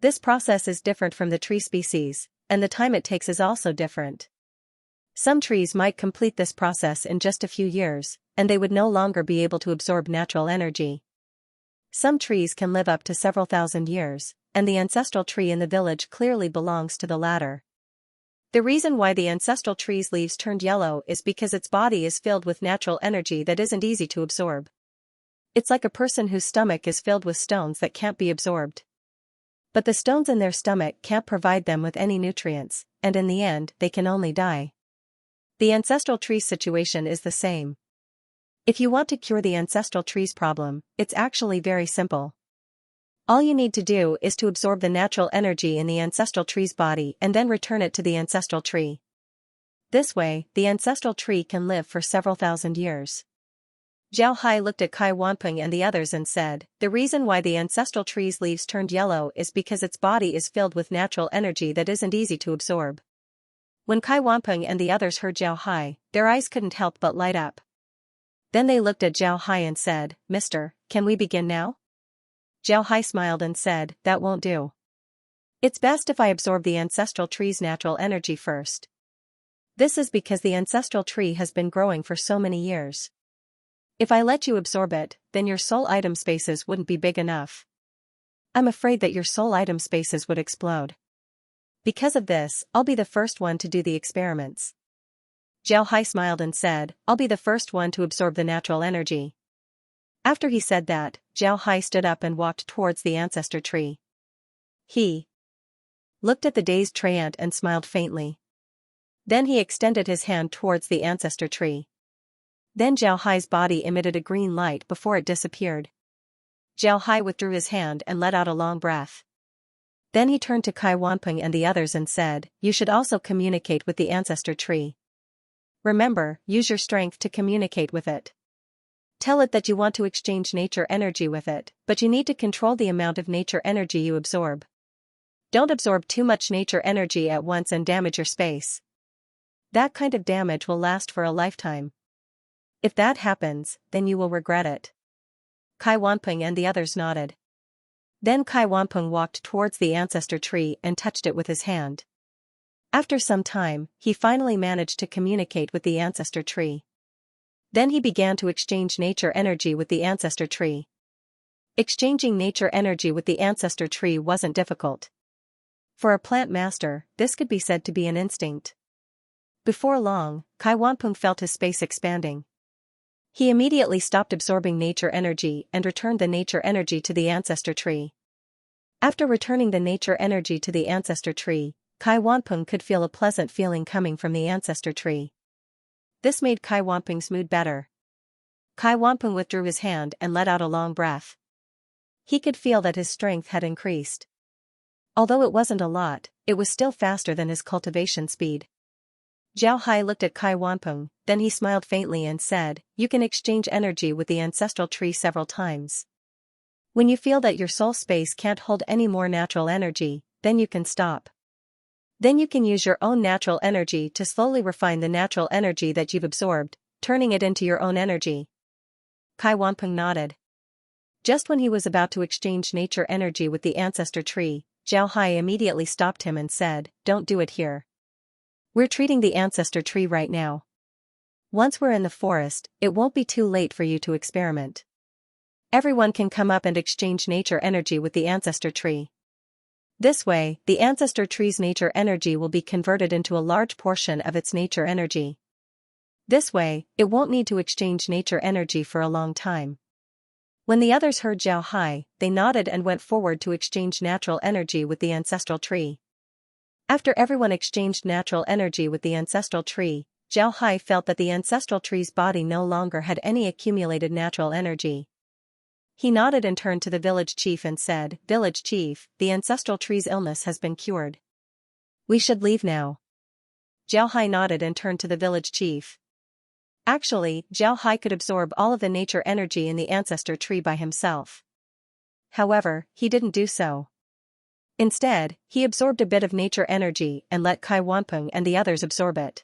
This process is different from the tree species, and the time it takes is also different. Some trees might complete this process in just a few years, and they would no longer be able to absorb natural energy. Some trees can live up to several thousand years, and the ancestral tree in the village clearly belongs to the latter. The reason why the ancestral tree's leaves turned yellow is because its body is filled with natural energy that isn't easy to absorb. It's like a person whose stomach is filled with stones that can't be absorbed. But the stones in their stomach can't provide them with any nutrients, and in the end, they can only die. The ancestral tree's situation is the same. If you want to cure the ancestral tree's problem, it's actually very simple. All you need to do is to absorb the natural energy in the ancestral tree's body and then return it to the ancestral tree. This way, the ancestral tree can live for several thousand years. Zhao Hai looked at Kai Wanpeng and the others and said, the reason why the ancestral tree's leaves turned yellow is because its body is filled with natural energy that isn't easy to absorb. When Kai Wanpeng and the others heard Zhao Hai, their eyes couldn't help but light up. Then they looked at Zhao Hai and said, Mister, can we begin now? Zhao Hai smiled and said, that won't do. It's best if I absorb the ancestral tree's natural energy first. This is because the ancestral tree has been growing for so many years. If I let you absorb it, then your soul item spaces wouldn't be big enough. I'm afraid that your soul item spaces would explode. Because of this, I'll be the first one to do the experiments. Zhao Hai smiled and said, I'll be the first one to absorb the natural energy. After he said that, Zhao Hai stood up and walked towards the ancestor tree. He looked at the dazed treant and smiled faintly. Then he extended his hand towards the ancestor tree. Then Zhao Hai's body emitted a green light before it disappeared. Zhao Hai withdrew his hand and let out a long breath. Then he turned to Kai Wanpeng and the others and said, you should also communicate with the ancestor tree. Remember, use your strength to communicate with it. Tell it that you want to exchange nature energy with it, but you need to control the amount of nature energy you absorb. Don't absorb too much nature energy at once and damage your space. That kind of damage will last for a lifetime. If that happens, then you will regret it. Kai Wanpeng and the others nodded. Then Kai Wanpeng walked towards the ancestor tree and touched it with his hand. After some time, he finally managed to communicate with the ancestor tree. Then he began to exchange nature energy with the ancestor tree. Exchanging nature energy with the ancestor tree wasn't difficult. For a plant master, this could be said to be an instinct. Before long, Kai Wanpeng felt his space expanding. He immediately stopped absorbing nature energy and returned the nature energy to the ancestor tree. After returning the nature energy to the ancestor tree, Kai Wanpeng could feel a pleasant feeling coming from the ancestor tree. This made Kai Wanpeng's mood better. Kai Wanpeng withdrew his hand and let out a long breath. He could feel that his strength had increased. Although it wasn't a lot, it was still faster than his cultivation speed. Zhao Hai looked at Kai Wanpeng, then he smiled faintly and said, "You can exchange energy with the ancestral tree several times. When you feel that your soul space can't hold any more natural energy, then you can stop. Then you can use your own natural energy to slowly refine the natural energy that you've absorbed, turning it into your own energy." Kai Wanpeng nodded. Just when he was about to exchange nature energy with the ancestor tree, Zhao Hai immediately stopped him and said, "Don't do it here. We're treating the ancestor tree right now. Once we're in the forest, it won't be too late for you to experiment. Everyone can come up and exchange nature energy with the ancestor tree. This way, the ancestor tree's nature energy will be converted into a large portion of its nature energy. This way, it won't need to exchange nature energy for a long time." When the others heard Zhao Hai, they nodded and went forward to exchange natural energy with the ancestral tree. After everyone exchanged natural energy with the ancestral tree, Zhao Hai felt that the ancestral tree's body no longer had any accumulated natural energy. He nodded and turned to the village chief and said, "Village chief, the ancestral tree's illness has been cured. We should leave now." Zhao Hai nodded and turned to the village chief. Actually, Zhao Hai could absorb all of the nature energy in the ancestor tree by himself. However, he didn't do so. Instead, he absorbed a bit of nature energy and let Kai Wanpeng and the others absorb it.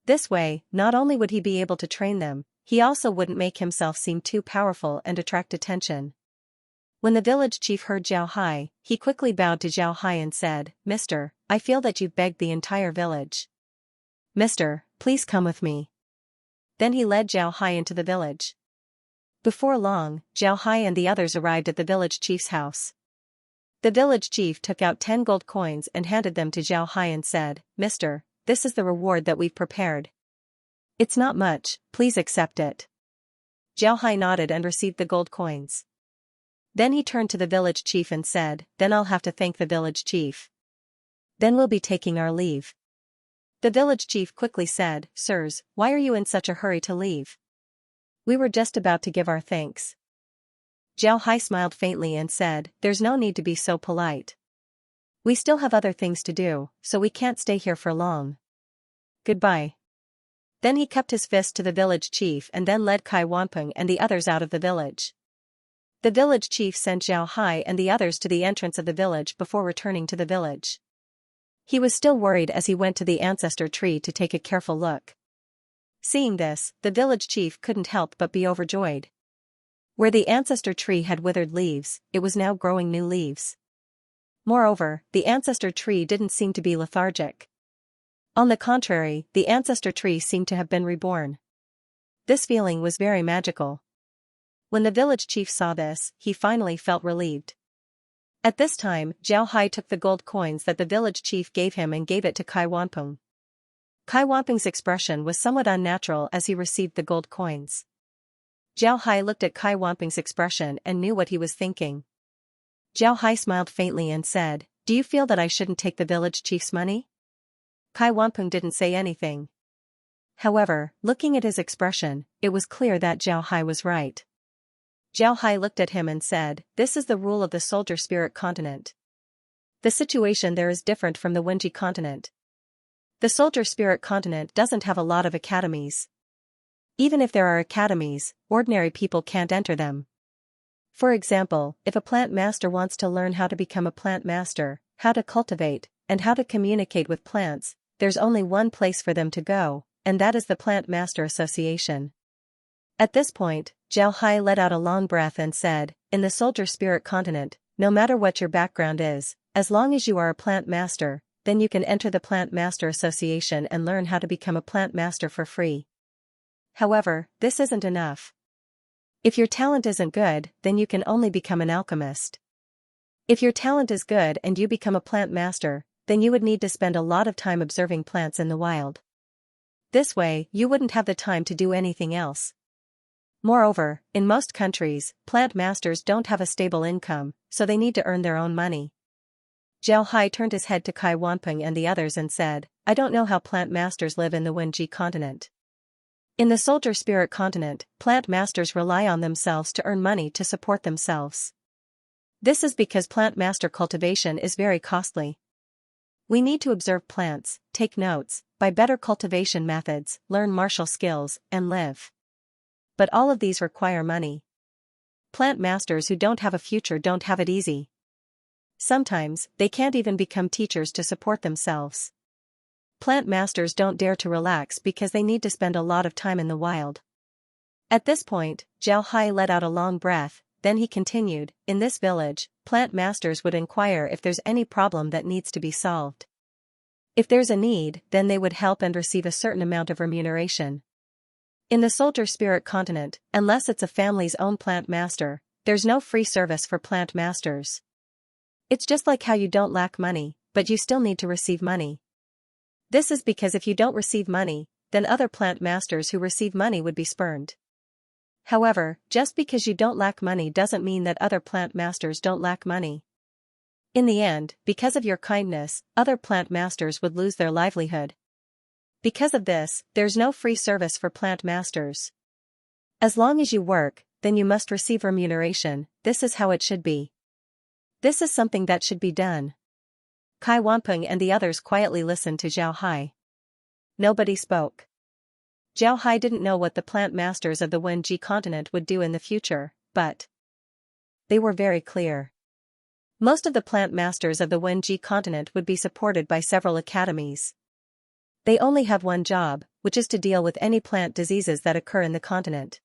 This way, not only would he be able to train them, he also wouldn't make himself seem too powerful and attract attention. When the village chief heard Zhao Hai, he quickly bowed to Zhao Hai and said, "Mister, I feel that you've begged the entire village. Mister, please come with me." Then he led Zhao Hai into the village. Before long, Zhao Hai and the others arrived at the village chief's house. The village chief took out 10 gold coins and handed them to Zhao Hai and said, "Mister, this is the reward that we've prepared. It's not much, please accept it." Zhao Hai nodded and received the gold coins. Then he turned to the village chief and said, "Then I'll have to thank the village chief. Then we'll be taking our leave." The village chief quickly said, "Sirs, why are you in such a hurry to leave? We were just about to give our thanks." Zhao Hai smiled faintly and said, "There's no need to be so polite. We still have other things to do, so we can't stay here for long. Goodbye." Then he cupped his fist to the village chief and then led Kai Wanpeng and the others out of the village. The village chief sent Zhao Hai and the others to the entrance of the village before returning to the village. He was still worried as he went to the ancestor tree to take a careful look. Seeing this, the village chief couldn't help but be overjoyed. Where the ancestor tree had withered leaves, it was now growing new leaves. Moreover, the ancestor tree didn't seem to be lethargic. On the contrary, the ancestor tree seemed to have been reborn. This feeling was very magical. When the village chief saw this, he finally felt relieved. At this time, Zhao Hai took the gold coins that the village chief gave him and gave it to Kai Wanpeng. Kai Wanpeng's expression was somewhat unnatural as he received the gold coins. Zhao Hai looked at Kai Wanpeng's expression and knew what he was thinking. Zhao Hai smiled faintly and said, "Do you feel that I shouldn't take the village chief's money?" Kai Wanpeng didn't say anything. However, looking at his expression, it was clear that Zhao Hai was right. Zhao Hai looked at him and said, "This is the rule of the soldier spirit continent. The situation there is different from the Wenji continent. The soldier spirit continent doesn't have a lot of academies. Even if there are academies, ordinary people can't enter them. For example, if a plant master wants to learn how to become a plant master, how to cultivate, and how to communicate with plants, there's only one place for them to go, and that is the Plant Master Association." At this point, Zhao Hai let out a long breath and said, "In the soldier spirit continent, no matter what your background is, as long as you are a plant master, then you can enter the Plant Master Association and learn how to become a plant master for free. However, this isn't enough. If your talent isn't good, then you can only become an alchemist. If your talent is good and you become a plant master, then you would need to spend a lot of time observing plants in the wild. This way, you wouldn't have the time to do anything else. Moreover, in most countries, plant masters don't have a stable income, so they need to earn their own money. Zhao Hai turned his head to Kai Wanping and the others and said, I don't know how plant masters live in the Wenji continent. In the soldier spirit continent, plant masters rely on themselves to earn money to support themselves. This is because plant master cultivation is very costly. We need to observe plants, take notes, buy better cultivation methods, learn martial skills, and live. But all of these require money. Plant masters who don't have a future don't have it easy. Sometimes, they can't even become teachers to support themselves. Plant masters don't dare to relax because they need to spend a lot of time in the wild. At this point, Zhao Hai let out a long breath, then he continued, in this village, plant masters would inquire if there's any problem that needs to be solved. If there's a need, then they would help and receive a certain amount of remuneration. In the soldier spirit continent, unless it's a family's own plant master, there's no free service for plant masters. It's just like how you don't lack money, but you still need to receive money. This is because if you don't receive money, then other plant masters who receive money would be spurned. However, just because you don't lack money doesn't mean that other plant masters don't lack money. In the end, because of your kindness, other plant masters would lose their livelihood. Because of this, there's no free service for plant masters. As long as you work, then you must receive remuneration. This is how it should be. This is something that should be done. Kai Wanping and the others quietly listened to Zhao Hai. Nobody spoke. Zhao Hai didn't know what the plant masters of the Wenji continent would do in the future, but they were very clear. Most of the plant masters of the Wenji continent would be supported by several academies. They only have one job, which is to deal with any plant diseases that occur in the continent.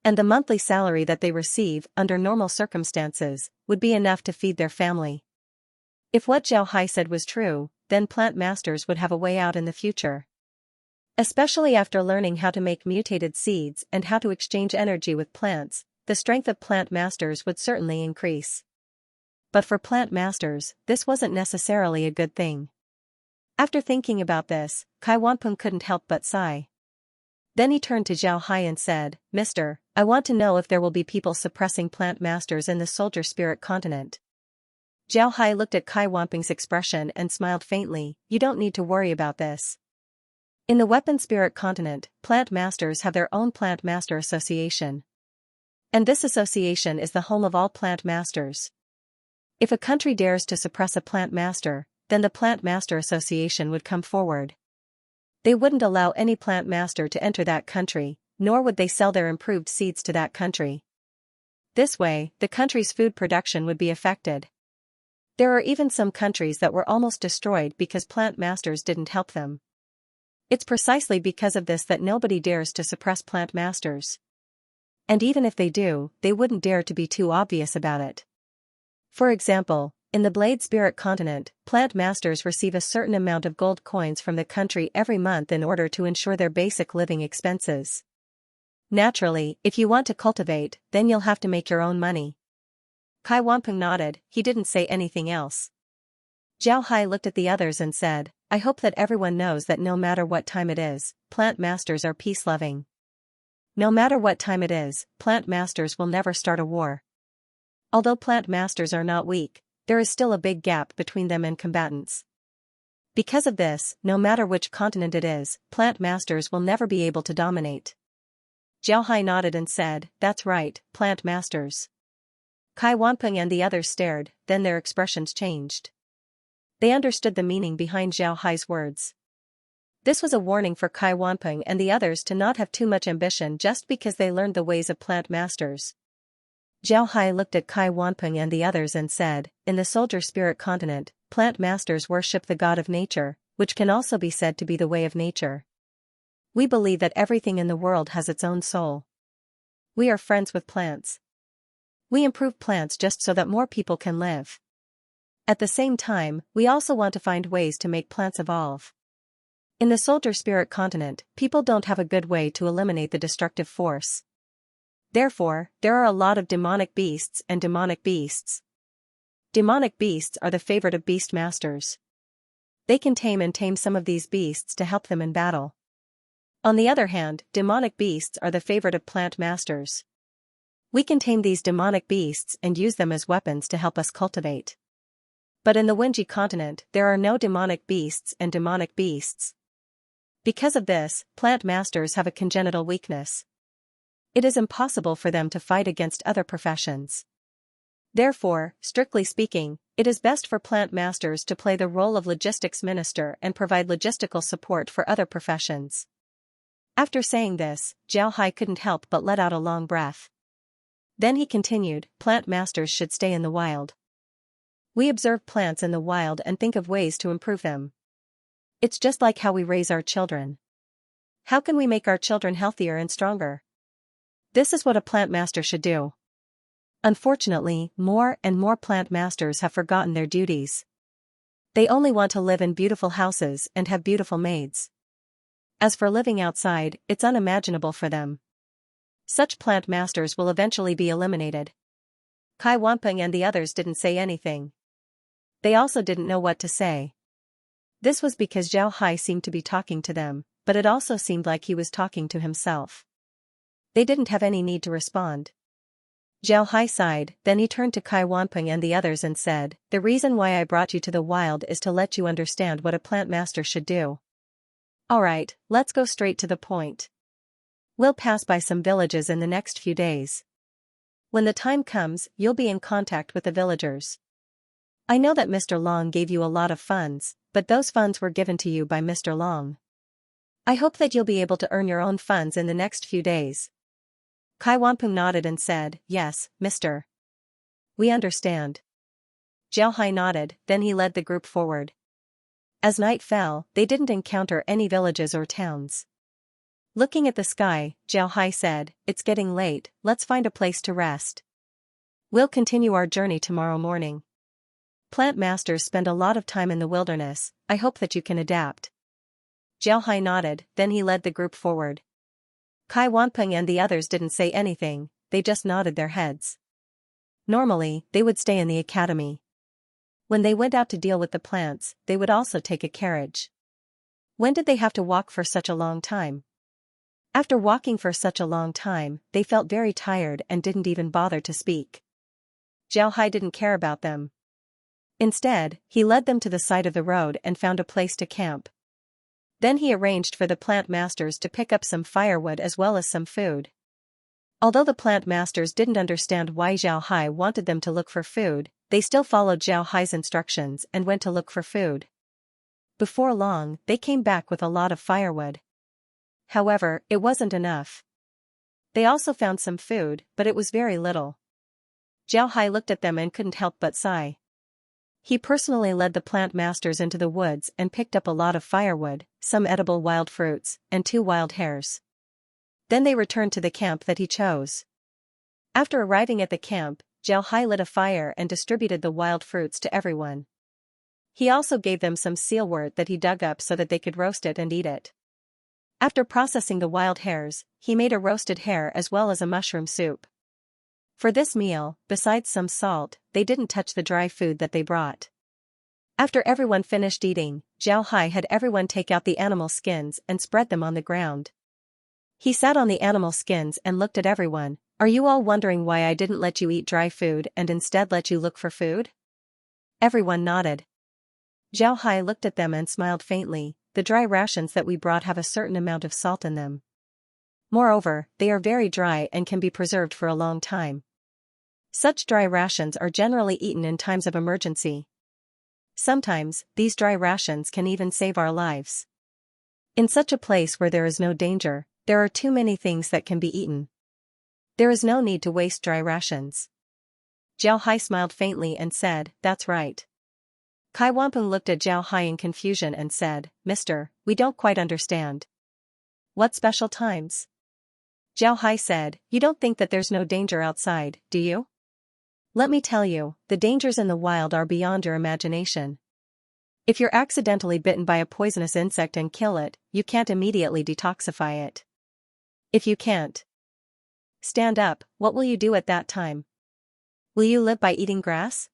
And the monthly salary that they receive, under normal circumstances, would be enough to feed their family. If what Zhao Hai said was true, then plant masters would have a way out in the future. Especially after learning how to make mutated seeds and how to exchange energy with plants, the strength of plant masters would certainly increase. But for plant masters, this wasn't necessarily a good thing. After thinking about this, Kai Wanping couldn't help but sigh. Then he turned to Zhao Hai and said, Mister, I want to know if there will be people suppressing plant masters in the soldier spirit continent. Zhao Hai looked at Kai Wanping's expression and smiled faintly, you don't need to worry about this. In the weapon spirit continent, plant masters have their own plant master association. And this association is the home of all plant masters. If a country dares to suppress a plant master, then the plant master association would come forward. They wouldn't allow any plant master to enter that country, nor would they sell their improved seeds to that country. This way, the country's food production would be affected. There are even some countries that were almost destroyed because plant masters didn't help them. It's precisely because of this that nobody dares to suppress plant masters. And even if they do, they wouldn't dare to be too obvious about it. For example, in the Blade Spirit continent, plant masters receive a certain amount of gold coins from the country every month in order to ensure their basic living expenses. Naturally, if you want to cultivate, then you'll have to make your own money. Kai Wanping nodded, he didn't say anything else. Zhao Hai looked at the others and said, I hope that everyone knows that no matter what time it is, plant masters are peace-loving. No matter what time it is, plant masters will never start a war. Although plant masters are not weak, there is still a big gap between them and combatants. Because of this, no matter which continent it is, plant masters will never be able to dominate. Zhao Hai nodded and said, that's right, plant masters. Kai Wanping and the others stared, then their expressions changed. They understood the meaning behind Zhao Hai's words. This was a warning for Kai Wanping and the others to not have too much ambition just because they learned the ways of plant masters. Zhao Hai looked at Kai Wanping and the others and said, in the soldier spirit continent, plant masters worship the god of nature, which can also be said to be the way of nature. We believe that everything in the world has its own soul. We are friends with plants. We improve plants just so that more people can live. At the same time, we also want to find ways to make plants evolve. In the soldier spirit continent, people don't have a good way to eliminate the destructive force. Therefore, there are a lot of demonic beasts and demonic beasts. Demonic beasts are the favorite of beast masters. They can tame some of these beasts to help them in battle. On the other hand, demonic beasts are the favorite of plant masters. We can tame these demonic beasts and use them as weapons to help us cultivate. But in the Wenji continent, there are no demonic beasts and demonic beasts. Because of this, plant masters have a congenital weakness. It is impossible for them to fight against other professions. Therefore, strictly speaking, it is best for plant masters to play the role of logistics minister and provide logistical support for other professions. After saying this, Zhao Hai couldn't help but let out a long breath. Then he continued, plant masters should stay in the wild. We observe plants in the wild and think of ways to improve them. It's just like how we raise our children. How can we make our children healthier and stronger? This is what a plant master should do. Unfortunately, more and more plant masters have forgotten their duties. They only want to live in beautiful houses and have beautiful maids. As for living outside, it's unimaginable for them. Such plant masters will eventually be eliminated. Kai Wanping and the others didn't say anything. They also didn't know what to say. This was because Zhao Hai seemed to be talking to them, but it also seemed like he was talking to himself. They didn't have any need to respond. Zhao Hai sighed, then he turned to Kai Wanping and the others and said, the reason why I brought you to the wild is to let you understand what a plant master should do. Alright, let's go straight to the point. We'll pass by some villages in the next few days. When the time comes, you'll be in contact with the villagers. I know that Mr. Long gave you a lot of funds, but those funds were given to you by Mr. Long. I hope that you'll be able to earn your own funds in the next few days. Kai Wanping nodded and said, yes, Mr. We understand. Zhao Hai nodded, then he led the group forward. As night fell, they didn't encounter any villages or towns. Looking at the sky, Zhao Hai said, it's getting late, let's find a place to rest. We'll continue our journey tomorrow morning. Plant masters spend a lot of time in the wilderness, I hope that you can adapt. Zhao Hai nodded, then he led the group forward. Kai Wanping and the others didn't say anything, they just nodded their heads. Normally, they would stay in the academy. When they went out to deal with the plants, they would also take a carriage. When did they have to walk for such a long time? After walking for such a long time, they felt very tired and didn't even bother to speak. Zhao Hai didn't care about them. Instead, he led them to the side of the road and found a place to camp. Then he arranged for the plant masters to pick up some firewood as well as some food. Although the plant masters didn't understand why Zhao Hai wanted them to look for food, they still followed Zhao Hai's instructions and went to look for food. Before long, they came back with a lot of firewood. However, it wasn't enough. They also found some food, but it was very little. Zhao Hai looked at them and couldn't help but sigh. He personally led the plant masters into the woods and picked up a lot of firewood, some edible wild fruits, and 2 wild hares. Then they returned to the camp that he chose. After arriving at the camp, Zhao Hai lit a fire and distributed the wild fruits to everyone. He also gave them some sealwort that he dug up so that they could roast it and eat it. After processing the wild hares, he made a roasted hare as well as a mushroom soup. For this meal, besides some salt, they didn't touch the dry food that they brought. After everyone finished eating, Zhao Hai had everyone take out the animal skins and spread them on the ground. He sat on the animal skins and looked at everyone. Are you all wondering why I didn't let you eat dry food and instead let you look for food? Everyone nodded. Zhao Hai looked at them and smiled faintly. The dry rations that we brought have a certain amount of salt in them. Moreover, they are very dry and can be preserved for a long time. Such dry rations are generally eaten in times of emergency. Sometimes, these dry rations can even save our lives. In such a place where there is no danger, there are too many things that can be eaten. There is no need to waste dry rations. Zhao Hai smiled faintly and said, that's right. Kai Wanping looked at Zhao Hai in confusion and said, Mister, we don't quite understand. What special times? Zhao Hai said, you don't think that there's no danger outside, do you? Let me tell you, the dangers in the wild are beyond your imagination. If you're accidentally bitten by a poisonous insect and kill it, you can't immediately detoxify it. If you can't Stand up, what will you do at that time? Will you live by eating grass?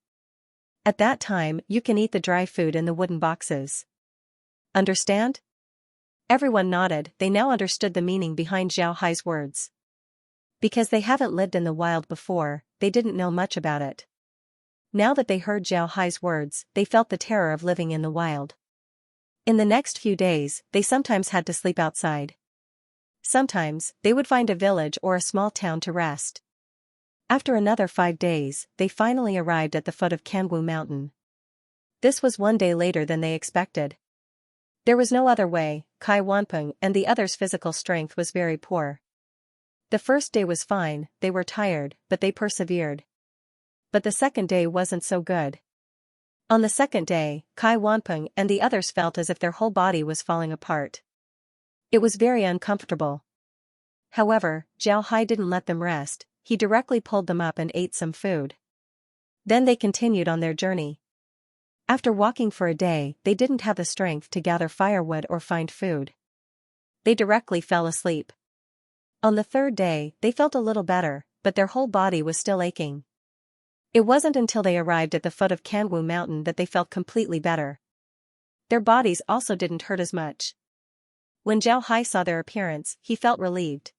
At that time, you can eat the dry food in the wooden boxes. Understand? Everyone nodded, they now understood the meaning behind Xiao Hai's words. Because they haven't lived in the wild before, they didn't know much about it. Now that they heard Xiao Hai's words, they felt the terror of living in the wild. In the next few days, they sometimes had to sleep outside. Sometimes, they would find a village or a small town to rest. After another 5 days, they finally arrived at the foot of Kanwu Mountain. This was 1 day later than they expected. There was no other way, Kai Wanpeng and the others' physical strength was very poor. The first day was fine, they were tired, but they persevered. But the second day wasn't so good. On the second day, Kai Wanpeng and the others felt as if their whole body was falling apart. It was very uncomfortable. However, Xiao Hai didn't let them rest, he directly pulled them up and ate some food. Then they continued on their journey. After walking for a day, they didn't have the strength to gather firewood or find food. They directly fell asleep. On the third day, they felt a little better, but their whole body was still aching. It wasn't until they arrived at the foot of Kanwu Mountain that they felt completely better. Their bodies also didn't hurt as much. When Xiao Hai saw their appearance, he felt relieved.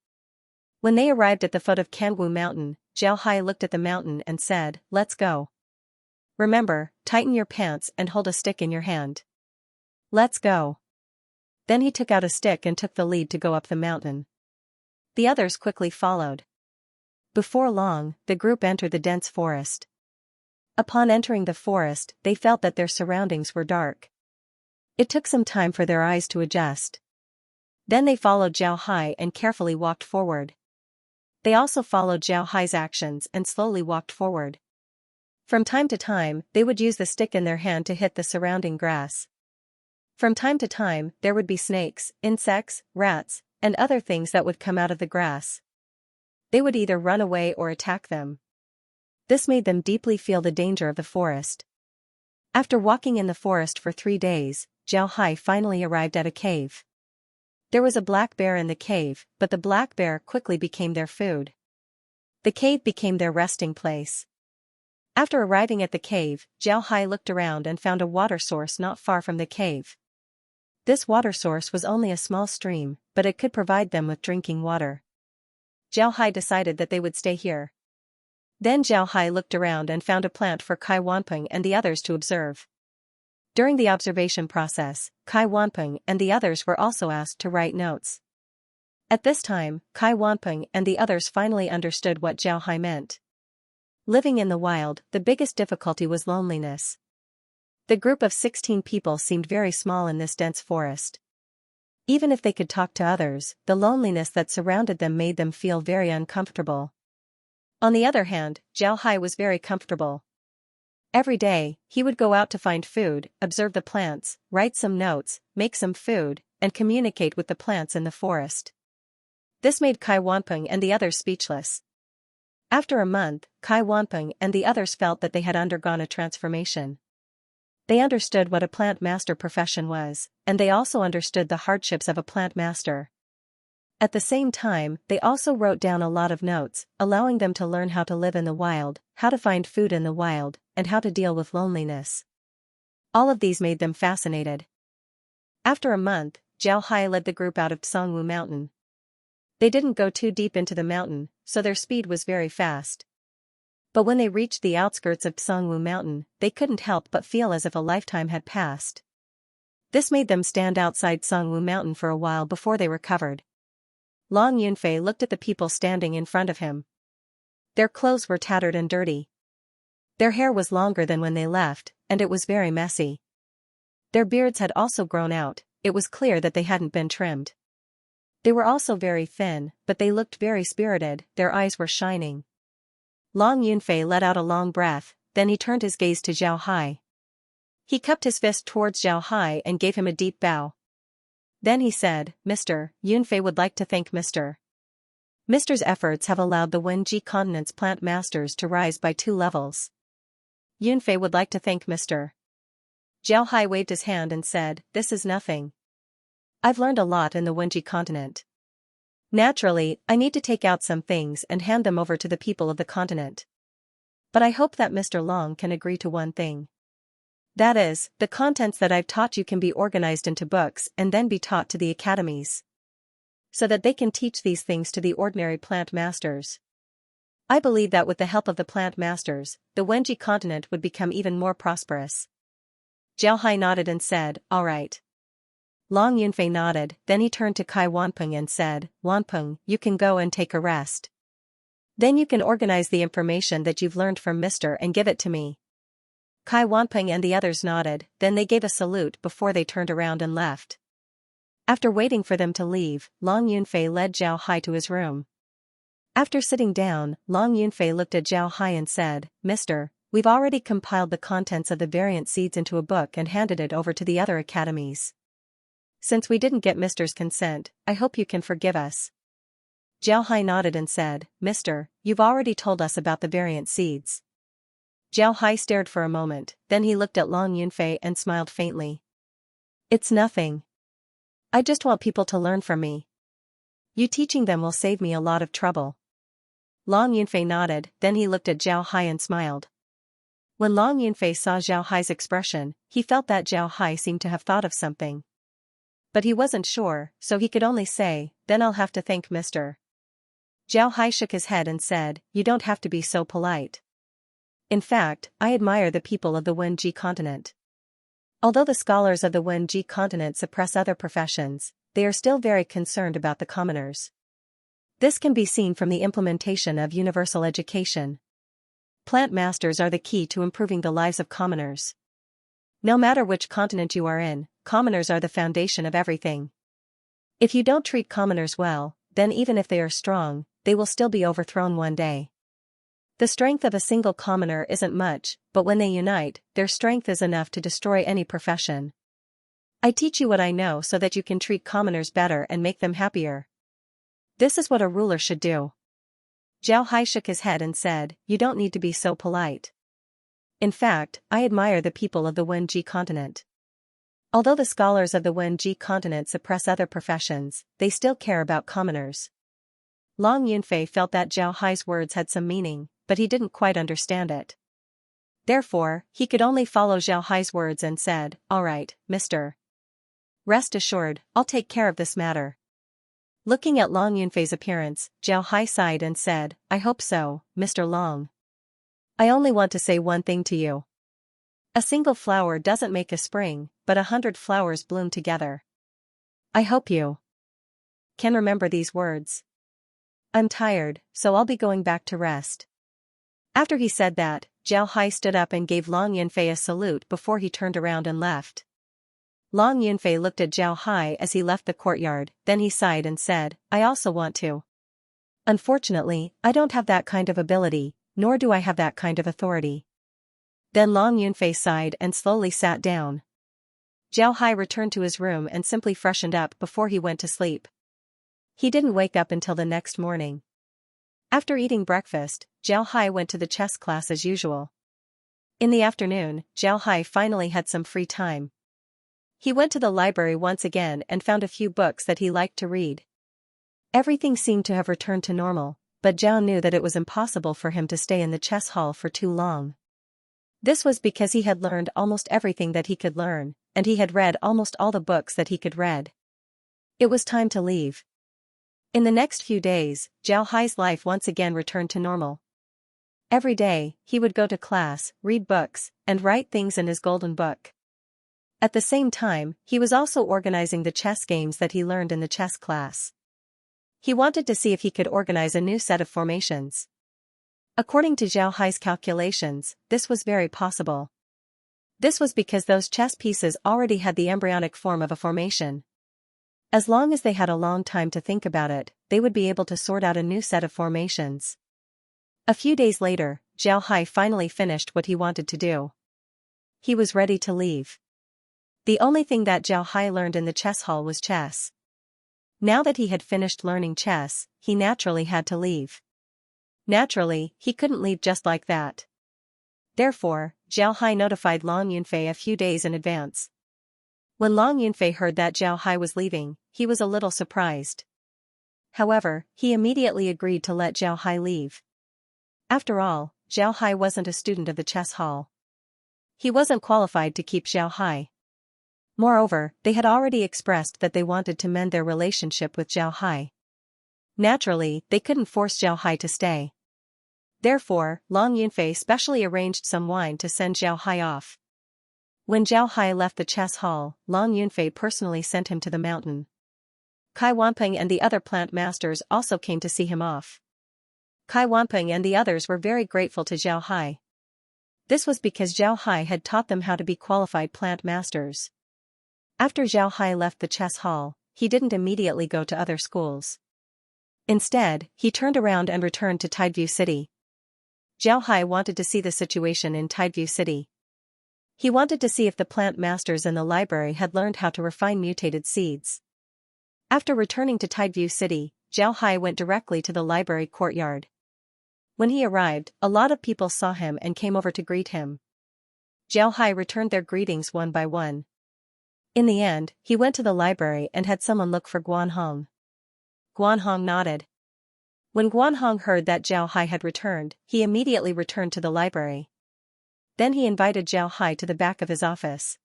When they arrived at the foot of Kanwu Mountain, Xiao Hai looked at the mountain and said, "Let's go. Remember, tighten your pants and hold a stick in your hand. Let's go." Then he took out a stick and took the lead to go up the mountain. The others quickly followed. Before long, the group entered the dense forest. Upon entering the forest, they felt that their surroundings were dark. It took some time for their eyes to adjust. Then they followed Xiao Hai and carefully walked forward. They also followed Xiao Hai's actions and slowly walked forward. From time to time, they would use the stick in their hand to hit the surrounding grass. From time to time, there would be snakes, insects, rats, and other things that would come out of the grass. They would either run away or attack them. This made them deeply feel the danger of the forest. After walking in the forest for 3 days, Xiao Hai finally arrived at a cave. There was a black bear in the cave, but the black bear quickly became their food. The cave became their resting place. After arriving at the cave, Xiao Hai looked around and found a water source not far from the cave. This water source was only a small stream, but it could provide them with drinking water. Xiao Hai decided that they would stay here. Then Xiao Hai looked around and found a plant for Kai Wanpeng and the others to observe. During the observation process, Kai Wanpeng and the others were also asked to write notes. At this time, Kai Wanpeng and the others finally understood what Xiao Hai meant. Living in the wild, the biggest difficulty was loneliness. The group of 16 people seemed very small in this dense forest. Even if they could talk to others, the loneliness that surrounded them made them feel very uncomfortable. On the other hand, Xiao Hai was very comfortable. Every day, he would go out to find food, observe the plants, write some notes, make some food, and communicate with the plants in the forest. This made Kai Wanpeng and the others speechless. After a month, Kai Wanpeng and the others felt that they had undergone a transformation. They understood what a plant master profession was, and they also understood the hardships of a plant master. At the same time, they also wrote down a lot of notes, allowing them to learn how to live in the wild, how to find food in the wild, and how to deal with loneliness. All of these made them fascinated. After a month, Xiao Hai led the group out of Tsangwu Mountain. They didn't go too deep into the mountain, so their speed was very fast. But when they reached the outskirts of Tsangwu Mountain, they couldn't help but feel as if a lifetime had passed. This made them stand outside Tsangwu Mountain for a while before they recovered. Long Yunfei looked at the people standing in front of him. Their clothes were tattered and dirty. Their hair was longer than when they left, and it was very messy. Their beards had also grown out, it was clear that they hadn't been trimmed. They were also very thin, but they looked very spirited, their eyes were shining. Long Yunfei let out a long breath, then he turned his gaze to Xiao Hai. He cupped his fist towards Xiao Hai and gave him a deep bow. Then he said, "Mr. Yunfei would like to thank Mr.'s efforts have allowed the Wenji continent's plant masters to rise by 2 levels. Yunfei would like to thank Mr." Xiao Hai waved his hand and said, "This is nothing. I've learned a lot in the Wenji continent. Naturally, I need to take out some things and hand them over to the people of the continent. But I hope that Mr. Long can agree to one thing. That is, the contents that I've taught you can be organized into books and then be taught to the academies, so that they can teach these things to the ordinary plant masters. I believe that with the help of the plant masters, the Wenji continent would become even more prosperous. Zhao Hai nodded and said, all right. Long Yunfei nodded, then he turned to Kai Wanpeng and said, Wanpeng, you can go and take a rest. Then you can organize the information that you've learned from Mr. and give it to me. Kai Wanpeng and the others nodded, then they gave a salute before they turned around and left. After waiting for them to leave, Long Yunfei led Zhao Hai to his room. After sitting down, Long Yunfei looked at Zhao Hai and said, Mister, we've already compiled the contents of the variant seeds into a book and handed it over to the other academies. Since we didn't get Mister's consent, I hope you can forgive us. Zhao Hai nodded and said, Mister, you've already told us about the variant seeds. Zhao Hai stared for a moment, then he looked at Long Yunfei and smiled faintly. It's nothing. I just want people to learn from me. You teaching them will save me a lot of trouble. Long Yunfei nodded, then he looked at Zhao Hai and smiled. When Long Yunfei saw Zhao Hai's expression, he felt that Zhao Hai seemed to have thought of something. But he wasn't sure, so he could only say, then I'll have to thank Mr. Zhao Hai shook his head and said, you don't have to be so polite. In fact, I admire the people of the Wenji continent. Although the scholars of the Wenji continent suppress other professions, they are still very concerned about the commoners. This can be seen from the implementation of universal education. Plant masters are the key to improving the lives of commoners. No matter which continent you are in, commoners are the foundation of everything. If you don't treat commoners well, then even if they are strong, they will still be overthrown one day. The strength of a single commoner isn't much, but when they unite, their strength is enough to destroy any profession. I teach you what I know so that you can treat commoners better and make them happier. This is what a ruler should do. Zhao Hai shook his head and said, you don't need to be so polite. In fact, I admire the people of the Wenji continent. Although the scholars of the Wenji continent suppress other professions, they still care about commoners. Long Yunfei felt that Zhao Hai's words had some meaning, but he didn't quite understand it. Therefore, he could only follow Zhao Hai's words and said, all right, mister. Rest assured, I'll take care of this matter. Looking at Long Yunfei's appearance, Zhao Hai sighed and said, I hope so, Mr. Long. I only want to say one thing to you. A single flower doesn't make a spring, but 100 flowers bloom together. I hope you can remember these words. I'm tired, so I'll be going back to rest. After he said that, Zhao Hai stood up and gave Long Yunfei a salute before he turned around and left. Long Yunfei looked at Zhao Hai as he left the courtyard, then he sighed and said, I also want to. Unfortunately, I don't have that kind of ability, nor do I have that kind of authority. Then Long Yunfei sighed and slowly sat down. Zhao Hai returned to his room and simply freshened up before he went to sleep. He didn't wake up until the next morning. After eating breakfast, Zhao Hai went to the chess class as usual. In the afternoon, Zhao Hai finally had some free time. He went to the library once again and found a few books that he liked to read. Everything seemed to have returned to normal, but Zhao knew that it was impossible for him to stay in the chess hall for too long. This was because he had learned almost everything that he could learn, and he had read almost all the books that he could read. It was time to leave. In the next few days, Zhao Hai's life once again returned to normal. Every day, he would go to class, read books, and write things in his golden book. At the same time, he was also organizing the chess games that he learned in the chess class. He wanted to see if he could organize a new set of formations. According to Zhao Hai's calculations, this was very possible. This was because those chess pieces already had the embryonic form of a formation. As long as they had a long time to think about it, they would be able to sort out a new set of formations. A few days later, Zhao Hai finally finished what he wanted to do. He was ready to leave. The only thing that Zhao Hai learned in the chess hall was chess. Now that he had finished learning chess, he naturally had to leave. Naturally, he couldn't leave just like that. Therefore, Zhao Hai notified Long Yunfei a few days in advance. When Long Yunfei heard that Zhao Hai was leaving, he was a little surprised. However, he immediately agreed to let Zhao Hai leave. After all, Zhao Hai wasn't a student of the chess hall. He wasn't qualified to keep Zhao Hai. Moreover, they had already expressed that they wanted to mend their relationship with Zhao Hai. Naturally, they couldn't force Zhao Hai to stay. Therefore, Long Yunfei specially arranged some wine to send Zhao Hai off. When Zhao Hai left the chess hall, Long Yunfei personally sent him to the mountain. Kai Wanping and the other plant masters also came to see him off. Kai Wanping and the others were very grateful to Zhao Hai. This was because Zhao Hai had taught them how to be qualified plant masters. After Zhao Hai left the chess hall, he didn't immediately go to other schools. Instead, he turned around and returned to Tideview City. Zhao Hai wanted to see the situation in Tideview City. He wanted to see if the plant masters in the library had learned how to refine mutated seeds. After returning to Tideview City, Zhao Hai went directly to the library courtyard. When he arrived, a lot of people saw him and came over to greet him. Zhao Hai returned their greetings one by one. In the end, he went to the library and had someone look for Guanhong. Guanhong nodded. When Guanhong heard that Zhao Hai had returned, he immediately returned to the library. Then he invited Zhao Hai to the back of his office.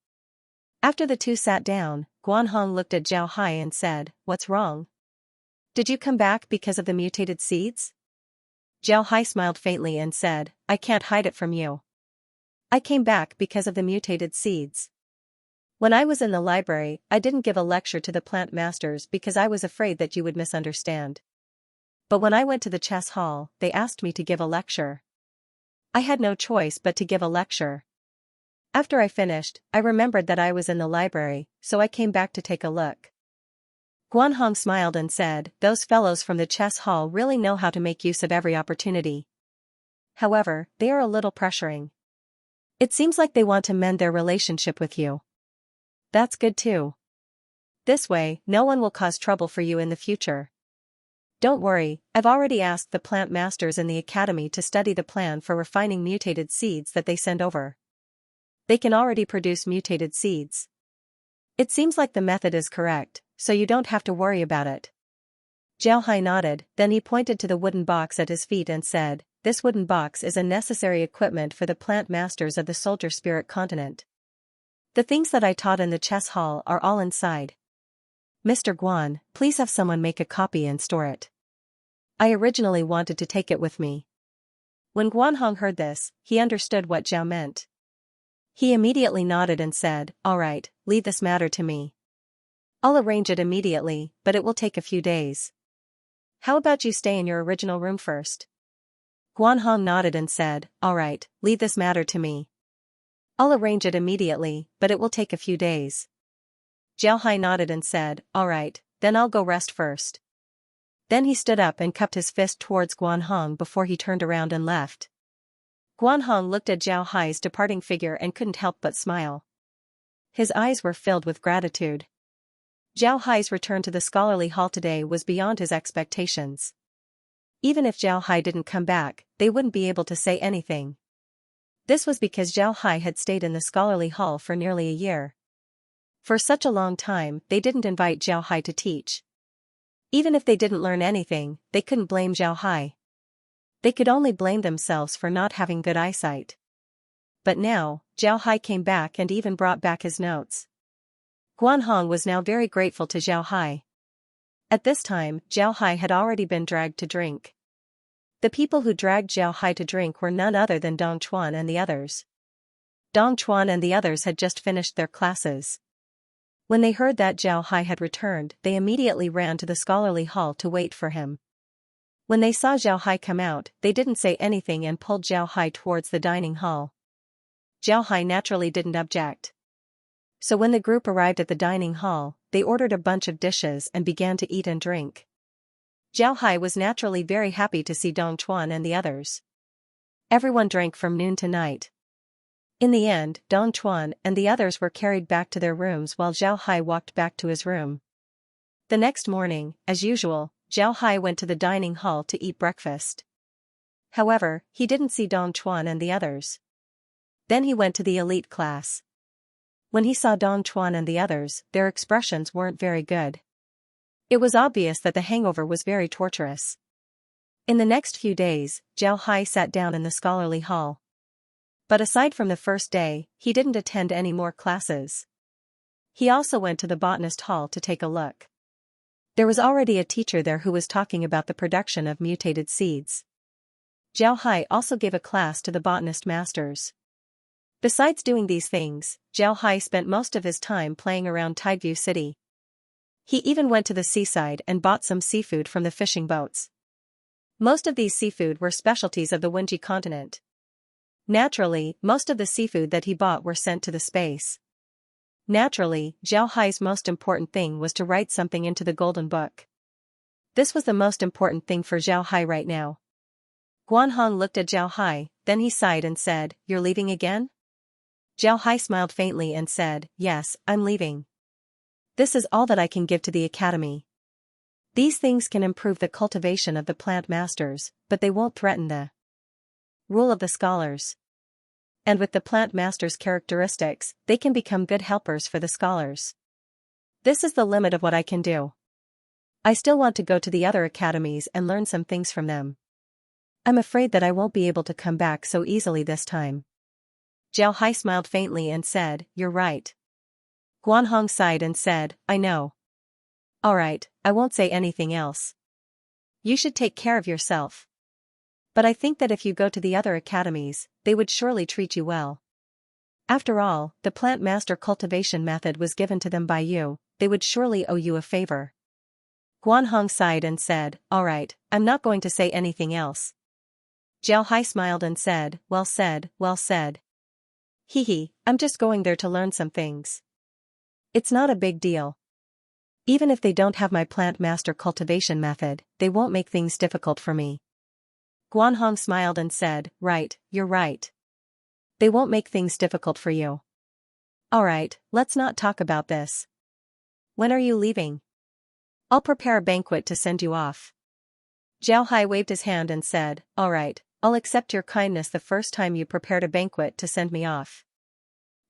After the two sat down, Guanhong looked at Zhao Hai and said, "What's wrong? Did you come back because of the mutated seeds?" Zhao Hai smiled faintly and said, "I can't hide it from you. I came back because of the mutated seeds. When I was in the library, I didn't give a lecture to the plant masters because I was afraid that you would misunderstand. But when I went to the chess hall, they asked me to give a lecture. I had no choice but to give a lecture. After I finished, I remembered that I was in the library, so I came back to take a look." Guanhong smiled and said, "Those fellows from the chess hall really know how to make use of every opportunity. However, they are a little pressuring. It seems like they want to mend their relationship with you. That's good too. This way, no one will cause trouble for you in the future. Don't worry, I've already asked the plant masters in the academy to study the plan for refining mutated seeds that they send over. They can already produce mutated seeds. It seems like the method is correct, so you don't have to worry about it." Zhao Hai nodded, then he pointed to the wooden box at his feet and said, "This wooden box is a necessary equipment for the plant masters of the Soldier Spirit continent. The things that I taught in the chess hall are all inside. Mr. Guan, please have someone make a copy and store it. I originally wanted to take it with me." When Guanhong heard this, he understood what Zhao meant. He immediately nodded and said, "All right, leave this matter to me. I'll arrange it immediately, but it will take a few days. How about you stay in your original room first?" Guanhong nodded and said, "All right, leave this matter to me. I'll arrange it immediately, but it will take a few days." Zhao Hai nodded and said, "All right, then I'll go rest first." Then he stood up and cupped his fist towards Guanhong before he turned around and left. Guanhong looked at Zhao Hai's departing figure and couldn't help but smile. His eyes were filled with gratitude. Zhao Hai's return to the scholarly hall today was beyond his expectations. Even if Zhao Hai didn't come back, they wouldn't be able to say anything. This was because Zhao Hai had stayed in the scholarly hall for nearly a year. For such a long time, they didn't invite Zhao Hai to teach. Even if they didn't learn anything, they couldn't blame Zhao Hai. They could only blame themselves for not having good eyesight. But now, Zhao Hai came back and even brought back his notes. Guanhong was now very grateful to Zhao Hai. At this time, Zhao Hai had already been dragged to drink. The people who dragged Zhao Hai to drink were none other than Dong Chuan and the others. Dong Chuan and the others had just finished their classes. When they heard that Zhao Hai had returned, they immediately ran to the scholarly hall to wait for him. When they saw Zhao Hai come out, they didn't say anything and pulled Zhao Hai towards the dining hall. Zhao Hai naturally didn't object. So when the group arrived at the dining hall, they ordered a bunch of dishes and began to eat and drink. Zhao Hai was naturally very happy to see Dong Chuan and the others. Everyone drank from noon to night. In the end, Dong Chuan and the others were carried back to their rooms while Zhao Hai walked back to his room. The next morning, as usual, Zhao Hai went to the dining hall to eat breakfast. However, he didn't see Dong Chuan and the others. Then he went to the elite class. When he saw Dong Chuan and the others, their expressions weren't very good. It was obvious that the hangover was very torturous. In the next few days, Zhao Hai sat down in the scholarly hall. But aside from the first day, he didn't attend any more classes. He also went to the botanist hall to take a look. There was already a teacher there who was talking about the production of mutated seeds. Zhao Hai also gave a class to the botanist masters. Besides doing these things, Zhao Hai spent most of his time playing around Tideview City. He even went to the seaside and bought some seafood from the fishing boats. Most of these seafood were specialties of the Wenji continent. Naturally, most of the seafood that he bought were sent to the space. Naturally, Zhao Hai's most important thing was to write something into the Golden Book. This was the most important thing for Zhao Hai right now. Guanhong looked at Zhao Hai, then he sighed and said, "You're leaving again?" Zhao Hai smiled faintly and said, "Yes, I'm leaving. This is all that I can give to the academy. These things can improve the cultivation of the plant masters, but they won't threaten the rule of the scholars. And with the plant masters' characteristics, they can become good helpers for the scholars. This is the limit of what I can do. I still want to go to the other academies and learn some things from them. I'm afraid that I won't be able to come back so easily this time." Zhao Hai smiled faintly and said, "You're right." Guanhong sighed and said, "I know. Alright, I won't say anything else. You should take care of yourself. But I think that if you go to the other academies, they would surely treat you well. After all, the plant master cultivation method was given to them by you, they would surely owe you a favor." Guanhong sighed and said, "Alright, I'm not going to say anything else." Zhao Hai smiled and said, "Well said, well said. Hee, I'm just going there to learn some things. It's not a big deal. Even if they don't have my plant master cultivation method, they won't make things difficult for me." Guanhong smiled and said, "Right, you're right. They won't make things difficult for you. Alright, let's not talk about this. When are you leaving? I'll prepare a banquet to send you off." Zhao Hai waved his hand and said, "Alright, I'll accept your kindness the first time you prepared a banquet to send me off.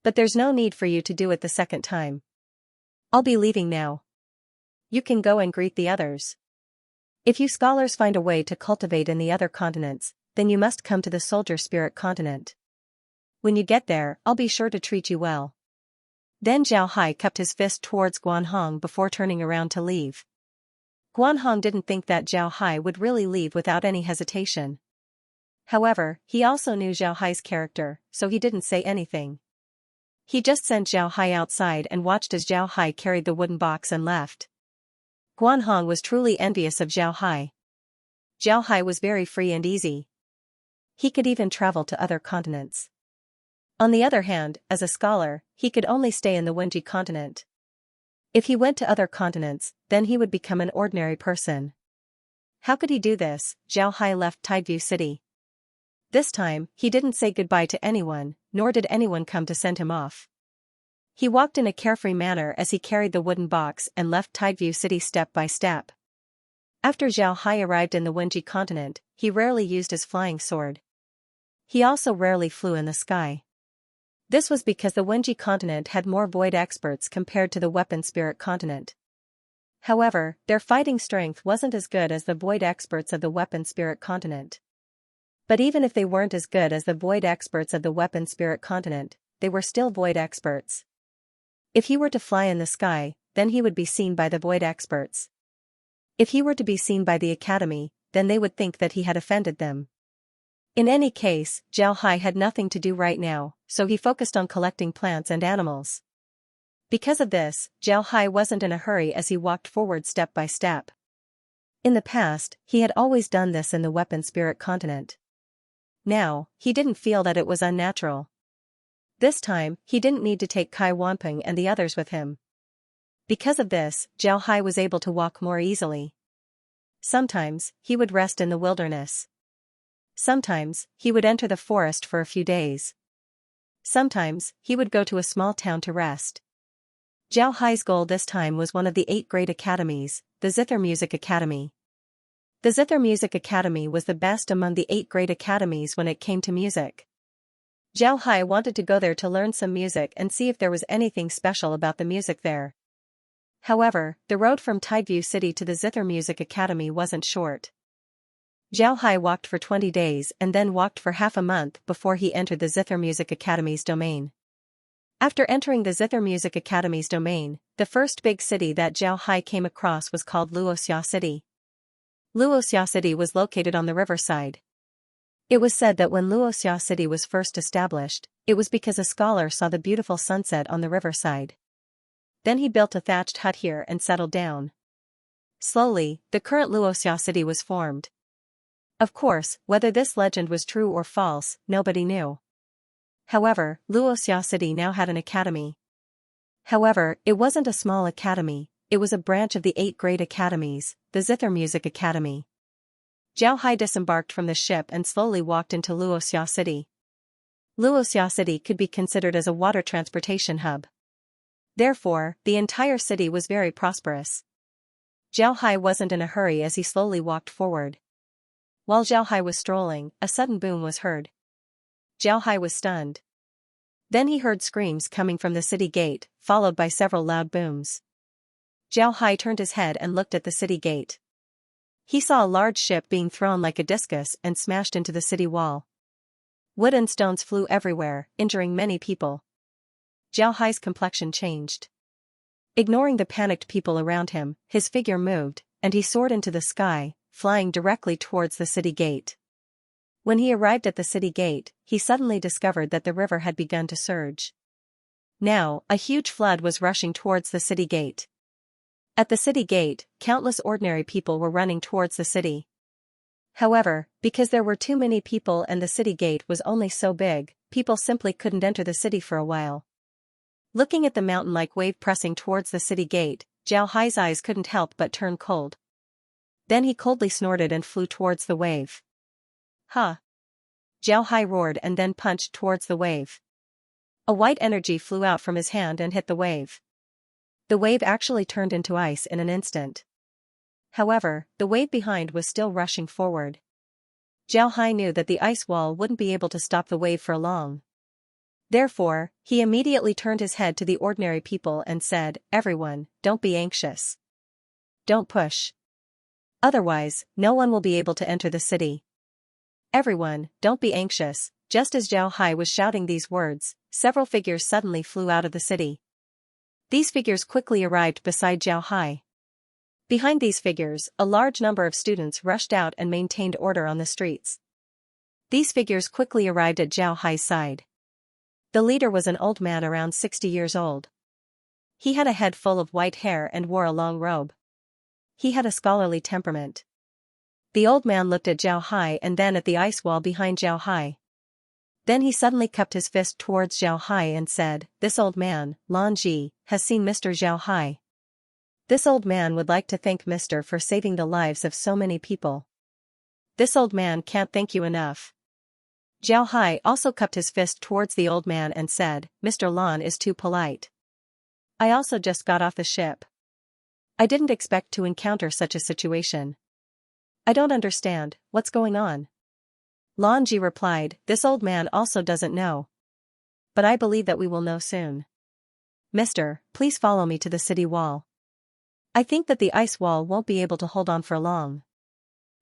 But there's no need for you to do it the second time. I'll be leaving now. You can go and greet the others. If you scholars find a way to cultivate in the other continents, then you must come to the soldier spirit continent. When you get there, I'll be sure to treat you well." Then Zhao Hai cupped his fist towards Guanhong before turning around to leave. Guanhong didn't think that Zhao Hai would really leave without any hesitation. However, he also knew Zhao Hai's character, so he didn't say anything. He just sent Zhao Hai outside and watched as Zhao Hai carried the wooden box and left. Guanhong was truly envious of Zhao Hai. Zhao Hai was very free and easy. He could even travel to other continents. On the other hand, as a scholar, he could only stay in the Wenji continent. If he went to other continents, then he would become an ordinary person. How could he do this? Zhao Hai left Tideview City. This time, he didn't say goodbye to anyone, nor did anyone come to send him off. He walked in a carefree manner as he carried the wooden box and left Tideview City step by step. After Zhao Hai arrived in the Wenji continent, he rarely used his flying sword. He also rarely flew in the sky. This was because the Wenji continent had more void experts compared to the weapon spirit continent. However, their fighting strength wasn't as good as the void experts of the weapon spirit continent. But even if they weren't as good as the void experts of the weapon spirit continent, they were still void experts. If he were to fly in the sky, then he would be seen by the void experts. If he were to be seen by the academy, then they would think that he had offended them. In any case, Zhao Hai had nothing to do right now, so he focused on collecting plants and animals. Because of this, Zhao Hai wasn't in a hurry as he walked forward step by step. In the past, he had always done this in the weapon spirit continent. Now, he didn't feel that it was unnatural. This time, he didn't need to take Kai Wanping and the others with him. Because of this, Zhao Hai was able to walk more easily. Sometimes, he would rest in the wilderness. Sometimes, he would enter the forest for a few days. Sometimes, he would go to a small town to rest. Zhao Hai's goal this time was one of the 8 great academies, the Zither Music Academy. The Zither Music Academy was the best among the 8 great academies when it came to music. Zhao Hai wanted to go there to learn some music and see if there was anything special about the music there. However, the road from Tideview City to the Zither Music Academy wasn't short. Zhao Hai walked for 20 days and then walked for half a month before he entered the Zither Music Academy's domain. After entering the Zither Music Academy's domain, the first big city that Zhao Hai came across was called Luoxia City. Luoxia City was located on the riverside. It was said that when Luoxia City was first established, it was because a scholar saw the beautiful sunset on the riverside. Then he built a thatched hut here and settled down. Slowly, the current Luoxia City was formed. Of course, whether this legend was true or false, nobody knew. However, Luoxia City now had an academy. However, it wasn't a small academy, it was a branch of the 8 great academies, the Zither Music Academy. Zhao Hai disembarked from the ship and slowly walked into Luoxia City. Luoxia City could be considered as a water transportation hub. Therefore, the entire city was very prosperous. Zhao Hai wasn't in a hurry as he slowly walked forward. While Zhao Hai was strolling, a sudden boom was heard. Zhao Hai was stunned. Then he heard screams coming from the city gate, followed by several loud booms. Zhao Hai turned his head and looked at the city gate. He saw a large ship being thrown like a discus and smashed into the city wall. Wood and stones flew everywhere, injuring many people. Zhao Hai's complexion changed. Ignoring the panicked people around him, his figure moved, and he soared into the sky, flying directly towards the city gate. When he arrived at the city gate, he suddenly discovered that the river had begun to surge. Now, a huge flood was rushing towards the city gate. At the city gate, countless ordinary people were running towards the city. However, because there were too many people and the city gate was only so big, people simply couldn't enter the city for a while. Looking at the mountain-like wave pressing towards the city gate, Zhao Hai's eyes couldn't help but turn cold. Then he coldly snorted and flew towards the wave. Huh! Zhao Hai roared and then punched towards the wave. A white energy flew out from his hand and hit the wave. The wave actually turned into ice in an instant. However, the wave behind was still rushing forward. Zhao Hai knew that the ice wall wouldn't be able to stop the wave for long. Therefore, he immediately turned his head to the ordinary people and said, "Everyone, don't be anxious. Don't push. Otherwise, no one will be able to enter the city. Everyone, don't be anxious." Just as Zhao Hai was shouting these words, several figures suddenly flew out of the city. These figures quickly arrived beside Zhao Hai. Behind these figures, a large number of students rushed out and maintained order on the streets. These figures quickly arrived at Zhao Hai's side. The leader was an old man around 60 years old. He had a head full of white hair and wore a long robe. He had a scholarly temperament. The old man looked at Zhao Hai and then at the ice wall behind Zhao Hai. Then he suddenly cupped his fist towards Zhao Hai and said, "This old man, Lan Ji, has seen Mr. Zhao Hai. This old man would like to thank Mr. for saving the lives of so many people. This old man can't thank you enough." Zhao Hai also cupped his fist towards the old man and said, "Mr. Lan is too polite. I also just got off the ship. I didn't expect to encounter such a situation. I don't understand, what's going on?" Lan Ji replied, "This old man also doesn't know. But I believe that we will know soon. Mister, please follow me to the city wall. I think that the ice wall won't be able to hold on for long.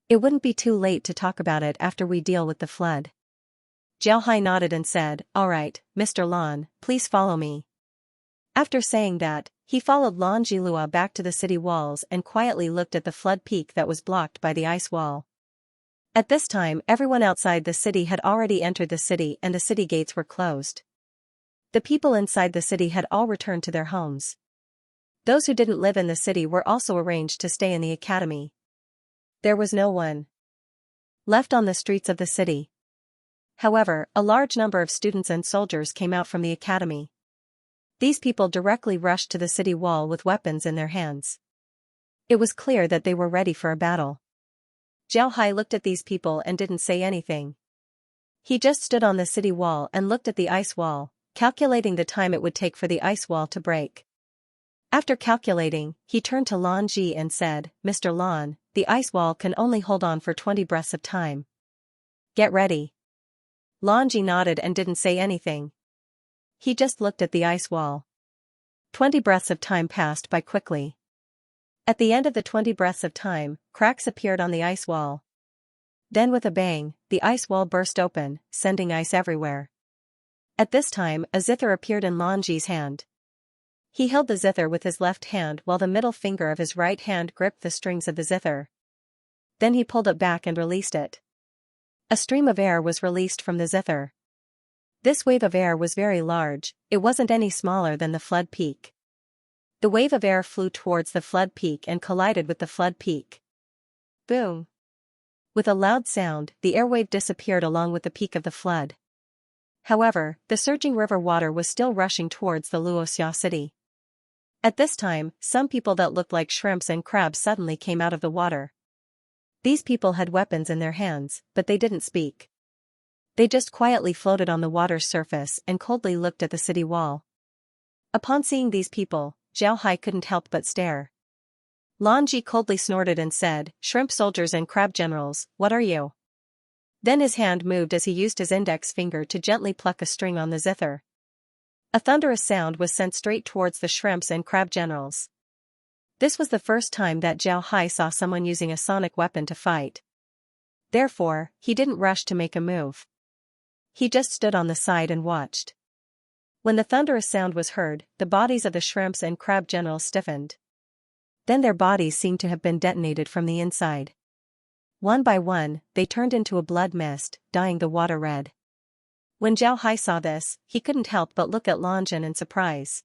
It wouldn't be too late to talk about it after we deal with the flood." Zhao Hai nodded and said, "All right, Mr. Lan, please follow me." After saying that, he followed Lan Jilua back to the city walls and quietly looked at the flood peak that was blocked by the ice wall. At this time, everyone outside the city had already entered the city and the city gates were closed. The people inside the city had all returned to their homes. Those who didn't live in the city were also arranged to stay in the academy. There was no one left on the streets of the city. However, a large number of students and soldiers came out from the academy. These people directly rushed to the city wall with weapons in their hands. It was clear that they were ready for a battle. Zhao Hai looked at these people and didn't say anything. He just stood on the city wall and looked at the ice wall, calculating the time it would take for the ice wall to break. After calculating, he turned to Lan Ji and said, "Mr. Lan, the ice wall can only hold on for 20 breaths of time. Get ready." Lan Ji nodded and didn't say anything. He just looked at the ice wall. 20 breaths of time passed by quickly. At the end of the 20 breaths of time, cracks appeared on the ice wall. Then with a bang, the ice wall burst open, sending ice everywhere. At this time, a zither appeared in Lanji's hand. He held the zither with his left hand while the middle finger of his right hand gripped the strings of the zither. Then he pulled it back and released it. A stream of air was released from the zither. This wave of air was very large, it wasn't any smaller than the flood peak. The wave of air flew towards the flood peak and collided with the flood peak. Boom! With a loud sound, the air wave disappeared along with the peak of the flood. However, the surging river water was still rushing towards the Xianxia city. At this time, some people that looked like shrimps and crabs suddenly came out of the water. These people had weapons in their hands, but they didn't speak. They just quietly floated on the water's surface and coldly looked at the city wall. Upon seeing these people, Zhao Hai couldn't help but stare. Lanji coldly snorted and said, "Shrimp soldiers and crab generals, what are you?" Then his hand moved as he used his index finger to gently pluck a string on the zither. A thunderous sound was sent straight towards the shrimps and crab generals. This was the first time that Zhao Hai saw someone using a sonic weapon to fight. Therefore, he didn't rush to make a move. He just stood on the side and watched. When the thunderous sound was heard, the bodies of the shrimps and crab generals stiffened. Then their bodies seemed to have been detonated from the inside. One by one, they turned into a blood mist, dyeing the water red. When Zhao Hai saw this, he couldn't help but look at Lanjin in surprise.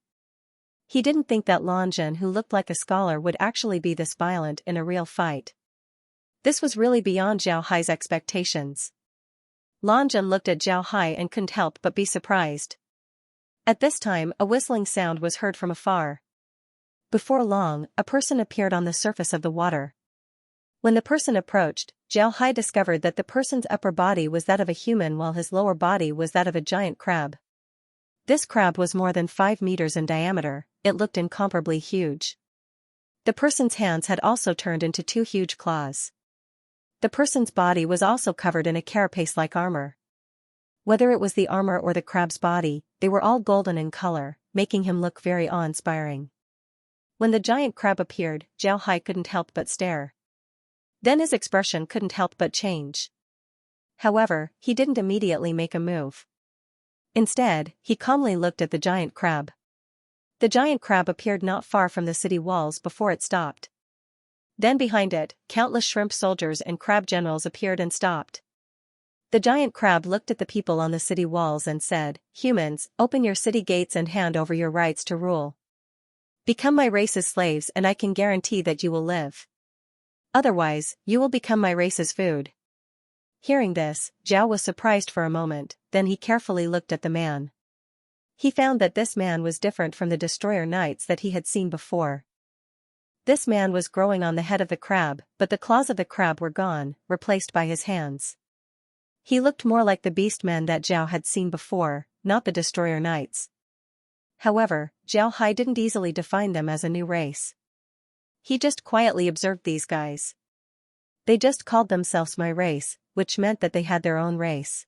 He didn't think that Lanjin, who looked like a scholar, would actually be this violent in a real fight. This was really beyond Zhao Hai's expectations. Lanjin looked at Zhao Hai and couldn't help but be surprised. At this time, a whistling sound was heard from afar. Before long, a person appeared on the surface of the water. When the person approached, Zhao Hai discovered that the person's upper body was that of a human while his lower body was that of a giant crab. This crab was more than 5 meters in diameter, it looked incomparably huge. The person's hands had also turned into 2 huge claws. The person's body was also covered in a carapace-like armor. Whether it was the armor or the crab's body, they were all golden in color, making him look very awe-inspiring. When the giant crab appeared, Zhao Hai couldn't help but stare. Then his expression couldn't help but change. However, he didn't immediately make a move. Instead, he calmly looked at the giant crab. The giant crab appeared not far from the city walls before it stopped. Then behind it, countless shrimp soldiers and crab generals appeared and stopped. The giant crab looked at the people on the city walls and said, "Humans, open your city gates and hand over your rights to rule. Become my race's slaves and I can guarantee that you will live. Otherwise, you will become my race's food." Hearing this, Zhao was surprised for a moment, then he carefully looked at the man. He found that this man was different from the destroyer knights that he had seen before. This man was growing on the head of the crab, but the claws of the crab were gone, replaced by his hands. He looked more like the beastmen that Zhao had seen before, not the destroyer knights. However, Zhao Hai didn't easily define them as a new race. He just quietly observed these guys. They just called themselves my race, which meant that they had their own race.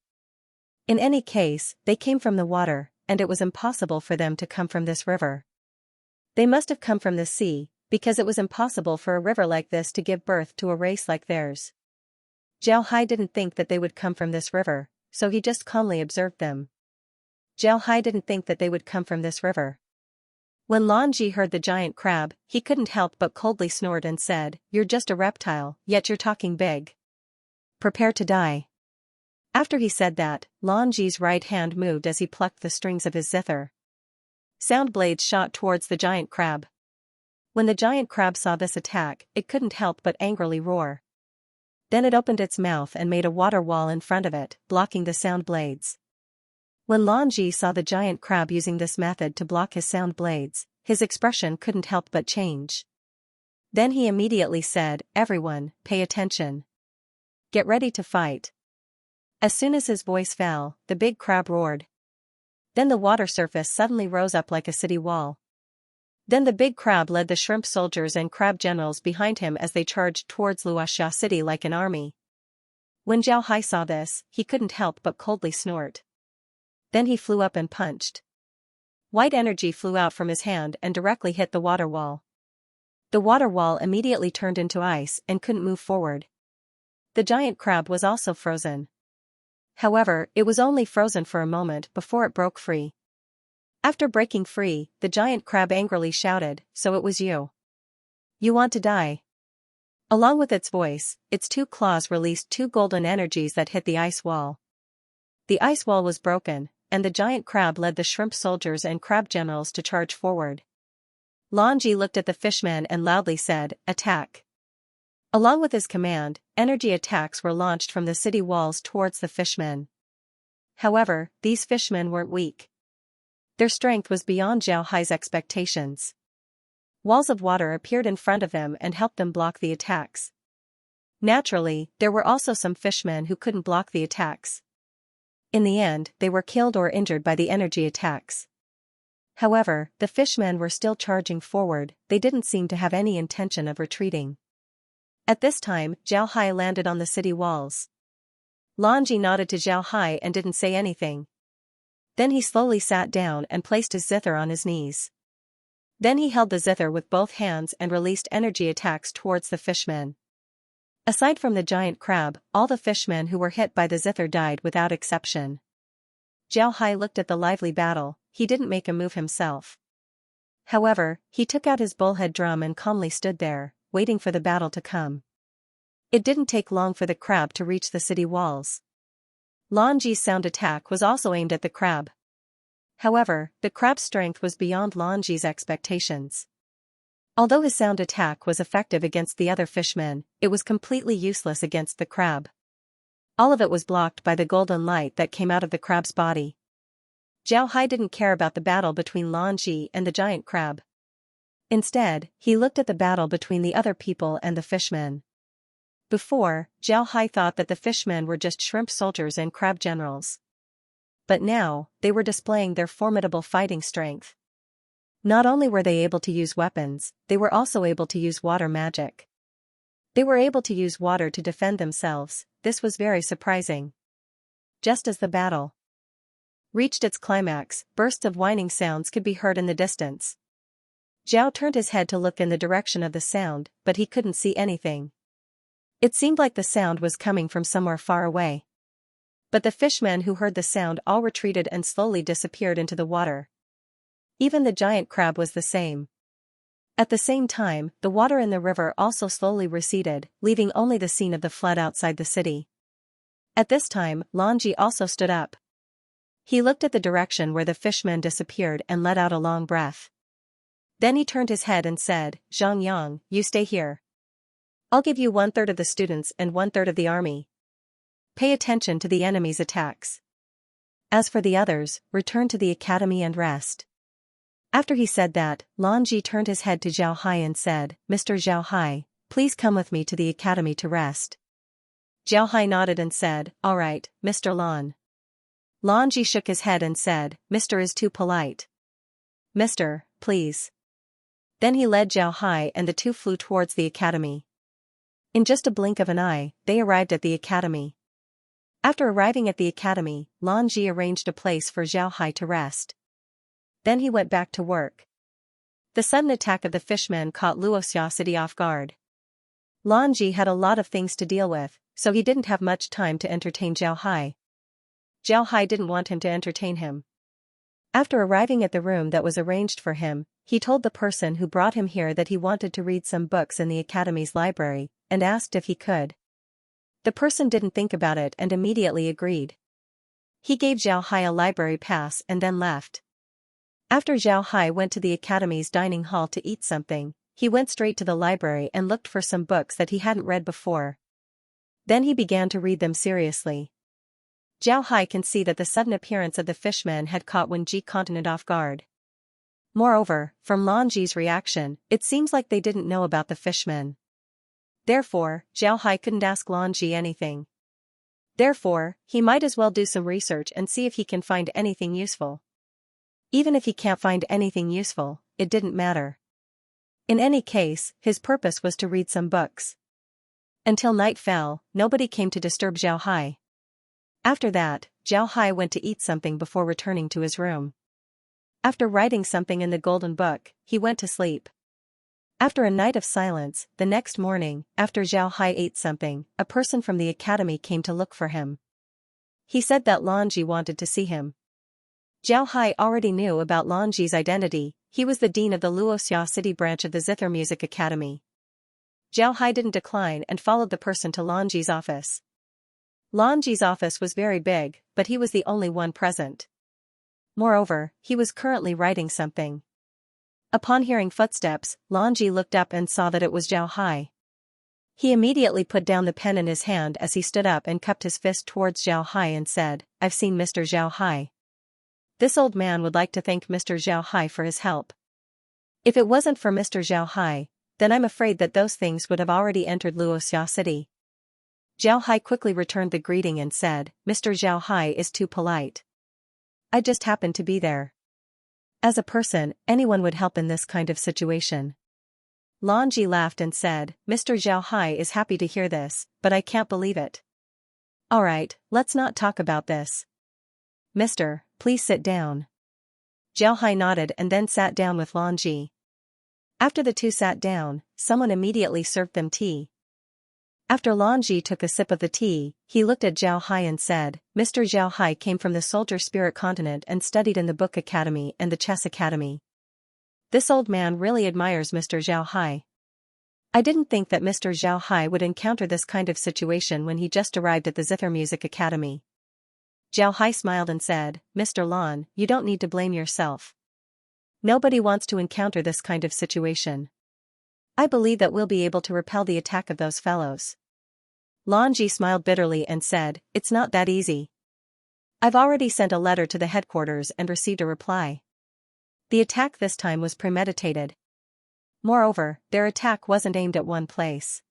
In any case, they came from the water, and it was impossible for them to come from this river. They must have come from the sea, because it was impossible for a river like this to give birth to a race like theirs. Zhao Hai didn't think that they would come from this river, so he just calmly observed them. Zhao Hai didn't think that they would come from this river. When Lanji heard the giant crab, he couldn't help but coldly snort and said, "You're just a reptile, yet you're talking big. Prepare to die." After he said that, Lanji's right hand moved as he plucked the strings of his zither. Sound blades shot towards the giant crab. When the giant crab saw this attack, it couldn't help but angrily roar. Then it opened its mouth and made a water wall in front of it, blocking the sound blades. When Lanji saw the giant crab using this method to block his sound blades, his expression couldn't help but change. Then he immediately said, "Everyone, pay attention. Get ready to fight." As soon as his voice fell, the big crab roared. Then the water surface suddenly rose up like a city wall. Then the big crab led the shrimp soldiers and crab generals behind him as they charged towards Xianxia city like an army. When Zhao Hai saw this, he couldn't help but coldly snort. Then he flew up and punched. White energy flew out from his hand and directly hit the water wall. The water wall immediately turned into ice and couldn't move forward. The giant crab was also frozen. However, it was only frozen for a moment before it broke free. After breaking free, the giant crab angrily shouted, "So it was you. You want to die?" Along with its voice, its two claws released two golden energies that hit the ice wall. The ice wall was broken, and the giant crab led the shrimp soldiers and crab generals to charge forward. Lanji looked at the fishman and loudly said, "Attack." Along with his command, energy attacks were launched from the city walls towards the fishmen. However, these fishmen weren't weak. Their strength was beyond Zhao Hai's expectations. Walls of water appeared in front of them and helped them block the attacks. Naturally, there were also some fishmen who couldn't block the attacks. In the end, they were killed or injured by the energy attacks. However, the fishmen were still charging forward, they didn't seem to have any intention of retreating. At this time, Zhao Hai landed on the city walls. Lanji nodded to Zhao Hai and didn't say anything. Then he slowly sat down and placed his zither on his knees. Then he held the zither with both hands and released energy attacks towards the fishmen. Aside from the giant crab, all the fishmen who were hit by the zither died without exception. Zhao Hai looked at the lively battle, he didn't make a move himself. However, he took out his bullhead drum and calmly stood there, waiting for the battle to come. It didn't take long for the crab to reach the city walls. Lanji's sound attack was also aimed at the crab. However, the crab's strength was beyond Lanji's expectations. Although his sound attack was effective against the other fishmen, it was completely useless against the crab. All of it was blocked by the golden light that came out of the crab's body. Zhao Hai didn't care about the battle between Lanji and the giant crab. Instead, he looked at the battle between the other people and the fishmen. Before, Zhao Hai thought that the fishmen were just shrimp soldiers and crab generals. But now, they were displaying their formidable fighting strength. Not only were they able to use weapons, they were also able to use water magic. They were able to use water to defend themselves, this was very surprising. Just as the battle reached its climax, bursts of whining sounds could be heard in the distance. Zhao turned his head to look in the direction of the sound, but he couldn't see anything. It seemed like the sound was coming from somewhere far away. But the fishmen who heard the sound all retreated and slowly disappeared into the water. Even the giant crab was the same. At the same time, the water in the river also slowly receded, leaving only the scene of the flood outside the city. At this time, Lanji also stood up. He looked at the direction where the fishmen disappeared and let out a long breath. Then he turned his head and said, "Zhang Yang, you stay here. I'll give you 1/3 of the students and 1/3 of the army. Pay attention to the enemy's attacks. As for the others, return to the academy and rest." After he said that, Lanji turned his head to Zhao Hai and said, "Mr. Zhao Hai, please come with me to the academy to rest." Zhao Hai nodded and said, "All right, Mr. Lan." Lanji shook his head and said, "Mr. is too polite. Mr., please." Then he led Zhao Hai and the two flew towards the academy. In just a blink of an eye, they arrived at the academy. After arriving at the academy, Lanji arranged a place for Zhao Hai to rest. Then he went back to work. The sudden attack of the fishmen caught Luoxia City off guard. Lanji had a lot of things to deal with, so he didn't have much time to entertain Zhao Hai. Zhao Hai didn't want him to entertain him. After arriving at the room that was arranged for him, he told the person who brought him here that he wanted to read some books in the academy's library, and asked if he could. The person didn't think about it and immediately agreed. He gave Zhao Hai a library pass and then left. After Zhao Hai went to the academy's dining hall to eat something, he went straight to the library and looked for some books that he hadn't read before. Then he began to read them seriously. Zhao Hai can see that the sudden appearance of the fishmen had caught Wenji continent off guard. Moreover, from Lanji's reaction, it seems like they didn't know about the fishmen. Therefore, Zhao Hai couldn't ask Lanji anything. Therefore, he might as well do some research and see if he can find anything useful. Even if he can't find anything useful, it didn't matter. In any case, his purpose was to read some books. Until night fell, nobody came to disturb Zhao Hai. After that, Zhao Hai went to eat something before returning to his room. After writing something in the golden book, he went to sleep. After a night of silence, the next morning, after Zhao Hai ate something, a person from the academy came to look for him. He said that Lanji wanted to see him. Zhao Hai already knew about Lanji's identity. He was the dean of the Luoxia City branch of the Zither Music Academy. Zhao Hai didn't decline and followed the person to Lanji's office. Lanji's office was very big, but he was the only one present. Moreover, he was currently writing something. Upon hearing footsteps, Lanji looked up and saw that it was Zhao Hai. He immediately put down the pen in his hand as he stood up and cupped his fist towards Zhao Hai and said, "I've seen Mr. Zhao Hai. This old man would like to thank Mr. Zhao Hai for his help. If it wasn't for Mr. Zhao Hai, then I'm afraid that those things would have already entered Luoxia City." Zhao Hai quickly returned the greeting and said, "Mr. Zhao Hai is too polite. I just happened to be there. As a person, anyone would help in this kind of situation." Lanji laughed and said, "Mr. Zhao Hai is happy to hear this, but I can't believe it. Alright, let's not talk about this. Mister, please sit down." Zhao Hai nodded and then sat down with Lanji. After the two sat down, someone immediately served them tea. After Lanji took a sip of the tea, he looked at Zhao Hai and said, "Mr. Zhao Hai came from the Soldier Spirit continent and studied in the Book Academy and the Chess Academy. This old man really admires Mr. Zhao Hai. I didn't think that Mr. Zhao Hai would encounter this kind of situation when he just arrived at the Zither Music Academy." Zhao Hai smiled and said, "Mr. Lan, you don't need to blame yourself. Nobody wants to encounter this kind of situation. I believe that we'll be able to repel the attack of those fellows." Lanji smiled bitterly and said, "It's not that easy. I've already sent a letter to the headquarters and received a reply. The attack this time was premeditated. Moreover, their attack wasn't aimed at one place.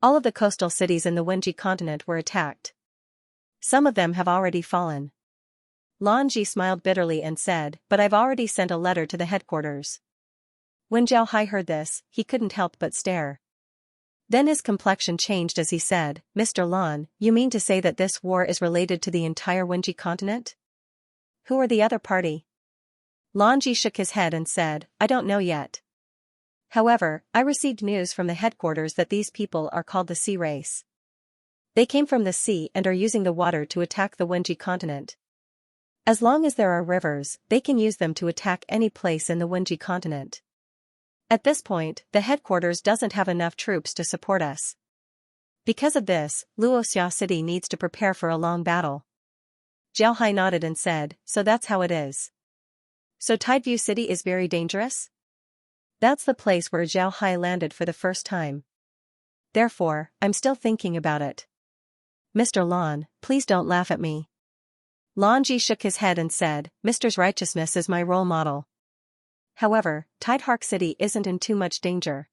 All of the coastal cities in the Wenji continent were attacked. Some of them have already fallen." Lanji smiled bitterly and said, "But I've already sent a letter to the headquarters." When Zhao Hai heard this, he couldn't help but stare. Then his complexion changed as he said, "Mr. Lan, you mean to say that this war is related to the entire Wenji continent? Who are the other party?" Lanji shook his head and said, "I don't know yet. However, I received news from the headquarters that these people are called the Sea Race. They came from the sea and are using the water to attack the Wenji continent. As long as there are rivers, they can use them to attack any place in the Wenji continent. At this point, the headquarters doesn't have enough troops to support us. Because of this, Luoxia City needs to prepare for a long battle." Zhao Hai nodded and said, "So that's how it is. So Tideview City is very dangerous?" That's the place where Zhao Hai landed for the first time. "Therefore, I'm still thinking about it. Mr. Lan, please don't laugh at me." Lanji shook his head and said, "Mr.'s righteousness is my role model. However, Tidehark City isn't in too much danger.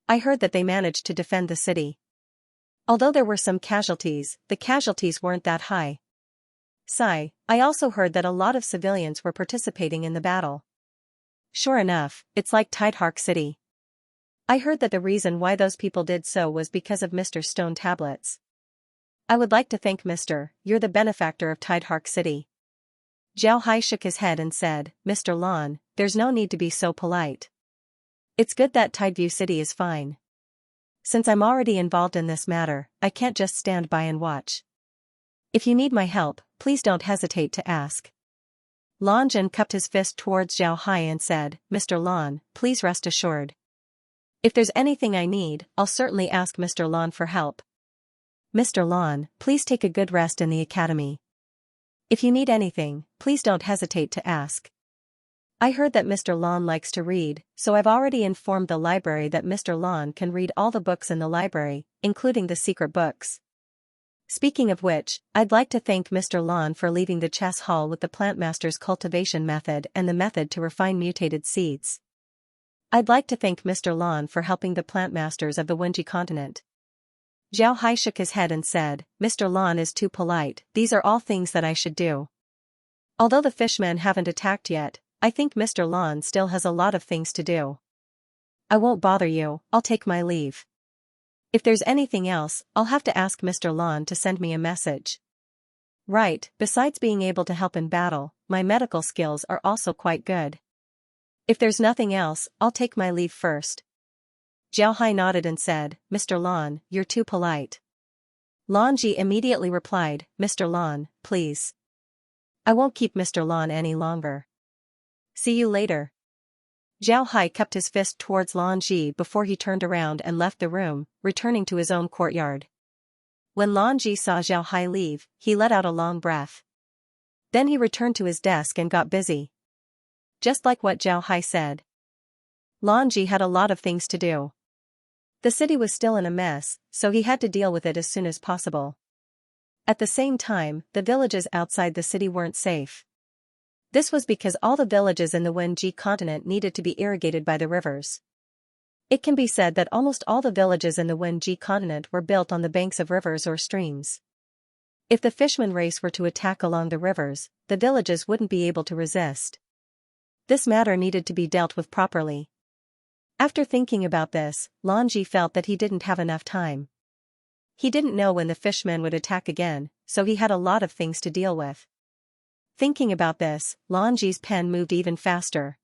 I heard that they managed to defend the city. Although there were some casualties, the casualties weren't that high. Sigh, I also heard that a lot of civilians were participating in the battle. Sure enough, it's like Tidehark City. I heard that the reason why those people did so was because of Mr. Stone Tablets. I would like to thank Mr. You're the benefactor of Tidehark City." Zhao Hai shook his head and said, "Mr. Lan, there's no need to be so polite. It's good that Tideview City is fine. Since I'm already involved in this matter, I can't just stand by and watch. If you need my help, please don't hesitate to ask." Lan Jin cupped his fist towards Zhao Hai and said, "Mr. Lan, please rest assured. If there's anything I need, I'll certainly ask Mr. Lan for help. Mr. Lan, please take a good rest in the academy. If you need anything, please don't hesitate to ask. I heard that Mr. Lan likes to read, so I've already informed the library that Mr. Lan can read all the books in the library, including the secret books. Speaking of which, I'd like to thank Mr. Lan for leaving the chess hall with the plant master's cultivation method and the method to refine mutated seeds. I'd like to thank Mr. Lan for helping the plant masters of the Wenji continent." Zhao Hai shook his head and said, "Mr. Lan is too polite, these are all things that I should do. Although the fishmen haven't attacked yet, I think Mr. Lan still has a lot of things to do. I won't bother you, I'll take my leave. If there's anything else, I'll have to ask Mr. Lan to send me a message." Right, besides being able to help in battle, my medical skills are also quite good. If there's nothing else, I'll take my leave first. Xiaohai nodded and said, Mr. Lan, you're too polite. Lan Ji immediately replied, Mr. Lan, please. I won't keep Mr. Lan any longer. See you later. Zhao Hai kept his fist towards Lan Ji before he turned around and left the room, returning to his own courtyard. When Lan Ji saw Zhao Hai leave, he let out a long breath. Then he returned to his desk and got busy. Just like what Zhao Hai said. Lan Ji had a lot of things to do. The city was still in a mess, so he had to deal with it as soon as possible. At the same time, the villages outside the city weren't safe. This was because all the villages in the Wenji continent needed to be irrigated by the rivers. It can be said that almost all the villages in the Wenji continent were built on the banks of rivers or streams. If the fishman race were to attack along the rivers, the villages wouldn't be able to resist. This matter needed to be dealt with properly. After thinking about this, Lan Ji felt that he didn't have enough time. He didn't know when the fishmen would attack again, so he had a lot of things to deal with. Thinking about this, Lan Ji's pen moved even faster.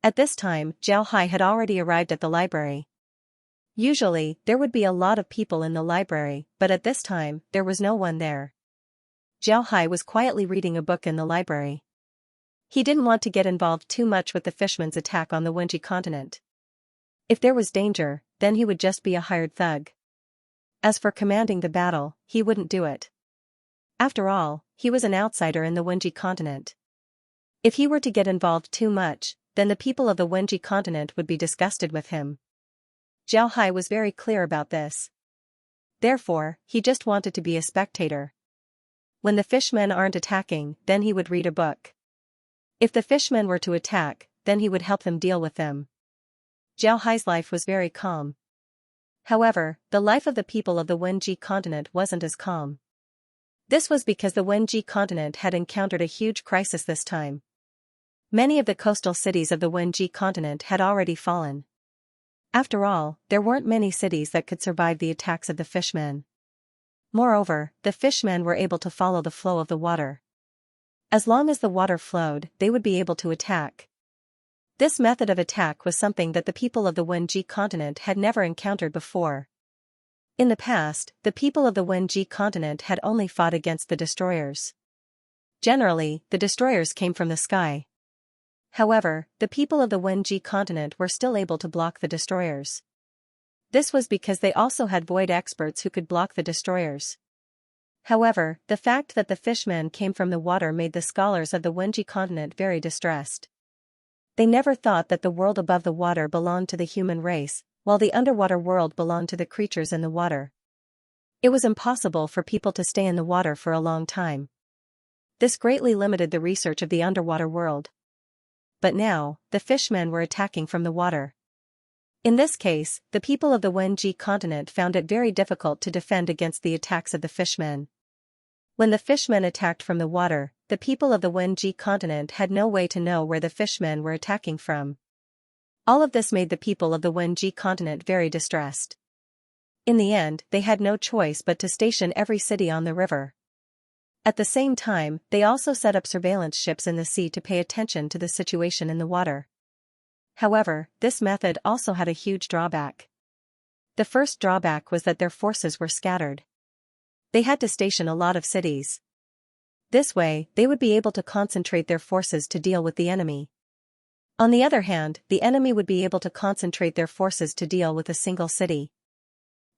At this time, Zhao Hai had already arrived at the library. Usually, there would be a lot of people in the library, but at this time, there was no one there. Zhao Hai was quietly reading a book in the library. He didn't want to get involved too much with the fishmen's attack on the Wenji continent. If there was danger, then he would just be a hired thug. As for commanding the battle, he wouldn't do it. After all, he was an outsider in the Wenji continent. If he were to get involved too much, then the people of the Wenji continent would be disgusted with him. Zhao Hai was very clear about this. Therefore, he just wanted to be a spectator. When the fishmen aren't attacking, then he would read a book. If the fishmen were to attack, then he would help them deal with them. Zhao Hai's life was very calm. However, the life of the people of the Wenji continent wasn't as calm. This was because the Wenji continent had encountered a huge crisis this time. Many of the coastal cities of the Wenji continent had already fallen. After all, there weren't many cities that could survive the attacks of the fishmen. Moreover, the fishmen were able to follow the flow of the water. As long as the water flowed, they would be able to attack. This method of attack was something that the people of the Wenji continent had never encountered before. In the past, the people of the Wenji continent had only fought against the destroyers. Generally, the destroyers came from the sky. However, the people of the Wenji continent were still able to block the destroyers. This was because they also had void experts who could block the destroyers. However, the fact that the fishmen came from the water made the scholars of the Wenji continent very distressed. They never thought that the world above the water belonged to the human race, while the underwater world belonged to the creatures in the water. It was impossible for people to stay in the water for a long time. This greatly limited the research of the underwater world. But now, the fishmen were attacking from the water. In this case, the people of the Wenji continent found it very difficult to defend against the attacks of the fishmen. When the fishmen attacked from the water, the people of the Wenji continent had no way to know where the fishmen were attacking from. All of this made the people of the Wenji continent very distressed. In the end, they had no choice but to station every city on the river. At the same time, they also set up surveillance ships in the sea to pay attention to the situation in the water. However, this method also had a huge drawback. The first drawback was that their forces were scattered. They had to station a lot of cities. This way, they would be able to concentrate their forces to deal with the enemy. On the other hand, the enemy would be able to concentrate their forces to deal with a single city.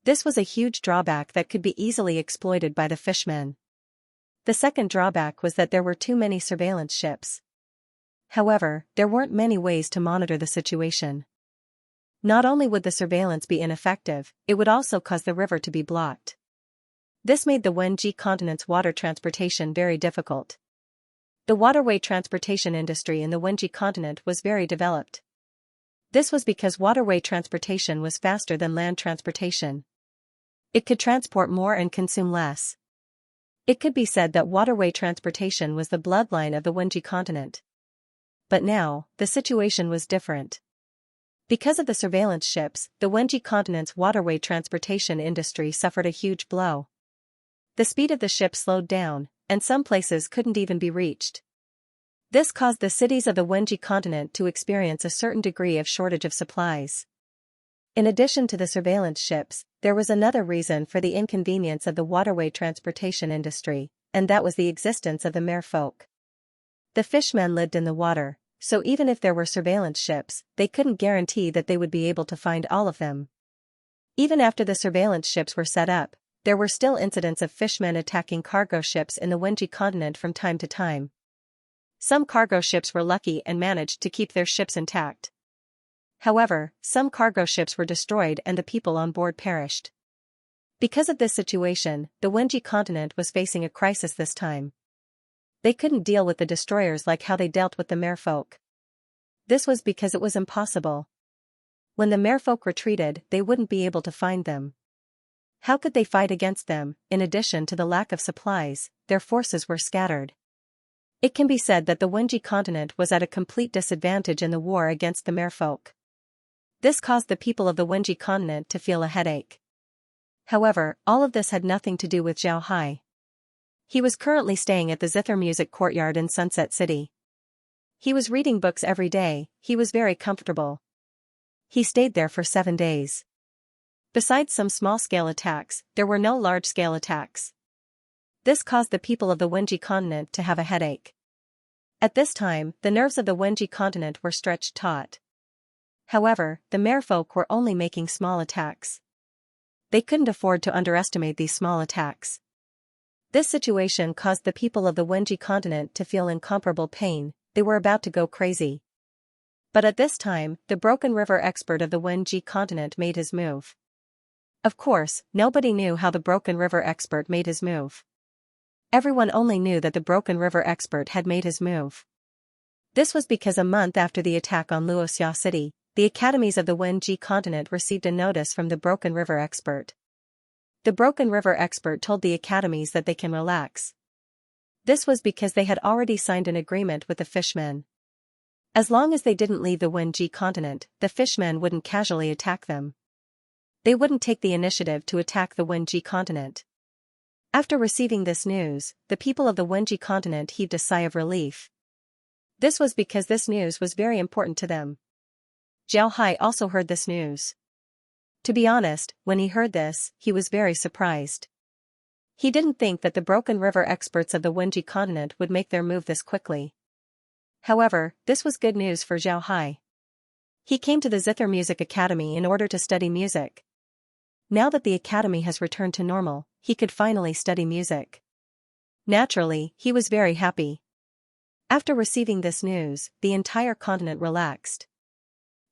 This was a huge drawback that could be easily exploited by the fishmen. The second drawback was that there were too many surveillance ships. However, there weren't many ways to monitor the situation. Not only would the surveillance be ineffective, it would also cause the river to be blocked. This made the Wenji continent's water transportation very difficult. The waterway transportation industry in the Wenji continent was very developed. This was because waterway transportation was faster than land transportation. It could transport more and consume less. It could be said that waterway transportation was the bloodline of the Wenji continent. But now, the situation was different. Because of the surveillance ships, the Wenji continent's waterway transportation industry suffered a huge blow. The speed of the ship slowed down, and some places couldn't even be reached. This caused the cities of the Wenji continent to experience a certain degree of shortage of supplies. In addition to the surveillance ships, there was another reason for the inconvenience of the waterway transportation industry, and that was the existence of the merfolk. The fishmen lived in the water, so even if there were surveillance ships, they couldn't guarantee that they would be able to find all of them. Even after the surveillance ships were set up, there were still incidents of fishmen attacking cargo ships in the Wenji continent from time to time. Some cargo ships were lucky and managed to keep their ships intact. However, some cargo ships were destroyed and the people on board perished. Because of this situation, the Wenji continent was facing a crisis this time. They couldn't deal with the destroyers like how they dealt with the merfolk. This was because it was impossible. When the merfolk retreated, they wouldn't be able to find them. How could they fight against them? In addition to the lack of supplies, their forces were scattered. It can be said that the Wenji continent was at a complete disadvantage in the war against the merfolk. This caused the people of the Wenji continent to feel a headache. However, all of this had nothing to do with Zhao Hai. He was currently staying at the Zither Music Courtyard in Sunset City. He was reading books every day. He was very comfortable. He stayed there for 7 days. Besides some small-scale attacks, there were no large-scale attacks. This caused the people of the Wenji continent to have a headache. At this time, the nerves of the Wenji continent were stretched taut. However, the merfolk were only making small attacks. They couldn't afford to underestimate these small attacks. This situation caused the people of the Wenji continent to feel incomparable pain. They were about to go crazy. But at this time, the Broken River expert of the Wenji continent made his move. Of course, nobody knew how the Broken River expert made his move. Everyone only knew that the Broken River expert had made his move. This was because a month after the attack on Xianxia City, the academies of the Wenji continent received a notice from the Broken River expert. The Broken River expert told the academies that they can relax. This was because they had already signed an agreement with the fishmen. As long as they didn't leave the Wenji continent, the fishmen wouldn't casually attack them. They wouldn't take the initiative to attack the Wenji continent. After receiving this news, the people of the Wenji continent heaved a sigh of relief. This was because this news was very important to them. Zhao Hai also heard this news. To be honest, when he heard this, he was very surprised. He didn't think that the Broken River experts of the Wenji continent would make their move this quickly. However, this was good news for Zhao Hai. He came to the Zither Music Academy in order to study music. Now that the academy has returned to normal, he could finally study music. Naturally, he was very happy. After receiving this news, the entire continent relaxed.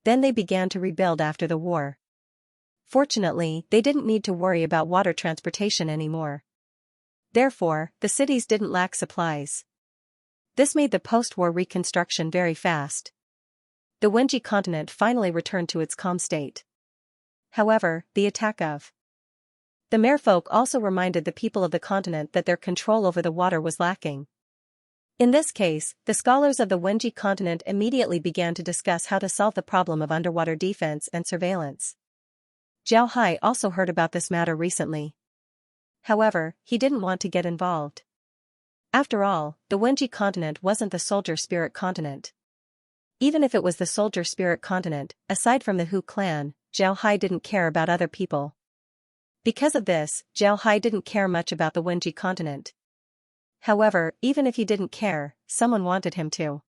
Then they began to rebuild after the war. Fortunately, they didn't need to worry about water transportation anymore. Therefore, the cities didn't lack supplies. This made the post-war reconstruction very fast. The Wenji continent finally returned to its calm state. However, the attack of the merfolk also reminded the people of the continent that their control over the water was lacking. In this case, the scholars of the Wenji continent immediately began to discuss how to solve the problem of underwater defense and surveillance. Zhao Hai also heard about this matter recently. However, he didn't want to get involved. After all, the Wenji continent wasn't the soldier spirit continent. Even if it was the soldier spirit continent, aside from the Hu clan, Zhao Hai didn't care about other people. Because of this, Zhao Hai didn't care much about the Wenji continent. However, even if he didn't care, someone wanted him to.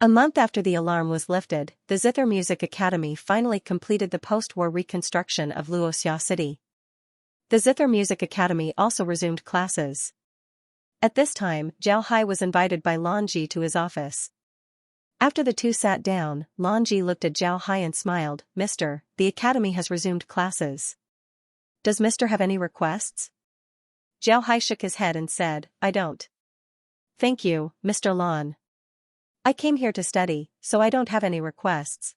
A month after the alarm was lifted, the Zither Music Academy finally completed the post-war reconstruction of Xianxia City. The Zither Music Academy also resumed classes. At this time, Zhao Hai was invited by Lanji to his office. After the two sat down, Lanji looked at Zhao Hai and smiled. "Mister, the academy has resumed classes. Does Mister have any requests?" Zhao Hai shook his head and said, "I don't. Thank you, Mr. Lan. I came here to study, so I don't have any requests."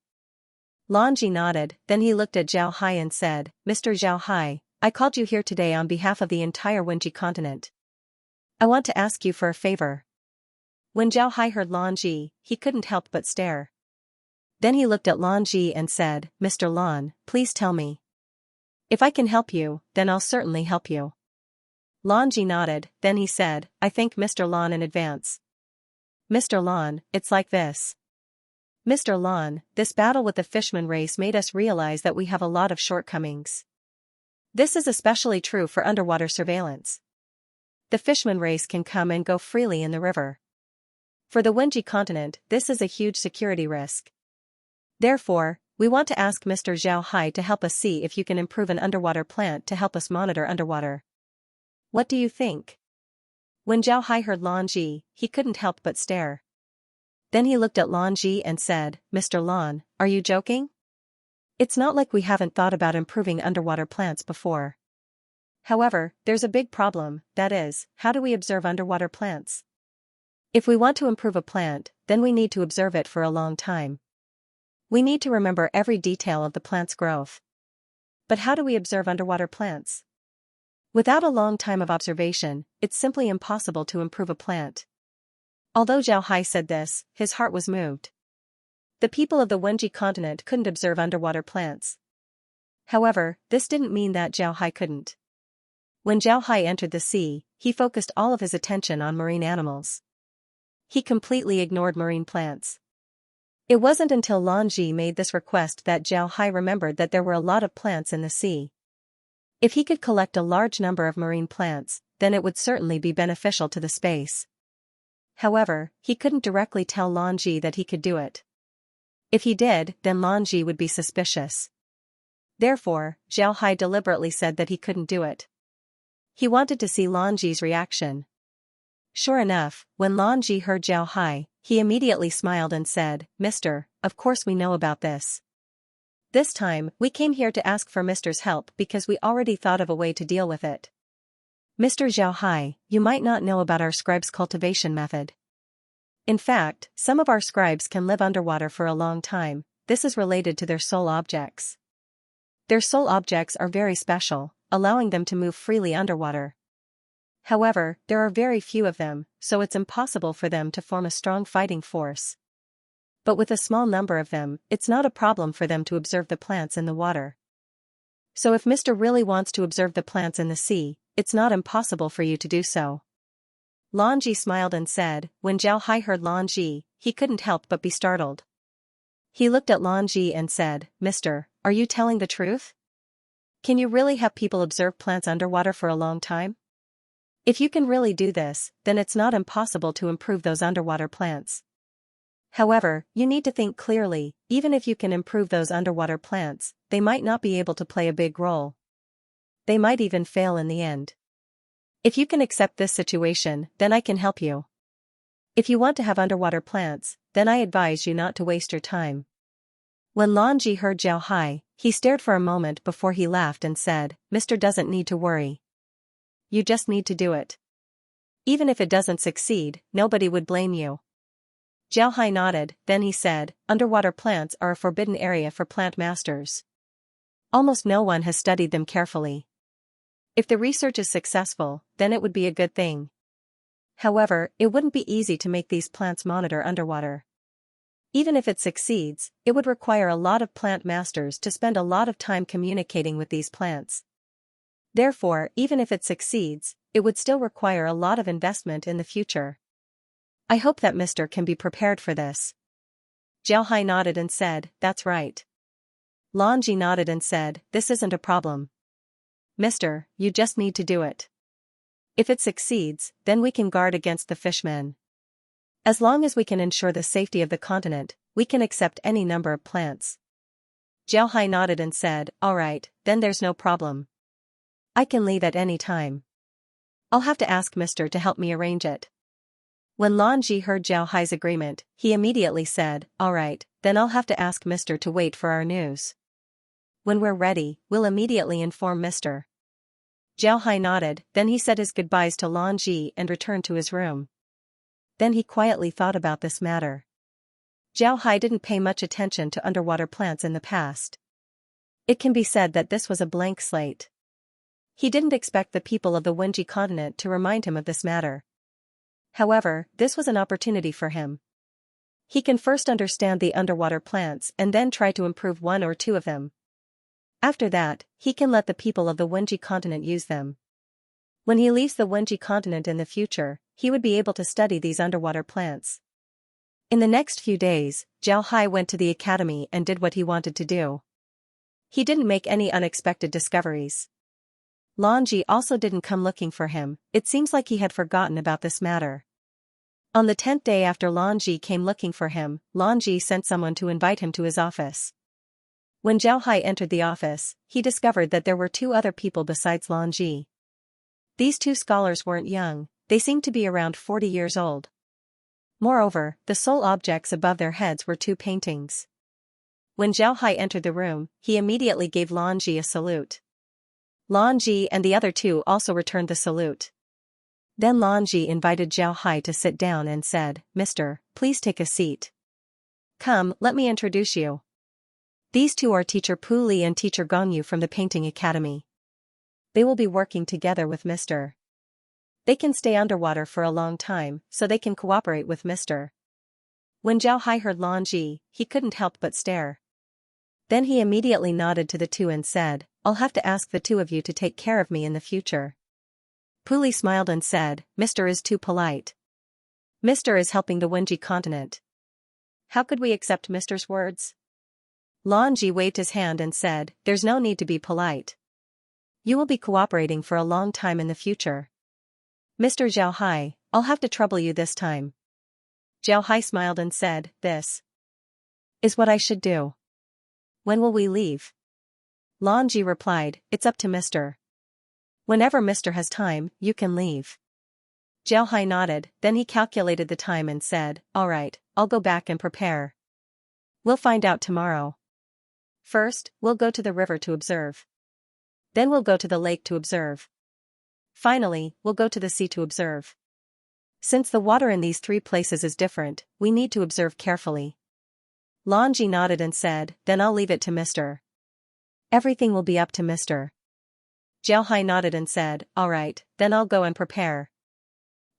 Lanji nodded, then he looked at Zhao Hai and said, "Mr. Zhao Hai, I called you here today on behalf of the entire Wenji continent. I want to ask you for a favor." When Zhao Hai heard Lanji, he couldn't help but stare. Then he looked at Lanji and said, "Mr. Lan, please tell me. If I can help you, then I'll certainly help you." Lanji nodded, then he said, "I thank Mr. Lan in advance." Mr. Lon, it's like this. Mr. Lon, this battle with the fishman race made us realize that we have a lot of shortcomings. This is especially true for underwater surveillance. The fishman race can come and go freely in the river. For the Wenji continent, this is a huge security risk. Therefore, we want to ask Mr. Xiao Hai to help us see if you can improve an underwater plant to help us monitor underwater. What do you think? When Xiao Hai heard Lan Ji, he couldn't help but stare. Then he looked at Lan Ji and said, Mr. Lan, are you joking? It's not like we haven't thought about improving underwater plants before. However, there's a big problem, that is, how do we observe underwater plants? If we want to improve a plant, then we need to observe it for a long time. We need to remember every detail of the plant's growth. But how do we observe underwater plants? Without a long time of observation, it's simply impossible to improve a plant. Although Xiao Hai said this, his heart was moved. The people of the Wenji continent couldn't observe underwater plants. However, this didn't mean that Xiao Hai couldn't. When Xiao Hai entered the sea, he focused all of his attention on marine animals. He completely ignored marine plants. It wasn't until Lan Ji made this request that Xiao Hai remembered that there were a lot of plants in the sea. If he could collect a large number of marine plants, then it would certainly be beneficial to the space. However, he couldn't directly tell Lan Ji that he could do it. If he did, then Lan Ji would be suspicious. Therefore, Xiao Hai deliberately said that he couldn't do it. He wanted to see Lan Ji's reaction. Sure enough, when Lan Ji heard Xiao Hai, he immediately smiled and said, Mister, of course we know about this. This time, we came here to ask for Mister's help because we already thought of a way to deal with it. Mr. Xiao Hai, you might not know about our scribe's cultivation method. In fact, some of our scribes can live underwater for a long time. This is related to their soul objects. Their soul objects are very special, allowing them to move freely underwater. However, there are very few of them, so it's impossible for them to form a strong fighting force. But with a small number of them, it's not a problem for them to observe the plants in the water. So if Mr. really wants to observe the plants in the sea, it's not impossible for you to do so. Lan Ji smiled and said, when Xiao Hai heard Lan Ji, he couldn't help but be startled. He looked at Lan Ji and said, Mister, are you telling the truth? Can you really have people observe plants underwater for a long time? If you can really do this, then it's not impossible to improve those underwater plants. However, you need to think clearly, even if you can improve those underwater plants, they might not be able to play a big role. They might even fail in the end. If you can accept this situation, then I can help you. If you want to have underwater plants, then I advise you not to waste your time. When Lan Ji heard Xiao Hai, he stared for a moment before he laughed and said, Mister doesn't need to worry. You just need to do it. Even if it doesn't succeed, nobody would blame you. Xiao Hai nodded, then he said, underwater plants are a forbidden area for plant masters. Almost no one has studied them carefully. If the research is successful, then it would be a good thing. However, it wouldn't be easy to make these plants monitor underwater. Even if it succeeds, it would require a lot of plant masters to spend a lot of time communicating with these plants. Therefore, even if it succeeds, it would still require a lot of investment in the future. I hope that Mister can be prepared for this. Xiao Hai nodded and said, that's right. Lan Ji nodded and said, this isn't a problem. Mister, you just need to do it. If it succeeds, then we can guard against the fishmen. As long as we can ensure the safety of the continent, we can accept any number of plants. Xiao Hai nodded and said, all right, then there's no problem. I can leave at any time. I'll have to ask Mister to help me arrange it. When Lan Ji heard Xiao Hai's agreement, he immediately said, all right, then I'll have to ask Mister to wait for our news. When we're ready, we'll immediately inform Mister. Xiao Hai nodded, then he said his goodbyes to Lan Ji and returned to his room. Then he quietly thought about this matter. Xiao Hai didn't pay much attention to underwater plants in the past. It can be said that this was a blank slate. He didn't expect the people of the Wenji continent to remind him of this matter. However, this was an opportunity for him. He can first understand the underwater plants and then try to improve one or two of them. After that, he can let the people of the Wenji continent use them. When he leaves the Wenji continent in the future, he would be able to study these underwater plants. In the next few days, Zhao Hai went to the academy and did what he wanted to do. He didn't make any unexpected discoveries. Lan Ji also didn't come looking for him. It seems like he had forgotten about this matter. On the 10th day after Lan Ji came looking for him, Lan Ji sent someone to invite him to his office. When Zhao Hai entered the office, he discovered that there were two other people besides Lan Ji. These two scholars weren't young, they seemed to be around 40 years old. Moreover, the sole objects above their heads were two paintings. When Zhao Hai entered the room, he immediately gave Lan Ji a salute. Lan Ji and the other two also returned the salute. Then Lan Ji invited Zhao Hai to sit down and said, "Mister, please take a seat. Come, let me introduce you. These two are Teacher Pu Li and Teacher Gongyu from the Painting Academy. They will be working together with Mr. They can stay underwater for a long time, so they can cooperate with Mr." When Zhao Hai heard Lan Ji, he couldn't help but stare. Then he immediately nodded to the two and said, "I'll have to ask the two of you to take care of me in the future." Pu Li smiled and said, "Mr. is too polite. Mr. is helping the Wenji continent. How could we accept Mr.'s words?" Lan Ji waved his hand and said, "There's no need to be polite. You will be cooperating for a long time in the future. Mr. Zhao Hai, I'll have to trouble you this time." Zhao Hai smiled and said, "This is what I should do. When will we leave?" Lan Ji replied, "It's up to Mr. Whenever Mr. has time, you can leave." Zhao Hai nodded, then he calculated the time and said, "All right, I'll go back and prepare. We'll find out tomorrow. First, we'll go to the river to observe. Then we'll go to the lake to observe. Finally, we'll go to the sea to observe. Since the water in these three places is different, we need to observe carefully." Lan Ji nodded and said, "Then I'll leave it to Mr. Everything will be up to Mr. Zhao Hai nodded and said, "All right, then I'll go and prepare.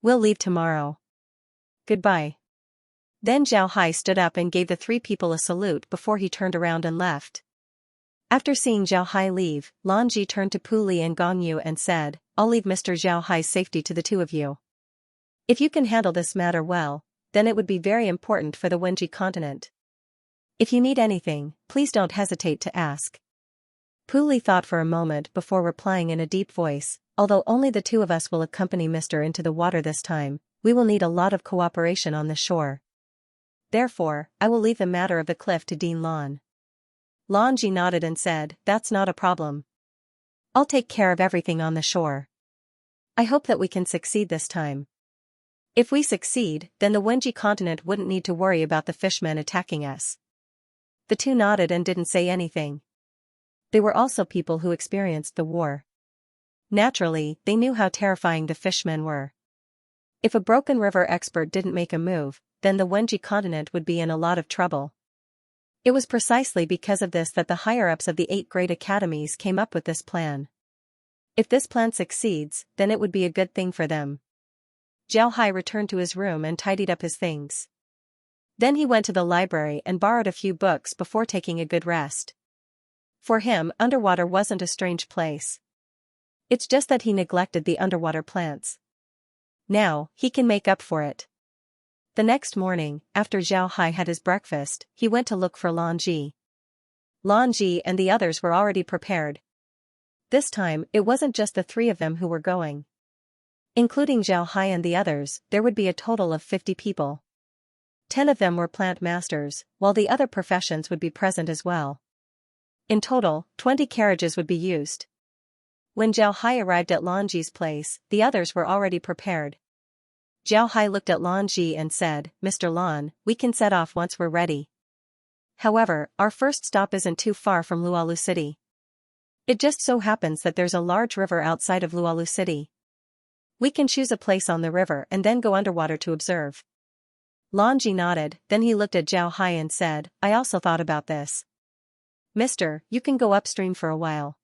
We'll leave tomorrow. Goodbye." Then Zhao Hai stood up and gave the three people a salute before he turned around and left. After seeing Zhao Hai leave, Lan Ji turned to Pu Li and Gongyu and said, "I'll leave Mr. Zhao Hai's safety to the two of you. If you can handle this matter well, then it would be very important for the Wenji continent. If you need anything, please don't hesitate to ask." Pu Li thought for a moment before replying in a deep voice, "Although only the two of us will accompany Mr. into the water this time, we will need a lot of cooperation on the shore. Therefore, I will leave the matter of the cliff to Dean Lan." Lan Ji nodded and said, "That's not a problem. I'll take care of everything on the shore. I hope that we can succeed this time. If we succeed, then the Wenji continent wouldn't need to worry about the fishmen attacking us." The two nodded and didn't say anything. They were also people who experienced the war. Naturally, they knew how terrifying the fishmen were. If a broken river expert didn't make a move, then the Wenji continent would be in a lot of trouble. It was precisely because of this that the higher-ups of the 8 great academies came up with this plan. If this plan succeeds, then it would be a good thing for them. Zhao Hai returned to his room and tidied up his things. Then he went to the library and borrowed a few books before taking a good rest. For him, underwater wasn't a strange place. It's just that he neglected the underwater plants. Now, he can make up for it. The next morning, after Zhao Hai had his breakfast, he went to look for Lan Ji. Lan Ji and the others were already prepared. This time, it wasn't just the 3 of them who were going. Including Zhao Hai and the others, there would be a total of 50 people. 10 of them were plant masters, while the other professions would be present as well. In total, 20 carriages would be used. When Zhao Hai arrived at Lan Ji's place, the others were already prepared. Zhao Hai looked at Lan Ji and said, "Mr. Lan, we can set off once we're ready. However, our first stop isn't too far from Lualu City. It just so happens that there's a large river outside of Lualu City. We can choose a place on the river and then go underwater to observe." Lan Ji nodded, then he looked at Zhao Hai and said, "I also thought about this. Mister, you can go upstream for a while.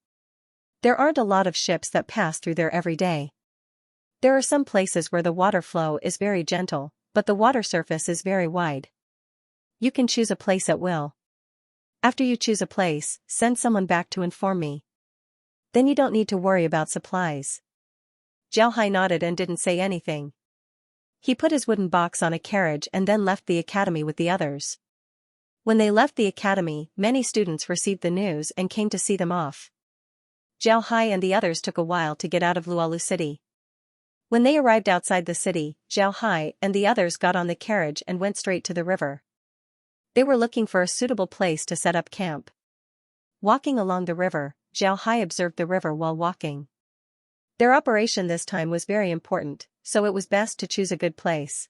There aren't a lot of ships that pass through there every day. There are some places where the water flow is very gentle, but the water surface is very wide. You can choose a place at will. After you choose a place, send someone back to inform me. Then you don't need to worry about supplies." Zhao Hai nodded and didn't say anything. He put his wooden box on a carriage and then left the academy with the others. When they left the academy, many students received the news and came to see them off. Zhao Hai and the others took a while to get out of Luolu city. When they arrived outside the city, Zhao Hai and the others got on the carriage and went straight to the river. They were looking for a suitable place to set up camp. Walking along the river, Zhao Hai observed the river while walking. Their operation this time was very important, so it was best to choose a good place.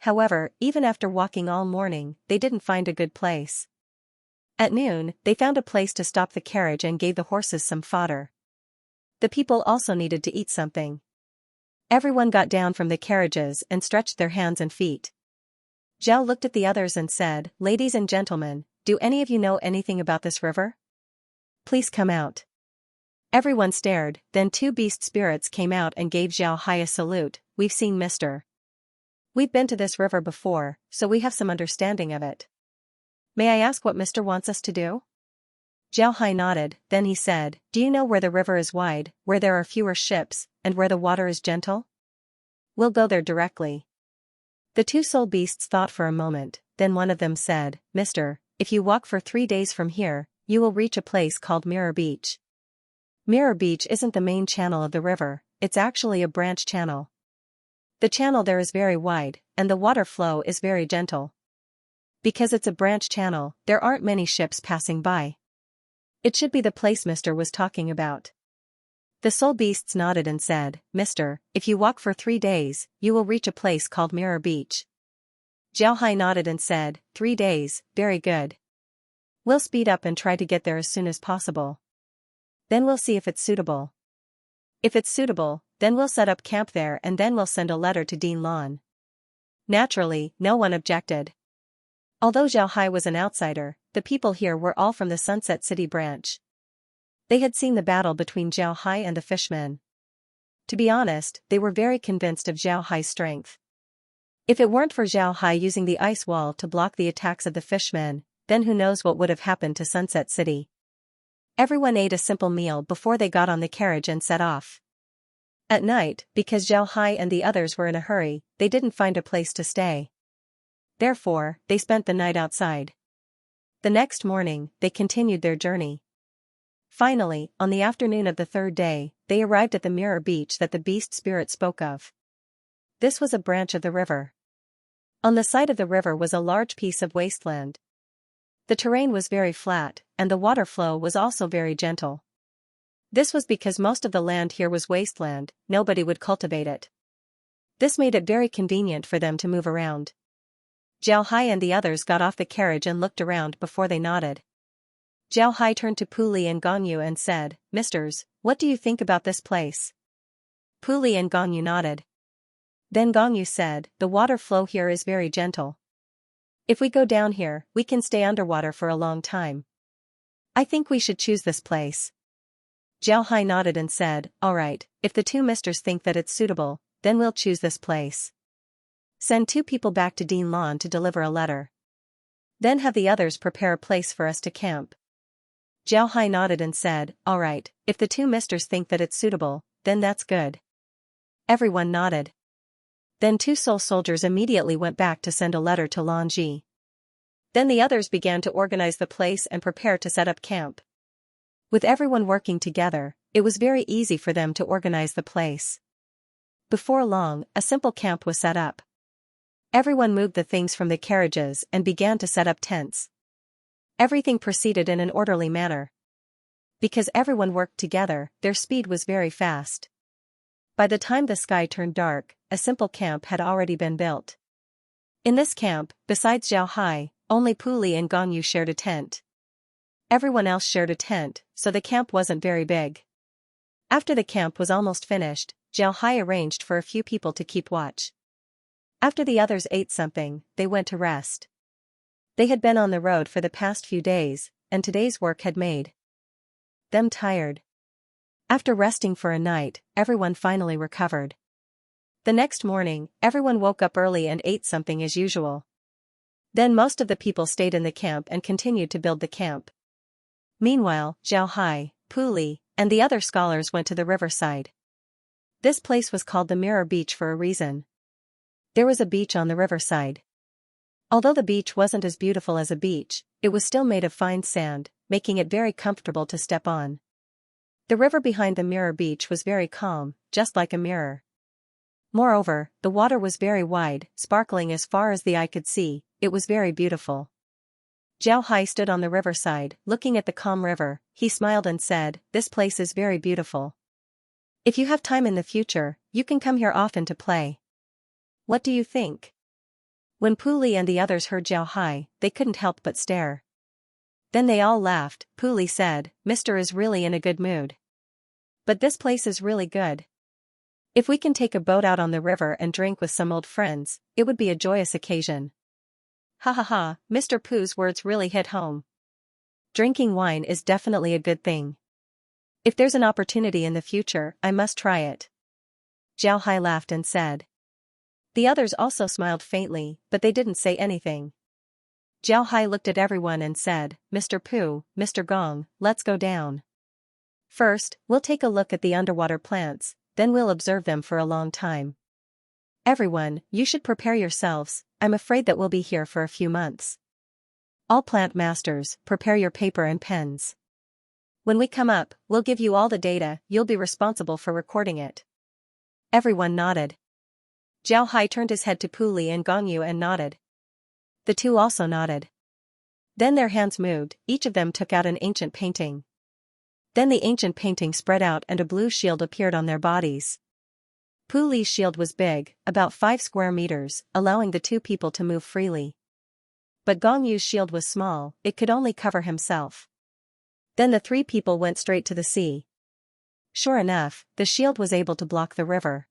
However, even after walking all morning, they didn't find a good place. At noon, they found a place to stop the carriage and gave the horses some fodder. The people also needed to eat something. Everyone got down from the carriages and stretched their hands and feet. Zhao looked at the others and said, "Ladies and gentlemen, do any of you know anything about this river? Please come out." Everyone stared, then two beast spirits came out and gave Zhao Hai a salute. "We've seen Mr. We've been to this river before, so we have some understanding of it. May I ask what Mr. wants us to do?" Zhao Hai nodded, then he said, "Do you know where the river is wide, where there are fewer ships, and where the water is gentle? We'll go there directly." The two soul beasts thought for a moment, then one of them said, "Mister, if you walk for 3 days from here, you will reach a place called Mirror Beach. Mirror Beach isn't the main channel of the river, it's actually a branch channel. The channel there is very wide, and the water flow is very gentle. Because it's a branch channel, there aren't many ships passing by. It should be the place Mister was talking about." The soul beasts nodded and said, "Mister, if you walk for 3 days, you will reach a place called Mirror Beach." Zhao Hai nodded and said, 3 days, very good. We'll speed up and try to get there as soon as possible. Then we'll see if it's suitable. If it's suitable, then we'll set up camp there and then we'll send a letter to Dean Lan." Naturally, no one objected. Although Zhao Hai was an outsider, the people here were all from the Sunset City branch. They had seen the battle between Zhao Hai and the fishmen. To be honest, they were very convinced of Zhao Hai's strength. If it weren't for Zhao Hai using the ice wall to block the attacks of the fishmen, then who knows what would have happened to Sunset City. Everyone ate a simple meal before they got on the carriage and set off. At night, because Zhao Hai and the others were in a hurry, they didn't find a place to stay. Therefore, they spent the night outside. The next morning, they continued their journey. Finally, on the afternoon of the 3rd day, they arrived at the Mirror Beach that the beast spirit spoke of. This was a branch of the river. On the side of the river was a large piece of wasteland. The terrain was very flat, and the water flow was also very gentle. This was because most of the land here was wasteland, nobody would cultivate it. This made it very convenient for them to move around. Zhao Hai and the others got off the carriage and looked around before they nodded. Zhao Hai turned to Puli and Gongyu and said, "Misters, what do you think about this place?" Puli and Gongyu nodded. Then Gongyu said, "The water flow here is very gentle. If we go down here, we can stay underwater for a long time. I think we should choose this place." Zhao Hai nodded and said, "Alright, if the two misters think that it's suitable, then we'll choose this place. Send 2 people back to Dean Lan to deliver a letter. Then have the others prepare a place for us to camp." Zhao Hai nodded and said, "Alright, if the 2 misters think that it's suitable, then that's good." Everyone nodded. Then 2 soul soldiers immediately went back to send a letter to Lan Ji. Then the others began to organize the place and prepare to set up camp. With everyone working together, it was very easy for them to organize the place. Before long, a simple camp was set up. Everyone moved the things from the carriages and began to set up tents. Everything proceeded in an orderly manner. Because everyone worked together, their speed was very fast. By the time the sky turned dark, a simple camp had already been built. In this camp, besides Zhao Hai, only Puli and Gongyu shared a tent. Everyone else shared a tent, so the camp wasn't very big. After the camp was almost finished, Zhao Hai arranged for a few people to keep watch. After the others ate something, they went to rest. They had been on the road for the past few days, and today's work had made them tired. After resting for a night, everyone finally recovered. The next morning, everyone woke up early and ate something as usual. Then most of the people stayed in the camp and continued to build the camp. Meanwhile, Zhao Hai, Puli, and the other scholars went to the riverside. This place was called the Mirror Beach for a reason. There was a beach on the riverside. Although the beach wasn't as beautiful as a beach, it was still made of fine sand, making it very comfortable to step on. The river behind the mirror beach was very calm, just like a mirror. Moreover, the water was very wide, sparkling as far as the eye could see. It was very beautiful. Zhao Hai stood on the riverside, looking at the calm river. He smiled and said, "This place is very beautiful. If you have time in the future, you can come here often to play. What do you think?" When Pu Li and the others heard Zhao Hai, they couldn't help but stare. Then they all laughed. Pu Li said, "Mr. is really in a good mood. But this place is really good. If we can take a boat out on the river and drink with some old friends, it would be a joyous occasion." Ha ha ha, Mr. Pu's words really hit home. Drinking wine is definitely a good thing. If there's an opportunity in the future, I must try it. Zhao Hai laughed and said. The others also smiled faintly, but they didn't say anything. Zhao Hai looked at everyone and said, "Mr. Pu, Mr. Gong, let's go down. First, we'll take a look at the underwater plants, then we'll observe them for a long time. Everyone, you should prepare yourselves. I'm afraid that we'll be here for a few months. All plant masters, prepare your paper and pens. When we come up, we'll give you all the data. You'll be responsible for recording it." Everyone nodded. Zhao Hai turned his head to Pu Li and Gong Yu and nodded. The two also nodded. Then their hands moved, each of them took out an ancient painting. Then the ancient painting spread out and a blue shield appeared on their bodies. Pu Li's shield was big, about 5 square meters, allowing the two people to move freely. But Gong Yu's shield was small, it could only cover himself. Then the three people went straight to the sea. Sure enough, the shield was able to block the river.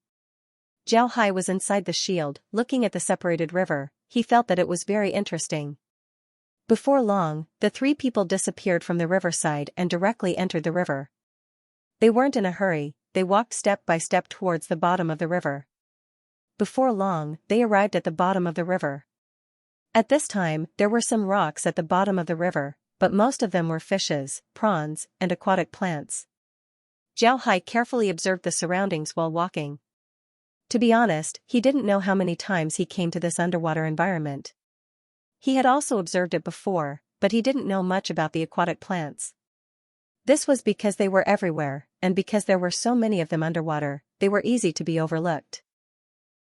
Zhao Hai was inside the shield, looking at the separated river. He felt that it was very interesting. Before long, the three people disappeared from the riverside and directly entered the river. They weren't in a hurry, they walked step by step towards the bottom of the river. Before long, they arrived at the bottom of the river. At this time, there were some rocks at the bottom of the river, but most of them were fishes, prawns, and aquatic plants. Zhao Hai carefully observed the surroundings while walking. To be honest, he didn't know how many times he came to this underwater environment. He had also observed it before, but he didn't know much about the aquatic plants. This was because they were everywhere, and because there were so many of them underwater, they were easy to be overlooked.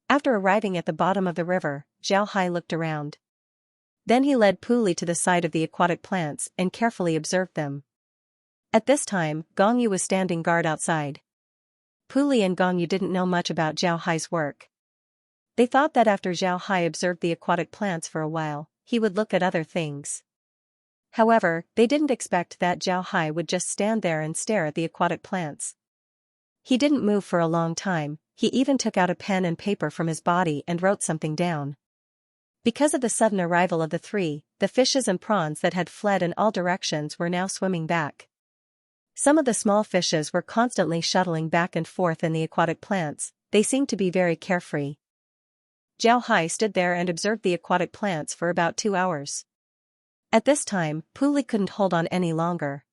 After arriving at the bottom of the river, Zhao Hai looked around. Then he led Pu Li to the side of the aquatic plants and carefully observed them. At this time, Gong Yu was standing guard outside. Pu Li and Gong Yu didn't know much about Zhao Hai's work. They thought that after Zhao Hai observed the aquatic plants for a while, he would look at other things. However, they didn't expect that Zhao Hai would just stand there and stare at the aquatic plants. He didn't move for a long time. He even took out a pen and paper from his body and wrote something down. Because of the sudden arrival of the three, the fishes and prawns that had fled in all directions were now swimming back. Some of the small fishes were constantly shuttling back and forth in the aquatic plants. They seemed to be very carefree. Zhao Hai stood there and observed the aquatic plants for about 2 hours. At this time, Pu Li couldn't hold on any longer.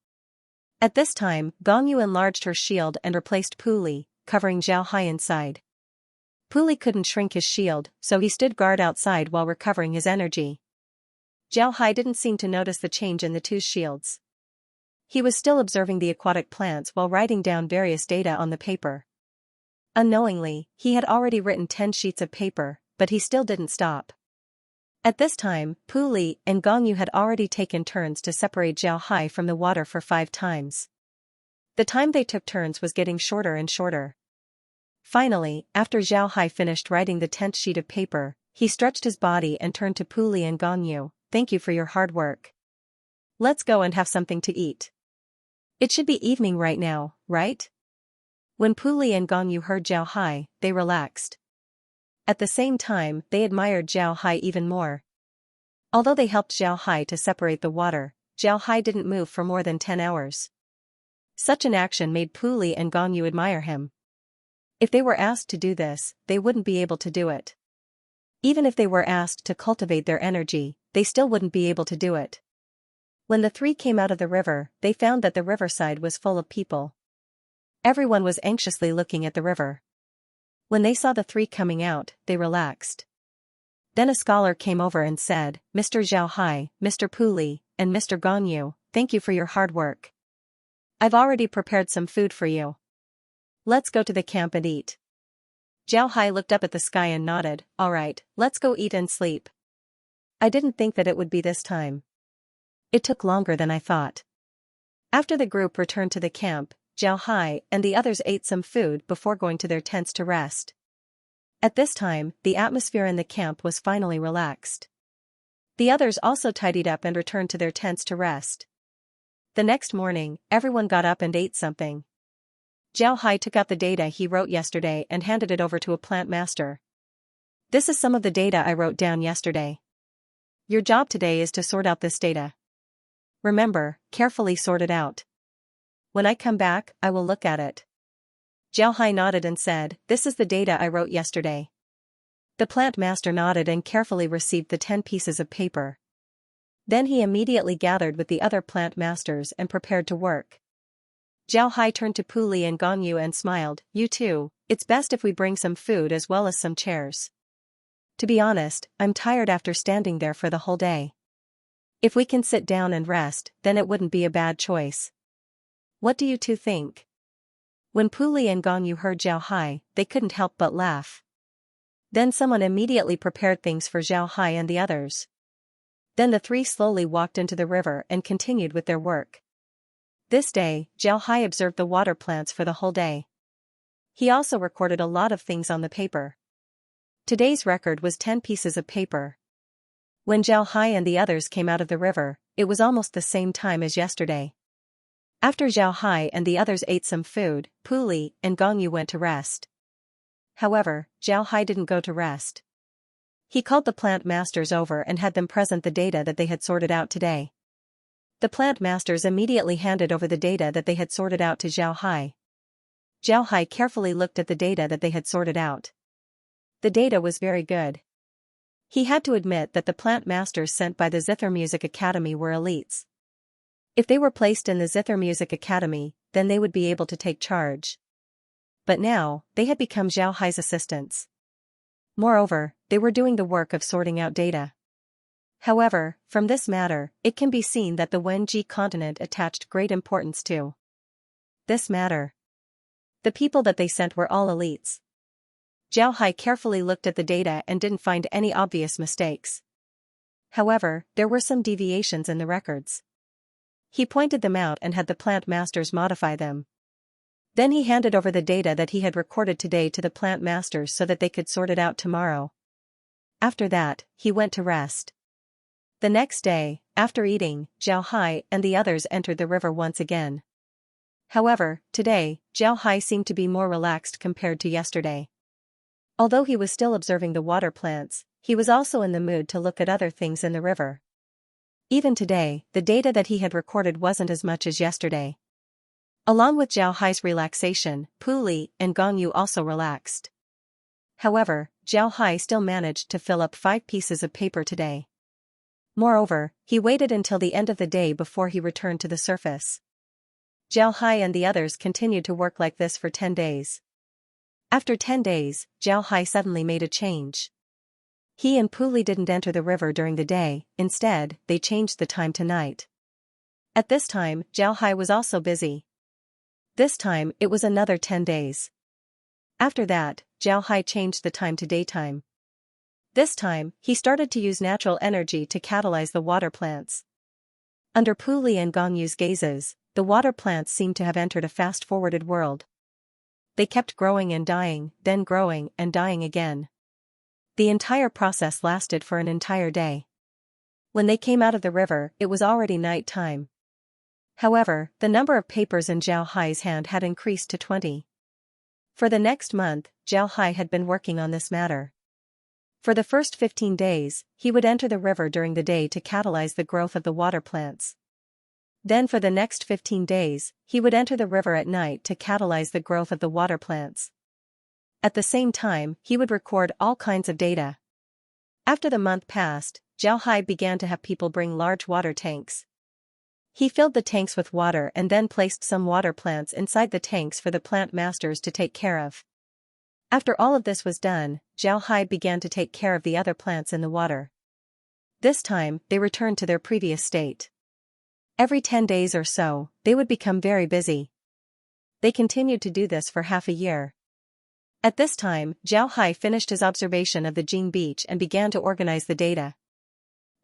At this time, Gong Yu enlarged her shield and replaced Pu Li, covering Zhao Hai inside. Pu Li couldn't shrink his shield, so he stood guard outside while recovering his energy. Zhao Hai didn't seem to notice the change in the two shields. He was still observing the aquatic plants while writing down various data on the paper. Unknowingly, he had already written 10 sheets of paper, but he still didn't stop. At this time, Pu Li and Gong Yu had already taken turns to separate Zhao Hai from the water for 5 times. The time they took turns was getting shorter and shorter. Finally, after Zhao Hai finished writing the 10th sheet of paper, he stretched his body and turned to Pu Li and Gong Yu. "Thank you for your hard work. Let's go and have something to eat. It should be evening right now, right?" When Pu Li and Gong Yu heard Zhao Hai, they relaxed. At the same time, they admired Zhao Hai even more. Although they helped Zhao Hai to separate the water, Zhao Hai didn't move for more than 10 hours. Such an action made Pu Li and Gong Yu admire him. If they were asked to do this, they wouldn't be able to do it. Even if they were asked to cultivate their energy, they still wouldn't be able to do it. When the three came out of the river, they found that the riverside was full of people. Everyone was anxiously looking at the river. When they saw the three coming out, they relaxed. Then a scholar came over and said, Mr. Xiaohai, Mr. Puli, and Mr. Gongyu, thank you for your hard work. I've already prepared some food for you. Let's go to the camp and eat. Xiaohai looked up at the sky and nodded, all right, let's go eat and sleep. I didn't think that it would be this time. It took longer than I thought. After the group returned to the camp, Xiaohai and the others ate some food before going to their tents to rest. At this time, the atmosphere in the camp was finally relaxed. The others also tidied up and returned to their tents to rest. The next morning, everyone got up and ate something. Xiaohai took out the data he wrote yesterday and handed it over to a plant master. This is some of the data I wrote down yesterday. Your job today is to sort out this data. Remember, carefully sort it out. When I come back, I will look at it. Xiaohai nodded and said, this is the data I wrote yesterday. The plant master nodded and carefully received the 10 pieces of paper. Then he immediately gathered with the other plant masters and prepared to work. Xiaohai turned to Puli and Gongyu and smiled, you too, it's best if we bring some food as well as some chairs. To be honest, I'm tired after standing there for the whole day. If we can sit down and rest, then it wouldn't be a bad choice. What do you two think? When Puli and Gongyu heard Xiaohai, they couldn't help but laugh. Then someone immediately prepared things for Xiaohai and the others. Then the three slowly walked into the river and continued with their work. This day, Xiaohai observed the water plants for the whole day. He also recorded a lot of things on the paper. Today's record was 10 pieces of paper. When Xiaohai and the others came out of the river, it was almost the same time as yesterday. After Xiaohai and the others ate some food, Puli and Gongyu went to rest. However, Xiaohai didn't go to rest. He called the plant masters over and had them present the data that they had sorted out today. The plant masters immediately handed over the data that they had sorted out to Xiaohai. Xiaohai carefully looked at the data that they had sorted out. The data was very good. He had to admit that the plant masters sent by the Zither Music Academy were elites. If they were placed in the Zither Music Academy, then they would be able to take charge. But now, they had become Xiaohai's assistants. Moreover, they were doing the work of sorting out data. However, from this matter, it can be seen that the Wenji continent attached great importance to this matter. The people that they sent were all elites. Xiaohai carefully looked at the data and didn't find any obvious mistakes. However, there were some deviations in the records. He pointed them out and had the plant masters modify them. Then he handed over the data that he had recorded today to the plant masters so that they could sort it out tomorrow. After that, he went to rest. The next day, after eating, Xiaohai and the others entered the river once again. However, today, Xiaohai seemed to be more relaxed compared to yesterday. Although he was still observing the water plants, he was also in the mood to look at other things in the river. Even today, the data that he had recorded wasn't as much as yesterday. Along with Xiaohai's relaxation, Puli and Gongyu also relaxed. However, Xiaohai still managed to fill up 5 pieces of paper today. Moreover, he waited until the end of the day before he returned to the surface. Xiaohai and the others continued to work like this for 10 days. After 10 days, Xiaohai suddenly made a change. He and Puli didn't enter the river during the day, instead, they changed the time to night. At this time, Xiaohai was also busy. This time, it was another 10 days. After that, Xiaohai changed the time to daytime. This time, he started to use natural energy to catalyze the water plants. Under Puli and Gongyu's gazes, the water plants seemed to have entered a fast-forwarded world. They kept growing and dying, then growing and dying again. The entire process lasted for an entire day. When they came out of the river, it was already night time. However, the number of papers in Xiaohai's hand had increased to 20. For the next month, Xiaohai had been working on this matter. For the first 15 days, he would enter the river during the day to catalyze the growth of the water plants. Then for the next 15 days, he would enter the river at night to catalyze the growth of the water plants. At the same time, he would record all kinds of data. After the month passed, Xiaohai began to have people bring large water tanks. He filled the tanks with water and then placed some water plants inside the tanks for the plant masters to take care of. After all of this was done, Zhao Hai began to take care of the other plants in the water. This time, they returned to their previous state. Every 10 days or so, they would become very busy. They continued to do this for half a year. At this time, Zhao Hai finished his observation of the Jing beach and began to organize the data.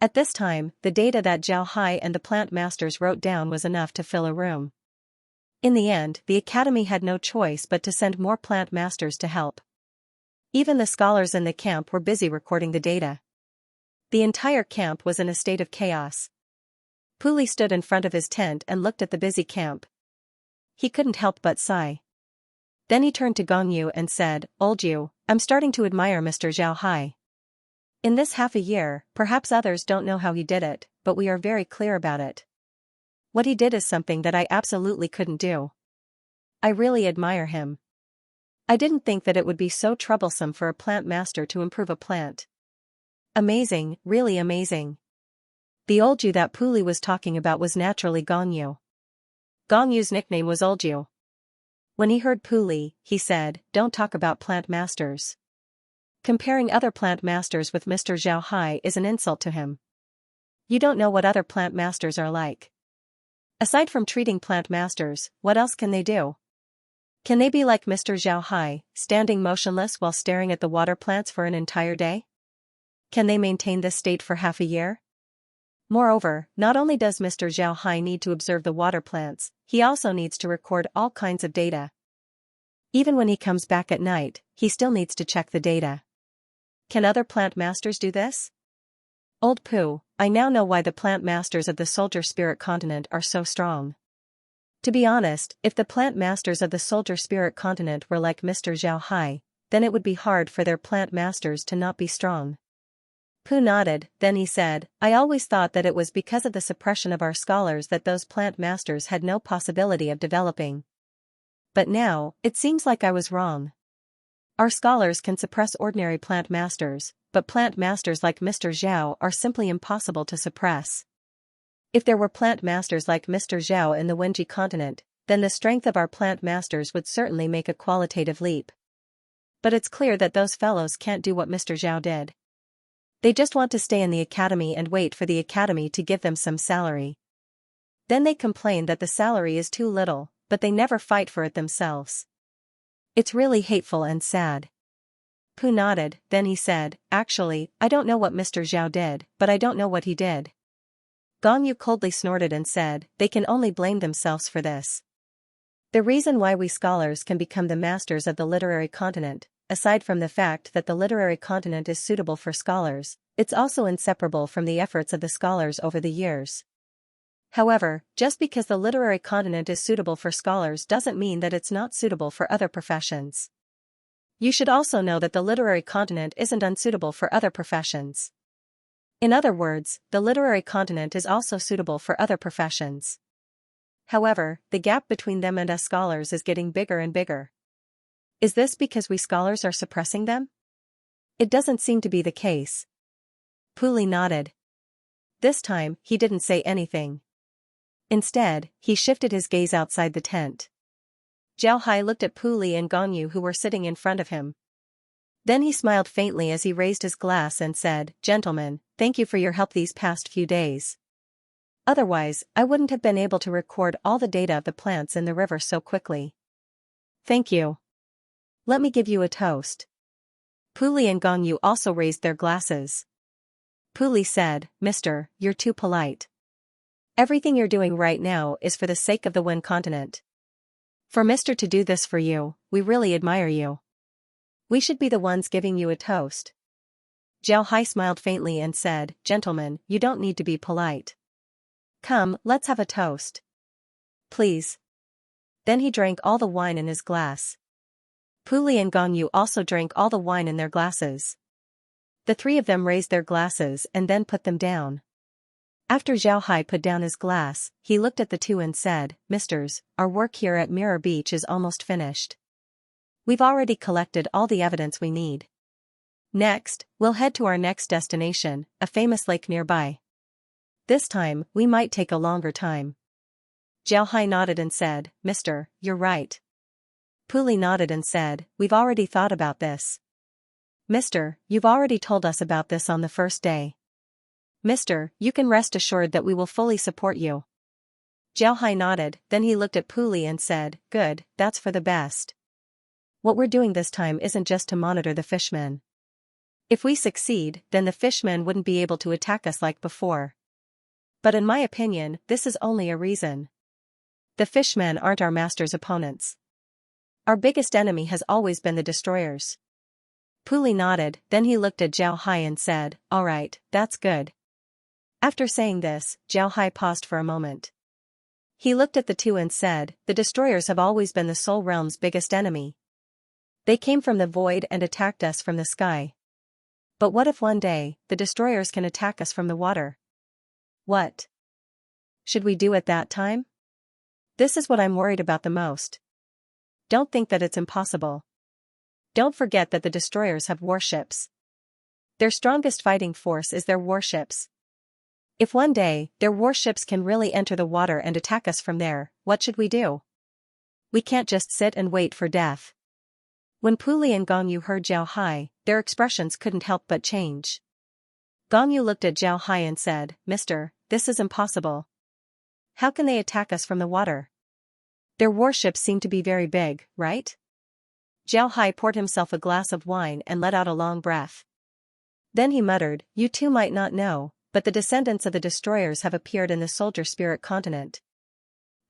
At this time, the data that Zhao Hai and the plant masters wrote down was enough to fill a room. In the end, the academy had no choice but to send more plant masters to help. Even the scholars in the camp were busy recording the data. The entire camp was in a state of chaos. Puli stood in front of his tent and looked at the busy camp. He couldn't help but sigh. Then he turned to Gongyu and said, "Old Yu, I'm starting to admire Mr. Zhao Hai. In this half a year, perhaps others don't know how he did it, but we are very clear about it. What he did is something that I absolutely couldn't do. I really admire him. I didn't think that it would be so troublesome for a plant master to improve a plant. Amazing, really amazing." The old Yu that Puli was talking about was naturally Gongyu. Gongyu's nickname was Old Yu. When he heard Puli, he said, "Don't talk about plant masters. Comparing other plant masters with Mr. Zhao Hai is an insult to him. You don't know what other plant masters are like. Aside from treating plant masters, what else can they do? Can they be like Mr. Zhao Hai, standing motionless while staring at the water plants for an entire day? Can they maintain this state for half a year? Moreover, not only does Mr. Zhao Hai need to observe the water plants, he also needs to record all kinds of data. Even when he comes back at night, he still needs to check the data. Can other plant masters do this? Old Pooh, I now know why the plant masters of the Soldier Spirit continent are so strong. To be honest, if the plant masters of the Soldier Spirit continent were like Mr. Zhao Hai, then it would be hard for their plant masters to not be strong." Pooh nodded, then he said, "I always thought that it was because of the suppression of our scholars that those plant masters had no possibility of developing. But now, it seems like I was wrong. Our scholars can suppress ordinary plant masters, but plant masters like Mr. Zhao are simply impossible to suppress. If there were plant masters like Mr. Zhao in the Wenji continent, then the strength of our plant masters would certainly make a qualitative leap. But it's clear that those fellows can't do what Mr. Zhao did. They just want to stay in the academy and wait for the academy to give them some salary. Then they complain that the salary is too little, but they never fight for it themselves. It's really hateful and sad." Pooh nodded, then he said, "Actually, I don't know what Mr. Zhao did, but I don't know what he did." Gongyu coldly snorted and said, "They can only blame themselves for this. The reason why we scholars can become the masters of the literary continent, aside from the fact that the literary continent is suitable for scholars, it's also inseparable from the efforts of the scholars over the years. However, just because the literary continent is suitable for scholars doesn't mean that it's not suitable for other professions. You should also know that the literary continent isn't unsuitable for other professions. In other words, the literary continent is also suitable for other professions. However, the gap between them and us scholars is getting bigger and bigger. Is this because we scholars are suppressing them? It doesn't seem to be the case." Puli nodded. This time, he didn't say anything. Instead, he shifted his gaze outside the tent. Zhao Hai looked at Puli and Gongyu who were sitting in front of him. Then he smiled faintly as he raised his glass and said, "Gentlemen, thank you for your help these past few days. Otherwise, I wouldn't have been able to record all the data of the plants in the river so quickly. Thank you. Let me give you a toast." Puli and Gongyu also raised their glasses. Puli said, "Mister, you're too polite. Everything you're doing right now is for the sake of the Wen continent. For Mister to do this for you, we really admire you. We should be the ones giving you a toast." Zhao Hai smiled faintly and said, "Gentlemen, you don't need to be polite. Come, let's have a toast. Please." Then he drank all the wine in his glass. Puli and Gongyu also drank all the wine in their glasses. The three of them raised their glasses and then put them down. After Zhao Hai put down his glass, he looked at the two and said, "Misters, our work here at Mirror Beach is almost finished. We've already collected all the evidence we need. Next, we'll head to our next destination, a famous lake nearby. This time, we might take a longer time." Zhao Hai nodded and said, "Mister, you're right. Puli nodded and said, "We've already thought about this. Mister, you've already told us about this on the first day. Mister, you can rest assured that we will fully support you." Zhao Hai nodded, then he looked at Puli and said, "Good, that's for the best. What we're doing this time isn't just to monitor the fishmen. If we succeed, then the fishmen wouldn't be able to attack us like before. But in my opinion, this is only a reason. The fishmen aren't our master's opponents. Our biggest enemy has always been the destroyers." Puli nodded, then he looked at Zhao Hai and said, "All right, that's good." After saying this, Zhao Hai paused for a moment. He looked at the two and said, "The destroyers have always been the Soul Realm's biggest enemy. They came from the void and attacked us from the sky. But what if one day, the destroyers can attack us from the water? What should we do at that time? This is what I'm worried about the most. Don't think that it's impossible. Don't forget that the destroyers have warships. Their strongest fighting force is their warships. If one day, their warships can really enter the water and attack us from there, what should we do? We can't just sit and wait for death." When Puli and Gongyu heard Zhao Hai, their expressions couldn't help but change. Gongyu looked at Zhao Hai and said, "Mister, this is impossible. How can they attack us from the water? Their warships seem to be very big, right?" Zhao Hai poured himself a glass of wine and let out a long breath. Then he muttered, "You two might not know, but the descendants of the destroyers have appeared in the soldier spirit continent.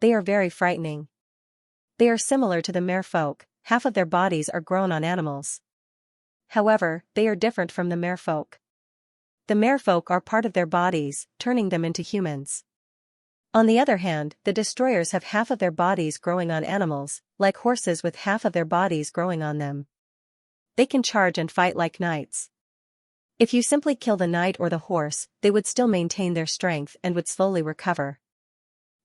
They are very frightening. They are similar to the merfolk, half of their bodies are grown on animals. However, they are different from the merfolk. The merfolk are part of their bodies, turning them into humans. On the other hand, the destroyers have half of their bodies growing on animals, like horses with half of their bodies growing on them. They can charge and fight like knights. If you simply kill the knight or the horse, they would still maintain their strength and would slowly recover.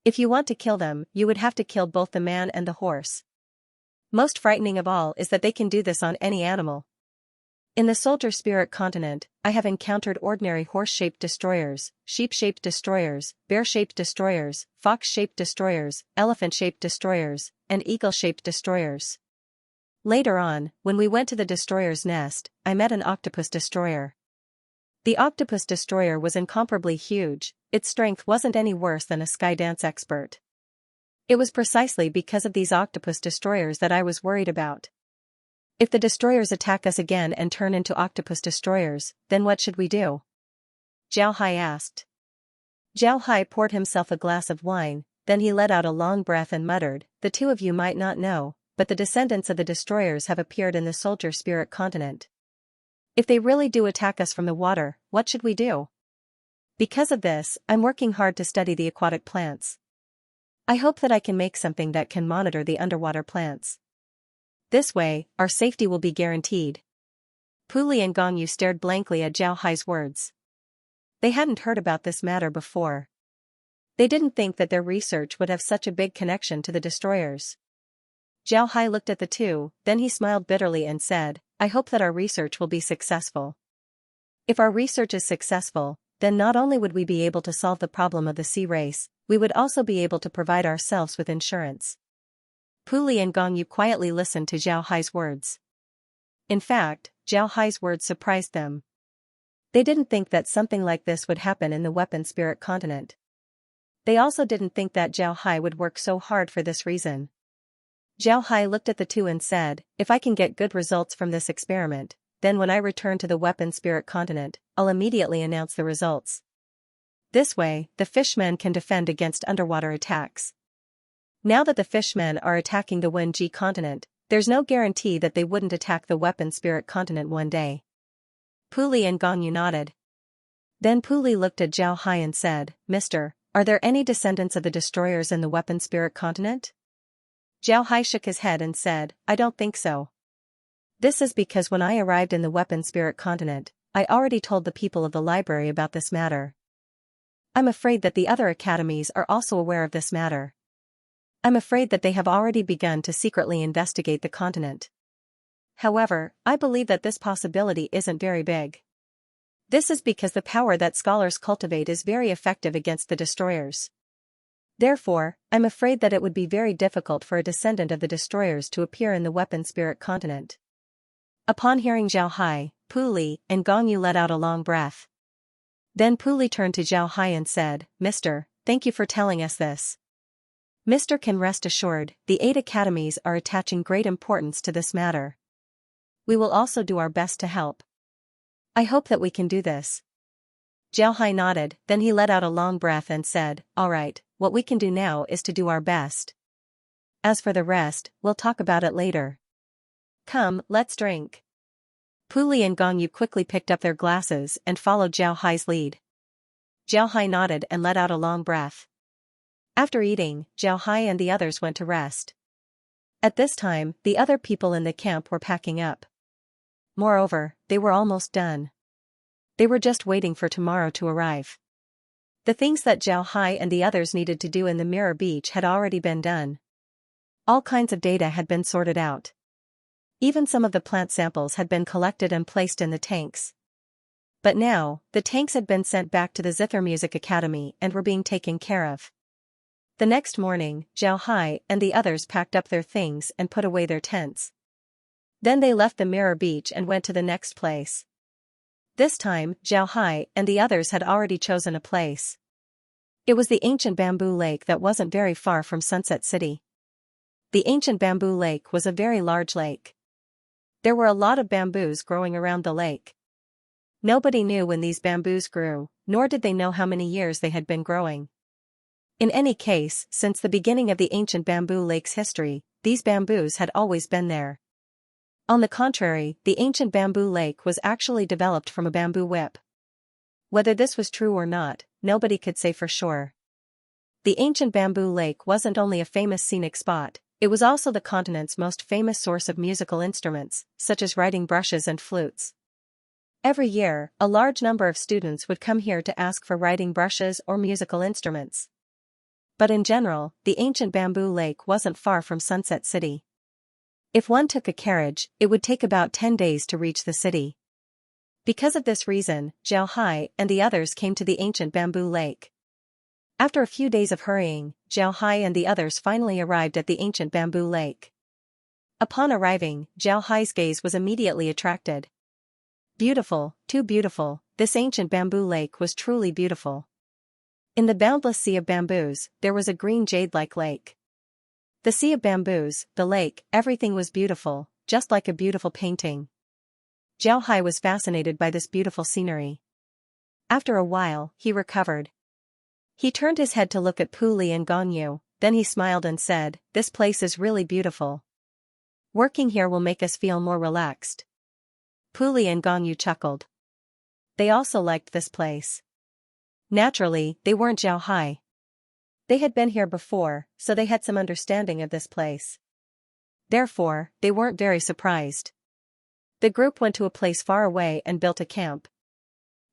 If you want to kill them, you would have to kill both the man and the horse. Most frightening of all is that they can do this on any animal. In the soldier spirit continent, I have encountered ordinary horse-shaped destroyers, sheep-shaped destroyers, bear-shaped destroyers, fox-shaped destroyers, elephant-shaped destroyers, and eagle-shaped destroyers. Later on, when we went to the destroyer's nest, I met an octopus destroyer. The octopus destroyer was incomparably huge, its strength wasn't any worse than a sky dance expert. It was precisely because of these octopus destroyers that I was worried about. If the destroyers attack us again and turn into octopus destroyers, then what should we do? Zhao Hai asked. Zhao Hai poured himself a glass of wine, then he let out a long breath and muttered, "The two of you might not know, but the descendants of the destroyers have appeared in the soldier spirit continent. If they really do attack us from the water, what should we do? Because of this, I'm working hard to study the aquatic plants. I hope that I can make something that can monitor the underwater plants. This way, our safety will be guaranteed." Puli and Gongyu stared blankly at Zhao Hai's words. They hadn't heard about this matter before. They didn't think that their research would have such a big connection to the destroyers. Zhao Hai looked at the two, then he smiled bitterly and said, "I hope that our research will be successful. If our research is successful, then not only would we be able to solve the problem of the sea race, we would also be able to provide ourselves with insurance." Puli and Gongyu quietly listened to Zhao Hai's words. In fact, Zhao Hai's words surprised them. They didn't think that something like this would happen in the weapon spirit continent. They also didn't think that Zhao Hai would work so hard for this reason. Zhao Hai looked at the two and said, "If I can get good results from this experiment, then when I return to the weapon spirit continent, I'll immediately announce the results. This way, the fishmen can defend against underwater attacks. Now that the fishmen are attacking the Wenji continent, there's no guarantee that they wouldn't attack the weapon spirit continent one day." Puli and Gongyu nodded. Then Puli looked at Zhao Hai and said, "Mister, are there any descendants of the destroyers in the weapon spirit continent?" Zhao Hai shook his head and said, "I don't think so. This is because when I arrived in the weapon spirit continent, I already told the people of the library about this matter. I'm afraid that the other academies are also aware of this matter. I'm afraid that they have already begun to secretly investigate the continent. However, I believe that this possibility isn't very big. This is because the power that scholars cultivate is very effective against the destroyers. Therefore, I'm afraid that it would be very difficult for a descendant of the destroyers to appear in the weapon spirit continent. Upon hearing Zhao Hai, Pu Li and Gong Yu let out a long breath. Then Pu Li turned to Zhao Hai and said, Mr. Thank you for telling us this. Mr. Can rest assured, the 8 academies are attaching great importance to this matter. We will also do our best to help. I hope that we can do this. Zhao Hai nodded, then he let out a long breath and said, all right, what we can do now is to do our best. As for the rest, we'll talk about it later. Come, let's drink. Pu Li and Gong Yu quickly picked up their glasses and followed Zhao Hai's lead. Zhao Hai nodded and let out a long breath. After eating, Zhao Hai and the others went to rest. At this time, the other people in the camp were packing up. Moreover, they were almost done. They were just waiting for tomorrow to arrive. The things that Zhao Hai and the others needed to do in the Mirror Beach had already been done. All kinds of data had been sorted out. Even some of the plant samples had been collected and placed in the tanks. But now, the tanks had been sent back to the Zither Music Academy and were being taken care of. The next morning, Zhao Hai and the others packed up their things and put away their tents. Then they left the Mirror Beach and went to the next place. This time, Zhao Hai and the others had already chosen a place. It was the ancient bamboo lake that wasn't very far from Sunset City. The ancient bamboo lake was a very large lake. There were a lot of bamboos growing around the lake. Nobody knew when these bamboos grew, nor did they know how many years they had been growing. In any case, since the beginning of the ancient bamboo lake's history, these bamboos had always been there. On the contrary, the ancient bamboo lake was actually developed from a bamboo whip. Whether this was true or not, nobody could say for sure. The ancient bamboo lake wasn't only a famous scenic spot, it was also the continent's most famous source of musical instruments, such as writing brushes and flutes. Every year, a large number of students would come here to ask for writing brushes or musical instruments. But in general, the ancient bamboo lake wasn't far from Sunset City. If one took a carriage, it would take about 10 days to reach the city. Because of this reason, Zhao Hai and the others came to the ancient bamboo lake. After a few days of hurrying, Zhao Hai and the others finally arrived at the ancient bamboo lake. Upon arriving, Zhao Hai's gaze was immediately attracted. Beautiful, too beautiful, this ancient bamboo lake was truly beautiful. In the boundless sea of bamboos, there was a green jade-like lake. The sea of bamboos, the lake, everything was beautiful, just like a beautiful painting. Zhao Hai was fascinated by this beautiful scenery. After a while, he recovered. He turned his head to look at Pu Li and Gong Yu, then he smiled and said, this place is really beautiful. Working here will make us feel more relaxed. Pu Li and Gong Yu chuckled. They also liked this place. Naturally, they weren't Zhao Hai. They had been here before, so they had some understanding of this place. Therefore, they weren't very surprised. The group went to a place far away and built a camp.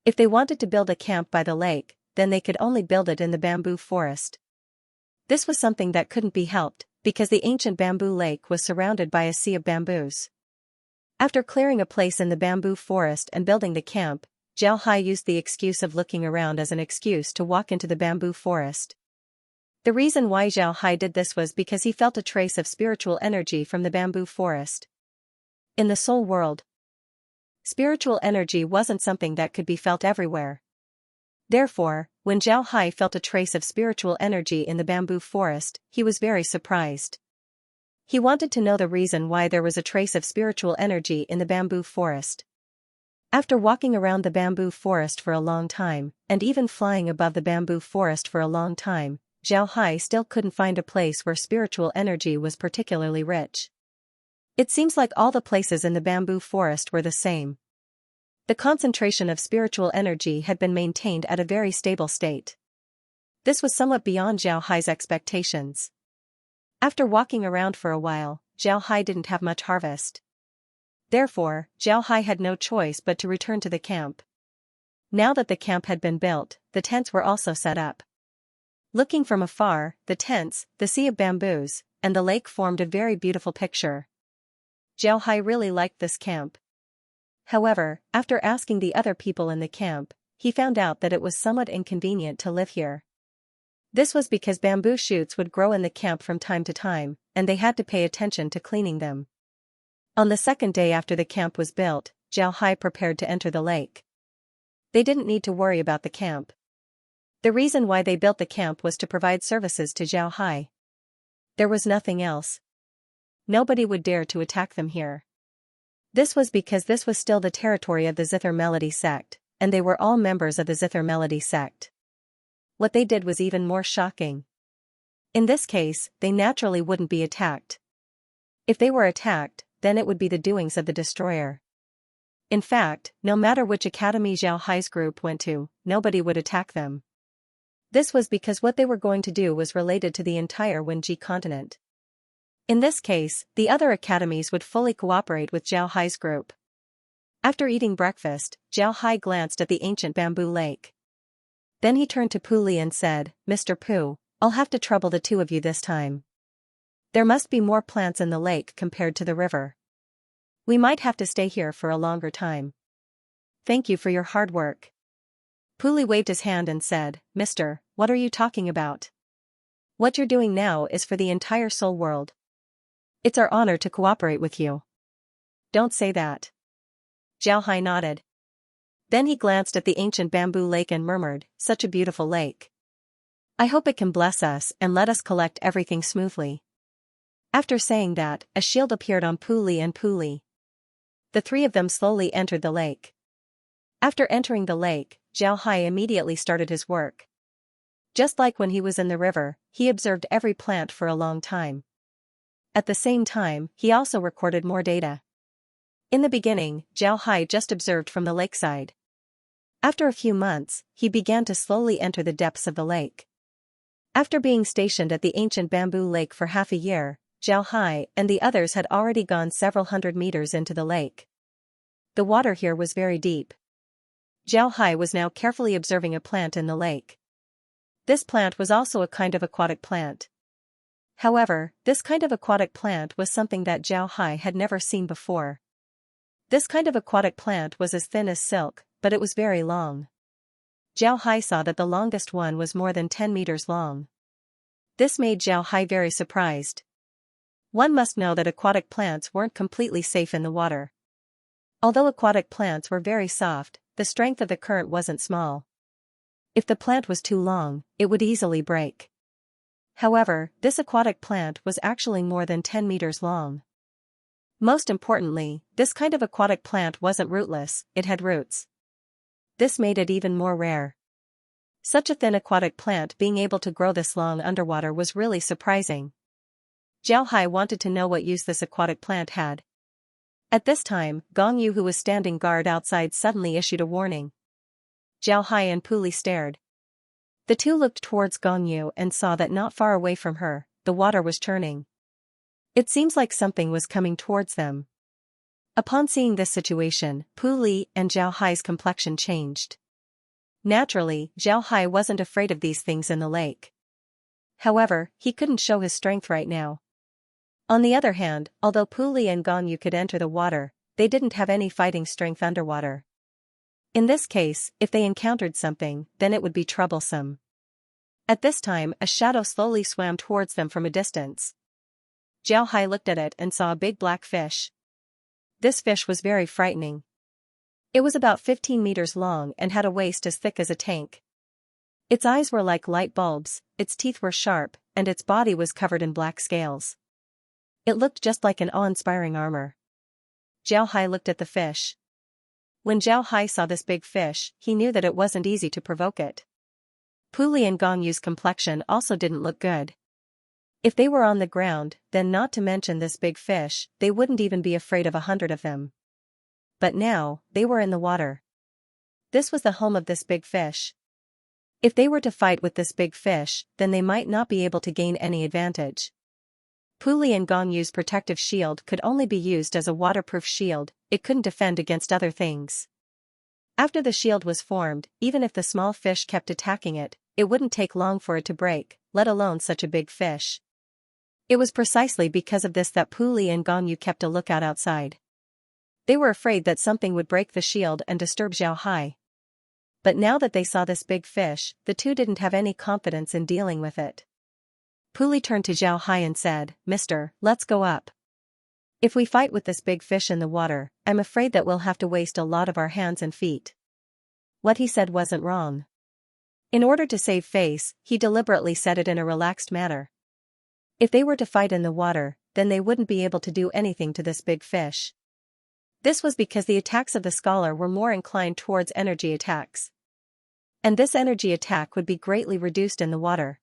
If they wanted to build a camp by the lake, then they could only build it in the bamboo forest. This was something that couldn't be helped, because the ancient bamboo lake was surrounded by a sea of bamboos. After clearing a place in the bamboo forest and building the camp, Zhao Hai used the excuse of looking around as an excuse to walk into the bamboo forest. The reason why Zhao Hai did this was because he felt a trace of spiritual energy from the bamboo forest. In the soul world, spiritual energy wasn't something that could be felt everywhere. Therefore, when Zhao Hai felt a trace of spiritual energy in the bamboo forest, he was very surprised. He wanted to know the reason why there was a trace of spiritual energy in the bamboo forest. After walking around the bamboo forest for a long time, and even flying above the bamboo forest for a long time, Zhao Hai still couldn't find a place where spiritual energy was particularly rich. It seems like all the places in the bamboo forest were the same. The concentration of spiritual energy had been maintained at a very stable state. This was somewhat beyond Zhao Hai's expectations. After walking around for a while, Zhao Hai didn't have much harvest. Therefore, Zhao Hai had no choice but to return to the camp. Now that the camp had been built, the tents were also set up. Looking from afar, the tents, the sea of bamboos, and the lake formed a very beautiful picture. Zhao Hai really liked this camp. However, after asking the other people in the camp, he found out that it was somewhat inconvenient to live here. This was because bamboo shoots would grow in the camp from time to time, and they had to pay attention to cleaning them. On the second day after the camp was built, Zhao Hai prepared to enter the lake. They didn't need to worry about the camp. The reason why they built the camp was to provide services to Zhao Hai. There was nothing else. Nobody would dare to attack them here. This was because this was still the territory of the Zither Melody sect, and they were all members of the Zither Melody sect. What they did was even more shocking. In this case, they naturally wouldn't be attacked. If they were attacked, then it would be the doings of the destroyer. In fact, no matter which academy Zhao Hai's group went to, nobody would attack them. This was because what they were going to do was related to the entire Wenji continent. In this case, the other academies would fully cooperate with Zhao Hai's group. After eating breakfast, Zhao Hai glanced at the ancient bamboo lake. Then he turned to Pu Li and said, "Mr. Pu, I'll have to trouble the two of you this time. There must be more plants in the lake compared to the river. We might have to stay here for a longer time. Thank you for your hard work." Pu Li waved his hand and said, "Mister, what are you talking about? What you're doing now is for the entire soul world. It's our honor to cooperate with you." "Don't say that." Zhao Hai nodded. Then he glanced at the ancient bamboo lake and murmured, "Such a beautiful lake. I hope it can bless us and let us collect everything smoothly." After saying that, a shield appeared on Pu Li and Pu Li. The three of them slowly entered the lake. After entering the lake, Zhao Hai immediately started his work. Just like when he was in the river, he observed every plant for a long time. At the same time, he also recorded more data. In the beginning, Zhao Hai just observed from the lakeside. After a few months, he began to slowly enter the depths of the lake. After being stationed at the ancient bamboo lake for half a year, Zhao Hai and the others had already gone several hundred meters into the lake. The water here was very deep. Zhao Hai was now carefully observing a plant in the lake. This plant was also a kind of aquatic plant. However, this kind of aquatic plant was something that Zhao Hai had never seen before. This kind of aquatic plant was as thin as silk, but it was very long. Zhao Hai saw that the longest one was more than 10 meters long. This made Zhao Hai very surprised. One must know that aquatic plants weren't completely safe in the water. Although aquatic plants were very soft, the strength of the current wasn't small. If the plant was too long, it would easily break. However, this aquatic plant was actually more than 10 meters long. Most importantly, this kind of aquatic plant wasn't rootless, it had roots. This made it even more rare. Such a thin aquatic plant being able to grow this long underwater was really surprising. Zhao Hai wanted to know what use this aquatic plant had. At this time, Gong Yu, who was standing guard outside, suddenly issued a warning. Zhao Hai and Pu Li stared. The two looked towards Gong Yu and saw that not far away from her, the water was churning. It seems like something was coming towards them. Upon seeing this situation, Pu Li and Zhao Hai's complexion changed. Naturally, Zhao Hai wasn't afraid of these things in the lake. However, he couldn't show his strength right now. On the other hand, although Pu Li and Gong Yu could enter the water, they didn't have any fighting strength underwater. In this case, if they encountered something, then it would be troublesome. At this time, a shadow slowly swam towards them from a distance. Zhao Hai looked at it and saw a big black fish. This fish was very frightening. It was about 15 meters long and had a waist as thick as a tank. Its eyes were like light bulbs, its teeth were sharp, and its body was covered in black scales. It looked just like an awe-inspiring armor. Zhao Hai looked at the fish. When Zhao Hai saw this big fish, he knew that it wasn't easy to provoke it. Pu Li and Gong Yu's complexion also didn't look good. If they were on the ground, then not to mention this big fish, they wouldn't even be afraid of 100 of them. But now, they were in the water. This was the home of this big fish. If they were to fight with this big fish, then they might not be able to gain any advantage. Pu Li and Gong Yu's protective shield could only be used as a waterproof shield, it couldn't defend against other things. After the shield was formed, even if the small fish kept attacking it, it wouldn't take long for it to break, let alone such a big fish. It was precisely because of this that Pu Li and Gong Yu kept a lookout outside. They were afraid that something would break the shield and disturb Zhao Hai. But now that they saw this big fish, the two didn't have any confidence in dealing with it. Puli turned to Zhao Hai and said, "Mister, let's go up. If we fight with this big fish in the water, I'm afraid that we'll have to waste a lot of our hands and feet." What he said wasn't wrong. In order to save face, he deliberately said it in a relaxed manner. If they were to fight in the water, then they wouldn't be able to do anything to this big fish. This was because the attacks of the scholar were more inclined towards energy attacks. And this energy attack would be greatly reduced in the water.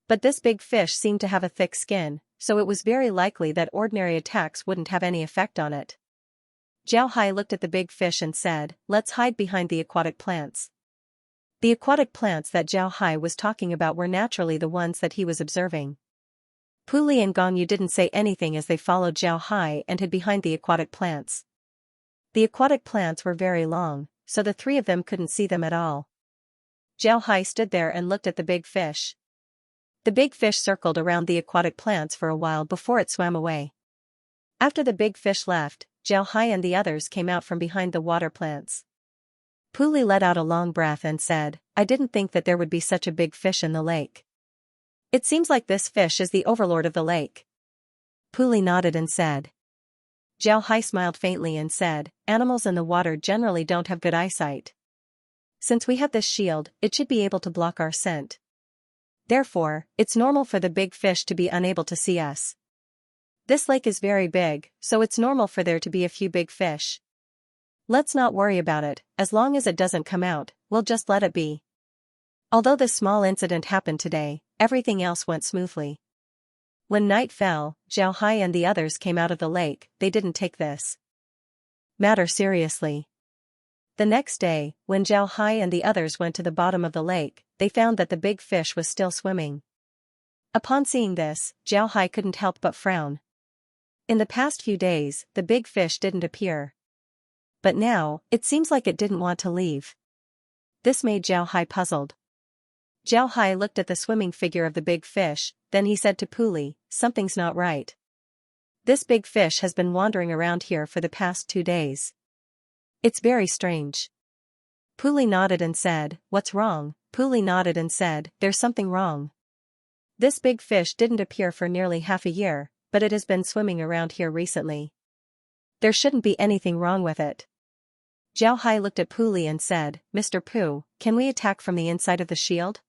But this big fish seemed to have a thick skin, so it was very likely that ordinary attacks wouldn't have any effect on it. Zhao Hai looked at the big fish and said, "Let's hide behind the aquatic plants." The aquatic plants that Zhao Hai was talking about were naturally the ones that he was observing. Puli and Gongyu didn't say anything as they followed Zhao Hai and hid behind the aquatic plants. The aquatic plants were very long, so the three of them couldn't see them at all. Zhao Hai stood there and looked at the big fish. The big fish circled around the aquatic plants for a while before it swam away. After the big fish left, Zhao Hai and the others came out from behind the water plants. Puli let out a long breath and said, "I didn't think that there would be such a big fish in the lake. It seems like this fish is the overlord of the lake." Puli nodded and said. Zhao Hai smiled faintly and said, "Animals in the water generally don't have good eyesight. Since we have this shield, it should be able to block our scent. Therefore, it's normal for the big fish to be unable to see us. This lake is very big, so it's normal for there to be a few big fish. Let's not worry about it, as long as it doesn't come out, we'll just let it be." Although this small incident happened today, everything else went smoothly. When night fell, Zhao Hai and the others came out of the lake. They didn't take this matter seriously. The next day, when Zhao Hai and the others went to the bottom of the lake, they found that the big fish was still swimming. Upon seeing this, Zhao Hai couldn't help but frown. In the past few days, the big fish didn't appear. But now, it seems like it didn't want to leave. This made Zhao Hai puzzled. Zhao Hai looked at the swimming figure of the big fish, then he said to Puli, "Something's not right. This big fish has been wandering around here for the past 2 days. It's very strange." Puli nodded and said, "What's wrong?" Puli nodded and said, "There's something wrong. This big fish didn't appear for nearly half a year, but it has been swimming around here recently. There shouldn't be anything wrong with it." Zhao Hai looked at Puli and said, "Mr. Pu, can we attack from the inside of the shield?"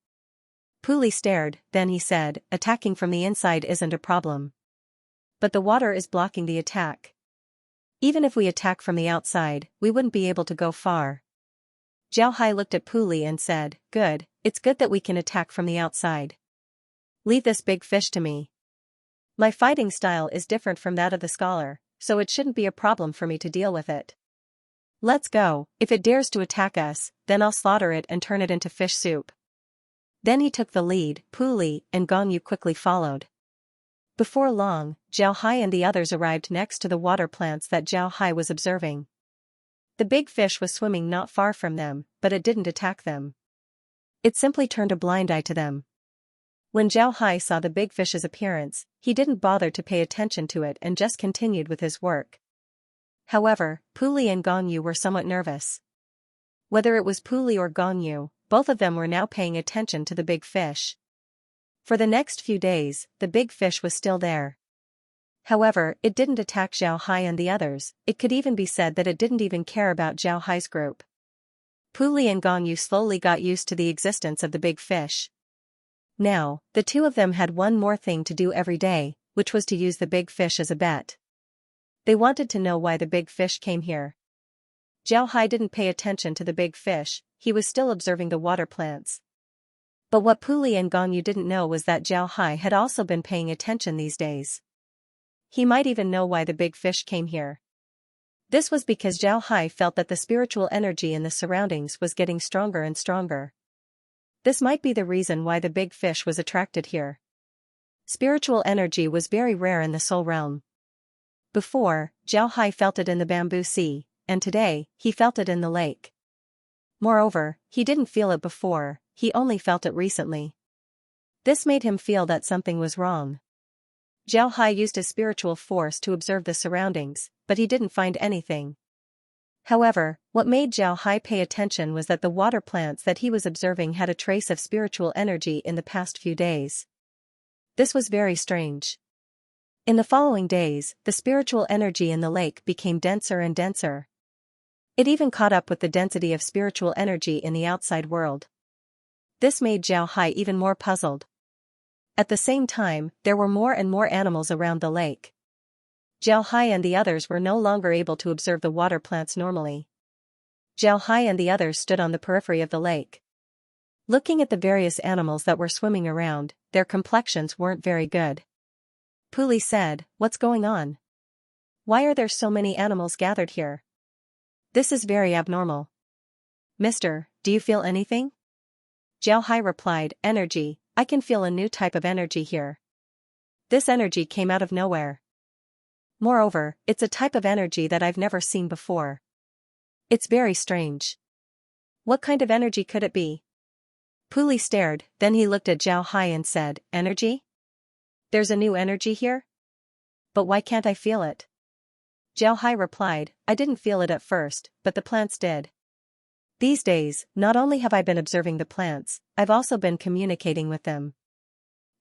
Puli stared, then he said, "Attacking from the inside isn't a problem. But the water is blocking the attack. Even if we attack from the outside, we wouldn't be able to go far." Zhao Hai looked at Puli and said, "Good, it's good that we can attack from the outside. Leave this big fish to me. My fighting style is different from that of the scholar, so it shouldn't be a problem for me to deal with it. Let's go. If it dares to attack us, then I'll slaughter it and turn it into fish soup." Then he took the lead. Puli and Gongyu quickly followed. Before long, Zhao Hai and the others arrived next to the water plants that Zhao Hai was observing. The big fish was swimming not far from them, but it didn't attack them. It simply turned a blind eye to them. When Zhao Hai saw the big fish's appearance, he didn't bother to pay attention to it and just continued with his work. However, Puli and Gongyu were somewhat nervous. Whether it was Puli or Gongyu, both of them were now paying attention to the big fish. For the next few days, the big fish was still there. However, it didn't attack Zhao Hai and the others. It could even be said that it didn't even care about Zhao Hai's group. Puli and Gongyu slowly got used to the existence of the big fish. Now, the two of them had one more thing to do every day, which was to use the big fish as a bet. They wanted to know why the big fish came here. Zhao Hai didn't pay attention to the big fish, he was still observing the water plants. But what Puli and Gongyu didn't know was that Zhao Hai had also been paying attention these days. He might even know why the big fish came here. This was because Zhao Hai felt that the spiritual energy in the surroundings was getting stronger and stronger. This might be the reason why the big fish was attracted here. Spiritual energy was very rare in the soul realm. Before, Zhao Hai felt it in the bamboo sea, and today, he felt it in the lake. Moreover, he didn't feel it before, he only felt it recently. This made him feel that something was wrong. Zhao Hai used his spiritual force to observe the surroundings, but he didn't find anything. However, what made Zhao Hai pay attention was that the water plants that he was observing had a trace of spiritual energy in the past few days. This was very strange. In the following days, the spiritual energy in the lake became denser and denser. It even caught up with the density of spiritual energy in the outside world. This made Zhao Hai even more puzzled. At the same time, there were more and more animals around the lake. Zhao Hai and the others were no longer able to observe the water plants normally. Zhao Hai and the others stood on the periphery of the lake. Looking at the various animals that were swimming around, their complexions weren't very good. Puli said, "What's going on? Why are there so many animals gathered here? This is very abnormal." "Mister, do you feel anything?" Zhao Hai replied, "Energy, I can feel a new type of energy here. This energy came out of nowhere. Moreover, it's a type of energy that I've never seen before. It's very strange. What kind of energy could it be?" Puli stared, then he looked at Zhao Hai and said, "Energy? There's a new energy here? But why can't I feel it?" Zhao Hai replied, "I didn't feel it at first, but the plants did. These days, not only have I been observing the plants, I've also been communicating with them.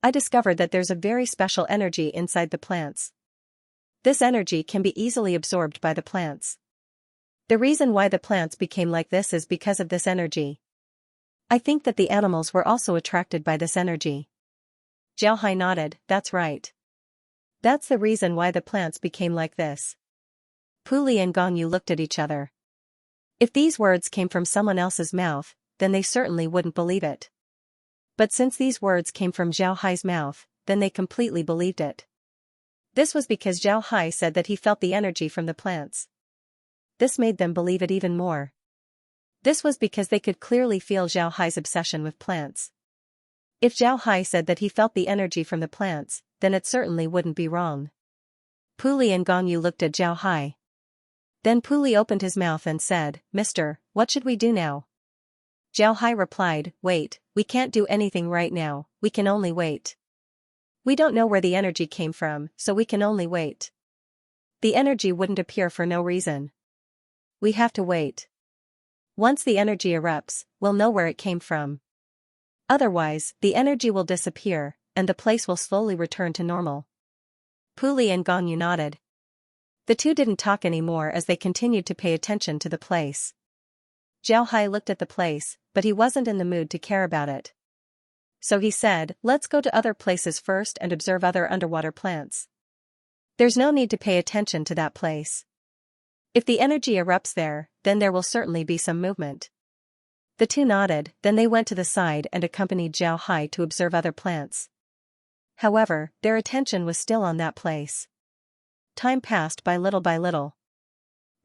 I discovered that there's a very special energy inside the plants. This energy can be easily absorbed by the plants. The reason why the plants became like this is because of this energy. I think that the animals were also attracted by this energy." Zhao Hai nodded, "That's right. That's the reason why the plants became like this." Puli and Gongyu looked at each other. If these words came from someone else's mouth, then they certainly wouldn't believe it. But since these words came from Zhao Hai's mouth, then they completely believed it. This was because Zhao Hai said that he felt the energy from the plants. This made them believe it even more. This was because they could clearly feel Zhao Hai's obsession with plants. If Zhao Hai said that he felt the energy from the plants, then it certainly wouldn't be wrong. Puli and Gongyu looked at Zhao Hai. Then Puli opened his mouth and said, "Mister, what should we do now?" Zhao Hai replied, "Wait, we can't do anything right now, we can only wait. We don't know where the energy came from, so we can only wait. The energy wouldn't appear for no reason. We have to wait. Once the energy erupts, we'll know where it came from. Otherwise, the energy will disappear, and the place will slowly return to normal." Puli and Gongyu nodded. The two didn't talk anymore as they continued to pay attention to the place. Zhao Hai looked at the place, but he wasn't in the mood to care about it. So he said, "Let's go to other places first and observe other underwater plants. There's no need to pay attention to that place. If the energy erupts there, then there will certainly be some movement." The two nodded, then they went to the side and accompanied Zhao Hai to observe other plants. However, their attention was still on that place. Time passed by little by little.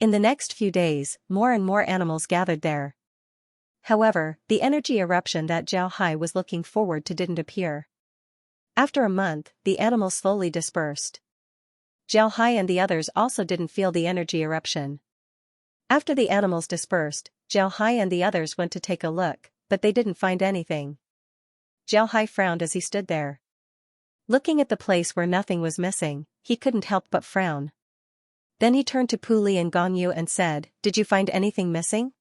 In the next few days, more and more animals gathered there. However, the energy eruption that Zhao Hai was looking forward to didn't appear. After a month, the animals slowly dispersed. Zhao Hai and the others also didn't feel the energy eruption. After the animals dispersed, Zhao Hai and the others went to take a look, but they didn't find anything. Zhao Hai frowned as he stood there. Looking at the place where nothing was missing, he couldn't help but frown. Then he turned to Puli and Gongyu and said, "Did you find anything missing?"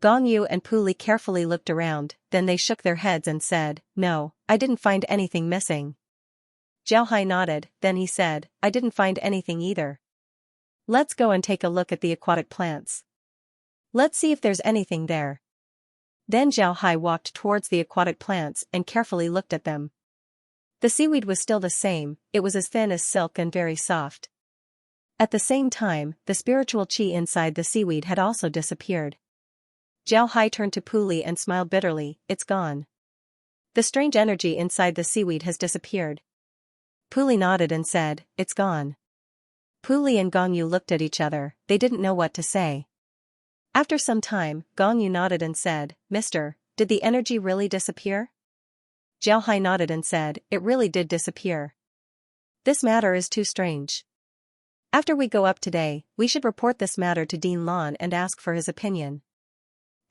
Gongyu and Puli carefully looked around, then they shook their heads and said, "No, I didn't find anything missing." Zhao Hai nodded, then he said, "I didn't find anything either. Let's go and take a look at the aquatic plants. Let's see if there's anything there." Then Zhao Hai walked towards the aquatic plants and carefully looked at them. The seaweed was still the same, it was as thin as silk and very soft. At the same time, the spiritual qi inside the seaweed had also disappeared. Zhao Hai turned to Puli and smiled bitterly, "It's gone. The strange energy inside the seaweed has disappeared." Puli nodded and said, "It's gone." Puli and Gongyu looked at each other, they didn't know what to say. After some time, Gongyu nodded and said, "Mister, did the energy really disappear?" Zhao Hai nodded and said, "It really did disappear. This matter is too strange. After we go up today, we should report this matter to Dean Lan and ask for his opinion."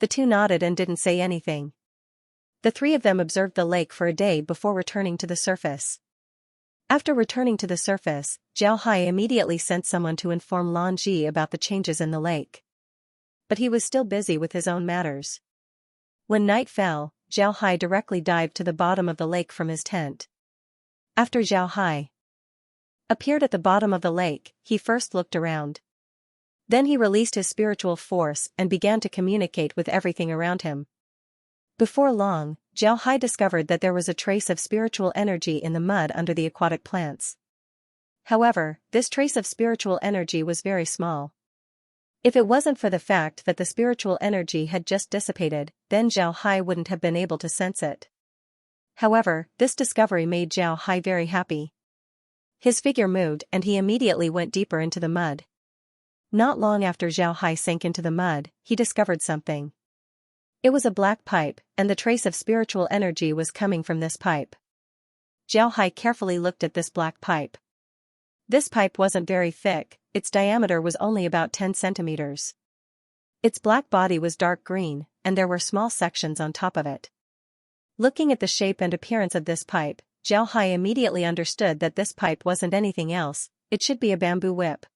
The two nodded and didn't say anything. The three of them observed the lake for a day before returning to the surface. After returning to the surface, Zhao Hai immediately sent someone to inform Lan Ji about the changes in the lake. but he was still busy with his own matters. When night fell, Zhao Hai directly dived to the bottom of the lake from his tent. After Zhao Hai appeared at the bottom of the lake, he first looked around. Then he released his spiritual force and began to communicate with everything around him. Before long, Zhao Hai discovered that there was a trace of spiritual energy in the mud under the aquatic plants. However, this trace of spiritual energy was very small. If it wasn't for the fact that the spiritual energy had just dissipated, then Zhao Hai wouldn't have been able to sense it. However, this discovery made Zhao Hai very happy. His figure moved and he immediately went deeper into the mud. Not long after Zhao Hai sank into the mud, he discovered something. It was a black pipe, and the trace of spiritual energy was coming from this pipe. Zhao Hai carefully looked at this black pipe. This pipe wasn't very thick, its diameter was only about 10 centimeters. Its black body was dark green, and there were small sections on top of it. Looking at the shape and appearance of this pipe, Zhao Hai immediately understood that this pipe wasn't anything else, it should be a bamboo whip.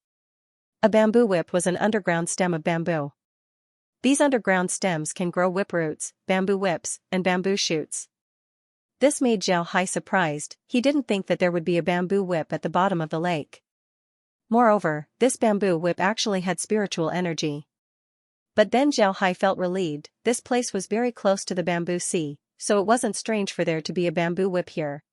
A bamboo whip was an underground stem of bamboo. These underground stems can grow whip roots, bamboo whips, and bamboo shoots. This made Zhao Hai surprised. He didn't think that there would be a bamboo whip at the bottom of the lake. Moreover, this bamboo whip actually had spiritual energy. But then Zhao Hai felt relieved. This place was very close to the bamboo sea, so it wasn't strange for there to be a bamboo whip here.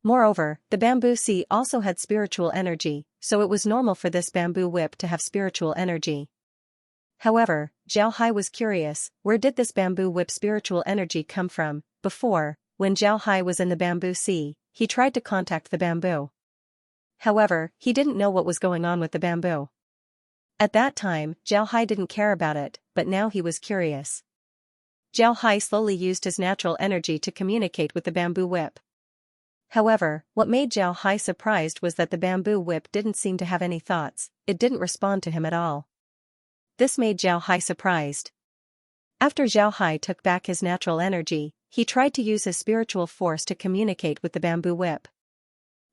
Moreover, the bamboo sea also had spiritual energy, so it was normal for this bamboo whip to have spiritual energy. However, Zhao Hai was curious, where did this bamboo whip spiritual energy come from? Before, when Zhao Hai was in the bamboo sea, he tried to contact the bamboo. However, he didn't know what was going on with the bamboo. At that time, Zhao Hai didn't care about it, but now he was curious. Zhao Hai slowly used his natural energy to communicate with the bamboo whip. However, what made Zhao Hai surprised was that the bamboo whip didn't seem to have any thoughts, it didn't respond to him at all. This made Zhao Hai surprised. After Zhao Hai took back his natural energy, he tried to use his spiritual force to communicate with the bamboo whip.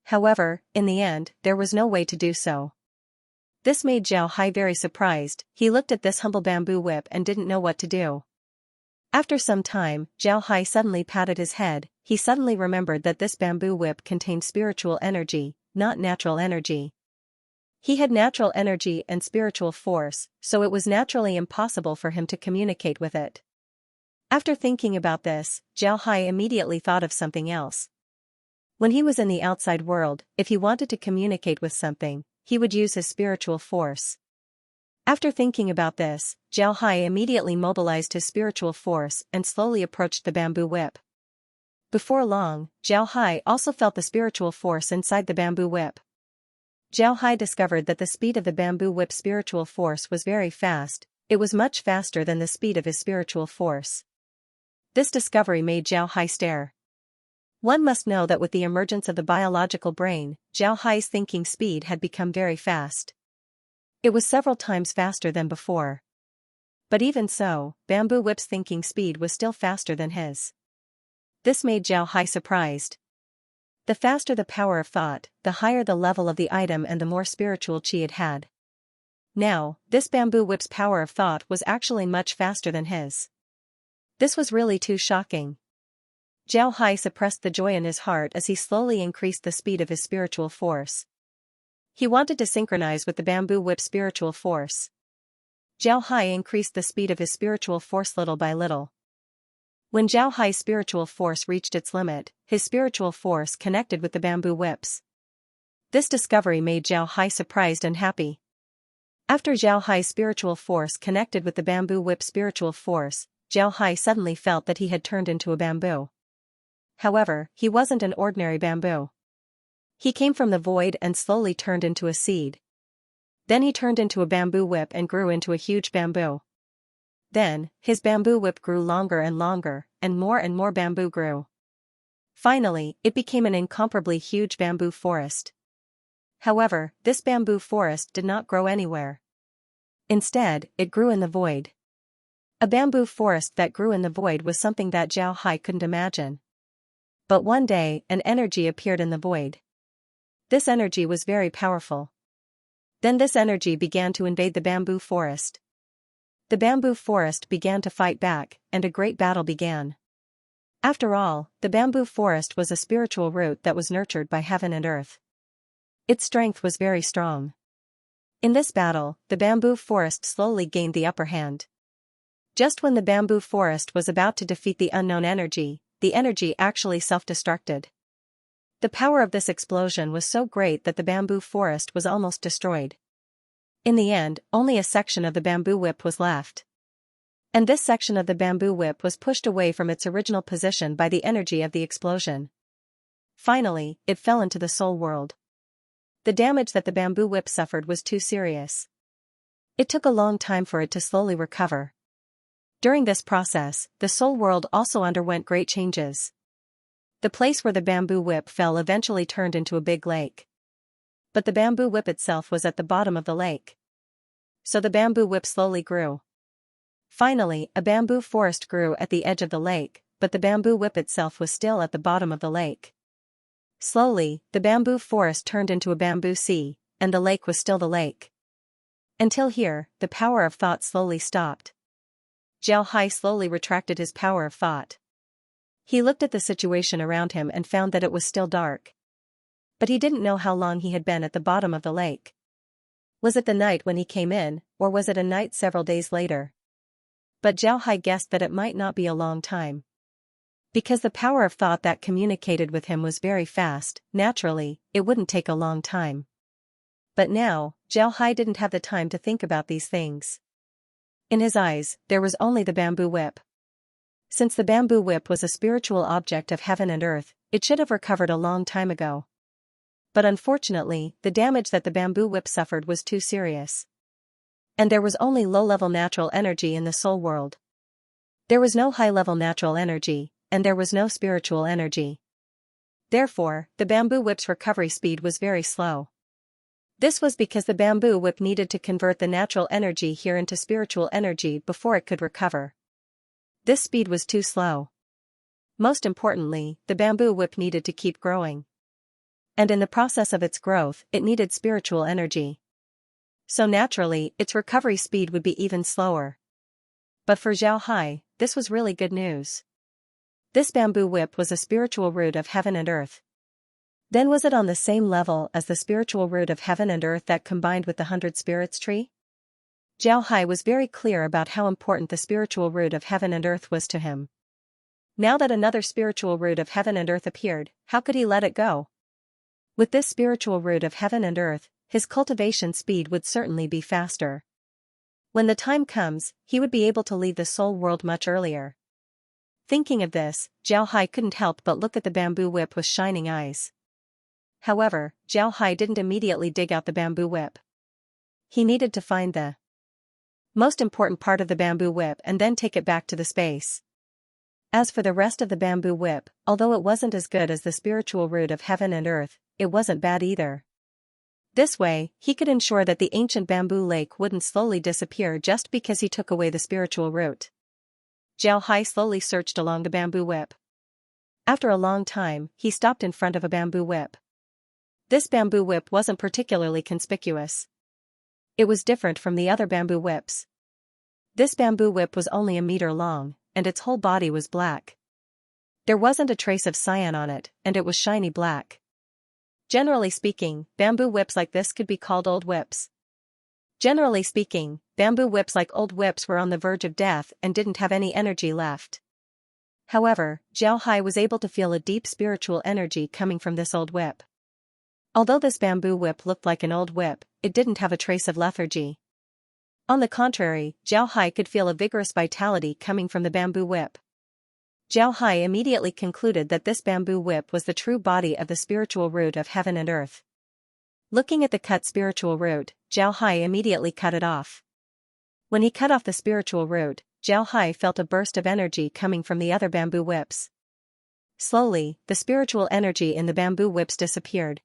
However, in the end, there was no way to do so. This made Zhao Hai very surprised. He looked at this humble bamboo whip and didn't know what to do. After some time, Zhao Hai suddenly patted his head. He suddenly remembered that this bamboo whip contained spiritual energy, not natural energy. He had natural energy and spiritual force, so it was naturally impossible for him to communicate with it. After thinking about this, Zhao Hai immediately thought of something else. When he was in the outside world, if he wanted to communicate with something, he would use his spiritual force. After thinking about this, Zhao Hai immediately mobilized his spiritual force and slowly approached the bamboo whip. Before long, Zhao Hai also felt the spiritual force inside the bamboo whip. Zhao Hai discovered that the speed of the bamboo whip's spiritual force was very fast. It was much faster than the speed of his spiritual force. This discovery made Zhao Hai stare. One must know that with the emergence of the biological brain, Zhao Hai's thinking speed had become very fast. It was several times faster than before. But even so, bamboo whip's thinking speed was still faster than his. This made Zhao Hai surprised. The faster the power of thought, the higher the level of the item and the more spiritual chi it had. Now, this bamboo whip's power of thought was actually much faster than his. This was really too shocking. Zhao Hai suppressed the joy in his heart as he slowly increased the speed of his spiritual force. He wanted to synchronize with the bamboo whip's spiritual force. Zhao Hai increased the speed of his spiritual force little by little. When Zhao Hai's spiritual force reached its limit, his spiritual force connected with the bamboo whips. This discovery made Zhao Hai surprised and happy. After Zhao Hai's spiritual force connected with the bamboo whip's spiritual force, Zhao Hai suddenly felt that he had turned into a bamboo. However, he wasn't an ordinary bamboo. He came from the void and slowly turned into a seed. Then he turned into a bamboo whip and grew into a huge bamboo. Then, his bamboo whip grew longer and longer, and more bamboo grew. Finally, it became an incomparably huge bamboo forest. However, this bamboo forest did not grow anywhere. Instead, it grew in the void. A bamboo forest that grew in the void was something that Zhao Hai couldn't imagine. But one day, an energy appeared in the void. This energy was very powerful. Then this energy began to invade the bamboo forest. The bamboo forest began to fight back, and a great battle began. After all, the bamboo forest was a spiritual root that was nurtured by heaven and earth. Its strength was very strong. In this battle, the bamboo forest slowly gained the upper hand. Just when the bamboo forest was about to defeat the unknown energy, the energy actually self-destructed. The power of this explosion was so great that the bamboo forest was almost destroyed. In the end, only a section of the bamboo whip was left. And this section of the bamboo whip was pushed away from its original position by the energy of the explosion. Finally, it fell into the soul world. The damage that the bamboo whip suffered was too serious. It took a long time for it to slowly recover. During this process, the soul world also underwent great changes. The place where the bamboo whip fell eventually turned into a big lake. But the bamboo whip itself was at the bottom of the lake. So the bamboo whip slowly grew. Finally, a bamboo forest grew at the edge of the lake, but the bamboo whip itself was still at the bottom of the lake. Slowly, the bamboo forest turned into a bamboo sea, and the lake was still the lake. Until here, the power of thought slowly stopped. Xianxia slowly retracted his power of thought. He looked at the situation around him and found that it was still dark. But he didn't know how long he had been at the bottom of the lake. Was it the night when he came in, or was it a night several days later? But Xianxia guessed that it might not be a long time. Because the power of thought that communicated with him was very fast, naturally, it wouldn't take a long time. But now, Xianxia didn't have the time to think about these things. In his eyes, there was only the bamboo whip. Since the bamboo whip was a spiritual object of heaven and earth, it should have recovered a long time ago. But unfortunately, the damage that the bamboo whip suffered was too serious. And there was only low-level natural energy in the soul world. There was no high-level natural energy, and there was no spiritual energy. Therefore, the bamboo whip's recovery speed was very slow. This was because the bamboo whip needed to convert the natural energy here into spiritual energy before it could recover. This speed was too slow. Most importantly, the bamboo whip needed to keep growing. And in the process of its growth, it needed spiritual energy. So naturally, its recovery speed would be even slower. But for Xianxia, this was really good news. This bamboo whip was a spiritual root of heaven and earth. Then was it on the same level as the spiritual root of heaven and earth that combined with the 100 spirits tree? Xianxia was very clear about how important the spiritual root of heaven and earth was to him. Now that another spiritual root of heaven and earth appeared, how could he let it go? With this spiritual root of heaven and earth, his cultivation speed would certainly be faster. When the time comes, he would be able to leave the soul world much earlier. Thinking of this, Xianxia couldn't help but look at the bamboo whip with shining eyes. However, Xianxia didn't immediately dig out the bamboo whip. He needed to find the most important part of the bamboo whip and then take it back to the space. As for the rest of the bamboo whip, although it wasn't as good as the spiritual root of heaven and earth, it wasn't bad either. This way, he could ensure that the ancient bamboo lake wouldn't slowly disappear just because he took away the spiritual root. Xianxia slowly searched along the bamboo whip. After a long time, he stopped in front of a bamboo whip. This bamboo whip wasn't particularly conspicuous. It was different from the other bamboo whips. This bamboo whip was only a meter long, and its whole body was black. There wasn't a trace of cyan on it, and it was shiny black. Generally speaking, bamboo whips like this could be called old whips. Generally speaking, bamboo whips like old whips were on the verge of death and didn't have any energy left. However, Xianxia was able to feel a deep spiritual energy coming from this old whip. Although this bamboo whip looked like an old whip, it didn't have a trace of lethargy. On the contrary, Xianxia could feel a vigorous vitality coming from the bamboo whip. Xianxia immediately concluded that this bamboo whip was the true body of the spiritual root of heaven and earth. Looking at the cut spiritual root, Xianxia immediately cut it off. When he cut off the spiritual root, Xianxia felt a burst of energy coming from the other bamboo whips. Slowly, the spiritual energy in the bamboo whips disappeared.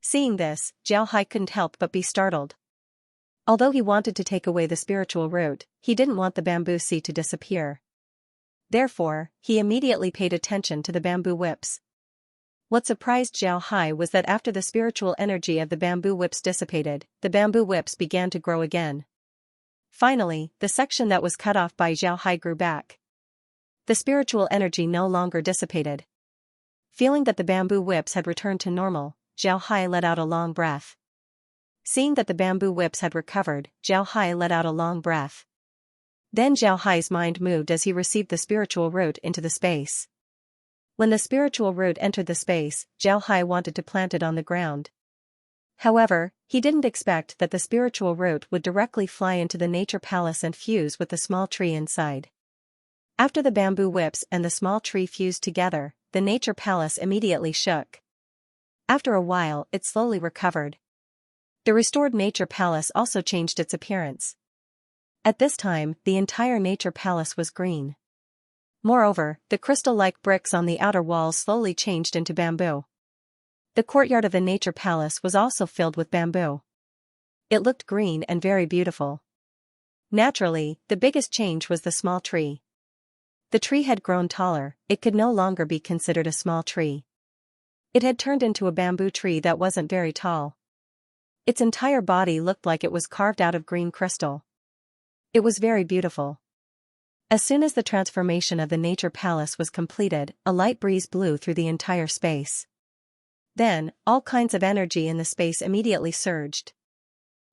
Seeing this, Xianxia couldn't help but be startled. Although he wanted to take away the spiritual root, he didn't want the bamboo sea to disappear. Therefore, he immediately paid attention to the bamboo whips. What surprised Xianxia was that after the spiritual energy of the bamboo whips dissipated, the bamboo whips began to grow again. Finally, the section that was cut off by Xiao Hai grew back. The spiritual energy no longer dissipated. Feeling that the bamboo whips had returned to normal, Xiao Hai let out a long breath. Seeing that the bamboo whips had recovered, Xiao Hai let out a long breath. Then Xiao Hai's mind moved as he received the spiritual root into the space. When the spiritual root entered the space, Xiao Hai wanted to plant it on the ground. However, he didn't expect that the spiritual root would directly fly into the nature palace and fuse with the small tree inside. After the bamboo whips and the small tree fused together, the nature palace immediately shook. After a while, it slowly recovered. The restored nature palace also changed its appearance. At this time, the entire nature palace was green. Moreover, the crystal-like bricks on the outer walls slowly changed into bamboo. The courtyard of the nature palace was also filled with bamboo. It looked green and very beautiful. Naturally, the biggest change was the small tree. The tree had grown taller, it could no longer be considered a small tree. It had turned into a bamboo tree that wasn't very tall. Its entire body looked like it was carved out of green crystal. It was very beautiful. As soon as the transformation of the nature palace was completed, a light breeze blew through the entire space. Then, all kinds of energy in the space immediately surged.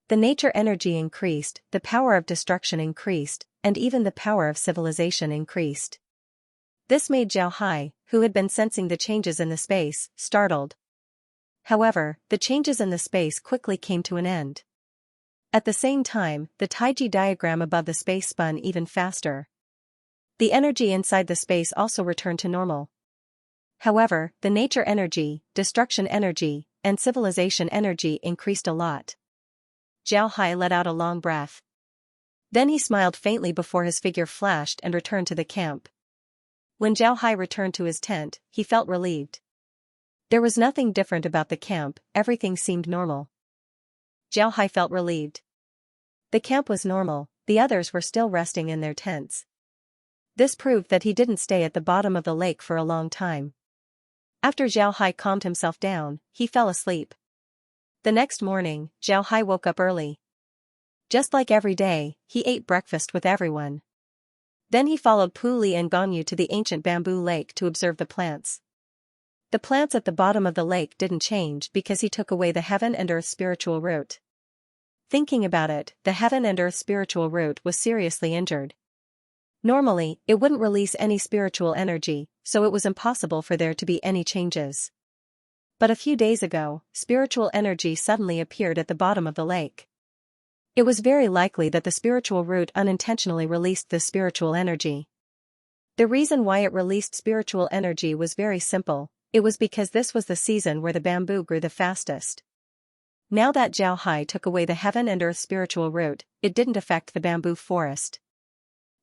The nature energy increased, the power of destruction increased, and even the power of civilization increased. This made Xiao Hai, who had been sensing the changes in the space, startled. However, the changes in the space quickly came to an end. At the same time, the Taiji diagram above the space spun even faster. The energy inside the space also returned to normal. However, the nature energy, destruction energy, and civilization energy increased a lot. Xiao Hai let out a long breath. Then he smiled faintly before his figure flashed and returned to the camp. When Xiao Hai returned to his tent, he felt relieved. There was nothing different about the camp, everything seemed normal. Xiao Hai felt relieved. The camp was normal, the others were still resting in their tents. This proved that he didn't stay at the bottom of the lake for a long time. After Xiao Hai calmed himself down, he fell asleep. The next morning, Xiao Hai woke up early. Just like every day, he ate breakfast with everyone. Then he followed Pu Li and Gongyu to the ancient bamboo lake to observe the plants. The plants at the bottom of the lake didn't change because he took away the heaven and earth spiritual root. Thinking about it, the heaven and earth spiritual root was seriously injured. Normally, it wouldn't release any spiritual energy, so it was impossible for there to be any changes. But a few days ago, spiritual energy suddenly appeared at the bottom of the lake. It was very likely that the spiritual root unintentionally released this spiritual energy. The reason why it released spiritual energy was very simple, it was because this was the season where the bamboo grew the fastest. Now that Xiao Hai took away the heaven and earth spiritual root, it didn't affect the bamboo forest.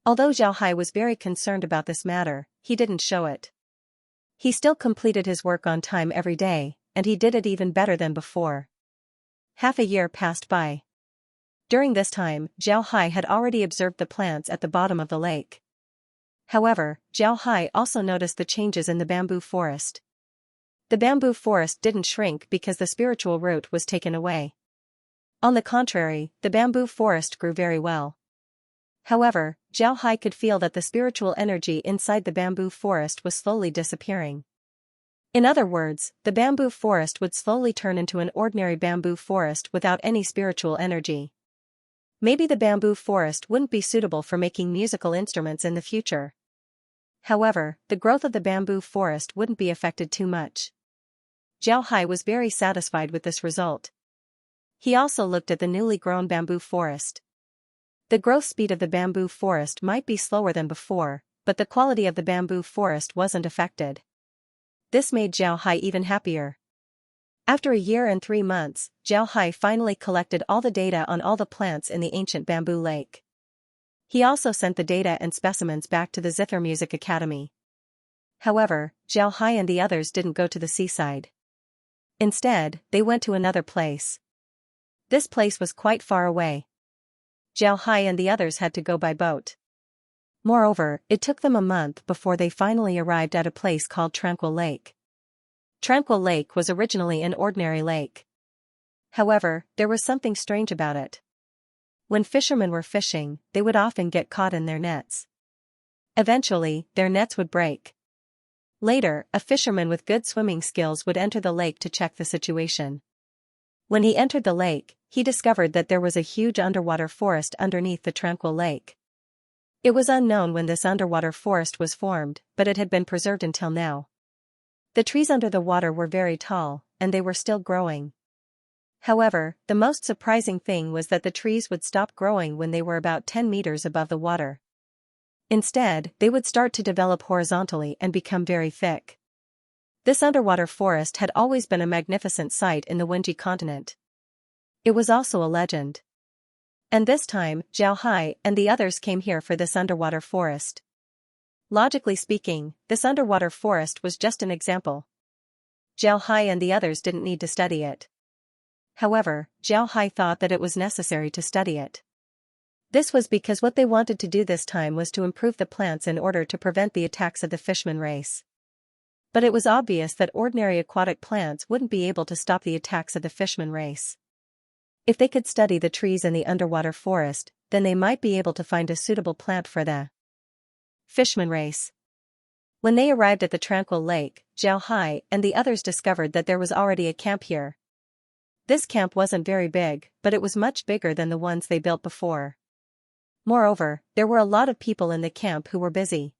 Although Xiao Hai was very concerned about this matter, he didn't show it. He still completed his work on time every day, and he did it even better than before. Half a year passed by. During this time, Xiao Hai had already observed the plants at the bottom of the lake. However, Xiao Hai also noticed the changes in the bamboo forest. The bamboo forest didn't shrink because the spiritual root was taken away. On the contrary, the bamboo forest grew very well. However, Xiao Hai could feel that the spiritual energy inside the bamboo forest was slowly disappearing. In other words, the bamboo forest would slowly turn into an ordinary bamboo forest without any spiritual energy. Maybe the bamboo forest wouldn't be suitable for making musical instruments in the future. However, the growth of the bamboo forest wouldn't be affected too much. Xiao Hai was very satisfied with this result. He also looked at the newly grown bamboo forest. The growth speed of the bamboo forest might be slower than before, but the quality of the bamboo forest wasn't affected. This made Xiao Hai even happier. After a year and 3 months, Xiao Hai finally collected all the data on all the plants in the ancient bamboo lake. He also sent the data and specimens back to the Zither Music Academy. However, Xiao Hai and the others didn't go to the seaside. Instead, they went to another place. This place was quite far away. Xiao Hai and the others had to go by boat. Moreover, it took them a month before they finally arrived at a place called Tranquil Lake. Tranquil Lake was originally an ordinary lake. However, there was something strange about it. When fishermen were fishing, they would often get caught in their nets. Eventually, their nets would break. Later, a fisherman with good swimming skills would enter the lake to check the situation. When he entered the lake, he discovered that there was a huge underwater forest underneath the tranquil lake. It was unknown when this underwater forest was formed, but it had been preserved until now. The trees under the water were very tall, and they were still growing. However, the most surprising thing was that the trees would stop growing when they were about 10 meters above the water. Instead, they would start to develop horizontally and become very thick. This underwater forest had always been a magnificent sight in the Wenji continent. It was also a legend. And this time, Zhao Hai and the others came here for this underwater forest. Logically speaking, this underwater forest was just an example. Zhao Hai and the others didn't need to study it. However, Zhao Hai thought that it was necessary to study it. This was because what they wanted to do this time was to improve the plants in order to prevent the attacks of the fishman race. But it was obvious that ordinary aquatic plants wouldn't be able to stop the attacks of the fishman race. If they could study the trees in the underwater forest, then they might be able to find a suitable plant for the fishman race. When they arrived at the tranquil lake, Zhao Hai and the others discovered that there was already a camp here. This camp wasn't very big, but it was much bigger than the ones they built before. Moreover, there were a lot of people in the camp who were busy.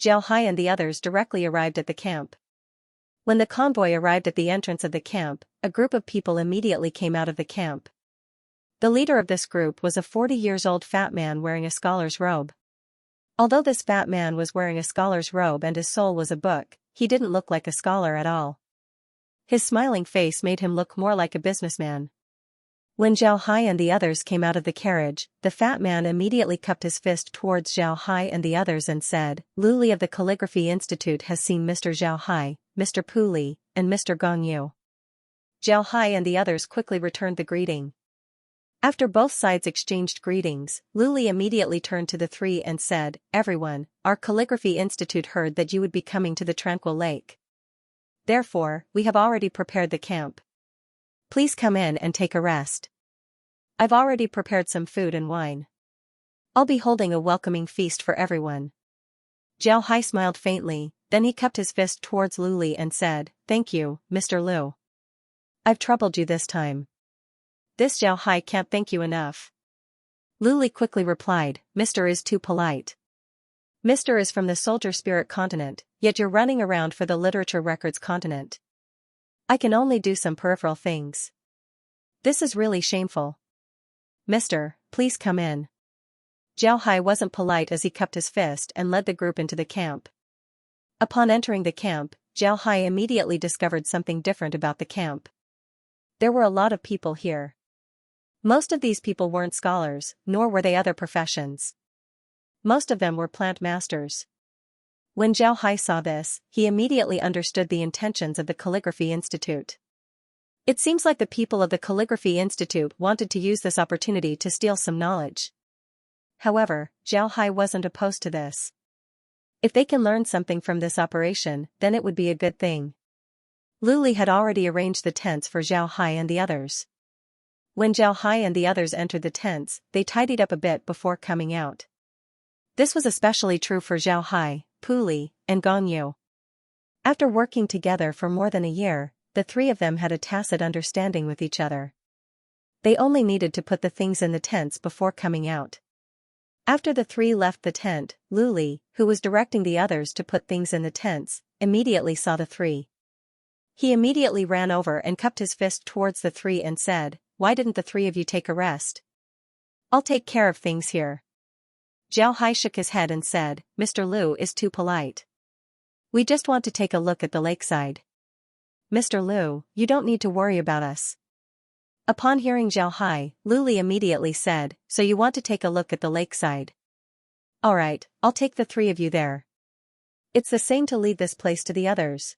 Zhao Hai and the others directly arrived at the camp. When the convoy arrived at the entrance of the camp, a group of people immediately came out of the camp. The leader of this group was a 40-year-old fat man wearing a scholar's robe. Although this fat man was wearing a scholar's robe and his soul was a book, he didn't look like a scholar at all. His smiling face made him look more like a businessman. When Zhao Hai and the others came out of the carriage, the fat man immediately cupped his fist towards Zhao Hai and the others and said, "Luli of the Calligraphy Institute has seen Mr. Zhao Hai, Mr. Pu Li, and Mr. Gong Yu." Zhao Hai and the others quickly returned the greeting. After both sides exchanged greetings, Luli immediately turned to the three and said, "Everyone, our Calligraphy Institute heard that you would be coming to the tranquil lake. Therefore, we have already prepared the camp. Please come in and take a rest. I've already prepared some food and wine. I'll be holding a welcoming feast for everyone." Zhao Hai smiled faintly, then he cupped his fist towards Luli and said, "Thank you, Mr. Liu. I've troubled you this time." "This Zhao Hai can't thank you enough." Luli quickly replied, "Mr. is too polite. Mr. is from the soldier spirit continent, yet you're running around for the literature records continent. I can only do some peripheral things. This is really shameful. Mister, please come in." Zhao Hai wasn't polite as he cupped his fist and led the group into the camp. Upon entering the camp, Zhao Hai immediately discovered something different about the camp. There were a lot of people here. Most of these people weren't scholars, nor were they other professions. Most of them were plant masters. When Zhao Hai saw this, he immediately understood the intentions of the Calligraphy Institute. It seems like the people of the Calligraphy Institute wanted to use this opportunity to steal some knowledge. However, Zhao Hai wasn't opposed to this. If they can learn something from this operation, then it would be a good thing. Luli had already arranged the tents for Zhao Hai and the others. When Zhao Hai and the others entered the tents, they tidied up a bit before coming out. This was especially true for Zhao Hai, Pu Li, and Gong Yu. After working together for more than a year, the three of them had a tacit understanding with each other. They only needed to put the things in the tents before coming out. After the three left the tent, Luli, who was directing the others to put things in the tents, immediately saw the three. He immediately ran over and cupped his fist towards the three and said, "Why didn't the three of you take a rest? I'll take care of things here." Zhao Hai shook his head and said, "Mr. Liu is too polite. We just want to take a look at the lakeside. Mr. Liu, you don't need to worry about us." Upon hearing Zhao Hai, Luli immediately said, "So you want to take a look at the lakeside? Alright, I'll take the three of you there. It's the same to lead this place to the others.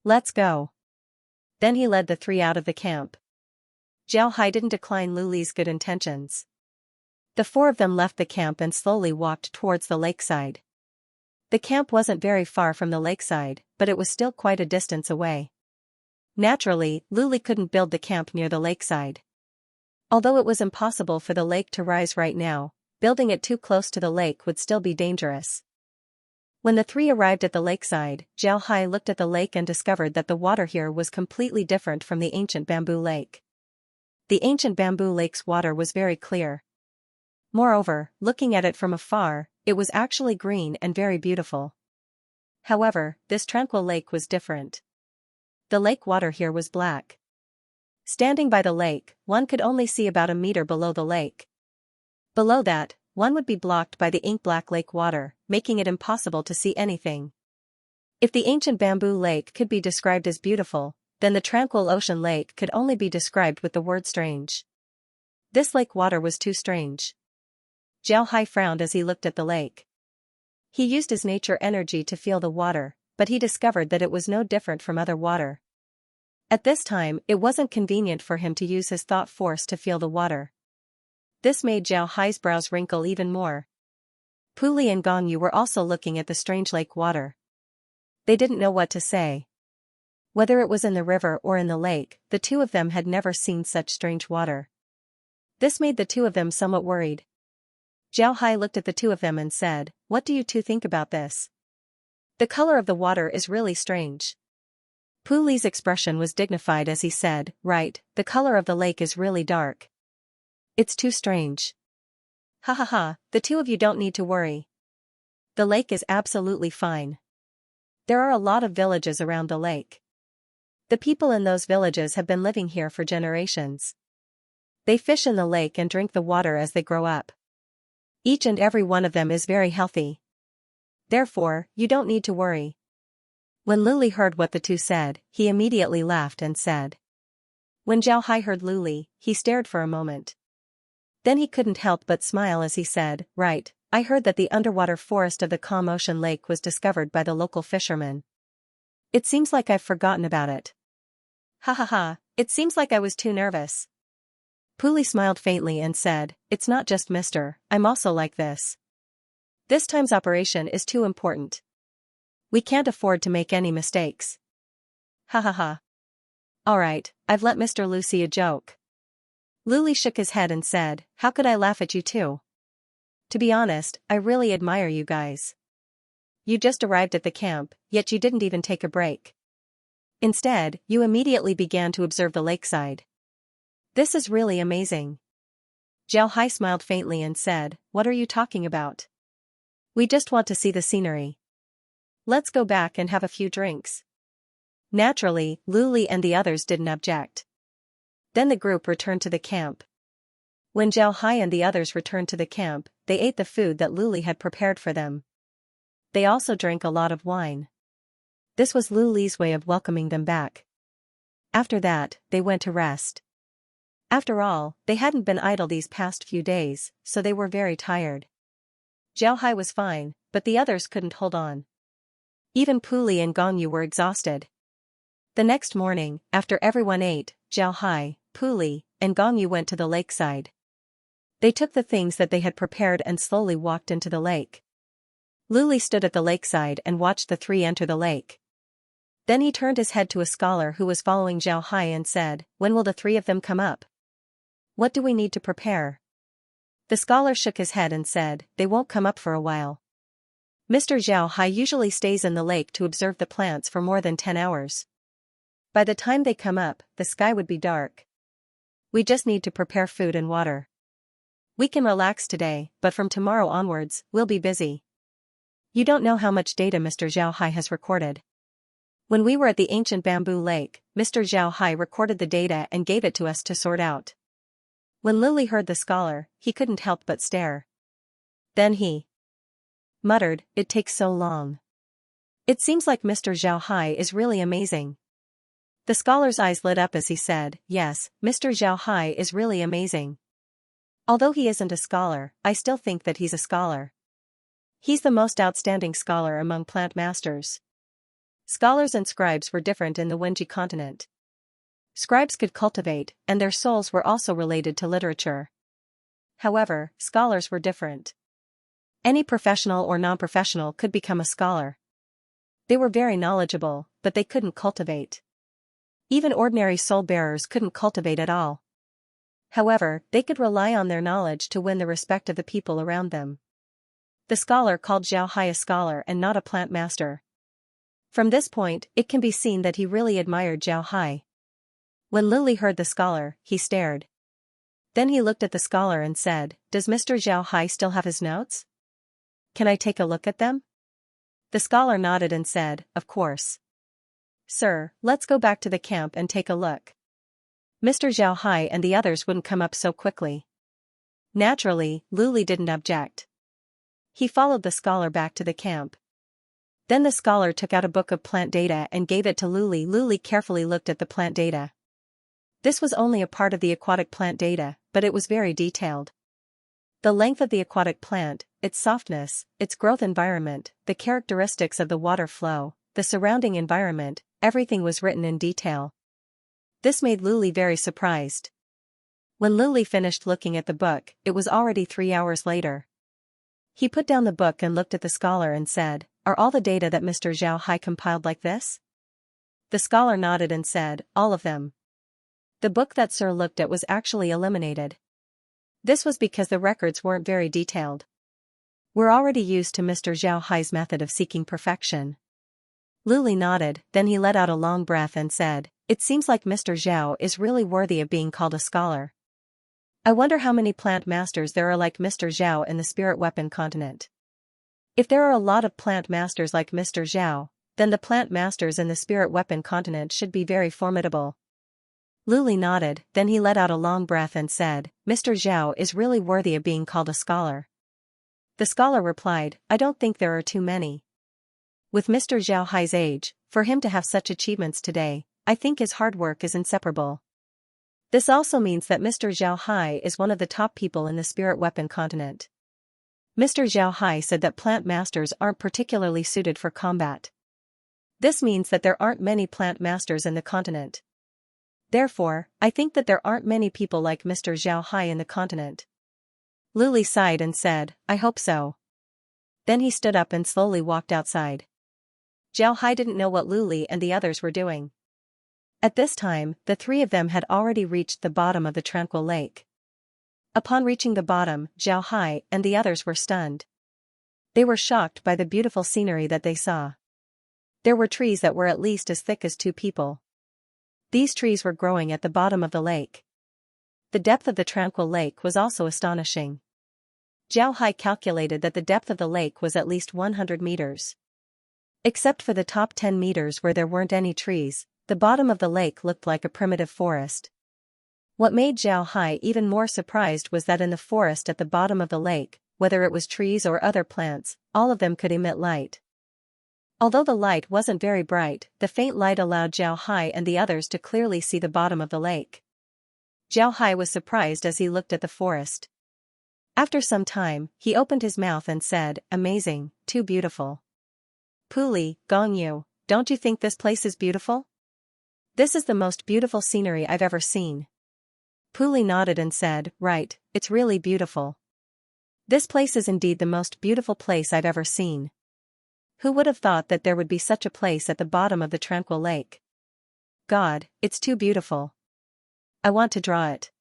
Let's go." Then he led the three out of the camp. Zhao Hai didn't decline Luli's good intentions. The four of them left the camp and slowly walked towards the lakeside. The camp wasn't very far from the lakeside, but it was still quite a distance away. Naturally, Luli couldn't build the camp near the lakeside. Although it was impossible for the lake to rise right now, building it too close to the lake would still be dangerous. When the three arrived at the lakeside, Zhao Hai looked at the lake and discovered that the water here was completely different from the ancient bamboo lake. The ancient bamboo lake's water was very clear. Moreover, looking at it from afar, it was actually green and very beautiful. However, this tranquil lake was different. The lake water here was black. Standing by the lake, one could only see about a meter below the lake. Below that, one would be blocked by the ink-black lake water, making it impossible to see anything. If the ancient bamboo lake could be described as beautiful, then the tranquil ocean lake could only be described with the word strange. This lake water was too strange. Zhao Hai frowned as he looked at the lake. He used his nature energy to feel the water, but he discovered that it was no different from other water. At this time, it wasn't convenient for him to use his thought force to feel the water. This made Zhao Hai's brows wrinkle even more. Pu Li and Gong Yu were also looking at the strange lake water. They didn't know what to say. Whether it was in the river or in the lake, the two of them had never seen such strange water. This made the two of them somewhat worried. Zhao Hai looked at the two of them and said, "What do you two think about this? The color of the water is really strange." Pu Li's expression was dignified as he said, "Right, the color of the lake is really dark. It's too strange. Ha ha ha, the two of you don't need to worry. The lake is absolutely fine. There are a lot of villages around the lake. The people in those villages have been living here for generations. They fish in the lake and drink the water as they grow up. Each and every one of them is very healthy. Therefore, you don't need to worry." When Luli heard what the two said, he immediately laughed and said. When Zhao Hai heard Luli, he stared for a moment. Then he couldn't help but smile as he said, "Right, I heard that the underwater forest of the calm ocean lake was discovered by the local fishermen. It seems like I've forgotten about it. Ha ha ha, it seems like I was too nervous." Puli smiled faintly and said, "It's not just Mr. I'm also like this. This time's operation is too important. We can't afford to make any mistakes. Ha ha ha. Alright, I've let Mr. Lu see a joke." Luli shook his head and said, "How could I laugh at you too? To be honest, I really admire you guys. You just arrived at the camp, yet you didn't even take a break. Instead, you immediately began to observe the lakeside. This is really amazing." Zhao Hai smiled faintly and said, "What are you talking about? We just want to see the scenery. Let's go back and have a few drinks." Naturally, Luli and the others didn't object. Then the group returned to the camp. When Zhao Hai and the others returned to the camp, they ate the food that Luli had prepared for them. They also drank a lot of wine. This was Luli's way of welcoming them back. After that, they went to rest. After all, they hadn't been idle these past few days, so they were very tired. Zhao Hai was fine, but the others couldn't hold on. Even Pu Li and Gong Yu were exhausted. The next morning, after everyone ate, Zhao Hai, Pu Li, and Gong Yu went to the lakeside. They took the things that they had prepared and slowly walked into the lake. Luli stood at the lakeside and watched the three enter the lake. Then he turned his head to a scholar who was following Zhao Hai and said, "When will the three of them come up? What do we need to prepare?" The scholar shook his head and said, "They won't come up for a while. Mr. Zhao Hai usually stays in the lake to observe the plants for more than 10 hours. By the time they come up, the sky would be dark. We just need to prepare food and water. We can relax today, but from tomorrow onwards, we'll be busy. You don't know how much data Mr. Zhao Hai has recorded. When we were at the ancient bamboo lake, Mr. Zhao Hai recorded the data and gave it to us to sort out." When Lily heard the scholar, he couldn't help but stare. Then he muttered, "It takes so long. It seems like Mr. Zhao Hai is really amazing." The scholar's eyes lit up as he said, "Yes, Mr. Zhao Hai is really amazing. Although he isn't a scholar, I still think that he's a scholar. He's the most outstanding scholar among plant masters." Scholars and scribes were different in the Wenji continent. Scribes could cultivate, and their souls were also related to literature. However, scholars were different. Any professional or non-professional could become a scholar. They were very knowledgeable, but they couldn't cultivate. Even ordinary soul bearers couldn't cultivate at all. However, they could rely on their knowledge to win the respect of the people around them. The scholar called Zhao Hai a scholar and not a plant master. From this point, it can be seen that he really admired Zhao Hai. When Luli heard the scholar, he stared. Then he looked at the scholar and said, "Does Mr. Zhao Hai still have his notes? Can I take a look at them?" The scholar nodded and said, "Of course. Sir, let's go back to the camp and take a look." Mr. Zhao Hai and the others wouldn't come up so quickly. Naturally, Luli didn't object. He followed the scholar back to the camp. Then the scholar took out a book of plant data and gave it to Luli. Luli carefully looked at the plant data. This was only a part of the aquatic plant data, but it was very detailed. The length of the aquatic plant, its softness, its growth environment, the characteristics of the water flow, the surrounding environment, everything was written in detail. This made Luli very surprised. When Luli finished looking at the book, it was already 3 hours later. He put down the book and looked at the scholar and said, "Are all the data that Mr. Zhao Hai compiled like this?" The scholar nodded and said, "All of them." The book that Sir looked at was actually eliminated. This was because the records weren't very detailed. We're already used to Mr. Zhao Hai's method of seeking perfection. Luli nodded, then he let out a long breath and said, "It seems like Mr. Zhao is really worthy of being called a scholar. I wonder how many plant masters there are like Mr. Zhao in the spirit weapon continent. If there are a lot of plant masters like Mr. Zhao, then the plant masters in the spirit weapon continent should be very formidable." Luli nodded, then he let out a long breath and said, "Mr. Zhao is really worthy of being called a scholar." The scholar replied, "I don't think there are too many. With Mr. Zhao Hai's age, for him to have such achievements today, I think his hard work is inseparable. This also means that Mr. Zhao Hai is one of the top people in the spirit weapon continent." Mr. Zhao Hai said that plant masters aren't particularly suited for combat. This means that there aren't many plant masters in the continent. Therefore, I think that there aren't many people like Mr. Zhao Hai in the continent. Luli sighed and said, "I hope so." Then he stood up and slowly walked outside. Zhao Hai didn't know what Luli and the others were doing. At this time, the three of them had already reached the bottom of the tranquil lake. Upon reaching the bottom, Zhao Hai and the others were stunned. They were shocked by the beautiful scenery that they saw. There were trees that were at least as thick as 2 people. These trees were growing at the bottom of the lake. The depth of the tranquil lake was also astonishing. Zhao Hai calculated that the depth of the lake was at least 100 meters. Except for the top 10 meters where there weren't any trees, the bottom of the lake looked like a primitive forest. What made Zhao Hai even more surprised was that in the forest at the bottom of the lake, whether it was trees or other plants, all of them could emit light. Although the light wasn't very bright, the faint light allowed Zhao Hai and the others to clearly see the bottom of the lake. Zhao Hai was surprised as he looked at the forest. After some time, he opened his mouth and said, "Amazing, too beautiful. Puli, Gongyu, don't you think this place is beautiful? This is the most beautiful scenery I've ever seen." Puli nodded and said, "Right, it's really beautiful. This place is indeed the most beautiful place I've ever seen. Who would have thought that there would be such a place at the bottom of the tranquil lake? God, it's too beautiful. I want to draw it."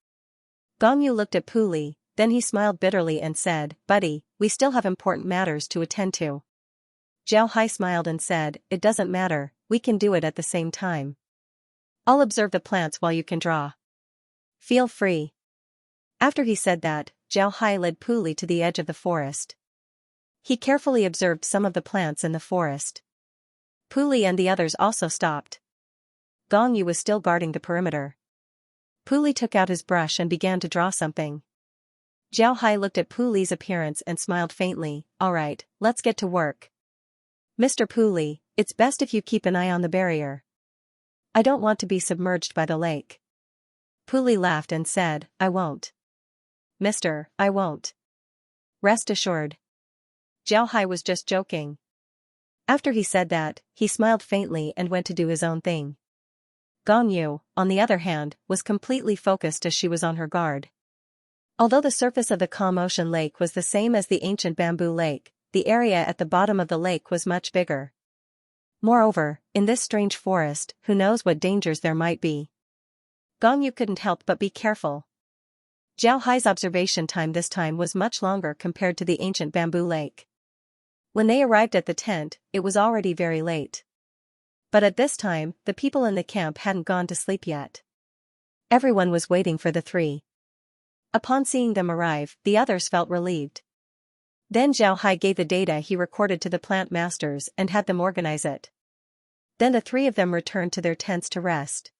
Gongyu looked at Puli, then he smiled bitterly and said, "Buddy, we still have important matters to attend to." Zhao Hai smiled and said, "It doesn't matter, we can do it at the same time. I'll observe the plants while you can draw. Feel free." After he said that, Zhao Hai led Puli to the edge of the forest. He carefully observed some of the plants in the forest. Puli and the others also stopped. Gongyu was still guarding the perimeter. Puli took out his brush and began to draw something. Zhao Hai looked at Puli's appearance and smiled faintly. "All right, let's get to work. Mr. Puli, it's best if you keep an eye on the barrier. I don't want to be submerged by the lake." Puli laughed and said, "I won't. Mister, I won't. Rest assured." Zhao Hai was just joking. After he said that, he smiled faintly and went to do his own thing. Gongyu, on the other hand, was completely focused as she was on her guard. Although the surface of the calm ocean lake was the same as the ancient bamboo lake, the area at the bottom of the lake was much bigger. Moreover, in this strange forest, who knows what dangers there might be. Gongyu couldn't help but be careful. Zhao Hai's observation time this time was much longer compared to the ancient bamboo lake. When they arrived at the tent, it was already very late. But at this time, the people in the camp hadn't gone to sleep yet. Everyone was waiting for the three. Upon seeing them arrive, the others felt relieved. Then Zhao Hai gave the data he recorded to the plant masters and had them organize it. Then the three of them returned to their tents to rest.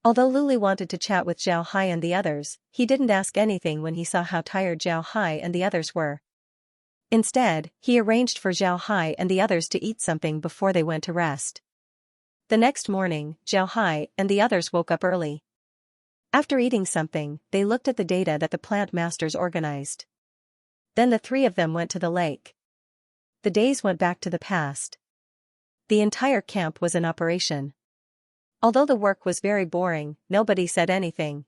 Although Luli wanted to chat with Zhao Hai and the others, he didn't ask anything when he saw how tired Zhao Hai and the others were. Instead, he arranged for Zhao Hai and the others to eat something before they went to rest. The next morning, Zhao Hai and the others woke up early. After eating something, they looked at the data that the plant masters organized. Then the three of them went to the lake. The days went back to the past. The entire camp was in operation. Although the work was very boring, nobody said anything.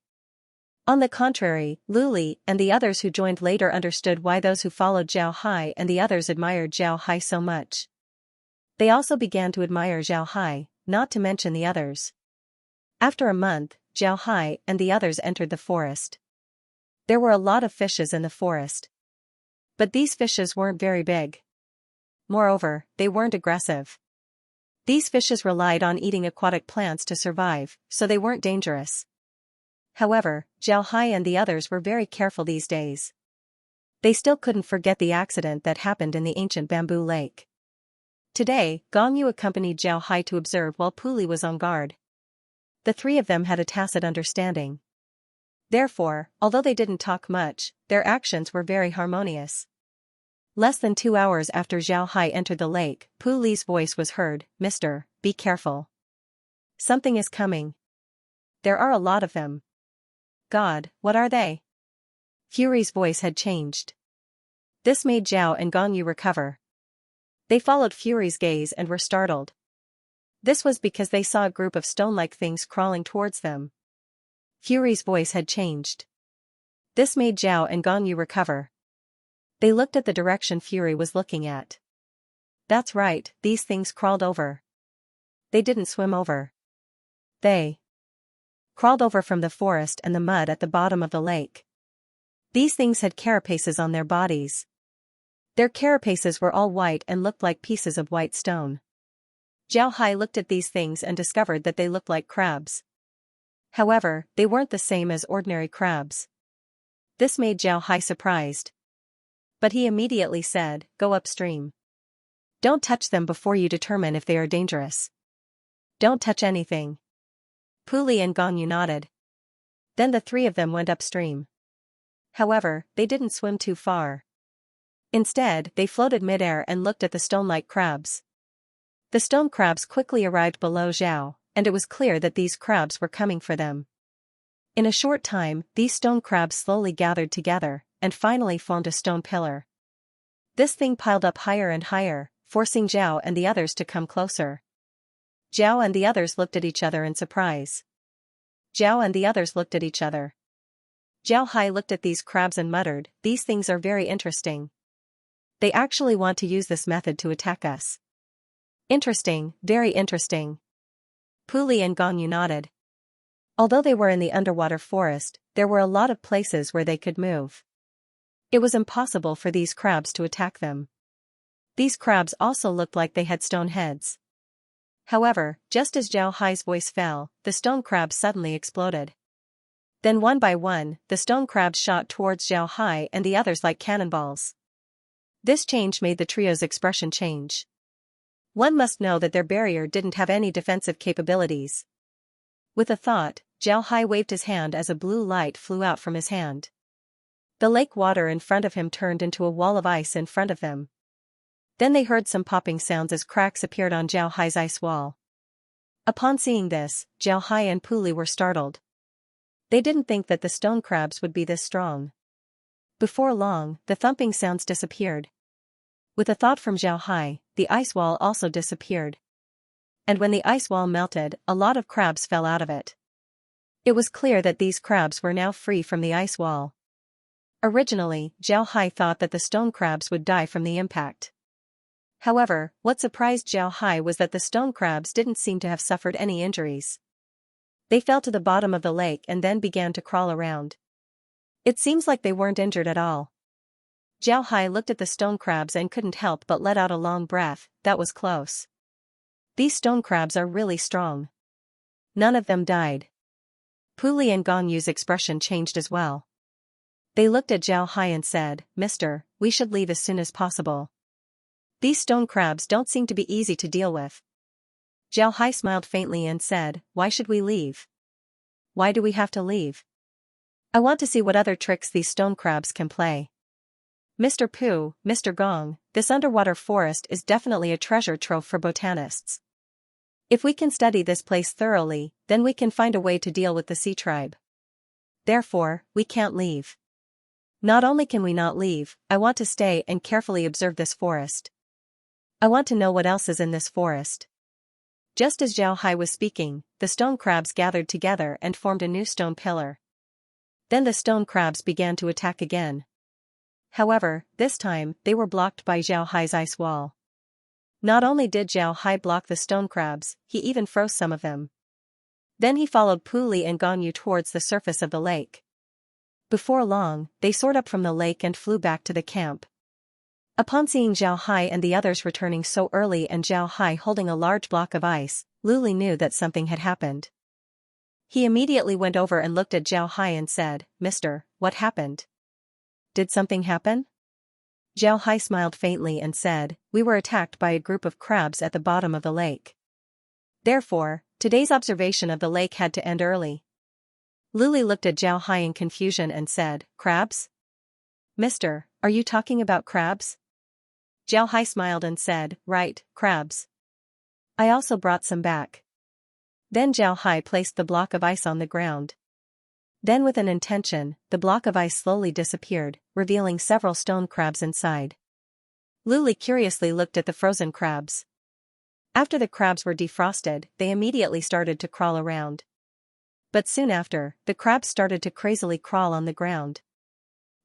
On the contrary, Luli and the others who joined later understood why those who followed Zhao Hai and the others admired Zhao Hai so much. They also began to admire Zhao Hai, not to mention the others. After a month, Zhao Hai and the others entered the forest. There were a lot of fishes in the forest. But these fishes weren't very big. Moreover, they weren't aggressive. These fishes relied on eating aquatic plants to survive, so they weren't dangerous. However, Zhao Hai and the others were very careful these days. They still couldn't forget the accident that happened in the ancient bamboo lake. Today, Gong Yu accompanied Zhao Hai to observe while Puli was on guard. The three of them had a tacit understanding. Therefore, although they didn't talk much, their actions were very harmonious. Less than 2 hours after Zhao Hai entered the lake, Pu Li's voice was heard, "Mister, be careful. Something is coming. There are a lot of them." "God, what are they?" Fury's voice had changed. This made Zhao and Gong Yu recover. They followed Fury's gaze and were startled. This was because they saw a group of stone-like things crawling towards them. Fury's voice had changed. This made Zhao and Gong Yu recover. They looked at the direction Fury was looking at. That's right, these things crawled over. They didn't swim over. They crawled over from the forest and the mud at the bottom of the lake. These things had carapaces on their bodies. Their carapaces were all white and looked like pieces of white stone. Zhao Hai looked at these things and discovered that they looked like crabs. However, they weren't the same as ordinary crabs. This made Zhao Hai surprised. But he immediately said, "Go upstream. Don't touch them before you determine if they are dangerous. Don't touch anything." Puli and Gong Yu nodded. Then the three of them went upstream. However, they didn't swim too far. Instead, they floated midair and looked at the stone-like crabs. The stone crabs quickly arrived below Zhao, and it was clear that these crabs were coming for them. In a short time, these stone crabs slowly gathered together, and finally formed a stone pillar. This thing piled up higher and higher, forcing Zhao and the others to come closer. Zhao and the others looked at each other in surprise. Zhao and the others looked at each other. Zhao Hai looked at these crabs and muttered, "These things are very interesting. They actually want to use this method to attack us." "Interesting, very interesting." Puli and Gong Yu nodded. Although they were in the underwater forest, there were a lot of places where they could move. It was impossible for these crabs to attack them. These crabs also looked like they had stone heads. However, just as Zhao Hai's voice fell, the stone crabs suddenly exploded. Then one by one, the stone crabs shot towards Zhao Hai and the others like cannonballs. This change made the trio's expression change. One must know that their barrier didn't have any defensive capabilities. With a thought, Zhao Hai waved his hand as a blue light flew out from his hand. The lake water in front of him turned into a wall of ice in front of them. Then they heard some popping sounds as cracks appeared on Zhao Hai's ice wall. Upon seeing this, Zhao Hai and Puli were startled. They didn't think that the stone crabs would be this strong. Before long, the thumping sounds disappeared. With a thought from Zhao Hai, the ice wall also disappeared. And when the ice wall melted, a lot of crabs fell out of it. It was clear that these crabs were now free from the ice wall. Originally, Zhao Hai thought that the stone crabs would die from the impact. However, what surprised Zhao Hai was that the stone crabs didn't seem to have suffered any injuries. They fell to the bottom of the lake and then began to crawl around. It seems like they weren't injured at all. Zhao Hai looked at the stone crabs and couldn't help but let out a long breath. That was close. These stone crabs are really strong. None of them died. Puli and Gangyu's expression changed as well. They looked at Zhao Hai and said, "Mister, we should leave as soon as possible. These stone crabs don't seem to be easy to deal with." Zhao Hai smiled faintly and said, "Why should we leave? Why do we have to leave? I want to see what other tricks these stone crabs can play. Mr. Pu, Mr. Gong, this underwater forest is definitely a treasure trove for botanists. If we can study this place thoroughly, then we can find a way to deal with the sea tribe. Therefore, we can't leave. Not only can we not leave, I want to stay and carefully observe this forest. I want to know what else is in this forest." Just as Zhao Hai was speaking, the stone crabs gathered together and formed a new stone pillar. Then the stone crabs began to attack again. However, this time, they were blocked by Zhao Hai's ice wall. Not only did Zhao Hai block the stone crabs, he even froze some of them. Then he followed Puli and Ganyu towards the surface of the lake. Before long, they soared up from the lake and flew back to the camp. Upon seeing Zhao Hai and the others returning so early and Zhao Hai holding a large block of ice, Luli knew that something had happened. He immediately went over and looked at Zhao Hai and said, "Mister, what happened? Did something happen?" Zhao Hai smiled faintly and said, "We were attacked by a group of crabs at the bottom of the lake. Therefore, today's observation of the lake had to end early." Luli looked at Zhao Hai in confusion and said, "Crabs? Mister, are you talking about crabs?" Zhao Hai smiled and said, "Right, crabs. I also brought some back." Then Zhao Hai placed the block of ice on the ground. Then with an intention, the block of ice slowly disappeared, revealing several stone crabs inside. Luli curiously looked at the frozen crabs. After the crabs were defrosted, they immediately started to crawl around. But soon after, the crabs started to crazily crawl on the ground.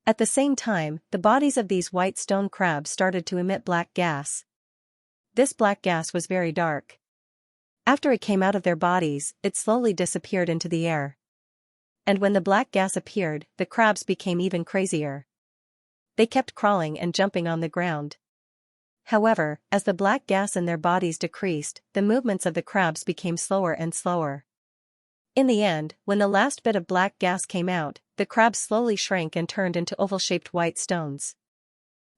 At the same time, the bodies of these white stone crabs started to emit black gas. This black gas was very dark. After it came out of their bodies, it slowly disappeared into the air. And when the black gas appeared, the crabs became even crazier. They kept crawling and jumping on the ground. However, as the black gas in their bodies decreased, the movements of the crabs became slower and slower. In the end, when the last bit of black gas came out, the crabs slowly shrank and turned into oval-shaped white stones.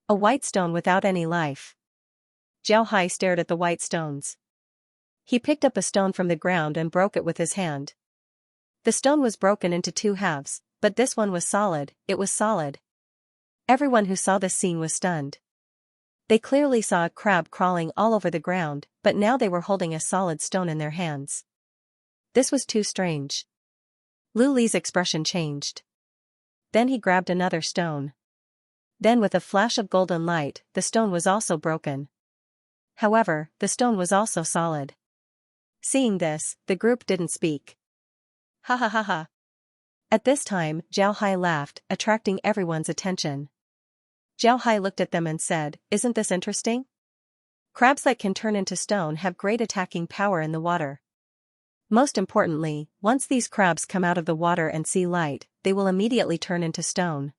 A white stone without any life. Zhao Hai stared at the white stones. He picked up a stone from the ground and broke it with his hand. The stone was broken into two halves, but this one was solid, it was solid. Everyone who saw this scene was stunned. They clearly saw a crab crawling all over the ground, but now they were holding a solid stone in their hands. This was too strange. Luli's expression changed. Then he grabbed another stone. Then with a flash of golden light, the stone was also broken. However, the stone was also solid. Seeing this, the group didn't speak. Ha ha ha ha. At this time, Zhao Hai laughed, attracting everyone's attention. Zhao Hai looked at them and said, "Isn't this interesting? Crabs that can turn into stone have great attacking power in the water. Most importantly, once these crabs come out of the water and see light, they will immediately turn into stone.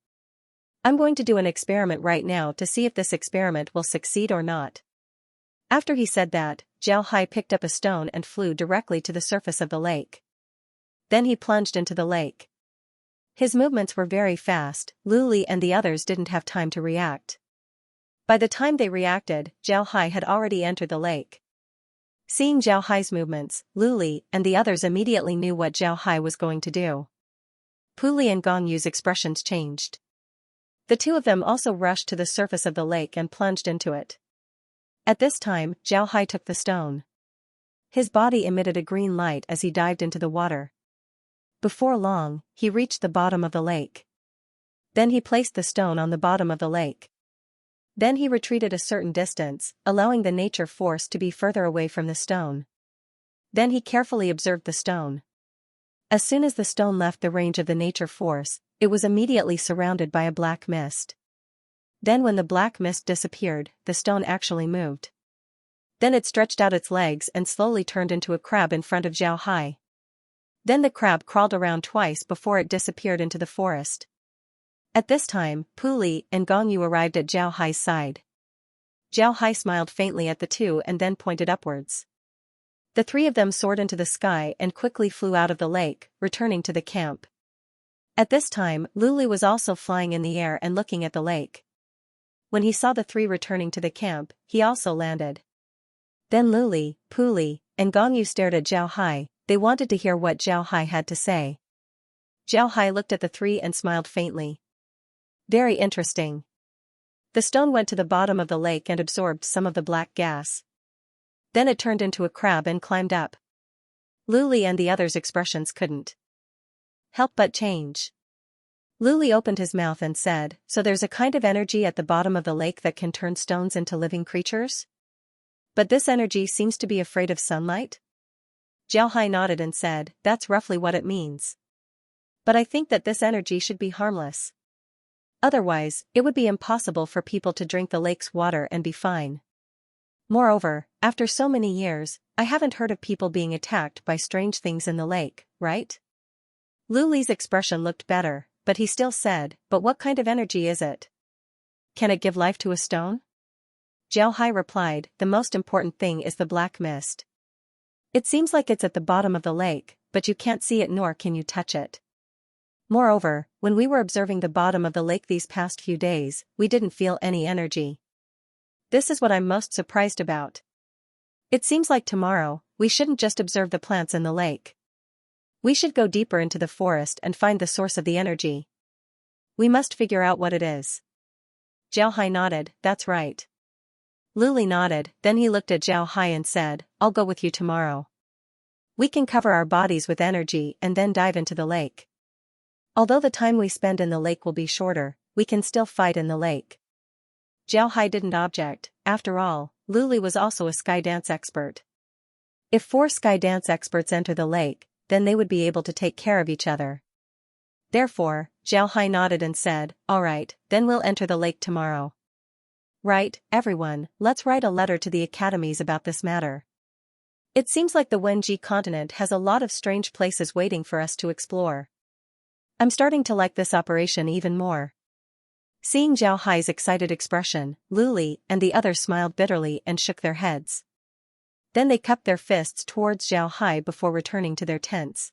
I'm going to do an experiment right now to see if this experiment will succeed or not." After he said that, Zhao Hai picked up a stone and flew directly to the surface of the lake. Then he plunged into the lake. His movements were very fast, Luli and the others didn't have time to react. By the time they reacted, Zhao Hai had already entered the lake. Seeing Zhao Hai's movements, Luli and the others immediately knew what Zhao Hai was going to do. Puli and Gangyu's expressions changed. The two of them also rushed to the surface of the lake and plunged into it. At this time, Zhao Hai took the stone. His body emitted a green light as he dived into the water. Before long, he reached the bottom of the lake. Then he placed the stone on the bottom of the lake. Then he retreated a certain distance, allowing the nature force to be further away from the stone. Then he carefully observed the stone. As soon as the stone left the range of the nature force, it was immediately surrounded by a black mist. Then when the black mist disappeared, the stone actually moved. Then it stretched out its legs and slowly turned into a crab in front of Zhao Hai. Then the crab crawled around twice before it disappeared into the forest. At this time, Puli and Gongyu arrived at Zhao Hai's side. Zhao Hai smiled faintly at the two and then pointed upwards. The three of them soared into the sky and quickly flew out of the lake, returning to the camp. At this time, Luli was also flying in the air and looking at the lake. When he saw the three returning to the camp, he also landed. Then Luli, Puli, and Gongyu stared at Zhao Hai. They wanted to hear what Zhao Hai had to say. Zhao Hai looked at the three and smiled faintly. Very interesting. The stone went to the bottom of the lake and absorbed some of the black gas. Then it turned into a crab and climbed up. Luli and the others' expressions couldn't help but change. Luli opened his mouth and said, "So there's a kind of energy at the bottom of the lake that can turn stones into living creatures? But this energy seems to be afraid of sunlight?" Zhao Hai nodded and said, "That's roughly what it means. But I think that this energy should be harmless. Otherwise, it would be impossible for people to drink the lake's water and be fine. Moreover, after so many years, I haven't heard of people being attacked by strange things in the lake, right?" Luli's expression looked better, but he still said, "But what kind of energy is it? Can it give life to a stone?" Zhao Hai replied, "The most important thing is the black mist. It seems like it's at the bottom of the lake, but you can't see it nor can you touch it. Moreover, when we were observing the bottom of the lake these past few days, we didn't feel any energy. This is what I'm most surprised about. It seems like tomorrow, we shouldn't just observe the plants in the lake. We should go deeper into the forest and find the source of the energy. We must figure out what it is." Zhao Hai nodded, "That's right." Luli nodded, then he looked at Zhao Hai and said, "I'll go with you tomorrow. We can cover our bodies with energy and then dive into the lake. Although the time we spend in the lake will be shorter, we can still fight in the lake." Zhao Hai didn't object. After all, Luli was also a sky dance expert. If 4 sky dance experts enter the lake, then they would be able to take care of each other. Therefore, Zhao Hai nodded and said, "All right, then we'll enter the lake tomorrow. Right, everyone, let's write a letter to the academies about this matter. It seems like the Wenji continent has a lot of strange places waiting for us to explore. I'm starting to like this operation even more." Seeing Zhao Hai's excited expression, Luli and the others smiled bitterly and shook their heads. Then they cupped their fists towards Zhao Hai before returning to their tents.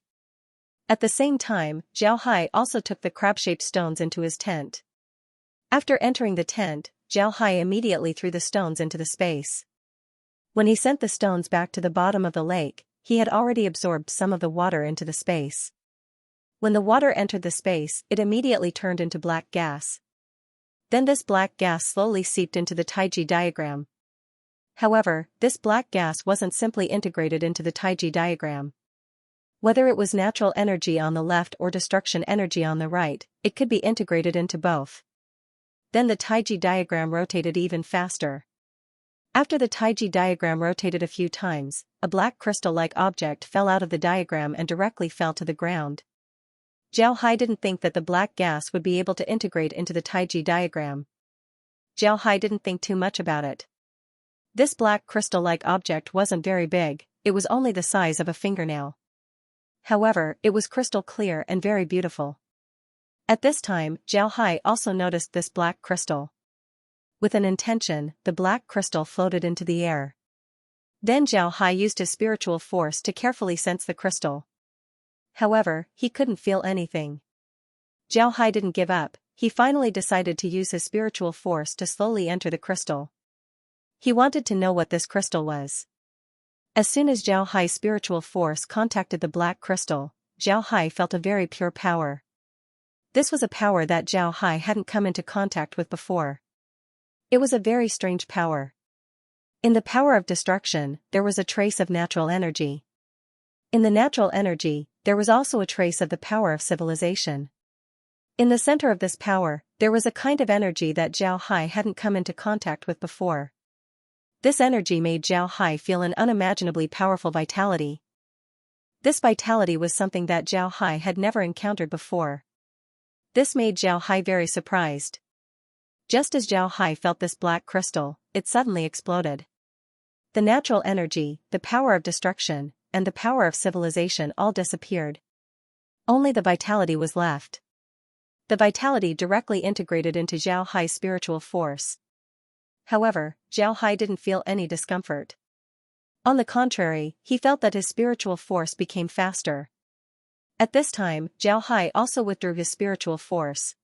At the same time, Zhao Hai also took the crab-shaped stones into his tent. After entering the tent, Zhao Hai immediately threw the stones into the space. When he sent the stones back to the bottom of the lake, he had already absorbed some of the water into the space. When the water entered the space, it immediately turned into black gas. Then this black gas slowly seeped into the Taiji diagram. However, this black gas wasn't simply integrated into the Taiji diagram. Whether it was natural energy on the left or destruction energy on the right, it could be integrated into both. Then the Taiji diagram rotated even faster. After the Taiji diagram rotated a few times, a black crystal-like object fell out of the diagram and directly fell to the ground. Zhao Hai didn't think that the black gas would be able to integrate into the Taiji diagram. Zhao Hai didn't think too much about it. This black crystal-like object wasn't very big, it was only the size of a fingernail. However, it was crystal clear and very beautiful. At this time, Zhao Hai also noticed this black crystal. With an intention, the black crystal floated into the air. Then Zhao Hai used his spiritual force to carefully sense the crystal. However, he couldn't feel anything. Zhao Hai didn't give up, he finally decided to use his spiritual force to slowly enter the crystal. He wanted to know what this crystal was. As soon as Zhao Hai's spiritual force contacted the black crystal, Zhao Hai felt a very pure power. This was a power that Zhao Hai hadn't come into contact with before. It was a very strange power. In the power of destruction, there was a trace of natural energy. In the natural energy, there was also a trace of the power of civilization. In the center of this power, there was a kind of energy that Zhao Hai hadn't come into contact with before. This energy made Zhao Hai feel an unimaginably powerful vitality. This vitality was something that Zhao Hai had never encountered before. This made Zhao Hai very surprised. Just as Zhao Hai felt this black crystal, it suddenly exploded. The natural energy, the power of destruction, and the power of civilization all disappeared. Only the vitality was left. The vitality directly integrated into Zhao Hai's spiritual force. However, Zhao Hai didn't feel any discomfort. On the contrary, he felt that his spiritual force became faster. At this time, Zhao Hai also withdrew his spiritual force.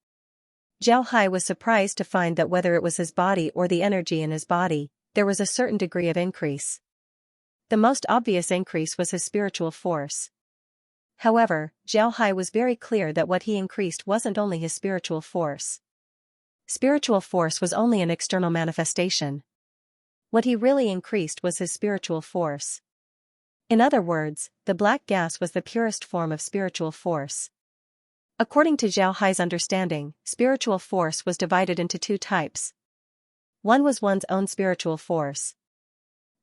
Zhao Hai was surprised to find that whether it was his body or the energy in his body, there was a certain degree of increase. The most obvious increase was his spiritual force. However, Zhao Hai was very clear that what he increased wasn't only his spiritual force. Spiritual force was only an external manifestation. What he really increased was his spiritual force. In other words, the black gas was the purest form of spiritual force. According to Zhao Hai's understanding, spiritual force was divided into two types. One was one's own spiritual force.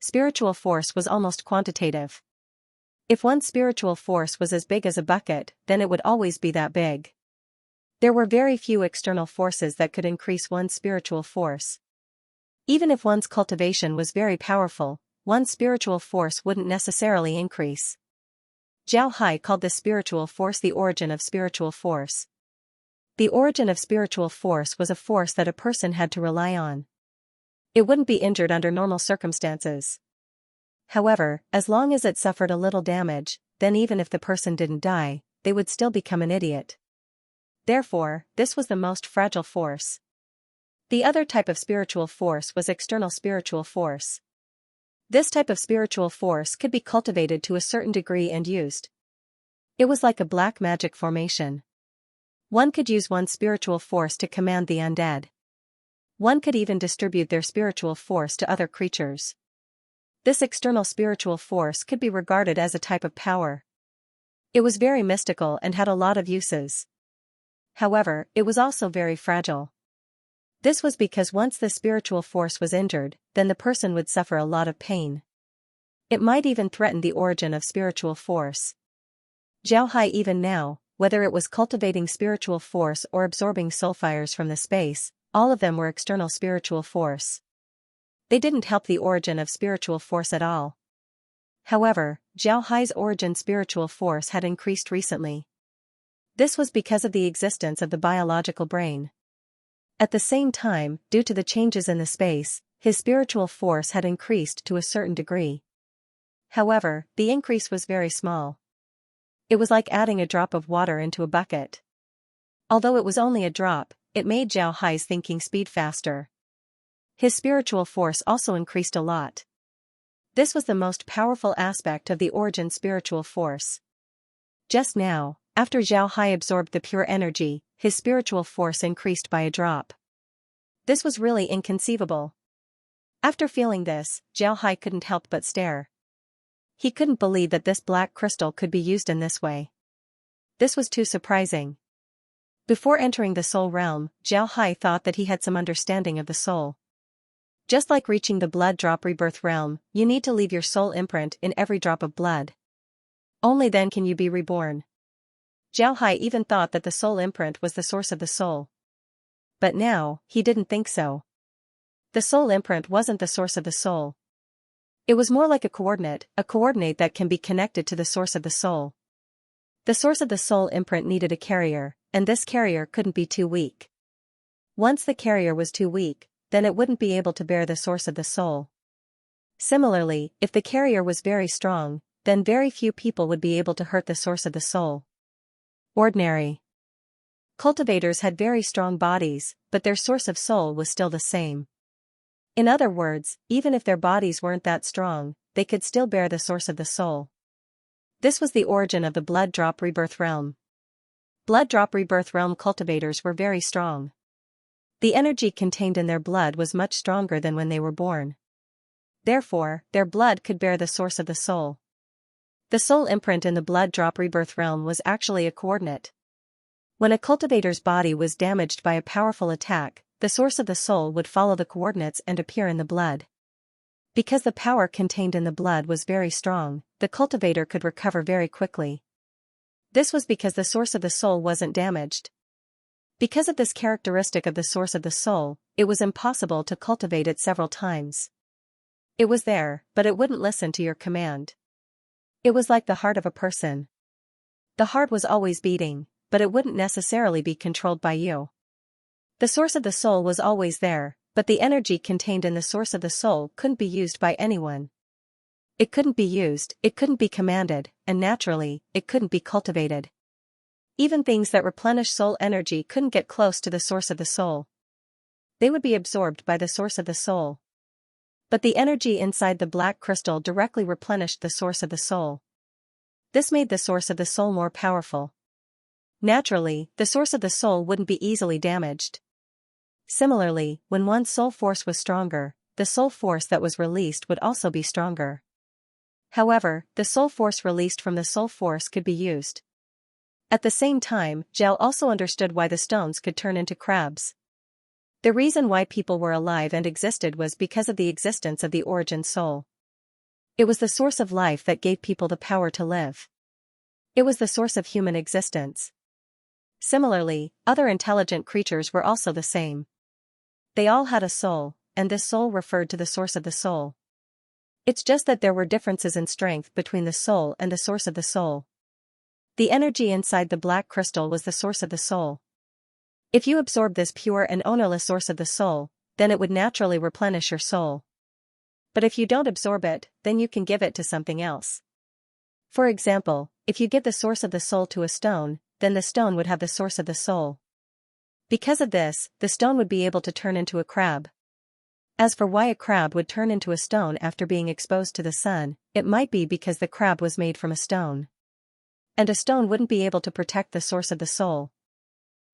Spiritual force was almost quantitative. If one's spiritual force was as big as a bucket, then it would always be that big. There were very few external forces that could increase one's spiritual force. Even if one's cultivation was very powerful, one's spiritual force wouldn't necessarily increase. Zhao Hai called this spiritual force the origin of spiritual force. The origin of spiritual force was a force that a person had to rely on. It wouldn't be injured under normal circumstances. However, as long as it suffered a little damage, then even if the person didn't die, they would still become an idiot. Therefore, this was the most fragile force. The other type of spiritual force was external spiritual force. This type of spiritual force could be cultivated to a certain degree and used. It was like a black magic formation. One could use one's spiritual force to command the undead. One could even distribute their spiritual force to other creatures. This external spiritual force could be regarded as a type of power. It was very mystical and had a lot of uses. However, it was also very fragile. This was because once the spiritual force was injured, then the person would suffer a lot of pain. It might even threaten the origin of spiritual force. Zhao Hai even now, whether it was cultivating spiritual force or absorbing soulfires from the space, all of them were external spiritual force. They didn't help the origin of spiritual force at all. However, Zhao Hai's origin spiritual force had increased recently. This was because of the existence of the biological brain. At the same time, due to the changes in the space, his spiritual force had increased to a certain degree. However, the increase was very small. It was like adding a drop of water into a bucket. Although it was only a drop, it made Zhao Hai's thinking speed faster. His spiritual force also increased a lot. This was the most powerful aspect of the origin spiritual force. Just now, after Zhao Hai absorbed the pure energy, his spiritual force increased by a drop. This was really inconceivable. After feeling this, Zhao Hai couldn't help but stare. He couldn't believe that this black crystal could be used in this way. This was too surprising. Before entering the soul realm, Zhao Hai thought that he had some understanding of the soul. Just like reaching the blood drop rebirth realm, you need to leave your soul imprint in every drop of blood. Only then can you be reborn. Zhao Hai even thought that the soul imprint was the source of the soul. But now, he didn't think so. The soul imprint wasn't the source of the soul. It was more like a coordinate that can be connected to the source of the soul. The source of the soul imprint needed a carrier, and this carrier couldn't be too weak. Once the carrier was too weak, then it wouldn't be able to bear the source of the soul. Similarly, if the carrier was very strong, then very few people would be able to hurt the source of the soul. Ordinary cultivators had very strong bodies, but their source of soul was still the same. In other words, even if their bodies weren't that strong, they could still bear the source of the soul. This was the origin of the blood drop rebirth realm. Blood drop rebirth realm cultivators were very strong. The energy contained in their blood was much stronger than when they were born. Therefore, their blood could bear the source of the soul. The soul imprint in the blood drop rebirth realm was actually a coordinate. When a cultivator's body was damaged by a powerful attack, the source of the soul would follow the coordinates and appear in the blood. Because the power contained in the blood was very strong, the cultivator could recover very quickly. This was because the source of the soul wasn't damaged. Because of this characteristic of the source of the soul, it was impossible to cultivate it several times. It was there, but it wouldn't listen to your command. It was like the heart of a person. The heart was always beating, but it wouldn't necessarily be controlled by you. The source of the soul was always there, but the energy contained in the source of the soul couldn't be used by anyone. It couldn't be used, it couldn't be commanded, and naturally, it couldn't be cultivated. Even things that replenish soul energy couldn't get close to the source of the soul. They would be absorbed by the source of the soul. But the energy inside the black crystal directly replenished the source of the soul. This made the source of the soul more powerful. Naturally, the source of the soul wouldn't be easily damaged. Similarly, when one's soul force was stronger, the soul force that was released would also be stronger. However, the soul force released from the soul force could be used. At the same time, Zhao also understood why the stones could turn into crabs. The reason why people were alive and existed was because of the existence of the origin soul. It was the source of life that gave people the power to live. It was the source of human existence. Similarly, other intelligent creatures were also the same. They all had a soul, and this soul referred to the source of the soul. It's just that there were differences in strength between the soul and the source of the soul. The energy inside the black crystal was the source of the soul. If you absorb this pure and ownerless source of the soul, then it would naturally replenish your soul. But if you don't absorb it, then you can give it to something else. For example, if you give the source of the soul to a stone, then the stone would have the source of the soul. Because of this, the stone would be able to turn into a crab. As for why a crab would turn into a stone after being exposed to the sun, it might be because the crab was made from a stone. And a stone wouldn't be able to protect the source of the soul.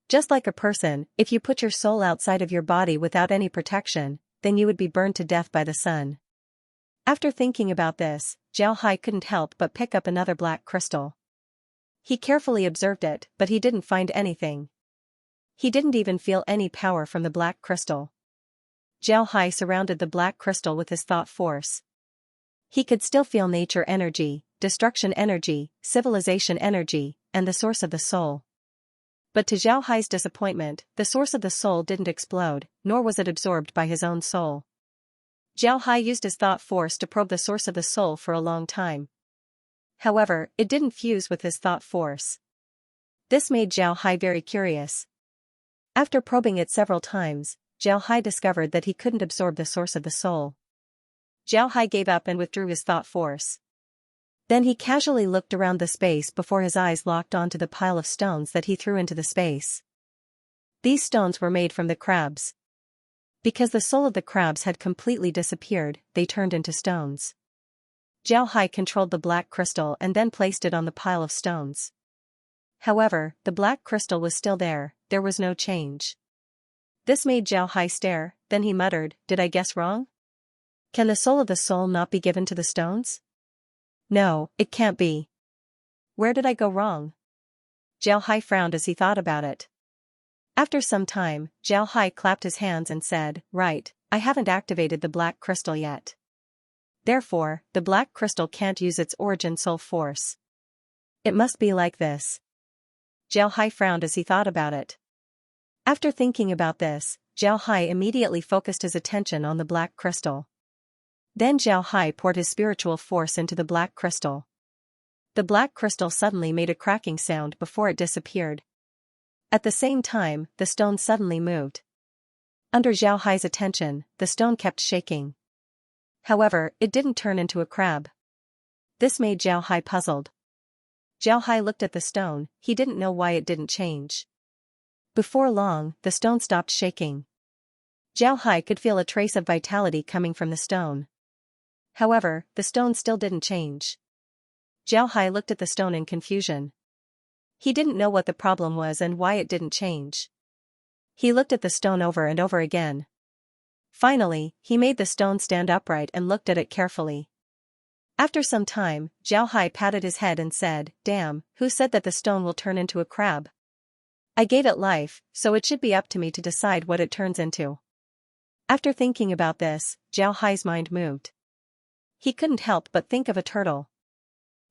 Just like a person, if you put your soul outside of your body without any protection, then you would be burned to death by the sun. After thinking about this, Zhao Hai couldn't help but pick up another black crystal. He carefully observed it, but he didn't find anything. He didn't even feel any power from the black crystal. Zhao Hai surrounded the black crystal with his thought force. He could still feel nature energy, destruction energy, civilization energy, and the source of the soul. But to Zhao Hai's disappointment, the source of the soul didn't explode, nor was it absorbed by his own soul. Zhao Hai used his thought force to probe the source of the soul for a long time. However, it didn't fuse with his thought force. This made Zhao Hai very curious. After probing it several times, Zhao Hai discovered that he couldn't absorb the source of the soul. Zhao Hai gave up and withdrew his thought force. Then he casually looked around the space before his eyes locked onto the pile of stones that he threw into the space. These stones were made from the crabs. Because the soul of the crabs had completely disappeared, they turned into stones. Zhao Hai controlled the black crystal and then placed it on the pile of stones. However, the black crystal was still there was no change. This made Zhao Hai stare, then he muttered, "Did I guess wrong? Can the soul of the soul not be given to the stones? No, it can't be. Where did I go wrong?" Zhao Hai frowned as he thought about it. After some time, Zhao Hai clapped his hands and said, "Right, I haven't activated the black crystal yet. Therefore, the black crystal can't use its origin soul force. It must be like this." Zhao Hai frowned as he thought about it. After thinking about this, Zhao Hai immediately focused his attention on the black crystal. Then Zhao Hai poured his spiritual force into the black crystal. The black crystal suddenly made a cracking sound before it disappeared. At the same time, the stone suddenly moved. Under Zhao Hai's attention, the stone kept shaking. However, it didn't turn into a crab. This made Zhao Hai puzzled. Zhao Hai looked at the stone, he didn't know why it didn't change. Before long, the stone stopped shaking. Zhao Hai could feel a trace of vitality coming from the stone. However, the stone still didn't change. Zhao Hai looked at the stone in confusion. He didn't know what the problem was and why it didn't change. He looked at the stone over and over again. Finally, he made the stone stand upright and looked at it carefully. After some time, Zhao Hai patted his head and said, "Damn, who said that the stone will turn into a crab? I gave it life, so it should be up to me to decide what it turns into." After thinking about this, Zhao Hai's mind moved. He couldn't help but think of a turtle.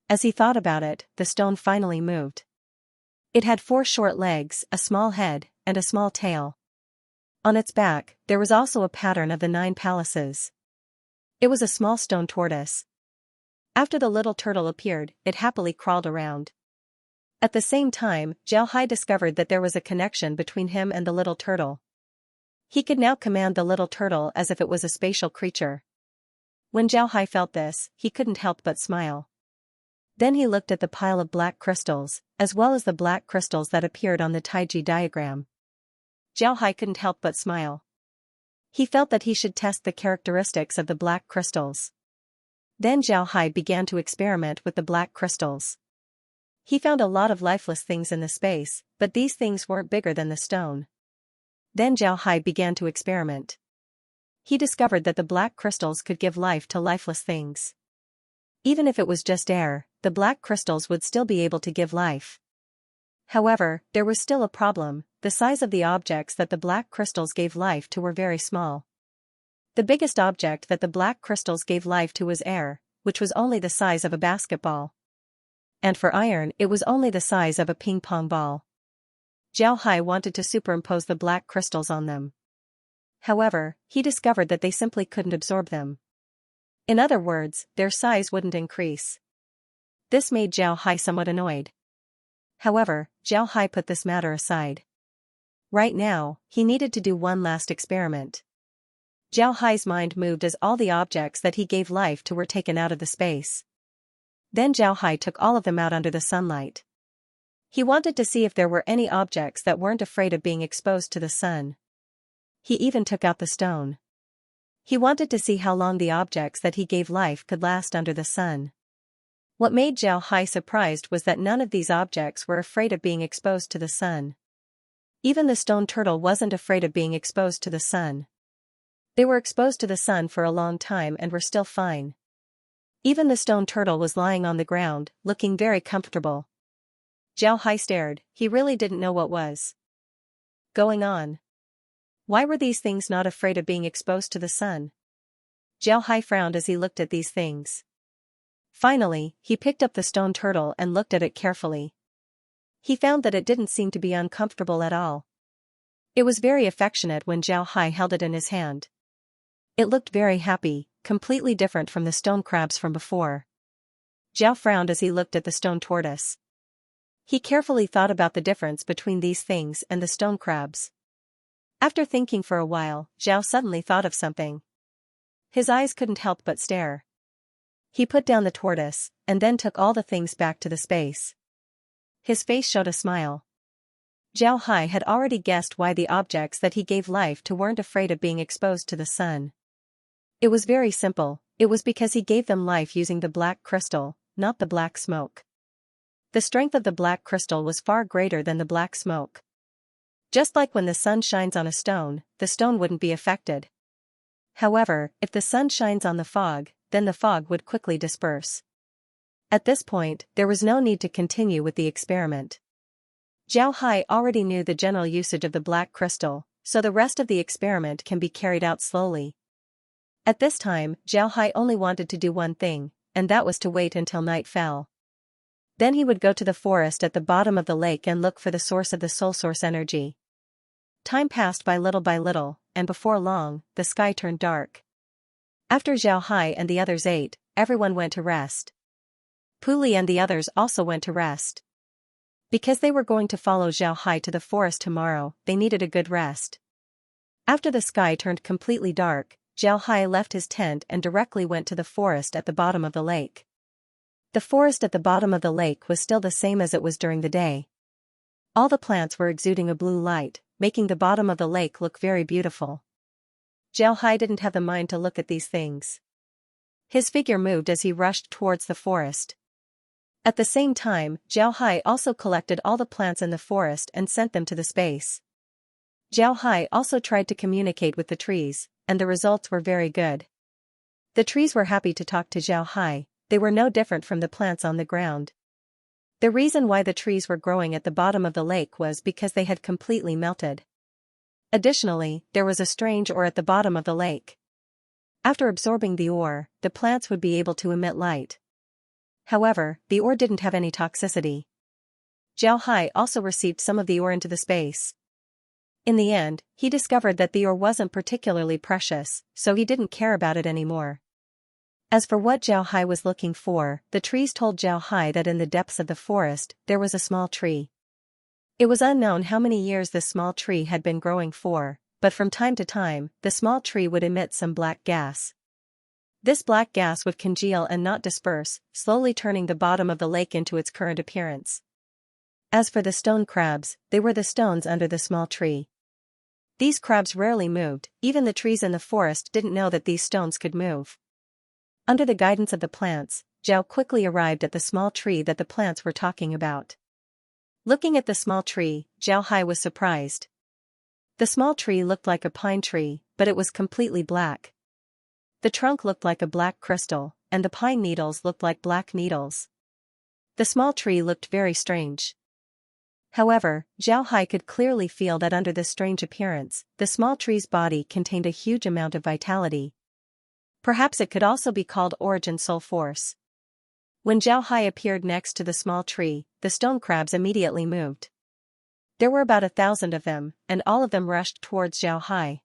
As he thought about it, the stone finally moved. It had 4 short legs, a small head, and a small tail. On its back, there was also a pattern of the 9 palaces. It was a small stone tortoise. After the little turtle appeared, it happily crawled around. At the same time, Xiaohai discovered that there was a connection between him and the little turtle. He could now command the little turtle as if it was a spatial creature. When Xiaohai felt this, he couldn't help but smile. Then he looked at the pile of black crystals, as well as the black crystals that appeared on the Taiji diagram. Xiaohai couldn't help but smile. He felt that he should test the characteristics of the black crystals. Then Xiaohai began to experiment with the black crystals. He found a lot of lifeless things in the space, but these things weren't bigger than the stone. Then Xiaohai began to experiment. He discovered that the black crystals could give life to lifeless things. Even if it was just air, the black crystals would still be able to give life. However, there was still a problem: the size of the objects that the black crystals gave life to were very small. The biggest object that the black crystals gave life to was air, which was only the size of a basketball. And for iron, it was only the size of a ping-pong ball. Xiaohai wanted to superimpose the black crystals on them. However, he discovered that they simply couldn't absorb them. In other words, their size wouldn't increase. This made Xiaohai somewhat annoyed. However, Xiaohai put this matter aside. Right now, he needed to do one last experiment. Xiaohai's mind moved as all the objects that he gave life to were taken out of the space. Then Xiaohai took all of them out under the sunlight. He wanted to see if there were any objects that weren't afraid of being exposed to the sun. He even took out the stone. He wanted to see how long the objects that he gave life could last under the sun. What made Xiaohai surprised was that none of these objects were afraid of being exposed to the sun. Even the stone turtle wasn't afraid of being exposed to the sun. They were exposed to the sun for a long time and were still fine. Even the stone turtle was lying on the ground, looking very comfortable. Xiaohai stared. He really didn't know what was going on. Why were these things not afraid of being exposed to the sun? Xiaohai frowned as he looked at these things. Finally, he picked up the stone turtle and looked at it carefully. He found that it didn't seem to be uncomfortable at all. It was very affectionate when Xiaohai held it in his hand. It looked very happy, completely different from the stone crabs from before. Xiao frowned as he looked at the stone tortoise. He carefully thought about the difference between these things and the stone crabs. After thinking for a while, Xiao suddenly thought of something. His eyes couldn't help but stare. He put down the tortoise, and then took all the things back to the space. His face showed a smile. Xiaohai had already guessed why the objects that he gave life to weren't afraid of being exposed to the sun. It was very simple: it was because he gave them life using the black crystal, not the black smoke. The strength of the black crystal was far greater than the black smoke. Just like when the sun shines on a stone, the stone wouldn't be affected. However, if the sun shines on the fog, then the fog would quickly disperse. At this point, there was no need to continue with the experiment. Xiaohai already knew the general usage of the black crystal, so the rest of the experiment can be carried out slowly. At this time, Xiaohai only wanted to do one thing, and that was to wait until night fell. Then he would go to the forest at the bottom of the lake and look for the source of the soul source energy. Time passed by little, and before long, the sky turned dark. After Xiaohai and the others ate, everyone went to rest. Puli and the others also went to rest. Because they were going to follow Xiaohai to the forest tomorrow, they needed a good rest. After the sky turned completely dark, Xiaohai left his tent and directly went to the forest at the bottom of the lake. The forest at the bottom of the lake was still the same as it was during the day. All the plants were exuding a blue light, making the bottom of the lake look very beautiful. Xiaohai didn't have the mind to look at these things. His figure moved as he rushed towards the forest. At the same time, Xiaohai also collected all the plants in the forest and sent them to the space. Xiaohai also tried to communicate with the trees, and the results were very good. The trees were happy to talk to Xiaohai. They were no different from the plants on the ground. The reason why the trees were growing at the bottom of the lake was because they had completely melted. Additionally, there was a strange ore at the bottom of the lake. After absorbing the ore, the plants would be able to emit light. However, the ore didn't have any toxicity. Xiaohai also received some of the ore into the space. In the end, he discovered that the ore wasn't particularly precious, so he didn't care about it anymore. As for what Zhao Hai was looking for, the trees told Zhao Hai that in the depths of the forest, there was a small tree. It was unknown how many years this small tree had been growing for, but from time to time, the small tree would emit some black gas. This black gas would congeal and not disperse, slowly turning the bottom of the lake into its current appearance. As for the stone crabs, they were the stones under the small tree. These crabs rarely moved, even the trees in the forest didn't know that these stones could move. Under the guidance of the plants, Zhao quickly arrived at the small tree that the plants were talking about. Looking at the small tree, Zhao Hai was surprised. The small tree looked like a pine tree, but it was completely black. The trunk looked like a black crystal, and the pine needles looked like black needles. The small tree looked very strange. However, Zhao Hai could clearly feel that under this strange appearance, the small tree's body contained a huge amount of vitality. Perhaps it could also be called origin soul force. When Zhao Hai appeared next to the small tree, the stone crabs immediately moved. There were about 1,000 of them, and all of them rushed towards Zhao Hai.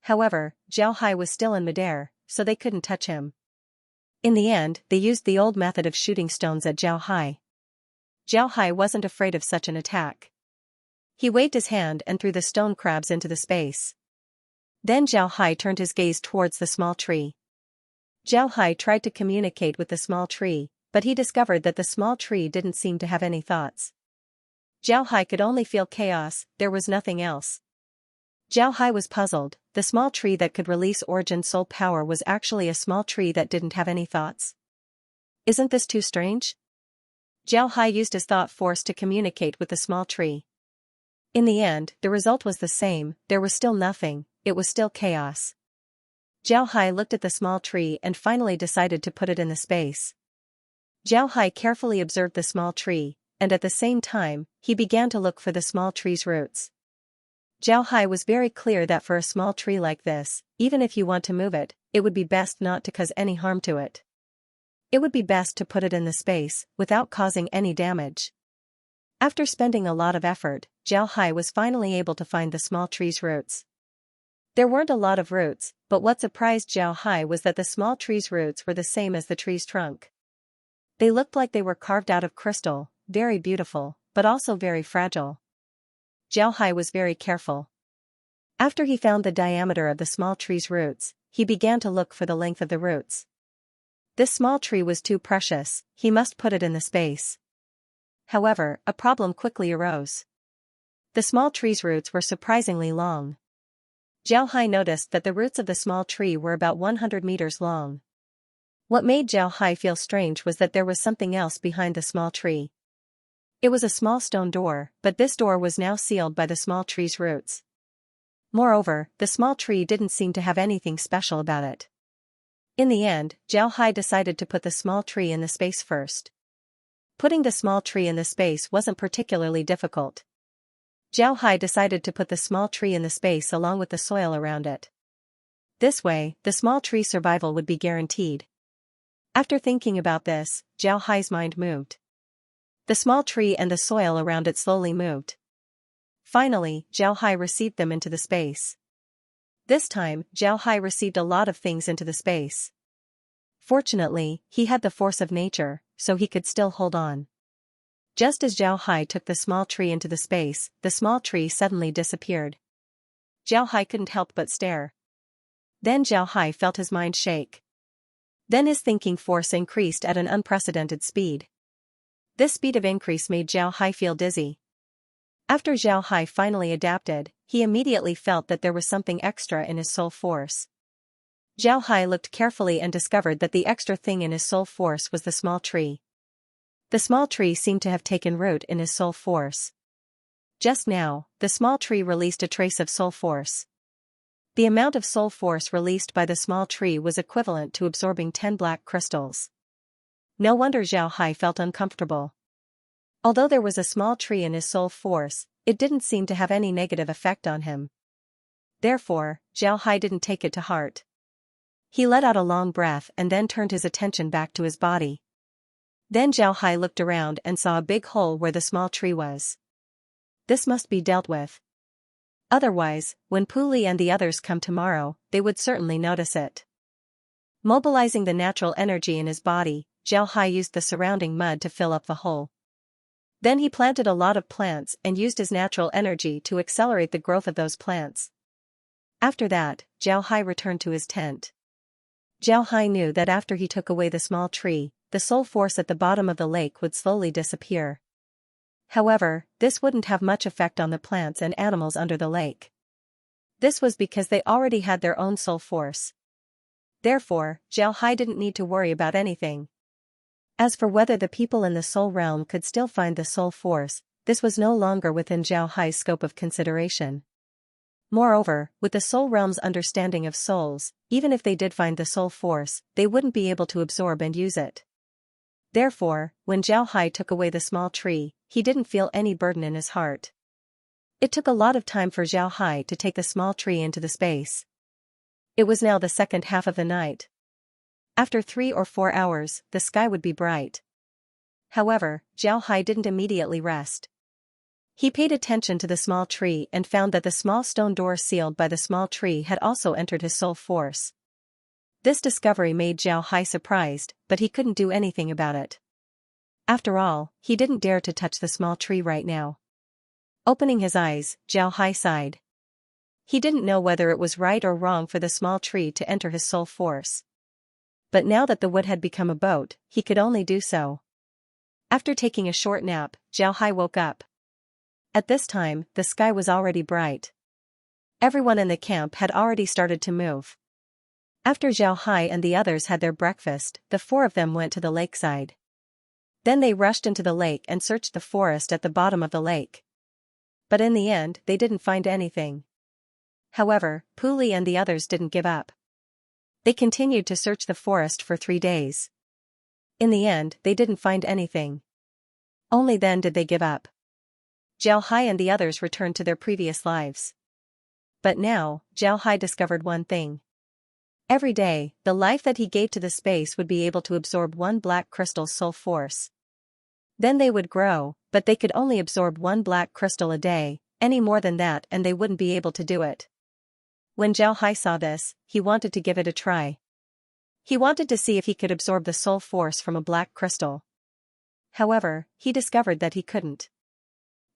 However, Zhao Hai was still in midair, so they couldn't touch him. In the end, they used the old method of shooting stones at Zhao Hai. Zhao Hai wasn't afraid of such an attack. He waved his hand and threw the stone crabs into the space. Then Zhao Hai turned his gaze towards the small tree. Zhao Hai tried to communicate with the small tree, but he discovered that the small tree didn't seem to have any thoughts. Zhao Hai could only feel chaos, there was nothing else. Zhao Hai was puzzled, the small tree that could release origin soul power was actually a small tree that didn't have any thoughts. Isn't this too strange? Zhao Hai used his thought force to communicate with the small tree. In the end, the result was the same, there was still nothing, it was still chaos. Zhao Hai looked at the small tree and finally decided to put it in the space. Zhao Hai carefully observed the small tree, and at the same time, he began to look for the small tree's roots. Zhao Hai was very clear that for a small tree like this, even if you want to move it, it would be best not to cause any harm to it. It would be best to put it in the space, without causing any damage. After spending a lot of effort, Zhao Hai was finally able to find the small tree's roots. There weren't a lot of roots, but what surprised Zhao Hai was that the small tree's roots were the same as the tree's trunk. They looked like they were carved out of crystal, very beautiful, but also very fragile. Zhao Hai was very careful. After he found the diameter of the small tree's roots, he began to look for the length of the roots. This small tree was too precious, he must put it in the space. However, a problem quickly arose. The small tree's roots were surprisingly long. Zhao Hai noticed that the roots of the small tree were about 100 meters long. What made Zhao Hai feel strange was that there was something else behind the small tree. It was a small stone door, but this door was now sealed by the small tree's roots. Moreover, the small tree didn't seem to have anything special about it. In the end, Zhao Hai decided to put the small tree in the space first. Putting the small tree in the space wasn't particularly difficult. Zhao Hai decided to put the small tree in the space along with the soil around it. This way, the small tree's survival would be guaranteed. After thinking about this, Zhao Hai's mind moved. The small tree and the soil around it slowly moved. Finally, Zhao Hai received them into the space. This time, Zhao Hai received a lot of things into the space. Fortunately, he had the force of nature, so he could still hold on. Just as Zhao Hai took the small tree into the space, the small tree suddenly disappeared. Zhao Hai couldn't help but stare. Then Zhao Hai felt his mind shake. Then his thinking force increased at an unprecedented speed. This speed of increase made Zhao Hai feel dizzy. After Zhao Hai finally adapted, he immediately felt that there was something extra in his soul force. Zhao Hai looked carefully and discovered that the extra thing in his soul force was the small tree. The small tree seemed to have taken root in his soul force. Just now, the small tree released a trace of soul force. The amount of soul force released by the small tree was equivalent to absorbing 10 black crystals. No wonder Zhao Hai felt uncomfortable. Although there was a small tree in his soul force, it didn't seem to have any negative effect on him. Therefore, Zhao Hai didn't take it to heart. He let out a long breath and then turned his attention back to his body. Then Zhao Hai looked around and saw a big hole where the small tree was. This must be dealt with. Otherwise, when Pu Li and the others come tomorrow, they would certainly notice it. Mobilizing the natural energy in his body, Zhao Hai used the surrounding mud to fill up the hole. Then he planted a lot of plants and used his natural energy to accelerate the growth of those plants. After that, Zhao Hai returned to his tent. Zhao Hai knew that after he took away the small tree, the soul force at the bottom of the lake would slowly disappear. However, this wouldn't have much effect on the plants and animals under the lake. This was because they already had their own soul force. Therefore, Zhao Hai didn't need to worry about anything. As for whether the people in the soul realm could still find the soul force, this was no longer within Zhao Hai's scope of consideration. Moreover, with the soul realm's understanding of souls, even if they did find the soul force, they wouldn't be able to absorb and use it. Therefore, when Zhao Hai took away the small tree, he didn't feel any burden in his heart. It took a lot of time for Zhao Hai to take the small tree into the space. It was now the second half of the night. After 3 or 4 hours, the sky would be bright. However, Zhao Hai didn't immediately rest. He paid attention to the small tree and found that the small stone door sealed by the small tree had also entered his soul force. This discovery made Zhao Hai surprised, but he couldn't do anything about it. After all, he didn't dare to touch the small tree right now. Opening his eyes, Zhao Hai sighed. He didn't know whether it was right or wrong for the small tree to enter his soul force. But now that the wood had become a boat, he could only do so. After taking a short nap, Zhao Hai woke up. At this time, the sky was already bright. Everyone in the camp had already started to move. After Zhao Hai and the others had their breakfast, the 4 of them went to the lakeside. Then they rushed into the lake and searched the forest at the bottom of the lake. But in the end, they didn't find anything. However, Puli and the others didn't give up. They continued to search the forest for 3 days. In the end, they didn't find anything. Only then did they give up. Zhao Hai and the others returned to their previous lives. But now, Zhao Hai discovered one thing. Every day, the life that he gave to the space would be able to absorb 1 black crystal's soul force. Then they would grow, but they could only absorb 1 black crystal a day, any more than that and they wouldn't be able to do it. When Zhao Hai saw this, he wanted to give it a try. He wanted to see if he could absorb the soul force from a black crystal. However, he discovered that he couldn't.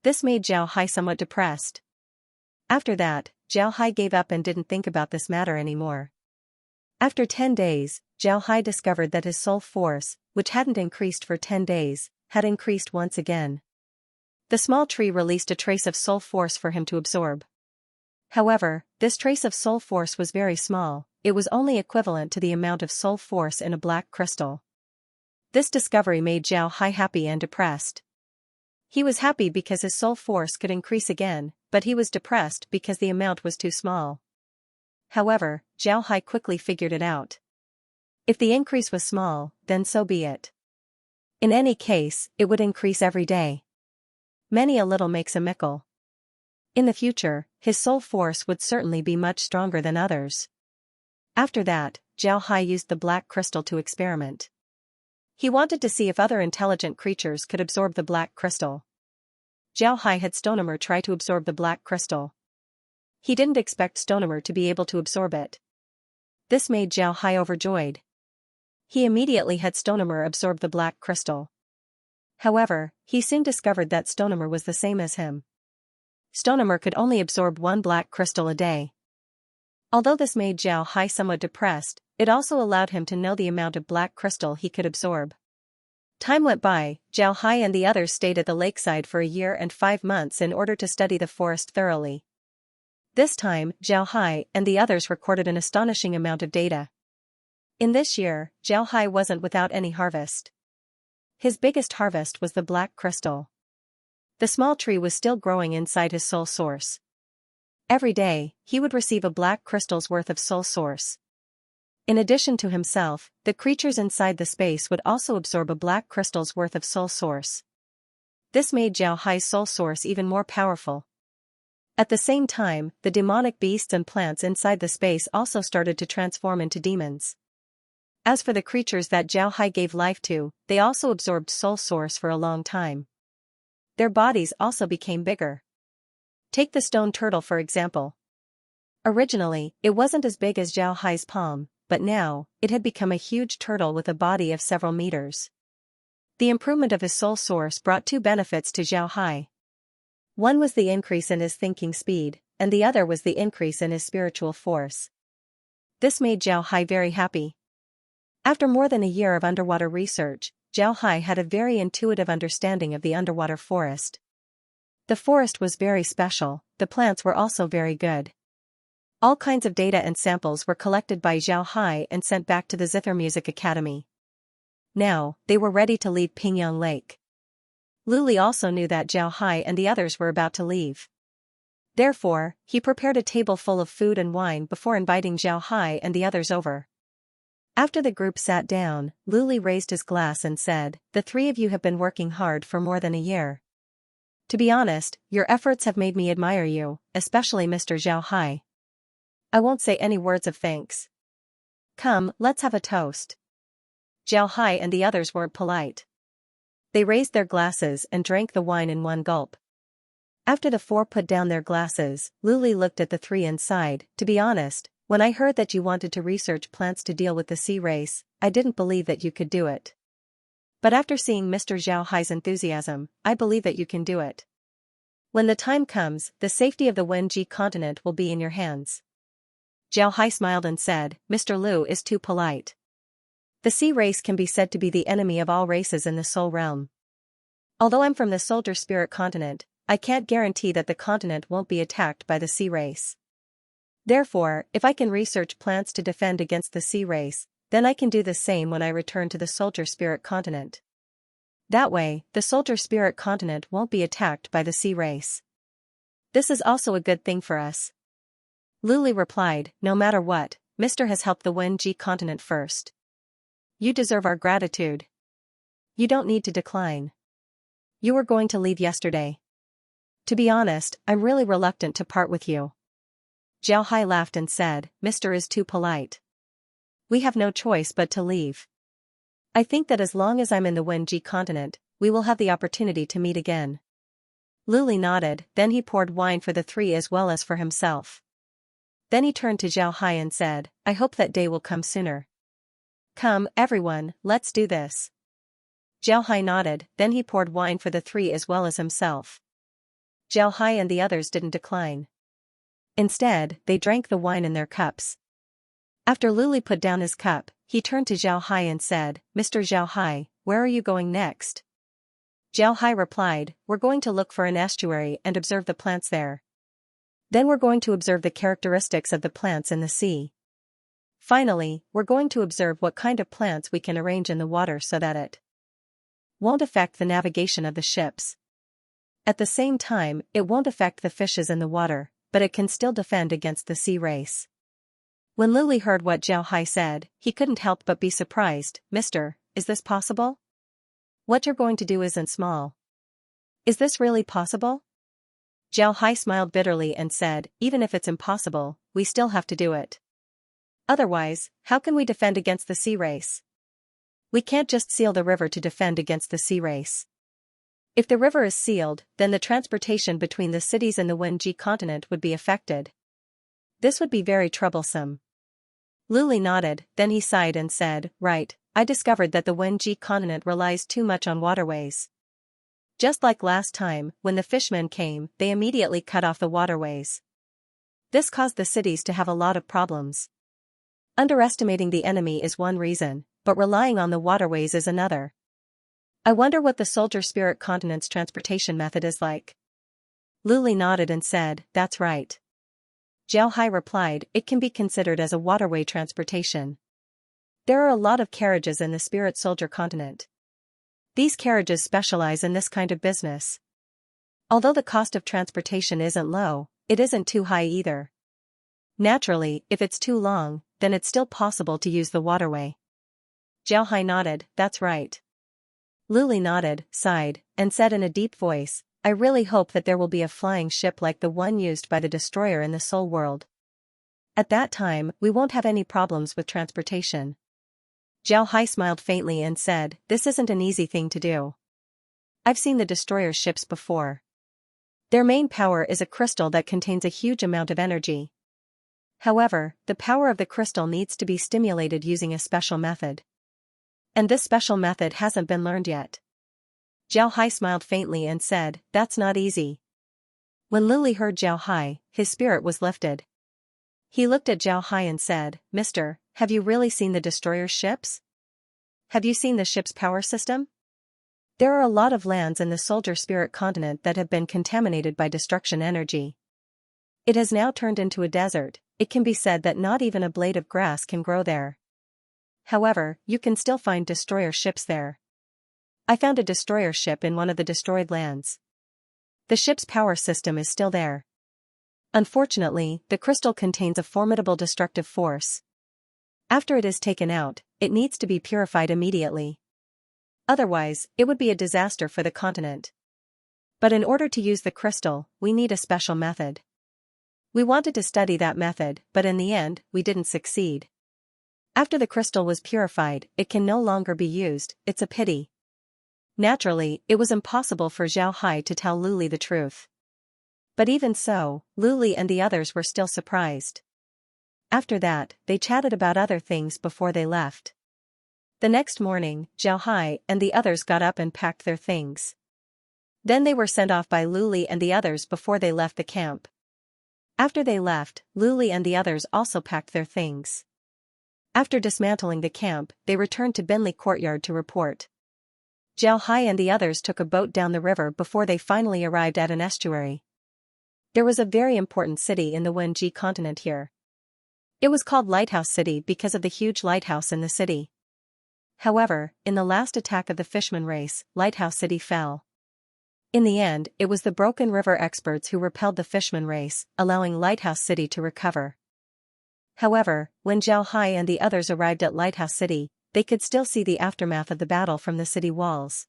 This made Zhao Hai somewhat depressed. After that, Zhao Hai gave up and didn't think about this matter anymore. After 10 days, Zhao Hai discovered that his soul force, which hadn't increased for 10 days, had increased once again. The small tree released a trace of soul force for him to absorb. However, this trace of soul force was very small, it was only equivalent to the amount of soul force in a black crystal. This discovery made Zhao Hai happy and depressed. He was happy because his soul force could increase again, but he was depressed because the amount was too small. However, Zhao Hai quickly figured it out. If the increase was small, then so be it. In any case, it would increase every day. Many a little makes a mickle. In the future, his soul force would certainly be much stronger than others. After that, Zhao Hai used the black crystal to experiment. He wanted to see if other intelligent creatures could absorb the black crystal. Zhao Hai had Stonemer try to absorb the black crystal. He didn't expect Stonemer to be able to absorb it. This made Zhao Hai overjoyed. He immediately had Stonemer absorb the black crystal. However, he soon discovered that Stonemer was the same as him. Stonemer could only absorb 1 black crystal a day. Although this made Zhao Hai somewhat depressed, it also allowed him to know the amount of black crystal he could absorb. Time went by, Zhao Hai and the others stayed at the lakeside for a year and 5 months in order to study the forest thoroughly. This time, Zhao Hai and the others recorded an astonishing amount of data. In this year, Zhao Hai wasn't without any harvest. His biggest harvest was the black crystal. The small tree was still growing inside his soul source. Every day, he would receive a black crystal's worth of soul source. In addition to himself, the creatures inside the space would also absorb a black crystal's worth of soul source. This made Zhao Hai's soul source even more powerful. At the same time, the demonic beasts and plants inside the space also started to transform into demons. As for the creatures that Zhao Hai gave life to, they also absorbed soul source for a long time. Their bodies also became bigger. Take the stone turtle for example. Originally, it wasn't as big as Zhao Hai's palm, but now, it had become a huge turtle with a body of several meters. The improvement of his soul source brought two benefits to Xiao Hai. One was the increase in his thinking speed, and the other was the increase in his spiritual force. This made Xiao Hai very happy. After more than a year of underwater research, Xiao Hai had a very intuitive understanding of the underwater forest. The forest was very special, the plants were also very good. All kinds of data and samples were collected by Xiao Hai and sent back to the Zither Music Academy. Now, they were ready to leave Pingyang Lake. Luli also knew that Xiao Hai and the others were about to leave. Therefore, he prepared a table full of food and wine before inviting Xiao Hai and the others over. After the group sat down, Luli raised his glass and said, "The three of you have been working hard for more than a year. To be honest, your efforts have made me admire you, especially Mr. Xiao Hai. I won't say any words of thanks. Come, let's have a toast." Xiao Hai and the others weren't polite. They raised their glasses and drank the wine in one gulp. After the four put down their glasses, Luli looked at the three and sighed. "To be honest, when I heard that you wanted to research plants to deal with the sea race, I didn't believe that you could do it. But after seeing Mr. Xiao Hai's enthusiasm, I believe that you can do it. When the time comes, the safety of the Wenji continent will be in your hands." Xiao Hai smiled and said, "Mr. Lu is too polite. The sea race can be said to be the enemy of all races in the soul realm. Although I'm from the soldier spirit continent, I can't guarantee that the continent won't be attacked by the sea race. Therefore, if I can research plants to defend against the sea race, then I can do the same when I return to the soldier spirit continent. That way, the soldier spirit continent won't be attacked by the sea race. This is also a good thing for us." Luli replied, "No matter what, Mr. has helped the Wenji continent first. You deserve our gratitude. You don't need to decline. You were going to leave yesterday. To be honest, I'm really reluctant to part with you." Xiao Hai laughed and said, "Mr. is too polite. We have no choice but to leave. I think that as long as I'm in the Wenji continent, we will have the opportunity to meet again." Luli nodded, then he poured wine for the three as well as for himself. Then he turned to Xiao Hai and said, "I hope that day will come sooner. Come, everyone, let's do this." Xiao Hai nodded, then he poured wine for the three as well as himself. Xiao Hai and the others didn't decline. Instead, they drank the wine in their cups. After Luli put down his cup, he turned to Xiao Hai and said, "Mr. Xiao Hai, where are you going next?" Xiao Hai replied, "We're going to look for an estuary and observe the plants there. Then we're going to observe the characteristics of the plants in the sea. Finally, we're going to observe what kind of plants we can arrange in the water so that it won't affect the navigation of the ships. At the same time, it won't affect the fishes in the water, but it can still defend against the sea race." When Luli heard what Xiao Hai said, he couldn't help but be surprised. "Mister, is this possible? What you're going to do isn't small. Is this really possible?" Xiao Hai smiled bitterly and said, "Even if it's impossible, we still have to do it. Otherwise, how can we defend against the sea race? We can't just seal the river to defend against the sea race. If the river is sealed, then the transportation between the cities in the Wenji continent would be affected. This would be very troublesome." Luli nodded, then he sighed and said, "Right, I discovered that the Wenji continent relies too much on waterways. Just like last time, when the fishmen came, they immediately cut off the waterways. This caused the cities to have a lot of problems. Underestimating the enemy is one reason, but relying on the waterways is another. I wonder what the soldier spirit continent's transportation method is like." Luli nodded and said, "That's right." Xiao Hai replied, "It can be considered as a waterway transportation. There are a lot of carriages in the spirit soldier continent. These carriages specialize in this kind of business. Although the cost of transportation isn't low, it isn't too high either. Naturally, if it's too long, then it's still possible to use the waterway." Xiao Hai nodded, "That's right." Luli nodded, sighed, and said in a deep voice, "I really hope that there will be a flying ship like the one used by the destroyer in the Soul World. At that time, we won't have any problems with transportation." Xiao Hai smiled faintly and said, "This isn't an easy thing to do. I've seen the destroyer's ships before. Their main power is a crystal that contains a huge amount of energy. However, the power of the crystal needs to be stimulated using a special method. And this special method hasn't been learned yet. Zhao Hai smiled faintly and said, "That's not easy." When Luli heard Zhao Hai, his spirit was lifted. He looked at Zhao Hai and said, "Mister, have you really seen the destroyer ships? Have you seen the ship's power system? There are a lot of lands in the soldier spirit continent that have been contaminated by destruction energy. It has now turned into a desert. It can be said that not even a blade of grass can grow there. However, you can still find destroyer ships there. I found a destroyer ship in one of the destroyed lands. The ship's power system is still there. Unfortunately, the crystal contains a formidable destructive force. After it is taken out, it needs to be purified immediately. Otherwise, it would be a disaster for the continent. But in order to use the crystal, we need a special method. We wanted to study that method, but in the end, we didn't succeed. After the crystal was purified, it can no longer be used. It's a pity." Naturally, it was impossible for Zhao Hai to tell Luli the truth. But even so, Luli and the others were still surprised. After that, they chatted about other things before they left. The next morning, Zhao Hai and the others got up and packed their things. Then they were sent off by Luli and the others before they left the camp. After they left, Luli and the others also packed their things. After dismantling the camp, they returned to Binli Courtyard to report. Zhao Hai and the others took a boat down the river before they finally arrived at an estuary. There was a very important city in the Wenji continent here. It was called Lighthouse City because of the huge lighthouse in the city. However, in the last attack of the Fishman race, Lighthouse City fell. In the end, it was the Broken River experts who repelled the Fishman race, allowing Lighthouse City to recover. However, when Zhao Hai and the others arrived at Lighthouse City, they could still see the aftermath of the battle from the city walls.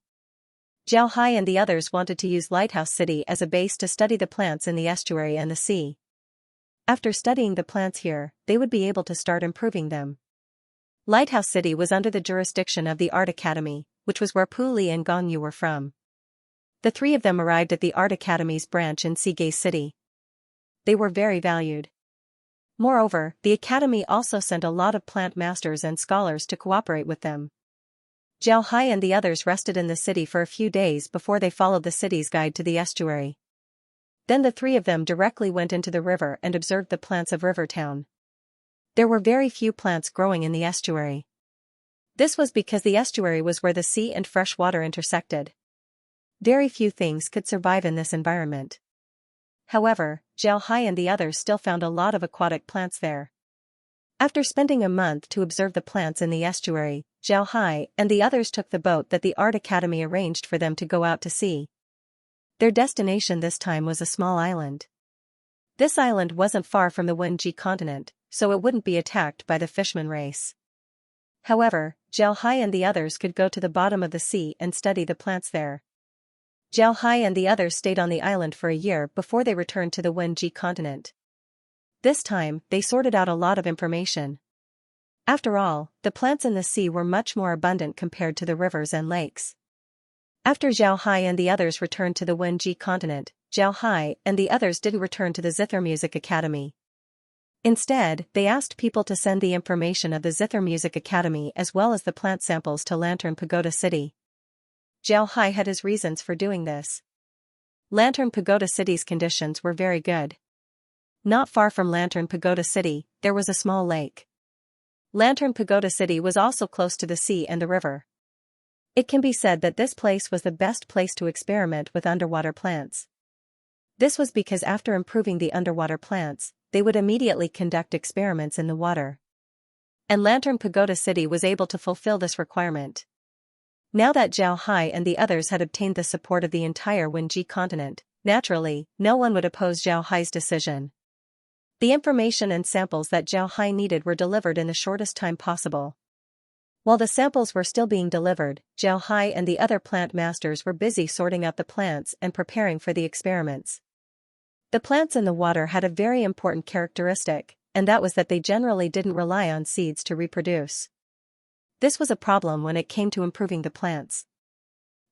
Zhao Hai and the others wanted to use Lighthouse City as a base to study the plants in the estuary and the sea. After studying the plants here, they would be able to start improving them. Lighthouse City was under the jurisdiction of the Art Academy, which was where Pu Li and Gong Yu were from. The three of them arrived at the Art Academy's branch in Seagay City. They were very valued. Moreover, the Academy also sent a lot of plant masters and scholars to cooperate with them. Zhao Hai and the others rested in the city for a few days before they followed the city's guide to the estuary. Then the three of them directly went into the river and observed the plants of Rivertown. There were very few plants growing in the estuary. This was because the estuary was where the sea and fresh water intersected. Very few things could survive in this environment. However, Zhao Hai and the others still found a lot of aquatic plants there. After spending a month to observe the plants in the estuary, Zhao Hai and the others took the boat that the Art Academy arranged for them to go out to sea. Their destination this time was a small island. This island wasn't far from the Wenji continent, so it wouldn't be attacked by the Fishman race. However, Zhao Hai and the others could go to the bottom of the sea and study the plants there. Zhao Hai and the others stayed on the island for a year before they returned to the Wenji continent. This time, they sorted out a lot of information. After all, the plants in the sea were much more abundant compared to the rivers and lakes. After Zhao Hai and the others returned to the Wenji continent, Zhao Hai and the others didn't return to the Zither Music Academy. Instead, they asked people to send the information of the Zither Music Academy as well as the plant samples to Lantern Pagoda City. Zhao Hai had his reasons for doing this. Lantern Pagoda City's conditions were very good. Not far from Lantern Pagoda City, there was a small lake. Lantern Pagoda City was also close to the sea and the river. It can be said that this place was the best place to experiment with underwater plants. This was because after improving the underwater plants, they would immediately conduct experiments in the water. And Lantern Pagoda City was able to fulfill this requirement. Now that Zhao Hai and the others had obtained the support of the entire Wenji continent, naturally, no one would oppose Zhao Hai's decision. The information and samples that Zhao Hai needed were delivered in the shortest time possible. While the samples were still being delivered, Zhao Hai and the other plant masters were busy sorting out the plants and preparing for the experiments. The plants in the water had a very important characteristic, and that was that they generally didn't rely on seeds to reproduce. This was a problem when it came to improving the plants.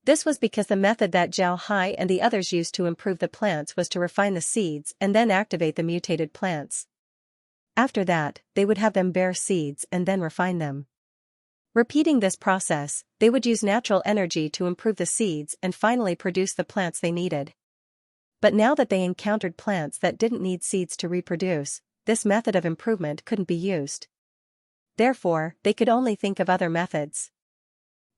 This was because the method that Zhao Hai and the others used to improve the plants was to refine the seeds and then activate the mutated plants. After that, they would have them bear seeds and then refine them. Repeating this process, they would use natural energy to improve the seeds and finally produce the plants they needed. But now that they encountered plants that didn't need seeds to reproduce, this method of improvement couldn't be used. Therefore, they could only think of other methods.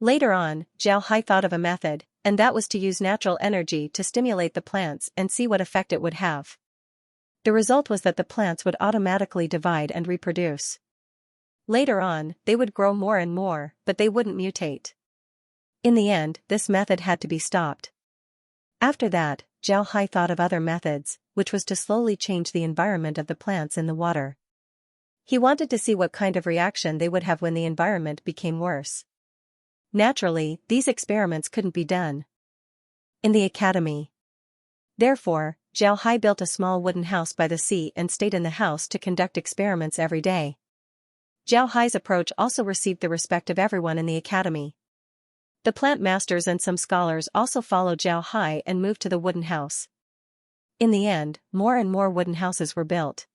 Later on, Xianxia thought of a method, and that was to use natural energy to stimulate the plants and see what effect it would have. The result was that the plants would automatically divide and reproduce. Later on, they would grow more and more, but they wouldn't mutate. In the end, this method had to be stopped. After that, Xianxia thought of other methods, which was to slowly change the environment of the plants in the water. He wanted to see what kind of reaction they would have when the environment became worse. Naturally, these experiments couldn't be done in the academy. Therefore, Xianxia built a small wooden house by the sea and stayed in the house to conduct experiments every day. Xianxia's approach also received the respect of everyone in the academy. The plant masters and some scholars also followed Xianxia and moved to the wooden house. In the end, more and more wooden houses were built.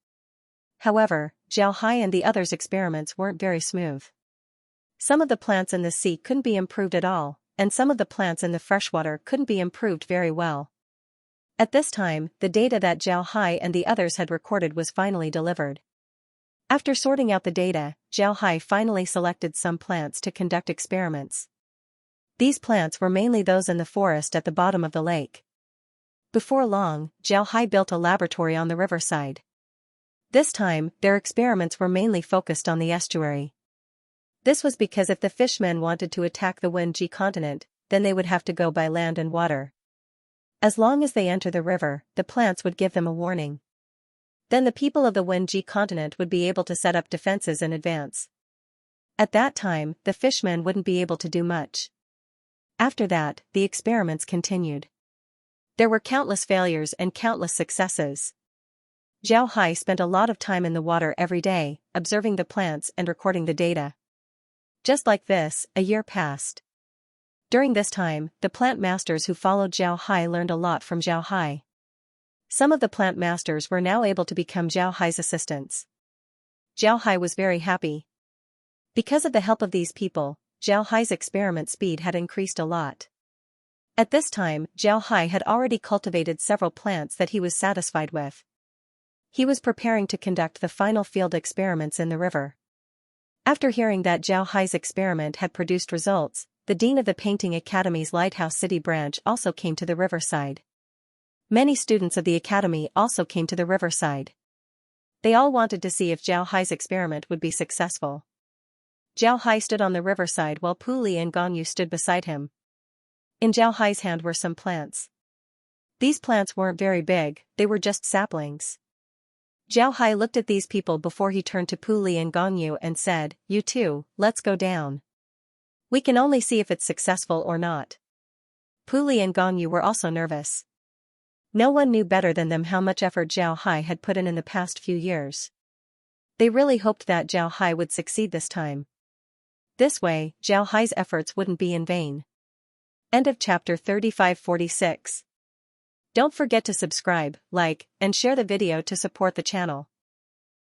However, Xianxia and the others' experiments weren't very smooth. Some of the plants in the sea couldn't be improved at all, and some of the plants in the freshwater couldn't be improved very well. At this time, the data that Xianxia and the others had recorded was finally delivered. After sorting out the data, Xianxia finally selected some plants to conduct experiments. These plants were mainly those in the forest at the bottom of the lake. Before long, Xianxia built a laboratory on the riverside. This time, their experiments were mainly focused on the estuary. This was because if the fishmen wanted to attack the Wenji continent, then they would have to go by land and water. As long as they enter the river, the plants would give them a warning. Then the people of the Wenji continent would be able to set up defenses in advance. At that time, the fishmen wouldn't be able to do much. After that, the experiments continued. There were countless failures and countless successes. Xianxia spent a lot of time in the water every day, observing the plants and recording the data. Just like this, a year passed. During this time, the plant masters who followed Xianxia learned a lot from Xianxia. Some of the plant masters were now able to become Xianxia's assistants. Xianxia was very happy. Because of the help of these people, Xianxia's experiment speed had increased a lot. At this time, Xianxia had already cultivated several plants that he was satisfied with. He was preparing to conduct the final field experiments in the river. After hearing that Xianxia's experiment had produced results, the dean of the Painting Academy's Lighthouse City branch also came to the riverside. Many students of the academy also came to the riverside. They all wanted to see if Xianxia's experiment would be successful. Xianxia stood on the riverside while Puli and Gongyu stood beside him. In Xianxia's hand were some plants. These plants weren't very big, they were just saplings. Xianxia looked at these people before he turned to Puli and Gongyu and said, "You two, let's go down. We can only see if it's successful or not." Puli and Gongyu were also nervous. No one knew better than them how much effort Xianxia had put in the past few years. They really hoped that Xianxia would succeed this time. This way, Xianxia's efforts wouldn't be in vain. End of chapter 3546. Don't forget to subscribe, like, and share the video to support the channel.